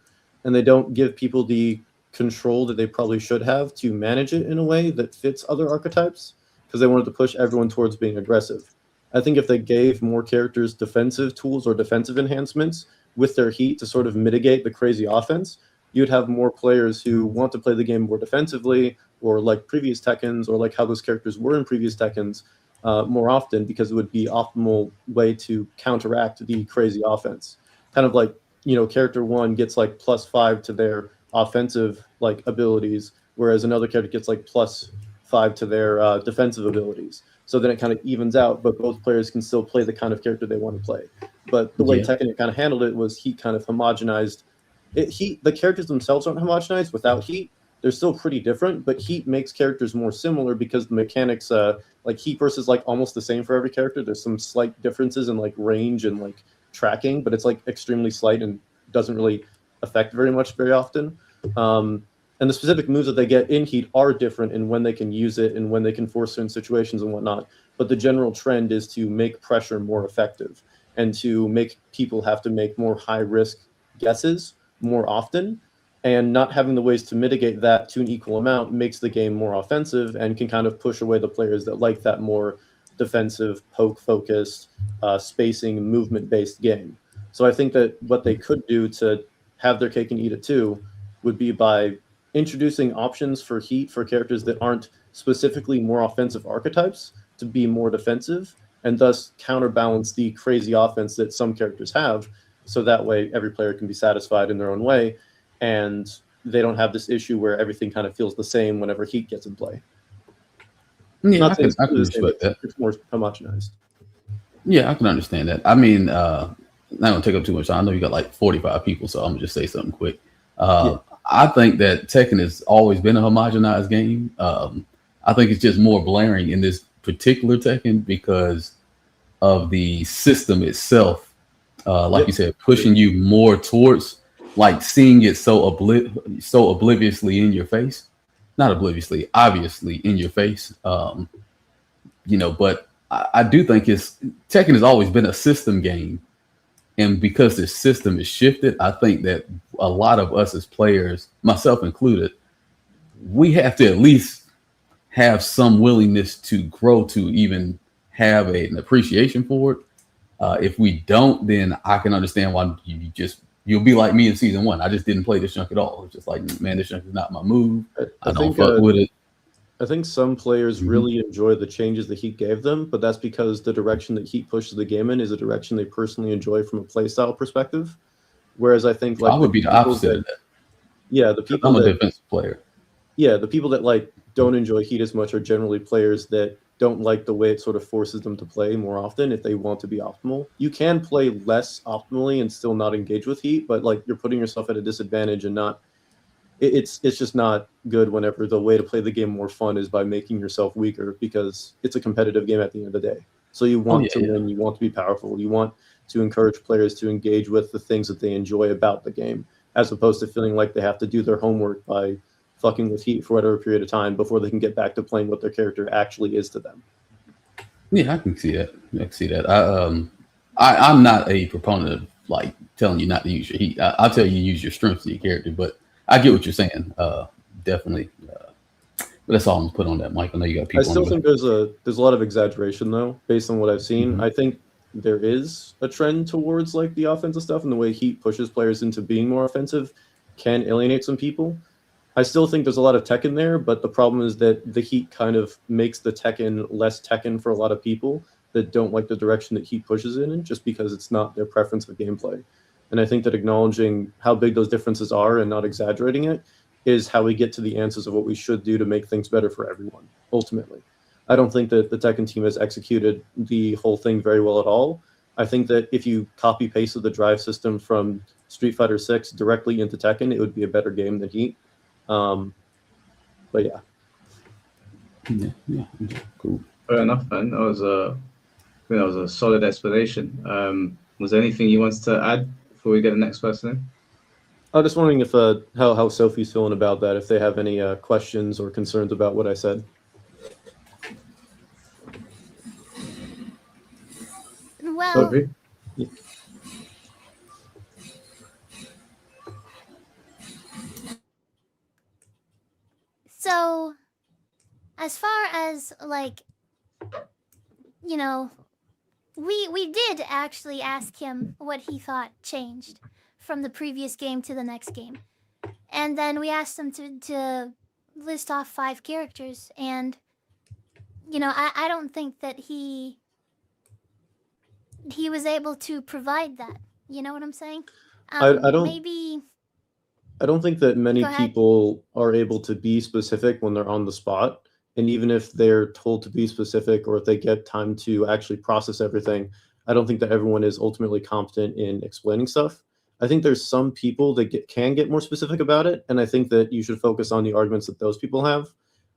And they don't give people the control that they probably should have to manage it in a way that fits other archetypes, because they wanted to push everyone towards being aggressive. I think if they gave more characters defensive tools or defensive enhancements with their Heat to sort of mitigate the crazy offense, you'd have more players who want to play the game more defensively, or like previous Tekkens, or like how those characters were in previous Tekkens, more often, because it would be optimal way to counteract the crazy offense. Kind of like, you know, character one gets like +5 to their offensive like abilities, whereas another character gets like +5 to their defensive abilities. So then it kind of evens out, but both players can still play the kind of character they want to play. But the way Yeah. Tekken kind of handled it was Heat kind of homogenized. The characters themselves aren't homogenized without Heat. They're still pretty different, but Heat makes characters more similar because the mechanics, like Heat versus like almost the same for every character. There's some slight differences in like range and like tracking, but it's like extremely slight and doesn't really affect very much very often. And the specific moves that they get in Heat are different in when they can use it and when they can force certain situations and whatnot. But the general trend is to make pressure more effective and to make people have to make more high risk guesses more often. And not having the ways to mitigate that to an equal amount makes the game more offensive and can kind of push away the players that like that more defensive, poke focused, spacing, movement based game. So I think that what they could do to have their cake and eat it too would be by introducing options for Heat for characters that aren't specifically more offensive archetypes to be more defensive, and thus counterbalance the crazy offense that some characters have. So that way every player can be satisfied in their own way, and they don't have this issue where everything kind of feels the same whenever Heat gets in play. Yeah, Not I can saying respect that. it's more homogenized. Yeah, I can understand that. I mean, not gonna take up too much time. I know you got like 45 people, so I'm gonna just say something quick. I think that Tekken has always been a homogenized game. I think it's just more blaring in this particular Tekken because of the system itself. Like you said, pushing you more towards like seeing it so obliviously in your face. Not obliviously, obviously in your face. You know, but I do think Tekken has always been a system game. And because the system is shifted, I think that a lot of us as players, myself included, we have to at least have some willingness to grow to even have an appreciation for it. If we don't, then I can understand why you'll be like me in season 1. I just didn't play this chunk at all. It's just like, man, this chunk is not my move. I don't fuck with it. I think some players really enjoy the changes that Heat gave them, but that's because the direction that Heat pushes the game in is a direction they personally enjoy from a playstyle perspective. Whereas I think like I would be the opposite of that. Yeah, the people I'm a that, defensive player. Yeah, the people that like don't enjoy Heat as much are generally players that don't like the way it sort of forces them to play more often if they want to be optimal. You can play less optimally and still not engage with Heat, but like you're putting yourself at a disadvantage and not it's just not good whenever the way to play the game more fun is by making yourself weaker, because it's a competitive game at the end of the day. So you want yeah, to win, you want to be powerful, you want to encourage players to engage with the things that they enjoy about the game, as opposed to feeling like they have to do their homework by fucking with Heat for whatever period of time before they can get back to playing what their character actually is to them. Yeah, I can see that. I can see that. I'm not a proponent of like telling you not to use your heat. I'll tell you use your strengths of your character, but I get what you're saying. Definitely. But that's all I'm gonna put on that, Mike. I know you got people. I still think there's a lot of exaggeration though, based on what I've seen. Mm-hmm. I think there is a trend towards like the offensive stuff, and the way Heat pushes players into being more offensive can alienate some people. I still think there's a lot of Tekken there, but the problem is that the Heat kind of makes the Tekken less Tekken for a lot of people that don't like the direction that Heat pushes in, just because it's not their preference of gameplay. And I think that acknowledging how big those differences are and not exaggerating it is how we get to the answers of what we should do to make things better for everyone, ultimately. I don't think that the Tekken team has executed the whole thing very well at all. I think that if you copy-pasted the drive system from Street Fighter 6 directly into Tekken, it would be a better game than Heat. But yeah, cool. Fair enough, man. That was a solid explanation. Was there anything you wanted to add before we get the next person in? I was just wondering if how Sophie's feeling about that, if they have any questions or concerns about what I said. Well, Sophie? so as far as like, you know, we did actually ask him what he thought changed from the previous game to the next game, and then we asked him to list off 5 characters, and I don't think that he was able to provide that. You know what I'm saying? I don't. Maybe. I don't think that many Go ahead. people are able to be specific when they're on the spot. And even if they're told to be specific, or if they get time to actually process everything, I don't think that everyone is ultimately competent in explaining stuff. I think there's some people that can get more specific about it, and I think that you should focus on the arguments that those people have.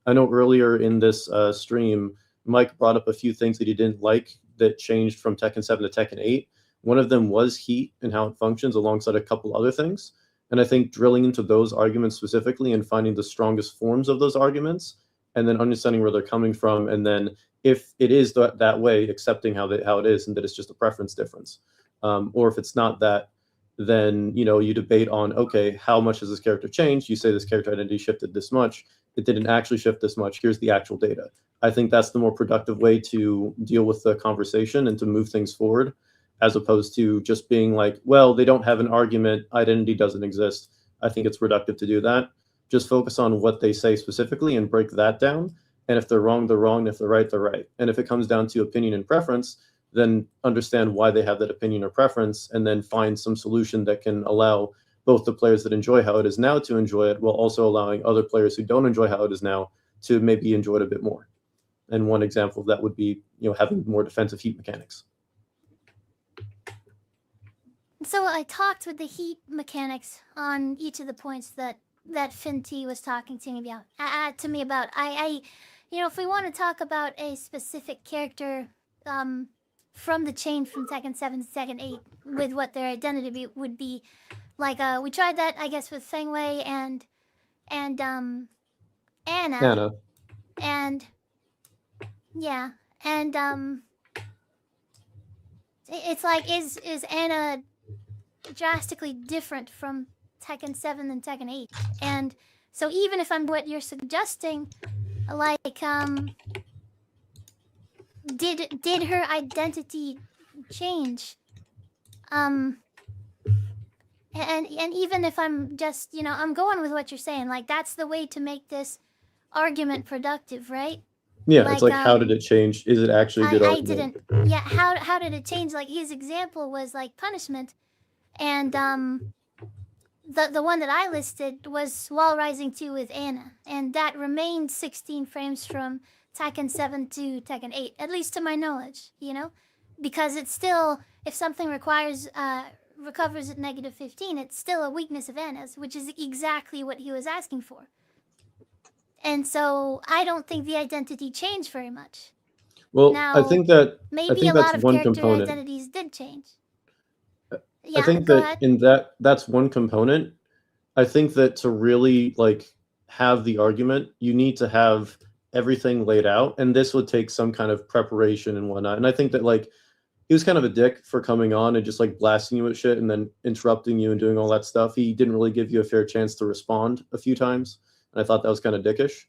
I know earlier in this stream, Mike brought up a few things that he didn't like that changed from Tekken 7 to Tekken 8. One of them was heat and how it functions, alongside a couple other things. And I think drilling into those arguments specifically and finding the strongest forms of those arguments, and then understanding where they're coming from, and then if it is that way, accepting how it is, and that it's just a preference difference, or if it's not that, then you debate on, okay, how much has this character changed? You say this character identity shifted this much. It didn't actually shift this much. Here's the actual data. I think that's the more productive way to deal with the conversation and to move things forward, as opposed to just being like, well, they don't have an argument, identity doesn't exist. I think it's reductive to do that. Just focus on what they say specifically and break that down. And if they're wrong, they're wrong. And if they're right, they're right. And if it comes down to opinion and preference, then understand why they have that opinion or preference, and then find some solution that can allow both the players that enjoy how it is now to enjoy it, while also allowing other players who don't enjoy how it is now to maybe enjoy it a bit more. And one example of that would be, having more defensive heat mechanics. So I talked with the heat mechanics on each of the points that Finty was talking to me about. If we want to talk about a specific character, from the chain from Tekken 7 to Tekken 8, with what their identity would be, like we tried that, I guess, with Feng Wei and Anna. And yeah, and it's like, is Anna drastically different from Tekken 7 than Tekken 8? And so even if I'm what you're suggesting, like, did her identity change? And even if I'm just, I'm going with what you're saying, like, that's the way to make this argument productive, right? Yeah, it's like, how did it change? Is it actually a good argument? Yeah, how did it change? Like, his example was like punishment, and the one that I listed was Wall Rising 2 with Anna, and that remained 16 frames from Tekken 7 to Tekken 8, at least to my knowledge, because it's still, if something recovers at -15, it's still a weakness of Anna's, which is exactly what he was asking for. And so I don't think the identity changed very much. Well, Now, I think that maybe a that's lot of one character component. identities did change. I Yeah, think go that ahead. in that's one component. I think that to really like have the argument, you need to have everything laid out, and this would take some kind of preparation and whatnot. And I think that like he was kind of a dick for coming on and just like blasting you with shit and then interrupting you and doing all that stuff. He didn't really give you a fair chance to respond a few times, and I thought that was kind of dickish.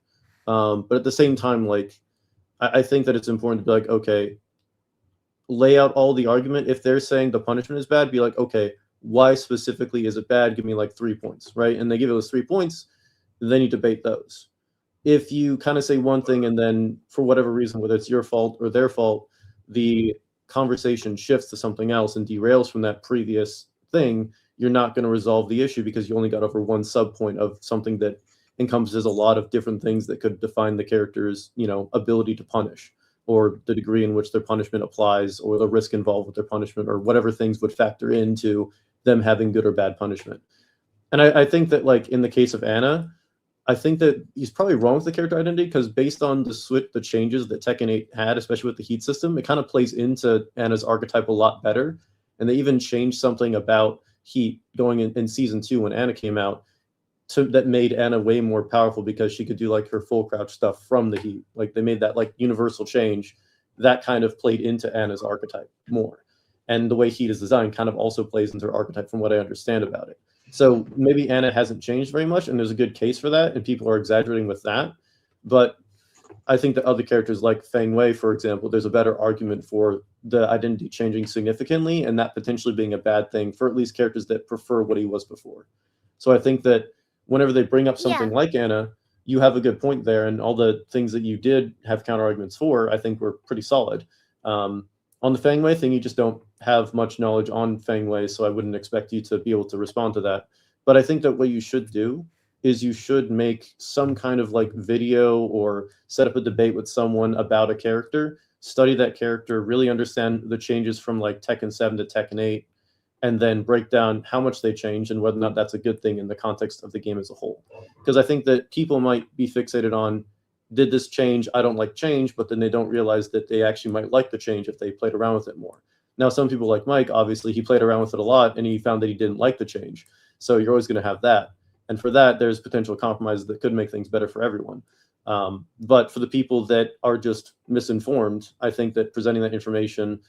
But at the same time, like I think that it's important to be like, okay, lay out all the argument. If they're saying the punishment is bad, be like, okay, why specifically is it bad? Give me like 3 points, right? And they give those 3 points, then you debate those. If you kind of say one thing and then for whatever reason, whether it's your fault or their fault, the conversation shifts to something else and derails from that previous thing, you're not going to resolve the issue because you only got over one sub point of something that encompasses a lot of different things that could define the character's, you know, ability to punish, or the degree in which their punishment applies, or the risk involved with their punishment, or whatever things would factor into them having good or bad punishment. And I think that like in the case of Anna, I think that he's probably wrong with the character identity because based on the changes that Tekken 8 had, especially with the heat system, it kind of plays into Anna's archetype a lot better. And they even changed something about heat going in season 2 when Anna came out that made Anna way more powerful because she could do like her full crouch stuff from the heat. Like they made that like universal change that kind of played into Anna's archetype more. And the way heat is designed kind of also plays into her archetype from what I understand about it. So maybe Anna hasn't changed very much, and there's a good case for that, and people are exaggerating with that. But I think that other characters like Feng Wei, for example, there's a better argument for the identity changing significantly, and that potentially being a bad thing for at least characters that prefer what he was before. So I think that whenever they bring up something like Anna, you have a good point there, and all the things that you did have counter arguments for, I think were pretty solid. On the Feng Wei thing, you just don't have much knowledge on Feng Wei, so I wouldn't expect you to be able to respond to that. But I think that what you should do is you should make some kind of like video or set up a debate with someone about a character, study that character, really understand the changes from like Tekken 7 to Tekken 8, and then break down how much they changed and whether or not that's a good thing in the context of the game as a whole. Because I think that people might be fixated on, did this change? I don't like change, but then they don't realize that they actually might like the change if they played around with it more. Now, some people like Mike, obviously, he played around with it a lot and he found that he didn't like the change. So you're always going to have that. And for that, there's potential compromises that could make things better for everyone. But for the people that are just misinformed, I think that presenting that information,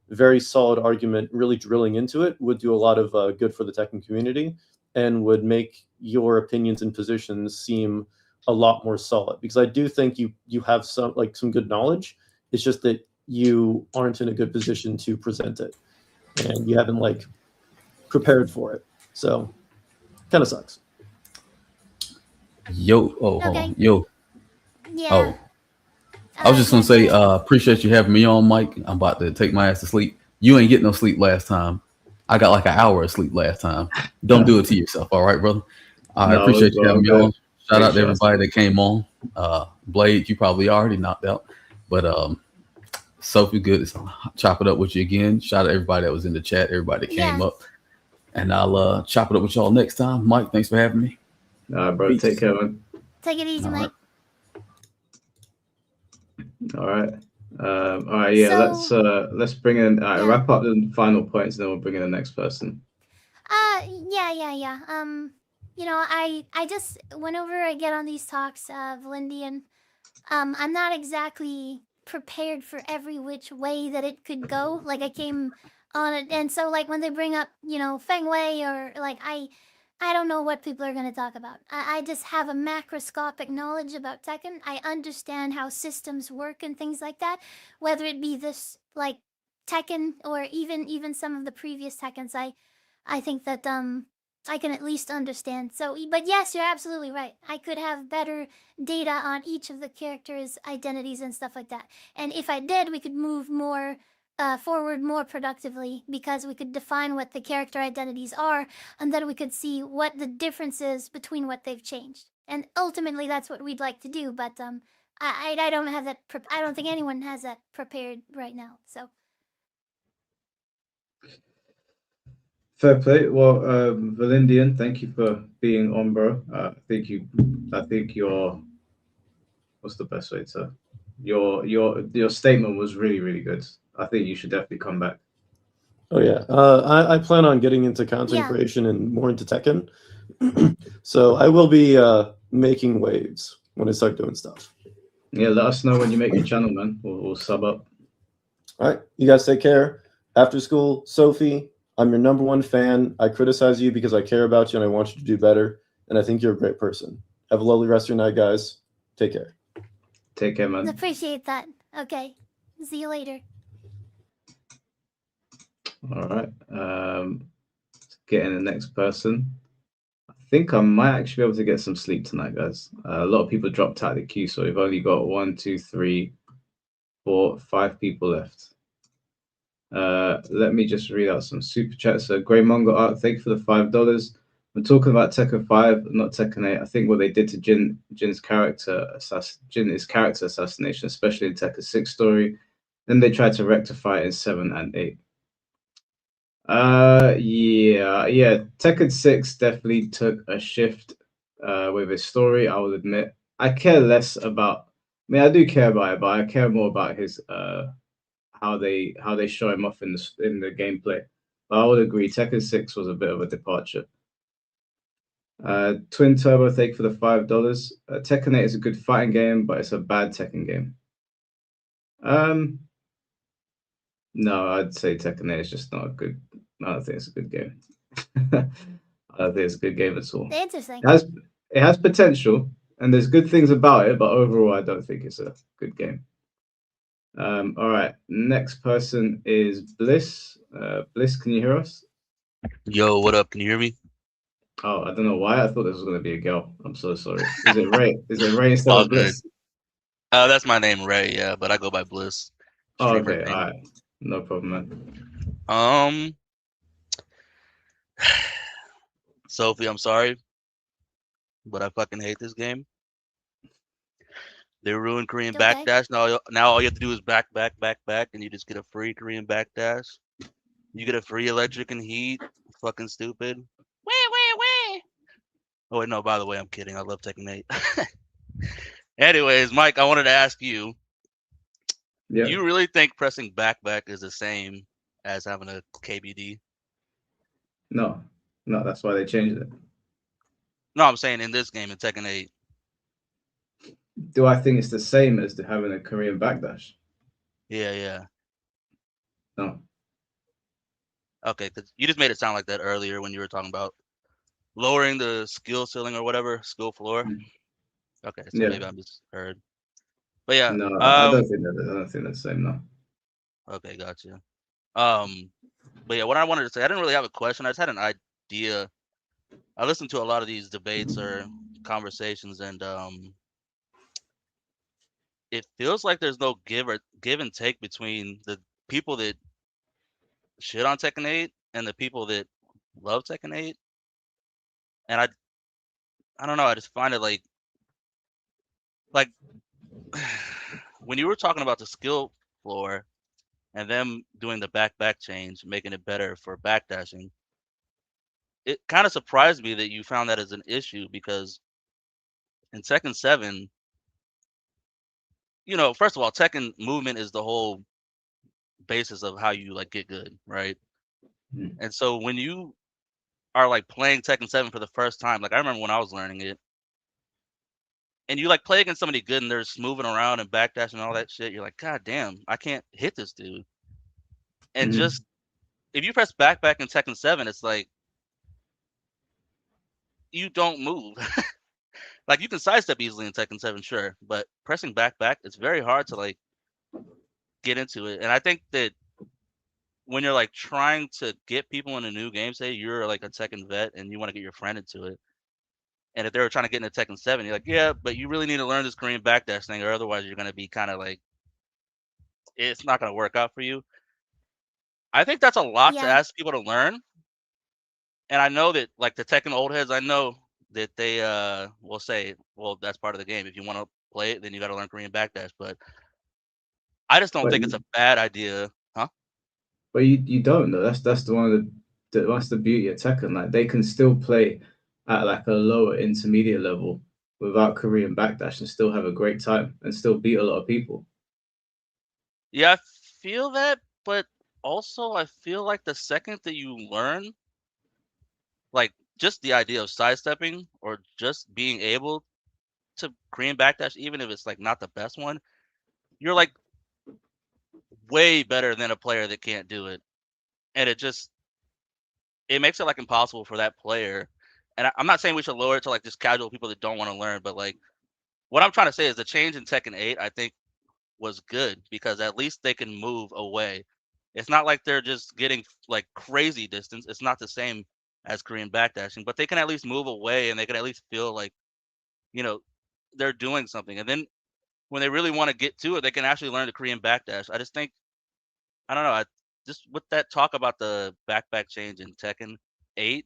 very solid argument, really drilling into it would do a lot of good for the Tekken community and would make your opinions and positions seem a lot more solid. Because I do think you have some good knowledge. It's just that you aren't in a good position to present it, and you haven't like prepared for it. So kind of sucks. Yo, Okay. yo. Yeah. Oh, I was just gonna say, appreciate you having me on, Mike. I'm about to take my ass to sleep. You ain't getting no sleep last time. I got like an hour of sleep last time. Don't do it to yourself, all right, brother? I appreciate you having me on. Shout out to everybody that came on. Blade, you probably already knocked out, but Sophie, good to chop it up with you again. Shout out to everybody that was in the chat, everybody that came up, and I'll chop it up with y'all next time. Mike, thanks for having me. Bro, Peace. take care, man. Take it easy, Mike. All right. Yeah, let's bring in wrap up the final points, and then we'll bring in the next person. Yeah. You know, I just whenever I get on these talks, Valindian, I'm not exactly prepared for every which way that it could go. Like I came on it, and so like when they bring up, you know, Feng Wei or like I don't know what people are going to talk about. I just have a macroscopic knowledge about Tekken. I understand how systems work and things like that. Whether it be this like Tekken or even some of the previous Tekkens, I think that I can at least understand. So, but yes, you're absolutely right. I could have better data on each of the characters' identities and stuff like that. And if I did, we could move more forward more productively because we could define what the character identities are, and then we could see what the difference is between what they've changed. And ultimately, that's what we'd like to do. But I don't have that. I don't think anyone has that prepared right now. So. Fair play. Well, Valindian, thank you for being on, bro. I think you're. What's the best way to your statement was really, really good. I think you should definitely come back. Oh yeah, I plan on getting into content creation and more into Tekken. So I will be making waves when I start doing stuff. Yeah, let us know when you make your channel, man. We'll sub up. All right, you guys take care. After school, Sophie, I'm your #1 fan. I criticize you because I care about you and I want you to do better. And I think you're a great person. Have a lovely rest of your night, guys. Take care. Take care, man. Appreciate that. Okay. See you later. All right. Get in the next person. I think I might actually be able to get some sleep tonight, guys. A lot of people dropped out of the queue, so we've only got 1, 2, 3, 4, 5 people left. Let me just read out some super chats. So Grey Manga Art, thank you for the $5. We're talking about Tekken 5, not Tekken 8. I think what they did to Jin's character assassination, especially in Tekken 6 story. Then they tried to rectify it in 7 and 8. Yeah. Tekken 6 definitely took a shift with his story, I will admit. I care less about, I mean, I do care about it, but I care more about his how they show him off in the gameplay. But I would agree, Tekken 6 was a bit of a departure. Twin Turbo, thank you for the $5. Tekken 8 is a good fighting game, but it's a bad Tekken game. No, I'd say Tekken 8 is just not a good. I don't think it's a good game. I don't think it's a good game at all. Interesting. It has potential, and there's good things about it, but overall, I don't think it's a good game. All right, next person is Bliss. Bliss, can you hear us? Yo, what up? Can you hear me? Oh, I don't know why. I thought this was going to be a girl. I'm so sorry. Is it Ray? Is it Ray instead All of Bliss? good. That's my name, Ray. Yeah, but I go by Bliss. Oh, Streamer okay. name. All right. No problem, man. Sophie, I'm sorry, but I fucking hate this game. They ruined Korean backdash. Now all you have to do is back, and you just get a free Korean backdash. You get a free electric and heat. Fucking stupid. Wee. Oh wait, no. By the way, I'm kidding. I love Tekken 8. Anyways, Mike, I wanted to ask you. Yeah. Do you really think pressing back is the same as having a KBD? No, that's why they changed it. No, I'm saying in this game, in Tekken 8. Do I think it's the same as having a Korean backdash? Yeah. No. Okay, because you just made it sound like that earlier when you were talking about lowering the skill ceiling or whatever, skill floor. Okay, so maybe I misheard. But yeah. No, I don't think that's the same. No. Okay, gotcha. But yeah, what I wanted to say, I didn't really have a question. I just had an idea. I listened to a lot of these debates or conversations, and it feels like there's no give and take between the people that shit on Tekken 8 and the people that love Tekken 8. And I don't know, I just find it like when you were talking about the skill floor and them doing the back change, making it better for backdashing, it kind of surprised me that you found that as an issue, because in Tekken 7, first of all, Tekken movement is the whole basis of how you like get good, right? And so when you are like playing Tekken 7 for the first time, like I remember when I was learning it, and you like play against somebody good and they're moving around and backdashing and all that shit, you're like, God damn, I can't hit this dude. And just if you press back in Tekken 7, it's like you don't move. Like you can sidestep easily in Tekken 7, sure, but pressing back, it's very hard to like get into it. And I think that when you're like trying to get people in a new game, say you're like a Tekken vet and you want to get your friend into it, and if they were trying to get into Tekken 7, you're like, yeah, but you really need to learn this Korean backdash thing, or otherwise you're going to be kind of like, it's not going to work out for you. I think that's a lot to ask people to learn. And I know that like the Tekken old heads, I know that they will say, well, that's part of the game. If you want to play it, then you got to learn Korean backdash. But I just don't think it's a bad idea, huh? But you don't know. That's that's the beauty of Tekken. Like they can still play at like a lower intermediate level without Korean backdash and still have a great time and still beat a lot of people. Yeah, I feel that, but also I feel like the second that you learn, like just the idea of sidestepping or just being able to Korean backdash, even if it's like not the best one, you're like way better than a player that can't do it. And it makes it like impossible for that player. And I'm not saying we should lower it to like just casual people that don't want to learn, but like what I'm trying to say is the change in Tekken 8, I think, was good because at least they can move away. It's not like they're just getting like crazy distance. It's not the same as Korean backdashing, but they can at least move away and they can at least feel like, you know, they're doing something. And then when they really want to get to it, they can actually learn the Korean backdash. I just think, I don't know, just with that talk about the backpack change in Tekken 8,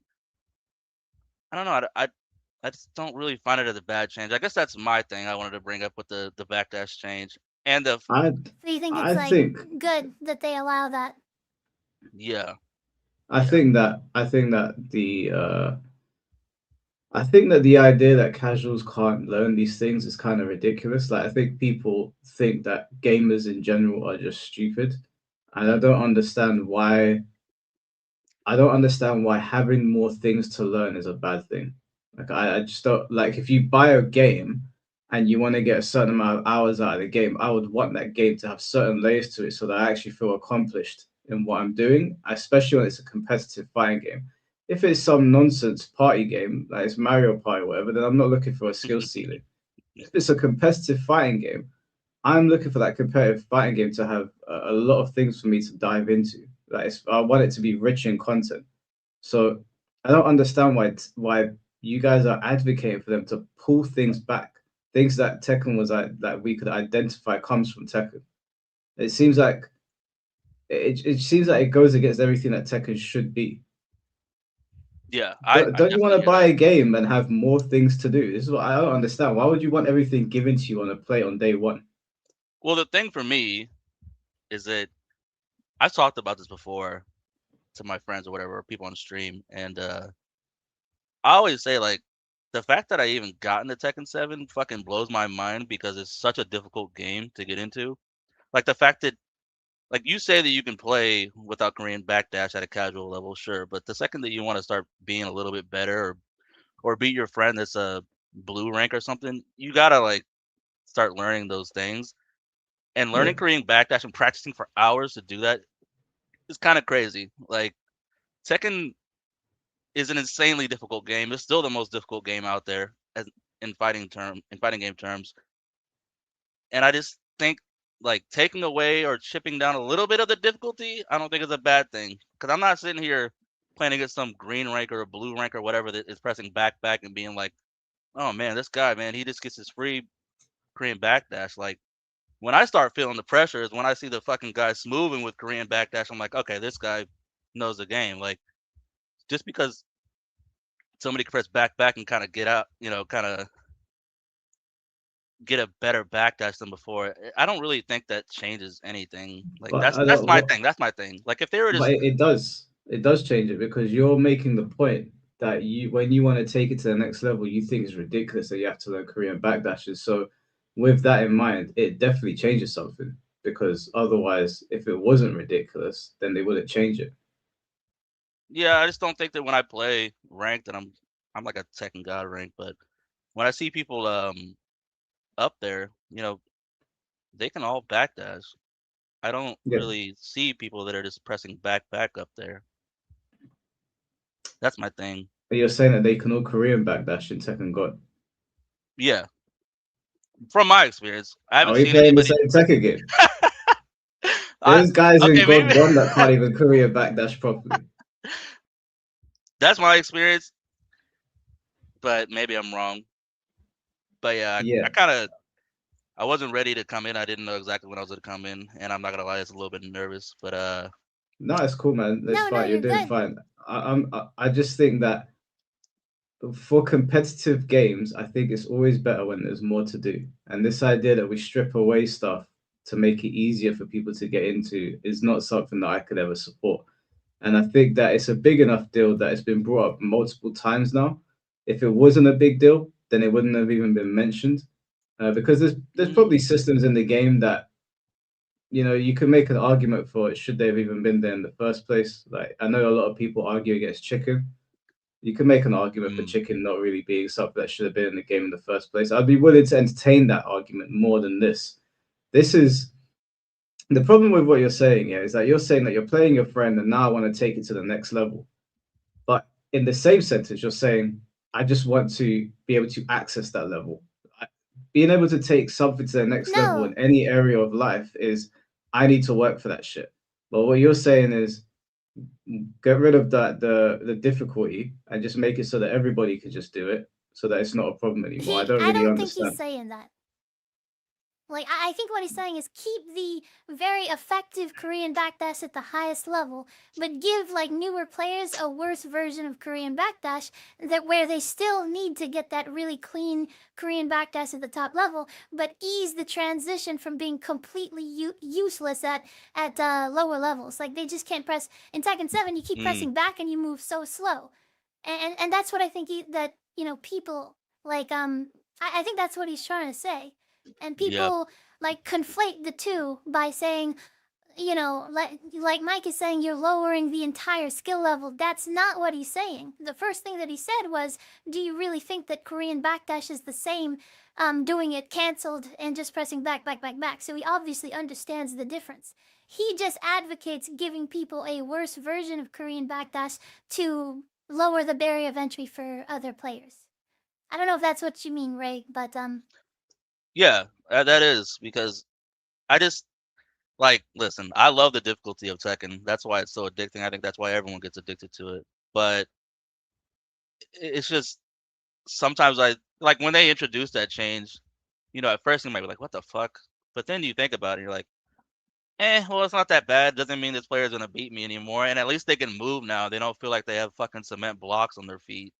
I don't know. I just don't really find it as a bad change. I guess that's my thing I wanted to bring up with the backdash change and the I So you think it's I like think good that they allow that? yeah. I think that I think that the idea that casuals can't learn these things is kind of ridiculous. Like I think people think that gamers in general are just stupid, and I don't understand why having more things to learn is a bad thing. Like I just don't like if you buy a game and you want to get a certain amount of hours out of the game, I would want that game to have certain layers to it so that I actually feel accomplished in what I'm doing, especially when it's a competitive fighting game. If it's some nonsense party game, like it's Mario Party or whatever, then I'm not looking for a skill ceiling. If it's a competitive fighting game, I'm looking for that competitive fighting game to have a lot of things for me to dive into. Like I want it to be rich in content. So I don't understand why you guys are advocating for them to pull things back, things that Tekken was that we could identify comes from Tekken. It seems like it seems like it goes against everything that Tekken should be. Yeah, I Don't you want definitely to hear buy that. a game and have more things to do? This is what I don't understand. Why would you want everything given to you on a plate on day one? Well, the thing for me is that I've talked about this before to my friends or whatever, or people on the stream, and I always say like the fact that I even got into Tekken 7 fucking blows my mind because it's such a difficult game to get into. Like the fact that like you say that you can play without Korean backdash at a casual level, sure, but the second that you want to start being a little bit better or beat your friend that's a blue rank or something, you gotta like start learning those things. And Yeah. learning Korean backdash and practicing for hours to do that is kind of crazy. Like Tekken is an insanely difficult game. It's still the most difficult game out there as in fighting game terms. And I just think like taking away or chipping down a little bit of the difficulty, I don't think is a bad thing. Because I'm not sitting here playing against some green rank or a blue rank or whatever that is pressing back and being like, oh man, this guy, man, he just gets his free Korean backdash. Like when I start feeling the pressure is when I see the fucking guy smoothing with Korean backdash. I'm like, okay, this guy knows the game. Like just because somebody can press back and kind of get out, kind of get a better backdash than before. I don't really think that changes anything. Like But that's I that's don't my what thing. That's my thing. Like if they were but just it does change it because you're making the point that you when you want to take it to the next level, you think it's ridiculous that you have to learn Korean backdashes. So with that in mind, it definitely changes something because otherwise, if it wasn't ridiculous, then they wouldn't change it. yeah, I just don't think that when I play ranked and I'm like a Tekken god rank, but when I see people up there, they can all backdash. I don't Yeah. really see people that are just pressing back up there. That's my thing. But you're saying that they can all Korean backdash in Tekken God. Yeah. From my experience, I Are haven't we seen playing the anybody. same Tekken game? There's guys in Okay, God maybe 1 that can't even Korean backdash properly. that's my experience, but maybe I'm wrong. But yeah, Yeah. I wasn't ready to come in. I didn't know exactly when I was gonna come in, and I'm not gonna lie, I was a little bit nervous. But No, it's cool, man. It's No, fine. You're you're doing good. fine. I just think that for competitive games, I think it's always better when there's more to do. And this idea that we strip away stuff to make it easier for people to get into is not something that I could ever support. And I think that it's a big enough deal that it's been brought up multiple times now. If it wasn't a big deal, then it wouldn't have even been mentioned. Because there's probably systems in the game that you know, you can make an argument for it. Should they have even been there in the first place? Like, I know a lot of people argue against chicken. You can make an argument for chicken not really being something that should have been in the game in the first place. I'd be willing to entertain that argument more than this. This is the problem with what you're saying here, is that you're saying that you're playing your friend and now I want to take it to the next level. But in the same sentence, you're saying, I just want to be able to access that level. Being able to take something to the next level in any area of life is, I need to work for that shit. But what you're saying is, get rid of the difficulty and just make it so that everybody can just do it, so that it's not a problem anymore. I don't I really don't think he's understand. saying that. Like, I think what he's saying is keep the very effective Korean backdash at the highest level, but give like newer players a worse version of Korean backdash that where they still need to get that really clean Korean backdash at the top level, but ease the transition from being completely useless at lower levels. Like they just can't press in Tekken 7. You keep pressing back and you move so slow, and that's what I think that people like I think that's what he's trying to say. And people like conflate the two by saying, like Mike is saying, you're lowering the entire skill level. That's not what he's saying. The first thing that he said was, do you really think that Korean backdash is the same, doing it canceled and just pressing back? So he obviously understands the difference. He just advocates giving people a worse version of Korean backdash to lower the barrier of entry for other players. I don't know if that's what you mean, Ray, but Yeah, that is because I just listen. I love the difficulty of Tekken. That's why it's so addicting. I think that's why everyone gets addicted to it. But it's just sometimes I like when they introduce that change. At first you might be like, "What the fuck?" But then you think about it, you're like, well, it's not that bad. Doesn't mean this player's gonna beat me anymore. And at least they can move now. They don't feel like they have fucking cement blocks on their feet.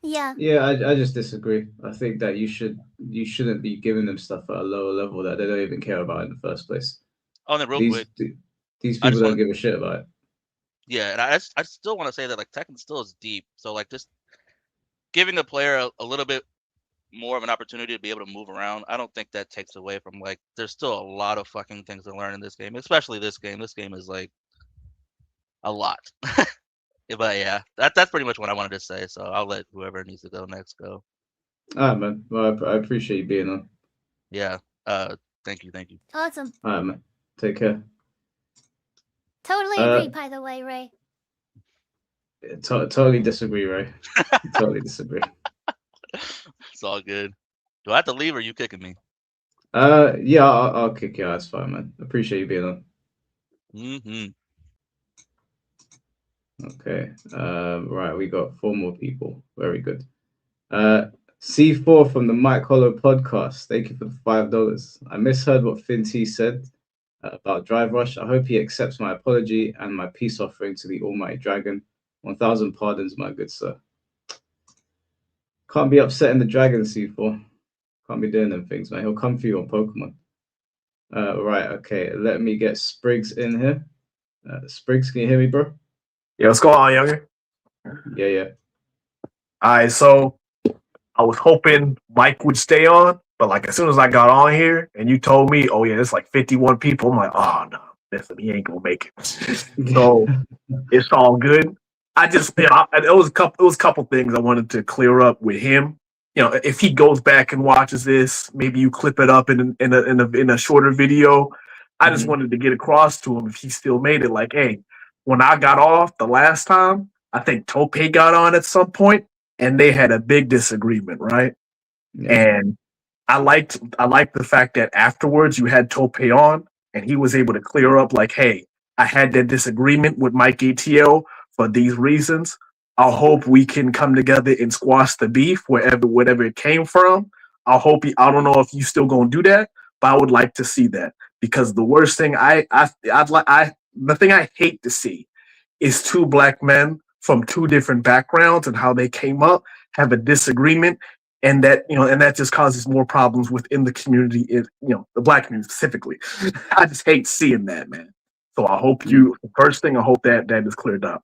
Yeah. Yeah, I just disagree. I think that you shouldn't be giving them stuff at a lower level that they don't even care about in the first place. Oh, and then real quick, These I people just don't want give a shit about it. Yeah, and I still want to say that like Tekken still is deep. So like just giving the player a little bit more of an opportunity to be able to move around, I don't think that takes away from like there's still a lot of fucking things to learn in this game, especially this game. This game is like a lot. But yeah, that's pretty much what I wanted to say. So I'll let whoever needs to go next go. All right, man. Well, I appreciate you being on. Yeah. Thank you. Awesome. All right, man. Take care. Totally agree, by the way, Ray. Totally disagree, Ray. Totally disagree. It's all good. Do I have to leave or are you kicking me? Yeah, I'll kick you out. That's fine, man. Appreciate you being on. Mm-hmm. Okay. Right, we got 4 more people. Very good. C4 from the Mike Hollow podcast. Thank you for the $5. I misheard what Finn T said about Drive Rush. I hope he accepts my apology and my peace offering to the Almighty Dragon. 1,000 pardons, my good sir. Can't be upsetting the dragon, C4. Can't be doing them things, man. He'll come for you on Pokemon. Right, okay. Let me get Spriggs in here. Spriggs, can you hear me, bro? Yeah, what's going on, Younger? Yeah. All right, so I was hoping Mike would stay on, but like as soon as I got on here and you told me, oh yeah, there's like 51 people, I'm like, oh no, listen, he ain't gonna make it. So it's all good. I just, it was a couple things I wanted to clear up with him. If he goes back and watches this, maybe you clip it up in a shorter video. I just wanted to get across to him if he still made it. Like, hey, when I got off the last time, I think Tope got on at some point, and they had a big disagreement, right? Yeah. And I liked the fact that afterwards you had Tope on, and he was able to clear up, like, hey, I had that disagreement with Mike ATL for these reasons. I hope we can come together and squash the beef whatever it came from. I don't know if you still gonna do that, but I would like to see that, because the worst thing the thing I hate to see is 2 black men from 2 different backgrounds and how they came up have a disagreement, and that just causes more problems within the community, the black community specifically. I just hate seeing that, man. So I hope first thing, I hope that is cleared up.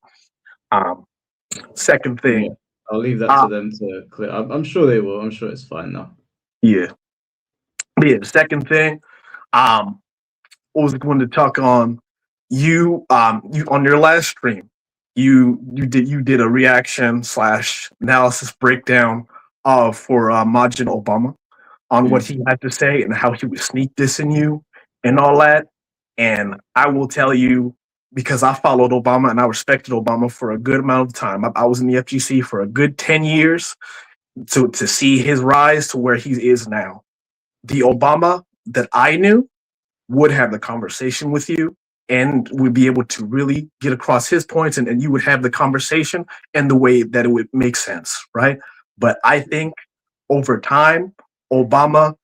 Second thing, I'll leave that to them to clear. I'm sure they will. I'm sure it's fine now. Yeah. The second thing, What was I going to talk on? You on your last stream, you did a reaction / analysis breakdown for Majin Obama on what he had to say and how he would sneak dissing you and all that. And I will tell you, because I followed Obama and I respected Obama for a good amount of time. I was in the FGC for a good 10 years to see his rise to where he is now. The Obama that I knew would have the conversation with you and would be able to really get across his points, and you would have the conversation in the way that it would make sense, right? But I think over time, Obama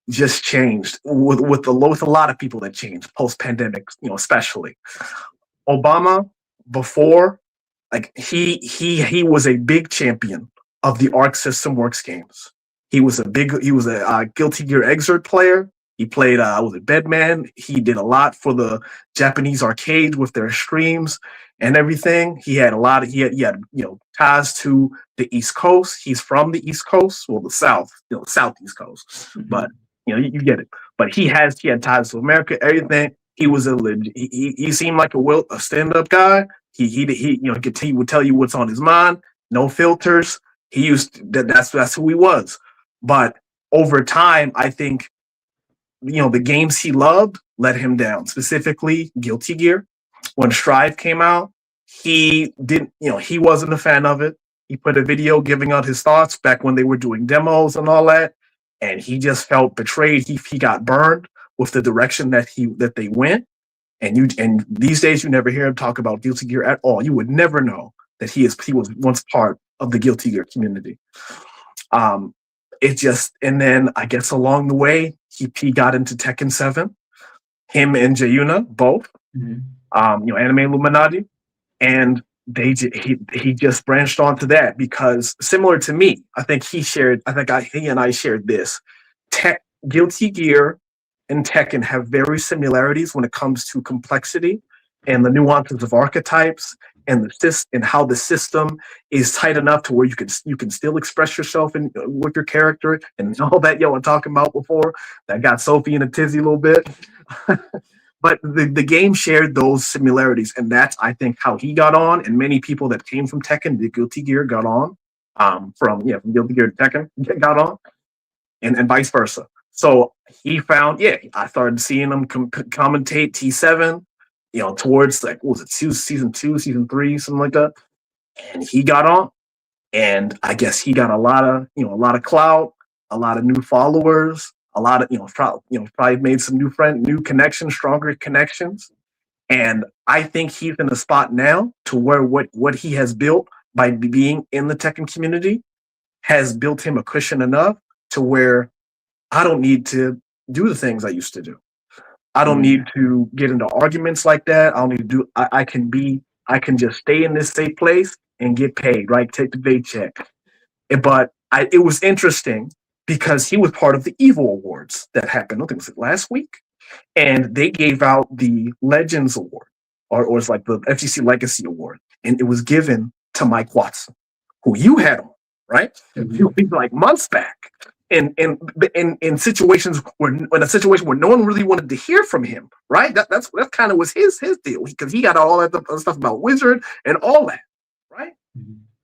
just changed with a lot of people that changed post-pandemic, especially. Obama before, like he was a big champion of the Arc System Works games. He was a Guilty Gear Xrd player. He played was it Bedman. He did a lot for the Japanese arcade with their streams and everything. He had ties to the East Coast. He's from the East Coast, well, the South, Southeast Coast. But you get it. But he had ties to America, everything. He was he seemed like a stand-up guy. He would tell you what's on his mind, no filters. That's who he was. But over time, I think the games he loved let him down. Specifically, Guilty Gear. When Strive came out, he wasn't a fan of it. He put a video giving out his thoughts back when they were doing demos and all that, and he just felt betrayed. He got burned with the direction that they went. And these days you never hear him talk about Guilty Gear at all. You would never know that he was once part of the Guilty Gear community. And then I guess along the way he got into Tekken 7. Him and Jayuna both, Anime Illuminati, and he just branched onto that because similar to me, I think he and I shared this. Guilty Gear and Tekken have very similarities when it comes to complexity and the nuances of archetypes and how the system is tight enough to where you can still express yourself with your character and all that I'm talking about before. That got Sophie in a tizzy a little bit. But the game shared those similarities, and that's, I think, how he got on, and many people that came from Tekken, the Guilty Gear, got on. From Guilty Gear to Tekken, got on, and vice versa. So he found, I started seeing him commentate T7, towards what was it, season 2, season 3, something like that. And he got on, and I guess he got a lot of clout, a lot of new followers, a lot of probably made some new connections, stronger connections. And I think he's in a spot now to where what he has built by being in the Tekken community has built him a cushion enough to where I don't need to do the things I used to do. I don't need to get into arguments like that. I don't need to do. I can just stay in this safe place and get paid, right? Take the paycheck. But it was interesting because he was part of the Evo Awards that happened. I think it was last week, and they gave out the Legends Award, or it's like the FGC Legacy Award, and it was given to Mike Watson, who you had on, right? Like months back. In situations where no one really wanted to hear from him, right? That kind of was his deal because he got all that stuff about Wizard and all that, right?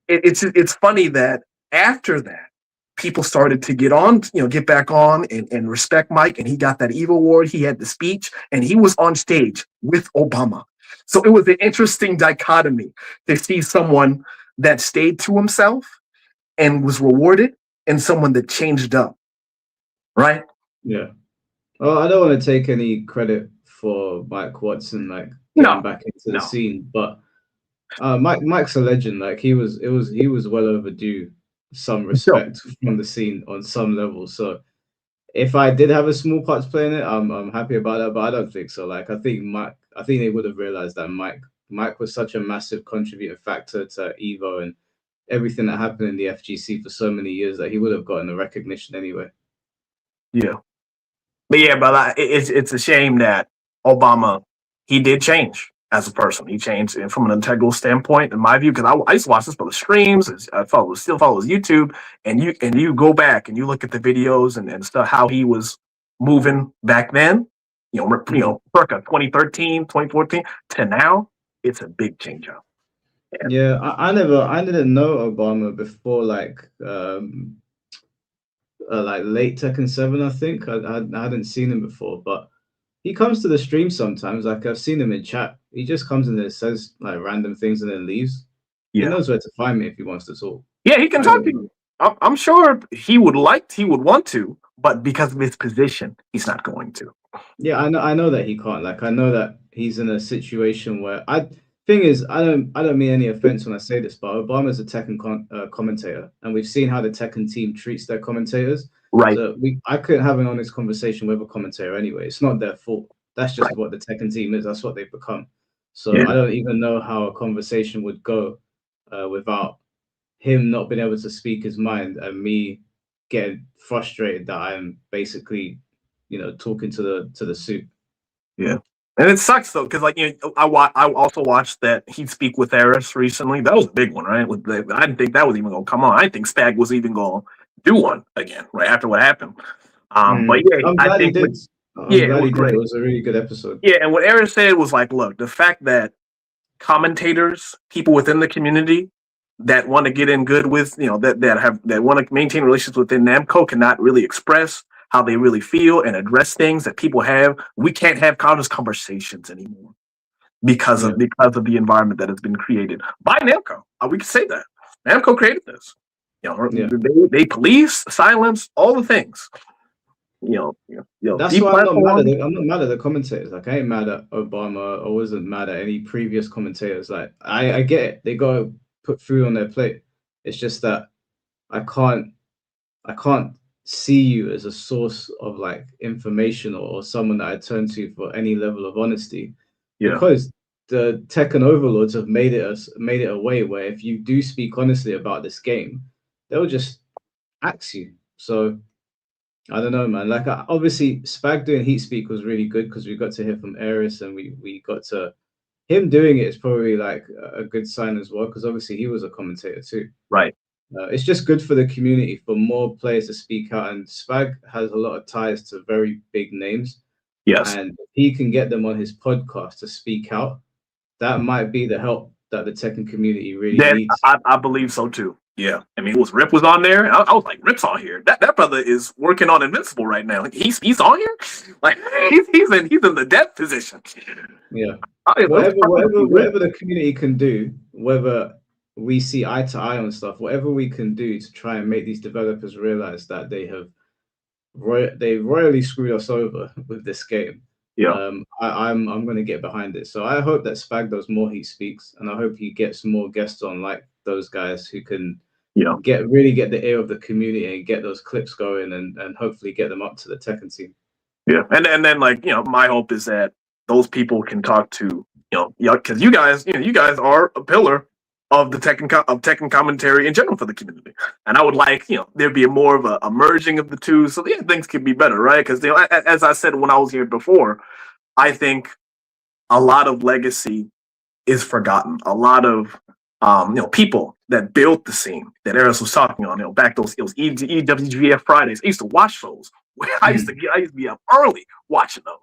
It's funny that after that, people started to get back on and respect Mike, and he got that Evo Award. He had the speech, and he was on stage with Obama. So it was an interesting dichotomy to see someone that stayed to himself and was rewarded, and someone that changed up, right? Yeah. Well, I don't want to take any credit for Mike Watson, getting back into the scene, but Mike's a legend. He was well overdue some respect from the scene on some level. So if I did have a small part to play in it, I'm happy about that. But I don't think so. I think they would have realized that Mike was such a massive contributing factor to Evo and everything that happened in the FGC for so many years that he would have gotten the recognition anyway. Yeah. But it's a shame that Obama, he did change as a person. He changed from an integral standpoint, in my view, because I used to watch this for the streams. I still follow his YouTube, and you go back and you look at the videos and stuff, how he was moving back then, circa 2013, 2014 to now, it's a big change up. Yeah, I didn't know Obama before like late Tekken 7, I think. I hadn't seen him before, but he comes to the stream sometimes. Like I've seen him in chat. He just comes in and says like random things and then leaves. He Yeah. knows where to find me if he wants to talk. Yeah, he can I talk don't to you. I'm sure he would want to, but because of his position, he's not going to. Yeah, I know that he can't. Like I know that he's in a situation where thing is, I don't mean any offense when I say this, but Obama's a Tekken commentator, and we've seen how the Tekken team treats their commentators. Right. So I couldn't have an honest conversation with a commentator anyway. It's not their fault. That's just what the Tekken team is. That's what they've become. So Yeah. I don't even know how a conversation would go without him not being able to speak his mind and me getting frustrated that I'm basically, talking to the soup. Yeah. And it sucks though, because I also watched that he'd speak with Eris recently. That was a big one, right? I didn't think that was even going to come on. I didn't think Spag was even going to do one again, right after what happened. But yeah, I'm glad he did. I'm glad he did. It was a really good episode. Yeah, and what Eris said was like, look, the fact that commentators, people within the community that want to get in good with, that want to maintain relationships within Namco cannot really express how they really feel and address things that people have. We can't have conversations anymore because of the environment that has been created by Namco. We can say that Namco created this. They police, silence, all the things. That's why I'm not mad at the commentators. Like I ain't mad at Obama. I wasn't mad at any previous commentators. Like I get it. They got to put food on their plate. It's just that I can't see you as a source of like information or someone that I turn to for any level of honesty. Yeah. Because the Tekken overlords have made it a way where if you do speak honestly about this game, they'll just axe you. So I don't know, man. Like obviously Spag doing Heat Speak was really good because we got to hear from Eris and we got to him doing it is probably like a good sign as well because obviously he was a commentator too. Right. It's just good for the community for more players to speak out, and Spag has a lot of ties to very big names. Yes. And if he can get them on his podcast to speak out, that might be the help that the Tekken community really needs. I believe so too. Yeah, I mean, Rip was on there. I was like, Rip's on here. That brother is working on Invincible right now. He's on here. Like he's in the death position. Yeah. Whatever the community can do, whether we see eye to eye on stuff, whatever we can do to try and make these developers realize that they royally screwed us over with this game. Yeah. I'm going to get behind it. So I hope that Spag does more Heat Speaks, and I hope he gets more guests on like those guys who can really get the ear of the community and get those clips going and hopefully get them up to the Tekken team. Yeah. And then my hope is that those people can talk to, because you guys are a pillar of the Tekken commentary in general for the community. And I would like, there'd be more of a merging of the two. So things could be better, right? Because as I said when I was here before, I think a lot of legacy is forgotten. A lot of people that built the scene that Eris was talking on, back those EWGF Fridays. I used to watch those. I used to be up early watching those.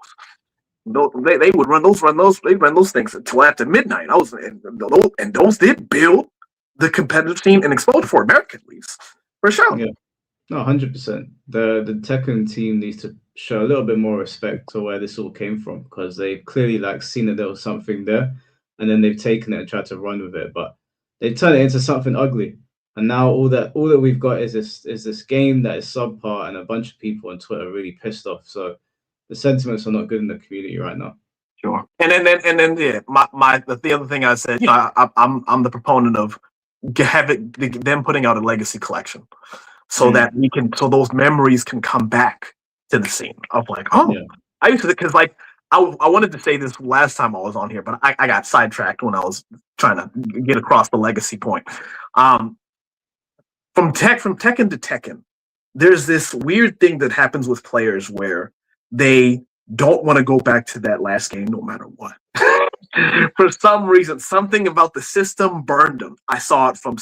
They would run those things until after midnight. And those did build the competitive scene and exposure for America, at least, for sure. Yeah, no, 100%. The Tekken team needs to show a little bit more respect to where this all came from because they've clearly seen that there was something there, and then they've taken it and tried to run with it, but they turned it into something ugly. And now all that we've got is this game that is subpar, and a bunch of people on Twitter are really pissed off. So the sentiments are not good in the community right now. Sure. And then the other thing I said, I'm the proponent of them putting out a legacy collection, so that so those memories can come back to the scene of I used to, because I wanted to say this last time I was on here, but I got sidetracked when I was trying to get across the legacy point. From Tekken to Tekken, there's this weird thing that happens with players where they don't want to go back to that last game no matter what. For some reason, something about the system burned them. I saw it from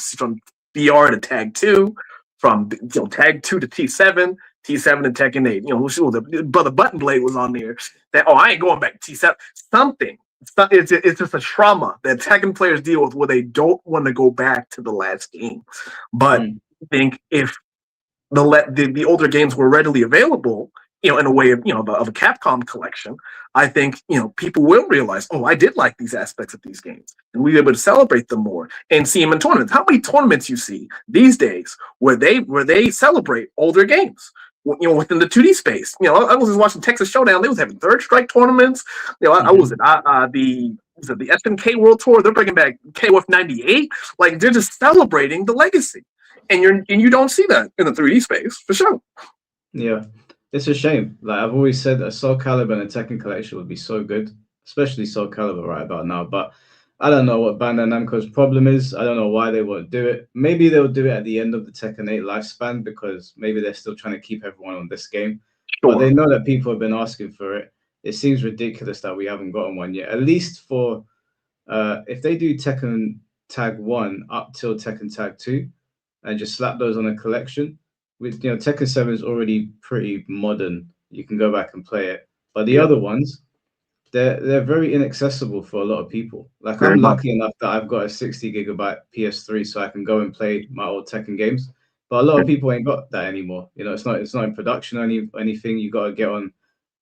BR to Tag 2, from Tag 2 to T7. T7 and Tekken 8. You know, the brother Button Blade was on there. That I ain't going back to T7. Something. It's just a trauma that Tekken players deal with where they don't want to go back to the last game. But I think if the older games were readily available, you know, in a way of, you know, of a Capcom collection, I think, you know, people will realize, oh, I did like these aspects of these games, and we'll be able to celebrate them more and see them in tournaments. How many tournaments you see these days where they celebrate older games? You know, within the 2D space. You know, I was just watching Texas Showdown. They was having Third Strike tournaments. You know, I was at the SNK World Tour. They're bringing back KOF 98. Like, they're just celebrating the legacy, and you don't see that in the 3D space for sure. Yeah, it's a shame. Like I've always said, a Soul Calibur and a Tekken collection would be so good, especially Soul Calibur right about now. But I don't know what Bandai Namco's problem is. I don't know why they won't do it. Maybe they'll do it at the end of the Tekken 8 lifespan because maybe they're still trying to keep everyone on this game. But they know that people have been asking for it. It seems ridiculous that we haven't gotten one yet. At least for if they do Tekken Tag 1 up till Tekken Tag 2 and just slap those on a collection. With, you know, Tekken 7 is already pretty modern. You can go back and play it. But the other ones, they're very inaccessible for a lot of people. Like Very I'm much. lucky enough that I've got a 60 gigabyte PS3 so I can go and play my old Tekken games. But a lot of people ain't got that anymore. You know, it's not in production or anything. You got to get on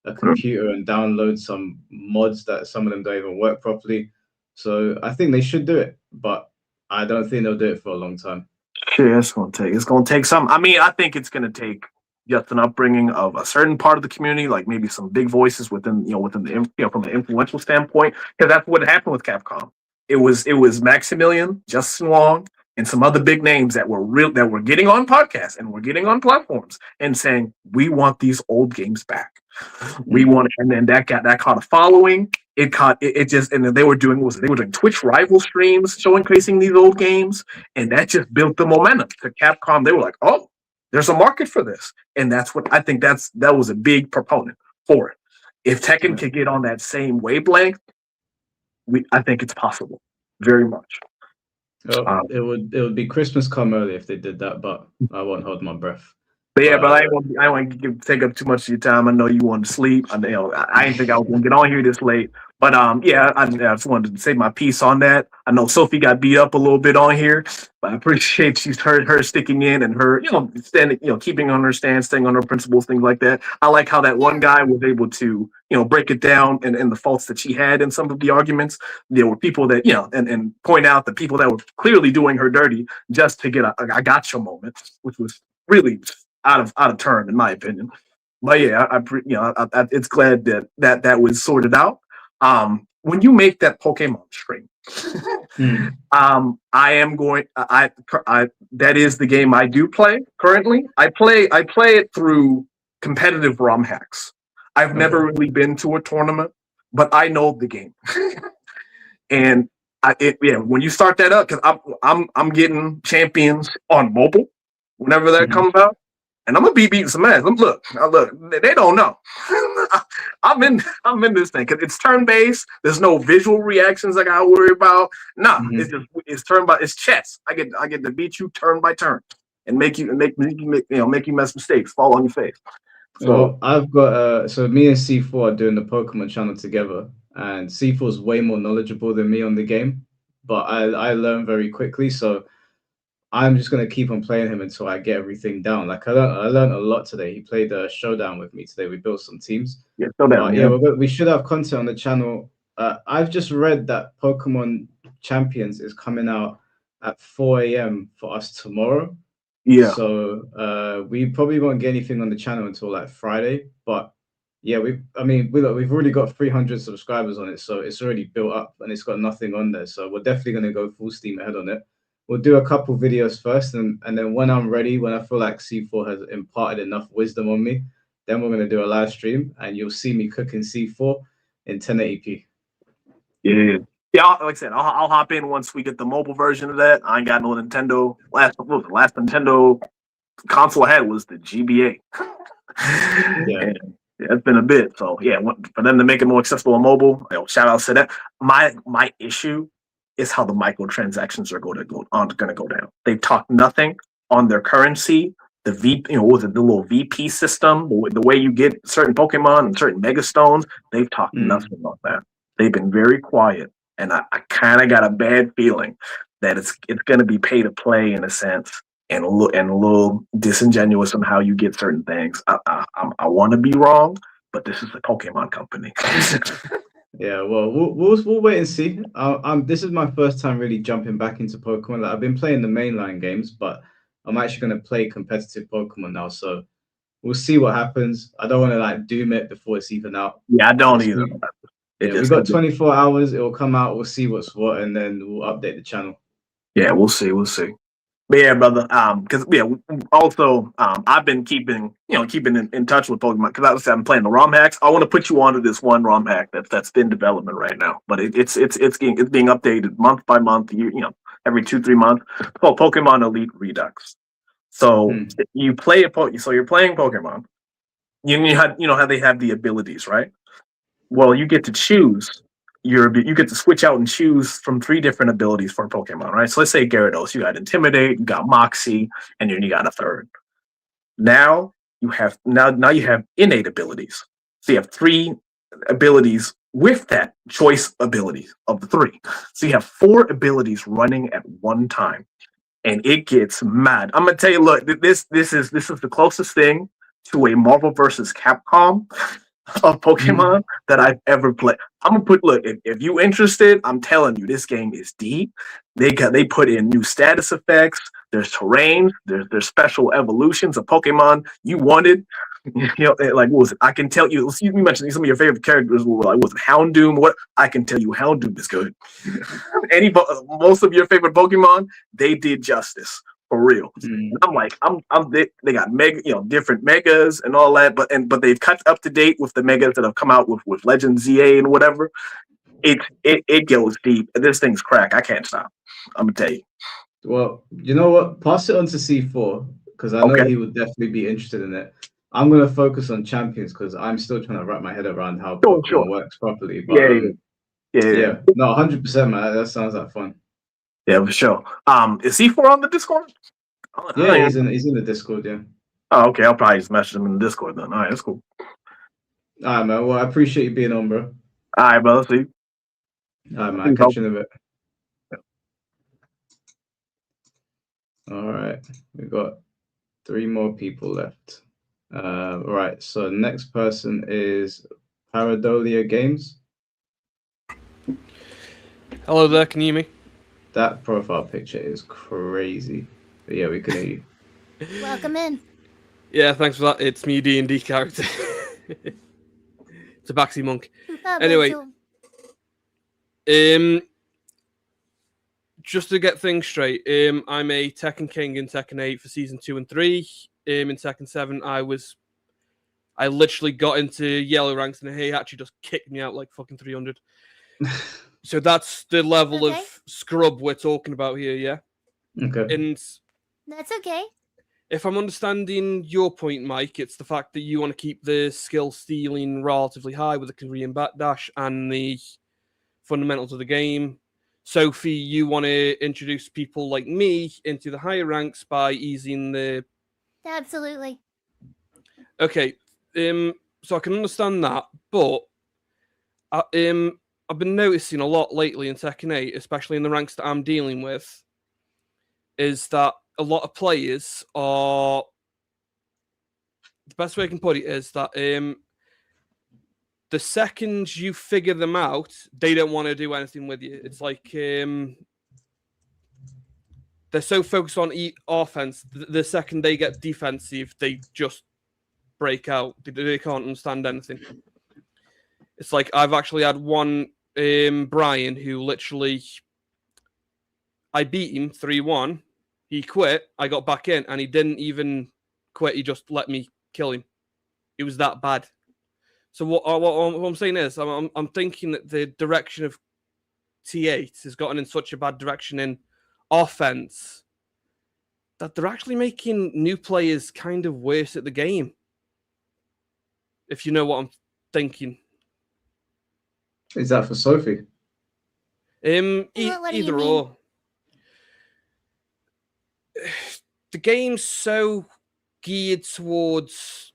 a computer and download some mods that some of them don't even work properly. So I think they should do it, but I don't think they'll do it for a long time. Sure, it's gonna take some. I mean, I think it's gonna take just an upbringing of a certain part of the community, like maybe some big voices within the from an influential standpoint, because that's what happened with Capcom. It was Maximilian, Justin Wong, and some other big names that were getting on podcasts and were getting on platforms and saying, we want these old games back. We want it, and then that caught a following. And then they were doing Twitch rival streams showcasing these old games, and that just built the momentum to Capcom. They were like, oh, there's a market for this, and that's what I think that was a big proponent for it. If Tekken could get on that same wavelength, I think it's possible, very much. Well, it would be Christmas come early if they did that, but I won't hold my breath. But yeah, but I don't want to take up too much of your time. I know you want to sleep. I didn't think I was going to get on here this late. But yeah, I just wanted to say my piece on that. I know Sophie got beat up a little bit on here, but I appreciate she's her sticking in and her, standing, keeping on her stand, staying on her principles, things like that. I like how that one guy was able to, break it down and the faults that she had in some of the arguments. There were people that, and point out the people that were clearly doing her dirty just to get a gotcha moment, which was really out of turn in my opinion. But yeah, it's glad that was sorted out. When you make that Pokemon stream, I am going. I that is the game I do play currently. I play it through competitive ROM hacks. I've never really been to a tournament, but I know the game. And when you start that up, because I'm getting champions on mobile whenever that comes out. And I'm gonna be beating some ass. Look, they don't know. I'm in this thing because it's turn based. There's no visual reactions I gotta worry about. It's chess. I get to beat you turn by turn and make you mess mistakes, fall on your face. So well, I've got so me and C4 are doing the Pokemon channel together, and C4 is way more knowledgeable than me on the game, but I learn very quickly. So I'm just gonna keep on playing him until I get everything down. Like I learned a lot today. He played a showdown with me today. We built some teams. Yeah, showdown. We should have content on the channel. I've just read that Pokemon Champions is coming out at 4 a.m. for us tomorrow. Yeah. So we probably won't get anything on the channel until like Friday. But yeah, we've already got 300 subscribers on it, so it's already built up and it's got nothing on there. So we're definitely gonna go full steam ahead on it. We'll do a couple videos first, and then when I'm ready, when I feel like C4 has imparted enough wisdom on me, then we're going to do a live stream, and you'll see me cooking C4 in 1080p. Yeah. Like I said, I'll hop in once we get the mobile version of that. I ain't got no Nintendo. Last Nintendo console I had was the GBA. Yeah, it's been a bit. So yeah, for them to make it more accessible on mobile, shout out to that. My issue is how the microtransactions are going to go down. They talk nothing on their currency the what was it, the little VP system, the way you get certain Pokemon and certain Mega Stones, they've talked nothing about that. They've been very quiet, and I kind of got a bad feeling that it's going to be pay to play in a sense, and a little disingenuous on how you get certain things. I want to be wrong, but this is a Pokemon company. Yeah, well, we'll wait and see. This is my first time really jumping back into Pokemon. Like, I've been playing the mainline games, but I'm actually going to play competitive Pokemon now. So we'll see what happens. I don't want to like doom it before it's even out. Yeah, I don't either. We got 24 hours. It will come out. We'll see what's what, and then we'll update the channel. Yeah, we'll see. But yeah, brother. Because also I've been keeping in touch with Pokemon because I'm playing the ROM hacks. I want to put you onto this one ROM hack that's in development right now, but it's being updated month by month, every 2-3 months. It's called Pokemon Elite Redux. So you play so you're playing Pokemon. You know how they have the abilities, right? Well, you get to choose you get to switch out and choose from 3 different abilities for Pokemon, right? So let's say Gyarados, you got Intimidate, you got Moxie, and then you got a third. Now you have innate abilities. So you have 3 abilities with that choice ability of the 3. So you have 4 abilities running at one time, and it gets mad. I'm gonna tell you, look, this is the closest thing to a Marvel versus Capcom of Pokemon that I've ever played. I'm gonna look, if you interested, I'm telling you, this game is deep. They put in new status effects, there's terrain, there's special evolutions of Pokemon you wanted. Like what was it? I can tell you, you mentioned some of your favorite characters were like, was it Houndoom? What I can tell you, Houndoom is good. Most of your favorite Pokemon, they did justice. For real. And I'm like, they got different megas and all that, but they've cut up to date with the megas that have come out with Legend ZA and whatever. It goes deep. This thing's crack. I can't stop. I'm gonna tell you. Well, you know what? Pass it on to C4 because I know he would definitely be interested in it. I'm gonna focus on champions because I'm still trying to wrap my head around how Pokemon works properly. But yeah, no, 100%, man. That sounds like fun. Yeah, for sure. Is C4 on the Discord? Yeah, he's in the Discord. Yeah. Oh, okay. I'll probably just message him in the Discord then. All right, that's cool. All right, man. Well, I appreciate you being on, bro. All right, brother. See. All right, man. Catch you in a bit. All right, we've got 3 more people left. Right, so next person is Paradolia Games. Hello there, can you hear me? That profile picture is crazy. But yeah, we can hear you. Welcome in. Yeah, thanks for that. It's me, D&D character. It's a Baxi monk. Anyway, just to get things straight, I'm a Tekken King in Tekken 8 for Season 2 and 3. In Tekken 7, I literally got into yellow ranks and he actually just kicked me out like fucking 300. So that's the level of scrub we're talking about here, yeah? Okay. And that's okay. If I'm understanding your point, Mike, it's the fact that you want to keep the skill ceiling relatively high with the Korean backdash and the fundamentals of the game. Sophie, you want to introduce people like me into the higher ranks by easing the... Absolutely. Okay, so I can understand that, but I've been noticing a lot lately in Tekken 8, especially in the ranks that I'm dealing with, is that a lot of players are... The best way I can put it is that the second you figure them out, they don't want to do anything with you. It's like they're so focused on offense, the second they get defensive, they just break out. They can't understand anything. It's like I've actually had one Brian who literally, I beat him 3-1. He quit. I got back in, and he didn't even quit. He just let me kill him. It was that bad. So what I'm saying is, I'm thinking that the direction of T8 has gotten in such a bad direction in offense that they're actually making new players kind of worse at the game. If you know what I'm thinking. Is that for Sophie? Either or. The game's so geared towards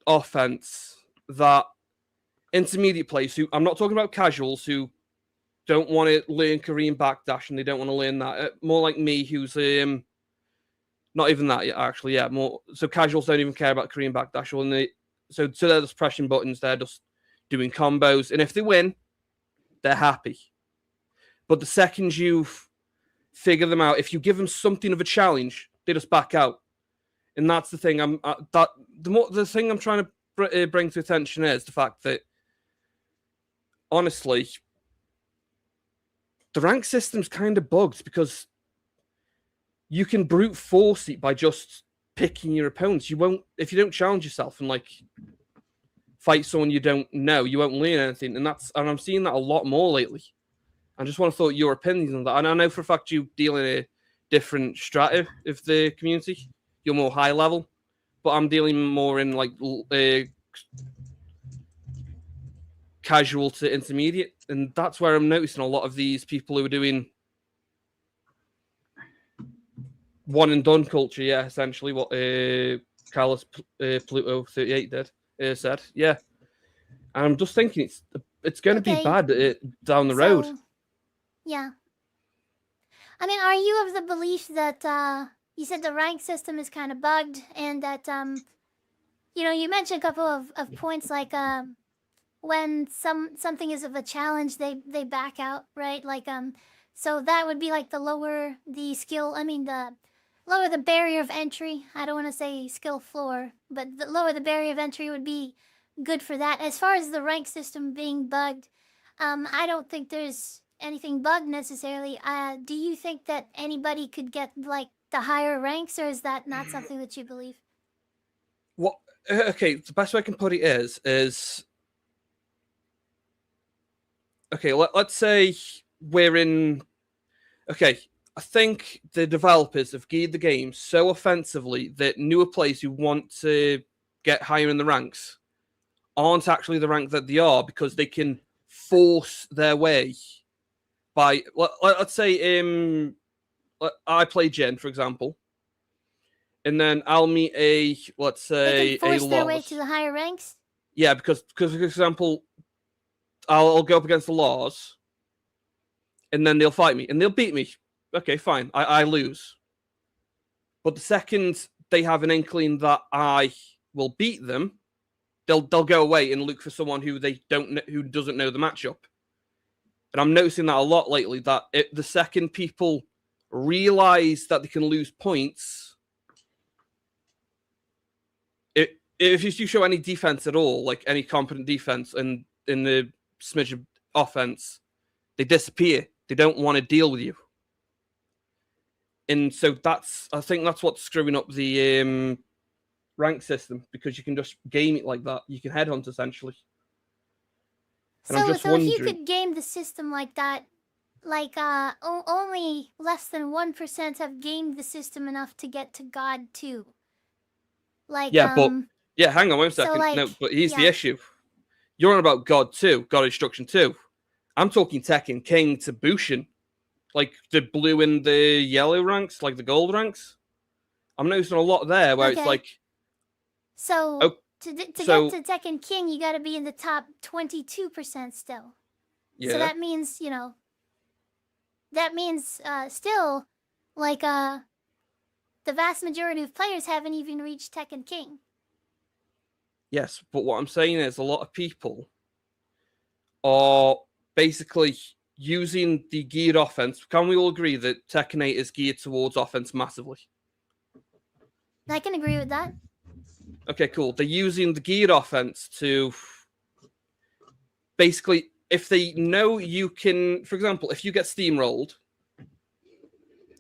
offense that intermediate players who, I'm not talking about casuals who don't want to learn Korean backdash and they don't want to learn that. More like me, who's not even that yet, actually. Yeah, more so casuals don't even care about Korean backdash. Or so they're just pressing buttons. They're just doing combos, and if they win, they're happy. But the second you figure them out, if you give them something of a challenge, they just back out. And that's the thing. The thing I'm trying to bring to attention is the fact that, honestly, the rank system's kind of bugged because you can brute force it by just picking your opponents. You won't, if you don't challenge yourself and like fight someone you don't know, you won't learn anything. And I'm seeing that a lot more lately. I just want to thought your opinions on that. And I know for a fact you deal in a different strata of the community. You're more high level, but I'm dealing more in like casual to intermediate, and that's where I'm noticing a lot of these people who are doing one and done culture. Yeah, essentially what Carlos Pluto 38 said. Yeah, and I'm just thinking it's going to be bad down the road. Yeah. I mean, are you of the belief that you said the rank system is kind of bugged, and that you mentioned a couple of points like when something is of a challenge, they back out, right? Like so that would be like the lower the skill. I mean the lower the barrier of entry. I don't want to say skill floor, but the lower the barrier of entry would be good for that. As far as the rank system being bugged, I don't think there's anything bugged necessarily. Do you think that anybody could get like the higher ranks, or is that not something that you believe? What? Okay, the best way I can put it is okay. Let's say we're in. Okay, I think the developers have geared the game so offensively that newer players who want to get higher in the ranks aren't actually the rank that they are because they can force their way by. Let's say I play Jen, for example, and then I'll meet let's say They can force a their way Lars. to the higher ranks. Yeah, because for example, I'll go up against the Lars, and then they'll fight me, and they'll beat me. Okay, fine, I lose. But the second they have an inkling that I will beat them, they'll go away and look for someone who who doesn't know the matchup. And I'm noticing that a lot lately. That the second people realize that they can lose points, if you show any defense at all, like any competent defense, and in the smidge of offense, they disappear. They don't want to deal with you. And so I think that's what's screwing up the rank system, because you can just game it like that. You can headhunt essentially. And So if you could game the system like that, like only less than 1% have gamed the system enough to get to God 2. Like hang on 1 second. like, no, but here's the issue. You're on about God 2, God Instruction 2. I'm talking Tekken King to Bushin. Like the blue and the yellow ranks, like the gold ranks. I'm noticing a lot there where it's like. So to get to Tekken King, you got to be in the top 22% still. Yeah. So that means still like the vast majority of players haven't even reached Tekken King. Yes, but what I'm saying is a lot of people are basically using the geared offense. Can we all agree that Tekken 8 is geared towards offense massively? I can agree with that. Okay, cool. They're using the geared offense to basically, if they know you can, for example, if you get steamrolled,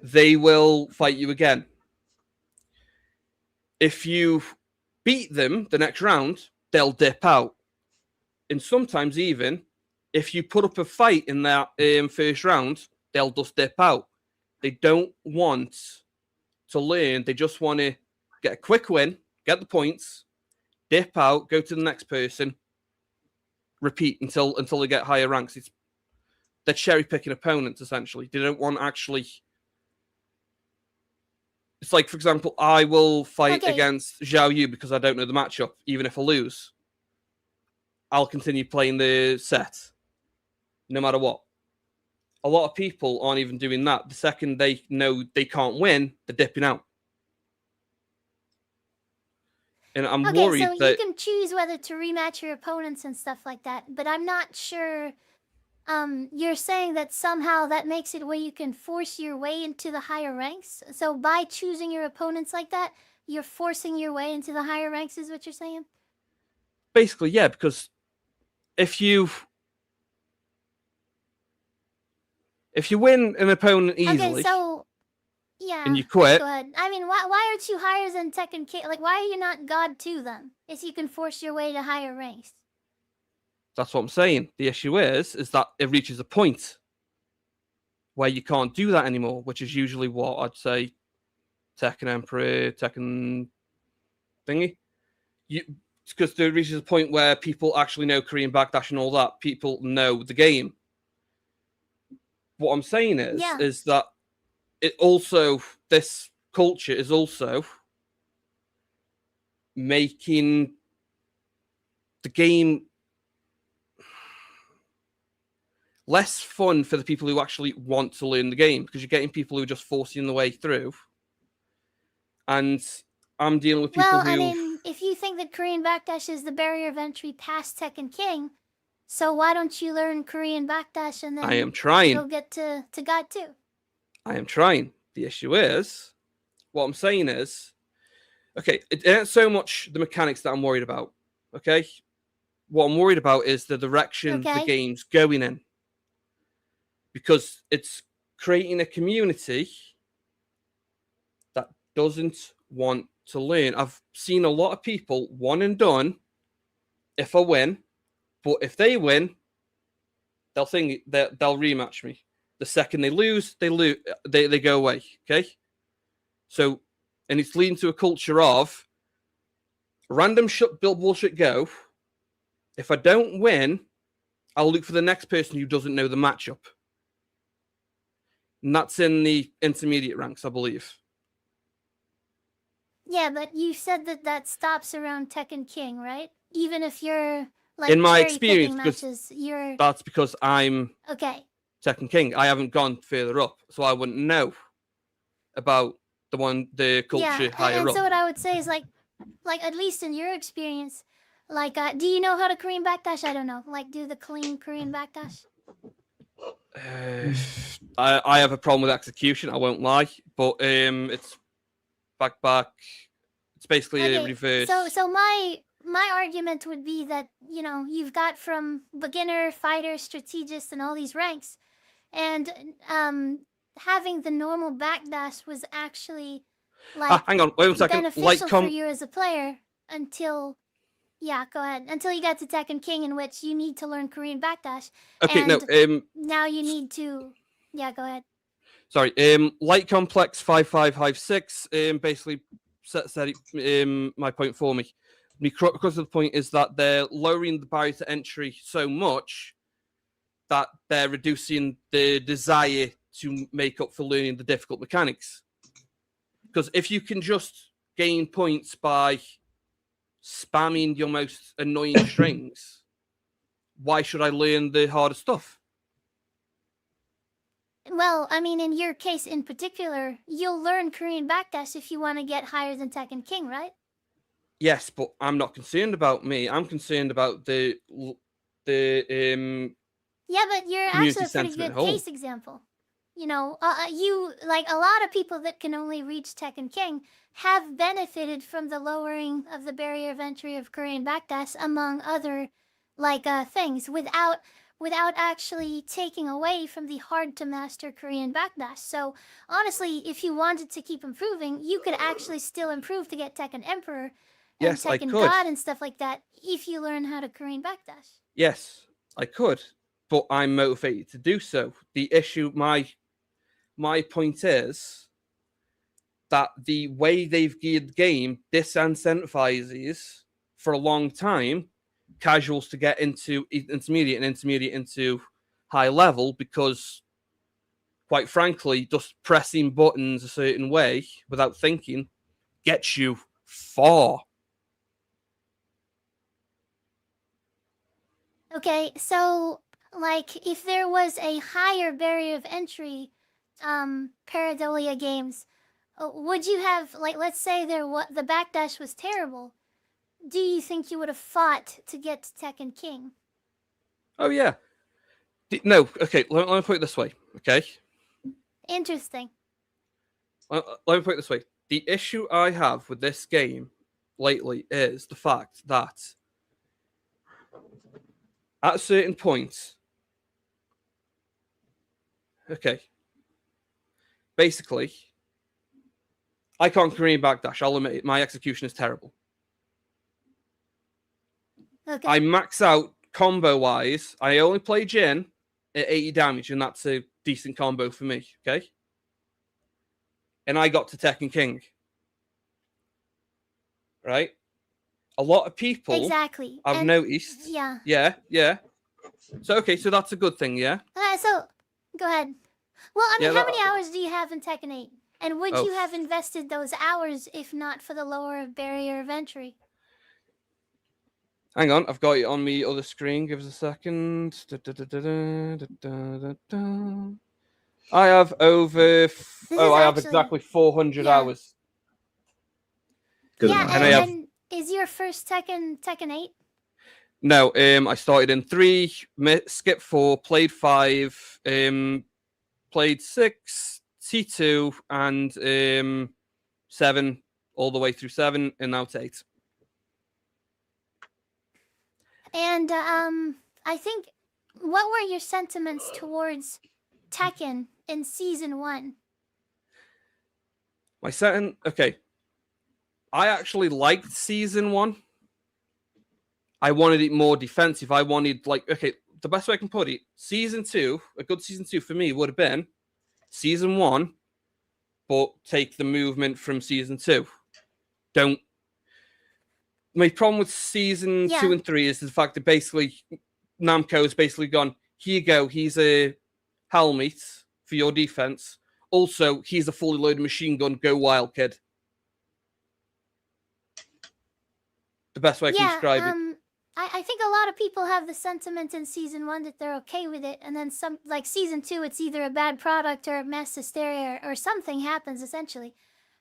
they will fight you again. If you beat them the next round, they'll dip out. And sometimes even if you put up a fight in that first round, they'll just dip out. They don't want to learn. They just want to get a quick win, get the points, dip out, go to the next person, repeat until they get higher ranks. They're cherry picking opponents essentially. They don't want actually It's like, for example, I will fight Okay. against Zhao Yu because I don't know the matchup, even if I lose. I'll continue playing the set, no matter what. A lot of people aren't even doing that. The second they know they can't win, they're dipping out. And I'm Okay, worried so that you can choose whether to rematch your opponents and stuff like that, but I'm not sure. You're saying that somehow that makes it where you can force your way into the higher ranks. So by choosing your opponents like that, you're forcing your way into the higher ranks, is what you're saying? basically, yeah, because if you win an opponent easily, Okay, so yeah, and you quit, go ahead. I mean, why aren't you higher than Tekken King? Like, why are you not God 2 then? If you can force your way to higher ranks. that's what I'm saying. The issue is that it reaches a point where you can't do that anymore, which is usually what I'd say Tekken Emperor, Tekken thingy. Because there reaches a point where people actually know Korean backdash and all that. People know the game. What I'm saying is that it also, this culture is also making the game less fun for the people who actually want to learn the game, because you're getting people who are just forcing the way through. And I'm dealing with people Well, who... I mean, if you think that Korean backdash is the barrier of entry past Tekken King, so why don't you learn Korean backdash and then I am trying. you'll get to God 2? I am trying. The issue is, what I'm saying is, okay, it ain't so much the mechanics that I'm worried about, okay? What I'm worried about is the direction the game's going in. Because it's creating a community that doesn't want to learn. I've seen a lot of people one and done if I win, but if they win, they'll rematch me. The second they lose, they go away. Okay, so, and it's leading to a culture of random bullshit go. If I don't win, I'll look for the next person who doesn't know the matchup, and that's in the intermediate ranks, I believe. Yeah, but you said that stops around Tekken King, right? Even if you're like in my cherry experience, picking matches, you're that's because I'm okay. Tekken King. I haven't gone further up, so I wouldn't know about the culture higher and up. so what I would say is like at least in your experience, like do you know how to Korean backdash? I don't know. Like do the clean Korean backdash? I have a problem with execution. I won't lie, but it's back. It's basically a reverse. So my argument would be that you've got from beginner, fighter, strategist, and all these ranks, and having the normal backdash was actually like hang on, wait a second. beneficial for you as a player until go ahead. Until you got to Tekken King, in which you need to learn Korean backdash. Okay, and now you need to go ahead. Sorry, Light Complex 5556 basically said my point for me. Because of the point is that they're lowering the barrier to entry so much that they're reducing the desire to make up for learning the difficult mechanics. Because if you can just gain points by spamming your most annoying strings, why should I learn the harder stuff? Well, I mean, in your case in particular, you'll learn Korean backdash if you want to get higher than Tekken King, right? Yes, but I'm not concerned about me. I'm concerned about the Yeah, but you're actually a pretty good case example. You like a lot of people that can only reach Tekken King have benefited from the lowering of the barrier of entry of Korean backdash, among other things, without actually taking away from the hard to master Korean backdash. So honestly, if you wanted to keep improving, you could actually still improve to get Tekken Emperor and Yes, I Tekken could. God and stuff like that if you learn how to Korean backdash. Yes, I could, but I'm motivated to do so. The issue, my point is that the way they've geared the game disincentivizes for a long time casuals to get into intermediate and intermediate into high level, because quite frankly, just pressing buttons a certain way without thinking gets you far. Okay, so like if there was a higher barrier of entry, Paradolia games, would you have like let's say the backdash was terrible? Do you think you would have fought to get to Tekken King? Oh yeah. No, okay. Let me put it this way. Okay. Interesting. Let me put it this way. The issue I have with this game lately is the fact that at a certain point, okay, basically, I can't Korean backdash. I'll admit it. My execution is terrible. Okay. I max out combo-wise. I only play Jin at 80 damage, and that's a decent combo for me, okay? And I got to Tekken King. Right? A lot of people Exactly. I've And- noticed. Yeah. Yeah. So okay, so that's a good thing, yeah? So go ahead. Well, I mean, Yeah, how many hours do you have in Tekken 8? And would Oh. you have invested those hours if not for the lower barrier of entry? Hang on, I've got it on me other screen. Give us a second. I have over. I have exactly 400 hours. Good Yeah, enough. And I have and is your first Tekken 8? no. I started in 3, skipped 4, played 5, played 6, T2, and 7, all the way through 7, and now to 8. And I think what were your sentiments towards Tekken in season 1? My second, okay. I actually liked season 1. I wanted it more defensive. I wanted, like, okay, the best way I can put it, season 2, a good season 2 for me would have been season 1, but take the movement from season 2. Don't. My problem with season 2 and 3 is the fact that basically Namco's basically gone, here you go, he's a helmet for your defense. Also, he's a fully loaded machine gun, go wild, kid. The best way I can describe it. I think a lot of people have the sentiment in season 1 that they're okay with it, and then some, like season 2, it's either a bad product or mass hysteria or something happens essentially.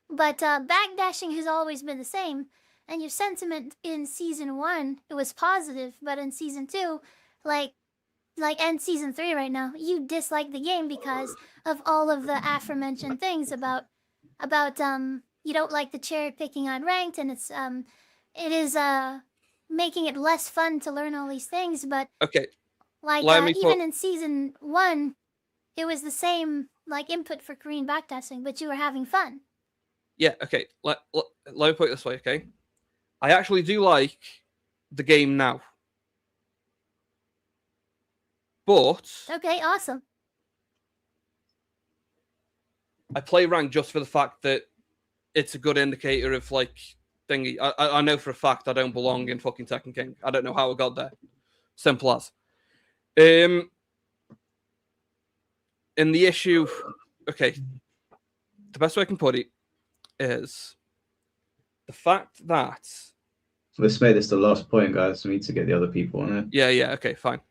But backdashing has always been the same, and your sentiment in season 1 it was positive, but in season 2, and season 3 right now, you dislike the game because of all of the aforementioned things about you don't like the cherry picking on ranked, and it is making it less fun to learn all these things. But Okay. like even in season 1, it was the same like input for Korean backdashing, but you were having fun. Yeah, okay. Let me put it this way, okay? I actually do like the game now. But Okay, awesome. I play rank just for the fact that it's a good indicator of like thingy. I know for a fact I don't belong in fucking Tekken King. I don't know how I got there. Simple as. And the issue, okay, the best way I can put it is the fact that. Let's make this the last point, guys. We need to get the other people on it. Yeah, okay, fine.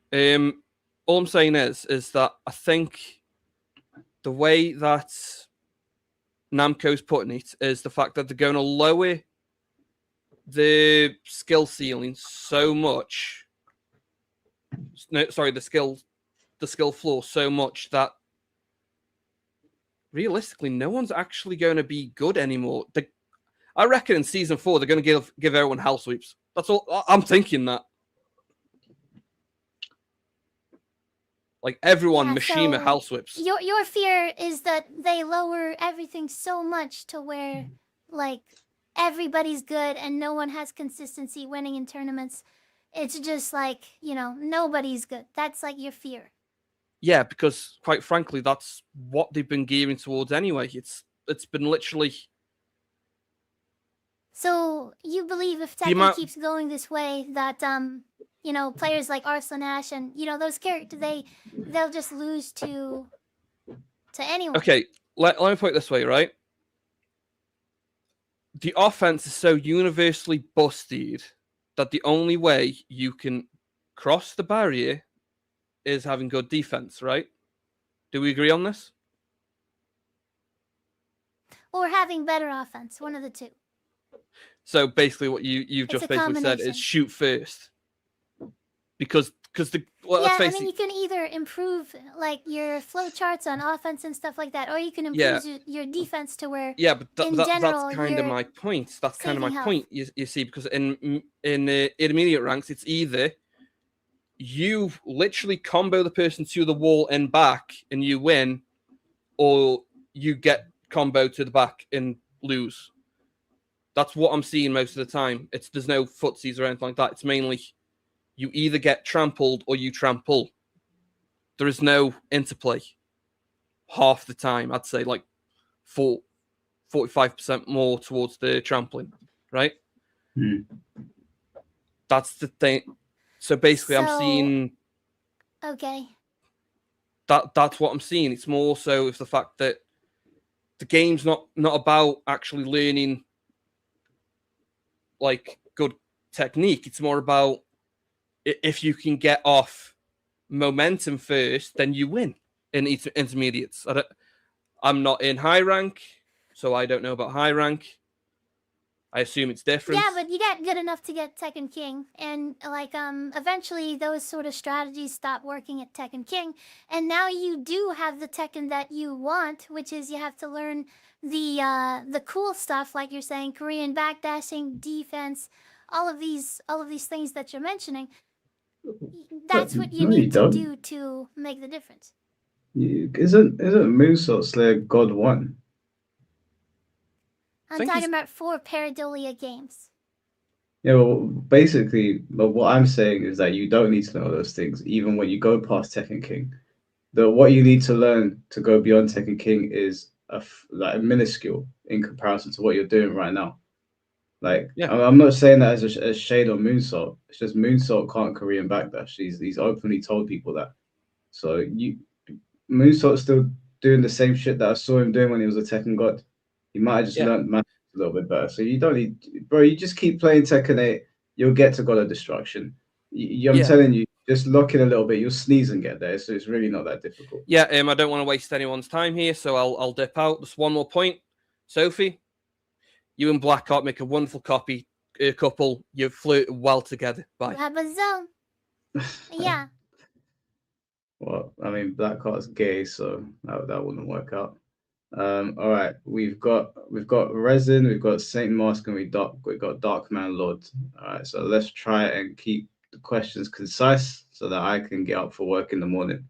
All I'm saying is that I think the way that Namco's putting it is the fact that they're going to lower the skill ceiling so much. No, sorry, the skill floor so much that realistically, no one's actually going to be good anymore. I reckon in season 4 they're going to give everyone hell sweeps. That's all. I'm thinking that. Like everyone, Mishima so hell sweeps. Your fear is that they lower everything so much to where like everybody's good and no one has consistency winning in tournaments. It's just like, nobody's good. That's like your fear. Yeah, because quite frankly, that's what they've been gearing towards anyway. It's been literally. So you believe if Tekken keeps going this way that players like Arslan Ash and those characters they'll just lose to to anyone. Okay, let me put it this way, right? The offense is so universally busted that the only way you can cross the barrier is having good defense, right? Do we agree on this? Or having better offense, one of the two. So basically, what you've It's just a basically said combination. is shoot first, because the well, Yeah, let's I face mean, you it. can either improve like your flow charts on offense and stuff like that, or you can Yeah. improve your defense to where, Yeah, but in that's general, kind of you're my point. That's kind of my saving health. point. You see, because in intermediate ranks, it's either you literally combo the person to the wall and back and you win, or you get combo to the back and lose. That's what I'm seeing most of the time. There's no footsies or anything like that. It's mainly you either get trampled or you trample. There is no interplay. Half the time, I'd say like 45% more towards the trampling, right? That's the thing. So basically, I'm seeing Okay. that's what I'm seeing. It's more so of the fact that the game's not about actually learning like good technique. It's more about if you can get off momentum first, then you win in intermediates. I'm not in high rank, so I don't know about high rank. I assume it's different. Yeah, but you get good enough to get Tekken King, and like eventually those sort of strategies stop working at Tekken King, and now you do have the Tekken that you want, which is you have to learn the cool stuff, like you're saying, Korean backdashing, defense, all of these things that you're mentioning. That's what you No, you need to don't. do to make the difference. Isn't Moonsault Slayer God 1? I'm talking about 4 Pareidolia games. Yeah, well, basically, but what I'm saying is that you don't need to know those things, even when you go past Tekken King. What you need to learn to go beyond Tekken King is like minuscule in comparison to what you're doing right now. Like, Yeah. I'm not saying that as a shade on Moonsault. It's just Moonsault can't Korean backdash. He's openly told people that. So Moonsault's still doing the same shit that I saw him doing when he was a Tekken god. He might have just learned math a little bit better. So you don't need, bro. You just keep playing Tekken 8. You'll get to God of Destruction. I'm telling you, just lock in a little bit. You'll sneeze and get there. So it's really not that difficult. Yeah, I don't want to waste anyone's time here, so I'll dip out. Just one more point, Sophie. You and Blackheart make a wonderful couple. You flirt well together. Bye. Rabazone. Yeah. Well, I mean, Blackheart's gay, so that wouldn't work out. All right, we've got Resin, we've got Saint Mask, and we've got Darkman Lord. All right, so let's try and keep the questions concise so that I can get up for work in the morning.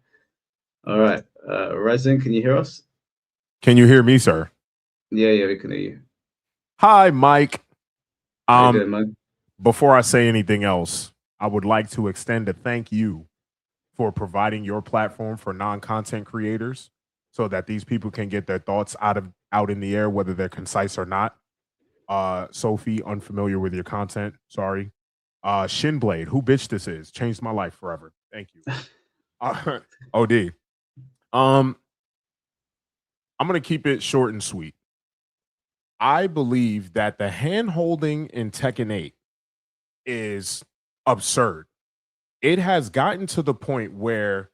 All right, Resin, can you hear us? Can you hear me, sir? Yeah, we can hear you. Hi, Mike. How you doing, man? Before I say anything else, I would like to extend a thank you for providing your platform for non-content creators so that these people can get their thoughts out in the air, whether they're concise or not. Sophie, unfamiliar with your content, sorry. Shinblade, who bitch this is, changed my life forever. Thank you. OD. I'm gonna keep it short and sweet. I believe that the hand holding in Tekken 8 is absurd. It has gotten to the point where,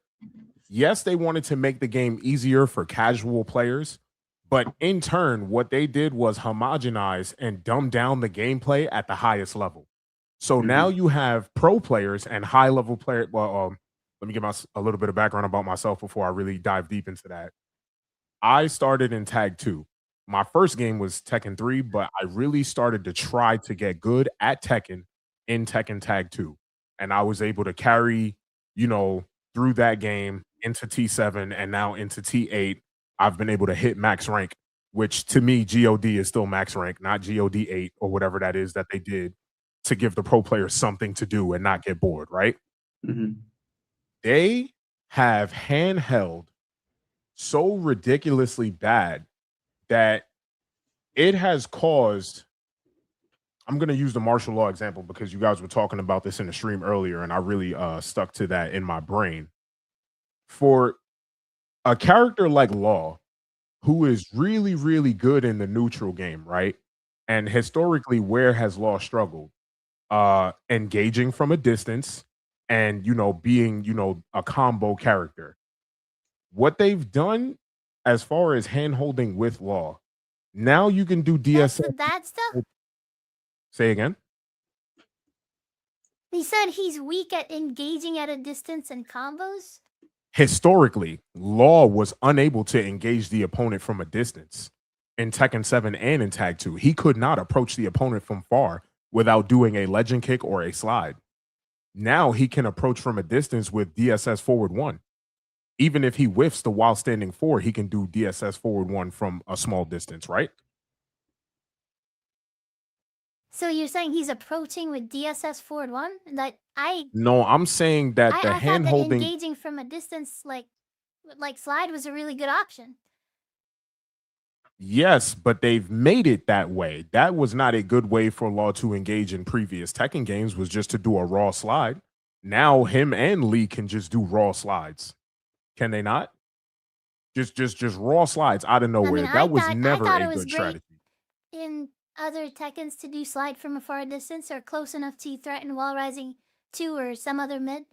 yes, they wanted to make the game easier for casual players, but in turn, what they did was homogenize and dumb down the gameplay at the highest level. So now you have pro players and high level players. Well, let me give a little bit of background about myself before I really dive deep into that. I started in Tag 2. My first game was Tekken 3, but I really started to try to get good at Tekken in Tekken Tag 2. And I was able to carry, through that game into T7 and now into T8. I've been able to hit max rank, which to me, GOD is still max rank, not GOD 8 or whatever that is that they did to give the pro players something to do and not get bored, right? They have handheld so ridiculously bad that it has caused, I'm going to use the martial law example because you guys were talking about this in the stream earlier and I really stuck to that in my brain. For a character like Law, who is really, really good in the neutral game, right? And historically, where has Law struggled? Engaging from a distance and, being, a combo character. What they've done as far as hand holding with Law, now you can do That's DSS. the bad stuff. Say again. He said he's weak at engaging at a distance and combos. Historically, Law was unable to engage the opponent from a distance in Tekken 7 and in Tag 2. He could not approach the opponent from far without doing a legend kick or a slide. Now he can approach from a distance with DSS forward 1. Even if he whiffs the while standing 4, he can do DSS forward 1 from a small distance, right? So you're saying he's approaching with DSS forward 1? No, I'm saying that I the thought hand that holding. engaging from a distance like slide was a really good option. Yes, but they've made it that way. That was not a good way for Law to engage in previous Tekken games, was just to do a raw slide. Now him and Lee can just do raw slides. Can they not? Just raw slides out of nowhere. That was never I thought a it was good great strategy. in other Tekkens to do slide from a far distance or close enough to threaten wall rising 2 or some other mid.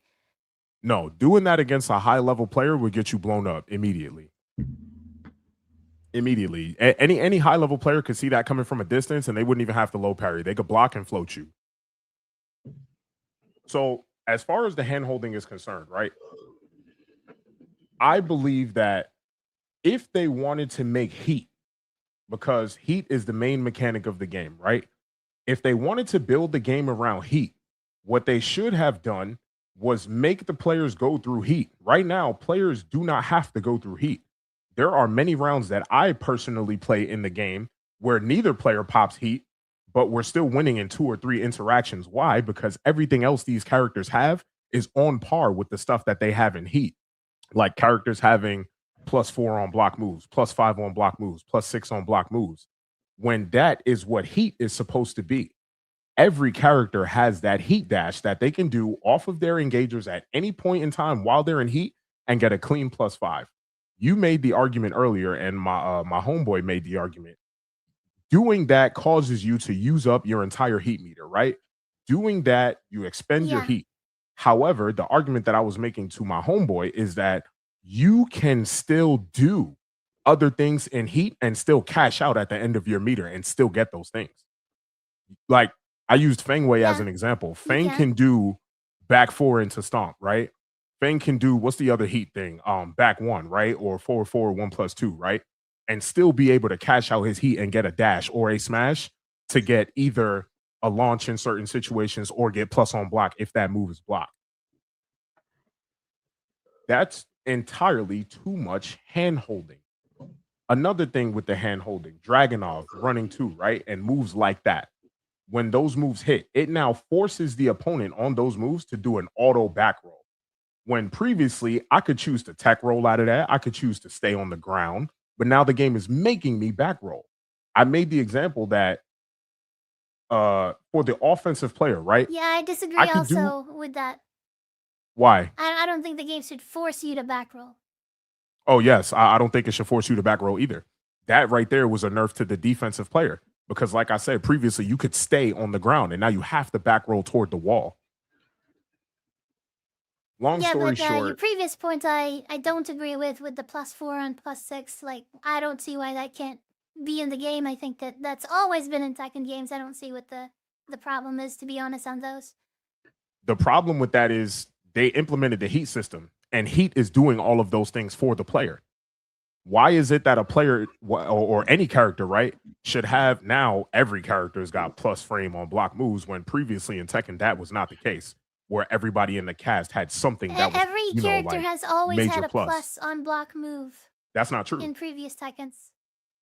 No, doing that against a high level player would get you blown up immediately. Immediately. Any high level player could see that coming from a distance and they wouldn't even have to low parry. They could block and float you. So as far as the hand holding is concerned, right? I believe that if they wanted to make heat, because heat is the main mechanic of the game, right? If they wanted to build the game around heat, what they should have done was make the players go through heat. Right now, players do not have to go through heat. There are many rounds that I personally play in the game where neither player pops heat, but we're still winning in 2 or 3 interactions. Why? Because everything else these characters have is on par with the stuff that they have in heat. Like characters having +4 on block moves, +5 on block moves, +6 on block moves. When that is what heat is supposed to be. Every character has that heat dash that they can do off of their engagers at any point in time while they're in heat and get a clean +5. You made the argument earlier, and my homeboy made the argument. Doing that causes you to use up your entire heat meter, right? Doing that, you expend your heat. However, the argument that I was making to my homeboy is that you can still do other things in heat and still cash out at the end of your meter and still get those things. Like I used Feng Wei as an example. Feng can do back 4 into stomp, right? Feng can do, what's the other heat thing? Back 1, right? Or 4/4 1+2, right? And still be able to cash out his heat and get a dash or a smash to get either a launch in certain situations or get plus on block if that move is blocked. That's entirely too much hand holding. Another thing with the hand holding, Dragunov running 2, right? And moves like that. When those moves hit, it now forces the opponent on those moves to do an auto back roll. When previously I could choose to tech roll out of that, I could choose to stay on the ground, but now the game is making me back roll. I made the example that for the offensive player, right? Yeah, I disagree I could also with that. Why? I don't think the game should force you to back roll. Oh, yes. I don't think it should force you to back roll either. That right there was a nerf to the defensive player because, like I said previously, you could stay on the ground and now you have to back roll toward the wall. Long story short, your previous point I don't agree with the +4 and +6. Like, I don't see why that can't be in the game. I think that's always been in Tekken games. I don't see what the problem is, to be honest, on those. the problem with that is they implemented the heat system, and heat is doing all of those things for the player. Why is it that a player or any character, right, should have now every character's got plus frame on block moves when previously in Tekken that was not the case, where everybody in the cast had something that was, Every you know, character like has always major had a plus. plus on block move That's not true. in previous Tekkens.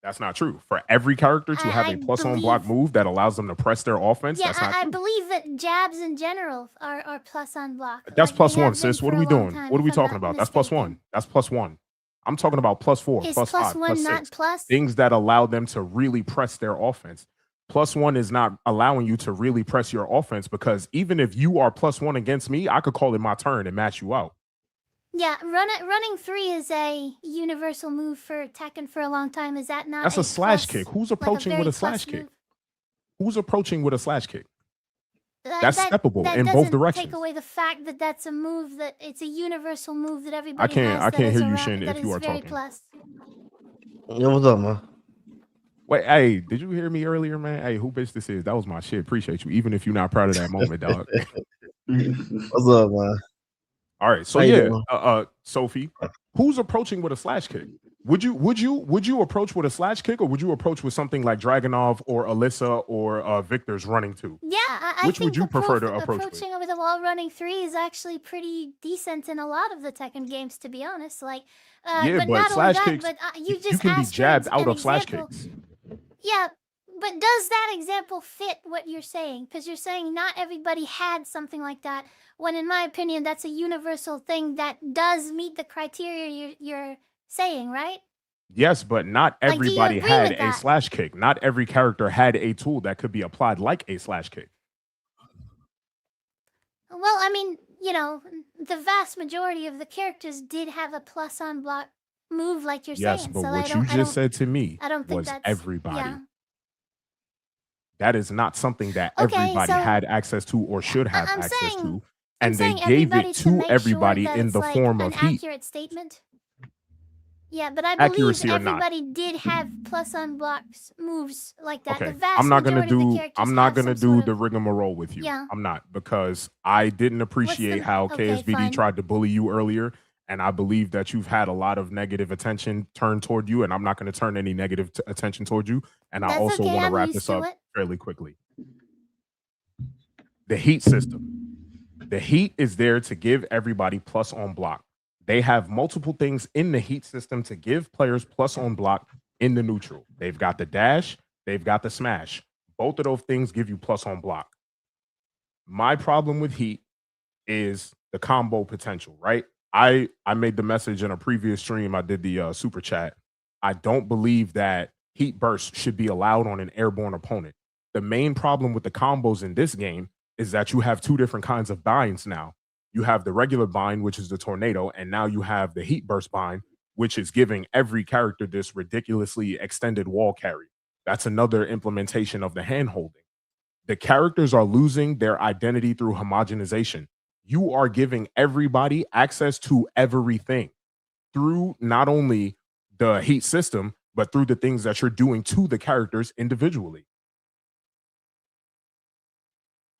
That's not true. For every character to have a plus on block move that allows them to press their offense, Yeah, that's not I true. believe that jabs in general are plus on block. That's Like, plus they one, have been sis. What for are a we long doing? time, What are we if I'm talking not about? That's plus one. That's plus one. I'm talking about +4, Is +5, +1 +6. not plus? Things that allow them to really press their offense. +1 is not allowing you to really press your offense because even if you are +1 against me, I could call it my turn and match you out. Yeah, running 3 is a universal move for Tekken for a long time. Is that not That's a slash plus, kick. Who's like approaching with very a slash plus kick? move? Who's approaching with a slash kick? That, That's steppable that in both doesn't directions. take away the fact that that's a move that it's a universal move that everybody has. I can't that is hear you, around- Shin, that if you is are very talking. plus. Yeah, what's up, man? Wait, hey, did you hear me earlier, man? Hey, who bitch this is? That was my shit. Appreciate you, even if you're not proud of that moment, dog. What's up, man? All right, so How you yeah, doing? Sophie, who's approaching with a slash kick? Would you approach with a slash kick, or would you approach with something like Dragonov or Alyssa or Victor's running to? Yeah, I Which think would you prefer to approach with? approaching with a wall running 3 is actually pretty decent in a lot of the Tekken games, to be honest. Like, Yeah, but but not only slash that, kicks, but you you just can be asked for jabbed out an of slash example. kicks. Yeah, but does that example fit what you're saying? Because you're saying not everybody had something like that, when in my opinion, that's a universal thing that does meet the criteria you're saying, right? Yes, but not Like, do you everybody agree had with a that? slash kick. Not every character had a tool that could be applied like a slash kick. Well, I mean, you know, the vast majority of the characters did have a plus on block move, like you're Yes, saying. but So what you just said to me I don't think was that's everybody. Yeah. That is not something that Okay, everybody so had access to or should have I'm access saying to, I'm and they saying gave everybody it to to make everybody sure that in it's the like form an of heat. accurate statement. Yeah, but I believe Accuracy or not. everybody did have plus on blocks moves like that. The Okay, vast I'm not gonna majority of the do. characters I'm not have gonna some sort do of the rigmarole with you. Yeah. I'm not, because I didn't appreciate how okay, KSBD fine. tried to bully you earlier, and I believe that you've had a lot of negative attention turned toward you, and I'm not going to turn any negative attention toward you. And I That's also okay, want to I'm wrap used this to up it. fairly quickly. The heat system. The heat is there to give everybody plus on block. They have multiple things in the heat system to give players plus on block in the neutral. They've got the dash, they've got the smash. Both of those things give you plus on block. My problem with heat is the combo potential, right? I made the message in a previous stream. I did the super chat. I don't believe that heat burst should be allowed on an airborne opponent. The main problem with the combos in this game is that you have two different kinds of binds now. You have the regular bind, which is the tornado, and now you have the heat burst bind, which is giving every character this ridiculously extended wall carry. That's another implementation of the hand holding. The characters are losing their identity through homogenization. You are giving everybody access to everything through not only the heat system, but through the things that you're doing to the characters individually.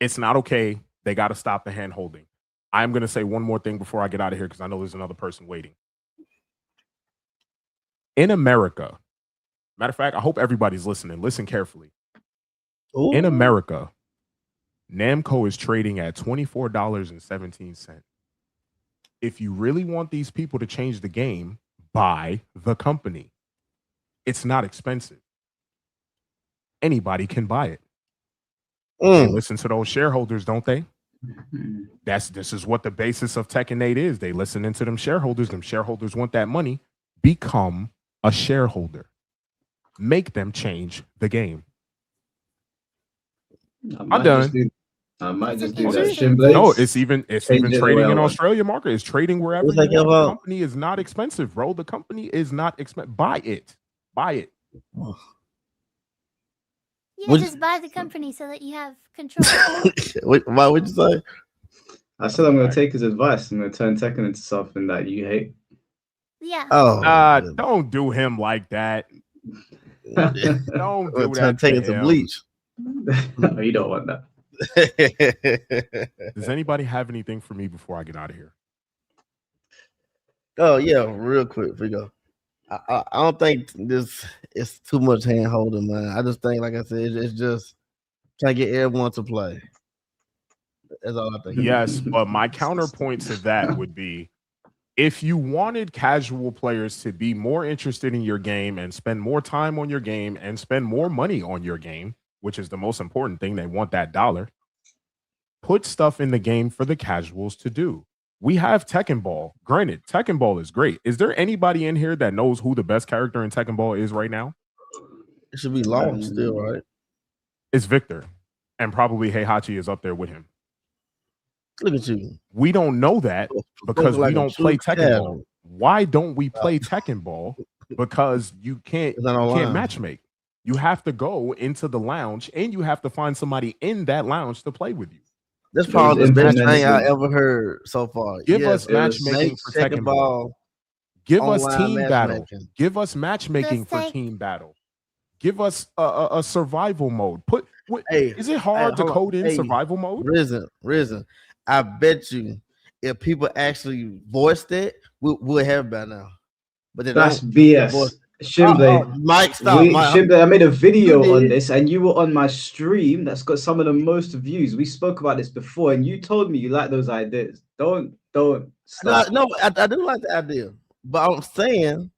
It's not okay. They got to stop the hand holding. I'm going to say one more thing before I get out of here, because I know there's another person waiting. In America, matter of fact, I hope everybody's listening. Listen carefully. Ooh. In America, Namco is trading at $24.17. If you really want these people to change the game, buy the company. It's not expensive. Anybody can buy it. They listen to those shareholders, don't they? This is what the basis of Tekken 8 is. They listen into them shareholders. Them shareholders want that money. Become a shareholder. Make them change the game. I'm done. I might just do Okay. that. Shinblades. No, it's even Change it the way trading I in want. Australia market. It's trading wherever What's you that want. about? The company is not expensive, bro. The company is not expensive. Buy it. Buy it. Yeah, just buy the company so that you have control. Why would you say? I said I'm going to take his advice. I'm going to turn Tekken into something that you hate. Yeah. Oh, don't do him like that. Don't do that take to it to him. bleach. No, you don't want that. Does anybody have anything for me before I get out of here? Oh yeah, real quick, we go. I don't think this is too much hand holding, man. I just think, like I said, it's just trying to get everyone to play. That's all I think. Yes, but my counterpoint to that would be, if you wanted casual players to be more interested in your game and spend more time on your game and spend more money on your game, which is the most important thing, they want that dollar, put stuff in the game for the casuals to do. We have Tekken Ball. Granted, Tekken Ball is great. Is there anybody in here that knows who the best character in Tekken Ball is right now? It should be Law still, right? It's Victor. And probably Heihachi is up there with him. Look at you. We don't know that because like we a don't true play Tekken cattle. Ball. Why don't we play Tekken Ball? Because you can't online. matchmake. You have to go into the lounge and you have to find somebody in that lounge to play with you. That's probably the best thing I ever heard so far. Give us matchmaking for Tekken Ball. Give us team battle. Give us matchmaking for team battle. Give us a survival mode. Is it hard to code in survival mode? Risen. I bet you if people actually voiced it, we'll have it by now. But that's BS. Shimblade, Mike, stop. Shimblade, I made a video on this, and you were on my stream. That's got some of the most views. We spoke about this before, and you told me you like those ideas. Don't stop. No, I do like the idea, but I'm saying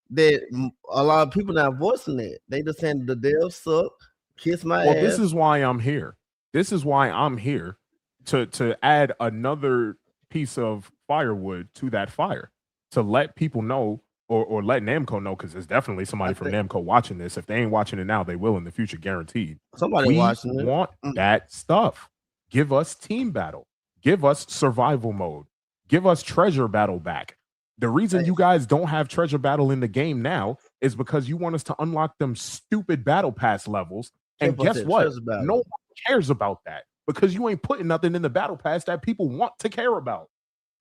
that a lot of people not voicing it. They just saying the devs suck. Kiss my ass. Well, this is why I'm here. This is why I'm here to add another piece of firewood to that fire to let people know. Or let Namco know, because there's definitely somebody from Namco watching this. If they ain't watching it now, they will in the future, guaranteed. Somebody watching it. We want that stuff. Give us team battle. Give us survival mode. Give us treasure battle back. The reason you guys don't have treasure battle in the game now is because you want us to unlock them stupid battle pass levels. And guess what? No one cares about that because you ain't putting nothing in the battle pass that people want to care about.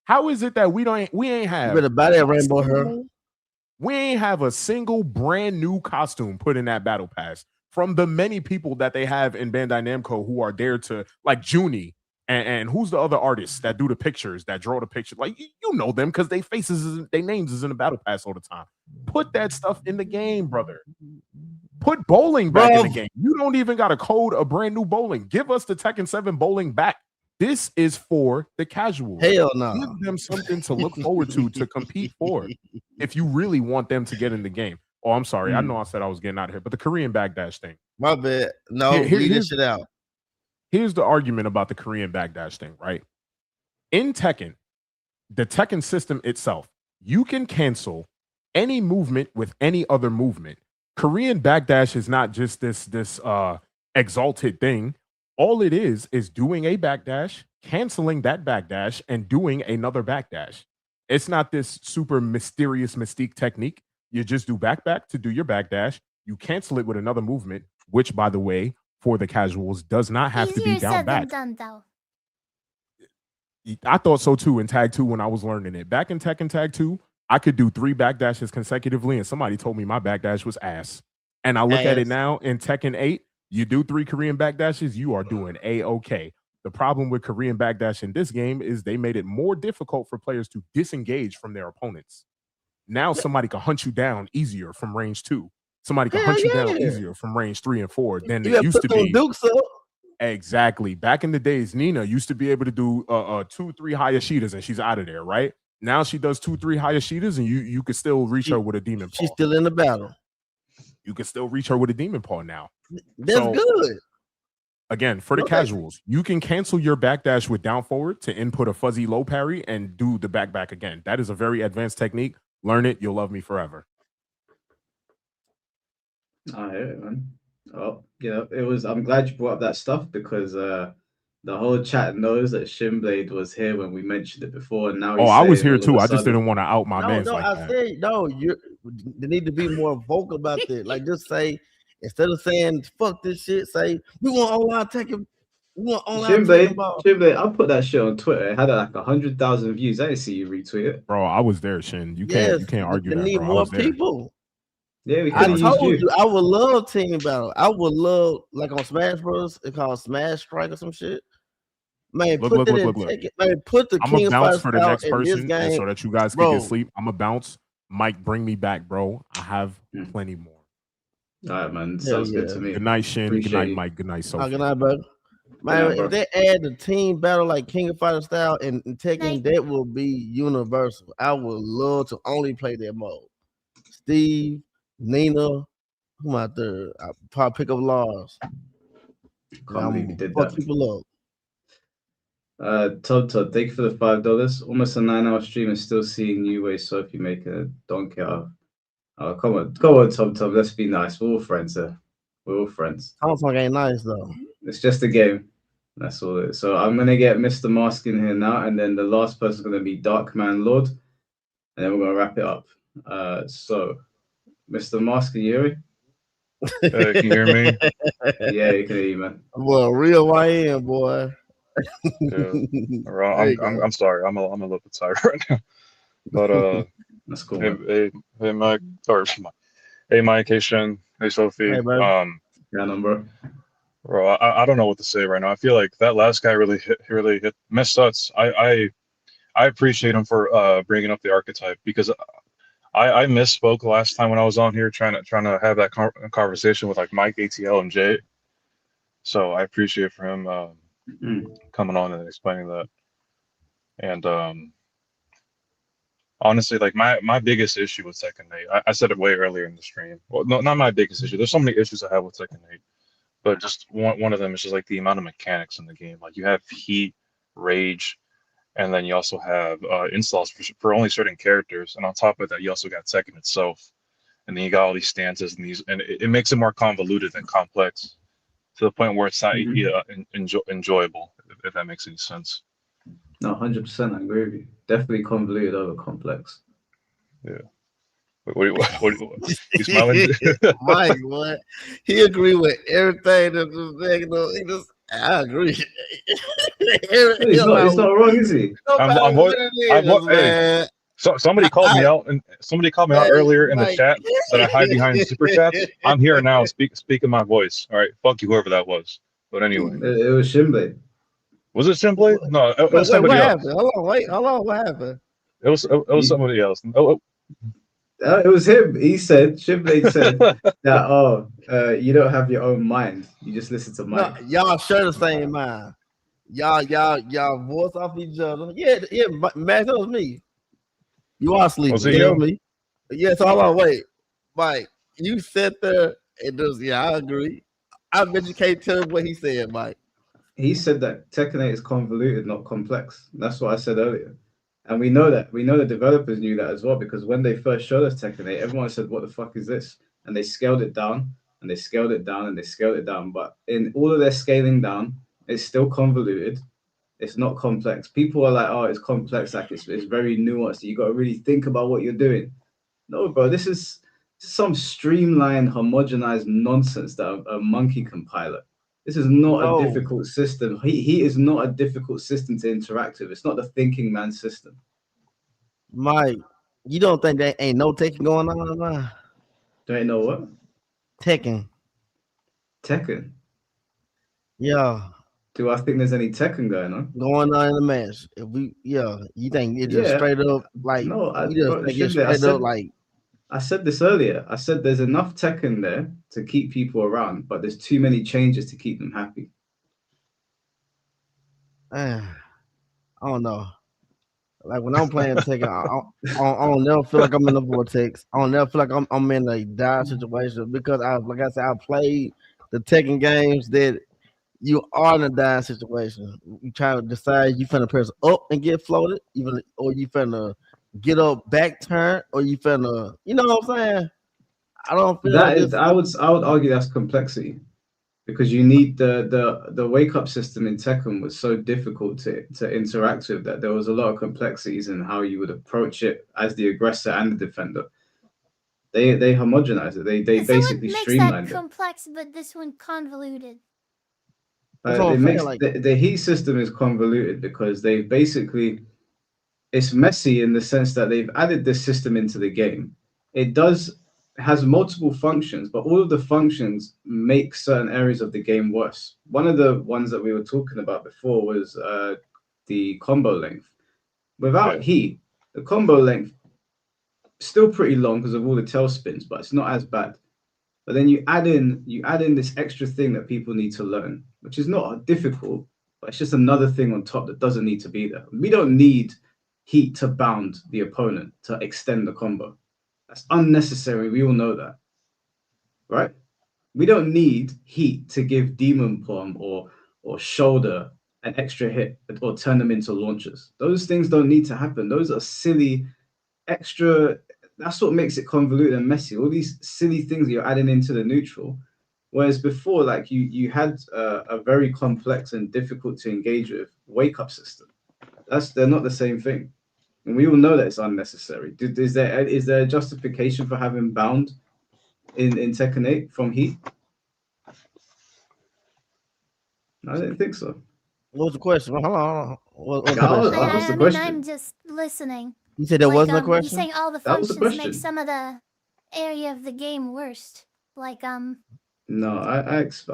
How is it that we ain't have? You better buy that rainbow hair. We ain't have a single brand new costume put in that battle pass from the many people that they have in Bandai Namco who are there to, like Junie and who's the other artists that do the pictures, that draw the picture. Like you know them because their their names is in the battle pass all the time. Put that stuff in the game, brother. Put bowling back in the game. You don't even got to code a brand new bowling. Give us the Tekken 7 bowling back. This is for the casuals. Hell no. Give them something to look forward to compete for. If you really want them to get in the game. Oh, I'm sorry. I know I said I was getting out of here, but the Korean backdash thing. My bad. No, leave this shit out. Here's the argument about the Korean backdash thing, right? In Tekken, the Tekken system itself, you can cancel any movement with any other movement. Korean backdash is not just this exalted thing. All it is doing a backdash, canceling that backdash, and doing another backdash. It's not this super mysterious mystique technique. You just do back to do your backdash. You cancel it with another movement, which, by the way, for the casuals, does not have to be down back. Done, though. I thought so too in Tag 2 when I was learning it. Back in Tekken Tag 2, I could do 3 backdashes consecutively, and somebody told me my backdash was ass. And I look at it now in Tekken 8. You do 3 Korean backdashes, you are doing A-OK. The problem with Korean backdash in this game is they made it more difficult for players to disengage from their opponents. Now somebody can hunt you down easier from range 2. Somebody can hunt you down easier from range 3 and 4 than it used to be. Exactly. Back in the days, Nina used to be able to do 2-3 Hayashitas and she's out of there, right? Now she does 2-3 Hayashitas and you could still reach her with a demon paw. She's still in the battle. You can still reach her with a demon paw now. That's good. Again, for the casuals, you can cancel your backdash with down forward to input a fuzzy low parry and do the back again. That is a very advanced technique. Learn it. You'll love me forever. I hear it, man. Oh, it was. I'm glad you brought up that stuff because the whole chat knows that Shimblade was here when we mentioned it before, and now. I was here too. I just didn't want to out my man. They need to be more vocal about that. Like, just say instead of saying "fuck this shit," say we want online Tekken. We want online Shimblade, I put that shit on Twitter. It had like 100,000 views. I didn't see you retweet it, bro. I was there, Shin. You can't argue that. They need more people. Yeah, I told you I would love team battle. I would love like on Smash Bros. It's called Smash Strike or some shit. Man, put the I'm King gonna bounce of for the next in person this game, so that you guys can get sleep. I'm gonna bounce. Mike, bring me back, bro. I have plenty more. All right, man. Sounds good to me. Good night, Shin. Appreciate Good night, you. Mike. Good night, Sophie. Good night, bro. Man, if they add the team battle like King of Fighter style and Tekken, that will be universal. I would love to only play that mode. Steve, Nina, who am I there? I probably pick up Lars. Can't believe you did fuck that. people up. Todd, thank you for the $5. Almost a 9-hour stream and still seeing you way Sophie make a donkey out. Oh, come on, Todd. Let's be nice. We're all friends here. We're all friends. Thompson ain't nice though. It's just a game. That's all it is. So I'm gonna get Mr. Mask in here now, and then the last person is gonna be Darkman Lord, and then we're gonna wrap it up. So Mr. Mask, can you hear me? Can you hear me? Yeah, you can hear you, man. Well, real YN boy. Yeah. There you go. I'm sorry. I'm a little bit tired right now. But that's cool. Hey Mike, or hey Mike, hey Shin, hey Sophie. Hey, baby. Yeah, number. Bro, I don't know what to say right now. I feel like that last guy really hit missed us. I appreciate him for bringing up the archetype, because I misspoke last time when I was on here trying to have that conversation with like Mike, ATL, and Jay. So I appreciate for him coming on and explaining that. And honestly, like my biggest issue with Tekken 8, I said it way earlier in the stream. Well, no, not my biggest issue. There's so many issues I have with Tekken 8, but just one of them is just like the amount of mechanics in the game. Like you have heat, rage, and then you also have installs for only certain characters. And on top of that, you also got Tekken itself. And then you got all these stances and it makes it more convoluted and complex to the point where it's not enjoyable, if that makes any sense. No, 100%. I agree with you. Definitely convoluted over complex. Yeah. What you smiling? Mike, what? He agree with everything that was he just, I agree. He's not wrong, is he? Hey, so somebody called me out, and somebody called me out earlier in the chat that I hide behind super chats. I'm here now, speaking my voice. All right, fuck you, whoever that was. But anyway, it was Shinblade. Was it Shinblade? No, it was somebody what else. happened? Hold on, what happened? It was somebody else. It was him. He said, Shinblade said that, you don't have your own mind. You just listen to Mike. No, y'all share the same mind. Y'all voice off each other. Yeah, Max, that was me. You are sleeping. Was it you? Me. Yeah, so hold on, wait. Mike, you sit there and just, I agree. I bet you can't tell what he said, Mike. He said that Tekken 8 is convoluted, not complex. That's what I said earlier. And we know that. We know the developers knew that as well, because when they first showed us Tekken 8, everyone said, what the fuck is this? And they scaled it down, and they scaled it down, and they scaled it down. But in all of their scaling down, it's still convoluted. It's not complex. People are like, oh, it's complex. Like it's very nuanced. You got to really think about what you're doing. No, bro, this is some streamlined, homogenized nonsense that a monkey can pilot. This is not a difficult system. He is not a difficult system to interact with. It's not the thinking man system. Mike, you don't think there ain't no Tekken going on now? There ain't no what? Tekken. Tekken? Yeah. Do I think there's any Tekken going on? Going on in the match. You think it's just straight up like no? I said this earlier. I said there's enough Tekken there to keep people around, but there's too many changes to keep them happy. I don't know. Like when I'm playing Tekken, I don't never feel like I'm in the vortex. I don't never feel like I'm in a dire situation, because I played the Tekken games that you are in a dire situation. You try to decide you finna press up and get floated, or you finna get up back turn, or you finna, you know what I'm saying? I don't feel that is. I would argue that's complexity, because you need the wake up system in Tekken was so difficult to interact with that there was a lot of complexities in how you would approach it as the aggressor and the defender. They homogenized it. They basically streamlined it. Complex, but this one convoluted. It makes the heat system is convoluted because they basically, it's messy in the sense that they've added this system into the game. It has multiple functions, but all of the functions make certain areas of the game worse. One of the ones that we were talking about before was the combo length. Without heat, the combo length still pretty long because of all the tail spins, but it's not as bad. But then you add in this extra thing that people need to learn, which is not difficult, but it's just another thing on top that doesn't need to be there. We don't need heat to bound the opponent to extend the combo. That's unnecessary. We all know that, right? We don't need heat to give Demon Palm or Shoulder an extra hit or turn them into launchers. Those things don't need to happen. Those are silly extra. That's what makes it convoluted and messy. All these silly things that you're adding into the neutral Whereas before, like you had a very complex and difficult to engage with wake up system. They're not the same thing, and we all know that it's unnecessary. Is there a justification for having bound in Tekken 8 from heat? I didn't think so. What was the question? Hold on. What's the Yeah, question? what's the I mean, question? I'm just listening. You said there Like, wasn't a he's question? saying all the That was the functions make question. some of the area of the game worst. Like, No, I just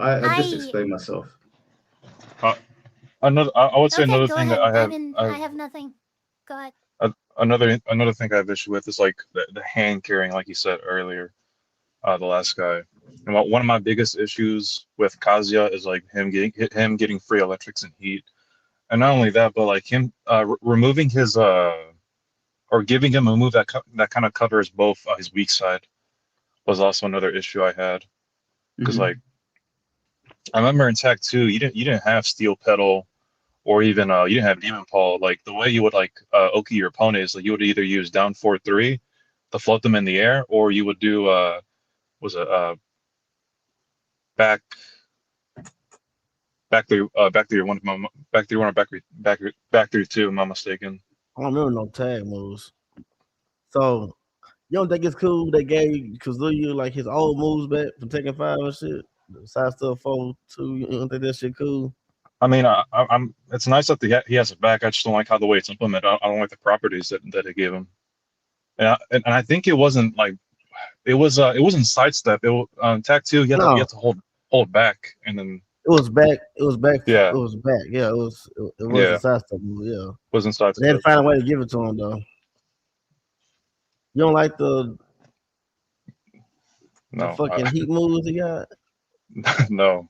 explained myself. I would say okay, another go thing ahead. that I have nothing. Go ahead. another thing I have issue with is like the hand carrying, like you said earlier, the last guy. And one of my biggest issues with Kazuya is like him getting free electrics and heat, and not only that, but like him removing his or giving him a move that kind of covers both his weak side was also another issue I had, because like I remember in Tech 2 you didn't have steel pedal or even you didn't have demon paw. Like the way you would like Oki your opponent is like you would either use down 4-3 to float them in the air, or you would do back through one or back through two, if I'm not mistaken. I don't remember no tag moves. So you don't think it's cool they gave Kazuya like his old moves back from Tekken 5 and shit? The side stuff 4-2. You don't think that shit cool? I mean, I'm. It's nice that he has it back. I just don't like how the way it's implemented. I don't like the properties that they gave him. And I think it wasn't like it wasn't sidestep. It on Tag 2 you have to hold back, and then it was back. It was back. Yeah. It was back. Yeah, it was Yeah. a side step move. Yeah, wasn't sidestep. they had to find a way to give it to him though. You don't like the No, fucking heat moves he got? no.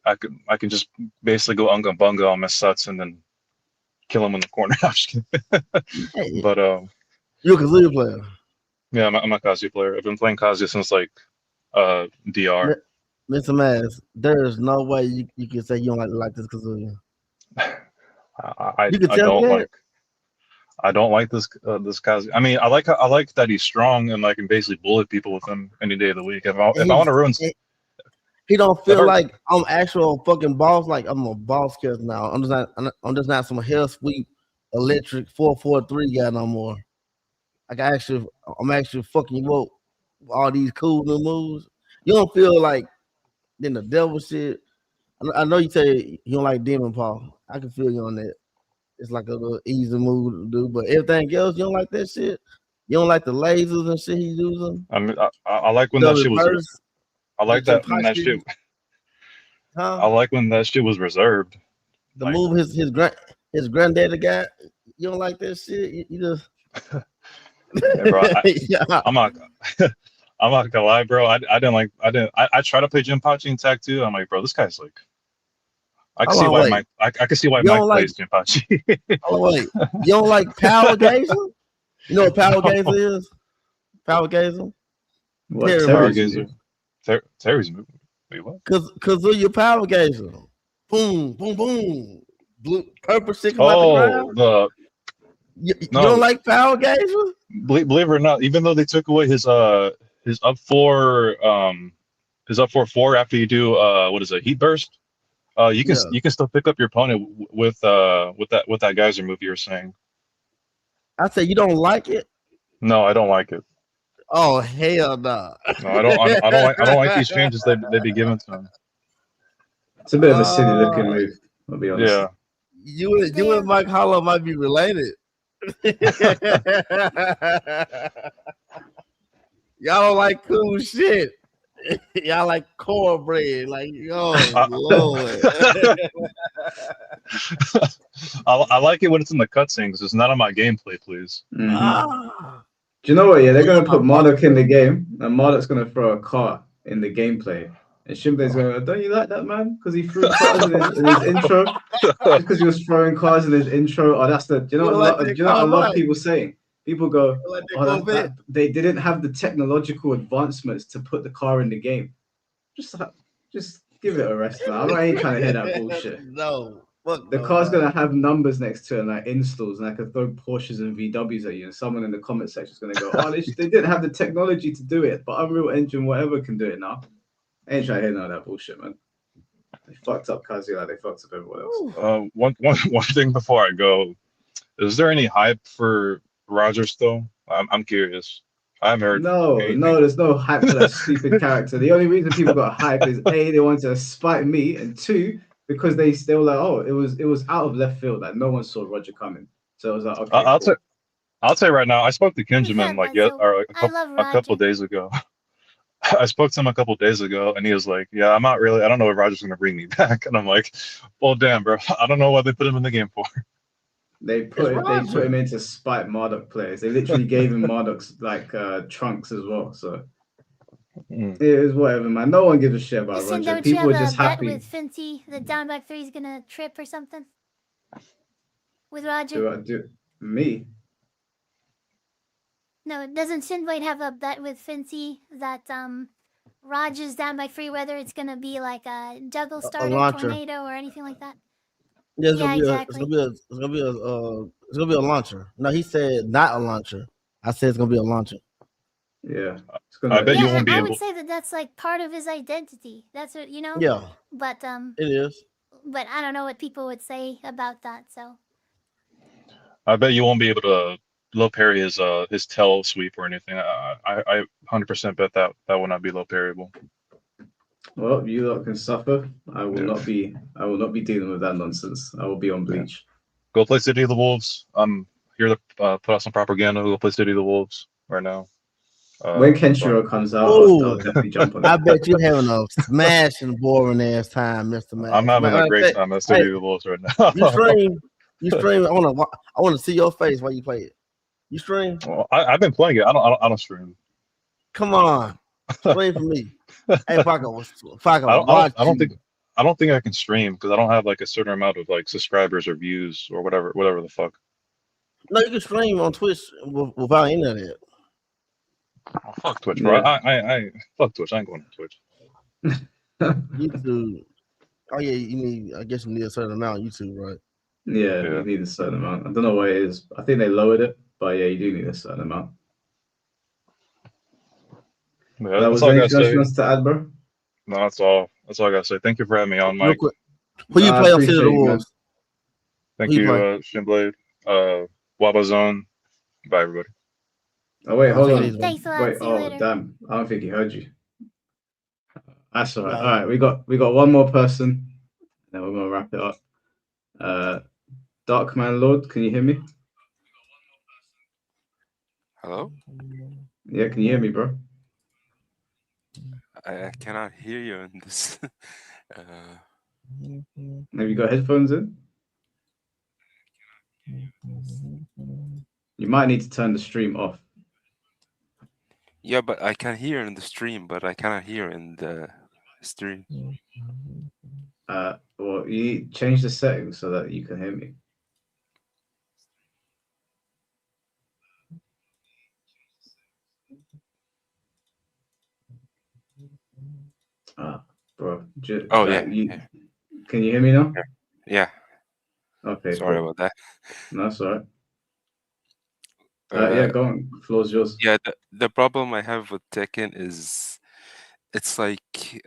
I can just basically go unga bunga on my sets and then kill him in the corner. I'm just kidding. But you're a Kazuya player. Yeah, I'm a Kazuya player. I've been playing Kazuya since like DR. Mr. Mass, there is no way you can say you don't like this Kazuya. I don't like this Kazuya. I mean, I like that he's strong and I can basically bullet people with him any day of the week. If I want to ruin. He don't feel like I'm actual fucking boss. Like I'm a boss character now. I'm just not some hell sweep electric 4-4-3 guy no more. Like I'm actually fucking you up with all these cool new moves. You don't feel like then the devil shit. I know you say you don't like Demon Paw. I can feel you on that. It's like a little easy move to do, but everything else you don't like that shit. You don't like the lasers and shit he's using. I mean, I like when that shit was. I like that when that shit. Huh? I like when that shit was reserved. The move his granddaddy got. You don't like that shit. You just. Yeah, bro, I'm not gonna lie, bro. I try to play Jinpachi in Tag 2. I'm like, bro, this guy's like. I can see why Mike plays Jinpachi. Oh wait, you don't like Power Gazer? You know what Power Gazer is? Power Gazer. What Terry Gazer? Terry's movie. Wait, what? Cause of your Power Gazer. Boom, boom, boom. Blue, purple shit come out the ground. You don't like Power Gazer? Believe it or not, even though they took away his up 4 after you do what is it, heat burst, you can still pick up your opponent with that geyser move you were saying. I said you don't like it? No, I don't like it. Oh hell no! No, I don't like these changes they be given to him. It's a bit of a silly looking move. I'll be honest. Yeah. You and Mike Hollow might be related. Y'all don't like cool shit. Y'all like cornbread. Like, oh Lord. I like it when it's in the cutscenes. It's not on my gameplay, please. Mm-hmm. Do you know what? Yeah, they're gonna put Marduk in the game, and Marduk's gonna throw a car in the gameplay. And Shinbei's going, don't you like that, man? Because he threw cars in his intro. Just because he was throwing cars in his intro. Oh, that's the. Do you know what? Do you know what a lot of people saying? People go, oh, they didn't have the technological advancements to put the car in the game. Just give it a rest, man. I ain't trying to hear that bullshit. No. The car's gonna have numbers next to it and like installs, and I can throw Porsches and VWs at you, and someone in the comment section is gonna go, "Oh, they didn't have the technology to do it, but Unreal Engine, whatever, can do it now." ain't trying to hear none of that bullshit, man. They fucked up Kazuya like they fucked up everyone else. One thing before I go, is there any hype for Roger still? I'm curious. I haven't heard anything. No, there's no hype for that stupid character. The only reason people got hype is A, they wanted to spite me, and two, because they were like, oh, it was out of left field, like no one saw Roger coming. So it was like, okay, cool. I'll tell you right now. I spoke to Kinjamin like a couple days ago. I spoke to him a couple days ago, and he was like, "Yeah, I'm not really. I don't know if Roger's gonna bring me back." And I'm like, "Well, damn, bro. I don't know what they put him in the game for." They put him in to spite Marduk players. They literally gave him Marduk's like trunks as well. So it is whatever, man. No one gives a shit about Listen, Roger. don't you People have are just a bet happy. with Finty that down back 3 is gonna trip or something? With Roger? Do me? No, doesn't Shinblade have a bet with Finty that Roger's down by 3, whether it's gonna be like a juggle starter, launcher. tornado, or anything like that? Yeah, it's Yeah, gonna be exactly. it's gonna be a launcher. No, he said not a launcher. I said it's gonna be a launcher. Yeah, I bet you won't be I able. would say that that's like part of his identity. That's what you know. Yeah. But It is. But I don't know what people would say about that. So I bet you won't be able to low parry his tail sweep or anything. I 100% bet that will not be low parryable. Well, you lot can suffer. I will not be. I will not be dealing with that nonsense. I will be on Bleach. Go play City of the Wolves. I'm here to put out some propaganda. Go play City of the Wolves right now. When Kenshiro comes out, I'll definitely jump on it. I bet you're having a smashing boring ass time, Mr. Man. I'm having a great time at City of the Wolves right now. You stream. I want to see your face while you play it. You stream? Well, I've been playing it. I don't stream. Come on, stream for me. Hey, Paco, I don't think I can stream because I don't have like a certain amount of like subscribers or views or whatever the fuck. No, you can stream on Twitch without internet. Oh, fuck Twitch, bro. Yeah. I fuck Twitch. I ain't going to Twitch. YouTube. Oh yeah, I guess you need a certain amount on YouTube, right? Yeah, you need a certain amount. I don't know what it is. I think they lowered it, but yeah, you do need a certain amount. Yeah, Was that's all there I anything gotta else you say. want to add, bro? No, that's all. That's all I gotta say. Thank you for having me on, Mike. Real quick. Who you play on City of the Wolves? Thank you, Shinblade, Wabazone. Bye, everybody. Oh wait, hold on. Thanks a lot. Wait, See you later. damn. I don't think he heard you. That's all right. All right, we got one more person. Then we're gonna wrap it up. Darkman Lord, can you hear me? Hello? Yeah, can you hear me, bro? I cannot hear you in this. Have you got headphones in? You might need to turn the stream off. Yeah, but I can hear in the stream, but I cannot hear in the stream. Well, you change the settings so that you can hear me. Bro. Oh, yeah. Can you hear me now? Yeah. Okay. Sorry cool. about that. No, that's all right. Yeah, go on. The floor's yours. Yeah, the problem I have with Tekken is it's like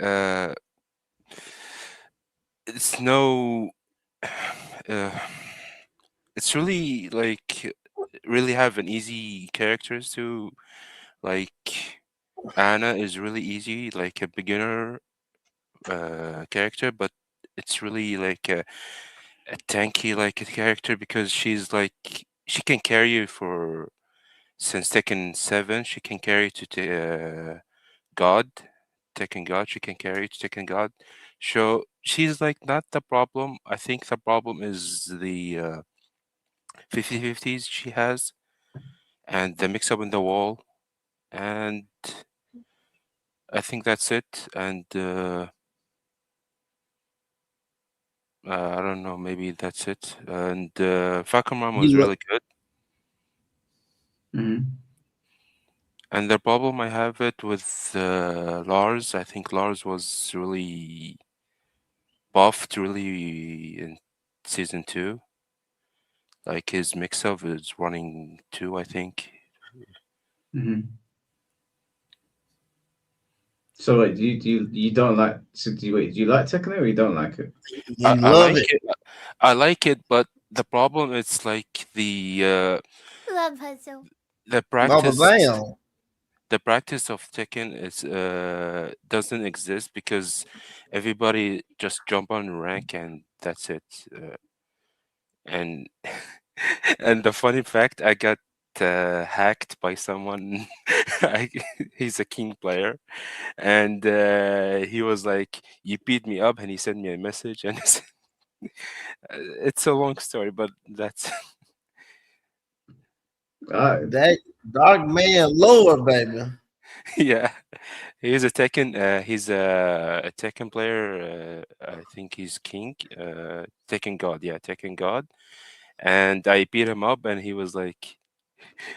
it's no it's really like really have an easy characters to like Anna is really easy, like a beginner character, but it's really like a tanky like a character because she's like she can carry you for since Tekken 7 she can carry to God, Tekken God, she can carry to Tekken God. So she's like not the problem. I think the problem is the 50/50s she has and the mix up in the wall, and I think that's it. And I don't know, maybe that's it. And Fakamram was really good. And the problem I have it with Lars, I think Lars was really buffed really in season 2. Like his mix-up is running 2, I think. So wait, do you don't like? So do you like Tekken or you don't like it? I like it. I like it, but the problem is like Love Puzzle. the Baba practice Bam. the practice of Tekken is doesn't exist because everybody just jump on rank and that's it. And and the funny fact, I got hacked by someone. He's a king player, and he was like, "You beat me up," and he sent me a message, and it's a long story, but that's That Dark Man lower, baby. yeah. He's a Tekken. He's a Tekken player. I think he's king. Tekken God. Yeah, Tekken God. And I beat him up, and he was like,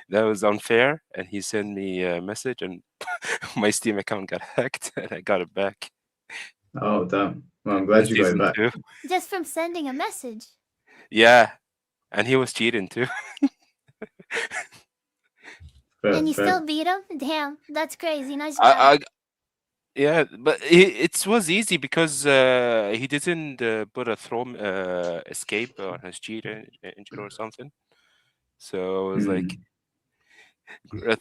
"That was unfair." And he sent me a message, and my Steam account got hacked, and I got it back. Oh damn! Well, I'm glad you got it Season back. 2. Just from sending a message. Yeah, and he was cheating too. And you still beat him? Damn, that's crazy. Nice job. Yeah, but it was easy because he didn't put a throw escape on his cheat engine or something. So I was like,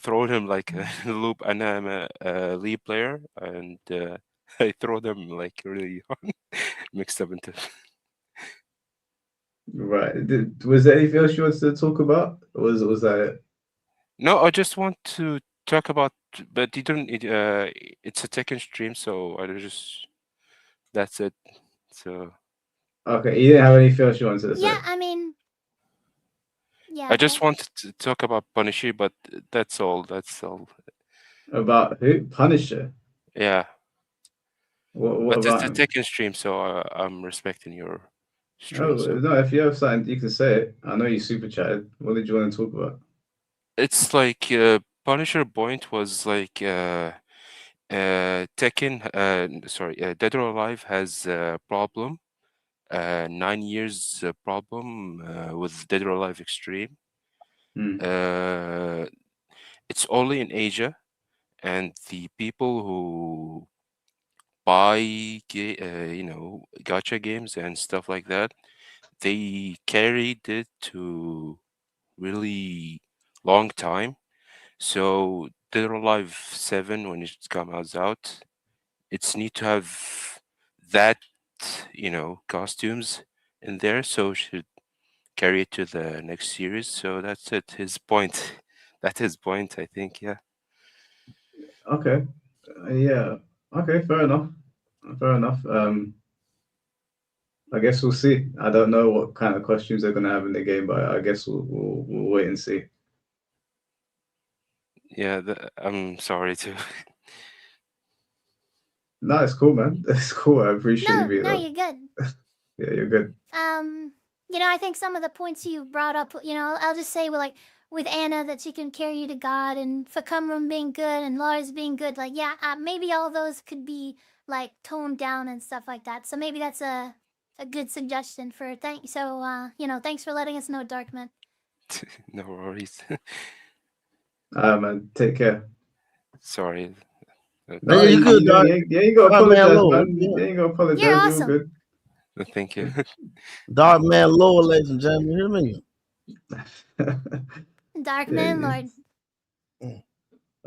throw him like a loop, and I'm a lead player, and I throw them like really mixed up into. Right. Was there anything else you wanted to talk about? Or was that it? No, I just want to talk about, but you don't. It's a Tekken stream, so I just that's it. So Okay, you didn't have anything else you wanted to say? Yeah, I mean, yeah. I just wanted to talk about Punisher, but that's all. That's all. About who? Punisher. Yeah. What But it's about a him? Tekken stream, so I'm respecting your stream. Oh, So no, if you have something, you can say it. I know you super chatted. What did you want to talk about? it's like Punisher point was like Tekken. Sorry, Dead or Alive has a problem. 9 years problem with Dead or Alive Extreme. It's only in Asia, and the people who buy gacha games and stuff like that, they carried it to really long time. So Dead or Alive 7, when it comes out, it's need to have that costumes in there, so should carry it to the next series. So that's it. His point. That's his point, I think. Yeah. Okay. Yeah. Okay. Fair enough. Fair enough. I guess we'll see. I don't know what kind of costumes they're gonna have in the game, but I guess we'll wait and see. Yeah. I'm sorry to. No, it's cool, man. It's cool. I appreciate you being No, on. you're good. Yeah, you're good. I think some of the points you brought up, I'll just say with Anna that she can carry you to God, and Fakumram being good and Lars being good, maybe all those could be like toned down and stuff like that. So maybe that's a good suggestion for thanks for letting us know, Darkman. No worries. Man, take care. Sorry. No, you good, dog. you ain't got to Dark Man apologize, Lower. man. You ain't got to apologize. You're You're all awesome. good. Thank you. Dark Man Lower, ladies and gentlemen. You hear me? Darkman Lord.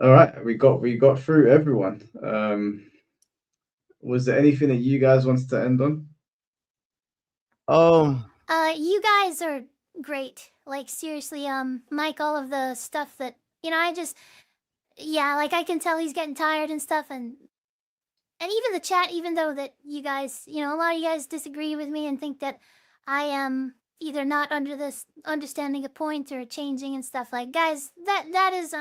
All right, we got through everyone. Was there anything that you guys wanted to end on? You guys are great. Like seriously, Mike, all of the stuff that I can tell he's getting tired and stuff, and even the chat, even though that you guys, a lot of you guys disagree with me and think that I am either not understanding a point or changing and stuff. Like, guys, that is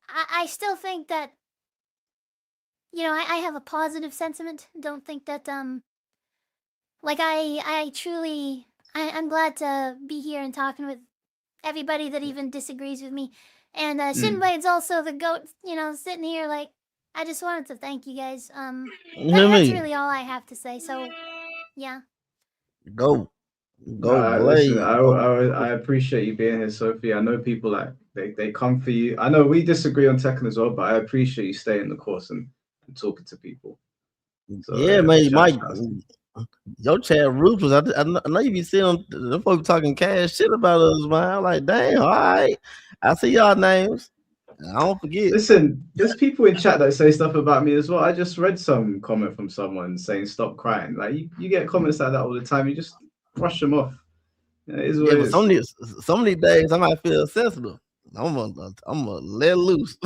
I still think that I have a positive sentiment. Don't think that I truly I'm glad to be here and talking with everybody that even disagrees with me. And Shinblade's also the goat, sitting here like I just wanted to thank you guys. That's really all I have to say. So yeah. Go Listen, Blade. I appreciate you being here, Sophie. I know people they come for you. I know we disagree on Tekken as well, but I appreciate you staying the course and and talking to people. So, Yeah, man, Mike, shout out to you. your chat ruthless. I know you be seeing them folks talking cash shit about us, man. I'm like, damn, all right. I see y'all names. I don't forget. Listen, there's people in chat that say stuff about me as well. I just read some comment from someone saying stop crying. Like you get comments like that all the time. You just brush them off. It is what Yeah, it but is. some of these days I might feel sensitive. I'm gonna let loose.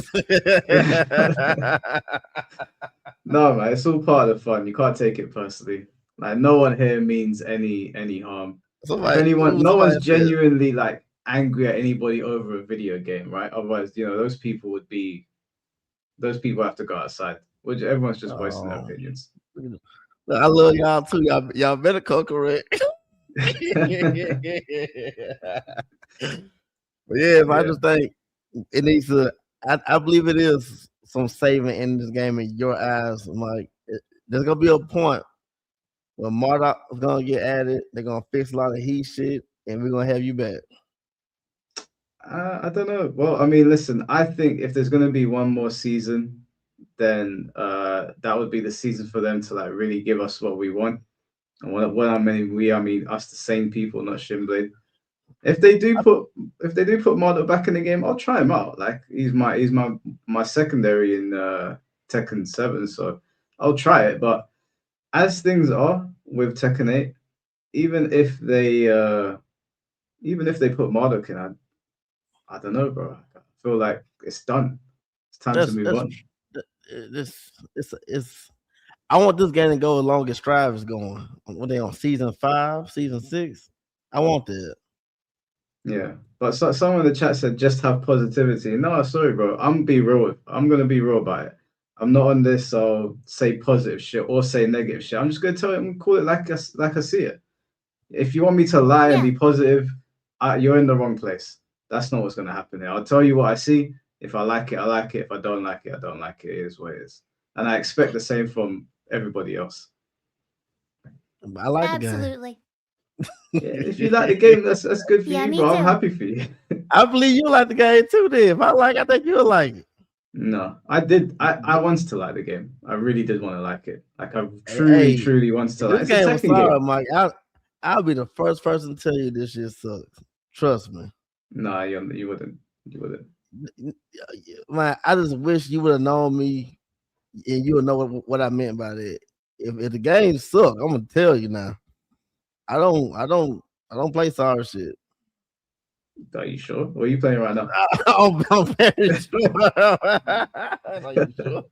No, man, it's all part of the fun. You can't take it personally. Like no one here means any harm. If anyone, no one's genuinely like angry at anybody over a video game, right? Otherwise, those people have to go outside. Which everyone's just voicing their opinions. I love y'all too. Y'all better come correct. But yeah, I just think it needs to. I believe it is some saving in this game in your eyes. Like there's gonna be a point where Marduk is gonna get added. They're gonna fix a lot of heat shit, and we're gonna have you back. I don't know. Well, I mean, listen. I think if there's gonna be one more season, then that would be the season for them to like really give us what we want. And what I mean we, I mean us, the same people, not Shinblade. If they do put Marduk back in the game, I'll try him out. Like he's my secondary in Tekken 7, so I'll try it. But as things are with Tekken 8, even if they put Marduk in, I don't know, bro. I feel like it's done. It's time to move on. I want this game to go as long as Strive is going. When they on season 5, season 6, I want that. Yeah, but someone in the chat said just have positivity. No, sorry, bro. I'm gonna be real about it. I'm not on this. I'll say positive shit or say negative shit. I'm just gonna tell it, call it like I see it. If you want me to lie and be positive, you're in the wrong place. That's not what's gonna happen here. I'll tell you what I see. If I like it, I like it. If I don't like it, I don't like it. It is what it is, and I expect the same from everybody else. I like Absolutely. Yeah, if you like the game, that's good for Yeah, you, me bro. I'm too. happy for you. I believe you like the game too. Then if I think you'll like it. No, I did. I wanted to like the game. I really did want to like it. Like I truly wanted to like. This It's a game was Tekken solid, game. Mike. I'll be the first person to tell you this shit sucks. Trust me. No, you wouldn't. You wouldn't. Man, I just wish you would have known me, and you would know what I meant by that. If the game suck, I'm gonna tell you now. I don't play sorry shit. Are you sure? What are you playing right now? I'm very sure. Are you sure?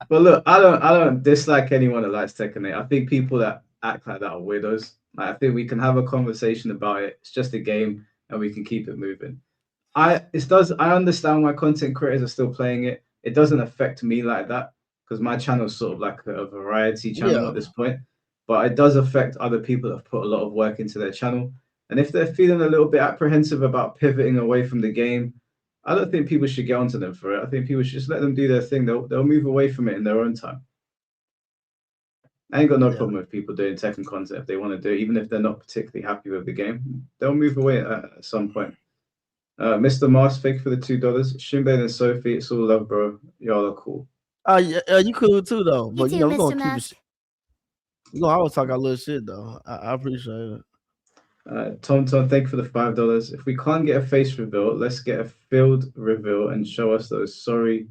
But look, I don't dislike anyone that likes Tekken 8. I think people that act like that are weirdos. Like, I think we can have a conversation about it. It's just a game, and we can keep it moving. I understand why content creators are still playing it. It doesn't affect me like that because my channel is sort of like a variety channel at this point. But it does affect other people that have put a lot of work into their channel. And if they're feeling a little bit apprehensive about pivoting away from the game, I don't think people should get onto them for it. I think people should just let them do their thing. They'll move away from it in their own time. I ain't got no problem with people doing Tekken content if they want to do it, even if they're not particularly happy with the game. They'll move away at some point. Mr. Mars, thank you for the $2. Shinbei and Sophie, it's all love, bro. Y'all are cool. Yeah, you cool too though. But You too, we're gonna Mr. keep Mask. it. We're gonna always talk our little shit though. I appreciate it. Tom, thank you for the $5. If we can't get a face reveal, let's get a field reveal and show us those sorry.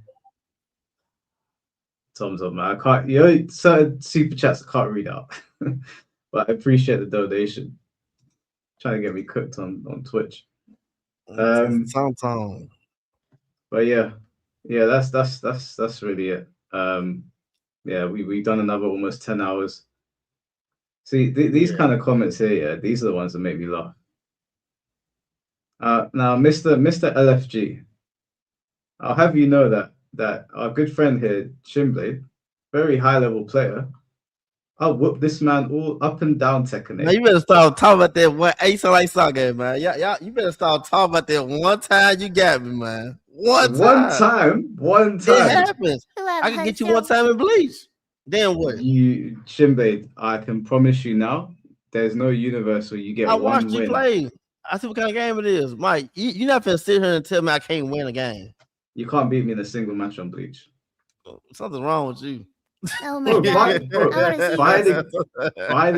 Tom's up, man. I can't. Certain super chats I can't read out, but I appreciate the donation. Trying to get me cooked on Twitch. Tom. But yeah, that's really it. Yeah, we've done another almost 10 hours. See, these kind of comments here, these are the ones that make me laugh. Now, Mr. LFG, I'll have you know that our good friend here, Shinblade, very high level player, I'll whoop this man all up and down Tekken 8. Man, you better start talking about that one. Hey, so like soccer, man. Yeah, you better start talking about that one time you got me, man. One time. It happens. I can get you one time in Bleach. Then what? Shinblade, I can promise you now, there's no universe where you get I one watched win. you play. I see what kind of game it is. Mike, you're not finna sit here and tell me I can't win a game. You can't beat me in a single match on Bleach. Something's wrong with you. Oh my god. I want to see buy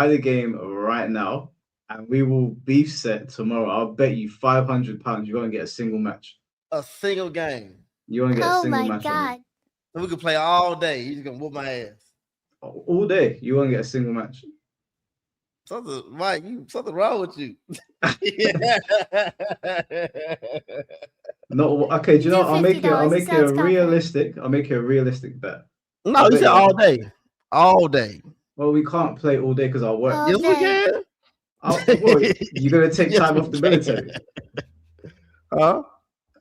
the game right now, and we will beef set tomorrow. I'll bet you £500 you won't get a single match. A single game. You won't get a Oh single my match. god. So we can play all day. He's gonna whoop my ass. All day. You won't get a single match. Something, Mike, something wrong with you. No, okay. Do you know? Do I'll make it a sounds realistic. I'll make it a realistic bet. No, you said all day. All day. Well, we can't play all day because I'll work. Yes, we can. Well, you're gonna take time off the military. Huh?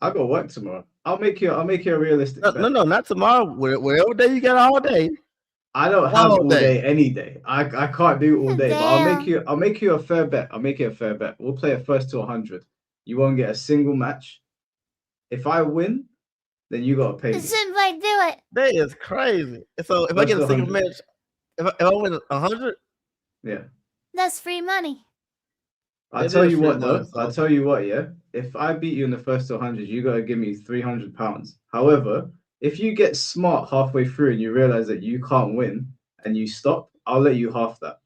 I got work tomorrow. I'll make you a realistic bet. No, not tomorrow. Wherever day you got all day. I don't have all day any day. I can't do all day, but I'll make you a fair bet. I'll make it a fair bet. We'll play it first to 100. You won't get a single match. If I win, then you gotta pay me. Like, do it. That is crazy. So if I get a single match, if I win 100, yeah. That's free money. I'll tell you what though. I'll tell you what, yeah. If I beat you in the first to 100, you gotta give me £300. However, if you get smart halfway through and you realize that you can't win and you stop, I'll let you half that.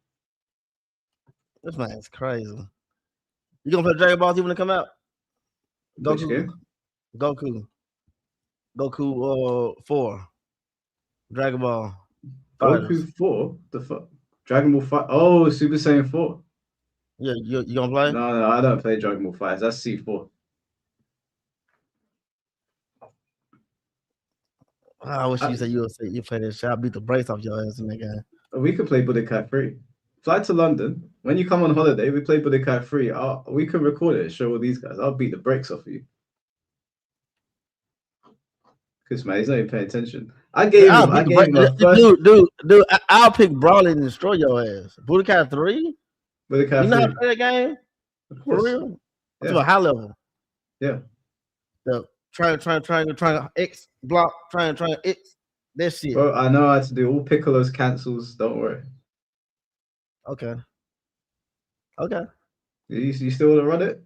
This man's crazy. You gonna play Dragon Ball Z when it come out? Which game? Goku 4. Dragon Ball. Goku 4? The fuck? Dragon Ball 5? Oh, Super Saiyan 4. Yeah, you gonna play? No, I don't play Dragon Ball 5. That's C4. I wish you said you play this shit. I'll beat the brakes off your ass in that game. We could play Budokai 3. Fly to London. When you come on holiday, we play Budokai 3. We can record it and show all these guys. I'll beat the brakes off you. Because, man, he's not even paying attention. I gave him a first... Dude, I'll pick Brawley and destroy your ass. Budokai 3? Budokai 3. You know how to play that game? For real? Yeah. To a high level. Yeah. The trying to X block, trying to X that shit. Bro, I know how to do all Piccolo's cancels. Don't worry. Okay. You still want to run it?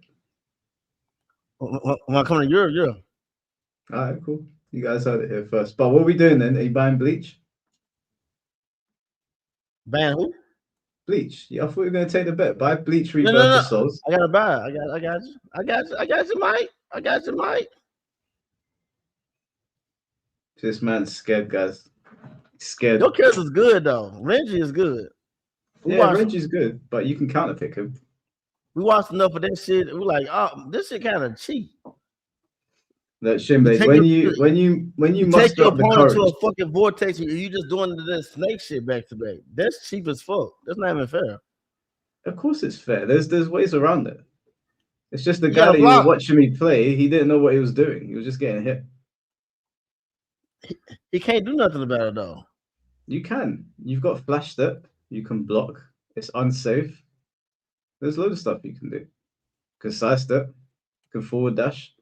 When I come to Europe. All right, cool. You guys heard it here first. But what are we doing then? Are you buying Bleach? Buying who? Bleach. Yeah, I thought we were going to take the bet. Buy Bleach Rebirth No. of Souls. I gotta buy it. I got you, Mike. This man's scared, guys. Scared. Your character's good though. Renji is good. Renji's good, but you can counterpick him. We watched enough of that shit. We're like, oh, this shit kind of cheap. That Shinblade, when you take your muster up the opponent courage. to a fucking vortex, you just doing this snake shit back to back. That's cheap as fuck. That's not even fair. Of course, it's fair. There's ways around it. It's just the guy that you were watching me play. He didn't know what he was doing. He was just getting hit. He can't do nothing about it though. You can. You've got flash step. You can block. It's unsafe. There's loads of stuff you can do. You can sidestep. You can forward dash.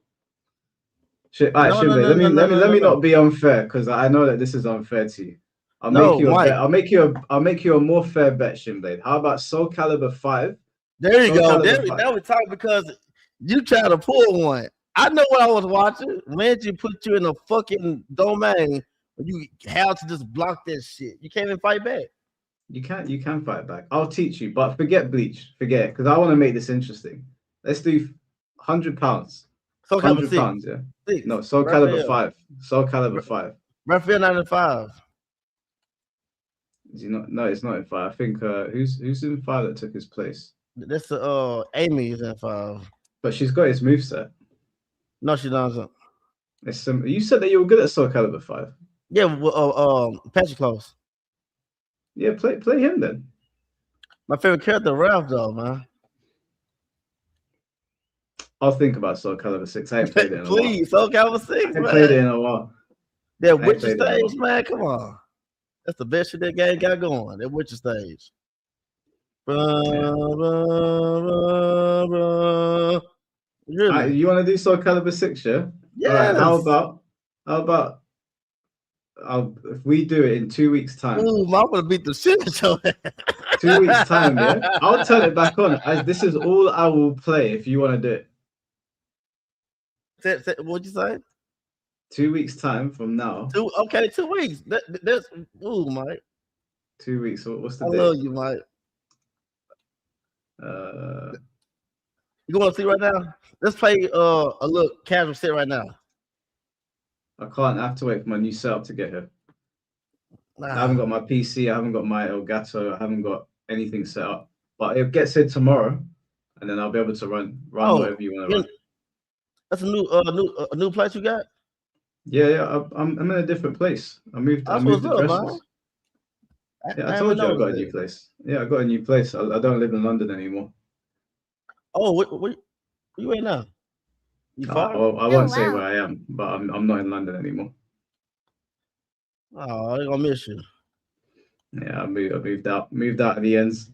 Shit. All right, Shinblade. Let me not be unfair because I know that this is unfair to you. I'll make you a bet. I'll make you a more fair bet, Shinblade. How about Soul Calibur 5? There you go. Now we're talking because you try to pull one. I know what I was watching. Renji put you in a fucking domain where you have to just block that shit. You can't even fight back. You can fight back. I'll teach you, but forget Bleach. Forget it, because I want to make this interesting. Let's do £100. Soul Calibur £100, yeah. 6. No, Soul Calibur 5. Soul Calibur 5. Raphael 95. Is he not? No, it's not in 5. I think who's in 5 that took his place? That's the Amy is in 5. But she's got his moveset. No, she doesn't. You said that you were good at Soul Calibur 5. Yeah, Patrick Close. Yeah, play him then. My favorite character, Ralph, though, man. I'll think about Soul Calibur 6. I ain't played it in a while. Please, Soul Calibur 6, man. I played it in a while. That Witcher stage, man, come on. That's the best shit that game got going. That Witcher stage. You want to do Soul Calibur 6, yeah? Yeah. Right, how about if we do it in 2 weeks' time? Ooh, I'm gonna beat the shit out of your ass. 2 weeks' time, yeah? I'll turn it back on. This is all I will play if you want to do it. What'd you say? 2 weeks time from now. 2 weeks. That's ooh, Mike. 2 weeks. What's the I date? love you, Mike. You want to see right now? Let's play a little casual set right now. I can't. I have to wait for my new setup to get here. Nah. I haven't got my PC. I haven't got my Elgato. I haven't got anything set up. But it gets here tomorrow, and then I'll be able to run whatever you want to run. That's a new place you got? Yeah. I'm in a different place. I moved addresses. Yeah, I told you I got a new place. Yeah, I got a new place. I don't live in London anymore. Oh, where you at now? You far? I won't say where I am, but I'm not in London anymore. Oh, I'm gonna miss you. Yeah, I moved out of the ends.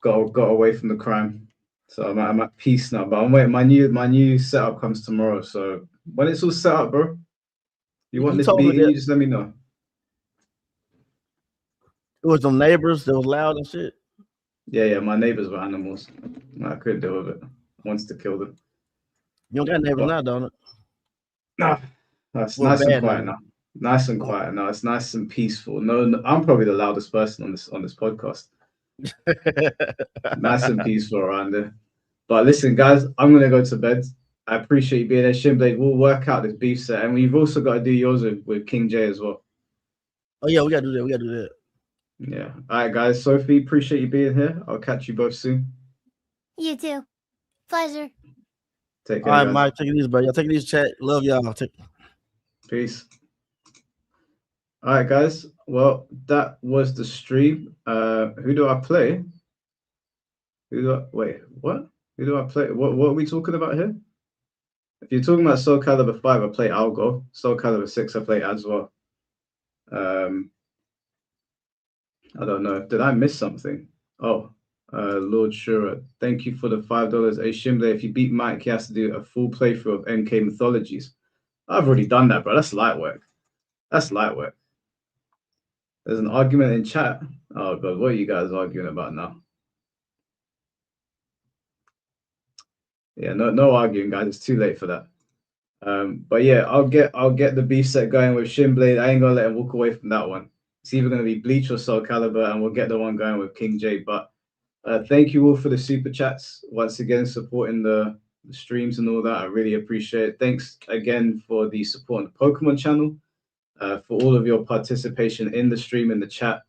Got away from the crime. So I'm at peace now. But I'm waiting. My new setup comes tomorrow. So when it's all set up, bro, you want this beating, you just let me know. It was some neighbors that was loud and shit. Yeah, my neighbors were animals. I couldn't deal with it. I wanted to kill them. You don't got neighbors now, don't it? No, it's nice and quiet now. Nice and quiet now. It's nice and peaceful. No, I'm probably the loudest person on this podcast. Nice and peaceful around there. But listen, guys, I'm gonna go to bed. I appreciate you being there, Shinblade. We'll work out this beef set, and we've also got to do yours with King J as well. Oh yeah, we gotta do that. Yeah. All right, guys. Sophie, appreciate you being here. I'll catch you both soon. You too. Pleasure. Take care. All right, guys. Mike, take it easy, bro. Y'all take it easy, chat. Love y'all. Peace. All right, guys. Well, that was the stream. Who do I play? Wait, what? Who do I play? What are we talking about here? If you're talking about Soul Calibur 5, I play Algo. Soul Calibur 6, I play as well. I don't know. Did I miss something? Oh, Lord Shura, thank you for the $5. Hey, Shimble, if you beat Mike, he has to do a full playthrough of MK Mythologies. I've already done that, bro. That's light work. That's light work. There's an argument in chat. Oh, God, what are you guys arguing about now? Yeah, no arguing, guys. It's too late for that. But yeah, I'll get the beef set going with Shinblade. I ain't gonna let him walk away from that one. It's either gonna be Bleach or Soul Calibur, and we'll get the one going with King J. But thank you all for the super chats once again, supporting the streams and all that. I really appreciate it. Thanks again for the support on the Pokemon channel, for all of your participation in the stream, in the chat,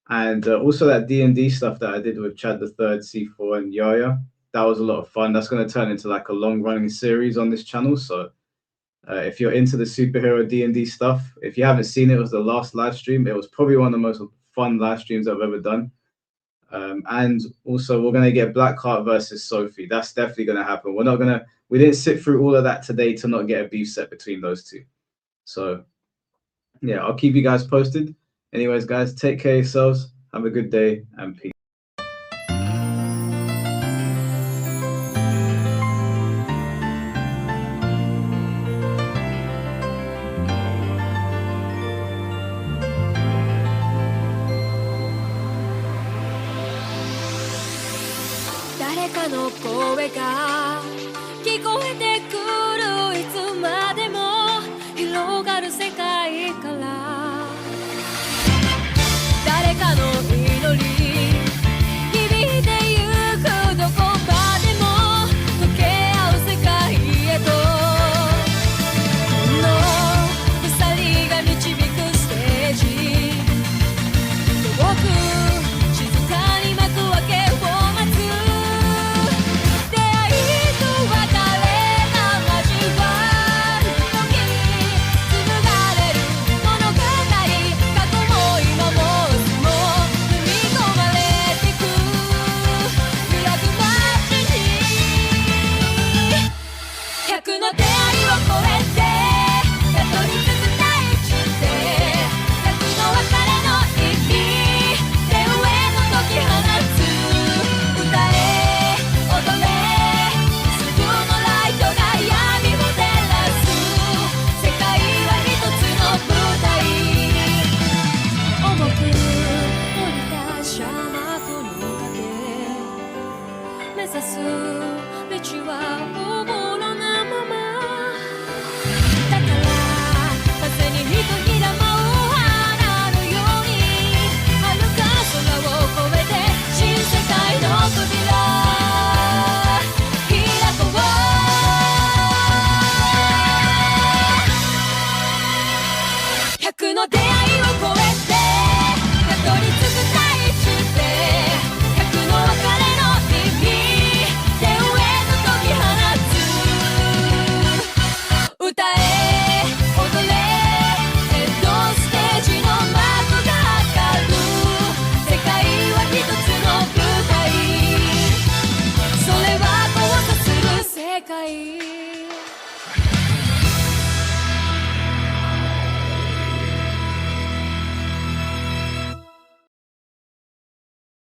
and also that D&D stuff that I did with Chad the Third, C4, and Yaya. That was a lot of fun. That's going to turn into like a long-running series on this channel. So if you're into the superhero D&D stuff, if you haven't seen it, it was the last live stream. It was probably one of the most fun live streams I've ever done. And also, we're going to get Blackheart versus Sophie. That's definitely going to happen. We didn't sit through all of that today to not get a beef set between those two. So yeah, I'll keep you guys posted. Anyways, guys, take care of yourselves. Have a good day and peace. ใจ